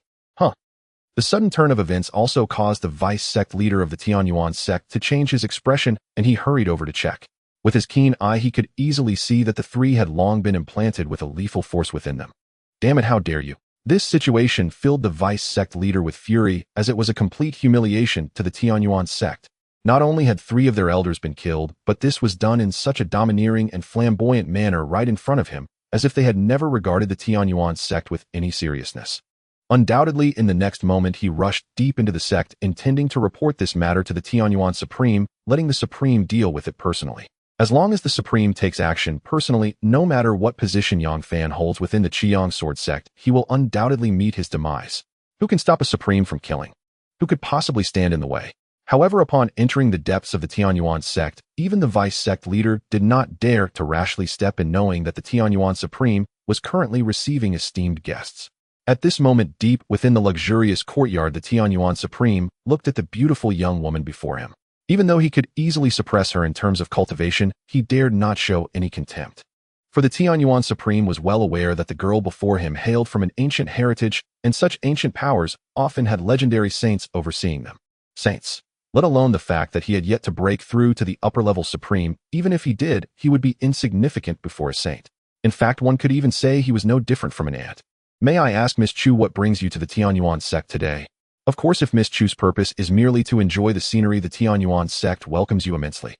The sudden turn of events also caused the vice sect leader of the Tianyuan sect to change his expression, and he hurried over to check. With his keen eye, he could easily see that the three had long been implanted with a lethal force within them. Damn it, how dare you! This situation filled the vice sect leader with fury, as it was a complete humiliation to the Tianyuan sect. Not only had three of their elders been killed, but this was done in such a domineering and flamboyant manner right in front of him, as if they had never regarded the Tianyuan sect with any seriousness. Undoubtedly, in the next moment, he rushed deep into the sect, intending to report this matter to the Tianyuan Supreme, letting the Supreme deal with it personally. As long as the Supreme takes action personally, no matter what position Yang Fan holds within the Qiyang Sword sect, he will undoubtedly meet his demise. Who can stop a Supreme from killing? Who could possibly stand in the way? However, upon entering the depths of the Tianyuan sect, even the vice sect leader did not dare to rashly step in, knowing that the Tianyuan Supreme was currently receiving esteemed guests. At this moment, deep within the luxurious courtyard, the Tianyuan Supreme looked at the beautiful young woman before him. Even though he could easily suppress her in terms of cultivation, he dared not show any contempt. For the Tianyuan Supreme was well aware that the girl before him hailed from an ancient heritage, and such ancient powers often had legendary saints overseeing them. Saints. Let alone the fact that he had yet to break through to the upper-level Supreme. Even if he did, he would be insignificant before a saint. In fact, one could even say he was no different from an ant. May I ask, Miss Chu, what brings you to the Tianyuan sect today? Of course, if Miss Chu's purpose is merely to enjoy the scenery, the Tianyuan sect welcomes you immensely.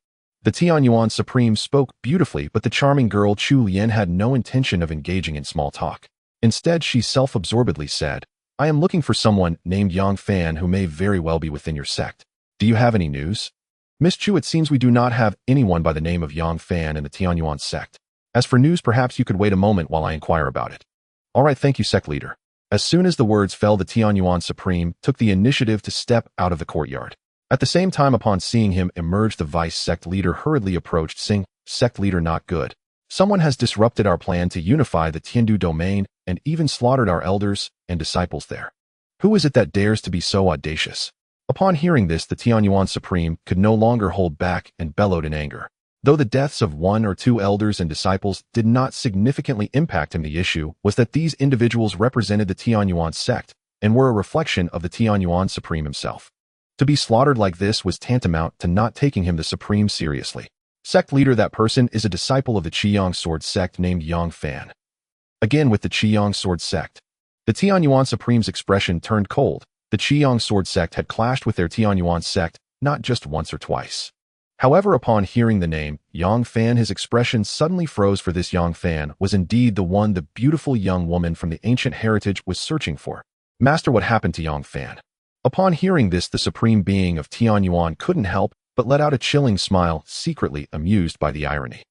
The Tianyuan Supreme spoke beautifully, but the charming girl Chu Lian had no intention of engaging in small talk. Instead, she self-absorbedly said, I am looking for someone named Yang Fan who may very well be within your sect. Do you have any news? Miss Chu, it seems we do not have anyone by the name of Yang Fan in the Tianyuan sect. As for news, perhaps you could wait a moment while I inquire about it. All right, thank you, sect leader. As soon as the words fell, the Tianyuan Supreme took the initiative to step out of the courtyard. At the same time, upon seeing him emerge, the vice sect leader hurriedly approached, saying, Sect leader, not good. Someone has disrupted our plan to unify the Tiandu domain and even slaughtered our elders and disciples there. Who is it that dares to be so audacious? Upon hearing this, the Tianyuan Supreme could no longer hold back and bellowed in anger. Though the deaths of 1 or 2 elders and disciples did not significantly impact him, the issue was that these individuals represented the Tianyuan sect and were a reflection of the Tianyuan Supreme himself. To be slaughtered like this was tantamount to not taking him the Supreme seriously. Sect leader, that person is a disciple of the Qiyang Sword sect named Yang Fan. Again with the Qiyang Sword sect. The Tianyuan Supreme's expression turned cold. The Qiyang Sword sect had clashed with their Tianyuan sect not just once or twice. However, upon hearing the name, Yang Fan, his expression suddenly froze, for this Yang Fan was indeed the one the beautiful young woman from the ancient heritage was searching for. Master, what happened to Yang Fan? Upon hearing this, the supreme being of Tianyuan couldn't help but let out a chilling smile, secretly amused by the irony.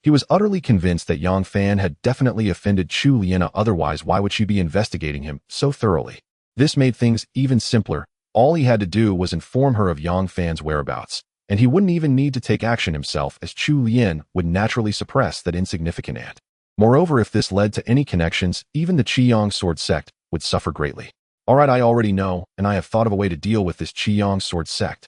He was utterly convinced that Yang Fan had definitely offended Chu Lian, otherwise why would she be investigating him so thoroughly? This made things even simpler. All he had to do was inform her of Yang Fan's whereabouts, and he wouldn't even need to take action himself, as Chu Lian would naturally suppress that insignificant ant. Moreover, if this led to any connections, even the Qiyang Sword sect would suffer greatly. All right, I already know, and I have thought of a way to deal with this Qiyang Sword sect.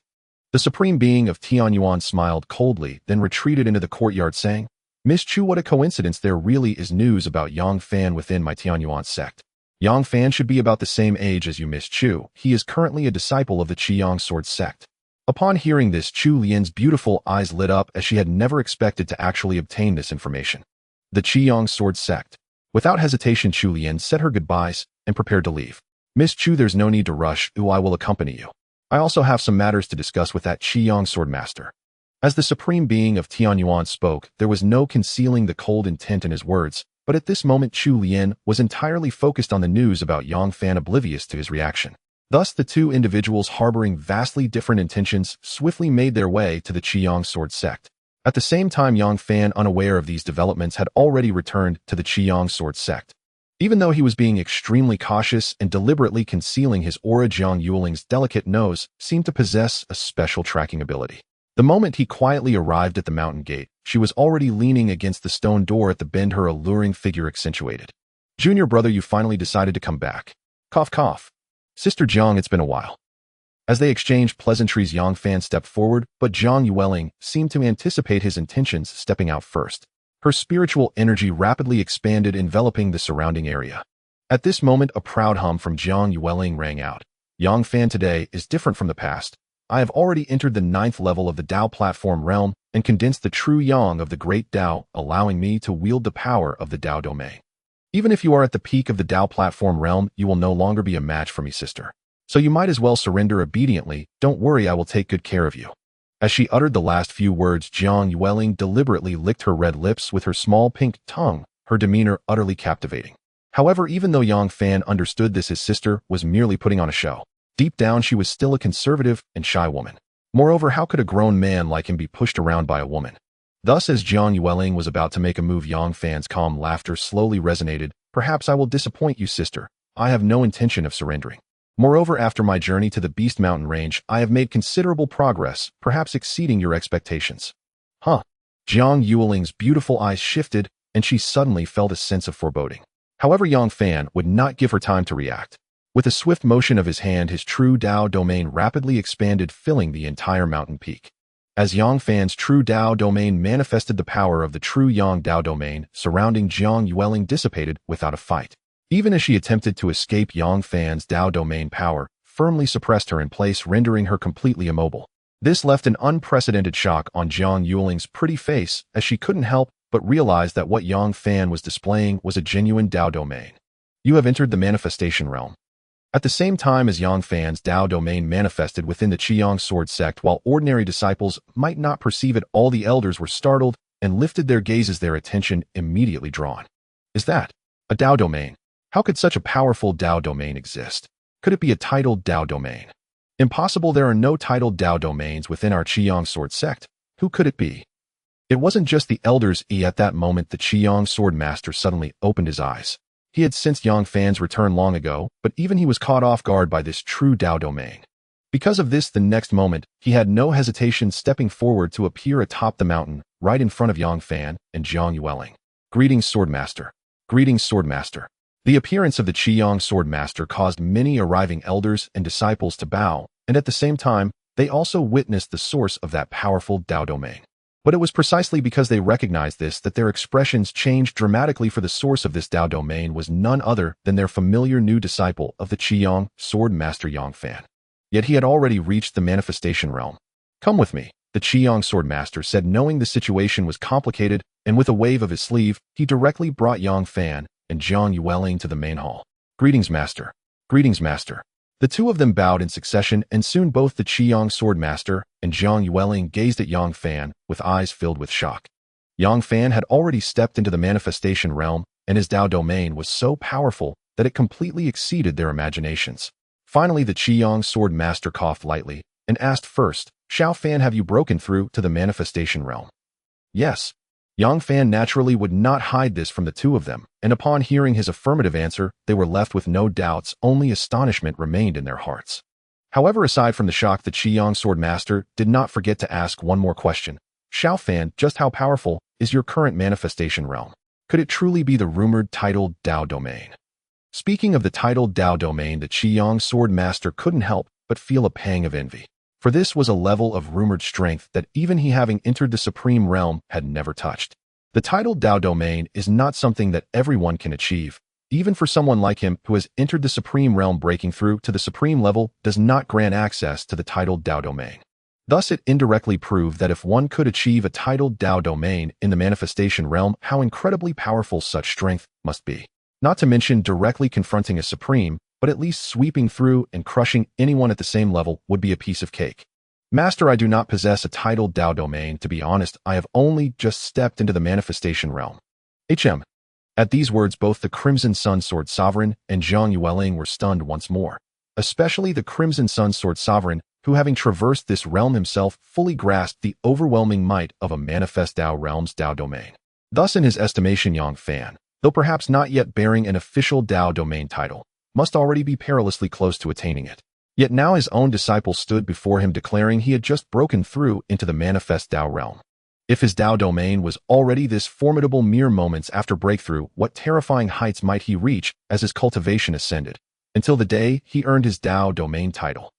The supreme being of Tianyuan smiled coldly, then retreated into the courtyard, saying, Miss Chu, what a coincidence, there really is news about Yang Fan within my Tianyuan sect. Yang Fan should be about the same age as you, Miss Chu. He is currently a disciple of the Qiyang Sword sect. Upon hearing this, Chu Lian's beautiful eyes lit up, as she had never expected to actually obtain this information. The Qiyang Sword sect. Without hesitation, Chu Lian said her goodbyes and prepared to leave. Miss Chu, there's no need to rush. I will accompany you. I also have some matters to discuss with that Qiyang Sword master. As the supreme being of Tianyuan spoke, there was no concealing the cold intent in his words, but at this moment Chu Lian was entirely focused on the news about Yang Fan, oblivious to his reaction. Thus, the two individuals harboring vastly different intentions swiftly made their way to the Qiyang Sword sect. At the same time, Yang Fan, unaware of these developments, had already returned to the Qiyang Sword sect. Even though he was being extremely cautious and deliberately concealing his aura, Jiang Yuling's delicate nose seemed to possess a special tracking ability. The moment he quietly arrived at the mountain gate, she was already leaning against the stone door at the bend, her alluring figure accentuated. Junior brother, you finally decided to come back. Cough, cough. Sister Jiang, it's been a while. As they exchanged pleasantries, Yang Fan stepped forward, but Jiang Yueling seemed to anticipate his intentions, stepping out first. Her spiritual energy rapidly expanded, enveloping the surrounding area. At this moment, a proud hum from Jiang Yueling rang out. Yang Fan today is different from the past. I have already entered the 9th level of the Dao platform realm and condensed the true yang of the great Dao, allowing me to wield the power of the Dao domain. Even if you are at the peak of the Dao platform realm, you will no longer be a match for me, sister. So you might as well surrender obediently. Don't worry, I will take good care of you. As she uttered the last few words, Jiang Yueling deliberately licked her red lips with her small pink tongue, her demeanor utterly captivating. However, even though Yang Fan understood this, his sister was merely putting on a show. Deep down, she was still a conservative and shy woman. Moreover, how could a grown man like him be pushed around by a woman? Thus, as Jiang Yueling was about to make a move, Yang Fan's calm laughter slowly resonated. Perhaps I will disappoint you, sister. I have no intention of surrendering. Moreover, after my journey to the Beast Mountain range, I have made considerable progress, perhaps exceeding your expectations. Huh? Jiang Yueling's beautiful eyes shifted, and she suddenly felt a sense of foreboding. However, Yang Fan would not give her time to react. With a swift motion of his hand, his true Dao domain rapidly expanded, filling the entire mountain peak. As Yang Fan's true Dao domain manifested, the power of the true Yang Dao domain surrounding Jiang Yueling dissipated without a fight. Even as she attempted to escape, Yang Fan's Dao domain power firmly suppressed her in place, rendering her completely immobile. This left an unprecedented shock on Jiang Yueling's pretty face, as she couldn't help but realize that what Yang Fan was displaying was a genuine Dao domain. You have entered the manifestation realm. At the same time as Yang Fan's Dao domain manifested within the Qiyang sword sect, while ordinary disciples might not perceive it, all the elders were startled and lifted their gazes, their attention immediately drawn. Is that a Dao domain? How could such a powerful Dao domain exist? Could it be a titled Dao domain? Impossible, there are no titled Dao domains within our Qiyang sword sect. Who could it be? It wasn't just the elders. At that moment, the Qiyang sword master suddenly opened his eyes. He had sensed Yang Fan's return long ago, but even he was caught off guard by this true Dao domain. Because of this, the next moment, he had no hesitation, stepping forward to appear atop the mountain, right in front of Yang Fan and Jiang Yueling. Greetings, Swordmaster. Greetings, Swordmaster. The appearance of the Qiyang Swordmaster caused many arriving elders and disciples to bow, and at the same time, they also witnessed the source of that powerful Dao domain. But it was precisely because they recognized this that their expressions changed dramatically, for the source of this Dao domain was none other than their familiar new disciple of the Qiyang Sword Master Yang Fan. Yet he had already reached the manifestation realm. Come with me, the Qiyang Sword Master said, knowing the situation was complicated, and with a wave of his sleeve, he directly brought Yang Fan and Jiang Yueling to the main hall. Greetings, Master. Greetings, Master. The two of them bowed in succession, and soon both the Qiyang Sword Master and Jiang Yueling gazed at Yang Fan with eyes filled with shock. Yang Fan had already stepped into the manifestation realm, and his Dao domain was so powerful that it completely exceeded their imaginations. Finally, the Qiyang Sword Master coughed lightly and asked first, Xiao Fan, have you broken through to the manifestation realm? Yes. Yang Fan naturally would not hide this from the two of them, and upon hearing his affirmative answer, they were left with no doubts, only astonishment remained in their hearts. However, aside from the shock, the Qiyang Sword Master did not forget to ask one more question. Xiao Fan, just how powerful is your current manifestation realm? Could it truly be the rumored titled Dao domain? Speaking of the titled Dao domain, the Qiyang Sword Master couldn't help but feel a pang of envy. For this was a level of rumored strength that even he, having entered the Supreme Realm, had never touched. The titled Dao domain is not something that everyone can achieve. Even for someone like him who has entered the Supreme Realm, breaking through to the Supreme level does not grant access to the titled Dao domain. Thus, it indirectly proved that if one could achieve a titled Dao domain in the manifestation realm, how incredibly powerful such strength must be. Not to mention directly confronting a Supreme, but at least sweeping through and crushing anyone at the same level would be a piece of cake. Master, I do not possess a titled Dao domain. To be honest, I have only just stepped into the manifestation realm. At these words, both the Crimson Sun Sword Sovereign and Jiang Yueling were stunned once more. Especially the Crimson Sun Sword Sovereign, who, having traversed this realm himself, fully grasped the overwhelming might of a manifest Dao realm's Dao domain. Thus, in his estimation, Yang Fan, though perhaps not yet bearing an official Dao domain title, must already be perilously close to attaining it. Yet now his own disciple stood before him, declaring he had just broken through into the manifest Dao realm. If his Dao domain was already this formidable mere moments after breakthrough, what terrifying heights might he reach as his cultivation ascended, until the day he earned his Dao domain title?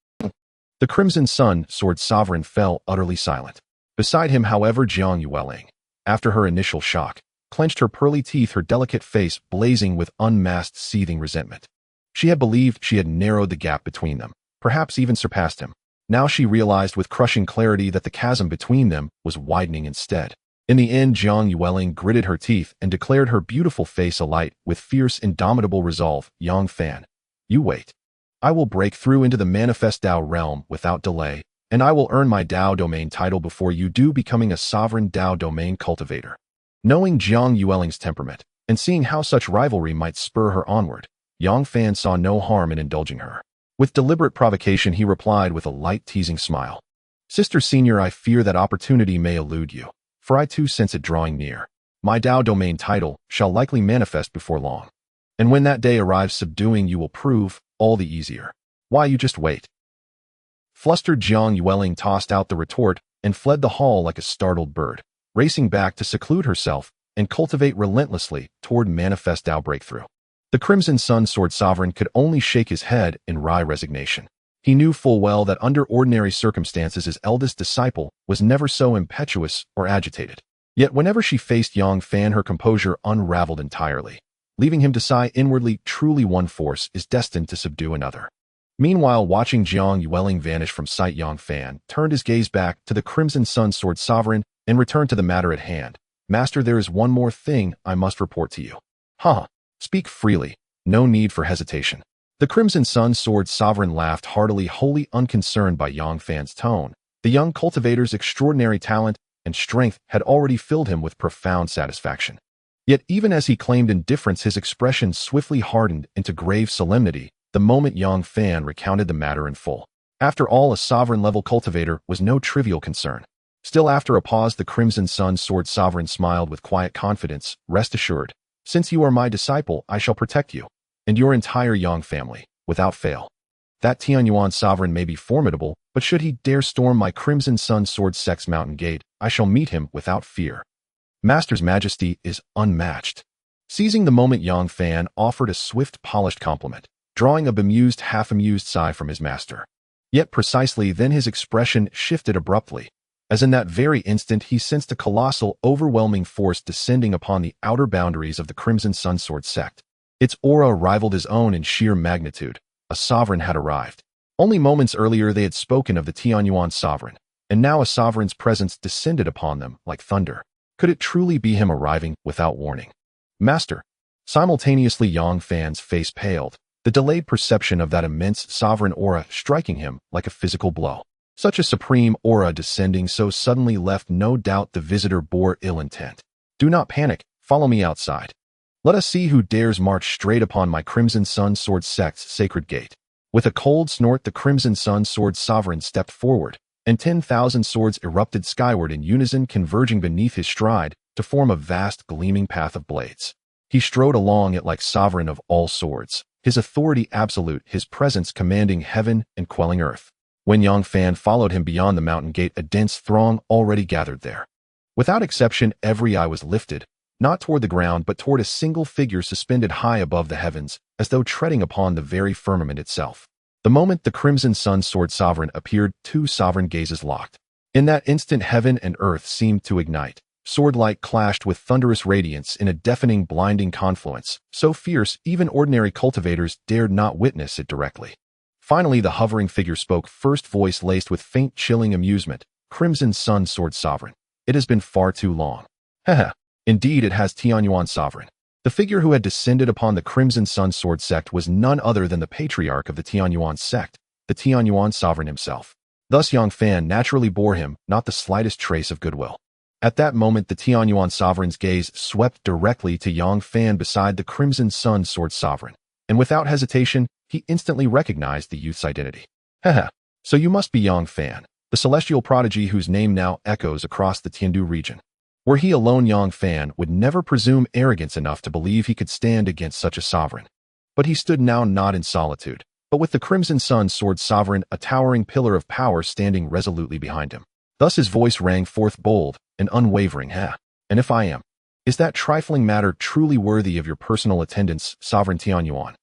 The Crimson Sun Sword Sovereign fell utterly silent. Beside him, however, Jiang Yueling, after her initial shock, clenched her pearly teeth, her delicate face blazing with unmasked seething resentment. She had believed she had narrowed the gap between them, perhaps even surpassed him. Now she realized with crushing clarity that the chasm between them was widening instead. In the end, Jiang Yueling gritted her teeth and declared, her beautiful face alight with fierce, indomitable resolve, Yang Fan, you wait. I will break through into the manifest Dao realm without delay, and I will earn my Dao domain title before you do, becoming a sovereign Dao domain cultivator. Knowing Jiang Yueling's temperament, and seeing how such rivalry might spur her onward, Yang Fan saw no harm in indulging her. With deliberate provocation, he replied with a light teasing smile. Sister Senior, I fear that opportunity may elude you, for I too sense it drawing near. My Dao domain title shall likely manifest before long. And when that day arrives, subduing you will prove all the easier. Why, you just wait. Flustered, Jiang Yueling tossed out the retort and fled the hall like a startled bird, racing back to seclude herself and cultivate relentlessly toward manifest Dao breakthrough. The Crimson Sun Sword Sovereign could only shake his head in wry resignation. He knew full well that under ordinary circumstances his eldest disciple was never so impetuous or agitated. Yet whenever she faced Yang Fan, her composure unraveled entirely, leaving him to sigh inwardly, truly one force is destined to subdue another. Meanwhile, watching Jiang Yueling vanish from sight, Yang Fan turned his gaze back to the Crimson Sun Sword Sovereign and returned to the matter at hand. Master, there is one more thing I must report to you. Speak freely, no need for hesitation. The Crimson Sun Sword Sovereign laughed heartily, wholly unconcerned by Yang Fan's tone. The young cultivator's extraordinary talent and strength had already filled him with profound satisfaction. Yet even as he claimed indifference, his expression swiftly hardened into grave solemnity the moment Yang Fan recounted the matter in full. After all, a sovereign-level cultivator was no trivial concern. Still, after a pause, the Crimson Sun Sword Sovereign smiled with quiet confidence. Rest assured, since you are my disciple, I shall protect you and your entire Yang family, without fail. That Tianyuan sovereign may be formidable, but should he dare storm my Crimson Sun Sword Sect's mountain gate, I shall meet him without fear. Master's majesty is unmatched. Seizing the moment, Yang Fan offered a swift, polished compliment, drawing a bemused, half-amused sigh from his master. Yet precisely then his expression shifted abruptly, as in that very instant he sensed a colossal, overwhelming force descending upon the outer boundaries of the Crimson Sun Sword sect. Its aura rivaled his own in sheer magnitude. A sovereign had arrived. Only moments earlier they had spoken of the Tianyuan sovereign, and now a sovereign's presence descended upon them like thunder. Could it truly be him arriving without warning? Master! Simultaneously Yang Fan's face paled, the delayed perception of that immense sovereign aura striking him like a physical blow. Such a supreme aura descending so suddenly left no doubt the visitor bore ill intent. Do not panic, follow me outside. Let us see who dares march straight upon my Crimson Sun Sword sect's sacred gate. With a cold snort, the Crimson Sun Sword Sovereign stepped forward, and 10,000 swords erupted skyward in unison, converging beneath his stride to form a vast, gleaming path of blades. He strode along it like sovereign of all swords, his authority absolute, his presence commanding heaven and quelling earth. When Yang Fan followed him beyond the mountain gate, a dense throng already gathered there. Without exception, every eye was lifted, not toward the ground but toward a single figure suspended high above the heavens, as though treading upon the very firmament itself. The moment the Crimson Sun Sword Sovereign appeared, two sovereign gazes locked. In that instant, heaven and earth seemed to ignite. Sword-light clashed with thunderous radiance in a deafening, blinding confluence, so fierce even ordinary cultivators dared not witness it directly. Finally, the hovering figure spoke, first, voice laced with faint, chilling amusement. Crimson Sun Sword Sovereign. It has been far too long. Haha. Indeed, it has, Tianyuan Sovereign. The figure who had descended upon the Crimson Sun Sword sect was none other than the patriarch of the Tianyuan sect, the Tianyuan Sovereign himself. Thus Yang Fan naturally bore him not the slightest trace of goodwill. At that moment, the Tianyuan Sovereign's gaze swept directly to Yang Fan beside the Crimson Sun Sword Sovereign, and without hesitation, he instantly recognized the youth's identity. Haha, so you must be Yang Fan, the celestial prodigy whose name now echoes across the Tiandu region. Were he alone, Yang Fan would never presume arrogance enough to believe he could stand against such a sovereign. But he stood now not in solitude, but with the Crimson Sun Sword Sovereign, a towering pillar of power, standing resolutely behind him. Thus his voice rang forth bold and unwavering. And if I am, is that trifling matter truly worthy of your personal attendance, Sovereign Tianyuan?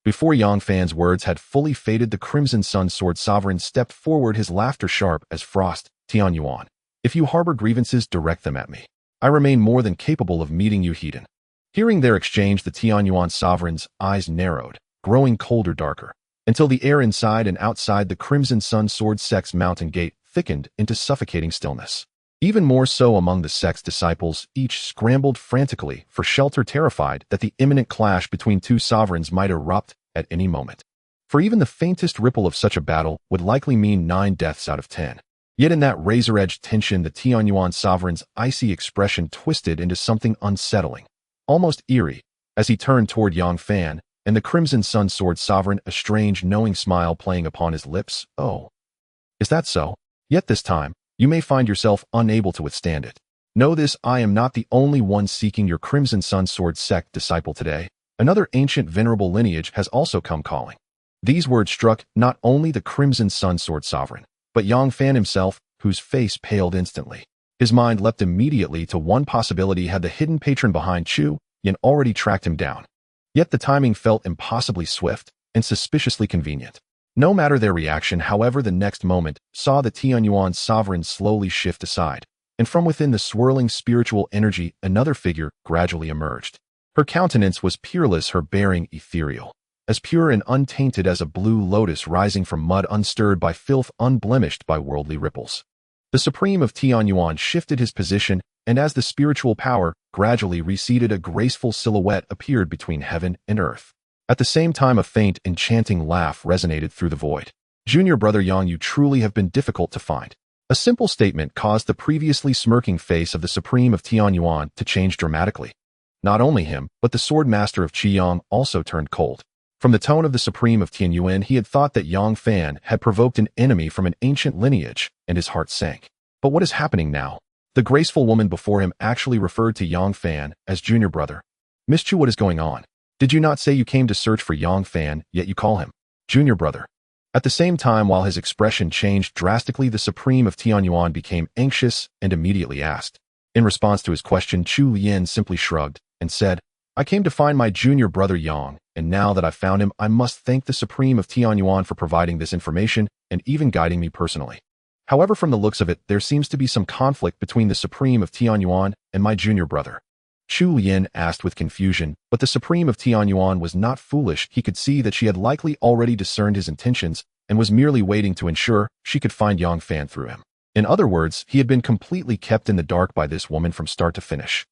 Before Yang Fan's words had fully faded, the Crimson Sun Sword Sovereign stepped forward, his laughter sharp as frost. Tianyuan, if you harbor grievances, direct them at me. I remain more than capable of meeting you, heathen. Hearing their exchange, the Tianyuan Sovereign's eyes narrowed, growing colder, darker, until the air inside and outside the Crimson Sun Sword sect's mountain gate thickened into suffocating stillness. Even more so among the sect's disciples, each scrambled frantically for shelter, terrified that the imminent clash between two sovereigns might erupt at any moment. For even the faintest ripple of such a battle would likely mean 9 deaths out of 10. Yet in that razor-edged tension, the Tianyuan Sovereign's icy expression twisted into something unsettling, almost eerie, as he turned toward Yang Fan and the Crimson Sun Sword Sovereign, a strange, knowing smile playing upon his lips. Oh, is that so? Yet this time, you may find yourself unable to withstand it. Know this, I am not the only one seeking your Crimson Sun Sword sect disciple today. Another ancient venerable lineage has also come calling. These words struck not only the Crimson Sun Sword Sovereign, but Yang Fan himself, whose face paled instantly. His mind leapt immediately to one possibility: had the hidden patron behind Chu Yin already tracked him down? Yet the timing felt impossibly swift and suspiciously convenient. No matter their reaction, however, the next moment saw the Tianyuan Sovereign slowly shift aside, and from within the swirling spiritual energy, another figure gradually emerged. Her countenance was peerless, her bearing ethereal, as pure and untainted as a blue lotus rising from mud, unstirred by filth, unblemished by worldly ripples. The Supreme of Tianyuan shifted his position, and as the spiritual power gradually receded, a graceful silhouette appeared between heaven and earth. At the same time, a faint, enchanting laugh resonated through the void. Junior brother Yang, you truly have been difficult to find. A simple statement caused the previously smirking face of the Supreme of Tianyuan to change dramatically. Not only him, but the Sword Master of Qiyang also turned cold. From the tone of the Supreme of Tianyuan, he had thought that Yang Fan had provoked an enemy from an ancient lineage, and his heart sank. But what is happening now? The graceful woman before him actually referred to Yang Fan as junior brother. Miss Chu, what is going on? Did you not say you came to search for Yang Fan, yet you call him junior brother? At the same time, while his expression changed drastically, the Supreme of Tianyuan became anxious and immediately asked. In response to his question, Chu Lian simply shrugged and said, I came to find my junior brother Yang, and now that I've found him, I must thank the Supreme of Tianyuan for providing this information and even guiding me personally. However, from the looks of it, there seems to be some conflict between the Supreme of Tianyuan and my junior brother. Chu Lian asked with confusion, but the Supreme of Tianyuan was not foolish. He could see that she had likely already discerned his intentions and was merely waiting to ensure she could find Yang Fan through him. In other words, he had been completely kept in the dark by this woman from start to finish.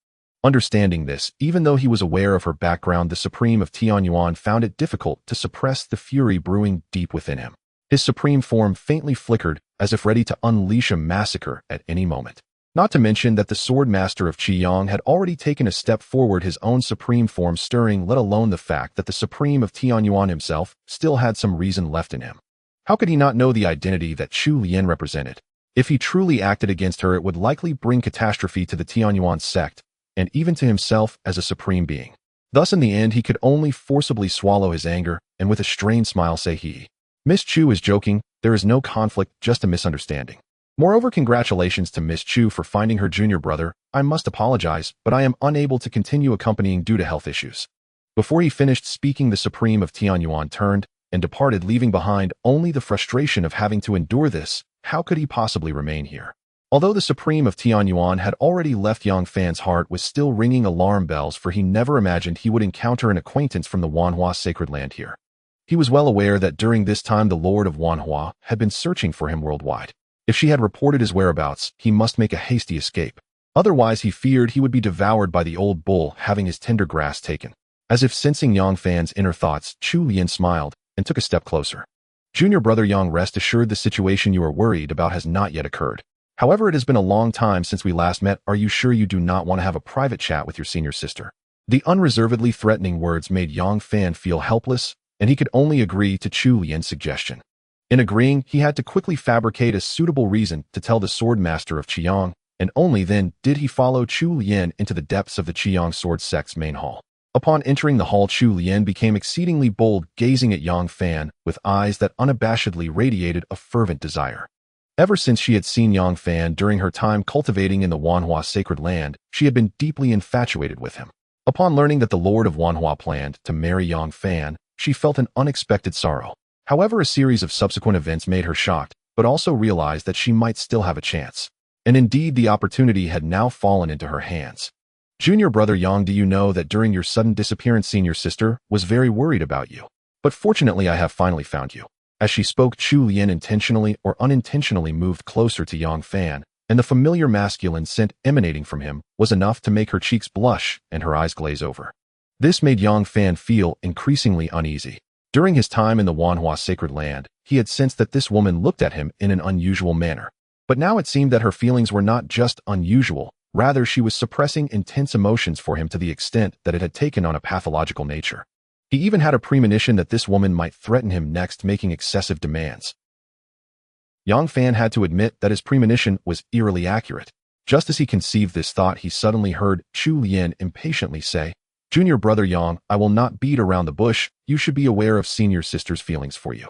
Understanding this, even though he was aware of her background, the Supreme of Tianyuan found it difficult to suppress the fury brewing deep within him. His supreme form faintly flickered, as if ready to unleash a massacre at any moment. Not to mention that the Sword Master of Qiyang had already taken a step forward, his own supreme form stirring, let alone the fact that the Supreme of Tianyuan himself still had some reason left in him. How could he not know the identity that Chu Lian represented? If he truly acted against her, it would likely bring catastrophe to the Tianyuan sect, and even to himself as a supreme being. Thus, in the end, he could only forcibly swallow his anger, and with a strained smile say he. Miss Chu is joking, there is no conflict, just a misunderstanding. Moreover, congratulations to Miss Chu for finding her junior brother. I must apologize, but I am unable to continue accompanying due to health issues. Before he finished speaking, the Supreme of Tianyuan turned and departed, leaving behind only the frustration of having to endure this. How could he possibly remain here? Although the Supreme of Tianyuan had already left Yang Fan's heart was still ringing alarm bells, for he never imagined he would encounter an acquaintance from the Wanhua Sacred Land here. He was well aware that during this time the Lord of Wanhua had been searching for him worldwide. If she had reported his whereabouts, he must make a hasty escape. Otherwise, he feared he would be devoured by the old bull, having his tender grass taken. As if sensing Yang Fan's inner thoughts, Chu Lian smiled and took a step closer. Junior brother Yang, rest assured the situation you are worried about has not yet occurred. However, it has been a long time since we last met. Are you sure you do not want to have a private chat with your senior sister? The unreservedly threatening words made Yang Fan feel helpless, and he could only agree to Chu Lian's suggestion. In agreeing, he had to quickly fabricate a suitable reason to tell the Sword Master of Qiyang, and only then did he follow Chu Lian into the depths of the Qiyang Sword Sect's main hall. Upon entering the hall, Chu Lian became exceedingly bold, gazing at Yang Fan with eyes that unabashedly radiated a fervent desire. Ever since she had seen Yang Fan during her time cultivating in the Wanhua Sacred Land, she had been deeply infatuated with him. Upon learning that the Lord of Wanhua planned to marry Yang Fan, she felt an unexpected sorrow. However, a series of subsequent events made her shocked, but also realized that she might still have a chance. And indeed, the opportunity had now fallen into her hands. Junior brother Yang, do you know that during your sudden disappearance, senior sister was very worried about you? But fortunately, I have finally found you. As she spoke, Chu Lian intentionally or unintentionally moved closer to Yang Fan, and the familiar masculine scent emanating from him was enough to make her cheeks blush and her eyes glaze over. This made Yang Fan feel increasingly uneasy. During his time in the Wanhua Sacred Land, he had sensed that this woman looked at him in an unusual manner. But now it seemed that her feelings were not just unusual, rather she was suppressing intense emotions for him to the extent that it had taken on a pathological nature. He even had a premonition that this woman might threaten him next, making excessive demands. Yang Fan had to admit that his premonition was eerily accurate. Just as he conceived this thought, he suddenly heard Chu Lian impatiently say, Junior brother Yang, I will not beat around the bush. You should be aware of senior sister's feelings for you.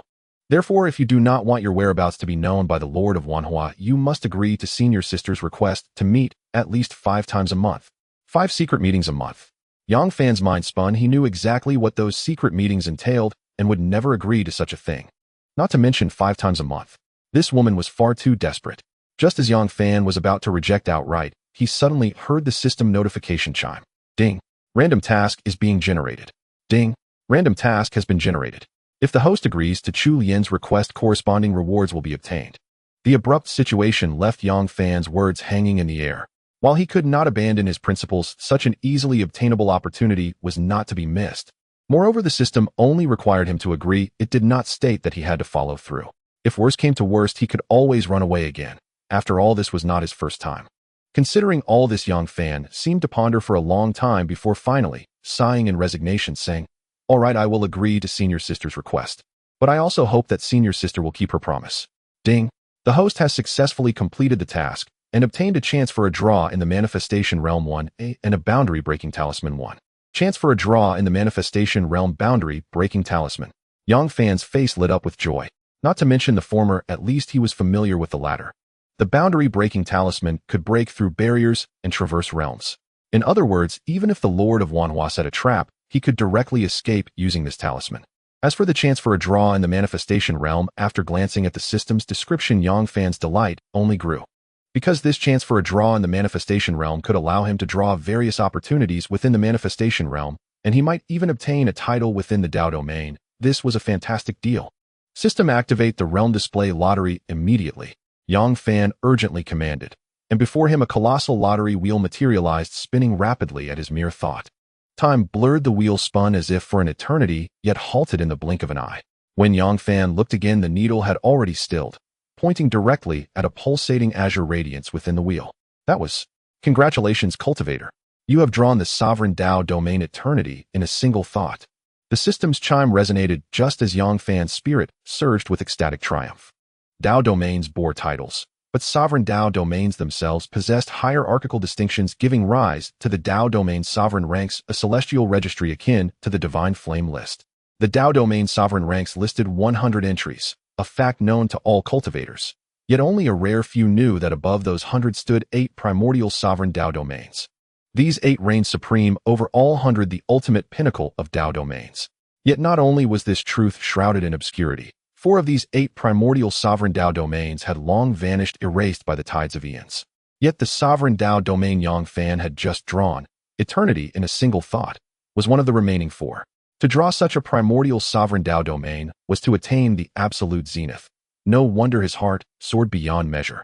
Therefore, if you do not want your whereabouts to be known by the Lord of Wanhua, you must agree to senior sister's request to meet at least 5 times a month. 5 secret meetings a month. Yang Fan's mind spun. He knew exactly what those secret meetings entailed and would never agree to such a thing. Not to mention 5 times a month. This woman was far too desperate. Just as Yang Fan was about to reject outright, he suddenly heard the system notification chime. Ding. Random task is being generated. Ding. Random task has been generated. If the host agrees to Chu Lian's request, corresponding rewards will be obtained. The abrupt situation left Yang Fan's words hanging in the air. While he could not abandon his principles, such an easily obtainable opportunity was not to be missed. Moreover, the system only required him to agree. It did not state that he had to follow through. If worse came to worst, he could always run away again. After all, this was not his first time. Considering all this, Yang Fan seemed to ponder for a long time before finally, sighing in resignation, saying, "All right, I will agree to Senior Sister's request. But I also hope that Senior Sister will keep her promise." Ding! The host has successfully completed the task and obtained a chance for a draw in the Manifestation Realm 1 and a Boundary Breaking Talisman 1. Chance for a draw in the Manifestation Realm Boundary Breaking Talisman. Yang Fan's face lit up with joy. Not to mention the former, at least he was familiar with the latter. The Boundary Breaking Talisman could break through barriers and traverse realms. In other words, even if the Lord of Wanhua set a trap, he could directly escape using this talisman. As for the chance for a draw in the Manifestation Realm, after glancing at the system's description, Yang Fan's delight only grew. Because this chance for a draw in the Manifestation Realm could allow him to draw various opportunities within the Manifestation Realm, and he might even obtain a title within the Dao domain, this was a fantastic deal. System, activate the Realm Display Lottery immediately, Yang Fan urgently commanded, and before him a colossal lottery wheel materialized, spinning rapidly at his mere thought. Time blurred, the wheel spun as if for an eternity, yet halted in the blink of an eye. When Yang Fan looked again, the needle had already stilled, pointing directly at a pulsating azure radiance within the wheel. That was, "Congratulations, cultivator. You have drawn the sovereign Dao domain eternity in a single thought." The system's chime resonated just as Yang Fan's spirit surged with ecstatic triumph. Dao domains bore titles, but sovereign Dao domains themselves possessed hierarchical distinctions, giving rise to the Dao domain sovereign ranks, a celestial registry akin to the divine flame list. The Dao domain sovereign ranks listed 100 entries, a fact known to all cultivators. Yet only a rare few knew that above those 100 stood 8 primordial sovereign Dao domains. These 8 reigned supreme over all 100, the ultimate pinnacle of Dao domains. Yet not only was this truth shrouded in obscurity, 4 of these 8 primordial sovereign Dao domains had long vanished, erased by the tides of eons. Yet the sovereign Dao domain Yang Fan had just drawn, eternity in a single thought, was one of the remaining 4. To draw such a primordial sovereign Dao domain was to attain the absolute zenith. No wonder his heart soared beyond measure.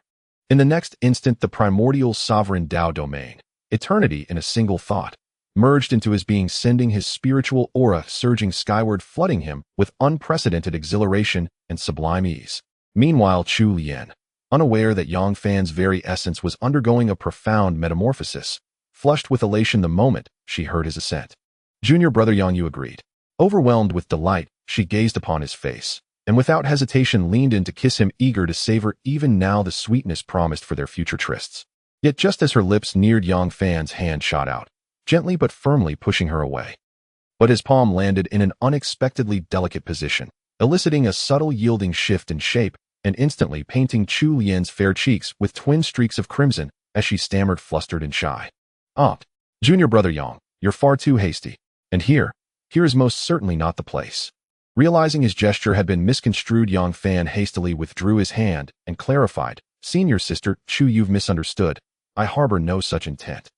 In the next instant, the primordial sovereign Dao domain, eternity in a single thought, merged into his being, sending his spiritual aura surging skyward, flooding him with unprecedented exhilaration and sublime ease. Meanwhile, Chu Lian, unaware that Yang Fan's very essence was undergoing a profound metamorphosis, flushed with elation the moment she heard his assent. Junior brother Yang Yu agreed. Overwhelmed with delight, she gazed upon his face, and without hesitation leaned in to kiss him, eager to savor even now the sweetness promised for their future trysts. Yet just as her lips neared, Yang Fan's hand shot out, gently but firmly pushing her away. But his palm landed in an unexpectedly delicate position, eliciting a subtle yielding shift in shape, and instantly painting Chu Lian's fair cheeks with twin streaks of crimson as she stammered, flustered and shy. Junior brother Yang, you're far too hasty. And here is most certainly not the place." Realizing his gesture had been misconstrued, Yang Fan hastily withdrew his hand and clarified, "Senior sister, Chu, you've misunderstood. I harbor no such intent."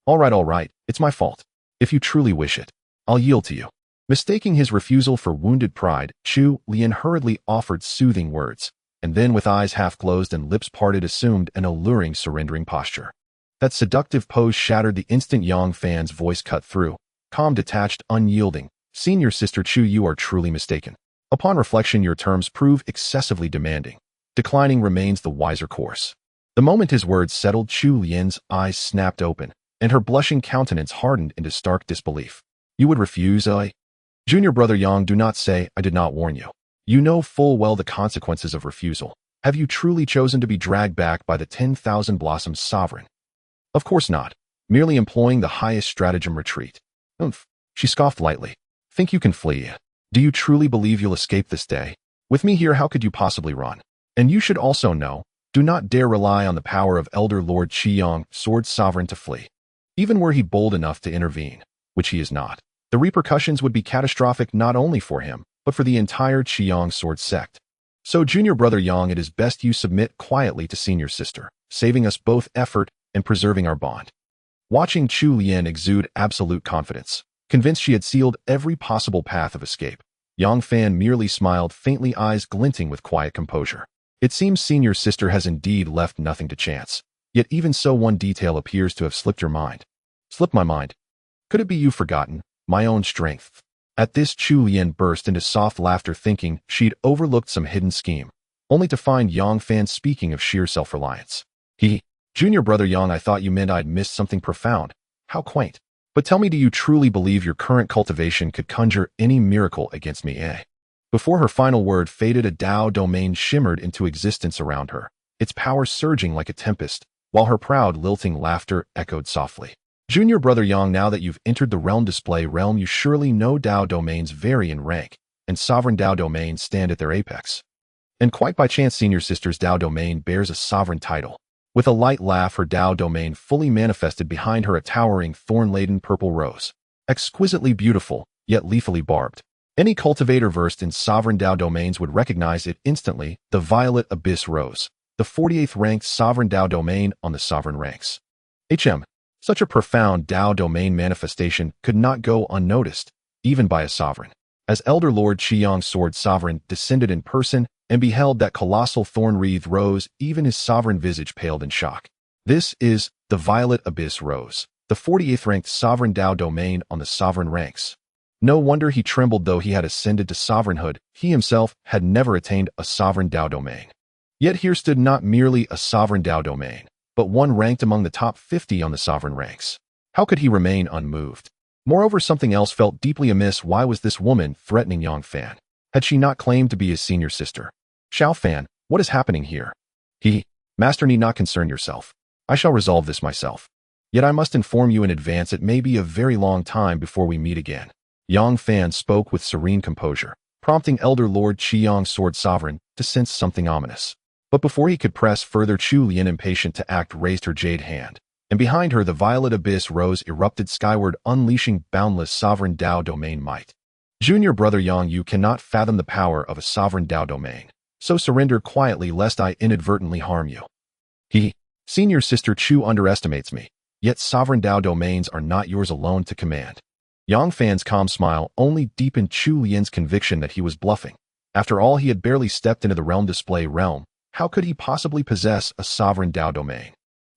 All right, it's my fault. If you truly wish it, I'll yield to you." Mistaking his refusal for wounded pride, Chu Lian hurriedly offered soothing words, and then with eyes half closed and lips parted assumed an alluring surrendering posture. That seductive pose shattered the instant Yang Fan's voice cut through, calm, detached, unyielding. "Senior sister Chu, you are truly mistaken. Upon reflection, your terms prove excessively demanding. Declining remains the wiser course." The moment his words settled, Chu Lian's eyes snapped open, and her blushing countenance hardened into stark disbelief. "You would refuse, eh?" "Junior brother Yang, do not say I did not warn you. You know full well the consequences of refusal. Have you truly chosen to be dragged back by the 10,000 Blossoms sovereign?" "Of course not. Merely employing the highest stratagem, retreat." "Umph," she scoffed lightly. "Think you can flee? Do you truly believe you'll escape this day? With me here, how could you possibly run? And you should also know, do not dare rely on the power of Elder Lord Qiyang, Sword Sovereign, to flee. Even were he bold enough to intervene, which he is not, the repercussions would be catastrophic not only for him, but for the entire Qiyang Sword sect. So, junior brother Yang, it is best you submit quietly to senior sister, saving us both effort and preserving our bond." Watching Chu Lian exude absolute confidence, convinced she had sealed every possible path of escape, Yang Fan merely smiled faintly, eyes glinting with quiet composure. It seems senior sister has indeed left nothing to chance. Yet even so, one detail appears to have slipped your mind. "Slipped my mind? Could it be you've forgotten my own strength?" At this, Chu Lian burst into soft laughter, thinking she'd overlooked some hidden scheme, only to find Yang Fan speaking of sheer self-reliance. Junior brother Yang, I thought you meant I'd missed something profound. How quaint. But tell me, do you truly believe your current cultivation could conjure any miracle against me, eh? Before her final word faded, a Dao domain shimmered into existence around her, its power surging like a tempest, while her proud, lilting laughter echoed softly. Junior brother Yang, now that you've entered the realm display realm, you surely know Dao domains vary in rank, and sovereign Dao domains stand at their apex. And quite by chance, senior sister's Dao domain bears a sovereign title. With a light laugh, her Dao domain fully manifested behind her, a towering, thorn-laden purple rose. Exquisitely beautiful, yet lethally barbed. Any cultivator versed in sovereign Dao domains would recognize it instantly, the Violet Abyss Rose, the 48th ranked sovereign Dao domain on the sovereign ranks. Such a profound Dao domain manifestation could not go unnoticed, even by a sovereign. As Elder Lord Qiyang's sword sovereign descended in person and beheld that colossal thorn-wreathed rose, even his sovereign visage paled in shock. This is the Violet Abyss Rose, the 48th ranked sovereign Dao domain on the sovereign ranks. No wonder he trembled. Though he had ascended to sovereignhood, he himself had never attained a sovereign Dao domain. Yet here stood not merely a sovereign Dao domain, but one ranked among the top 50 on the sovereign ranks. How could he remain unmoved? Moreover, something else felt deeply amiss. Why was this woman threatening Yang Fan? Had she not claimed to be his senior sister? Xiao Fan, what is happening here? Master, need not concern yourself. I shall resolve this myself. Yet I must inform you in advance, it may be a very long time before we meet again. Yang Fan spoke with serene composure, prompting Elder Lord Qiyang's sword sovereign to sense something ominous. But before he could press further, Chu Lian, impatient to act, raised her jade hand, and behind her the Violet Abyss Rose erupted skyward, unleashing boundless sovereign Dao domain might. Junior brother Yang, you cannot fathom the power of a sovereign Dao domain, so surrender quietly lest I inadvertently harm you. Senior sister Chu underestimates me, yet sovereign Dao domains are not yours alone to command. Yang Fan's calm smile only deepened Chu Lian's conviction that he was bluffing. After all, he had barely stepped into the realm display realm. How could he possibly possess a sovereign Dao domain?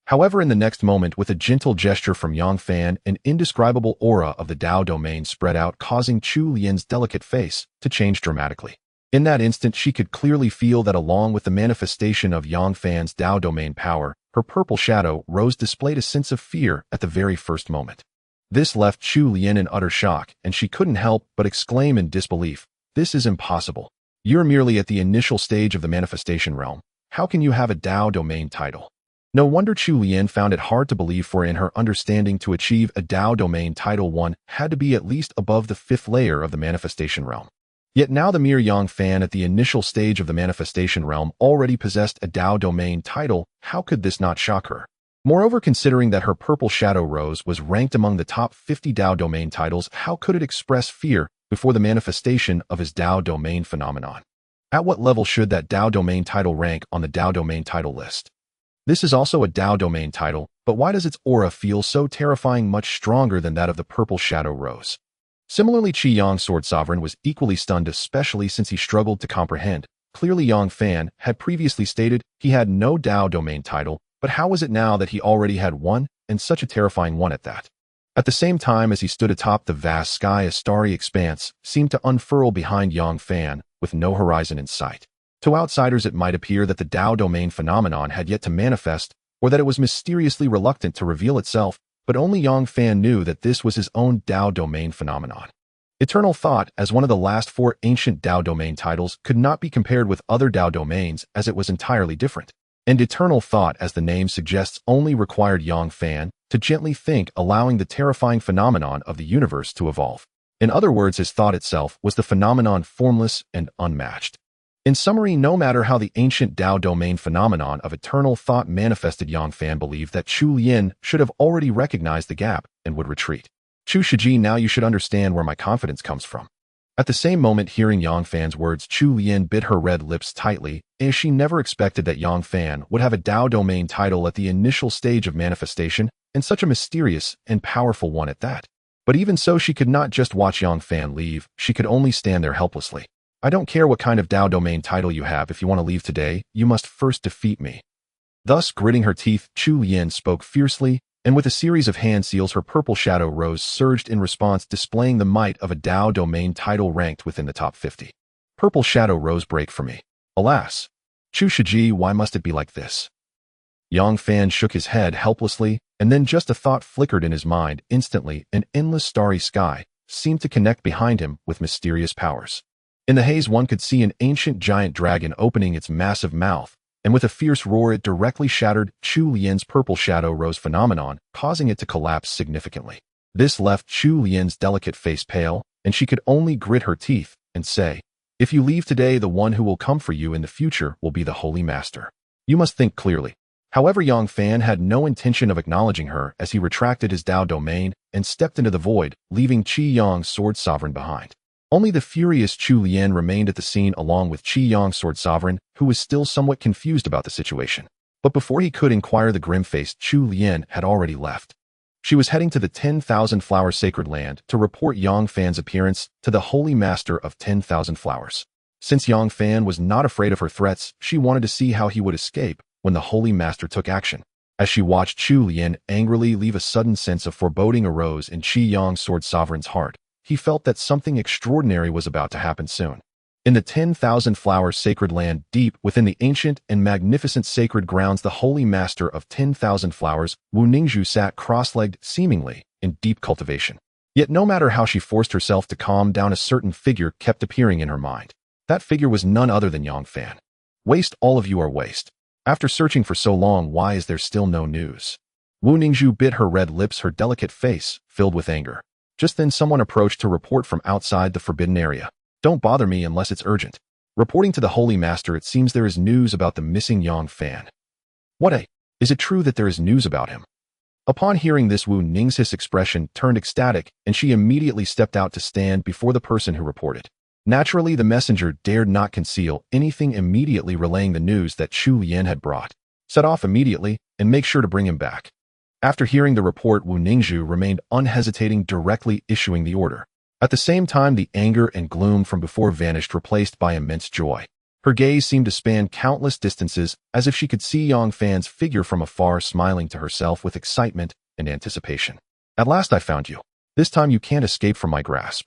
However, in the next moment, with a gentle gesture from Yang Fan, an indescribable aura of the Dao domain spread out, causing Chu Lian's delicate face to change dramatically. In that instant, she could clearly feel that along with the manifestation of Yang Fan's Dao domain power, her purple shadow rose displayed a sense of fear at the very first moment. This left Chu Lian in utter shock, and she couldn't help but exclaim in disbelief, "This is impossible. You're merely at the initial stage of the manifestation realm. How can you have a Dao domain title?" No wonder Chu Lian found it hard to believe, for in her understanding, to achieve a Dao domain title, one had to be at least above the 5th layer of the manifestation realm. Yet now the mere Yang Fan at the initial stage of the manifestation realm already possessed a Dao domain title. How could this not shock her? Moreover, considering that her purple shadow rose was ranked among the top 50 Dao domain titles, how could it express fear before the manifestation of his Dao domain phenomenon? At what level should that Dao domain title rank on the Dao domain title list? This is also a Dao domain title, but why does its aura feel so terrifying, much stronger than that of the purple shadow rose? Similarly, Qiyang's sword sovereign was equally stunned, especially since he struggled to comprehend. Clearly, Yang Fan had previously stated he had no Dao domain title, but how was it now that he already had one, and such a terrifying one at that? At the same time as he stood atop the vast sky, a starry expanse seemed to unfurl behind Yang Fan, with no horizon in sight. To outsiders, it might appear that the Dao domain phenomenon had yet to manifest, or that it was mysteriously reluctant to reveal itself, but only Yang Fan knew that this was his own Dao domain phenomenon. Eternal Thought, as one of the last 4 ancient Dao domain titles, could not be compared with other Dao domains, as it was entirely different. And Eternal Thought, as the name suggests, only required Yang Fan to gently think, allowing the terrifying phenomenon of the universe to evolve. In other words, his thought itself was the phenomenon, formless and unmatched. In summary, no matter how the ancient Dao domain phenomenon of Eternal Thought manifested, Yang Fan believed that Chu Lian should have already recognized the gap and would retreat. Chu Shiji, now you should understand where my confidence comes from. At the same moment, hearing Yang Fan's words, Chu Lian bit her red lips tightly, as she never expected that Yang Fan would have a Dao domain title at the initial stage of manifestation, and such a mysterious and powerful one at that. But even so, she could not just watch Yang Fan leave, she could only stand there helplessly. "I don't care what kind of Dao domain title you have. If you want to leave today, you must first defeat me." Thus, gritting her teeth, Chu Lian spoke fiercely, and with a series of hand seals her purple shadow rose surged in response, displaying the might of a Dao domain title ranked within the top 50. Purple shadow rose break for me. Alas. Chu Shiji, why must it be like this? Yang Fan shook his head helplessly, and then just a thought flickered in his mind. Instantly, an endless starry sky seemed to connect behind him with mysterious powers. In the haze one could see an ancient giant dragon opening its massive mouth, and with a fierce roar it directly shattered Chu Lian's purple shadow rose phenomenon, causing it to collapse significantly. This left Chu Lian's delicate face pale, and she could only grit her teeth and say, "If you leave today, the one who will come for you in the future will be the Holy Master. You must think clearly." However, Yang Fan had no intention of acknowledging her as he retracted his Dao domain and stepped into the void, leaving Qi Yang's sword sovereign behind. Only the furious Chu Lian remained at the scene along with Qi Yang's sword sovereign, who was still somewhat confused about the situation. But before he could inquire, the grim-faced Chu Lian had already left. She was heading to the 10,000 Flower Sacred Land to report Yang Fan's appearance to the Holy Master of 10,000 Flowers. Since Yang Fan was not afraid of her threats, she wanted to see how he would escape when the Holy Master took action. As she watched Chu Lian angrily leave, a sudden sense of foreboding arose in Qi Yang's sword sovereign's heart. He felt that something extraordinary was about to happen soon. In the 10,000 Flower Sacred Land, deep within the ancient and magnificent sacred grounds, the Holy Master of 10,000 Flowers, Wu Ningzhu, sat cross-legged, seemingly in deep cultivation. Yet no matter how she forced herself to calm down, a certain figure kept appearing in her mind. That figure was none other than Yang Fan. "Waste, all of you are waste. After searching for so long, why is there still no news?" Wu Ningzhu bit her red lips, her delicate face filled with anger. Just then someone approached to report from outside the forbidden area. "Don't bother me unless it's urgent." Reporting to the Holy Master, "It seems there is news about the missing Yang Fan." Is it true that there is news about him?" Upon hearing this, Wu Ningzhu's expression turned ecstatic, and she immediately stepped out to stand before the person who reported. Naturally, the messenger dared not conceal anything, immediately relaying the news that Chu Lian had brought. "Set off immediately, and make sure to bring him back." After hearing the report, Wu Ningzhu remained unhesitating, directly issuing the order. At the same time, the anger and gloom from before vanished, replaced by immense joy. Her gaze seemed to span countless distances, as if she could see Yang Fan's figure from afar, smiling to herself with excitement and anticipation. "At last I found you. This time you can't escape from my grasp."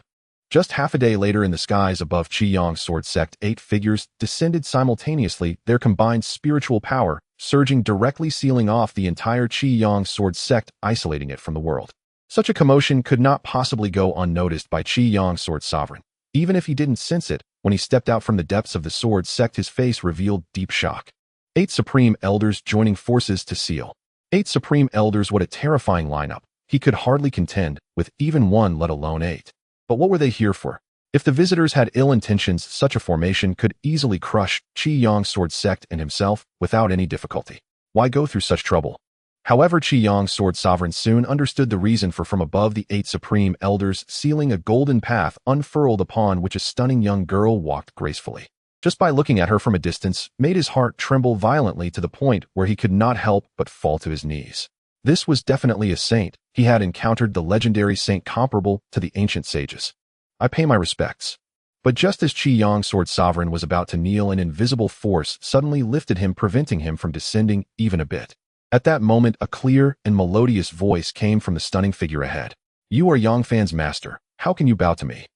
Just half a day later, in the skies above Qi Yang's sword sect, 8 figures descended simultaneously, their combined spiritual power surging directly, sealing off the entire Qi Yang sword sect, isolating it from the world. Such a commotion could not possibly go unnoticed by Qi Yang's sword sovereign. Even if he didn't sense it, when he stepped out from the depths of the sword sect, his face revealed deep shock. 8 supreme elders joining forces to seal. 8 supreme elders, what a terrifying lineup. He could hardly contend with even one, let alone 8. But what were they here for? If the visitors had ill intentions, such a formation could easily crush Qi Yang's sword sect and himself without any difficulty. Why go through such trouble? However, Qi Yang's sword sovereign soon understood the reason, for from above the 8 supreme elders, sealing a golden path unfurled upon which a stunning young girl walked gracefully. Just by looking at her from a distance made his heart tremble violently, to the point where he could not help but fall to his knees. This was definitely a saint. He had encountered the legendary saint comparable to the ancient sages. "I pay my respects." But just as Qi Yang's sword sovereign was about to kneel, an invisible force suddenly lifted him, preventing him from descending even a bit. At that moment, a clear and melodious voice came from the stunning figure ahead. "You are Yang Fan's master. How can you bow to me?"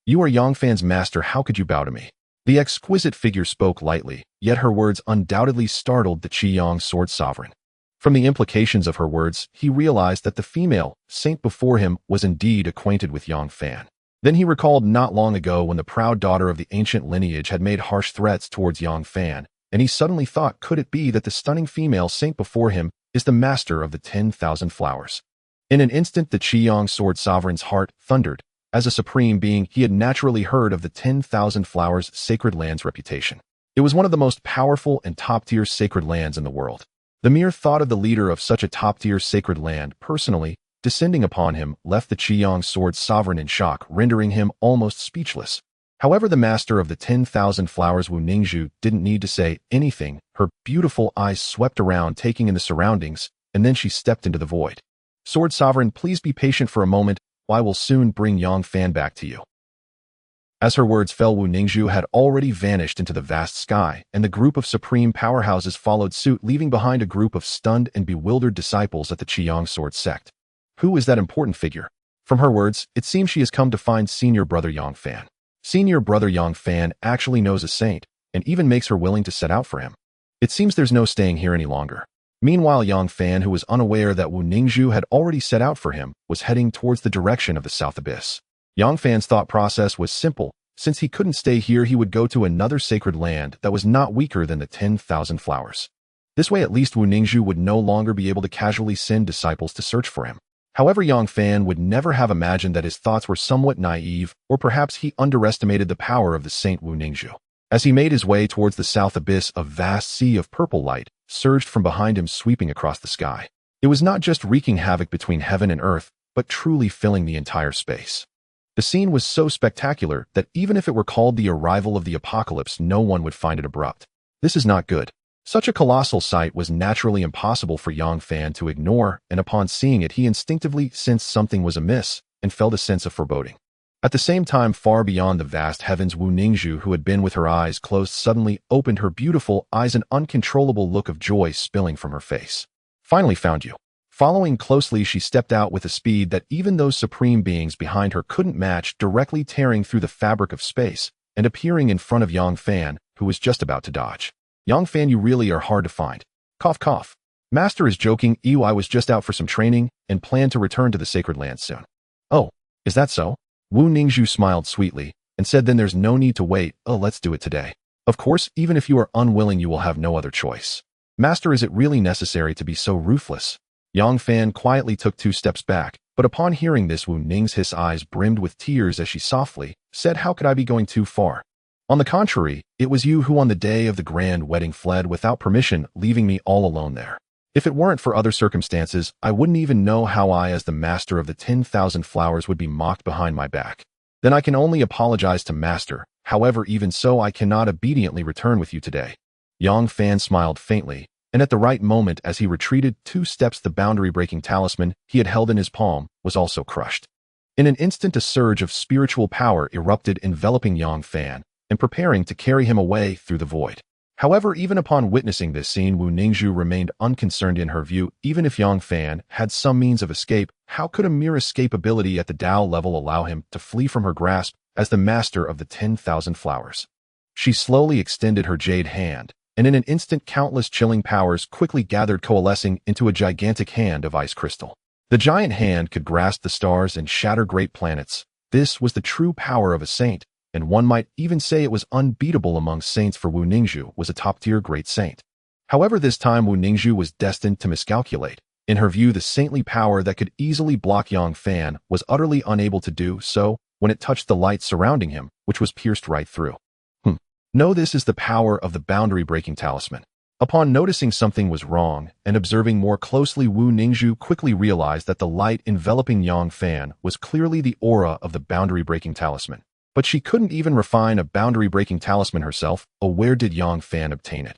"You are Yang Fan's master. How could you bow to me?" The exquisite figure spoke lightly, yet her words undoubtedly startled the Qi Yang's sword sovereign. From the implications of her words, he realized that the female saint before him was indeed acquainted with Yang Fan. Then he recalled not long ago when the proud daughter of the ancient lineage had made harsh threats towards Yang Fan, and he suddenly thought, could it be that the stunning female saint before him is the master of the 10,000 flowers? In an instant, the Qi Yang sword sovereign's heart thundered. As a supreme being, he had naturally heard of the 10,000 Flowers Sacred Land's reputation. It was one of the most powerful and top-tier sacred lands in the world. The mere thought of the leader of such a top-tier sacred land personally descending upon him left the Qi Yang sword sovereign in shock, rendering him almost speechless. However, the master of the 10,000 Flowers, Wu Ningzhu, didn't need to say anything. Her beautiful eyes swept around, taking in the surroundings, and then she stepped into the void. "Sword sovereign, please be patient for a moment. I will soon bring Yang Fan back to you." As her words fell, Wu Ningzhu had already vanished into the vast sky, and the group of supreme powerhouses followed suit, leaving behind a group of stunned and bewildered disciples at the Qiyang Sword sect. Who is that important figure? From her words, it seems she has come to find Senior Brother Yang Fan. Senior Brother Yang Fan actually knows a saint, and even makes her willing to set out for him. It seems there's no staying here any longer. Meanwhile, Yang Fan, who was unaware that Wu Ningzhu had already set out for him, was heading towards the direction of the South Abyss. Yang Fan's thought process was simple. Since he couldn't stay here, he would go to another sacred land that was not weaker than the 10,000 flowers. This way, at least Wu Ningzhu would no longer be able to casually send disciples to search for him. However, Yang Fan would never have imagined that his thoughts were somewhat naive, or perhaps he underestimated the power of the Saint Wu Ningzhu. As he made his way towards the South Abyss, a vast sea of purple light surged from behind him, sweeping across the sky. It was not just wreaking havoc between heaven and earth, but truly filling the entire space. The scene was so spectacular that even if it were called the arrival of the apocalypse, no one would find it abrupt. This is not good. Such a colossal sight was naturally impossible for Yang Fan to ignore, and upon seeing it, he instinctively sensed something was amiss and felt a sense of foreboding. At the same time, far beyond the vast heavens, Wu Ningzhu, who had been with her eyes closed, suddenly opened her beautiful eyes, an uncontrollable look of joy spilling from her face. Finally found you. Following closely, she stepped out with a speed that even those supreme beings behind her couldn't match, directly tearing through the fabric of space and appearing in front of Yang Fan, who was just about to dodge. Yang Fan, you really are hard to find. Cough, cough. Master is joking. I was just out for some training and plan to return to the sacred land soon. Oh, is that so? Wu Ningzhu smiled sweetly and said, then there's no need to wait. Let's do it today. Of course, even if you are unwilling, you will have no other choice. Master, is it really necessary to be so ruthless? Yang Fan quietly took 2 steps back, but upon hearing this, Wu Ningzhu's eyes brimmed with tears as she softly said, how could I be going too far? On the contrary, it was you who on the day of the grand wedding fled without permission, leaving me all alone there. If it weren't for other circumstances, I wouldn't even know how I, as the master of the 10,000 flowers, would be mocked behind my back. Then I can only apologize to Master. However, even so, I cannot obediently return with you today. Yang Fan smiled faintly, and at the right moment, as he retreated 2 steps, the boundary-breaking talisman he had held in his palm was also crushed. In an instant, a surge of spiritual power erupted, enveloping Yang Fan and preparing to carry him away through the void. However, even upon witnessing this scene, Wu Ningzhu remained unconcerned. In her view, even if Yang Fan had some means of escape, how could a mere escape ability at the Dao level allow him to flee from her grasp as the master of the 10,000 flowers? She slowly extended her jade hand, and in an instant, countless chilling powers quickly gathered, coalescing into a gigantic hand of ice crystal. The giant hand could grasp the stars and shatter great planets. This was the true power of a saint, and one might even say it was unbeatable among saints, for Wu Ningzhu was a top-tier great saint. However, this time Wu Ningzhu was destined to miscalculate. In her view, the saintly power that could easily block Yang Fan was utterly unable to do so when it touched the light surrounding him, which was pierced right through. No, this is the power of the boundary-breaking talisman. Upon noticing something was wrong and observing more closely, Wu Ningzhu quickly realized that the light enveloping Yang Fan was clearly the aura of the boundary-breaking talisman. But she couldn't even refine a boundary-breaking talisman herself. Where did Yang Fan obtain it?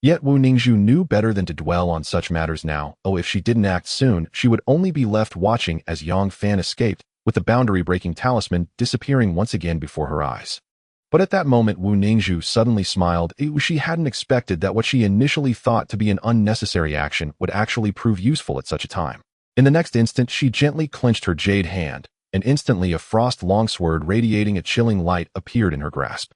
Yet Wu Ningzhu knew better than to dwell on such matters now. If she didn't act soon, she would only be left watching as Yang Fan escaped, with the boundary-breaking talisman disappearing once again before her eyes. But at that moment, Wu Ningzhu suddenly smiled. She hadn't expected that what she initially thought to be an unnecessary action would actually prove useful at such a time. In the next instant, she gently clenched her jade hand, and instantly a frost longsword radiating a chilling light appeared in her grasp.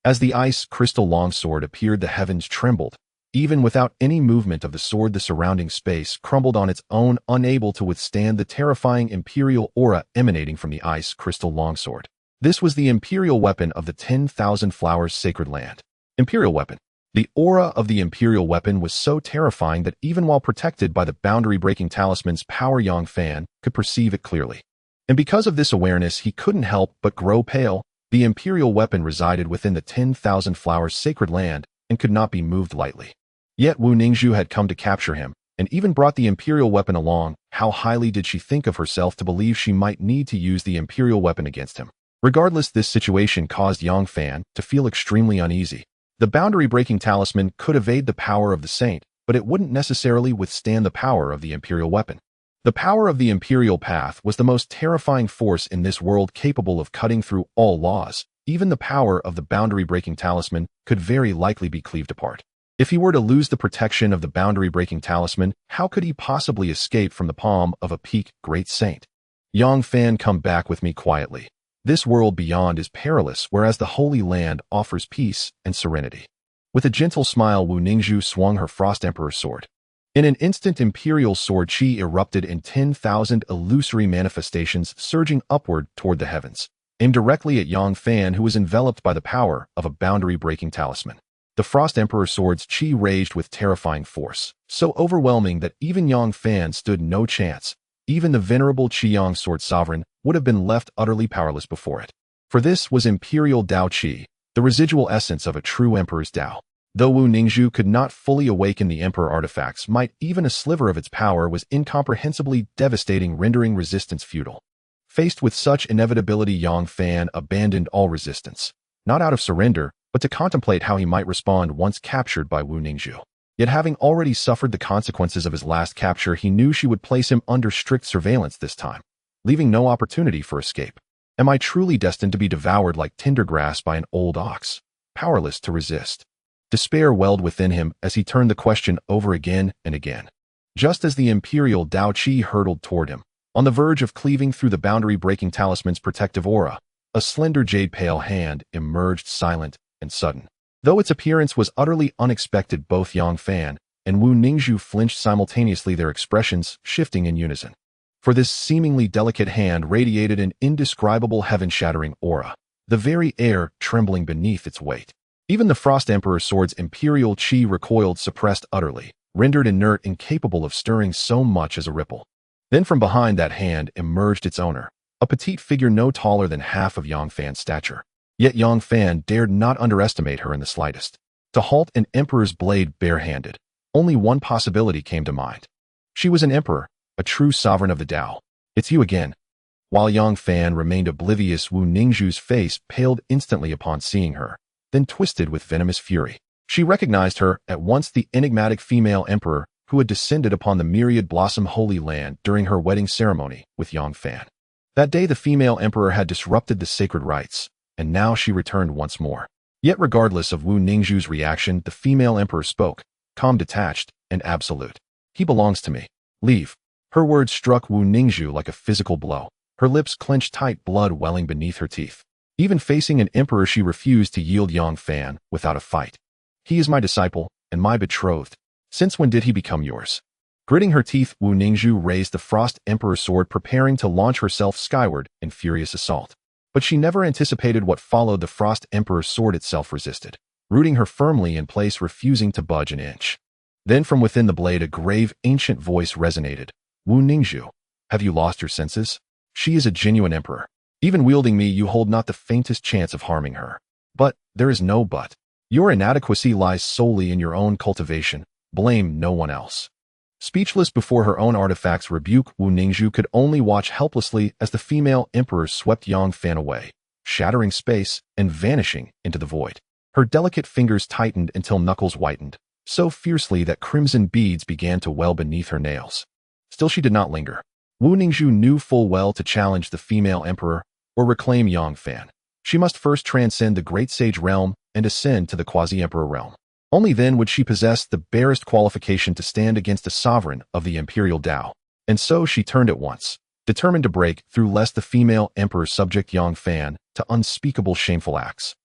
As the ice crystal longsword appeared, the heavens trembled. Even without any movement of the sword, the surrounding space crumbled on its own, unable to withstand the terrifying imperial aura emanating from the ice crystal longsword. This was the imperial weapon of the 10,000 Flowers Sacred Land. Imperial weapon. The aura of the imperial weapon was so terrifying that even while protected by the boundary-breaking talisman's power, Yang Fan could perceive it clearly. And because of this awareness, he couldn't help but grow pale. The imperial weapon resided within the 10,000 Flowers Sacred Land and could not be moved lightly. Yet Wu Ningzhu had come to capture him, and even brought the imperial weapon along. How highly did she think of herself to believe she might need to use the imperial weapon against him? Regardless, this situation caused Yang Fan to feel extremely uneasy. The boundary-breaking talisman could evade the power of the saint, but it wouldn't necessarily withstand the power of the imperial weapon. The power of the imperial path was the most terrifying force in this world, capable of cutting through all laws, even the power of the boundary-breaking talisman could very likely be cleaved apart. If he were to lose the protection of the boundary-breaking talisman, how could he possibly escape from the palm of a peak great saint? Yang Fan, come back with me quietly. This world beyond is perilous, whereas the Holy Land offers peace and serenity. With a gentle smile, Wu Ningzhu swung her Frost Emperor sword. In an instant, imperial sword chi erupted in 10,000 illusory manifestations, surging upward toward the heavens, aimed directly at Yang Fan, who was enveloped by the power of a boundary-breaking talisman. The Frost Emperor sword's chi raged with terrifying force, so overwhelming that even Yang Fan stood no chance. Even the venerable Qiyang sword sovereign would have been left utterly powerless before it. For this was imperial Dao Qi, the residual essence of a true emperor's Dao. Though Wu Ningzhu could not fully awaken the emperor artifacts, might even a sliver of its power was incomprehensibly devastating, rendering resistance futile. Faced with such inevitability, Yang Fan abandoned all resistance, not out of surrender, but to contemplate how he might respond once captured by Wu Ningzhu. Yet having already suffered the consequences of his last capture, he knew she would place him under strict surveillance this time, leaving no opportunity for escape. Am I truly destined to be devoured like tender grass by an old ox, powerless to resist? Despair welled within him as he turned the question over again and again. Just as the imperial Dao Qi hurtled toward him, on the verge of cleaving through the boundary-breaking talisman's protective aura, a slender jade-pale hand emerged, silent and sudden. Though its appearance was utterly unexpected, both Yang Fan and Wu Ningzhu flinched simultaneously, their expressions shifting in unison. For this seemingly delicate hand radiated an indescribable heaven-shattering aura, the very air trembling beneath its weight. Even the Frost Emperor sword's imperial chi recoiled, suppressed utterly, rendered inert, incapable of stirring so much as a ripple. Then from behind that hand emerged its owner, a petite figure no taller than half of Yang Fan's stature. Yet Yang Fan dared not underestimate her in the slightest. To halt an emperor's blade barehanded, only one possibility came to mind. She was an emperor, a true sovereign of the Dao. It's you again. While Yang Fan remained oblivious, Wu Ningzhu's face paled instantly upon seeing her, then twisted with venomous fury. She recognized her at once, the enigmatic female emperor who had descended upon the Myriad Blossom Holy Land during her wedding ceremony with Yang Fan. That day the female emperor had disrupted the sacred rites, and now she returned once more. Yet regardless of Wu Ningzhu's reaction, the female emperor spoke, calm, detached, and absolute. He belongs to me. Leave. Her words struck Wu Ningzhu like a physical blow. Her lips clenched tight, blood welling beneath her teeth. Even facing an emperor, she refused to yield Yang Fan without a fight. He is my disciple, and my betrothed. Since when did he become yours? Gritting her teeth, Wu Ningzhu raised the Frost Emperor sword, preparing to launch herself skyward in furious assault. But she never anticipated what followed. The Frost Emperor's sword itself resisted, rooting her firmly in place, refusing to budge an inch. Then from within the blade a grave, ancient voice resonated. Wu Ningzhu, have you lost your senses? She is a genuine emperor. Even wielding me, you hold not the faintest chance of harming her. But there is no but. Your inadequacy lies solely in your own cultivation. Blame no one else. Speechless before her own artifact's rebuke, Wu Ningzhu could only watch helplessly as the female emperor swept Yang Fan away, shattering space and vanishing into the void. Her delicate fingers tightened until knuckles whitened, so fiercely that crimson beads began to well beneath her nails. Still she did not linger. Wu Ningzhu knew full well, to challenge the female emperor or reclaim Yang Fan, she must first transcend the great sage realm and ascend to the quasi-emperor realm. Only then would she possess the barest qualification to stand against a sovereign of the imperial Dao. And so she turned at once, determined to break through, lest the female emperor subject Yang Fan to unspeakable shameful acts.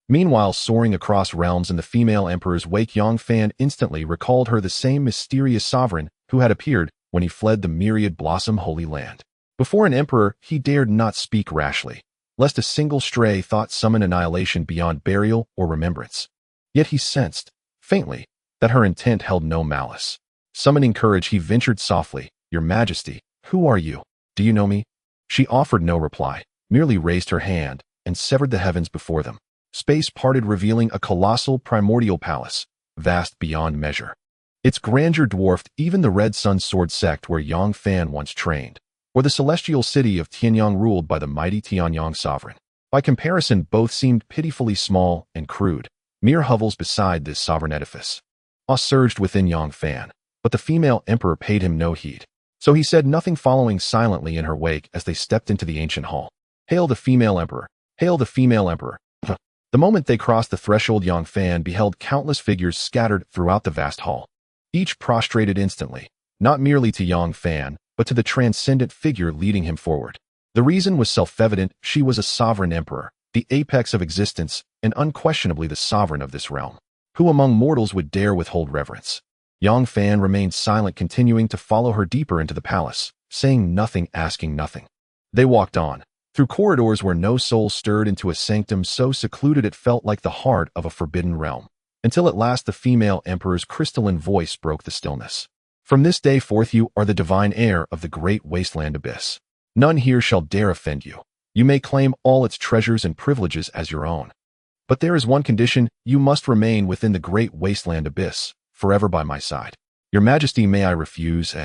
Meanwhile, soaring across realms in the female emperor's wake, Yang Fan instantly recalled her, the same mysterious sovereign who had appeared when he fled the Myriad Blossom Holy Land. Before an emperor, he dared not speak rashly, lest a single stray thought summon annihilation beyond burial or remembrance. Yet he sensed, faintly, that her intent held no malice. Summoning courage, he ventured softly, "Your Majesty, who are you? Do you know me?" She offered no reply, merely raised her hand and severed the heavens before them. Space parted, revealing a colossal primordial palace, vast beyond measure. Its grandeur dwarfed even the Red Sun Sword sect where Yang Fan once trained, or the celestial city of Tianyang ruled by the mighty Tianyang sovereign. By comparison, both seemed pitifully small and crude, mere hovels beside this sovereign edifice. Awe surged within Yang Fan, but the female emperor paid him no heed. So he said nothing, following silently in her wake as they stepped into the ancient hall. "Hail the female emperor! Hail the female emperor!" The moment they crossed the threshold, Yang Fan beheld countless figures scattered throughout the vast hall. Each prostrated instantly, not merely to Yang Fan, but to the transcendent figure leading him forward. The reason was self-evident: she was a sovereign emperor, the apex of existence, and unquestionably the sovereign of this realm. Who among mortals would dare withhold reverence? Yang Fan remained silent, continuing to follow her deeper into the palace, saying nothing, asking nothing. They walked on, through corridors where no soul stirred, into a sanctum so secluded it felt like the heart of a forbidden realm, until at last the female emperor's crystalline voice broke the stillness. From this day forth you are the divine heir of the great wasteland abyss. None here shall dare offend you. You may claim all its treasures and privileges as your own. But there is one condition: you must remain within the great wasteland abyss, forever by my side. Your Majesty, may I refuse?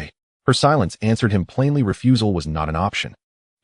Her silence answered him plainly. Refusal was not an option.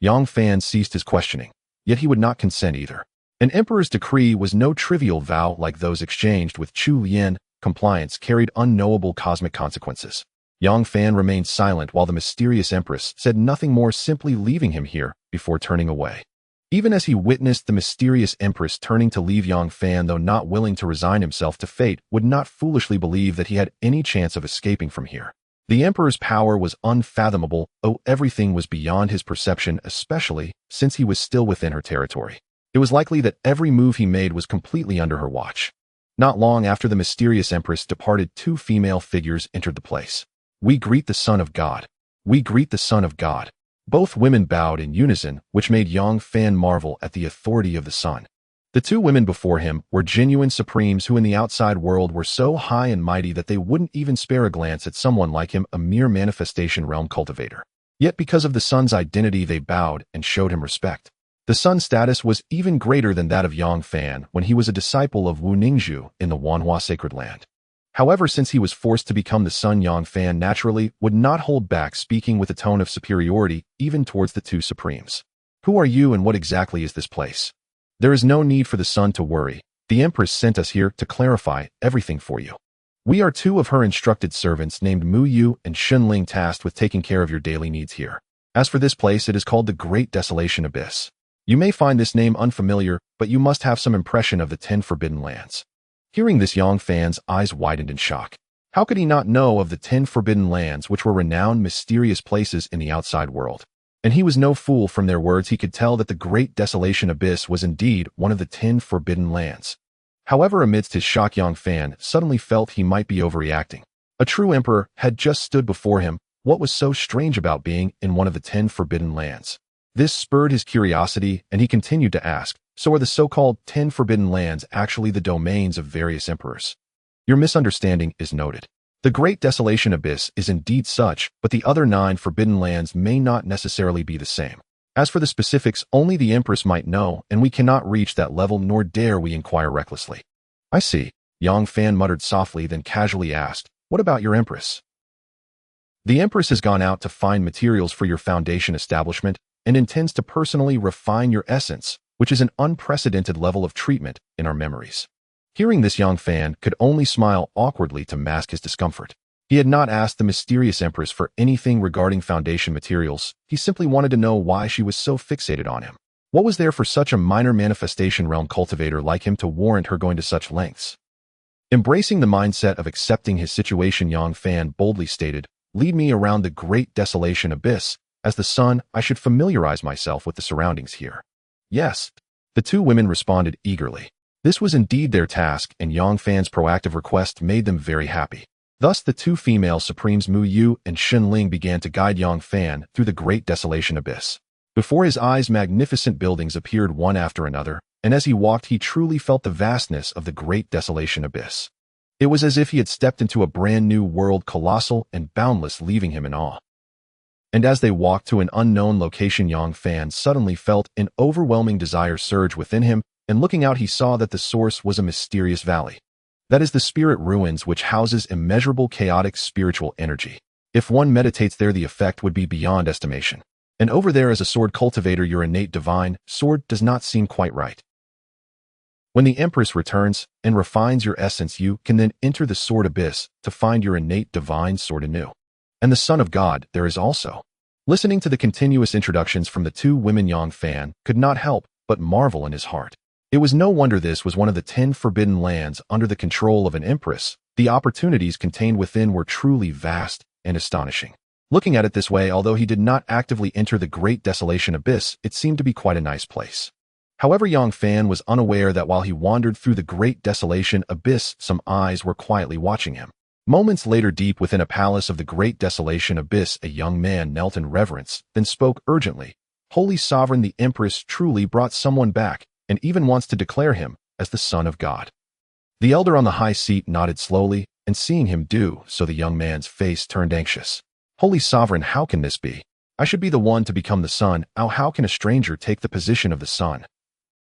Yang Fan ceased his questioning, yet he would not consent either. An emperor's decree was no trivial vow like those exchanged with Chu Lian. Compliance carried unknowable cosmic consequences. Yang Fan remained silent while the mysterious empress said nothing more, simply leaving him here before turning away. Even as he witnessed the mysterious empress turning to leave, Yang Fan, though not willing to resign himself to fate, would not foolishly believe that he had any chance of escaping from here. The emperor's power was unfathomable. Everything was beyond his perception, especially since he was still within her territory. It was likely that every move he made was completely under her watch. Not long after the mysterious empress departed, two female figures entered the place. "We greet the Son of God. We greet the Son of God." Both women bowed in unison, which made Yang Fan marvel at the authority of the sun. The two women before him were genuine supremes who in the outside world were so high and mighty that they wouldn't even spare a glance at someone like him, a mere manifestation realm cultivator. Yet because of the sun's identity, they bowed and showed him respect. The sun's status was even greater than that of Yang Fan when he was a disciple of Wu Ningzhu in the Wanhua Sacred Land. However, since he was forced to become the sun, Yang Fan naturally would not hold back, speaking with a tone of superiority even towards the two supremes. "Who are you and what exactly is this place?" "There is no need for the sun to worry. The Empress sent us here to clarify everything for you. We are two of her instructed servants named Mu Yu and Shun Ling, tasked with taking care of your daily needs here. As for this place, it is called the Great Desolate Abyss. You may find this name unfamiliar, but you must have some impression of the 10 Forbidden Lands." Hearing this, Yang Fan's eyes widened in shock. How could he not know of the 10 Forbidden Lands, which were renowned mysterious places in the outside world? And he was no fool. From their words, he could tell that the Great Desolate Abyss was indeed one of the 10 Forbidden Lands. However, amidst his shock, Yang Fan suddenly felt he might be overreacting. A true emperor had just stood before him. What was so strange about being in one of the 10 Forbidden Lands? This spurred his curiosity, and he continued to ask, "So are the so-called 10 Forbidden Lands actually the domains of various emperors?" "Your misunderstanding is noted. The Great Desolate Abyss is indeed such, but the other 9 Forbidden Lands may not necessarily be the same. As for the specifics, only the Empress might know, and we cannot reach that level, nor dare we inquire recklessly." "I see," Yang Fan muttered softly, then casually asked, "What about your Empress?" "The Empress has gone out to find materials for your foundation establishment and intends to personally refine your essence, which is an unprecedented level of treatment in our memories." Hearing this, Yang Fan could only smile awkwardly to mask his discomfort. He had not asked the mysterious Empress for anything regarding foundation materials. He simply wanted to know why she was so fixated on him. What was there for such a minor manifestation realm cultivator like him to warrant her going to such lengths? Embracing the mindset of accepting his situation, Yang Fan boldly stated, "Lead me around the Great Desolate Abyss. As the sun, I should familiarize myself with the surroundings here." "Yes." The two women responded eagerly. This was indeed their task, and Yang Fan's proactive request made them very happy. Thus, the two female supremes Mu Yu and Shun Ling began to guide Yang Fan through the Great Desolate Abyss. Before his eyes, magnificent buildings appeared one after another, and as he walked, he truly felt the vastness of the Great Desolate Abyss. It was as if he had stepped into a brand new world, colossal and boundless, leaving him in awe. And as they walked to an unknown location, Yang Fan suddenly felt an overwhelming desire surge within him, and looking out, he saw that the source was a mysterious valley. That is the spirit ruins, which houses immeasurable chaotic spiritual energy. If one meditates there, the effect would be beyond estimation. And over there, as a sword cultivator, your innate divine sword does not seem quite right. When the Empress returns and refines your essence, you can then enter the sword abyss to find your innate divine sword anew. And the Son of God there is also. Listening to the continuous introductions from the two women, Yang Fan could not help but marvel in his heart. It was no wonder this was one of the 10 forbidden lands under the control of an empress. The opportunities contained within were truly vast and astonishing. Looking at it this way, although he did not actively enter the Great Desolate Abyss, it seemed to be quite a nice place. However, Yang Fan was unaware that while he wandered through the Great Desolate Abyss, some eyes were quietly watching him. Moments later, deep within a palace of the Great Desolate Abyss, a young man knelt in reverence, then spoke urgently. Holy Sovereign, the Empress truly brought someone back, and even wants to declare him as the Son of God. The elder on the high seat nodded slowly, and seeing him do so, the young man's face turned anxious. Holy Sovereign, how can this be? I should be the one to become the Son. How can a stranger take the position of the Son?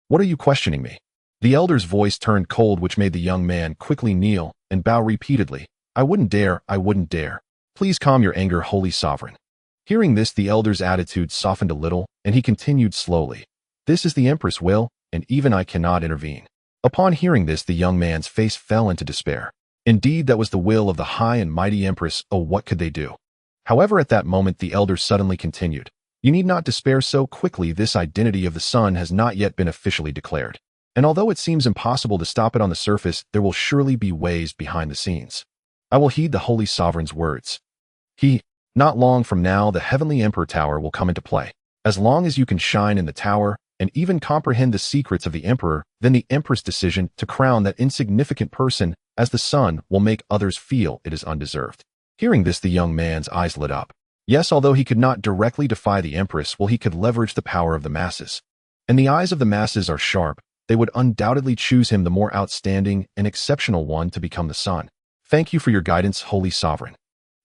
What are you questioning me? The elder's voice turned cold, which made the young man quickly kneel and bow repeatedly. I wouldn't dare. Please calm your anger, Holy Sovereign. Hearing this, the elder's attitude softened a little, and he continued slowly. This is the Empress' will, and even I cannot intervene. Upon hearing this, the young man's face fell into despair. Indeed, that was the will of the high and mighty Empress. Oh, what could they do? However, at that moment, the elder suddenly continued. You need not despair so quickly. This identity of the Son has not yet been officially declared. And although it seems impossible to stop it on the surface, there will surely be ways behind the scenes. I will heed the Holy Sovereign's words. Not long from now, the Heavenly Emperor Tower will come into play. As long as you can shine in the tower and even comprehend the secrets of the Emperor, then the Empress' decision to crown that insignificant person as the Son will make others feel it is undeserved. Hearing this, the young man's eyes lit up. Yes, although he could not directly defy the Empress, he could leverage the power of the masses. And the eyes of the masses are sharp. They would undoubtedly choose him, the more outstanding and exceptional one, to become the Son. Thank you for your guidance, Holy Sovereign.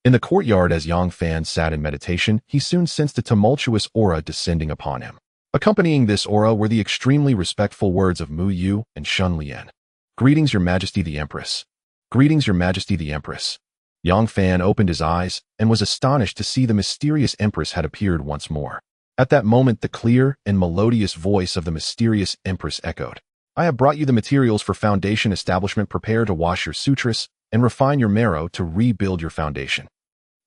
In the courtyard, as Yang Fan sat in meditation, he soon sensed a tumultuous aura descending upon him. Accompanying this aura were the extremely respectful words of Mu Yu and Shun Lian. Greetings, Your Majesty the Empress. Greetings, Your Majesty the Empress. Yang Fan opened his eyes and was astonished to see the mysterious Empress had appeared once more. At that moment, the clear and melodious voice of the mysterious Empress echoed. I have brought you the materials for foundation establishment. Prepare to wash your sutras and refine your marrow to rebuild your foundation.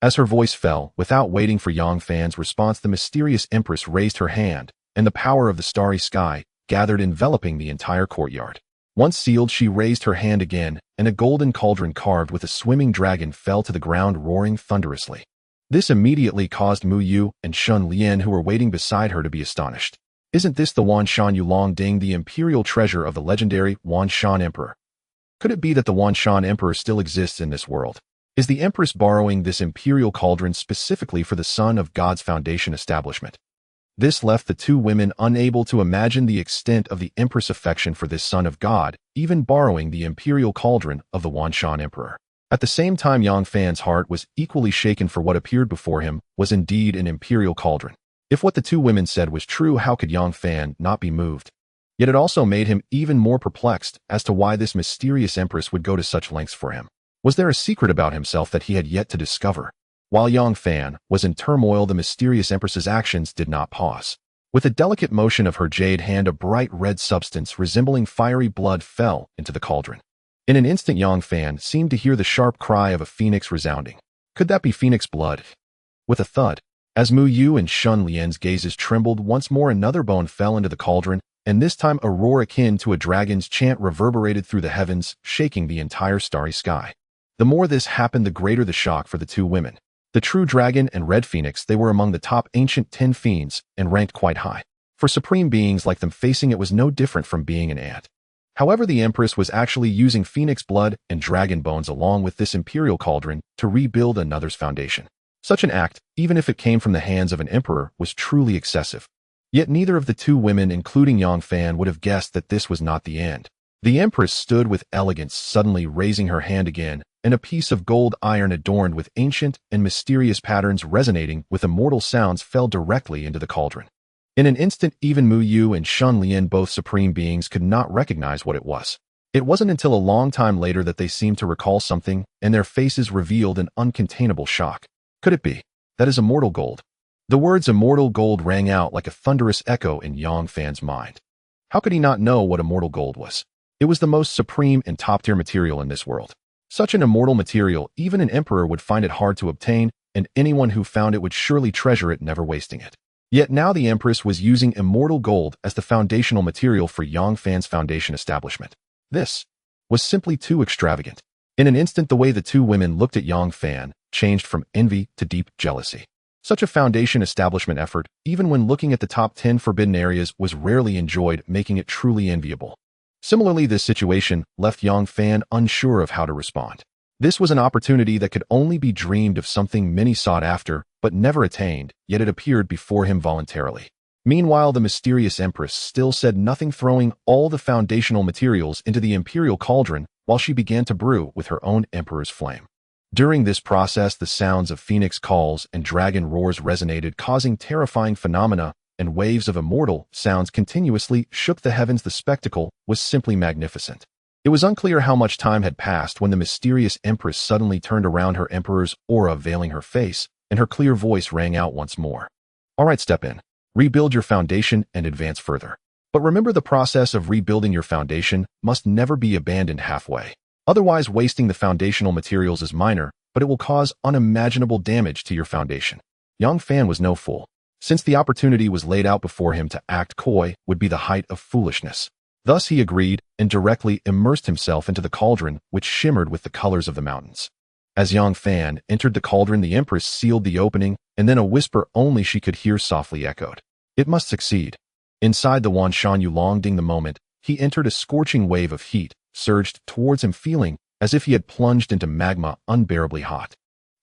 As her voice fell, without waiting for Yang Fan's response, the mysterious Empress raised her hand, and the power of the starry sky gathered, enveloping the entire courtyard. Once sealed, she raised her hand again, and a golden cauldron carved with a swimming dragon fell to the ground, roaring thunderously. This immediately caused Mu Yu and Shun Lian, who were waiting beside her, to be astonished. Isn't this the Wanshan Yulong Ding, the imperial treasure of the legendary Wanshan Emperor? Could it be that the Wanshan Emperor still exists in this world? Is the Empress borrowing this imperial cauldron specifically for the Son of God's foundation establishment? This left the two women unable to imagine the extent of the Empress' affection for this Son of God, even borrowing the imperial cauldron of the Wanshan Emperor. At the same time, Yang Fan's heart was equally shaken, for what appeared before him was indeed an imperial cauldron. If what the two women said was true, how could Yang Fan not be moved? Yet it also made him even more perplexed as to why this mysterious Empress would go to such lengths for him. Was there a secret about himself that he had yet to discover? While Yang Fan was in turmoil, the mysterious Empress's actions did not pause. With a delicate motion of her jade hand, a bright red substance resembling fiery blood fell into the cauldron. In an instant, Yang Fan seemed to hear the sharp cry of a phoenix resounding. Could that be phoenix blood? With a thud, as Mu Yu and Shun Lian's gazes trembled once more, another bone fell into the cauldron, and this time a roar akin to a dragon's chant reverberated through the heavens, shaking the entire starry sky. The more this happened, the greater the shock for the two women. The true dragon and red phoenix, they were among the top ancient 10 fiends and ranked quite high. For supreme beings like them, facing it was no different from being an ant. However, the Empress was actually using phoenix blood and dragon bones along with this imperial cauldron to rebuild another's foundation. Such an act, even if it came from the hands of an emperor, was truly excessive. Yet neither of the two women, including Yang Fan, would have guessed that this was not the end. The Empress stood with elegance, suddenly raising her hand again, and a piece of gold iron adorned with ancient and mysterious patterns resonating with immortal sounds fell directly into the cauldron. In an instant, even Mu Yu and Shun Lian, both supreme beings, could not recognize what it was. It wasn't until a long time later that they seemed to recall something, and their faces revealed an uncontainable shock. Could it be? That is immortal gold. The words immortal gold rang out like a thunderous echo in Yang Fan's mind. How could he not know what immortal gold was? It was the most supreme and top-tier material in this world. Such an immortal material, even an emperor would find it hard to obtain, and anyone who found it would surely treasure it, never wasting it. Yet now the Empress was using immortal gold as the foundational material for Yang Fan's foundation establishment. This was simply too extravagant. In an instant, the way the two women looked at Yang Fan changed from envy to deep jealousy. Such a foundation establishment effort, even when looking at the top 10 forbidden areas, was rarely enjoyed, making it truly enviable. Similarly, this situation left Yang Fan unsure of how to respond. This was an opportunity that could only be dreamed of, something many sought after, but never attained, yet it appeared before him voluntarily. Meanwhile, the mysterious Empress still said nothing, throwing all the foundational materials into the imperial cauldron while she began to brew with her own emperor's flame. During this process, the sounds of phoenix calls and dragon roars resonated, causing terrifying phenomena, and waves of immortal sounds continuously shook the heavens. The spectacle was simply magnificent. It was unclear how much time had passed when the mysterious Empress suddenly turned around, her emperor's aura veiling her face, and her clear voice rang out once more. "All right, step in. Rebuild your foundation and advance further. But remember, the process of rebuilding your foundation must never be abandoned halfway. Otherwise, wasting the foundational materials is minor, but it will cause unimaginable damage to your foundation." Yang Fan was no fool. Since the opportunity was laid out before him, to act coy would be the height of foolishness. Thus he agreed and directly immersed himself into the cauldron, which shimmered with the colors of the mountains. As Yang Fan entered the cauldron, the Empress sealed the opening, and then a whisper only she could hear softly echoed, "It must succeed." Inside the Wan Shan Yulongding, the moment he entered, a scorching wave of heat surged towards him, feeling as if he had plunged into magma, unbearably hot.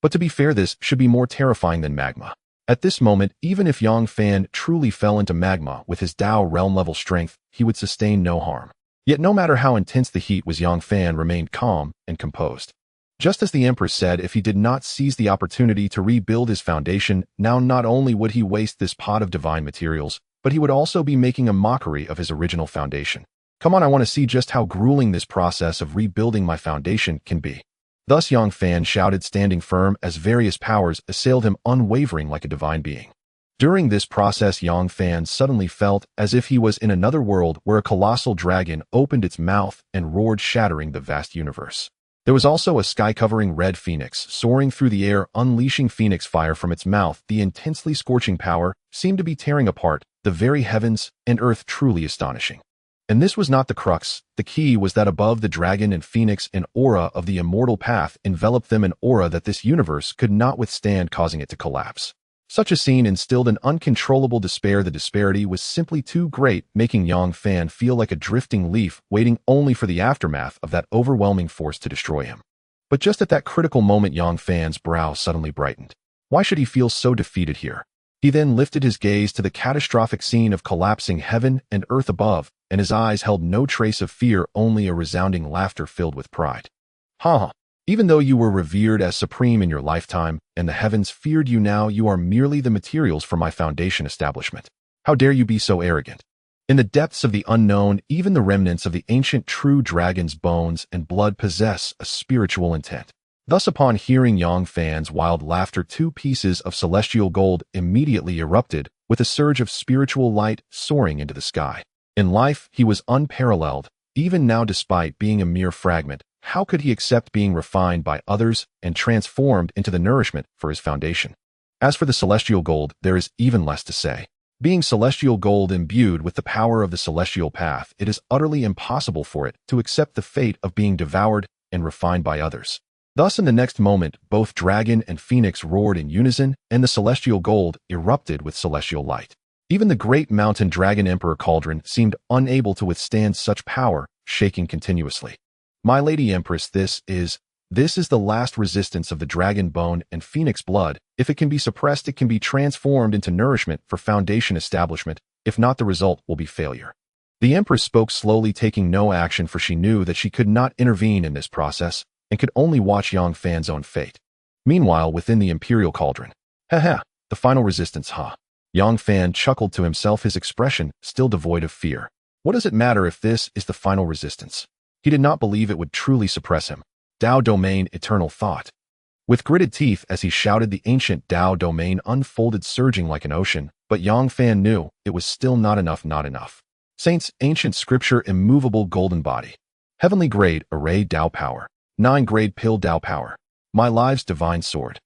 But to be fair, this should be more terrifying than magma. At this moment, even if Yang Fan truly fell into magma with his Dao realm-level strength, he would sustain no harm. Yet no matter how intense the heat was, Yang Fan remained calm and composed. Just as the Empress said, if he did not seize the opportunity to rebuild his foundation, now not only would he waste this pot of divine materials, but he would also be making a mockery of his original foundation. "Come on, I want to see just how grueling this process of rebuilding my foundation can be." Thus Yang Fan shouted, standing firm as various powers assailed him, unwavering like a divine being. During this process, Yang Fan suddenly felt as if he was in another world where a colossal dragon opened its mouth and roared, shattering the vast universe. There was also a sky-covering red phoenix soaring through the air, unleashing phoenix fire from its mouth. The intensely scorching power seemed to be tearing apart the very heavens and earth, truly astonishing. And this was not the crux. The key was that above the dragon and phoenix, an aura of the immortal path enveloped them, an aura that this universe could not withstand, causing it to collapse. Such a scene instilled an uncontrollable despair. The disparity was simply too great, making Yang Fan feel like a drifting leaf, waiting only for the aftermath of that overwhelming force to destroy him. But just at that critical moment, Yang Fan's brow suddenly brightened. Why should he feel so defeated here? He then lifted his gaze to the catastrophic scene of collapsing heaven and earth above, and his eyes held no trace of fear, only a resounding laughter filled with pride. "Ha! Even though you were revered as supreme in your lifetime, and the heavens feared you, now you are merely the materials for my foundation establishment. How dare you be so arrogant? In the depths of the unknown, even the remnants of the ancient true dragon's bones and blood possess a spiritual intent." Thus, upon hearing Yang Fan's wild laughter, 2 pieces of celestial gold immediately erupted, with a surge of spiritual light soaring into the sky. In life, he was unparalleled. Even now, despite being a mere fragment, how could he accept being refined by others and transformed into the nourishment for his foundation? As for the celestial gold, there is even less to say. Being celestial gold imbued with the power of the celestial path, it is utterly impossible for it to accept the fate of being devoured and refined by others. Thus, in the next moment, both dragon and phoenix roared in unison, and the celestial gold erupted with celestial light. Even the great mountain dragon emperor cauldron seemed unable to withstand such power, shaking continuously. "My lady Empress, this is the last resistance of the dragon bone and phoenix blood. If it can be suppressed, it can be transformed into nourishment for foundation establishment. If not, the result will be failure." The Empress spoke slowly, taking no action, for she knew that she could not intervene in this process and could only watch Yang Fan's own fate. Meanwhile, within the imperial cauldron, "Ha, the final resistance, huh?" Yang Fan chuckled to himself, his expression still devoid of fear. What does it matter if this is the final resistance? He did not believe it would truly suppress him. Dao domain, eternal thought. With gritted teeth, as he shouted, the ancient Dao domain unfolded, surging like an ocean, but Yang Fan knew it was still not enough, not enough. Saints, ancient scripture, immovable golden body. Heavenly grade, array Dao power. 9 grade pill Dao power. My lives divine sword.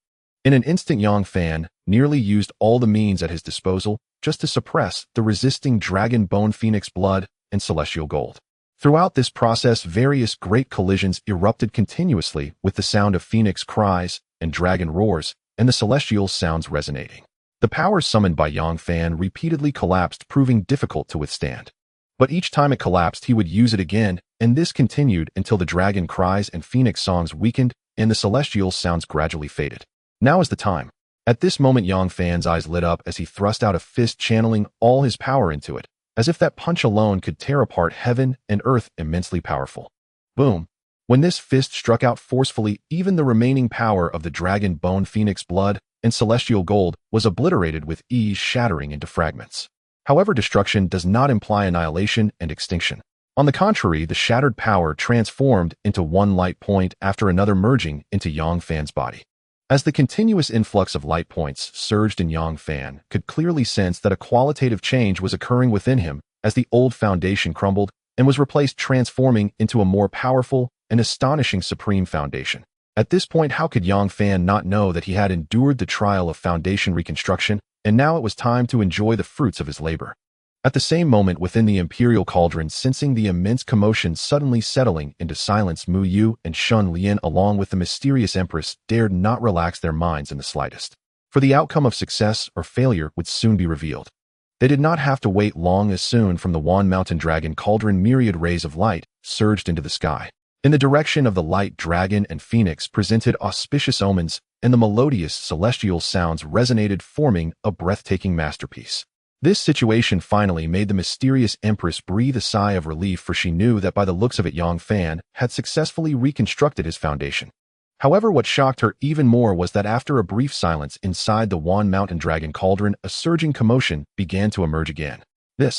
In an instant, Yang Fan nearly used all the means at his disposal just to suppress the resisting dragon bone phoenix blood and celestial gold. Throughout this process, various great collisions erupted continuously with the sound of phoenix cries and dragon roars and the celestial sounds resonating. The power summoned by Yang Fan repeatedly collapsed, proving difficult to withstand. But each time it collapsed, he would use it again, and this continued until the dragon cries and phoenix songs weakened and the celestial sounds gradually faded. Now is the time. At this moment, Yang Fan's eyes lit up as he thrust out a fist, channeling all his power into it, as if that punch alone could tear apart heaven and earth. Immensely powerful. Boom. When this fist struck out forcefully, even the remaining power of the dragon bone phoenix blood and celestial gold was obliterated with ease, shattering into fragments. However, destruction does not imply annihilation and extinction. On the contrary, the shattered power transformed into one light point after another, merging into Yang Fan's body. As the continuous influx of light points surged in, Yang Fan could clearly sense that a qualitative change was occurring within him as the old foundation crumbled and was replaced, transforming into a more powerful and astonishing supreme foundation. At this point, how could Yang Fan not know that he had endured the trial of foundation reconstruction, and now it was time to enjoy the fruits of his labor? At the same moment, within the Imperial Cauldron, sensing the immense commotion suddenly settling into silence, Mu Yu and Shun Lian, along with the mysterious Empress, dared not relax their minds in the slightest. For the outcome of success or failure would soon be revealed. They did not have to wait long, as soon from the Wan Mountain Dragon Cauldron myriad rays of light surged into the sky. In the direction of the light, dragon and phoenix presented auspicious omens, and the melodious celestial sounds resonated, forming a breathtaking masterpiece. This situation finally made the mysterious Empress breathe a sigh of relief, for she knew that by the looks of it, Yang Fan had successfully reconstructed his foundation. However, what shocked her even more was that after a brief silence inside the Wan Mountain Dragon Cauldron, a surging commotion began to emerge again. The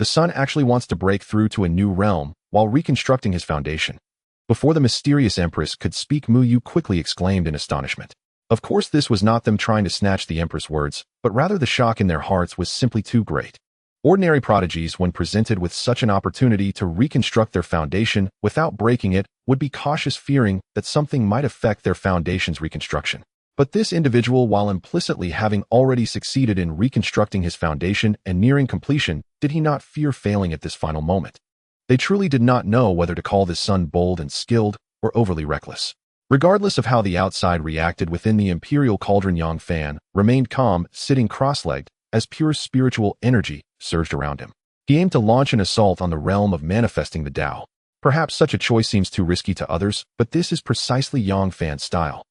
sun actually wants to break through to a new realm while reconstructing his foundation. Before the mysterious Empress could speak, Mu Yu quickly exclaimed in astonishment. Of course, this was not them trying to snatch the Empress' words, but rather the shock in their hearts was simply too great. Ordinary prodigies, when presented with such an opportunity to reconstruct their foundation without breaking it, would be cautious, fearing that something might affect their foundation's reconstruction. But this individual, while implicitly having already succeeded in reconstructing his foundation and nearing completion, did he not fear failing at this final moment? They truly did not know whether to call this son bold and skilled or overly reckless. Regardless of how the outside reacted, within the Imperial Cauldron, Yang Fan remained calm, sitting cross-legged, as pure spiritual energy surged around him. He aimed to launch an assault on the realm of manifesting the Tao. Perhaps such a choice seems too risky to others, but this is precisely Yang Fan's style.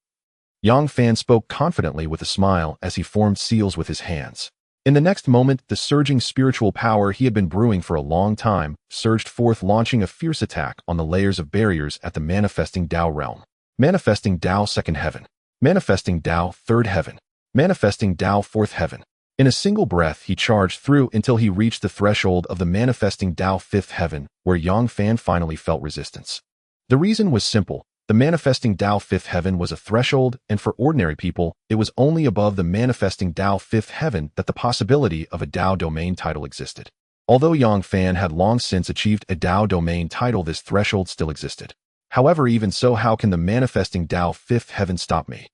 Yang Fan spoke confidently with a smile as he formed seals with his hands. In the next moment, the surging spiritual power he had been brewing for a long time surged forth, launching a fierce attack on the layers of barriers at the manifesting Tao realm. Manifesting Tao second heaven. Manifesting Tao third heaven. Manifesting Tao fourth heaven. In a single breath, he charged through until he reached the threshold of the manifesting Tao fifth heaven, where Yang Fan finally felt resistance. The reason was simple. The manifesting Tao fifth heaven was a threshold, and for ordinary people, it was only above the manifesting Tao fifth heaven that the possibility of a Tao domain title existed. Although Yang Fan had long since achieved a Tao domain title, this threshold still existed. However, even so, how can the manifesting Tao fifth heaven stop me?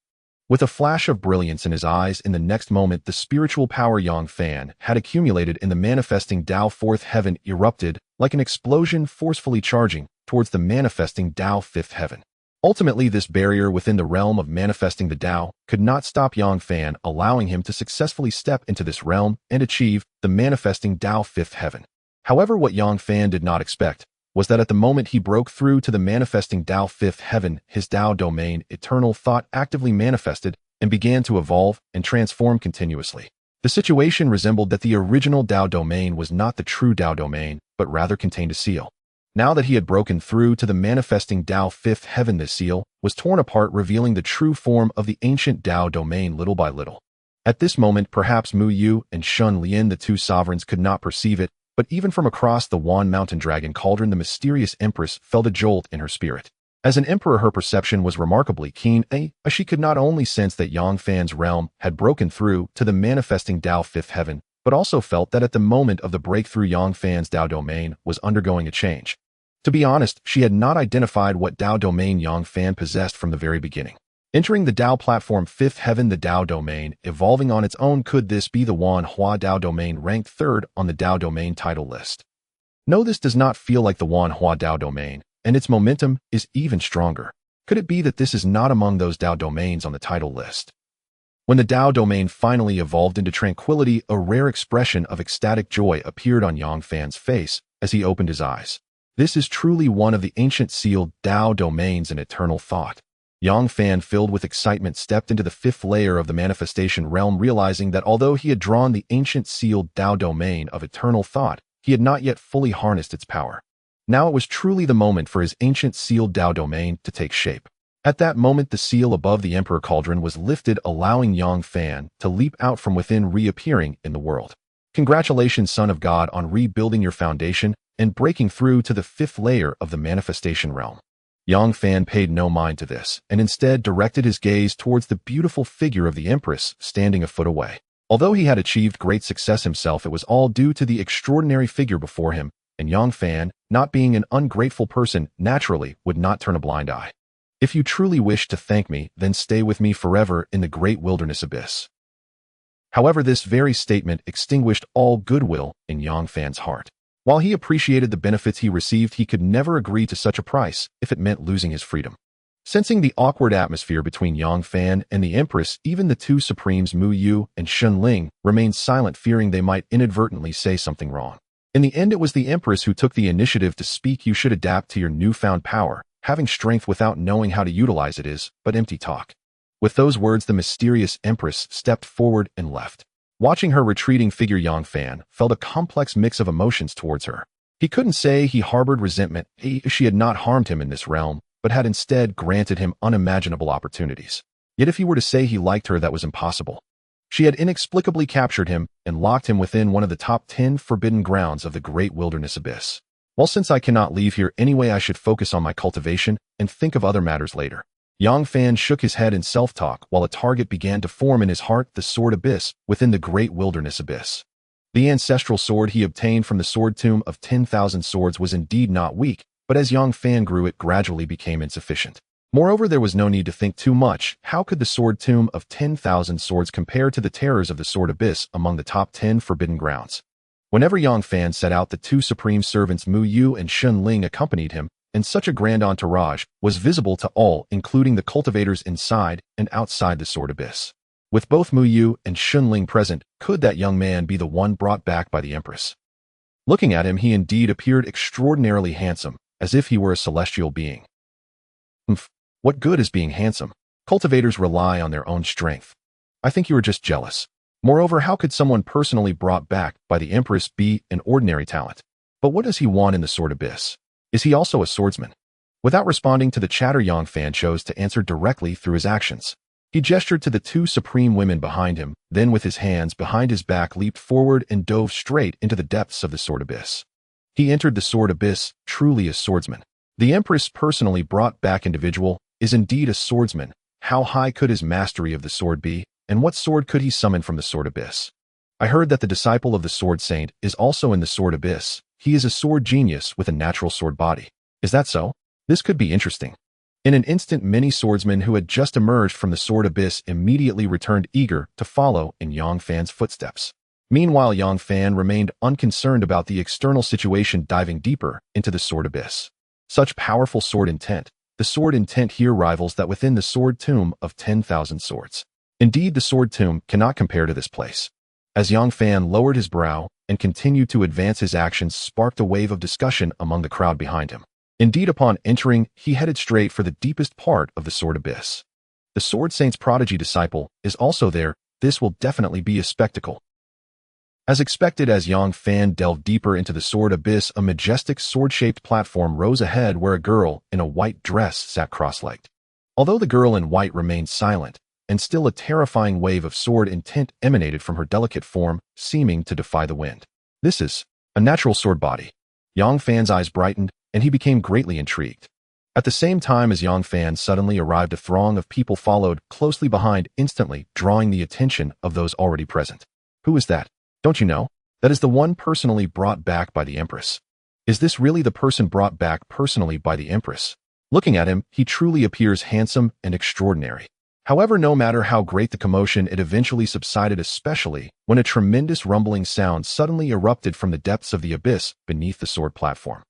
With a flash of brilliance in his eyes, in the next moment, the spiritual power Yang Fan had accumulated in the manifesting Tao fourth heaven erupted like an explosion, forcefully charging towards the manifesting Tao fifth heaven. Ultimately, this barrier within the realm of manifesting the Tao could not stop Yang Fan, allowing him to successfully step into this realm and achieve the manifesting Tao fifth heaven. However, what Yang Fan did not expect was that at the moment he broke through to the manifesting Tao fifth heaven, his Tao domain, eternal thought, actively manifested and began to evolve and transform continuously. The situation resembled that the original Tao domain was not the true Tao domain, but rather contained a seal. Now that he had broken through to the manifesting Tao fifth heaven, this seal was torn apart, revealing the true form of the ancient Tao domain little by little. At this moment, perhaps Mu Yu and Shun Lian, the two sovereigns, could not perceive it, but even from across the Wan Mountain Dragon Cauldron, the mysterious Empress felt a jolt in her spirit. As an emperor, her perception was remarkably keen, as she could not only sense that Yang Fan's realm had broken through to the manifesting Tao fifth heaven, but also felt that at the moment of the breakthrough, Yang Fan's Tao domain was undergoing a change. To be honest, she had not identified what Tao domain Yang Fan possessed from the very beginning. Entering the Dao platform 5th Heaven, the Dao domain, evolving on its own. Could this be the Wan Hua Dao domain ranked 3rd on the Dao domain title list? No, this does not feel like the Wan Hua Dao domain, and its momentum is even stronger. Could it be that this is not among those Dao domains on the title list? When the Dao domain finally evolved into tranquility, a rare expression of ecstatic joy appeared on Yang Fan's face as he opened his eyes. This is truly one of the ancient sealed Dao domains in eternal thought. Yang Fan, filled with excitement, stepped into the 5th layer of the manifestation realm, realizing that although he had drawn the ancient sealed Dao domain of eternal thought, he had not yet fully harnessed its power. Now it was truly the moment for his ancient sealed Dao domain to take shape. At that moment, the seal above the Emperor Cauldron was lifted, allowing Yang Fan to leap out from within, reappearing in the world. Congratulations, Son of God, on rebuilding your foundation and breaking through to the 5th layer of the manifestation realm. Yang Fan paid no mind to this, and instead directed his gaze towards the beautiful figure of the Empress standing a foot away. Although he had achieved great success himself, it was all due to the extraordinary figure before him, and Yang Fan, not being an ungrateful person, naturally would not turn a blind eye. If you truly wish to thank me, then stay with me forever in the great wilderness abyss. However, this very statement extinguished all goodwill in Yang Fan's heart. While he appreciated the benefits he received, he could never agree to such a price if it meant losing his freedom. Sensing the awkward atmosphere between Yang Fan and the Empress, even the two Supremes Mu Yu and Shun Ling remained silent, fearing they might inadvertently say something wrong. In the end, it was the Empress who took the initiative to speak. You should adapt to your newfound power. Having strength without knowing how to utilize it is but empty talk. With those words, the mysterious Empress stepped forward and left. Watching her retreating figure, Yang Fan felt a complex mix of emotions towards her. He couldn't say he harbored resentment. She had not harmed him in this realm, but had instead granted him unimaginable opportunities. Yet if he were to say he liked her, that was impossible. She had inexplicably captured him and locked him within one of the top 10 forbidden grounds of the great wilderness abyss. Well, since I cannot leave here anyway, I should focus on my cultivation and think of other matters later. Yang Fan shook his head in self-talk while a target began to form in his heart, the sword abyss within the great wilderness abyss. The ancestral sword he obtained from the sword tomb of 10,000 swords was indeed not weak, but as Yang Fan grew, it gradually became insufficient. Moreover, there was no need to think too much. How could the sword tomb of 10,000 swords compare to the terrors of the sword abyss among the top 10 forbidden grounds? Whenever Yang Fan set out, the two supreme servants Mu Yu and Shun Ling accompanied him, and such a grand entourage was visible to all, including the cultivators inside and outside the sword abyss. With both Mu Yu and Shun Ling present, could that young man be the one brought back by the Empress? Looking at him, he indeed appeared extraordinarily handsome, as if he were a celestial being. What good is being handsome? Cultivators rely on their own strength. I think you are just jealous. Moreover, how could someone personally brought back by the Empress be an ordinary talent? But what does he want in the sword abyss? Is he also a swordsman? Without responding to the chatter, Yang Fan chose to answer directly through his actions. He gestured to the two supreme women behind him, then with his hands behind his back leaped forward and dove straight into the depths of the sword abyss. He entered the sword abyss, truly a swordsman. The Empress personally brought back individual is indeed a swordsman. How high could his mastery of the sword be, and what sword could he summon from the sword abyss? I heard that the disciple of the sword saint is also in the sword abyss. He is a sword genius with a natural sword body. Is that so? This could be interesting. In an instant, many swordsmen who had just emerged from the sword abyss immediately returned, eager to follow in Yang Fan's footsteps. Meanwhile, Yang Fan remained unconcerned about the external situation, diving deeper into the sword abyss. Such powerful sword intent. The sword intent here rivals that within the sword tomb of 10,000 swords. Indeed, the sword tomb cannot compare to this place. As Yang Fan lowered his brow and continued to advance, his actions sparked a wave of discussion among the crowd behind him. Indeed, upon entering, he headed straight for the deepest part of the sword abyss. The sword saint's prodigy disciple is also there. This will definitely be a spectacle. As expected, as Yang Fan delved deeper into the sword abyss, a majestic sword-shaped platform rose ahead where a girl in a white dress sat cross-legged. Although the girl in white remained silent, and still a terrifying wave of sword intent emanated from her delicate form, seeming to defy the wind. This is a natural sword body. Yang Fan's eyes brightened, and he became greatly intrigued. At the same time as Yang Fan suddenly arrived, a throng of people followed closely behind, instantly drawing the attention of those already present. Who is that? Don't you know? That is the one personally brought back by the Empress. Is this really the person brought back personally by the Empress? Looking at him, he truly appears handsome and extraordinary. However, no matter how great the commotion, it eventually subsided, especially when a tremendous rumbling sound suddenly erupted from the depths of the abyss beneath the sword platform.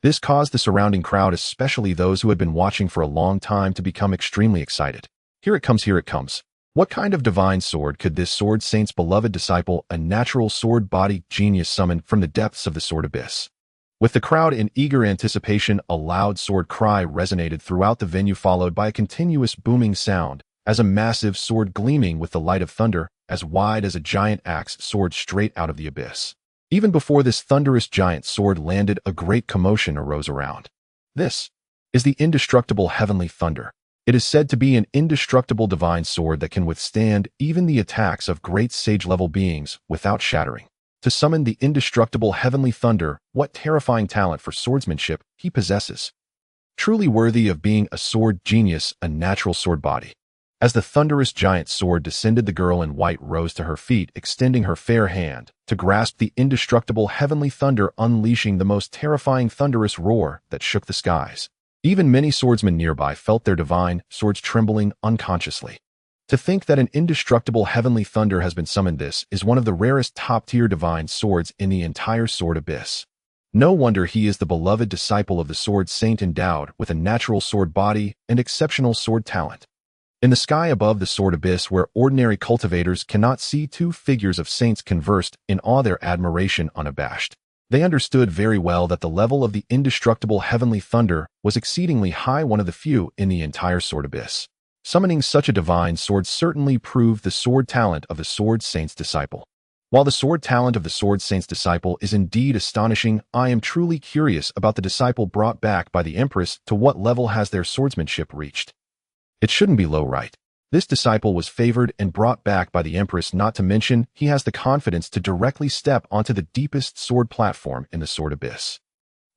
This caused the surrounding crowd, especially those who had been watching for a long time, to become extremely excited. Here it comes, here it comes. What kind of divine sword could this sword saint's beloved disciple, a natural sword-body genius, summon from the depths of the sword abyss? With the crowd in eager anticipation, a loud sword cry resonated throughout the venue, followed by a continuous booming sound, as a massive sword gleaming with the light of thunder, as wide as a giant axe, soared straight out of the abyss. Even before this thunderous giant sword landed, a great commotion arose around. This is the indestructible heavenly thunder. It is said to be an indestructible divine sword that can withstand even the attacks of great sage-level beings without shattering. To summon the indestructible heavenly thunder, what terrifying talent for swordsmanship he possesses. Truly worthy of being a sword genius, a natural sword body. As the thunderous giant sword descended, the girl in white rose to her feet, extending her fair hand to grasp the indestructible heavenly thunder, unleashing the most terrifying thunderous roar that shook the skies. Even many swordsmen nearby felt their divine swords trembling unconsciously. To think that an indestructible heavenly thunder has been summoned, this is one of the rarest top-tier divine swords in the entire sword abyss. No wonder he is the beloved disciple of the sword saint, endowed with a natural sword body and exceptional sword talent. In the sky above the sword abyss, where ordinary cultivators cannot see, two figures of saints conversed in awe, their admiration unabashed. They understood very well that the level of the indestructible heavenly thunder was exceedingly high, one of the few in the entire sword abyss. Summoning such a divine sword certainly proved the sword talent of the sword saint's disciple. While the sword talent of the sword saint's disciple is indeed astonishing, I am truly curious about the disciple brought back by the Empress. To what level has their swordsmanship reached? It shouldn't be low, right? This disciple was favored and brought back by the Empress, not to mention he has the confidence to directly step onto the deepest sword platform in the sword abyss.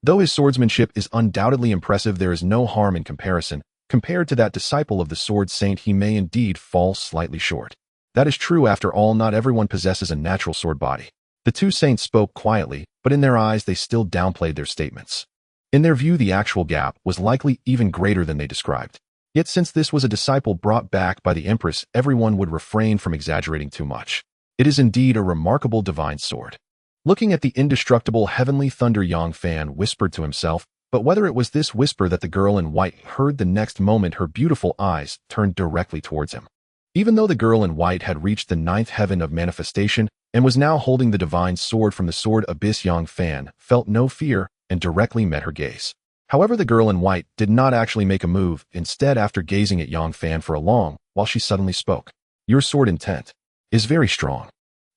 Though his swordsmanship is undoubtedly impressive, there is no harm in comparison. Compared to that disciple of the sword saint, he may indeed fall slightly short. That is true. After all, not everyone possesses a natural sword body. The two saints spoke quietly, but in their eyes they still downplayed their statements. In their view, the actual gap was likely even greater than they described. Yet since this was a disciple brought back by the Empress, everyone would refrain from exaggerating too much. It is indeed a remarkable divine sword. Looking at the indestructible heavenly thunder, Yang Fan whispered to himself, but whether it was this whisper that the girl in white heard, the next moment her beautiful eyes turned directly towards him. Even though the girl in white had reached the ninth heaven of manifestation and was now holding the divine sword from the sword abyss, Yang Fan felt no fear and directly met her gaze. However, the girl in white did not actually make a move. Instead, after gazing at Yang Fan for a long while, she suddenly spoke. Your sword intent is very strong.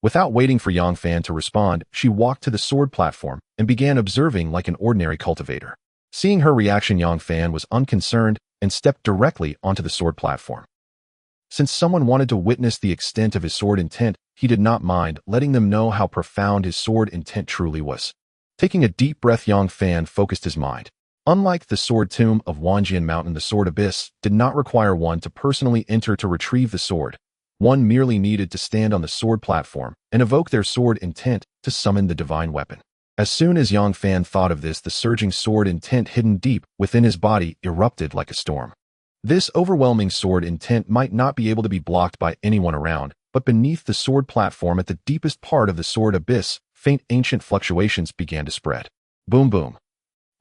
Without waiting for Yang Fan to respond, she walked to the sword platform and began observing like an ordinary cultivator. Seeing her reaction, Yang Fan was unconcerned and stepped directly onto the sword platform. Since someone wanted to witness the extent of his sword intent, he did not mind letting them know how profound his sword intent truly was. Taking a deep breath, Yang Fan focused his mind. Unlike the sword tomb of Wanjian Mountain, the sword abyss did not require one to personally enter to retrieve the sword. One merely needed to stand on the sword platform and evoke their sword intent to summon the divine weapon. As soon as Yang Fan thought of this, the surging sword intent hidden deep within his body erupted like a storm. This overwhelming sword intent might not be able to be blocked by anyone around, but beneath the sword platform at the deepest part of the sword abyss, faint ancient fluctuations began to spread. Boom, boom.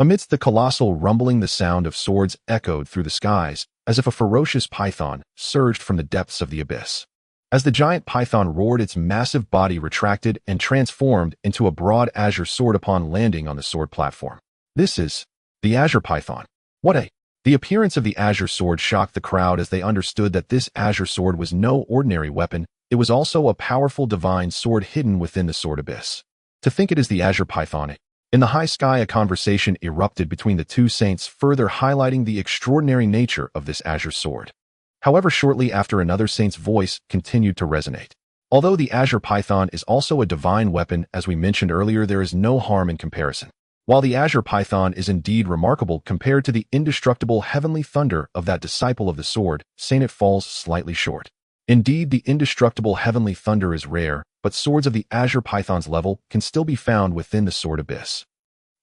Amidst the colossal rumbling, the sound of swords echoed through the skies, as if a ferocious python surged from the depths of the abyss. As the giant python roared, its massive body retracted and transformed into a broad azure sword upon landing on the sword platform. This is the azure python. The appearance of the azure sword shocked the crowd as they understood that this azure sword was no ordinary weapon. It was also a powerful divine sword hidden within the sword abyss. To think it is the azure python. In the high sky, a conversation erupted between the two saints, further highlighting the extraordinary nature of this azure sword. However, shortly after, another saint's voice continued to resonate. Although the azure python is also a divine weapon, as we mentioned earlier, there is no harm in comparison. While the azure python is indeed remarkable compared to the indestructible heavenly thunder of that disciple of the sword saint, it falls slightly short. Indeed, the indestructible heavenly thunder is rare, but swords of the azure python's level can still be found within the sword abyss.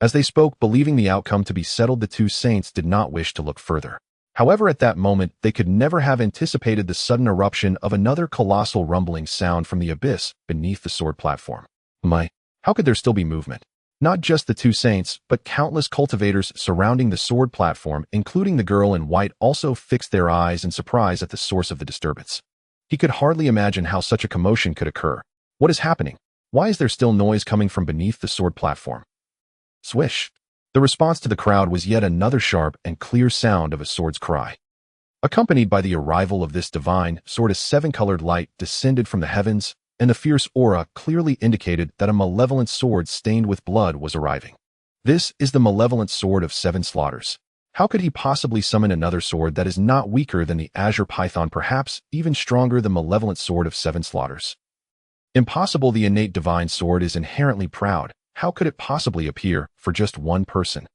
As they spoke, believing the outcome to be settled, the two saints did not wish to look further. However, at that moment, they could never have anticipated the sudden eruption of another colossal rumbling sound from the abyss beneath the sword platform. How could there still be movement? Not just the two saints, but countless cultivators surrounding the sword platform, including the girl in white, also fixed their eyes in surprise at the source of the disturbance. He could hardly imagine how such a commotion could occur. What is happening? Why is there still noise coming from beneath the sword platform? Swish! The response to the crowd was yet another sharp and clear sound of a sword's cry. Accompanied by the arrival of this divine sword, a seven-colored light descended from the heavens, and the fierce aura clearly indicated that a malevolent sword stained with blood was arriving. This is the malevolent sword of seven slaughters. How could he possibly summon another sword that is not weaker than the azure python, perhaps even stronger, the malevolent sword of seven slaughters? Impossible. The innate divine sword is inherently proud. How could it possibly appear for just one person?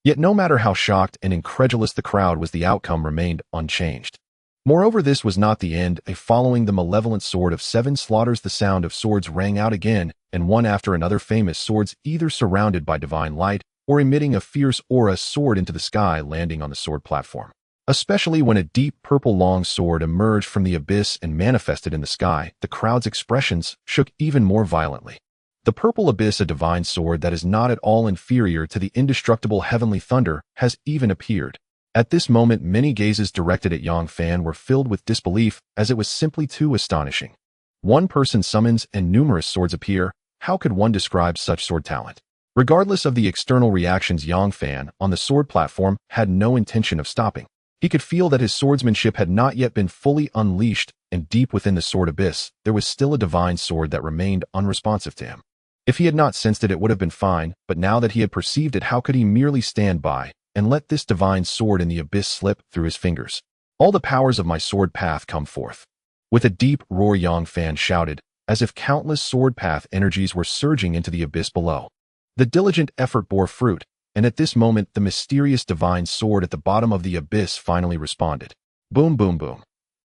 Yet no matter how shocked and incredulous the crowd was, the outcome remained unchanged. Moreover, this was not the end. Following the malevolent sword of seven slaughters, the sound of swords rang out again, and one after another, famous swords, either surrounded by divine light or emitting a fierce aura, soared into the sky, landing on the sword platform. Especially when a deep purple long sword emerged from the abyss and manifested in the sky, the crowd's expressions shook even more violently. The purple abyss, a divine sword that is not at all inferior to the indestructible heavenly thunder, has even appeared. At this moment, many gazes directed at Yang Fan were filled with disbelief, as it was simply too astonishing. One person summons and numerous swords appear. How could one describe such sword talent? Regardless of the external reactions, Yang Fan, on the sword platform, had no intention of stopping. He could feel that his swordsmanship had not yet been fully unleashed, and deep within the sword abyss, there was still a divine sword that remained unresponsive to him. If he had not sensed it, it would have been fine, but now that he had perceived it, how could he merely stand by and let this divine sword in the abyss slip through his fingers? All the powers of my sword path come forth. With a deep roar, Yang Fan shouted, as if countless sword path energies were surging into the abyss below. The diligent effort bore fruit, and at this moment the mysterious divine sword at the bottom of the abyss finally responded. Boom, boom, boom.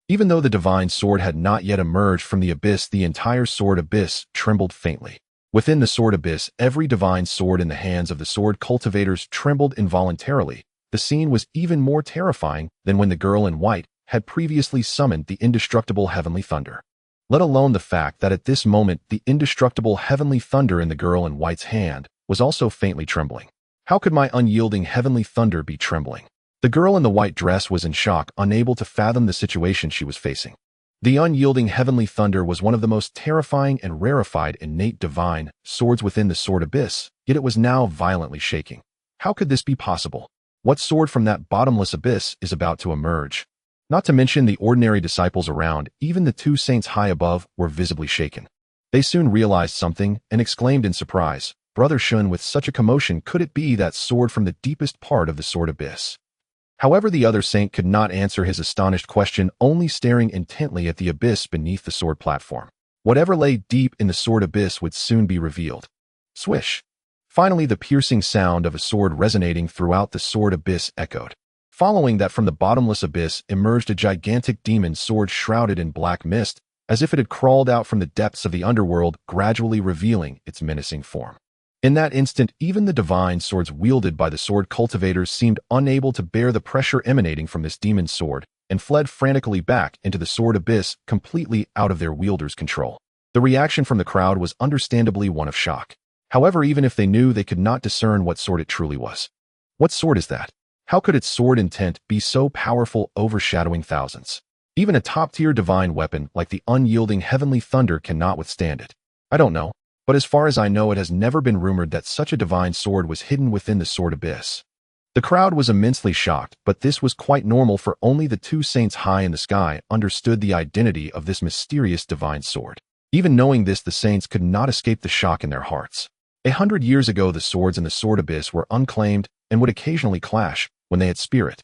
Even though the divine sword had not yet emerged from the abyss, the entire sword abyss trembled faintly. Within the sword abyss, every divine sword in the hands of the sword cultivators trembled involuntarily. The scene was even more terrifying than when the girl in white had previously summoned the indestructible heavenly thunder. Let alone the fact that at this moment the indestructible heavenly thunder in the girl in white's hand was also faintly trembling. How could my unyielding heavenly thunder be trembling? The girl in the white dress was in shock, unable to fathom the situation she was facing. The unyielding heavenly thunder was one of the most terrifying and rarefied innate divine swords within the sword abyss, yet it was now violently shaking. How could this be possible? What sword from that bottomless abyss is about to emerge? Not to mention the ordinary disciples around, even the two saints high above, were visibly shaken. They soon realized something and exclaimed in surprise, "Brother Shun, with such a commotion, could it be that sword from the deepest part of the sword abyss?" However, the other saint could not answer his astonished question, only staring intently at the abyss beneath the sword platform. Whatever lay deep in the sword abyss would soon be revealed. Swish! Finally, the piercing sound of a sword resonating throughout the sword abyss echoed. Following that, from the bottomless abyss emerged a gigantic demon sword shrouded in black mist, as if it had crawled out from the depths of the underworld, gradually revealing its menacing form. In that instant, even the divine swords wielded by the sword cultivators seemed unable to bear the pressure emanating from this demon sword, and fled frantically back into the sword abyss, completely out of their wielder's control. The reaction from the crowd was understandably one of shock. However, even if they knew, they could not discern what sword it truly was. What sword is that? How could its sword intent be so powerful, overshadowing thousands? Even a top-tier divine weapon like the unyielding heavenly thunder cannot withstand it. I don't know. But as far as I know, it has never been rumored that such a divine sword was hidden within the sword abyss. The crowd was immensely shocked, but this was quite normal, for only the two saints high in the sky understood the identity of this mysterious divine sword. Even knowing this, the saints could not escape the shock in their hearts. 100 years ago, the swords in the sword abyss were unclaimed and would occasionally clash when they had spirit.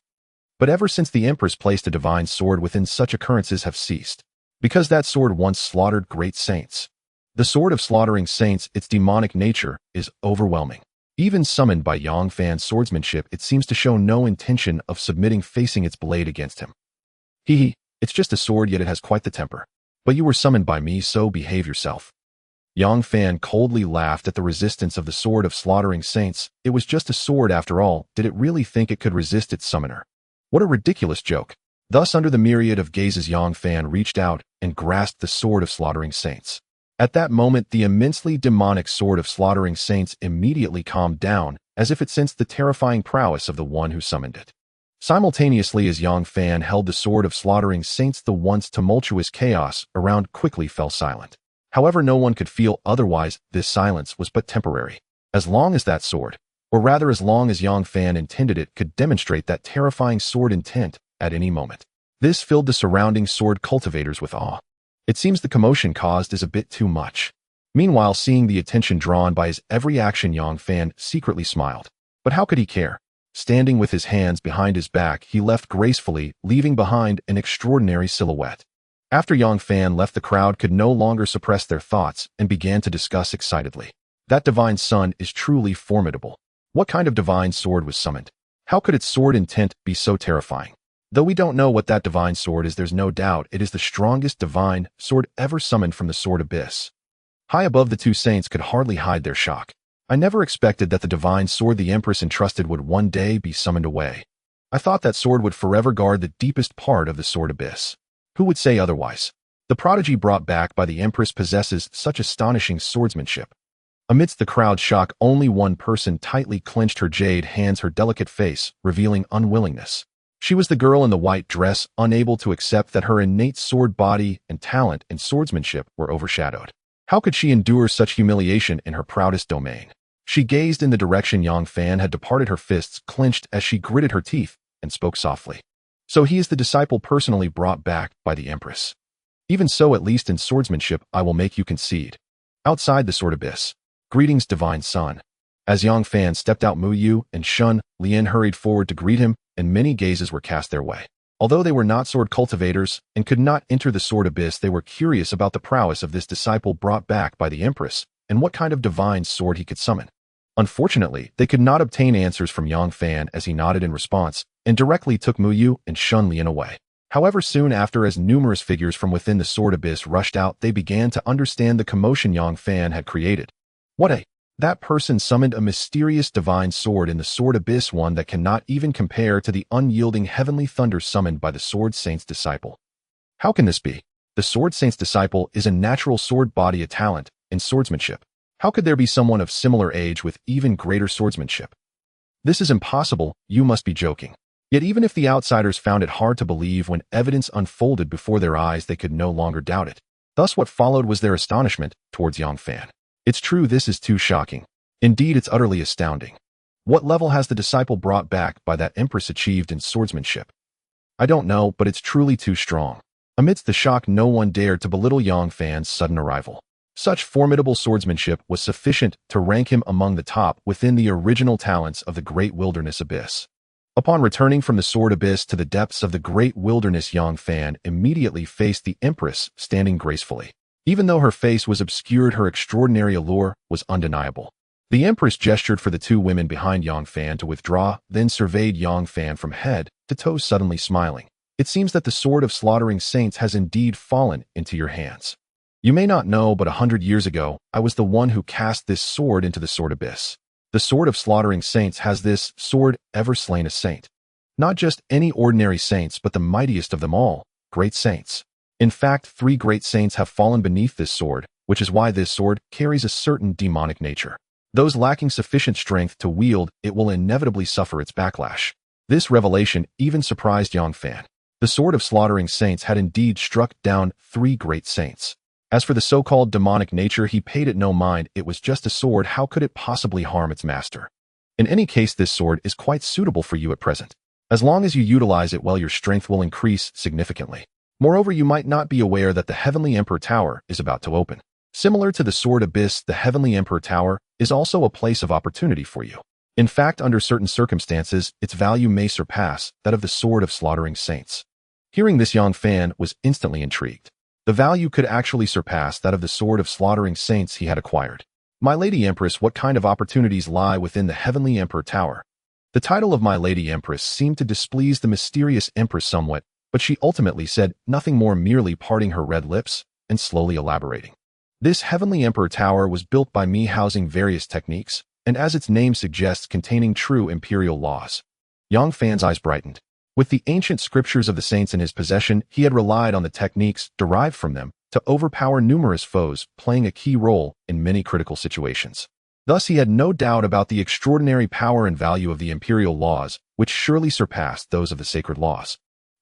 But ever since the Empress placed a divine sword within, such occurrences have ceased. Because that sword once slaughtered great saints. The sword of slaughtering saints, its demonic nature, is overwhelming. Even summoned by Yang Fan's swordsmanship, it seems to show no intention of submitting, facing its blade against him. It's just a sword, yet it has quite the temper. But you were summoned by me, so behave yourself. Yang Fan coldly laughed at the resistance of the sword of slaughtering saints. It was just a sword after all. Did it really think it could resist its summoner? What a ridiculous joke. Thus, under the myriad of gazes, Yang Fan reached out and grasped the sword of slaughtering saints. At that moment, the immensely demonic sword of slaughtering saints immediately calmed down, as if it sensed the terrifying prowess of the one who summoned it. Simultaneously, as Yang Fan held the sword of slaughtering saints, the once tumultuous chaos around quickly fell silent. However, no one could feel otherwise. This silence was but temporary. As long as that sword, or rather as long as Yang Fan intended it, could demonstrate that terrifying sword intent at any moment. This filled the surrounding sword cultivators with awe. It seems the commotion caused is a bit too much. Meanwhile, seeing the attention drawn by his every action, Yang Fan secretly smiled. But how could he care? Standing with his hands behind his back, he left gracefully, leaving behind an extraordinary silhouette. After Yang Fan left, the crowd could no longer suppress their thoughts and began to discuss excitedly. That divine sun is truly formidable. What kind of divine sword was summoned? How could its sword intent be so terrifying? Though we don't know what that divine sword is, there's no doubt it is the strongest divine sword ever summoned from the sword abyss. High above, the two saints could hardly hide their shock. I never expected that the divine sword the Empress entrusted would one day be summoned away. I thought that sword would forever guard the deepest part of the sword abyss. Who would say otherwise? The prodigy brought back by the Empress possesses such astonishing swordsmanship. Amidst the crowd's shock, only one person tightly clenched her jade hands, her delicate face revealing unwillingness. She was the girl in the white dress, unable to accept that her innate sword body and talent in swordsmanship were overshadowed. How could she endure such humiliation in her proudest domain? She gazed in the direction Yang Fan had departed, her fists clenched as she gritted her teeth and spoke softly. So he is the disciple personally brought back by the Empress. Even so, at least in swordsmanship, I will make you concede. Outside the sword abyss. Greetings, divine son. As Yang Fan stepped out, Mu Yu and Shun Lian hurried forward to greet him, and many gazes were cast their way. Although they were not sword cultivators and could not enter the sword abyss, they were curious about the prowess of this disciple brought back by the Empress and what kind of divine sword he could summon. Unfortunately, they could not obtain answers from Yang Fan, as he nodded in response and directly took Mu Yu and Shun Lian away. However, soon after, as numerous figures from within the sword abyss rushed out, they began to understand the commotion Yang Fan had created. That person summoned a mysterious divine sword in the sword abyss, one that cannot even compare to the unyielding heavenly thunder summoned by the sword saint's disciple. How can this be? The sword saint's disciple is a natural sword body, a talent in swordsmanship. How could there be someone of similar age with even greater swordsmanship? This is impossible. You must be joking. Yet even if the outsiders found it hard to believe, when evidence unfolded before their eyes, they could no longer doubt it. Thus what followed was their astonishment towards Yang Fan. It's true, this is too shocking. Indeed, it's utterly astounding. What level has the disciple brought back by that Empress achieved in swordsmanship? I don't know, but it's truly too strong. Amidst the shock, no one dared to belittle Yang Fan's sudden arrival. Such formidable swordsmanship was sufficient to rank him among the top within the original talents of the Great Wilderness Abyss. Upon returning from the sword abyss to the depths of the Great Wilderness, Yang Fan immediately faced the Empress, standing gracefully. Even though her face was obscured, her extraordinary allure was undeniable. The Empress gestured for the two women behind Yang Fan to withdraw, then surveyed Yang Fan from head to toe, suddenly smiling. It seems that the sword of slaughtering saints has indeed fallen into your hands. You may not know, but 100 years ago, I was the one who cast this sword into the sword abyss. The sword of slaughtering saints has this sword ever slain a saint. Not just any ordinary saints, but the mightiest of them all, great saints. In fact, 3 great saints have fallen beneath this sword, which is why this sword carries a certain demonic nature. Those lacking sufficient strength to wield it will inevitably suffer its backlash. This revelation even surprised Yang Fan. The sword of slaughtering saints had indeed struck down 3 great saints. As for the so-called demonic nature, he paid it no mind. It was just a sword. How could it possibly harm its master? In any case, this sword is quite suitable for you at present. As long as you utilize it well, your strength will increase significantly. Moreover, you might not be aware that the Heavenly Emperor Tower is about to open. Similar to the Sword Abyss, the Heavenly Emperor Tower is also a place of opportunity for you. In fact, under certain circumstances, its value may surpass that of the Sword of Slaughtering Saints. Hearing this, Yang Fan was instantly intrigued. The value could actually surpass that of the Sword of Slaughtering Saints he had acquired. My Lady Empress, what kind of opportunities lie within the Heavenly Emperor Tower? The title of My Lady Empress seemed to displease the mysterious Empress somewhat, but she ultimately said nothing more, merely parting her red lips and slowly elaborating. This Heavenly Emperor Tower was built by me, housing various techniques, and as its name suggests, containing true imperial laws. Yang Fan's eyes brightened. With the ancient scriptures of the saints in his possession, he had relied on the techniques derived from them to overpower numerous foes, playing a key role in many critical situations. Thus, he had no doubt about the extraordinary power and value of the imperial laws, which surely surpassed those of the sacred laws.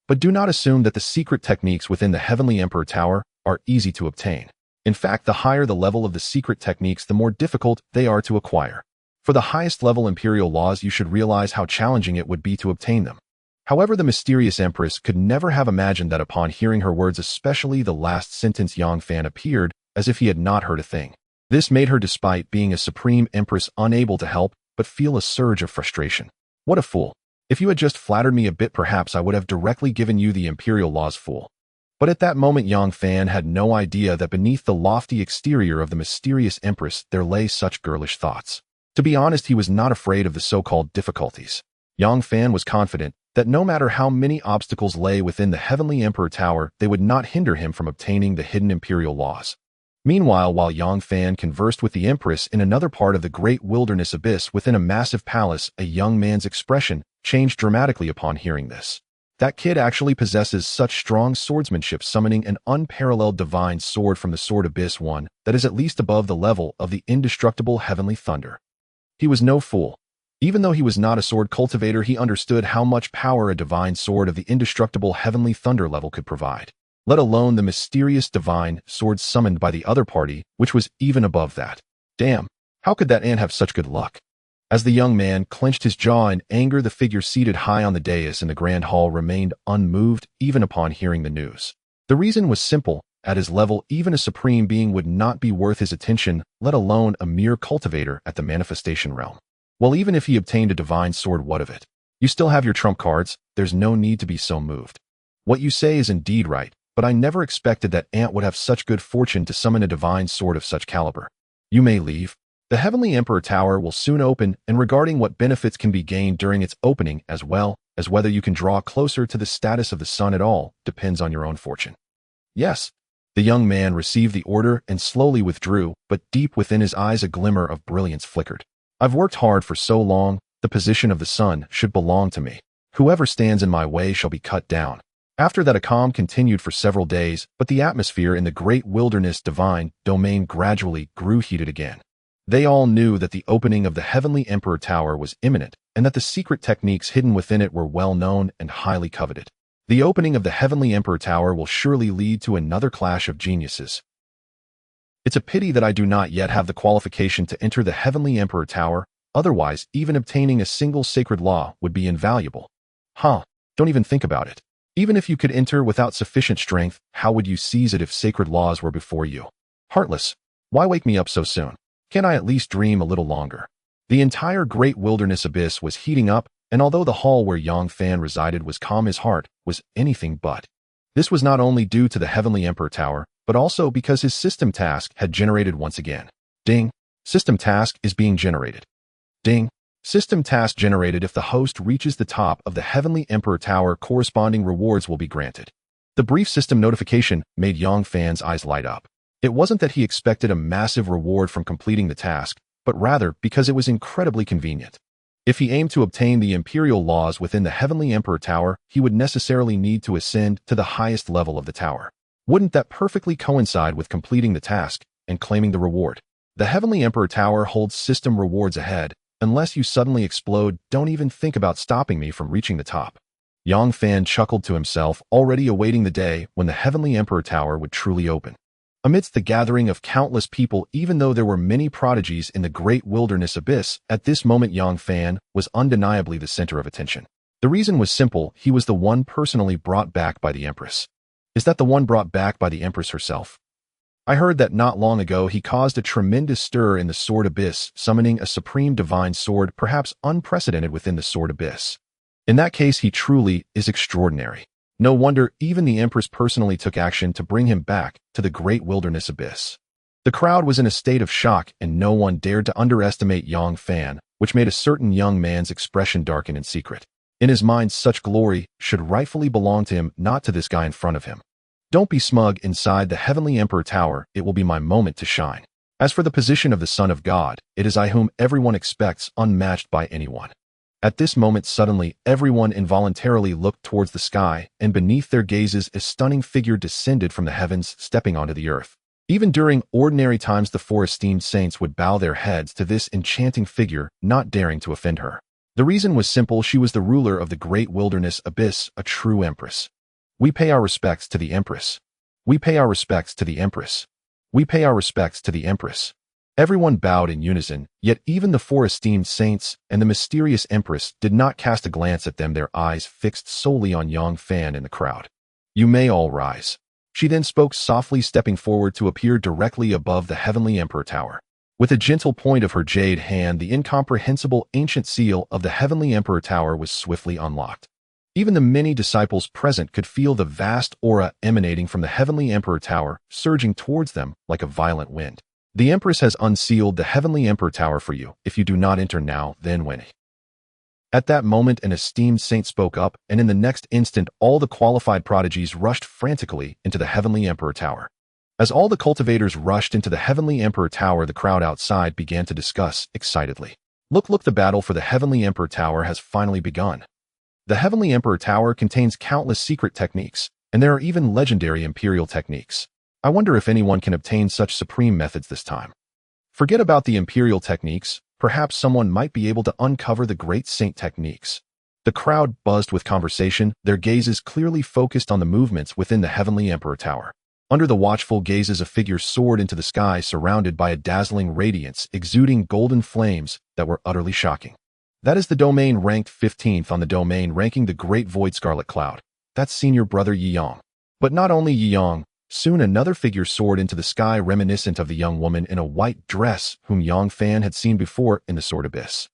But do not assume that the secret techniques within the Heavenly Emperor Tower are easy to obtain. In fact, the higher the level of the secret techniques, the more difficult they are to acquire. For the highest level imperial laws, you should realize how challenging it would be to obtain them. However, the mysterious Empress could never have imagined that upon hearing her words, especially the last sentence, Yang Fan appeared as if he had not heard a thing. This made her, despite being a supreme Empress, unable to help but feel a surge of frustration. What a fool. If you had just flattered me a bit, perhaps I would have directly given you the imperial laws, fool. But at that moment, Yang Fan had no idea that beneath the lofty exterior of the mysterious Empress there lay such girlish thoughts. To be honest, he was not afraid of the so-called difficulties. Yang Fan was confident that no matter how many obstacles lay within the Heavenly Emperor Tower, they would not hinder him from obtaining the hidden imperial laws. Meanwhile, while Yang Fan conversed with the Empress in another part of the Great Wilderness Abyss within a massive palace, a young man's expression changed dramatically upon hearing this. That kid actually possesses such strong swordsmanship, summoning an unparalleled divine sword from the Sword Abyss, one that is at least above the level of the indestructible Heavenly Thunder. He was no fool. Even though he was not a sword cultivator, he understood how much power a divine sword of the indestructible Heavenly Thunder level could provide, let alone the mysterious divine sword summoned by the other party, which was even above that. Damn, how could that ant have such good luck? As the young man clenched his jaw in anger, the figure seated high on the dais in the grand hall remained unmoved even upon hearing the news. The reason was simple. At his level, even a supreme being would not be worth his attention, let alone a mere cultivator at the manifestation realm. Well, even if he obtained a divine sword, what of it? You still have your trump cards. There's no need to be so moved. What you say is indeed right, but I never expected that ant would have such good fortune to summon a divine sword of such caliber. You may leave. The Heavenly Emperor Tower will soon open, and regarding what benefits can be gained during its opening, as well as whether you can draw closer to the status of the sun at all, depends on your own fortune. Yes. The young man received the order and slowly withdrew, but deep within his eyes a glimmer of brilliance flickered. I've worked hard for so long, the position of the sun should belong to me. Whoever stands in my way shall be cut down. After that, a calm continued for several days, but the atmosphere in the Great Wilderness Divine Domain gradually grew heated again. They all knew that the opening of the Heavenly Emperor Tower was imminent, and that the secret techniques hidden within it were well known and highly coveted. The opening of the Heavenly Emperor Tower will surely lead to another clash of geniuses. It's a pity that I do not yet have the qualification to enter the Heavenly Emperor Tower, otherwise even obtaining a single sacred law would be invaluable. Don't even think about it. Even if you could enter without sufficient strength, how would you seize it if sacred laws were before you? Heartless, why wake me up so soon? Can I at least dream a little longer? The entire Great Wilderness Abyss was heating up, and although the hall where Yang Fan resided was calm, his heart was anything but. This was not only due to the Heavenly Emperor Tower, but also because his system task had generated once again. Ding! System task is being generated. Ding! System task generated. If the host reaches the top of the Heavenly Emperor Tower, corresponding rewards will be granted. The brief system notification made Yang Fan's eyes light up. It wasn't that he expected a massive reward from completing the task, but rather because it was incredibly convenient. If he aimed to obtain the imperial laws within the Heavenly Emperor Tower, he would necessarily need to ascend to the highest level of the tower. Wouldn't that perfectly coincide with completing the task and claiming the reward? The Heavenly Emperor Tower holds system rewards ahead. Unless you suddenly explode, don't even think about stopping me from reaching the top. Yang Fan chuckled to himself, already awaiting the day when the Heavenly Emperor Tower would truly open. Amidst the gathering of countless people, even though there were many prodigies in the Great Wilderness Abyss, at this moment Yang Fan was undeniably the center of attention. The reason was simple. He was the one personally brought back by the Empress. Is that the one brought back by the Empress herself? I heard that not long ago he caused a tremendous stir in the Sword Abyss, summoning a supreme divine sword, perhaps unprecedented within the Sword Abyss. In that case, he truly is extraordinary. No wonder even the Empress personally took action to bring him back to the Great Wilderness Abyss. The crowd was in a state of shock, and no one dared to underestimate Yang Fan, which made a certain young man's expression darken in secret. In his mind, such glory should rightfully belong to him, not to this guy in front of him. Don't be smug. Inside the Heavenly Emperor Tower, it will be my moment to shine. As for the position of the Son of God, it is I whom everyone expects, unmatched by anyone. At this moment suddenly, everyone involuntarily looked towards the sky, and beneath their gazes a stunning figure descended from the heavens, stepping onto the earth. Even during ordinary times the four esteemed saints would bow their heads to this enchanting figure, not daring to offend her. The reason was simple: she was the ruler of the great wilderness abyss, a true empress. We pay our respects to the Empress. We pay our respects to the Empress. We pay our respects to the Empress. Everyone bowed in unison, yet even the four esteemed saints and the mysterious Empress did not cast a glance at them, their eyes fixed solely on Yang Fan in the crowd. You may all rise. She then spoke softly, stepping forward to appear directly above the heavenly Emperor Tower. With a gentle point of her jade hand, the incomprehensible ancient seal of the heavenly Emperor Tower was swiftly unlocked. Even the many disciples present could feel the vast aura emanating from the heavenly Emperor Tower, surging towards them like a violent wind. The Empress has unsealed the heavenly Emperor Tower for you. If you do not enter now, then when? At that moment, an esteemed saint spoke up, and in the next instant, all the qualified prodigies rushed frantically into the heavenly Emperor Tower. As all the cultivators rushed into the heavenly Emperor Tower, the crowd outside began to discuss excitedly. Look, the battle for the heavenly Emperor Tower has finally begun. The heavenly Emperor Tower contains countless secret techniques, and there are even legendary imperial techniques. I wonder if anyone can obtain such supreme methods this time. Forget about the imperial techniques. Perhaps someone might be able to uncover the great saint techniques. The crowd buzzed with conversation, their gazes clearly focused on the movements within the heavenly Emperor Tower. Under the watchful gazes, a figure soared into the sky, surrounded by a dazzling radiance, exuding golden flames that were utterly shocking. That is the domain ranked 15th on the domain ranking, the Great Void Scarlet Cloud. That's senior brother Yi Yang. But not only Yi Yang. Soon another figure soared into the sky, reminiscent of the young woman in a white dress whom Yang Fan had seen before in the Sword Abyss.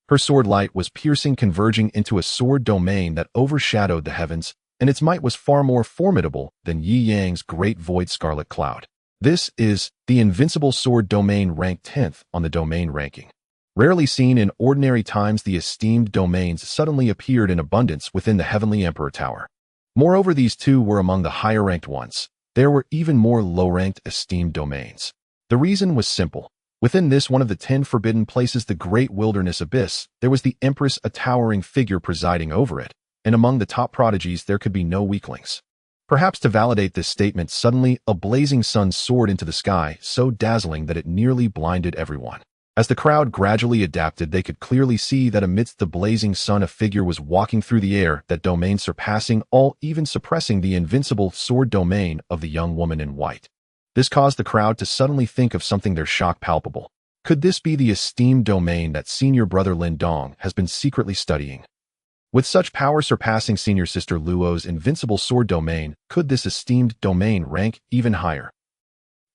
Her sword light was piercing, converging into a sword domain that overshadowed the heavens, and its might was far more formidable than Yi Yang's Great Void Scarlet Cloud. This is the invincible sword domain ranked 10th on the domain ranking. Rarely seen in ordinary times, the esteemed domains suddenly appeared in abundance within the heavenly Emperor Tower. Moreover, these two were among the higher-ranked ones. There were even more low-ranked esteemed domains. The reason was simple. Within this one of the 10 forbidden places, the Great Wilderness Abyss, there was the Empress, a towering figure presiding over it, and among the top prodigies there could be no weaklings. Perhaps to validate this statement, suddenly a blazing sun soared into the sky, so dazzling that it nearly blinded everyone. As the crowd gradually adapted, they could clearly see that amidst the blazing sun a figure was walking through the air, that domain surpassing all, even suppressing the invincible sword domain of the young woman in white. This caused the crowd to suddenly think of something, their shock palpable. Could this be the esteemed domain that senior brother Lin Dong has been secretly studying? With such power surpassing senior sister Luo's invincible sword domain, could this esteemed domain rank even higher?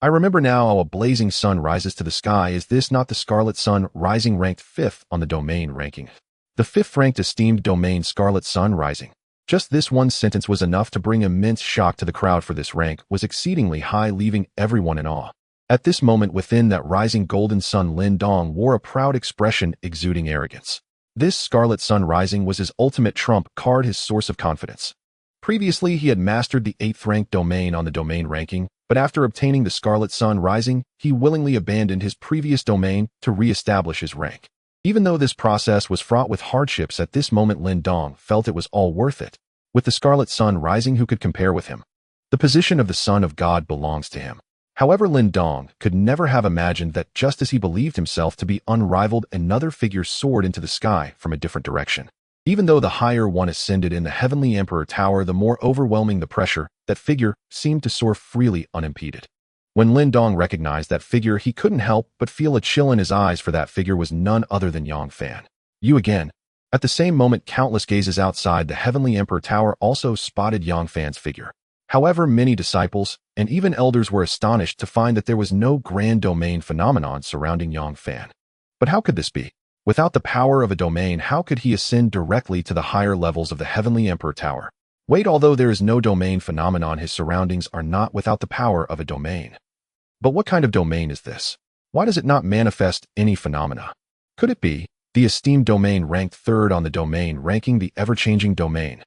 I remember now how a blazing sun rises to the sky. Is this not the Scarlet Sun Rising, ranked 5th on the domain ranking? The 5th ranked esteemed domain, Scarlet Sun Rising. Just this one sentence was enough to bring immense shock to the crowd, for this rank was exceedingly high, leaving everyone in awe. At this moment, within that rising golden sun, Lin Dong wore a proud expression, exuding arrogance. This Scarlet Sun Rising was his ultimate trump card, his source of confidence. Previously, he had mastered the 8th ranked domain on the domain ranking, but after obtaining the Scarlet Sun Rising, he willingly abandoned his previous domain to re-establish his rank. Even though this process was fraught with hardships, at this moment Lin Dong felt it was all worth it. With the Scarlet Sun Rising, who could compare with him? The position of the Son of God belongs to him. However, Lin Dong could never have imagined that just as he believed himself to be unrivaled, another figure soared into the sky from a different direction. Even though the higher one ascended in the heavenly Emperor Tower, the more overwhelming the pressure, that figure seemed to soar freely unimpeded. When Lin Dong recognized that figure, he couldn't help but feel a chill in his eyes, for that figure was none other than Yang Fan. You again. At the same moment, countless gazes outside the heavenly Emperor Tower also spotted Yang Fan's figure. However, many disciples and even elders were astonished to find that there was no grand domain phenomenon surrounding Yang Fan. But how could this be? Without the power of a domain, how could he ascend directly to the higher levels of the heavenly Emperor Tower? Wait, although there is no domain phenomenon, his surroundings are not without the power of a domain. But what kind of domain is this? Why does it not manifest any phenomena? Could it be the esteemed domain ranked 3rd on the domain ranking, the ever-changing domain?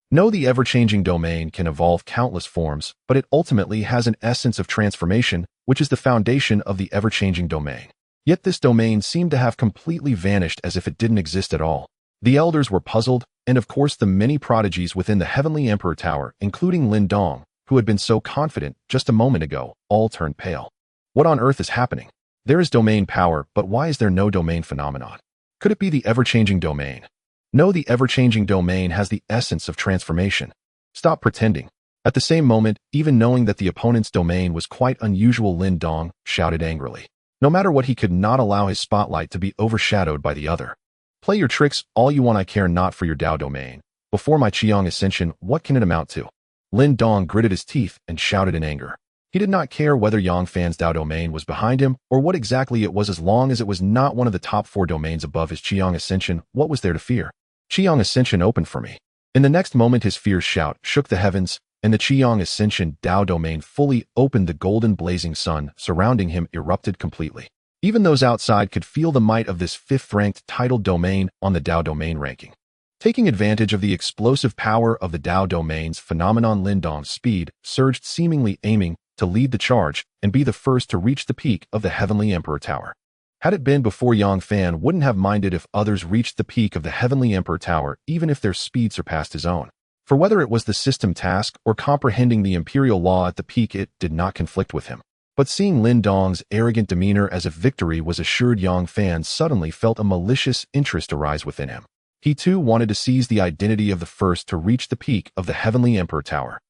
No, the ever-changing domain can evolve countless forms, but it ultimately has an essence of transformation, which is the foundation of the ever-changing domain. Yet this domain seemed to have completely vanished, as if it didn't exist at all. The elders were puzzled, and of course the many prodigies within the Heavenly Emperor Tower, including Lin Dong, who had been so confident just a moment ago, all turned pale. What on earth is happening? There is domain power, but why is there no domain phenomenon? Could it be the ever-changing domain? No, the ever-changing domain has the essence of transformation. Stop pretending. At the same moment, even knowing that the opponent's domain was quite unusual, Lin Dong shouted angrily. No matter what, he could not allow his spotlight to be overshadowed by the other. Play your tricks all you want, I care not for your Dao domain. Before my Qiyang ascension, what can it amount to? Lin Dong gritted his teeth and shouted in anger. He did not care whether Yang Fan's Dao domain was behind him or what exactly it was, as long as it was not one of the top 4 domains above his Qiyang ascension. What was there to fear? Qiyang ascension opened for me. In the next moment, his fierce shout shook the heavens, and the Qiyang ascension Dao domain fully opened. The golden blazing sun surrounding him erupted completely. Even those outside could feel the might of this 5th-ranked titled domain on the Dao domain ranking. Taking advantage of the explosive power of the Dao domain's phenomenon, Lin Dong's speed surged, seemingly aiming to lead the charge and be the first to reach the peak of the Heavenly Emperor Tower. Had it been before, Yang Fan wouldn't have minded if others reached the peak of the Heavenly Emperor Tower, even if their speed surpassed his own. For whether it was the system task or comprehending the imperial law at the peak, it did not conflict with him. But seeing Lin Dong's arrogant demeanor as if victory was assured, Yang Fan suddenly felt a malicious interest arise within him. He too wanted to seize the identity of the first to reach the peak of the Heavenly Emperor Tower.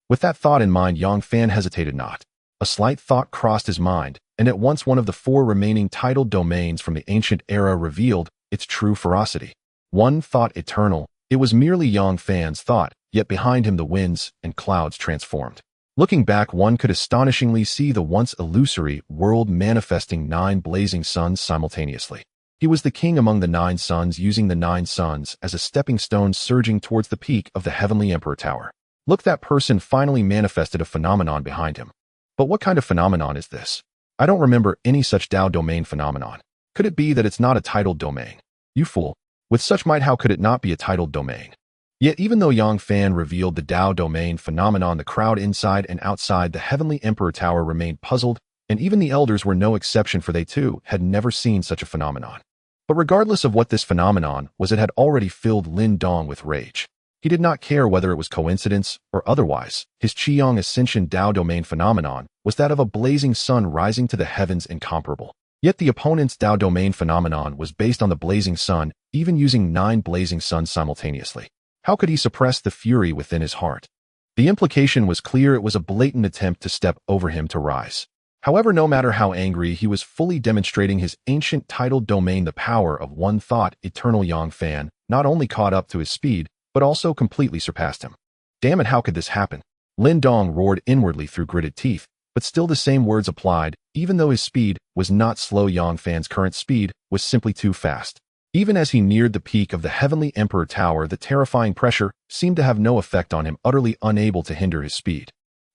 With that thought in mind, Yang Fan hesitated not. A slight thought crossed his mind, and at once one of the 4 remaining titled domains from the ancient era revealed its true ferocity. One thought eternal. It was merely Yang Fan's thought, yet behind him the winds and clouds transformed. Looking back, one could astonishingly see the once illusory world manifesting 9 blazing suns simultaneously. He was the king among the 9 suns, using the 9 suns as a stepping stone, surging towards the peak of the Heavenly Emperor Tower. Look, that person finally manifested a phenomenon behind him. But what kind of phenomenon is this? I don't remember any such Dao domain phenomenon. Could it be that it's not a titled domain? You fool. With such might, how could it not be a titled domain? Yet even though Yang Fan revealed the Dao domain phenomenon, the crowd inside and outside the Heavenly Emperor Tower remained puzzled, and even the elders were no exception, for they too had never seen such a phenomenon. But regardless of what this phenomenon was, it had already filled Lin Dong with rage. He did not care whether it was coincidence or otherwise. His Qiyang Ascension Dao domain phenomenon was that of a blazing sun rising to the heavens, incomparable. Yet the opponent's Dao domain phenomenon was based on the blazing sun, even using 9 blazing suns simultaneously. How could he suppress the fury within his heart? The implication was clear. It was a blatant attempt to step over him to rise. However, no matter how angry, he was fully demonstrating his ancient titled domain. The power of one thought, eternal. Yang Fan not only caught up to his speed, but also completely surpassed him. Damn it, how could this happen? Lin Dong roared inwardly through gritted teeth, but still the same words applied. Even though his speed was not slow, Yang Fan's current speed was simply too fast. Even as he neared the peak of the Heavenly Emperor Tower, the terrifying pressure seemed to have no effect on him, utterly unable to hinder his speed.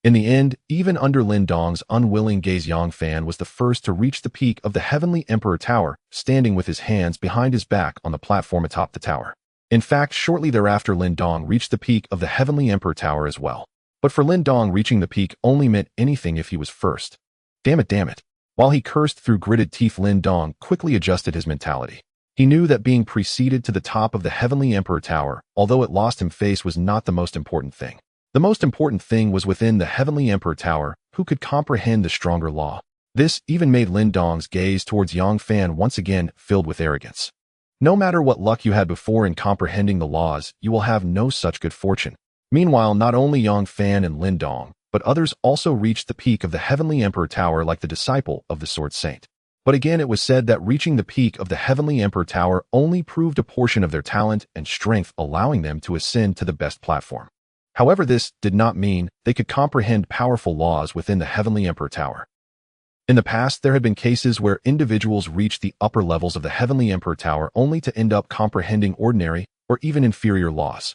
In the end, even under Lin Dong's unwilling gaze, Yang Fan was the first to reach the peak of the Heavenly Emperor Tower, standing with his hands behind his back on the platform atop the tower. In fact, shortly thereafter, Lin Dong reached the peak of the Heavenly Emperor Tower as well. But for Lin Dong, reaching the peak only meant anything if he was first. Damn it, damn it. While he cursed through gritted teeth, Lin Dong quickly adjusted his mentality. He knew that being preceded to the top of the Heavenly Emperor Tower, although it lost him face, was not the most important thing. The most important thing was within the Heavenly Emperor Tower, who could comprehend the stronger law. This even made Lin Dong's gaze towards Yang Fan once again filled with arrogance. No matter what luck you had before in comprehending the laws, you will have no such good fortune. Meanwhile, not only Yang Fan and Lin Dong, but others also reached the peak of the Heavenly Emperor Tower, like the disciple of the Sword Saint. But again, it was said that reaching the peak of the Heavenly Emperor Tower only proved a portion of their talent and strength, allowing them to ascend to the best platform. However, this did not mean they could comprehend powerful laws within the Heavenly Emperor Tower. In the past, there had been cases where individuals reached the upper levels of the Heavenly Emperor Tower only to end up comprehending ordinary or even inferior laws.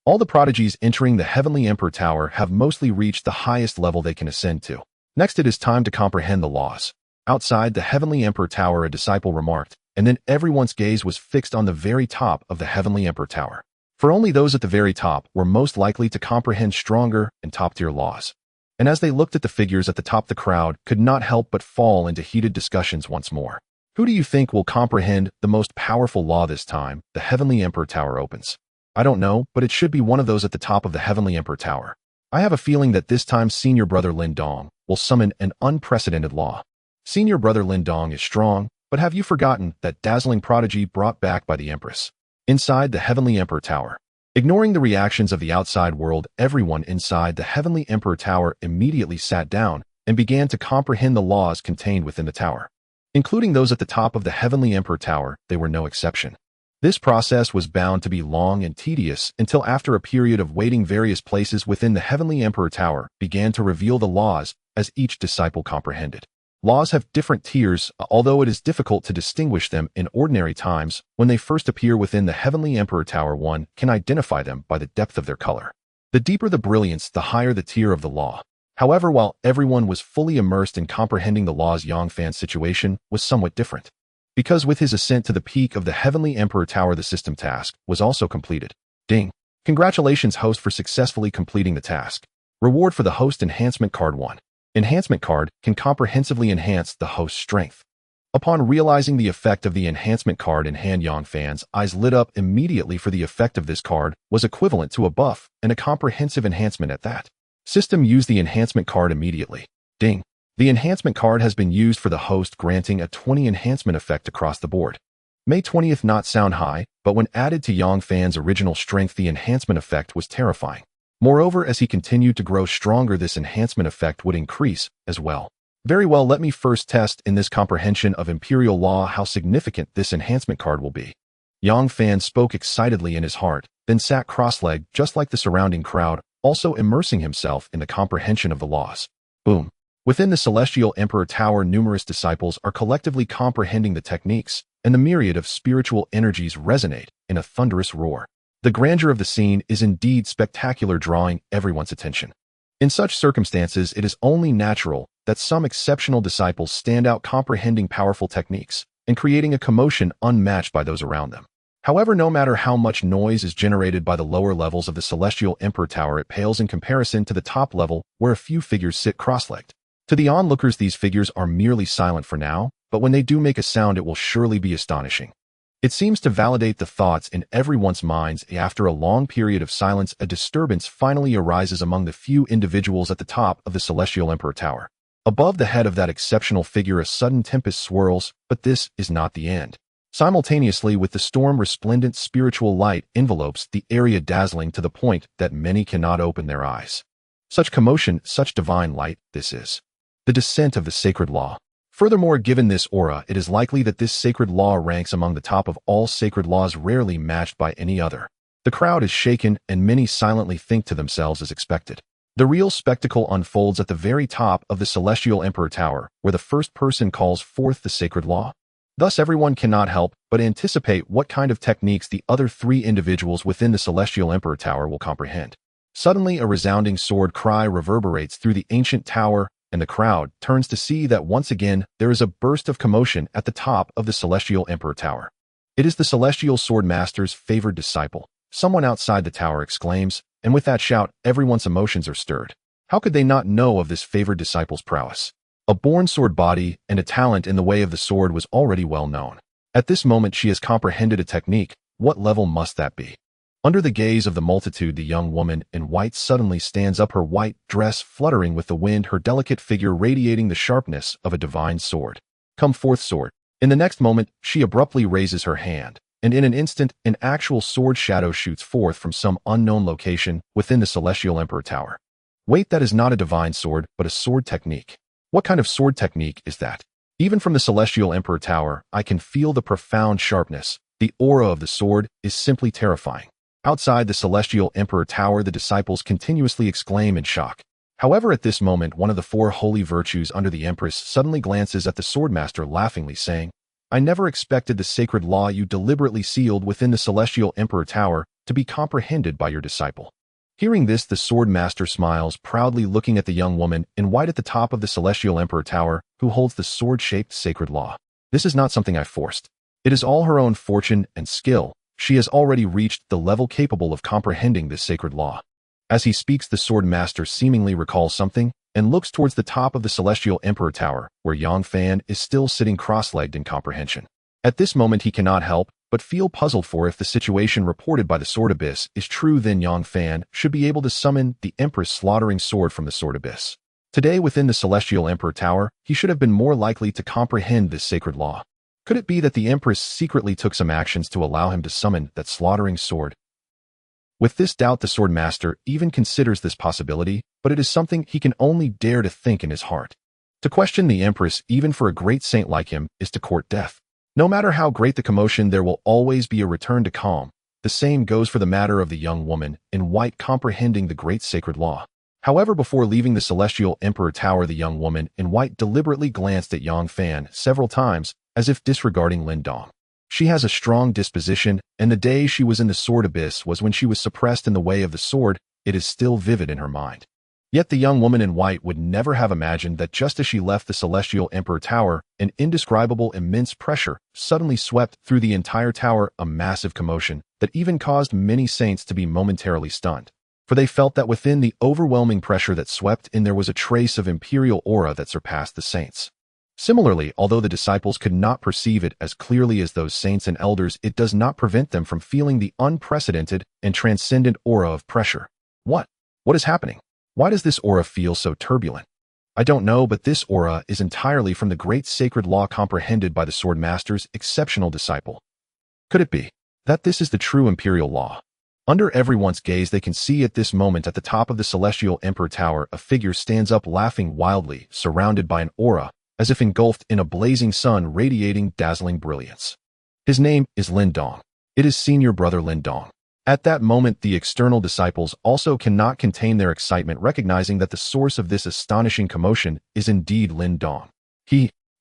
All the prodigies entering the Heavenly Emperor Tower have mostly reached the highest level they can ascend to. Next, it is time to comprehend the laws. Outside the Heavenly Emperor Tower, a disciple remarked, and then everyone's gaze was fixed on the very top of the Heavenly Emperor Tower. For only those at the very top were most likely to comprehend stronger and top-tier laws. And as they looked at the figures at the top, the crowd could not help but fall into heated discussions once more. Who do you think will comprehend the most powerful law this time? The Heavenly Emperor Tower opens. I don't know, but it should be one of those at the top of the Heavenly Emperor Tower. I have a feeling that this time Senior Brother Lin Dong will summon an unprecedented law. Senior Brother Lin Dong is strong, but have you forgotten that dazzling prodigy brought back by the Empress? Inside the Heavenly Emperor Tower. Ignoring the reactions of the outside world, everyone inside the Heavenly Emperor Tower immediately sat down and began to comprehend the laws contained within the tower. Including those at the top of the Heavenly Emperor Tower, they were no exception. This process was bound to be long and tedious until after a period of waiting various places within the Heavenly Emperor Tower began to reveal the laws as each disciple comprehended. Laws have different tiers, although it is difficult to distinguish them in ordinary times. When they first appear within the Heavenly Emperor Tower, one can identify them by the depth of their color. The deeper the brilliance, the higher the tier of the law. However, while everyone was fully immersed in comprehending the laws, Yang Fan's situation was somewhat different. Because with his ascent to the peak of the Heavenly Emperor Tower, the system task was also completed. Ding! Congratulations, host, for successfully completing the task. Reward for the host enhancement card 1. Enhancement card can comprehensively enhance the host's strength. Upon realizing the effect of the enhancement card in hand, Yang Fan's eyes lit up immediately, for the effect of this card was equivalent to a buff and a comprehensive enhancement at that. System use the enhancement card immediately. Ding! The enhancement card has been used for the host, granting a 20 enhancement effect across the board. May 20th not sound high, but when added to Yang Fan's original strength, the enhancement effect was terrifying. Moreover, as he continued to grow stronger, this enhancement effect would increase as well. Very well, let me first test in this comprehension of Imperial Law how significant this enhancement card will be. Yang Fan spoke excitedly in his heart, then sat cross-legged just like the surrounding crowd, also immersing himself in the comprehension of the laws. Boom! Within the Celestial Emperor Tower, numerous disciples are collectively comprehending the techniques, and the myriad of spiritual energies resonate in a thunderous roar. The grandeur of the scene is indeed spectacular, drawing everyone's attention. In such circumstances, it is only natural that some exceptional disciples stand out, comprehending powerful techniques and creating a commotion unmatched by those around them. However, no matter how much noise is generated by the lower levels of the Celestial Emperor Tower, it pales in comparison to the top level, where a few figures sit cross-legged. To the onlookers, these figures are merely silent for now, but when they do make a sound, it will surely be astonishing. It seems to validate the thoughts in everyone's minds. After a long period of silence, a disturbance finally arises among the few individuals at the top of the Celestial Emperor Tower. Above the head of that exceptional figure, a sudden tempest swirls, but this is not the end. Simultaneously with the storm, resplendent spiritual light envelopes the area, dazzling to the point that many cannot open their eyes. Such commotion, such divine light, this is the descent of the sacred law. Furthermore, given this aura, it is likely that this sacred law ranks among the top of all sacred laws, rarely matched by any other. The crowd is shaken, and many silently think to themselves as expected. The real spectacle unfolds at the very top of the Celestial Emperor Tower, where the first person calls forth the sacred law. Thus, everyone cannot help but anticipate what kind of techniques the other three individuals within the Celestial Emperor Tower will comprehend. Suddenly, a resounding sword cry reverberates through the ancient tower, and the crowd turns to see that once again there is a burst of commotion at the top of the Celestial Emperor Tower. It is the Celestial Sword Master's favored disciple. Someone outside the tower exclaims, and with that shout, everyone's emotions are stirred. How could they not know of this favored disciple's prowess? A born sword body and a talent in the way of the sword was already well known. At this moment, she has comprehended a technique. What level must that be? Under the gaze of the multitude, the young woman in white suddenly stands up, her white dress fluttering with the wind, her delicate figure radiating the sharpness of a divine sword. Come forth, sword. In the next moment, she abruptly raises her hand, and in an instant, an actual sword shadow shoots forth from some unknown location within the Celestial Emperor Tower. Wait, that is not a divine sword, but a sword technique. What kind of sword technique is that? Even from the Celestial Emperor Tower, I can feel the profound sharpness. The aura of the sword is simply terrifying. Outside the Celestial Emperor Tower, the disciples continuously exclaim in shock. However, at this moment, one of the four holy virtues under the Empress suddenly glances at the Swordmaster, laughingly saying, I never expected the sacred law you deliberately sealed within the Celestial Emperor Tower to be comprehended by your disciple. Hearing this, the Swordmaster smiles proudly, looking at the young woman in white at the top of the Celestial Emperor Tower, who holds the sword-shaped sacred law. This is not something I forced. It is all her own fortune and skill. She has already reached the level capable of comprehending this sacred law. As he speaks, the Sword Master seemingly recalls something, and looks towards the top of the Celestial Emperor Tower, where Yang Fan is still sitting cross-legged in comprehension. At this moment he cannot help but feel puzzled, for if the situation reported by the Sword Abyss is true, then Yang Fan should be able to summon the Empress slaughtering sword from the Sword Abyss. Today, within the Celestial Emperor Tower, he should have been more likely to comprehend this sacred law. Could it be that the Empress secretly took some actions to allow him to summon that slaughtering sword? With this doubt, the Sword Master even considers this possibility, but it is something he can only dare to think in his heart. To question the Empress, even for a great saint like him, is to court death. No matter how great the commotion, there will always be a return to calm. The same goes for the matter of the young woman in white comprehending the great sacred law. However, before leaving the Celestial Emperor Tower, the young woman in white deliberately glanced at Yang Fan several times, as if disregarding Lin Dong. She has a strong disposition, and the day she was in the Sword Abyss was when she was suppressed in the way of the sword. It is still vivid in her mind. Yet the young woman in white would never have imagined that just as she left the Celestial Emperor Tower, an indescribable immense pressure suddenly swept through the entire tower, a massive commotion that even caused many saints to be momentarily stunned. For they felt that within the overwhelming pressure that swept in there was a trace of imperial aura that surpassed the saints. Similarly, although the disciples could not perceive it as clearly as those saints and elders, it does not prevent them from feeling the unprecedented and transcendent aura of pressure. What is happening? Why does this aura feel so turbulent? I don't know, but this aura is entirely from the great sacred law comprehended by the Sword Master's exceptional disciple. Could it be that this is the true imperial law? Under everyone's gaze, they can see at this moment at the top of the Celestial Emperor Tower, a figure stands up laughing wildly, surrounded by an aura, as if engulfed in a blazing sun radiating dazzling brilliance. His name is Lin Dong. It is Senior Brother Lin Dong. At that moment, the external disciples also cannot contain their excitement, recognizing that the source of this astonishing commotion is indeed Lin Dong.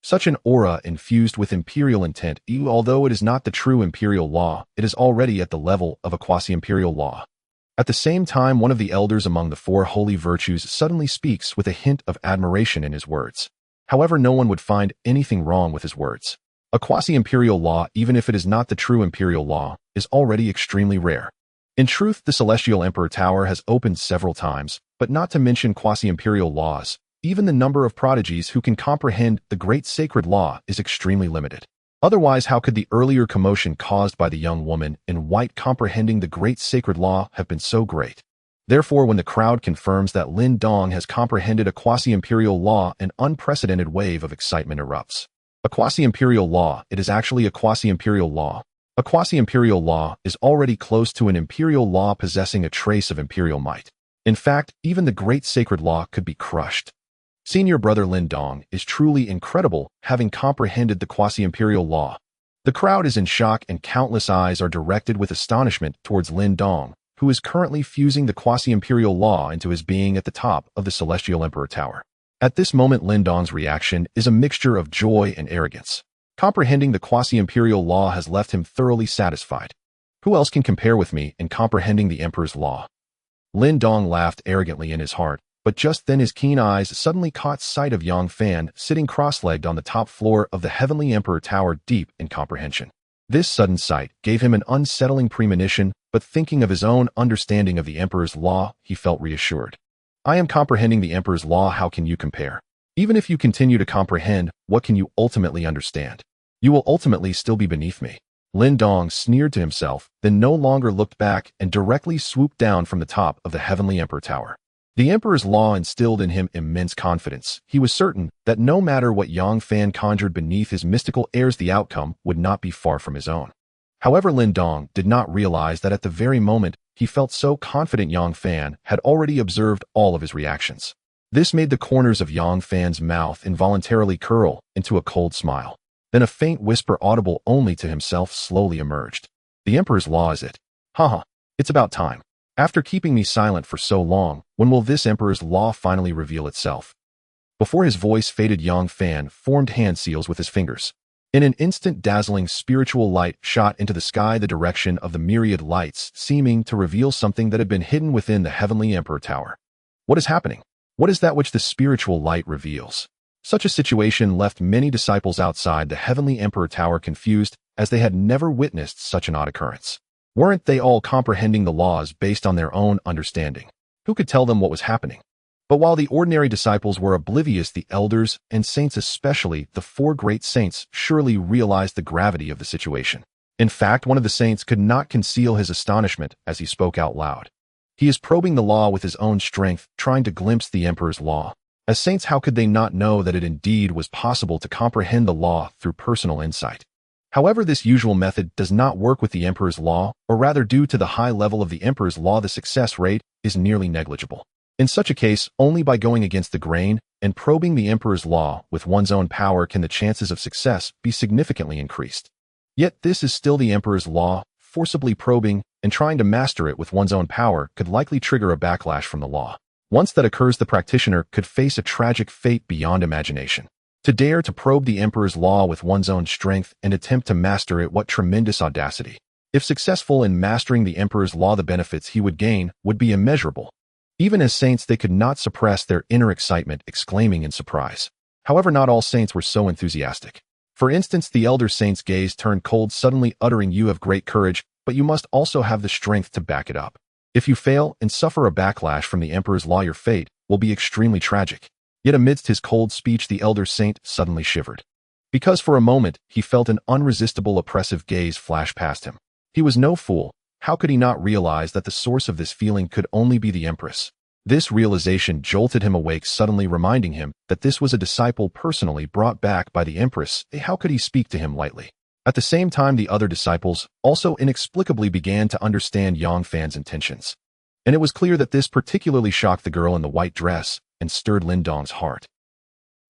Such an aura infused with imperial intent, although it is not the true imperial law, it is already at the level of a quasi-imperial law. At the same time, one of the elders among the four holy virtues suddenly speaks with a hint of admiration in his words. However, no one would find anything wrong with his words. A quasi-imperial law, even if it is not the true imperial law, is already extremely rare. In truth, the Celestial Emperor Tower has opened several times, but not to mention quasi-imperial laws. Even the number of prodigies who can comprehend the great sacred law is extremely limited. Otherwise, how could the earlier commotion caused by the young woman in white comprehending the great sacred law have been so great? Therefore, when the crowd confirms that Lin Dong has comprehended a quasi-imperial law, an unprecedented wave of excitement erupts. A quasi-imperial law, it is actually a quasi-imperial law. A quasi-imperial law is already close to an imperial law possessing a trace of imperial might. In fact, even the great sacred law could be crushed. Senior Brother Lin Dong is truly incredible, having comprehended the quasi-imperial law. The crowd is in shock and countless eyes are directed with astonishment towards Lin Dong, who is currently fusing the quasi-imperial law into his being at the top of the Celestial Emperor Tower. At this moment, Lin Dong's reaction is a mixture of joy and arrogance. Comprehending the quasi-imperial law has left him thoroughly satisfied. Who else can compare with me in comprehending the Emperor's law? Lin Dong laughed arrogantly in his heart, but just then his keen eyes suddenly caught sight of Yang Fan sitting cross-legged on the top floor of the Heavenly Emperor Tower, deep in comprehension. This sudden sight gave him an unsettling premonition, but thinking of his own understanding of the Emperor's law, he felt reassured. I am comprehending the Emperor's law, how can you compare? Even if you continue to comprehend, what can you ultimately understand? You will ultimately still be beneath me. Lin Dong sneered to himself, then no longer looked back and directly swooped down from the top of the Heavenly Emperor Tower. The Emperor's law instilled in him immense confidence. He was certain that no matter what Yang Fan conjured beneath his mystical airs, the outcome would not be far from his own. However, Lin Dong did not realize that at the very moment he felt so confident, Yang Fan had already observed all of his reactions. This made the corners of Yang Fan's mouth involuntarily curl into a cold smile. Then a faint whisper audible only to himself slowly emerged. The Emperor's law, is it? Haha, it's about time. After keeping me silent for so long, when will this Emperor's law finally reveal itself? Before his voice faded, Yang Fan formed hand seals with his fingers. In an instant, dazzling spiritual light shot into the sky, the direction of the myriad lights, seeming to reveal something that had been hidden within the Heavenly Emperor Tower. What is happening? What is that which the spiritual light reveals? Such a situation left many disciples outside the Heavenly Emperor Tower confused, as they had never witnessed such an odd occurrence. Weren't they all comprehending the laws based on their own understanding? Who could tell them what was happening? But while the ordinary disciples were oblivious, the elders, and saints especially, the four great saints, surely realized the gravity of the situation. In fact, one of the saints could not conceal his astonishment as he spoke out loud. He is probing the law with his own strength, trying to glimpse the emperor's law. As saints, how could they not know that it indeed was possible to comprehend the law through personal insight? However, this usual method does not work with the emperor's law, or rather, due to the high level of the emperor's law, the success rate is nearly negligible. In such a case, only by going against the grain and probing the emperor's law with one's own power can the chances of success be significantly increased. Yet this is still the emperor's law. Forcibly probing and trying to master it with one's own power could likely trigger a backlash from the law. Once that occurs, the practitioner could face a tragic fate beyond imagination. To dare to probe the emperor's law with one's own strength and attempt to master it, what tremendous audacity. If successful in mastering the emperor's law, the benefits he would gain would be immeasurable. Even as saints, they could not suppress their inner excitement, exclaiming in surprise. However, not all saints were so enthusiastic. For instance, the elder saint's gaze turned cold, suddenly uttering, "You have great courage, but you must also have the strength to back it up. If you fail and suffer a backlash from the emperor's law, your fate will be extremely tragic." Yet amidst his cold speech, the elder saint suddenly shivered. Because for a moment, he felt an unresistible oppressive gaze flash past him. He was no fool. How could he not realize that the source of this feeling could only be the Empress? This realization jolted him awake, suddenly reminding him that this was a disciple personally brought back by the Empress. How could he speak to him lightly? At the same time, the other disciples also inexplicably began to understand Yang Fan's intentions. And it was clear that this particularly shocked the girl in the white dress and stirred Lin Dong's heart.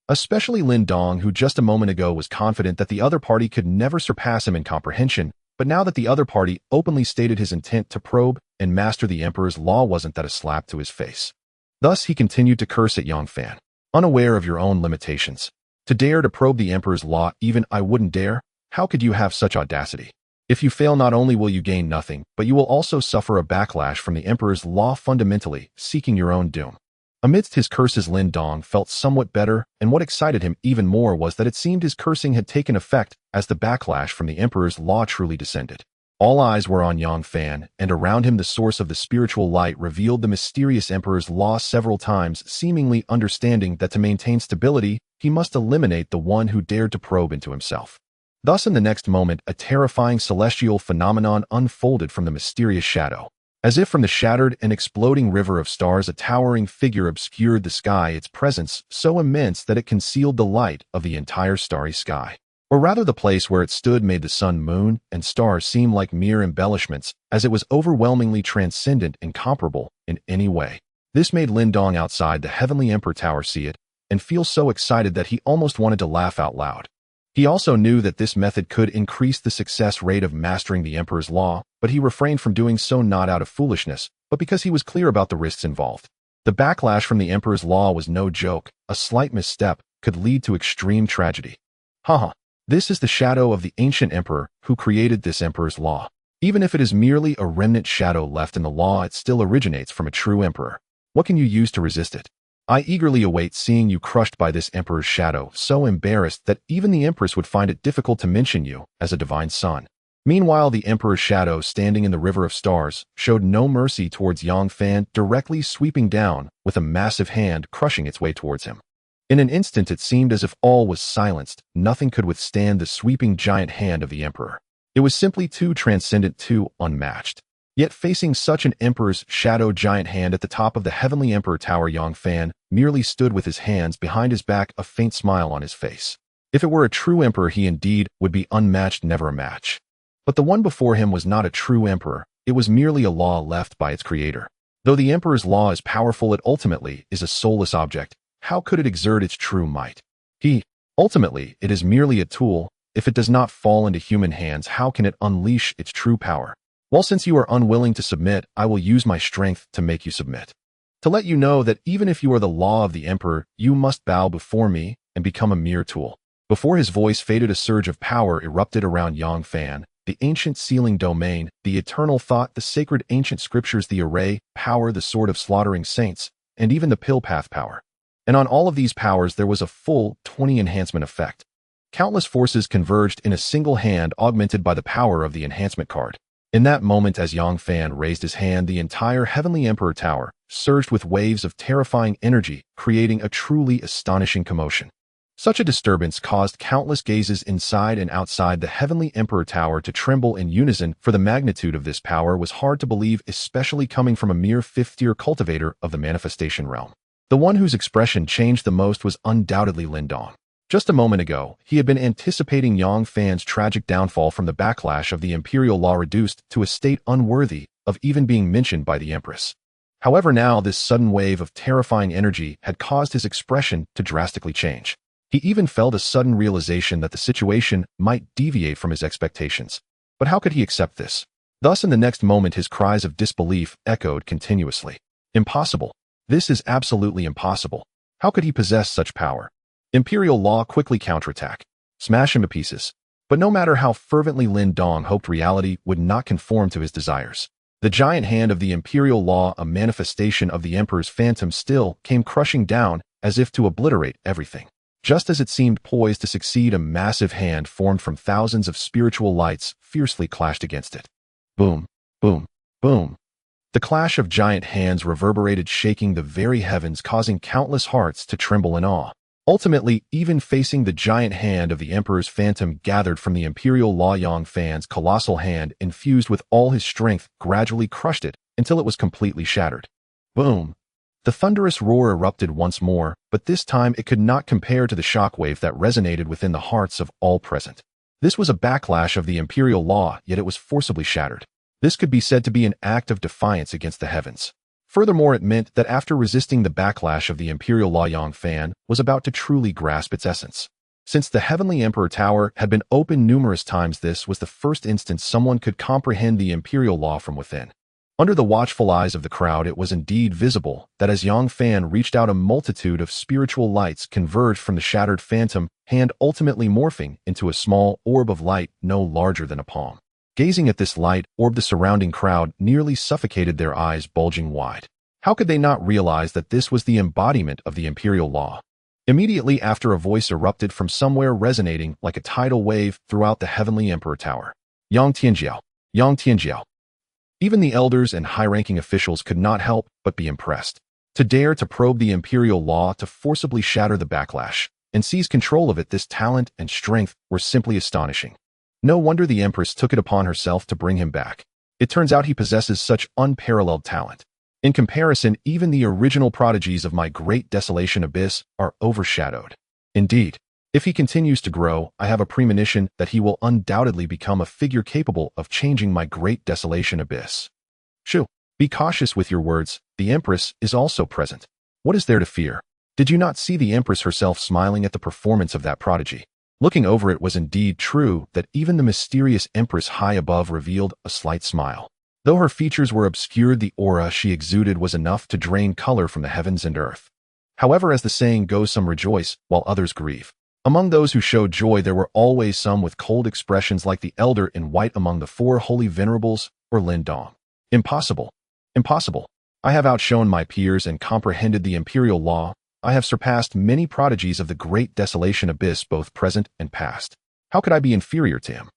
Especially Lin Dong, who just a moment ago was confident that the other party could never surpass him in comprehension, but now that the other party openly stated his intent to probe and master the emperor's law, wasn't that a slap to his face? Thus he continued to curse at Yang Fan. Unaware of your own limitations. To dare to probe the emperor's law, even I wouldn't dare? How could you have such audacity? If you fail, not only will you gain nothing, but you will also suffer a backlash from the emperor's law, fundamentally seeking your own doom. Amidst his curses, Lin Dong felt somewhat better, and what excited him even more was that it seemed his cursing had taken effect as the backlash from the emperor's law truly descended. All eyes were on Yang Fan, and around him the source of the spiritual light revealed the mysterious emperor's law several times, seemingly understanding that to maintain stability, he must eliminate the one who dared to probe into himself. Thus, in the next moment, a terrifying celestial phenomenon unfolded from the mysterious shadow. As if from the shattered and exploding river of stars, a towering figure obscured the sky, its presence so immense that it concealed the light of the entire starry sky. Or rather, the place where it stood made the sun, moon, and stars seem like mere embellishments, as it was overwhelmingly transcendent, incomparable in any way. This made Lin Dong outside the heavenly Emperor Tower see it, and feel so excited that he almost wanted to laugh out loud. He also knew that this method could increase the success rate of mastering the emperor's law, but he refrained from doing so not out of foolishness, but because he was clear about the risks involved. The backlash from the emperor's law was no joke. A slight misstep could lead to extreme tragedy. Haha. This is the shadow of the ancient emperor who created this emperor's law. Even if it is merely a remnant shadow left in the law, it still originates from a true emperor. What can you use to resist it? I eagerly await seeing you crushed by this emperor's shadow, so embarrassed that even the empress would find it difficult to mention you as a divine son. Meanwhile, the emperor's shadow, standing in the river of stars, showed no mercy towards Yang Fan, directly sweeping down with a massive hand, crushing its way towards him. In an instant, it seemed as if all was silenced. Nothing could withstand the sweeping giant hand of the emperor. It was simply too transcendent, too unmatched. Yet facing such an emperor's shadow giant hand at the top of the heavenly emperor tower, Yang Fan merely stood with his hands behind his back, a faint smile on his face. If it were a true emperor, he indeed would be unmatched, never a match. But the one before him was not a true emperor. It was merely a law left by its creator. Though the emperor's law is powerful, it ultimately is a soulless object. How could it exert its true might? Ultimately, it is merely a tool. If it does not fall into human hands, how can it unleash its true power? Well, since you are unwilling to submit, I will use my strength to make you submit. To let you know that even if you are the law of the emperor, you must bow before me and become a mere tool. Before his voice faded, a surge of power erupted around Yang Fan. The ancient sealing domain, the eternal thought, the sacred ancient scriptures, the array, power, the sword of slaughtering saints, and even the pill path power. And on all of these powers there was a full 20 enhancement effect. Countless forces converged in a single hand, augmented by the power of the enhancement card. In that moment, as Yang Fan raised his hand, the entire heavenly emperor tower surged with waves of terrifying energy, creating a truly astonishing commotion. Such a disturbance caused countless gazes inside and outside the Heavenly Emperor Tower to tremble in unison, for the magnitude of this power was hard to believe, especially coming from a mere fifth-tier cultivator of the manifestation realm. The one whose expression changed the most was undoubtedly Lin Dong. Just a moment ago, he had been anticipating Yang Fan's tragic downfall from the backlash of the imperial law, reduced to a state unworthy of even being mentioned by the Empress. However, now this sudden wave of terrifying energy had caused his expression to drastically change. He even felt a sudden realization that the situation might deviate from his expectations. But how could he accept this? Thus, in the next moment, his cries of disbelief echoed continuously. Impossible. This is absolutely impossible. How could he possess such power? Imperial law quickly counterattack. Smash him to pieces. But no matter how fervently Lin Dong hoped, reality would not conform to his desires. The giant hand of the imperial law, a manifestation of the Emperor's phantom, still came crushing down as if to obliterate everything. Just as it seemed poised to succeed, a massive hand formed from thousands of spiritual lights fiercely clashed against it. Boom, boom, boom. The clash of giant hands reverberated, shaking the very heavens, causing countless hearts to tremble in awe. Ultimately, even facing the giant hand of the Emperor's phantom gathered from the imperial law, Yang Fan's colossal hand, infused with all his strength, gradually crushed it until it was completely shattered. Boom. The thunderous roar erupted once more, but this time it could not compare to the shockwave that resonated within the hearts of all present. This was a backlash of the imperial law, yet it was forcibly shattered. This could be said to be an act of defiance against the heavens. Furthermore, it meant that after resisting the backlash of the imperial law, Yang Fan was about to truly grasp its essence. Since the Heavenly Emperor Tower had been opened numerous times, this was the first instance someone could comprehend the imperial law from within. Under the watchful eyes of the crowd, it was indeed visible that as Yang Fan reached out, a multitude of spiritual lights converged from the shattered phantom hand, ultimately morphing into a small orb of light no larger than a palm. Gazing at this light orb, the surrounding crowd nearly suffocated, their eyes bulging wide. How could they not realize that this was the embodiment of the imperial law? Immediately after, a voice erupted from somewhere, resonating like a tidal wave throughout the Heavenly Emperor Tower. Yang Tianjiao! Yang Tianjiao! Even the elders and high-ranking officials could not help but be impressed. To dare to probe the imperial law, to forcibly shatter the backlash, and seize control of it, this talent and strength were simply astonishing. No wonder the Empress took it upon herself to bring him back. It turns out he possesses such unparalleled talent. In comparison, even the original prodigies of my Great Desolate Abyss are overshadowed. Indeed, if he continues to grow, I have a premonition that he will undoubtedly become a figure capable of changing my Great Desolate Abyss. Shoo! Be cautious with your words, the Empress is also present. What is there to fear? Did you not see the Empress herself smiling at the performance of that prodigy? Looking over, it was indeed true that even the mysterious Empress high above revealed a slight smile. Though her features were obscured, the aura she exuded was enough to drain color from the heavens and earth. However, as the saying goes, some rejoice while others grieve. Among those who showed joy, there were always some with cold expressions, like the elder in white among the four holy venerables, or Lin Dong. Impossible. Impossible. I have outshone my peers and comprehended the imperial law. I have surpassed many prodigies of the Great Desolate Abyss, both present and past. How could I be inferior to him?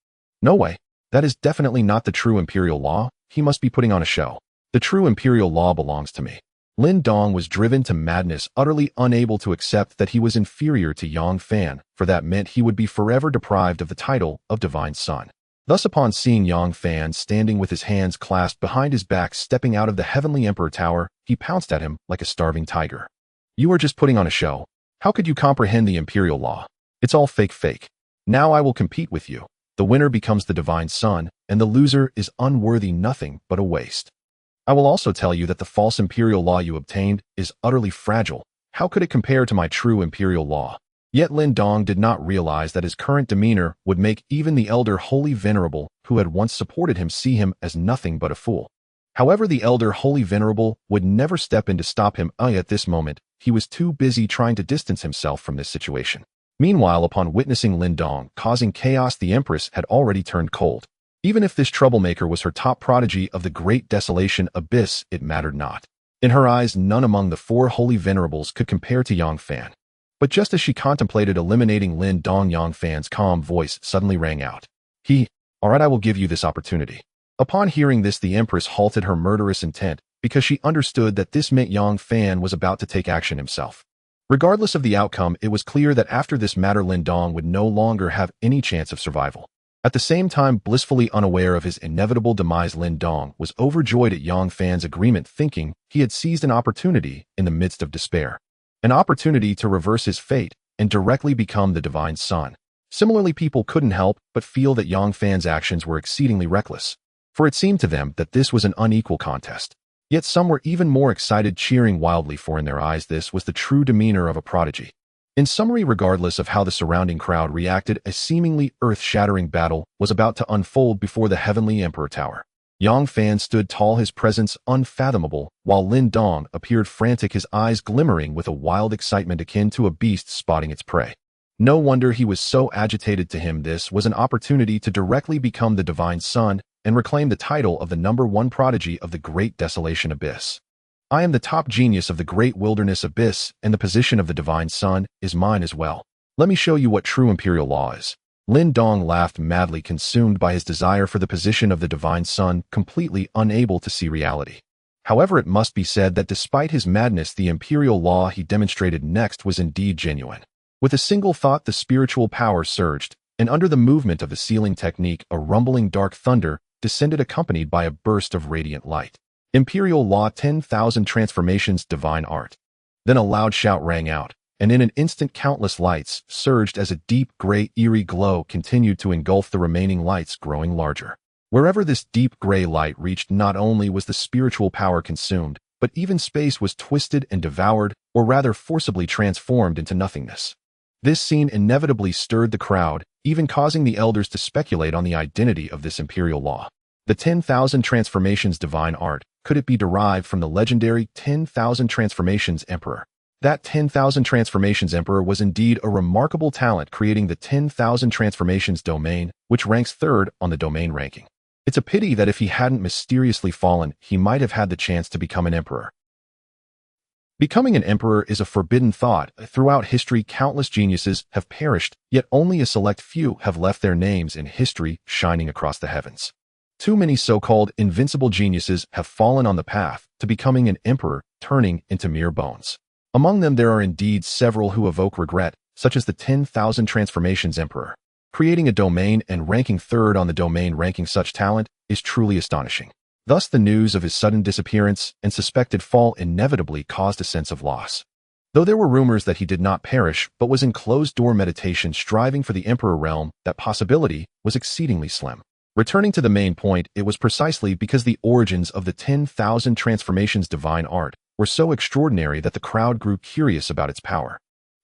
No way. That is definitely not the true imperial law. He must be putting on a show. The true imperial law belongs to me. Lin Dong was driven to madness, utterly unable to accept that he was inferior to Yang Fan, for that meant he would be forever deprived of the title of Divine Son. Thus, upon seeing Yang Fan standing with his hands clasped behind his back, stepping out of the Heavenly Emperor Tower, he pounced at him like a starving tiger. You are just putting on a show. How could you comprehend the imperial law? It's all fake. Now I will compete with you. The winner becomes the Divine Son, and the loser is unworthy, nothing but a waste. I will also tell you that the false imperial law you obtained is utterly fragile. How could it compare to my true imperial law? Yet Lin Dong did not realize that his current demeanor would make even the elder Holy Venerable, who had once supported him, see him as nothing but a fool. However, the elder Holy Venerable would never step in to stop him. At this moment, he was too busy trying to distance himself from this situation. Meanwhile, upon witnessing Lin Dong causing chaos, the Empress had already turned cold. Even if this troublemaker was her top prodigy of the Great Desolate Abyss, it mattered not. In her eyes, none among the four holy venerables could compare to Yang Fan. But just as she contemplated eliminating Lin Dong, Yang Fan's calm voice suddenly rang out. All right, I will give you this opportunity. Upon hearing this, the Empress halted her murderous intent, because she understood that this meant Yang Fan was about to take action himself. Regardless of the outcome, it was clear that after this matter Lin Dong would no longer have any chance of survival. At the same time, blissfully unaware of his inevitable demise, Lin Dong was overjoyed at Yang Fan's agreement, thinking he had seized an opportunity in the midst of despair. An opportunity to reverse his fate and directly become the divine son. Similarly, people couldn't help but feel that Yang Fan's actions were exceedingly reckless, for it seemed to them that this was an unequal contest. Yet some were even more excited, cheering wildly, for in their eyes this was the true demeanor of a prodigy. In summary, regardless of how the surrounding crowd reacted, a seemingly earth-shattering battle was about to unfold before the heavenly Emperor Tower. Yang Fan stood tall, his presence unfathomable, while Lin Dong appeared frantic, his eyes glimmering with a wild excitement akin to a beast spotting its prey. No wonder he was so agitated. To him, this was an opportunity to directly become the divine son and reclaim the title of the #1 prodigy of the Great Desolate Abyss. I am the top genius of the Great Wilderness Abyss, and the position of the divine son is mine as well. Let me show you what true imperial law is. Lin Dong laughed madly, consumed by his desire for the position of the divine son, completely unable to see reality. However, it must be said that despite his madness, the imperial law he demonstrated next was indeed genuine. With a single thought, the spiritual power surged, and under the movement of the sealing technique, a rumbling dark thunder descended, accompanied by a burst of radiant light. Imperial Law 10,000 Transformations Divine Art. Then a loud shout rang out, and in an instant countless lights surged as a deep gray eerie glow continued to engulf the remaining lights, growing larger. Wherever this deep gray light reached, not only was the spiritual power consumed, but even space was twisted and devoured, or rather forcibly transformed into nothingness. This scene inevitably stirred the crowd, even causing the elders to speculate on the identity of this imperial law. The 10,000 Transformations Divine Art. Could it be derived from the legendary 10,000 Transformations Emperor? That 10,000 Transformations Emperor was indeed a remarkable talent, creating the 10,000 Transformations domain, which ranks 3rd on the domain ranking. It's a pity that if he hadn't mysteriously fallen, he might have had the chance to become an emperor. Becoming an emperor is a forbidden thought. Throughout history, countless geniuses have perished, yet only a select few have left their names in history shining across the heavens. Too many so-called invincible geniuses have fallen on the path to becoming an emperor, turning into mere bones. Among them there are indeed several who evoke regret, such as the 10,000 Transformations Emperor. Creating a domain and ranking 3rd on the domain ranking, such talent is truly astonishing. Thus, the news of his sudden disappearance and suspected fall inevitably caused a sense of loss. Though there were rumors that he did not perish, but was in closed-door meditation striving for the emperor realm, that possibility was exceedingly slim. Returning to the main point, it was precisely because the origins of the 10,000 Transformations Divine Art were so extraordinary that the crowd grew curious about its power.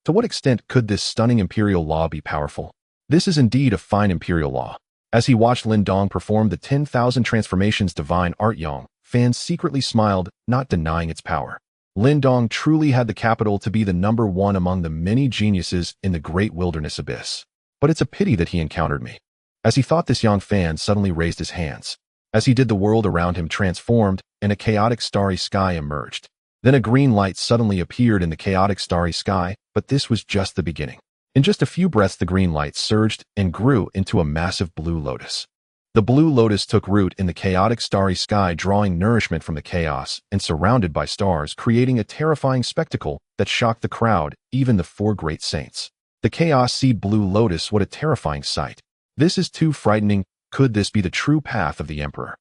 To what extent could this stunning imperial law be powerful? This is indeed a fine imperial law. As he watched Lin Dong perform the 10,000 Transformations Divine Art, Yang Fan secretly smiled, not denying its power. Lin Dong truly had the capital to be the #1 among the many geniuses in the Great Wilderness Abyss. But it's a pity that he encountered me. As he thought this, Yang Fan suddenly raised his hands. As he did, the world around him transformed, and a chaotic starry sky emerged. Then a green light suddenly appeared in the chaotic starry sky, but this was just the beginning. In just a few breaths, the green light surged and grew into a massive blue lotus. The blue lotus took root in the chaotic starry sky, drawing nourishment from the chaos, and surrounded by stars, creating a terrifying spectacle that shocked the crowd, even the 4 great saints. The chaos seed blue lotus, what a terrifying sight. This is too frightening. Could this be the true path of the emperor?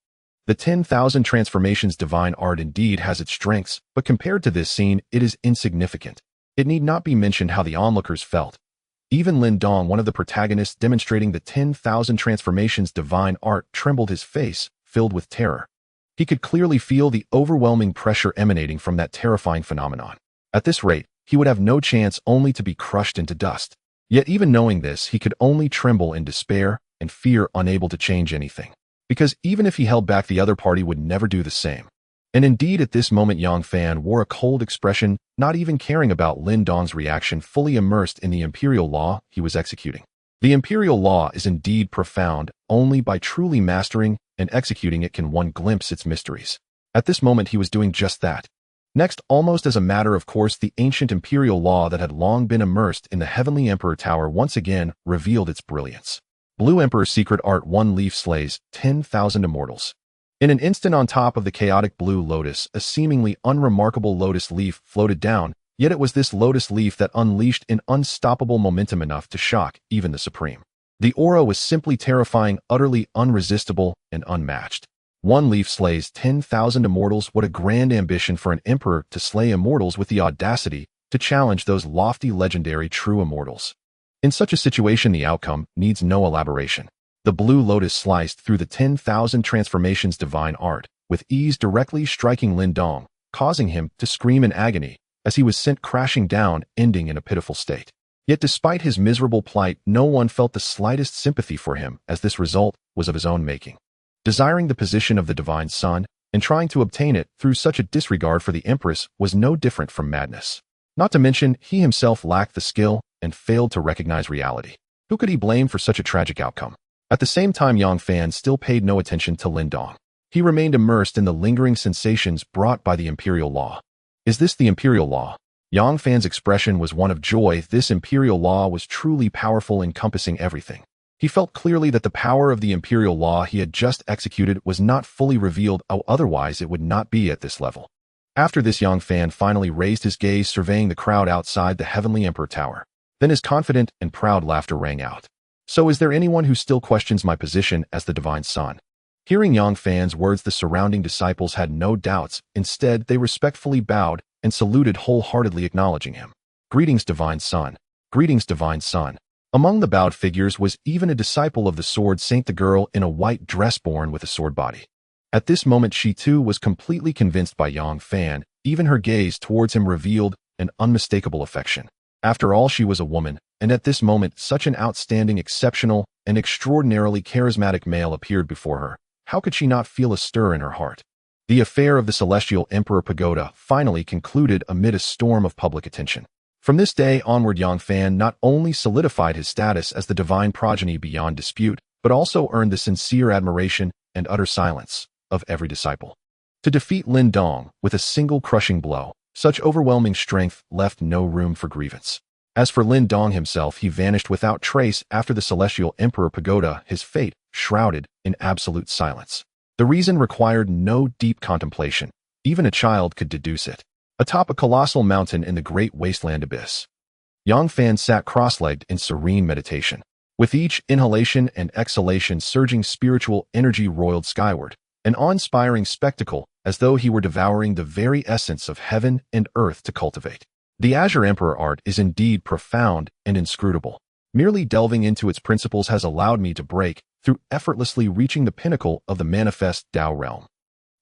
The 10,000 Transformations Divine Art indeed has its strengths, but compared to this scene, it is insignificant. It need not be mentioned how the onlookers felt. Even Lin Dong, one of the protagonists demonstrating the 10,000 Transformations Divine Art, trembled, his face filled with terror. He could clearly feel the overwhelming pressure emanating from that terrifying phenomenon. At this rate, he would have no chance, only to be crushed into dust. Yet even knowing this, he could only tremble in despair and fear, unable to change anything. Because even if he held back, the other party would never do the same. And indeed, at this moment, Yang Fan wore a cold expression, not even caring about Lin Dong's reaction, fully immersed in the imperial law he was executing. The imperial law is indeed profound. Only by truly mastering and executing it can one glimpse its mysteries. At this moment, he was doing just that. Next, almost as a matter of course, the ancient imperial law that had long been immersed in the heavenly emperor tower once again revealed its brilliance. Blue Emperor Secret Art, 1 leaf slays 10,000 immortals. In an instant on top of the chaotic blue lotus, a seemingly unremarkable lotus leaf floated down, yet it was this lotus leaf that unleashed an unstoppable momentum enough to shock even the Supreme. The aura was simply terrifying, utterly unresistible, and unmatched. One leaf slays 10,000 immortals. What a grand ambition for an emperor to slay immortals with the audacity to challenge those lofty legendary true immortals. In such a situation, the outcome needs no elaboration. The blue lotus sliced through the 10,000 transformations divine art, with ease directly striking Lin Dong, causing him to scream in agony as he was sent crashing down, ending in a pitiful state. Yet despite his miserable plight, no one felt the slightest sympathy for him, as this result was of his own making. Desiring the position of the divine son, and trying to obtain it through such a disregard for the Empress was no different from madness. Not to mention, he himself lacked the skill and failed to recognize reality. Who could he blame for such a tragic outcome? At the same time, Yang Fan still paid no attention to Lin Dong. He remained immersed in the lingering sensations brought by the imperial law. Is this the imperial law? Yang Fan's expression was one of joy. This imperial law was truly powerful, encompassing everything. He felt clearly that the power of the imperial law he had just executed was not fully revealed, otherwise it would not be at this level. After this, Yang Fan finally raised his gaze, surveying the crowd outside the Heavenly Emperor Tower. Then his confident and proud laughter rang out. So is there anyone who still questions my position as the divine son? Hearing Yang Fan's words, the surrounding disciples had no doubts. Instead, they respectfully bowed and saluted, wholeheartedly acknowledging him. Greetings, divine son. Greetings, divine son. Among the bowed figures was even a disciple of the sword saint, the girl in a white dress born with a sword body. At this moment, she too was completely convinced by Yang Fan. Even her gaze towards him revealed an unmistakable affection. After all, she was a woman, and at this moment such an outstanding, exceptional, and extraordinarily charismatic male appeared before her. How could she not feel a stir in her heart? The affair of the Celestial Emperor Pagoda finally concluded amid a storm of public attention. From this day onward, Yang Fan not only solidified his status as the divine progeny beyond dispute, but also earned the sincere admiration and utter silence of every disciple. To defeat Lin Dong with a single crushing blow, such overwhelming strength left no room for grievance. As for Lin Dong himself, he vanished without trace after the Celestial Emperor Pagoda, his fate shrouded in absolute silence. The reason required no deep contemplation. Even a child could deduce it. Atop a colossal mountain in the Great Wasteland Abyss, Yang Fan sat cross-legged in serene meditation. With each inhalation and exhalation, surging spiritual energy roiled skyward, an awe-inspiring spectacle, as though he were devouring the very essence of heaven and earth to cultivate. The Azure Emperor art is indeed profound and inscrutable. Merely delving into its principles has allowed me to break through, effortlessly reaching the pinnacle of the manifest Tao realm.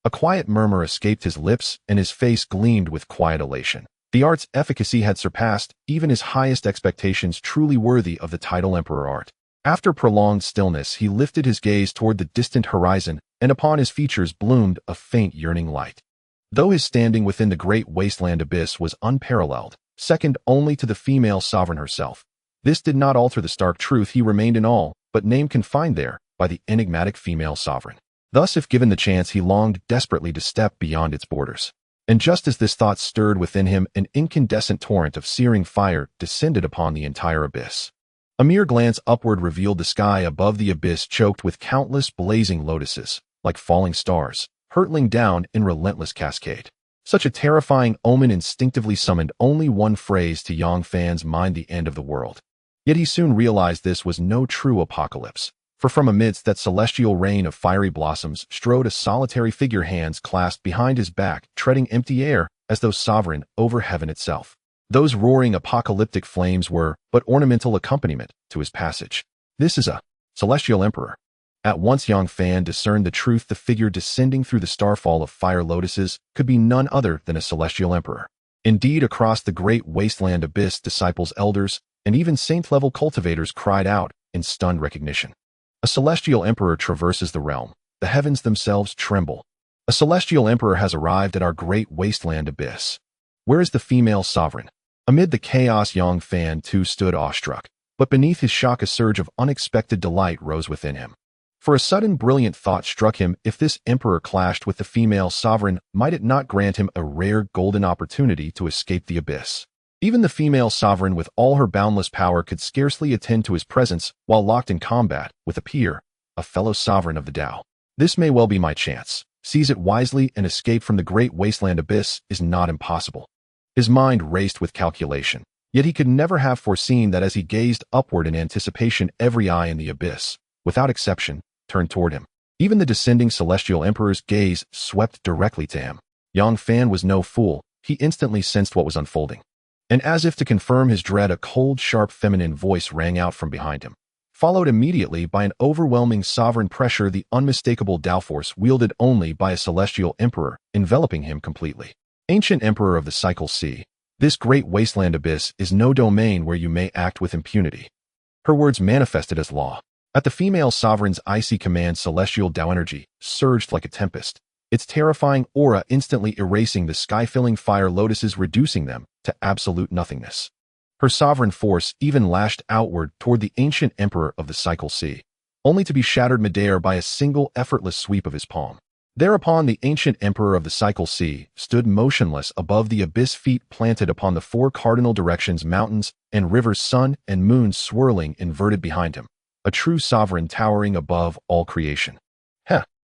A quiet murmur escaped his lips, and his face gleamed with quiet elation. The art's efficacy had surpassed even his highest expectations, truly worthy of the title Emperor art. After prolonged stillness, he lifted his gaze toward the distant horizon, and upon his features bloomed a faint yearning light. Though his standing within the Great Wasteland Abyss was unparalleled, second only to the female sovereign herself, this did not alter the stark truth he remained in awe, but name confined there by the enigmatic female sovereign. Thus, if given the chance, he longed desperately to step beyond its borders. And just as this thought stirred within him, an incandescent torrent of searing fire descended upon the entire abyss. A mere glance upward revealed the sky above the abyss choked with countless blazing lotuses, like falling stars, hurtling down in relentless cascade. Such a terrifying omen instinctively summoned only one phrase to Yang Fan's mind: the end of the world. Yet he soon realized this was no true apocalypse, for from amidst that celestial rain of fiery blossoms strode a solitary figure, hands clasped behind his back, treading empty air as though sovereign over heaven itself. Those roaring apocalyptic flames were but ornamental accompaniment to his passage. This is a celestial emperor. At once Yang Fan discerned the truth. The figure descending through the starfall of fire lotuses could be none other than a celestial emperor. Indeed, across the Great Wasteland Abyss, disciples, elders, and even saint-level cultivators cried out in stunned recognition. A celestial emperor traverses the realm. The heavens themselves tremble. A celestial emperor has arrived at our Great Wasteland Abyss. Where is the female sovereign? Amid the chaos, Yang Fan too stood awestruck, but beneath his shock a surge of unexpected delight rose within him. For a sudden brilliant thought struck him: if this emperor clashed with the female sovereign, might it not grant him a rare golden opportunity to escape the abyss? Even the female sovereign, with all her boundless power, could scarcely attend to his presence while locked in combat with a peer, a fellow sovereign of the Tao. This may well be my chance. seize it wisely, and escape from the Great Wasteland Abyss is not impossible. His mind raced with calculation, yet he could never have foreseen that as he gazed upward in anticipation, every eye in the abyss, without exception, turned toward him. Even the descending celestial emperor's gaze swept directly to him. Yang Fan was no fool. He instantly sensed what was unfolding. And as if to confirm his dread, a cold, sharp feminine voice rang out from behind him, followed immediately by an overwhelming sovereign pressure, the unmistakable Tao force wielded only by a celestial emperor, enveloping him completely. Ancient Emperor of the Cycle Sea, this Great Wasteland Abyss is no domain where you may act with impunity. Her words manifested as law. At the female sovereign's icy command, celestial Tao energy surged like a tempest, its terrifying aura instantly erasing the sky-filling fire lotuses, reducing them to absolute nothingness. Her sovereign force even lashed outward toward the ancient Emperor of the Cycle Sea, only to be shattered midair by a single effortless sweep of his palm. Thereupon the ancient Emperor of the Cycle Sea stood motionless above the abyss, feet planted upon the four cardinal directions, mountains and rivers, sun and moon swirling inverted behind him, a true sovereign towering above all creation.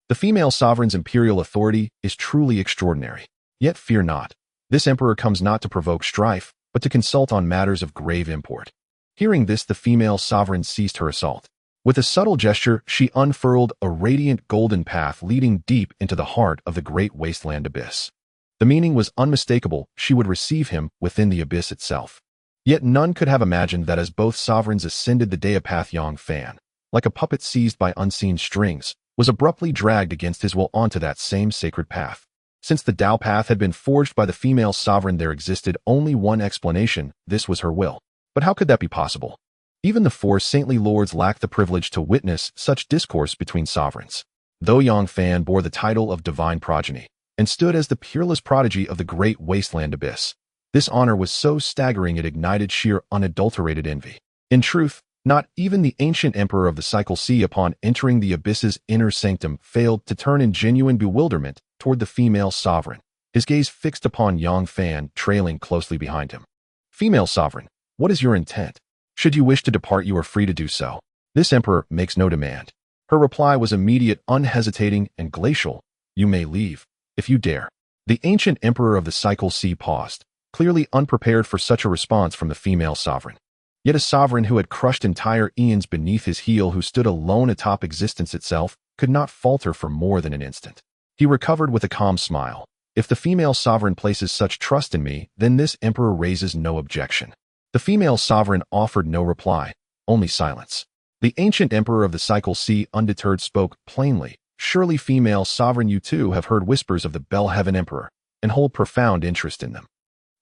The female sovereign's imperial authority is truly extraordinary. Yet fear not. This emperor comes not to provoke strife, but to consult on matters of grave import. Hearing this, the female sovereign ceased her assault. With a subtle gesture, she unfurled a radiant golden path leading deep into the heart of the Great Wasteland Abyss. The meaning was unmistakable. She would receive him within the abyss itself. Yet none could have imagined that as both sovereigns ascended the Dea path, Yang Fan, like a puppet seized by unseen strings, was abruptly dragged against his will onto that same sacred path. Since the Tao path had been forged by the female sovereign, there existed only one explanation: this was her will. But how could that be possible? Even the four saintly lords lacked the privilege to witness such discourse between sovereigns. Though Yang Fan bore the title of divine progeny and stood as the peerless prodigy of the Great Wasteland Abyss, this honor was so staggering it ignited sheer unadulterated envy. In truth, not even the ancient Emperor of the Cycle Sea, upon entering the abyss's inner sanctum, failed to turn in genuine bewilderment toward the female sovereign, his gaze fixed upon Yang Fan, trailing closely behind him. Female sovereign, what is your intent? Should you wish to depart, you are free to do so. This emperor makes no demand. Her reply was immediate, unhesitating, and glacial. You may leave, if you dare. The ancient Emperor of the Cycle Sea paused, clearly unprepared for such a response from the female sovereign. Yet a sovereign who had crushed entire eons beneath his heel, who stood alone atop existence itself, could not falter for more than an instant. He recovered with a calm smile. If the female sovereign places such trust in me, then this emperor raises no objection. The female sovereign offered no reply, only silence. The ancient Emperor of the Cycle Sea, undeterred, spoke plainly. Surely, female sovereign, you too have heard whispers of the Bell Heaven Emperor, and hold profound interest in them.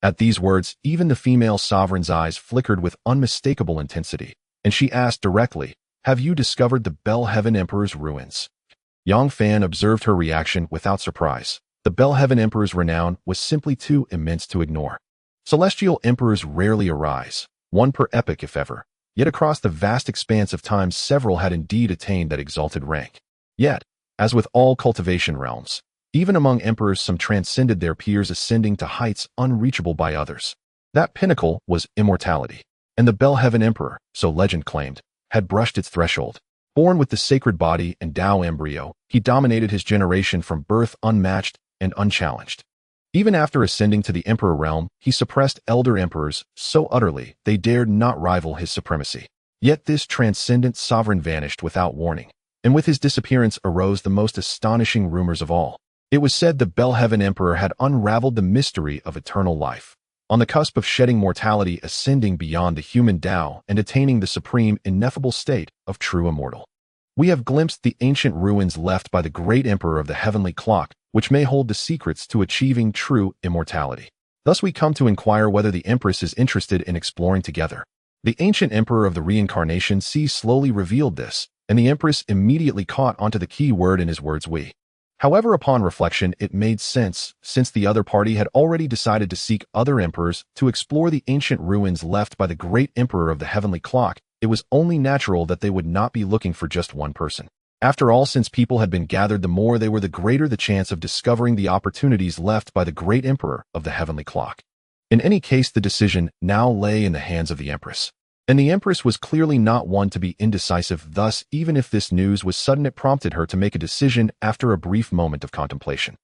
At these words, even the female sovereign's eyes flickered with unmistakable intensity, and she asked directly, have you discovered the Bell Heaven Emperor's ruins? Yang Fan observed her reaction without surprise. The Bell Heaven Emperor's renown was simply too immense to ignore. Celestial emperors rarely arise, one per epoch if ever, yet across the vast expanse of time several had indeed attained that exalted rank. Yet, as with all cultivation realms, even among emperors some transcended their peers, ascending to heights unreachable by others. That pinnacle was immortality, and the Bell Heaven Emperor, so legend claimed, had brushed its threshold. Born with the sacred body and Tao embryo, he dominated his generation from birth, unmatched and unchallenged. Even after ascending to the emperor realm, he suppressed elder emperors so utterly they dared not rival his supremacy. Yet this transcendent sovereign vanished without warning, and with his disappearance arose the most astonishing rumors of all. It was said the Bell Heaven Emperor had unraveled the mystery of eternal life, on the cusp of shedding mortality, ascending beyond the human Tao and attaining the supreme, ineffable state of true immortal. We have glimpsed the ancient ruins left by the great Emperor of the heavenly clock, which may hold the secrets to achieving true immortality. Thus we come to inquire whether the Empress is interested in exploring together. The ancient Emperor of the Reincarnation Sea slowly revealed this, and the Empress immediately caught onto the key word in his words, we. However, upon reflection, it made sense, since the other party had already decided to seek other emperors to explore the ancient ruins left by the great Emperor of the heavenly clock. It was only natural that they would not be looking for just one person. After all, since people had been gathered, the more they were, the greater the chance of discovering the opportunities left by the great Emperor of the heavenly clock. In any case, the decision now lay in the hands of the Empress. And the Empress was clearly not one to be indecisive, thus, even if this news was sudden, it prompted her to make a decision after a brief moment of contemplation.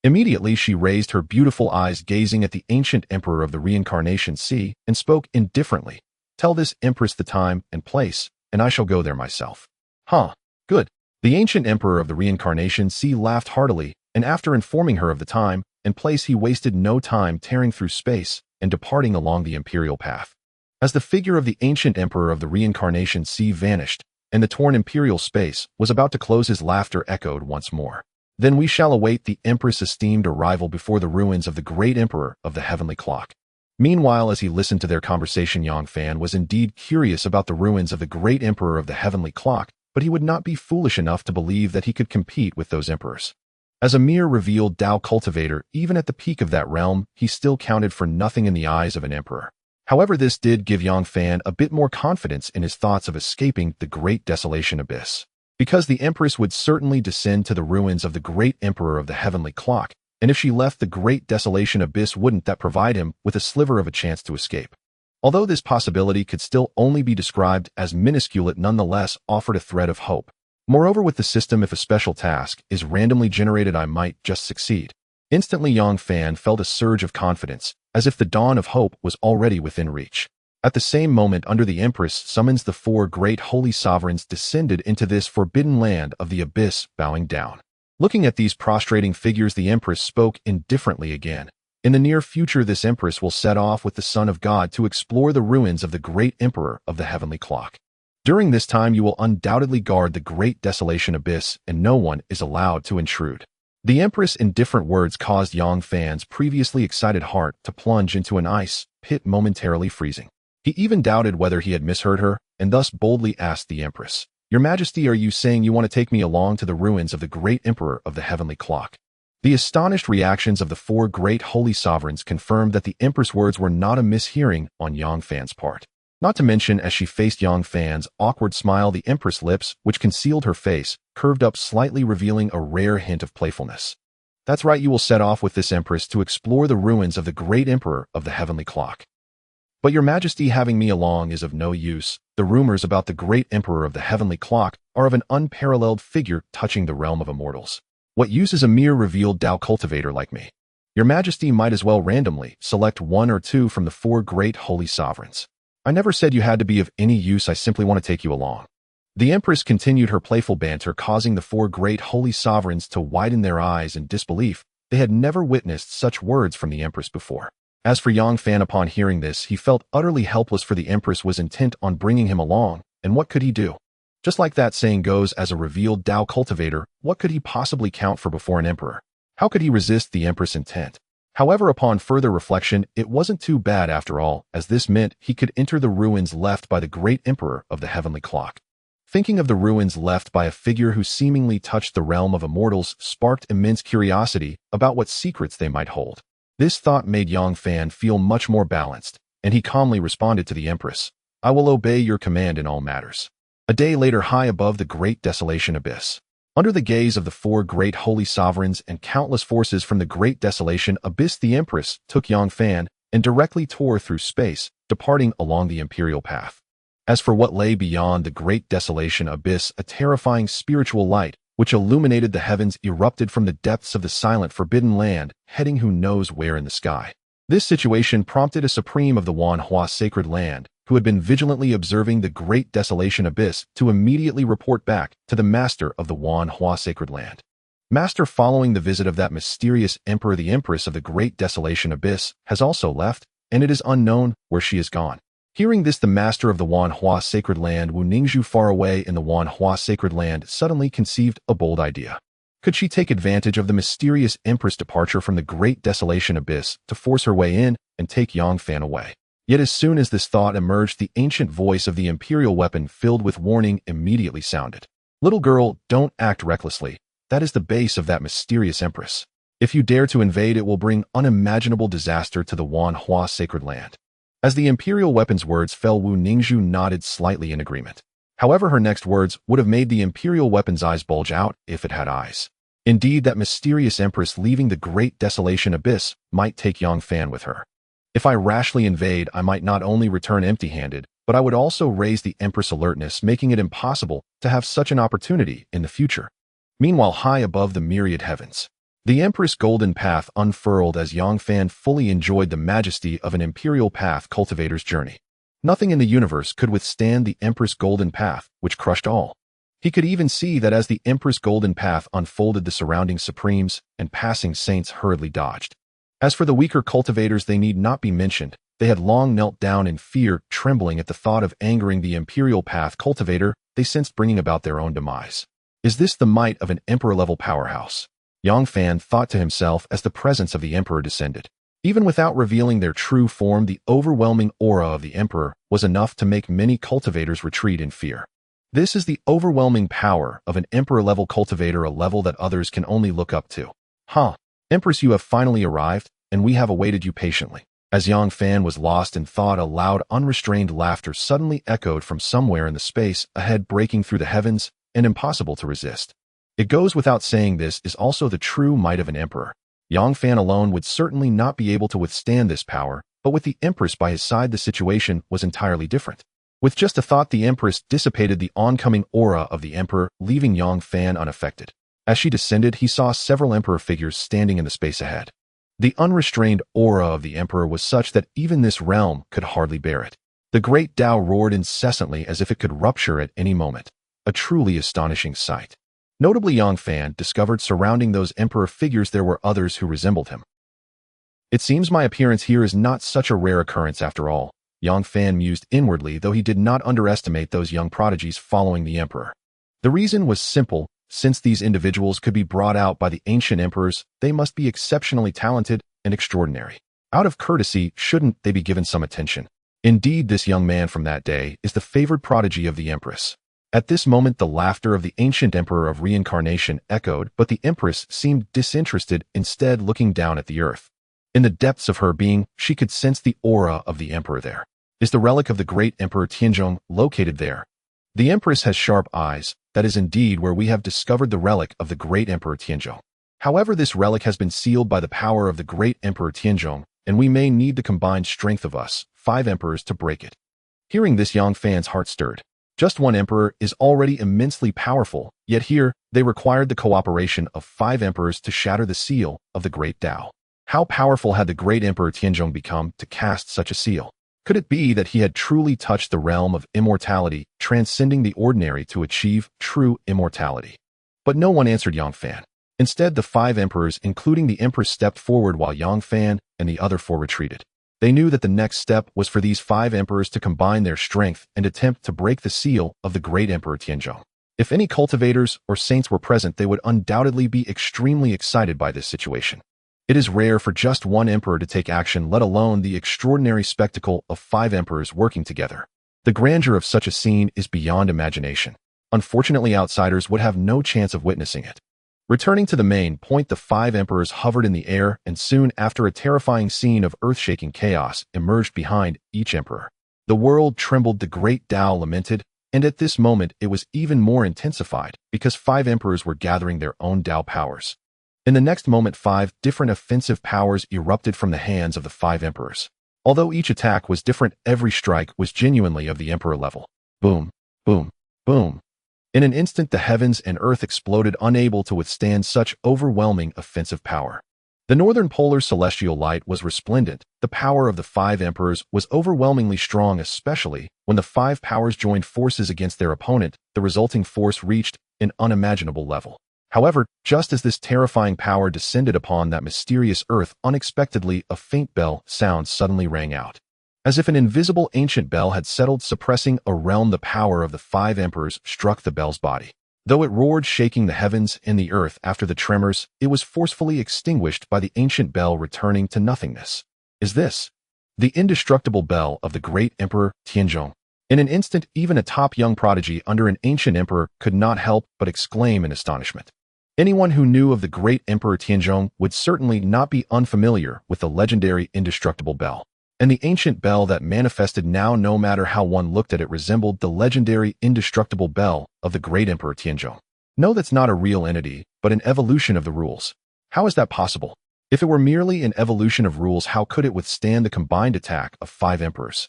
Immediately, she raised her beautiful eyes, gazing at the ancient Emperor of the Reincarnation Sea, and spoke indifferently. "Tell this Empress the time and place, and I shall go there myself." "Huh. Good." The ancient Emperor of the Reincarnation Sea laughed heartily, and after informing her of the time and place, he wasted no time tearing through space and departing along the imperial path. As the figure of the ancient Emperor of the Reincarnation Sea vanished, and the torn imperial space was about to close, his laughter echoed once more. "Then we shall await the Empress' esteemed arrival before the ruins of the great Emperor of the Heavenly Clock." Meanwhile, as he listened to their conversation, Yang Fan was indeed curious about the ruins of the great Emperor of the Heavenly Clock, but he would not be foolish enough to believe that he could compete with those emperors. As a mere revealed Dao cultivator, even at the peak of that realm, he still counted for nothing in the eyes of an emperor. However, this did give Yang Fan a bit more confidence in his thoughts of escaping the Great Desolation Abyss. Because the Empress would certainly descend to the ruins of the great Emperor of the Heavenly Clock, and if she left the Great Desolation Abyss, wouldn't that provide him with a sliver of a chance to escape? Although this possibility could still only be described as minuscule, it nonetheless offered a thread of hope. Moreover, with the system, if a special task is randomly generated, I might just succeed. Instantly, Yang Fan felt a surge of confidence, as if the dawn of hope was already within reach. At the same moment, under the Empress summons, the four great holy sovereigns descended into this forbidden land of the abyss, bowing down. Looking at these prostrating figures, the Empress spoke indifferently again. "In the near future, this Empress will set off with the Son of God to explore the ruins of the great Emperor of the Heavenly Clock. During this time, you will undoubtedly guard the Great Desolation Abyss, and no one is allowed to intrude." The Empress' indifferent words caused Yang Fan's previously excited heart to plunge into an ice pit, momentarily freezing. He even doubted whether he had misheard her, and thus boldly asked the Empress, "Your Majesty, are you saying you want to take me along to the ruins of the great Emperor of the Heavenly Clock?" The astonished reactions of the four great holy sovereigns confirmed that the Empress' words were not a mishearing on Yang Fan's part. Not to mention, as she faced Yang Fan's awkward smile, the Empress' lips, which concealed her face, curved up slightly, revealing a rare hint of playfulness. "That's right, you will set off with this Empress to explore the ruins of the great Emperor of the Heavenly Clock. But Your Majesty, having me along is of no use. The rumors about the great Emperor of the Heavenly Clock are of an unparalleled figure touching the realm of immortals. What use is a mere revealed Dao cultivator like me? Your Majesty might as well randomly select one or two from the four great holy sovereigns. I never said you had to be of any use, I simply want to take you along." The Empress continued her playful banter, causing the four great holy sovereigns to widen their eyes in disbelief. They had never witnessed such words from the Empress before. As for Yang Fan, upon hearing this, he felt utterly helpless, for the Empress was intent on bringing him along, and what could he do? Just like that saying goes, as a revealed Dao cultivator, what could he possibly count for before an emperor? How could he resist the Empress' intent? However, upon further reflection, it wasn't too bad after all, as this meant he could enter the ruins left by the great Emperor of the Heavenly Clock. Thinking of the ruins left by a figure who seemingly touched the realm of immortals sparked immense curiosity about what secrets they might hold. This thought made Yang Fan feel much more balanced, and he calmly responded to the Empress, "I will obey your command in all matters." A day later, high above the Great Desolation Abyss, under the gaze of the four great holy sovereigns and countless forces from the Great Desolation Abyss, the Empress took Yang Fan and directly tore through space, departing along the imperial path. As for what lay beyond the Great Desolation Abyss, a terrifying spiritual light which illuminated the heavens erupted from the depths of the silent forbidden land, heading who knows where in the sky. This situation prompted a supreme of the Wanhua Sacred Land, who had been vigilantly observing the Great Desolation Abyss, to immediately report back to the master of the Wanhua Sacred Land. "Master, following the visit of that mysterious emperor, the Empress of the Great Desolation Abyss has also left, and it is unknown where she has gone." Hearing this, the master of the Wanhua Sacred Land, Wu Ningzhu, far away in the Wanhua Sacred Land, suddenly conceived a bold idea. Could she take advantage of the mysterious Empress' departure from the Great Desolation Abyss to force her way in and take Yang Fan away? Yet as soon as this thought emerged, the ancient voice of the imperial weapon filled with warning immediately sounded. "Little girl, don't act recklessly. That is the base of that mysterious Empress. If you dare to invade, it will bring unimaginable disaster to the Wanhua Sacred Land." As the imperial weapon's words fell, Wu Ningzhu nodded slightly in agreement. However, her next words would have made the imperial weapon's eyes bulge out if it had eyes. Indeed, that mysterious Empress leaving the Great Desolation Abyss might take Yang Fan with her. "If I rashly invade, I might not only return empty-handed, but I would also raise the Empress' alertness, making it impossible to have such an opportunity in the future. Meanwhile, high above the myriad heavens, the Empress' golden path unfurled as Yang Fan fully enjoyed the majesty of an imperial path cultivator's journey. Nothing in the universe could withstand the Empress' golden path, which crushed all. He could even see that as the Empress' golden path unfolded, the surrounding supremes and passing saints hurriedly dodged. As for the weaker cultivators, they need not be mentioned. They had long knelt down in fear, trembling at the thought of angering the imperial path cultivator they sensed bringing about their own demise. Is this the might of an emperor-level powerhouse? Yang Fan thought to himself as the presence of the emperor descended. Even without revealing their true form, the overwhelming aura of the emperor was enough to make many cultivators retreat in fear. This is the overwhelming power of an emperor-level cultivator, a level that others can only look up to. Empress, you have finally arrived, and we have awaited you patiently. As Yang Fan was lost in thought, a loud, unrestrained laughter suddenly echoed from somewhere in the space ahead, breaking through the heavens, and impossible to resist. It goes without saying, this is also the true might of an emperor. Yang Fan alone would certainly not be able to withstand this power, but with the Empress by his side, the situation was entirely different. With just a thought, the Empress dissipated the oncoming aura of the emperor, leaving Yang Fan unaffected. As she descended, he saw several emperor figures standing in the space ahead. The unrestrained aura of the emperor was such that even this realm could hardly bear it. The great Tao roared incessantly as if it could rupture at any moment. A truly astonishing sight. Notably, Yang Fan discovered surrounding those emperor figures there were others who resembled him. It seems my appearance here is not such a rare occurrence after all, Yang Fan mused inwardly, though he did not underestimate those young prodigies following the emperor. The reason was simple. Since these individuals could be brought out by the ancient emperors, they must be exceptionally talented and extraordinary. Out of courtesy, shouldn't they be given some attention? Indeed, this young man from that day is the favored prodigy of the Empress. At this moment, the laughter of the ancient emperor of reincarnation echoed, but the Empress seemed disinterested, instead looking down at the earth. In the depths of her being, she could sense the aura of the emperor there. Is the relic of the great Emperor Tianzhong located there? The Empress has sharp eyes. That is indeed where we have discovered the relic of the great Emperor Tianzhong. However, this relic has been sealed by the power of the great Emperor Tianzhong, and we may need the combined strength of us, 5 emperors, to break it. Hearing this, Yang Fan's heart stirred. Just one emperor is already immensely powerful, yet here, they required the cooperation of 5 emperors to shatter the seal of the great Tao. How powerful had the great Emperor Tianzhong become to cast such a seal? Could it be that he had truly touched the realm of immortality, transcending the ordinary to achieve true immortality? But no one answered Yang Fan. Instead, the 5 emperors, including the Empress, stepped forward while Yang Fan and the other 4 retreated. They knew that the next step was for these 5 emperors to combine their strength and attempt to break the seal of the great Emperor Tianzhong. If any cultivators or saints were present, they would undoubtedly be extremely excited by this situation. It is rare for just one emperor to take action, let alone the extraordinary spectacle of 5 emperors working together. The grandeur of such a scene is beyond imagination. Unfortunately, outsiders would have no chance of witnessing it. Returning to the main point, the 5 emperors hovered in the air, and soon after, a terrifying scene of earth-shaking chaos emerged behind each emperor. The world trembled, the great Tao lamented, and at this moment it was even more intensified because 5 emperors were gathering their own Tao powers. In the next moment, 5 different offensive powers erupted from the hands of the 5 emperors. Although each attack was different, every strike was genuinely of the emperor level. Boom, boom, boom. In an instant, the heavens and earth exploded, unable to withstand such overwhelming offensive power. The northern polar celestial light was resplendent. The power of the 5 emperors was overwhelmingly strong, especially when the 5 powers joined forces against their opponent. The resulting force reached an unimaginable level. However, just as this terrifying power descended upon that mysterious earth, unexpectedly a faint bell sound suddenly rang out. As if an invisible ancient bell had settled, suppressing a realm, the power of the 5 emperors struck the bell's body. Though it roared, shaking the heavens and the earth after the tremors, it was forcefully extinguished by the ancient bell, returning to nothingness. Is this the indestructible bell of the great Emperor Tianzhong? In an instant, even a top young prodigy under an ancient emperor could not help but exclaim in astonishment. Anyone who knew of the great Emperor Tianzhong would certainly not be unfamiliar with the legendary indestructible bell. And the ancient bell that manifested now, no matter how one looked at it, resembled the legendary indestructible bell of the great Emperor Tianzhong. No, that's not a real entity, but an evolution of the rules. How is that possible? If it were merely an evolution of rules, how could it withstand the combined attack of 5 emperors?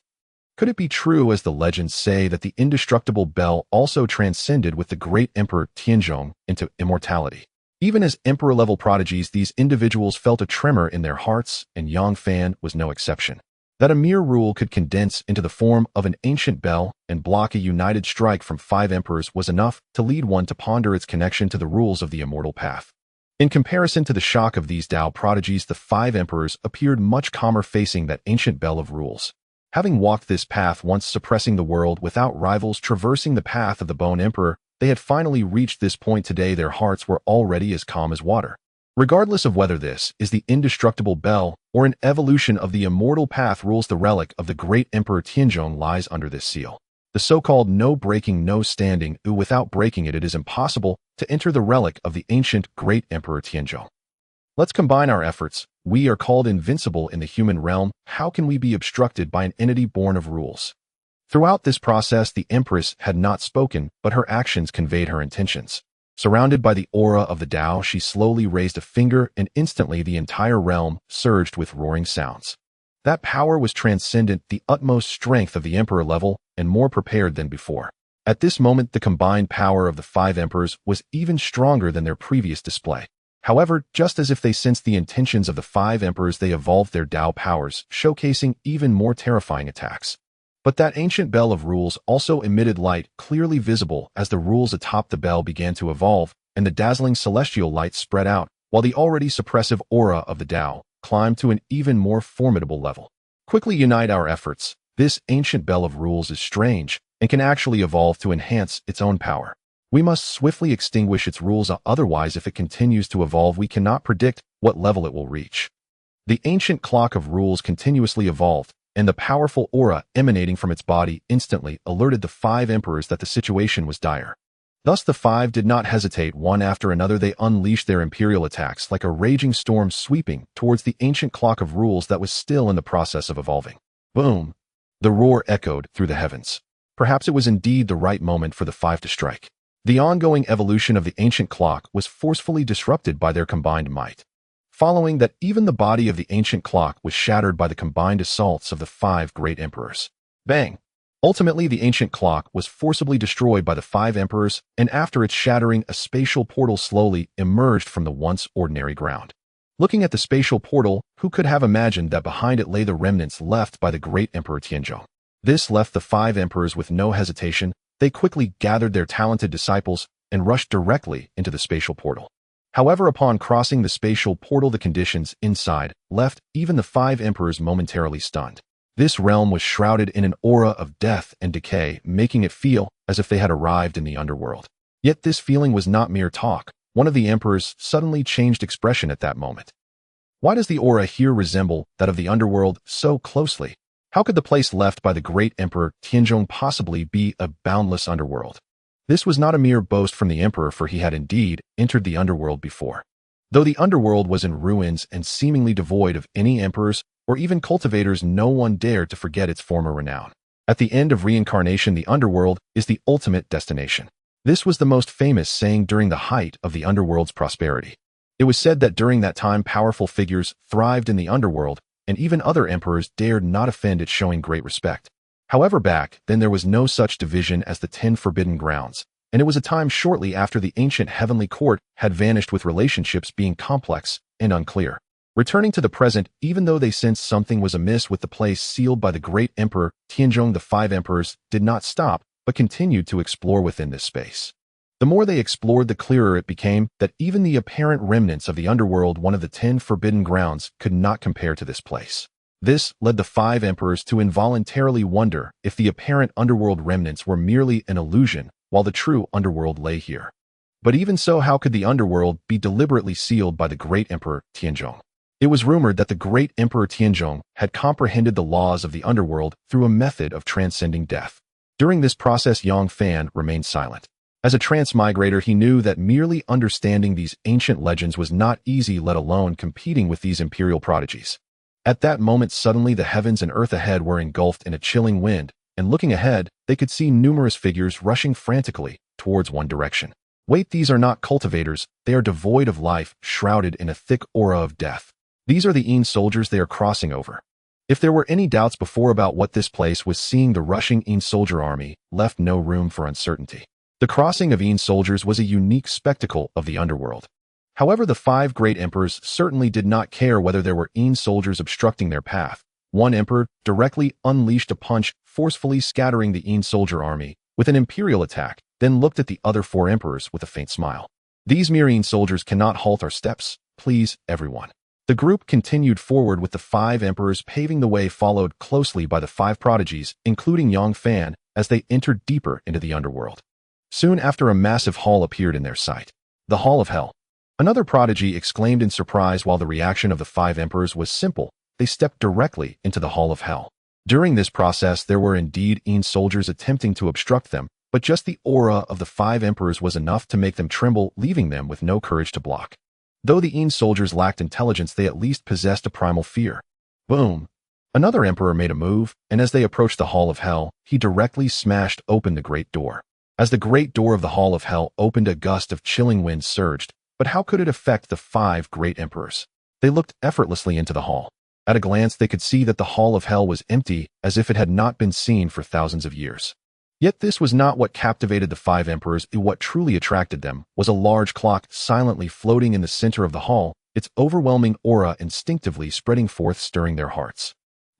Could it be true, as the legends say, that the indestructible bell also transcended with the great Emperor Tianzong into immortality? Even as emperor-level prodigies, these individuals felt a tremor in their hearts, and Yang Fan was no exception. That a mere rule could condense into the form of an ancient bell and block a united strike from 5 emperors was enough to lead one to ponder its connection to the rules of the immortal path. In comparison to the shock of these Dao prodigies, the 5 emperors appeared much calmer facing that ancient bell of rules. Having walked this path once, suppressing the world without rivals, traversing the path of the Bone Emperor, they had finally reached this point. Today their hearts were already as calm as water. Regardless of whether this is the indestructible bell or an evolution of the immortal path, rules the relic of the great Emperor Tianzong lies under this seal. The so-called no breaking, no standing, without breaking it is impossible to enter the relic of the ancient great Emperor Tianzong. Let's combine our efforts. We are called invincible in the human realm. How can we be obstructed by an entity born of rules? Throughout this process, the Empress had not spoken, but her actions conveyed her intentions. Surrounded by the aura of the Tao, she slowly raised a finger, and instantly the entire realm surged with roaring sounds. That power was transcendent, the utmost strength of the Emperor level, and more prepared than before. At this moment, the combined power of the 5 emperors was even stronger than their previous display. However, just as if they sensed the intentions of the 5 emperors, they evolved their Tao powers, showcasing even more terrifying attacks. But that ancient bell of rules also emitted light, clearly visible as the rules atop the bell began to evolve, and the dazzling celestial light spread out, while the already suppressive aura of the Tao climbed to an even more formidable level. Quickly unite our efforts. This ancient bell of rules is strange, and can actually evolve to enhance its own power. We must swiftly extinguish its rules, otherwise if it continues to evolve, we cannot predict what level it will reach. The ancient clock of rules continuously evolved, and the powerful aura emanating from its body instantly alerted the 5 emperors that the situation was dire. Thus the 5 did not hesitate. One after another, they unleashed their imperial attacks like a raging storm, sweeping towards the ancient clock of rules that was still in the process of evolving. Boom! The roar echoed through the heavens. Perhaps it was indeed the right moment for the 5 to strike. The ongoing evolution of the ancient clock was forcefully disrupted by their combined might. Following that, even the body of the ancient clock was shattered by the combined assaults of the 5 great emperors. Bang! Ultimately, the ancient clock was forcibly destroyed by the 5 emperors, and after its shattering, a spatial portal slowly emerged from the once ordinary ground. Looking at the spatial portal, who could have imagined that behind it lay the remnants left by the great Emperor Tianzong? This left the 5 emperors with no hesitation. They quickly gathered their talented disciples and rushed directly into the spatial portal. However, upon crossing the spatial portal, the conditions inside left even the 5 emperors momentarily stunned. This realm was shrouded in an aura of death and decay, making it feel as if they had arrived in the underworld. Yet this feeling was not mere talk. One of the emperors suddenly changed expression at that moment. Why does the aura here resemble that of the underworld so closely? How could the place left by the great Emperor Tianzong possibly be a boundless underworld? This was not a mere boast from the emperor, for he had indeed entered the underworld before. Though the underworld was in ruins and seemingly devoid of any emperors or even cultivators, no one dared to forget its former renown. At the end of reincarnation, the underworld is the ultimate destination. This was the most famous saying during the height of the underworld's prosperity. It was said that during that time, powerful figures thrived in the underworld, and even other emperors dared not offend it, showing great respect. However, back then there was no such division as the 10 Forbidden Grounds, and it was a time shortly after the ancient heavenly court had vanished, with relationships being complex and unclear. Returning to the present, even though they sensed something was amiss with the place sealed by the great Emperor Tianzong, the 5 emperors did not stop, but continued to explore within this space. The more they explored, the clearer it became that even the apparent remnants of the underworld, one of the 10 Forbidden Grounds, could not compare to this place. This led the 5 emperors to involuntarily wonder if the apparent underworld remnants were merely an illusion, while the true underworld lay here. But even so, how could the underworld be deliberately sealed by the great Emperor Tianzong? It was rumored that the great Emperor Tianzong had comprehended the laws of the underworld through a method of transcending death. During this process, Yang Fan remained silent. As a transmigrator, he knew that merely understanding these ancient legends was not easy, let alone competing with these imperial prodigies. At that moment, suddenly the heavens and earth ahead were engulfed in a chilling wind, and looking ahead, they could see numerous figures rushing frantically towards one direction. Wait, these are not cultivators. They are devoid of life, shrouded in a thick aura of death. These are the Een soldiers. They are crossing over. If there were any doubts before about what this place was, seeing the rushing Yin soldier army left no room for uncertainty. The crossing of Yin soldiers was a unique spectacle of the underworld. However, the 5 great emperors certainly did not care whether there were Yin soldiers obstructing their path. One emperor directly unleashed a punch, forcefully scattering the Yin soldier army with an imperial attack, then looked at the other 4 emperors with a faint smile. These mere Yin soldiers cannot halt our steps. Please, everyone. The group continued forward with the 5 emperors paving the way, followed closely by the 5 prodigies, including Yang Fan, as they entered deeper into the underworld. Soon after, a massive hall appeared in their sight. The Hall of Hell. Another prodigy exclaimed in surprise. While the reaction of the 5 emperors was simple, they stepped directly into the Hall of Hell. During this process, there were indeed Yin soldiers attempting to obstruct them, but just the aura of the 5 emperors was enough to make them tremble, leaving them with no courage to block. Though the Yin soldiers lacked intelligence, they at least possessed a primal fear. Boom! Another emperor made a move, and as they approached the Hall of Hell, he directly smashed open the great door. As the great door of the Hall of Hell opened, a gust of chilling wind surged, but how could it affect the 5 great emperors? They looked effortlessly into the hall. At a glance, they could see that the Hall of Hell was empty, as if it had not been seen for thousands of years. Yet this was not what captivated the 5 emperors. What truly attracted them was a large clock silently floating in the center of the hall, its overwhelming aura instinctively spreading forth, stirring their hearts.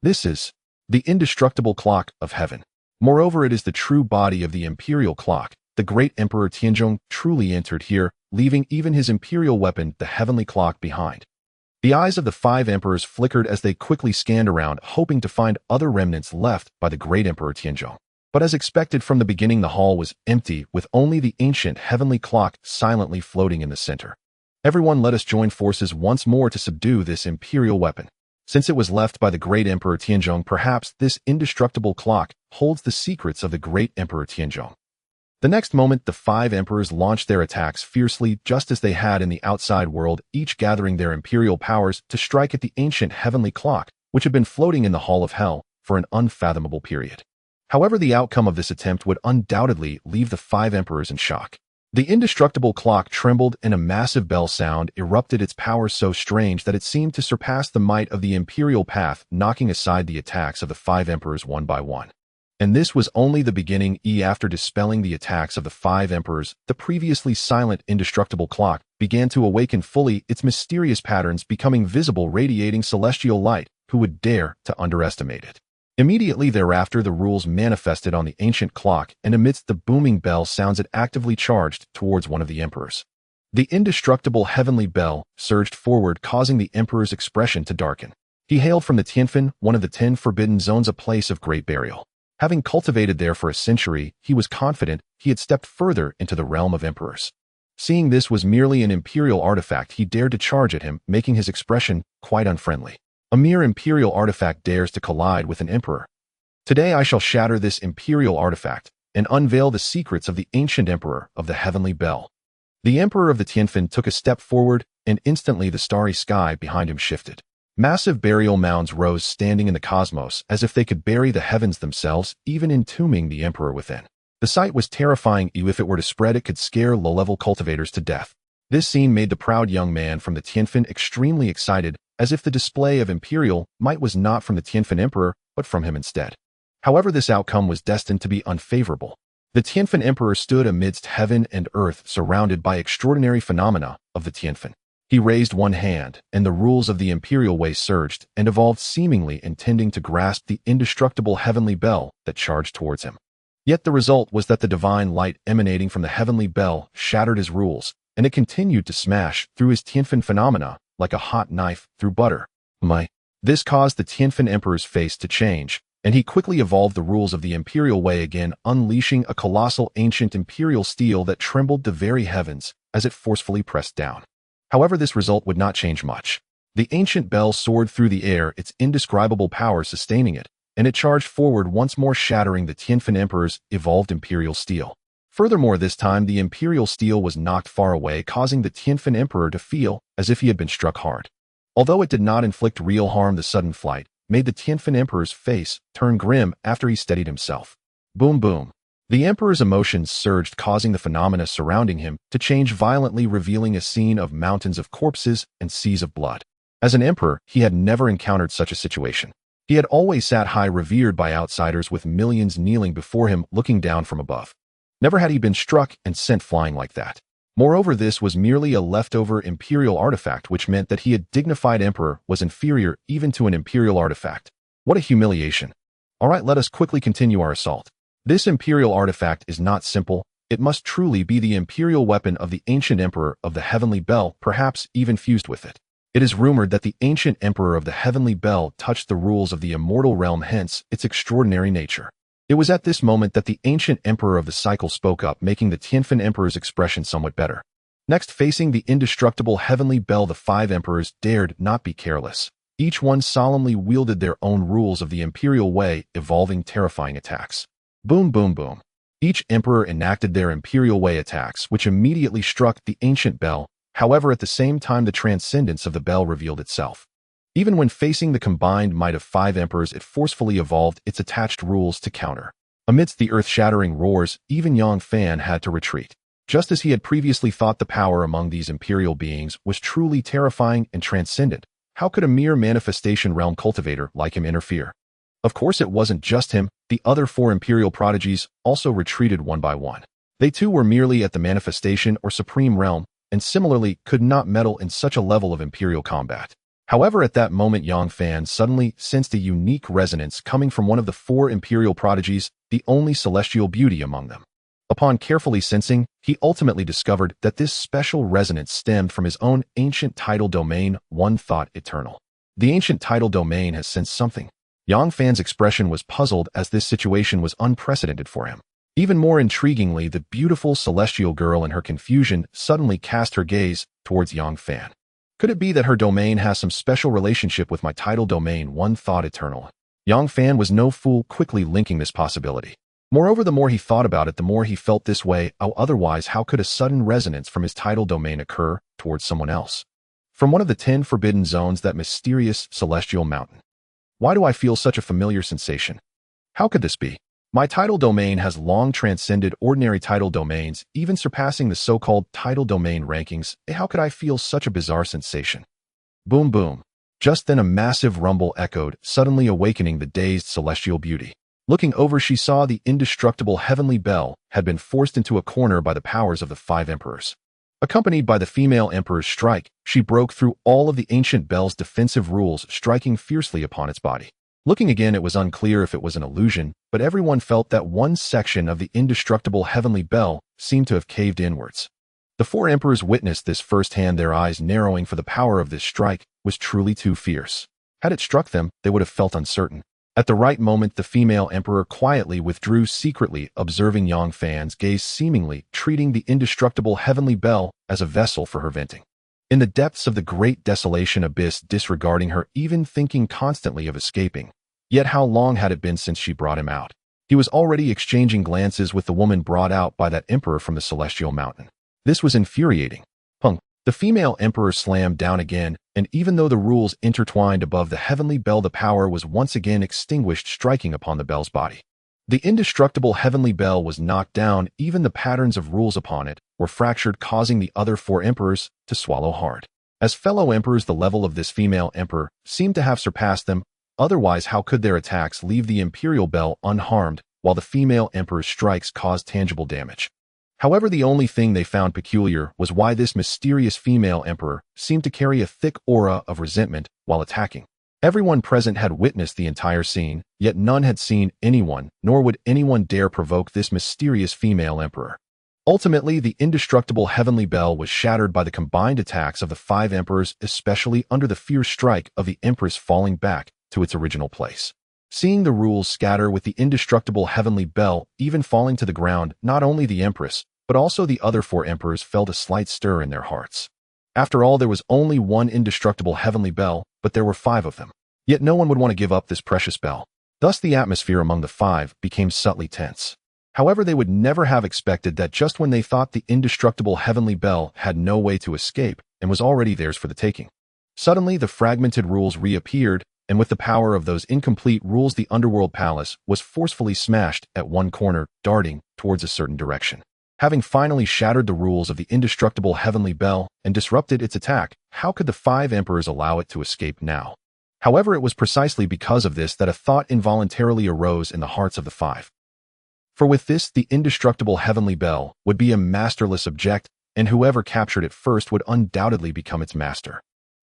This is the indestructible clock of heaven. Moreover, it is the true body of the imperial clock. The great Emperor Tianzong truly entered here, leaving even his imperial weapon, the heavenly clock, behind. The eyes of the 5 emperors flickered as they quickly scanned around, hoping to find other remnants left by the great Emperor Tianzong. But as expected from the beginning, the hall was empty, with only the ancient heavenly clock silently floating in the center. Everyone, let us join forces once more to subdue this imperial weapon. Since it was left by the great Emperor Tianzong, perhaps this indestructible clock holds the secrets of the great Emperor Tianzong. The next moment, the 5 emperors launched their attacks fiercely, just as they had in the outside world, each gathering their imperial powers to strike at the ancient heavenly clock, which had been floating in the Hall of Hell for an unfathomable period. However, the outcome of this attempt would undoubtedly leave the 5 emperors in shock. The indestructible clock trembled, and a massive bell sound erupted, its power so strange that it seemed to surpass the might of the imperial path, knocking aside the attacks of the 5 emperors one by one. And this was only the beginning. After dispelling the attacks of the 5 emperors, the previously silent indestructible clock began to awaken fully, its mysterious patterns becoming visible, radiating celestial light. Who would dare to underestimate it? Immediately thereafter, the rules manifested on the ancient clock, and amidst the booming bell sounds, it actively charged towards one of the emperors. The indestructible heavenly bell surged forward, causing the emperor's expression to darken. He hailed from the Tianfan, one of the 10 forbidden zones, a place of great burial. Having cultivated there for a century, he was confident he had stepped further into the realm of emperors. Seeing this was merely an imperial artifact, he dared to charge at him, making his expression quite unfriendly. A mere imperial artifact dares to collide with an emperor. Today I shall shatter this imperial artifact and unveil the secrets of the ancient emperor of the heavenly bell. The emperor of the Tianfan took a step forward, and instantly the starry sky behind him shifted. Massive burial mounds rose, standing in the cosmos as if they could bury the heavens themselves, even entombing the emperor within. The sight was terrifying. If it were to spread, it could scare low-level cultivators to death. This scene made the proud young man from the Tianfan extremely excited, as if the display of imperial might was not from the Tianfan emperor, but from him instead. However, this outcome was destined to be unfavorable. The Tianfan emperor stood amidst heaven and earth, surrounded by extraordinary phenomena of the Tianfan. He raised one hand, and the rules of the imperial way surged and evolved, seemingly intending to grasp the indestructible heavenly bell that charged towards him. Yet the result was that the divine light emanating from the heavenly bell shattered his rules, and it continued to smash through his Tianfan phenomena like a hot knife through butter. This caused the Tianfan emperor's face to change, and he quickly evolved the rules of the imperial way again, unleashing a colossal ancient imperial steel that trembled the very heavens as it forcefully pressed down. However, this result would not change much. The ancient bell soared through the air, its indescribable power sustaining it, and it charged forward once more, shattering the Tianfan emperor's evolved imperial steel. Furthermore, this time the imperial steel was knocked far away, causing the Tianfan emperor to feel as if he had been struck hard. Although it did not inflict real harm, the sudden flight made the Tianfan emperor's face turn grim after he steadied himself. Boom, boom. The emperor's emotions surged, causing the phenomena surrounding him to change violently, revealing a scene of mountains of corpses and seas of blood. As an emperor, he had never encountered such a situation. He had always sat high, revered by outsiders, with millions kneeling before him, looking down from above. Never had he been struck and sent flying like that. Moreover, this was merely a leftover imperial artifact, which meant that he, a dignified emperor, was inferior even to an imperial artifact. What a humiliation. All right, let us quickly continue our assault. This imperial artifact is not simple. It must truly be the imperial weapon of the ancient emperor of the Heavenly Bell, perhaps even fused with it. It is rumored that the ancient emperor of the Heavenly Bell touched the rules of the immortal realm, hence its extraordinary nature. It was at this moment that the ancient emperor of the cycle spoke up, making the Tianfeng emperor's expression somewhat better. Next, facing the indestructible Heavenly Bell, the 5 emperors dared not be careless. Each one solemnly wielded their own rules of the imperial way, evolving terrifying attacks. Boom, boom, boom. Each emperor enacted their imperial way attacks, which immediately struck the ancient bell. However, at the same time, the transcendence of the bell revealed itself. Even when facing the combined might of 5 emperors, it forcefully evolved its attached rules to counter. Amidst the earth-shattering roars, even Yang Fan had to retreat. Just as he had previously thought the power among these imperial beings was truly terrifying and transcendent, how could a mere manifestation realm cultivator like him interfere? Of course, it wasn't just him. The other 4 imperial prodigies also retreated one by one. They too were merely at the manifestation or supreme realm, and similarly could not meddle in such a level of imperial combat. However, at that moment, Yang Fan suddenly sensed a unique resonance coming from one of the 4 imperial prodigies, the only celestial beauty among them. Upon carefully sensing, he ultimately discovered that this special resonance stemmed from his own ancient tidal domain, one thought eternal. The ancient tidal domain has sensed something. Yang Fan's expression was puzzled, as this situation was unprecedented for him. Even more intriguingly, the beautiful celestial girl in her confusion suddenly cast her gaze towards Yang Fan. Could it be that her domain has some special relationship with my tidal domain, one thought eternal? Yang Fan was no fool, quickly linking this possibility. Moreover, the more he thought about it, the more he felt this way. Otherwise, how could a sudden resonance from his tidal domain occur towards someone else? From one of the 10 forbidden zones, that mysterious celestial mountain. Why do I feel such a familiar sensation? How could this be? My tidal domain has long transcended ordinary tidal domains, even surpassing the so-called tidal domain rankings. How could I feel such a bizarre sensation? Boom, boom. Just then a massive rumble echoed, suddenly awakening the dazed celestial beauty. Looking over, she saw the indestructible Heavenly Bell had been forced into a corner by the powers of the 5 emperors. Accompanied by the female emperor's strike, she broke through all of the ancient bell's defensive rules, striking fiercely upon its body. Looking again, it was unclear if it was an illusion, but everyone felt that one section of the indestructible Heavenly Bell seemed to have caved inwards. The 4 emperors witnessed this firsthand, their eyes narrowing, for the power of this strike was truly too fierce. Had it struck them, they would have felt uncertain. At the right moment, the female emperor quietly withdrew, secretly observing Yang Fan's gaze, seemingly treating the indestructible Heavenly Bell as a vessel for her venting. In the depths of the Great Desolate Abyss, disregarding her, even thinking constantly of escaping. Yet how long had it been since she brought him out? He was already exchanging glances with the woman brought out by that emperor from the Celestial Mountain. This was infuriating. Punk. The female emperor slammed down again, and even though the rules intertwined above the Heavenly Bell, the power was once again extinguished, striking upon the bell's body. The indestructible Heavenly Bell was knocked down. Even the patterns of rules upon it were fractured, causing the other 4 emperors to swallow hard. As fellow emperors, the level of this female emperor seemed to have surpassed them. Otherwise, how could their attacks leave the imperial bell unharmed, while the female emperor's strikes caused tangible damage? However, the only thing they found peculiar was why this mysterious female emperor seemed to carry a thick aura of resentment while attacking. Everyone present had witnessed the entire scene, yet none had seen anyone, nor would anyone dare provoke this mysterious female emperor. Ultimately, the indestructible Heavenly Bell was shattered by the combined attacks of the 5 emperors, especially under the fierce strike of the Empress, falling back to its original place. Seeing the rules scatter with the indestructible Heavenly Bell even falling to the ground, not only the Empress, but also the other 4 emperors felt a slight stir in their hearts. After all, there was only one indestructible Heavenly Bell, but there were 5 of them. Yet no one would want to give up this precious bell. Thus the atmosphere among the 5 became subtly tense. However, they would never have expected that just when they thought the indestructible Heavenly Bell had no way to escape and was already theirs for the taking, suddenly the fragmented rules reappeared, and with the power of those incomplete rules, the underworld palace was forcefully smashed at one corner, darting towards a certain direction. Having finally shattered the rules of the indestructible Heavenly Bell and disrupted its attack, how could the 5 emperors allow it to escape now? However, it was precisely because of this that a thought involuntarily arose in the hearts of the five. For with this, the indestructible heavenly bell would be a masterless object, and whoever captured it first would undoubtedly become its master.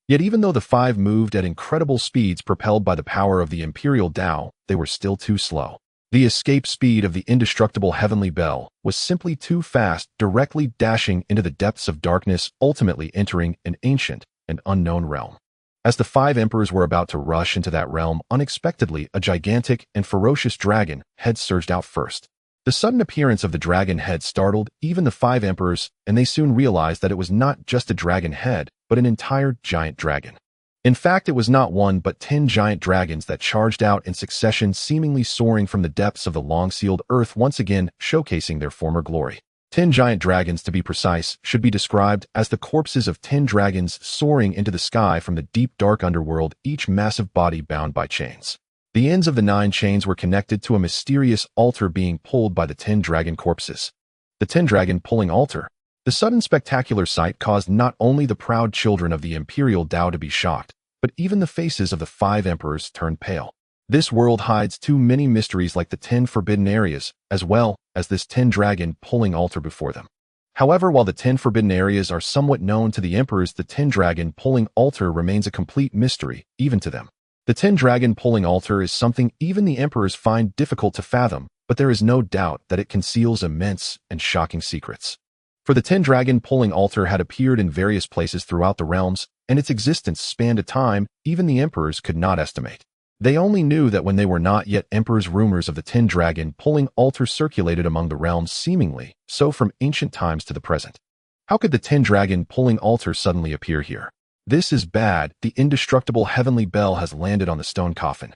Yet even though the five moved at incredible speeds propelled by the power of the imperial Tao, they were still too slow. The escape speed of the indestructible heavenly bell was simply too fast, directly dashing into the depths of darkness, ultimately entering an ancient and unknown realm. As the five emperors were about to rush into that realm, unexpectedly, a gigantic and ferocious dragon head surged out first. The sudden appearance of the dragon head startled even the five emperors, and they soon realized that it was not just a dragon head, but an entire giant dragon. In fact, it was not one but 10 giant dragons that charged out in succession, seemingly soaring from the depths of the long-sealed earth, once again showcasing their former glory. 10 giant dragons, to be precise, should be described as the corpses of 10 dragons soaring into the sky from the deep dark underworld, each massive body bound by chains. The ends of the 9 chains were connected to a mysterious altar being pulled by the 10 dragon corpses. The 10 dragon pulling altar. The sudden spectacular sight caused not only the proud children of the imperial Tao to be shocked, but even the faces of the 5 emperors turned pale. This world hides too many mysteries, like the 10 forbidden areas, as well as this 10 dragon pulling altar before them. However, while the 10 forbidden areas are somewhat known to the emperors, the 10 dragon pulling altar remains a complete mystery, even to them. The 10 dragon pulling altar is something even the emperors find difficult to fathom, but there is no doubt that it conceals immense and shocking secrets. For the 10 dragon pulling altar had appeared in various places throughout the realms, and its existence spanned a time even the emperors could not estimate. They only knew that when they were not yet emperors, rumors of the 10 dragon pulling altar circulated among the realms, seemingly so from ancient times to the present. How could the 10 dragon pulling altar suddenly appear here? This is bad. The indestructible heavenly bell has landed on the stone coffin.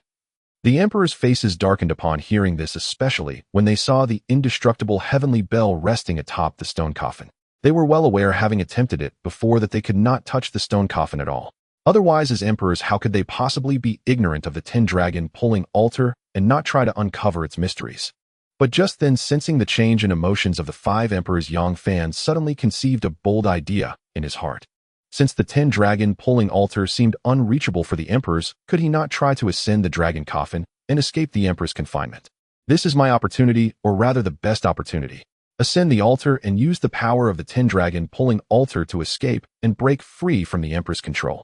The emperors' faces darkened upon hearing this, especially when they saw the indestructible heavenly bell resting atop the stone coffin. They were well aware, having attempted it before, that they could not touch the stone coffin at all. Otherwise, as emperors, how could they possibly be ignorant of the 10 dragon pulling altar and not try to uncover its mysteries? But just then, sensing the change in emotions of the 5 emperors, Yang Fan suddenly conceived a bold idea in his heart. Since the 10 dragon pulling altar seemed unreachable for the emperors, could he not try to ascend the dragon coffin and escape the emperor's confinement? This is my opportunity, or rather the best opportunity. Ascend the altar and use the power of the 10 dragon pulling altar to escape and break free from the emperor's control.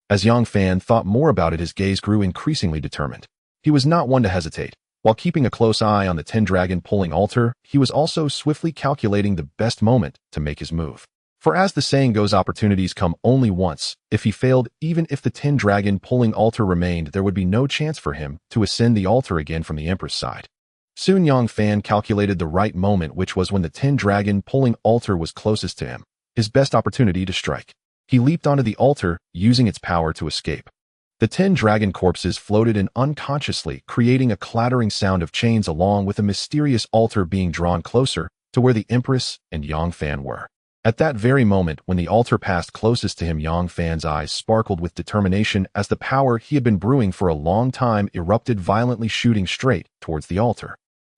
As Yang Fan thought more about it, his gaze grew increasingly determined. He was not one to hesitate. While keeping a close eye on the 10 dragon pulling altar, he was also swiftly calculating the best moment to make his move. For as the saying goes, opportunities come only once. If he failed, even if the 10 dragon pulling altar remained, there would be no chance for him to ascend the altar again from the emperor's side. Soon Yang Fan calculated the right moment, which was when the 10 dragon pulling altar was closest to him, his best opportunity to strike. He leaped onto the altar, using its power to escape. The 10 dragon corpses floated in unconsciously, creating a clattering sound of chains, along with a mysterious altar being drawn closer to where the Empress and Yang Fan were. At that very moment, when the altar passed closest to him, Yang Fan's eyes sparkled with determination as the power he had been brewing for a long time erupted violently, shooting straight towards the altar.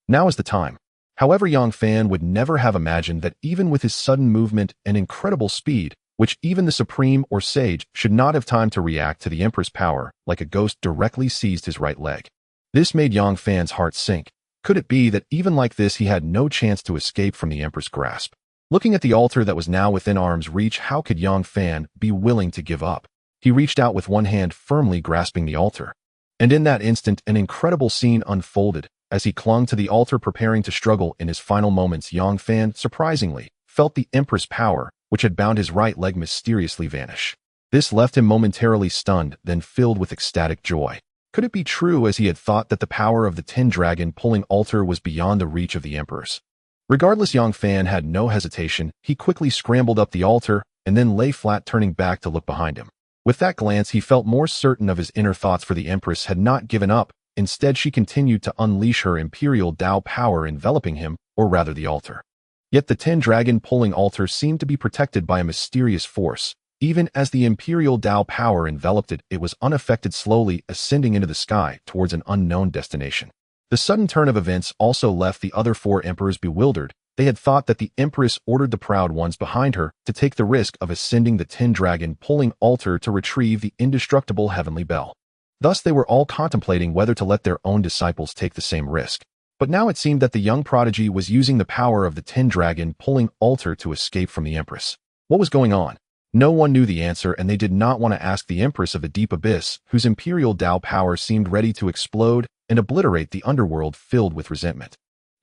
Now is the time. However, Yang Fan would never have imagined that even with his sudden movement and incredible speed, which even the supreme or sage should not have time to react to, the Empress' power, like a ghost, directly seized his right leg. This made Yang Fan's heart sink. Could it be that even like this he had no chance to escape from the Empress' grasp? Looking at the altar that was now within arm's reach, how could Yang Fan be willing to give up? He reached out with one hand, firmly grasping the altar. And in that instant, an incredible scene unfolded. As he clung to the altar, preparing to struggle in his final moments, Yang Fan, surprisingly, felt the Empress' power, which had bound his right leg, mysteriously vanish. This left him momentarily stunned, then filled with ecstatic joy. Could it be true, as he had thought, that the power of the 10 dragon pulling altar was beyond the reach of the emperors? Regardless, Yang Fan had no hesitation. He quickly scrambled up the altar and then lay flat, turning back to look behind him. With that glance, he felt more certain of his inner thoughts, for the Empress had not given up. Instead, she continued to unleash her imperial Tao power, enveloping him, or rather the altar. Yet the 10 dragon pulling altar seemed to be protected by a mysterious force. Even as the imperial Tao power enveloped it, it was unaffected, slowly ascending into the sky towards an unknown destination. The sudden turn of events also left the other 4 emperors bewildered. They had thought that the Empress ordered the proud ones behind her to take the risk of ascending the 10 dragon pulling altar to retrieve the indestructible heavenly bell. Thus they were all contemplating whether to let their own disciples take the same risk. But now it seemed that the young prodigy was using the power of the Tin Dragon pulling altar to escape from the Empress. What was going on? No one knew the answer, and they did not want to ask the Empress of the Deep Abyss, whose imperial Tao power seemed ready to explode and obliterate the underworld filled with resentment.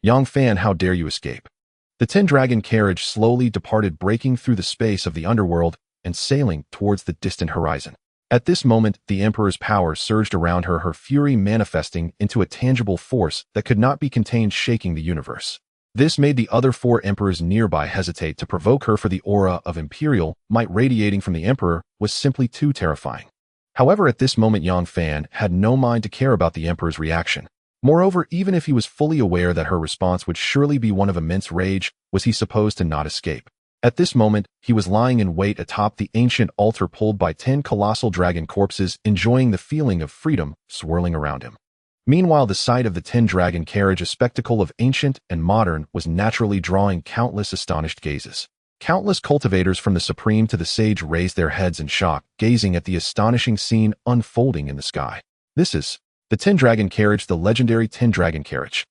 Yang Fan, how dare you escape? The Tin Dragon carriage slowly departed, breaking through the space of the underworld and sailing towards the distant horizon. At this moment, the Emperor's power surged around her, her fury manifesting into a tangible force that could not be contained, shaking the universe. This made the other 4 emperors nearby hesitate to provoke her, for the aura of imperial might radiating from the emperor was simply too terrifying. However, at this moment Yang Fan had no mind to care about the emperor's reaction. Moreover, even if he was fully aware that her response would surely be one of immense rage, was he supposed to not escape? At this moment, he was lying in wait atop the ancient altar pulled by 10 colossal dragon corpses, enjoying the feeling of freedom swirling around him. Meanwhile, the sight of the Tin Dragon carriage, a spectacle of ancient and modern, was naturally drawing countless astonished gazes. Countless cultivators from the supreme to the sage raised their heads in shock, gazing at the astonishing scene unfolding in the sky. This is the Tin Dragon carriage, the legendary Tin Dragon carriage.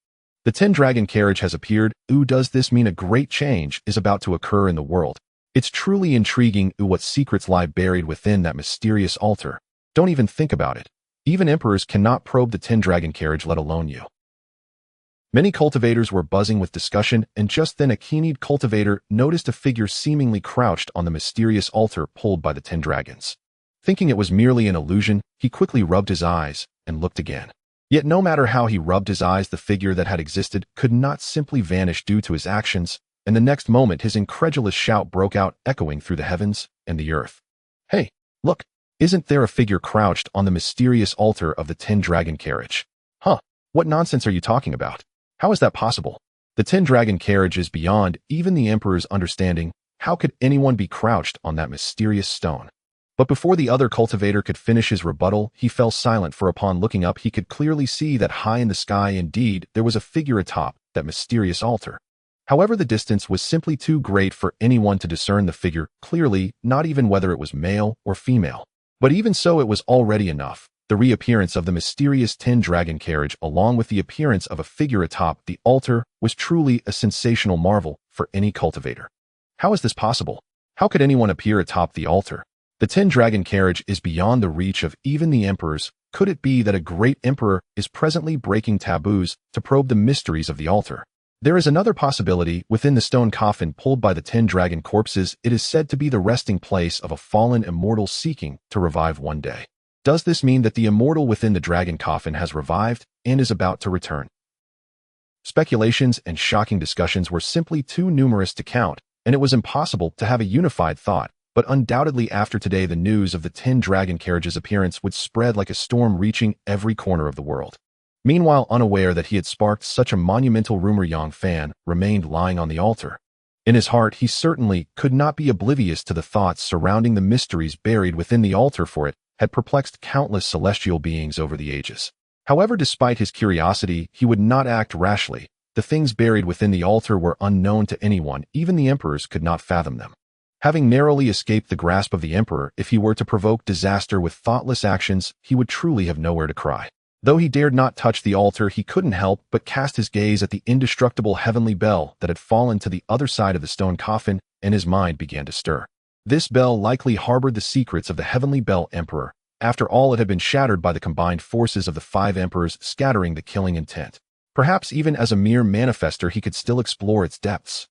The Tin Dragon carriage has appeared. Does this mean a great change is about to occur in the world? It's truly intriguing. What secrets lie buried within that mysterious altar? Don't even think about it. Even emperors cannot probe the Tin Dragon carriage, let alone you. Many cultivators were buzzing with discussion, and just then a keen-eyed cultivator noticed a figure seemingly crouched on the mysterious altar pulled by the Tin Dragons. Thinking it was merely an illusion, he quickly rubbed his eyes and looked again. Yet no matter how he rubbed his eyes, the figure that had existed could not simply vanish due to his actions, and the next moment his incredulous shout broke out, echoing through the heavens and the earth. Hey, look! Isn't there a figure crouched on the mysterious altar of the Tin Dragon carriage? Huh, what nonsense are you talking about? How is that possible? The Tin Dragon carriage is beyond even the Emperor's understanding. How could anyone be crouched on that mysterious stone? But before the other cultivator could finish his rebuttal, he fell silent, for upon looking up he could clearly see that high in the sky indeed there was a figure atop that mysterious altar. However, the distance was simply too great for anyone to discern the figure clearly, not even whether it was male or female. But even so, it was already enough. The reappearance of the mysterious Tin Dragon carriage, along with the appearance of a figure atop the altar, was truly a sensational marvel for any cultivator. How is this possible? How could anyone appear atop the altar? The Tin Dragon carriage is beyond the reach of even the emperors. Could it be that a great emperor is presently breaking taboos to probe the mysteries of the altar? There is another possibility. Within the stone coffin pulled by the Tin Dragon corpses, it is said to be the resting place of a fallen immortal seeking to revive one day. Does this mean that the immortal within the dragon coffin has revived and is about to return? Speculations and shocking discussions were simply too numerous to count, and it was impossible to have a unified thought. But undoubtedly after today, the news of the Tin Dragon carriage's appearance would spread like a storm, reaching every corner of the world. Meanwhile, unaware that he had sparked such a monumental rumor, Yang Fan remained lying on the altar. In his heart, he certainly could not be oblivious to the thoughts surrounding the mysteries buried within the altar, for it had perplexed countless celestial beings over the ages. However, despite his curiosity, he would not act rashly. The things buried within the altar were unknown to anyone. Even the emperors could not fathom them. Having narrowly escaped the grasp of the emperor, if he were to provoke disaster with thoughtless actions, he would truly have nowhere to cry. Though he dared not touch the altar, he couldn't help but cast his gaze at the indestructible heavenly bell that had fallen to the other side of the stone coffin, and his mind began to stir. This bell likely harbored the secrets of the heavenly bell emperor. After all, it had been shattered by the combined forces of the 5 emperors, scattering the killing intent. Perhaps even as a mere manifester he could still explore its depths.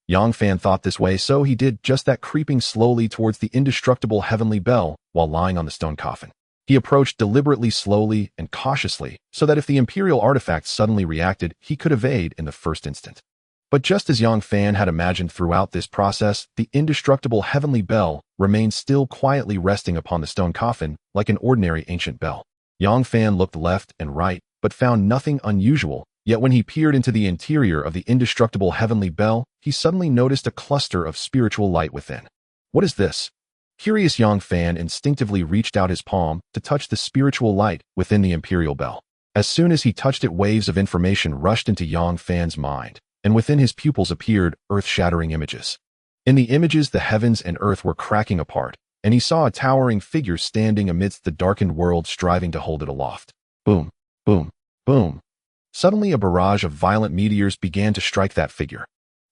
Yang Fan thought this way, so he did just that, creeping slowly towards the indestructible heavenly bell while lying on the stone coffin. He approached deliberately, slowly, and cautiously, so that if the imperial artifact suddenly reacted, he could evade in the first instant. But just as Yang Fan had imagined throughout this process, the indestructible heavenly bell remained still, quietly resting upon the stone coffin like an ordinary ancient bell. Yang Fan looked left and right, but found nothing unusual. Yet when he peered into the interior of the indestructible heavenly bell, he suddenly noticed a cluster of spiritual light within. What is this? Curious, Yang Fan instinctively reached out his palm to touch the spiritual light within the imperial bell. As soon as he touched it, waves of information rushed into Yang Fan's mind, and within his pupils appeared earth-shattering images. In the images, the heavens and earth were cracking apart, and he saw a towering figure standing amidst the darkened world striving to hold it aloft. Boom, boom, boom. Suddenly a barrage of violent meteors began to strike that figure.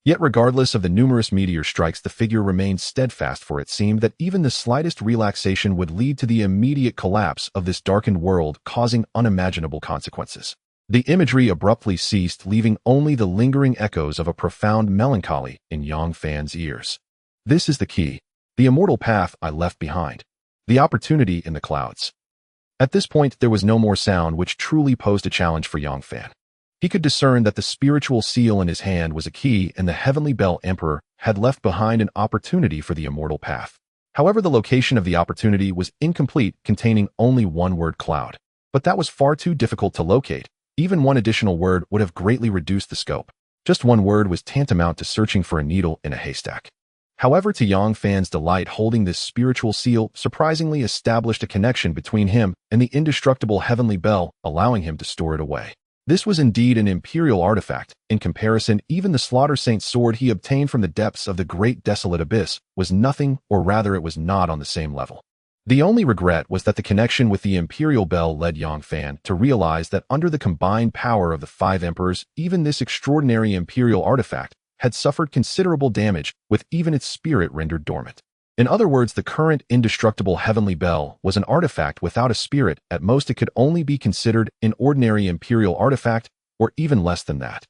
Yet regardless of the numerous meteor strikes, the figure remained steadfast, for it seemed that even the slightest relaxation would lead to the immediate collapse of this darkened world, causing unimaginable consequences. The imagery abruptly ceased, leaving only the lingering echoes of a profound melancholy in Yang Fan's ears. This is the key, the immortal path I left behind, the opportunity in the clouds. At this point, there was no more sound, which truly posed a challenge for Yang Fan. He could discern that the spiritual seal in his hand was a key, and the Heavenly Bell Emperor had left behind an opportunity for the immortal path. However, the location of the opportunity was incomplete, containing only one word, cloud. But that was far too difficult to locate. Even one additional word would have greatly reduced the scope. Just one word was tantamount to searching for a needle in a haystack. However, to Yang Fan's delight, holding this spiritual seal surprisingly established a connection between him and the indestructible Heavenly Bell, allowing him to store it away. This was indeed an imperial artifact. In comparison, even the Slaughter Saint's sword he obtained from the depths of the Great Desolate Abyss was nothing, or rather it was not on the same level. The only regret was that the connection with the Imperial Bell led Yang Fan to realize that under the combined power of the 5 emperors, even this extraordinary imperial artifact had suffered considerable damage, with even its spirit rendered dormant. In other words, the current indestructible Heavenly Bell was an artifact without a spirit. At most, it could only be considered an ordinary imperial artifact, or even less than that.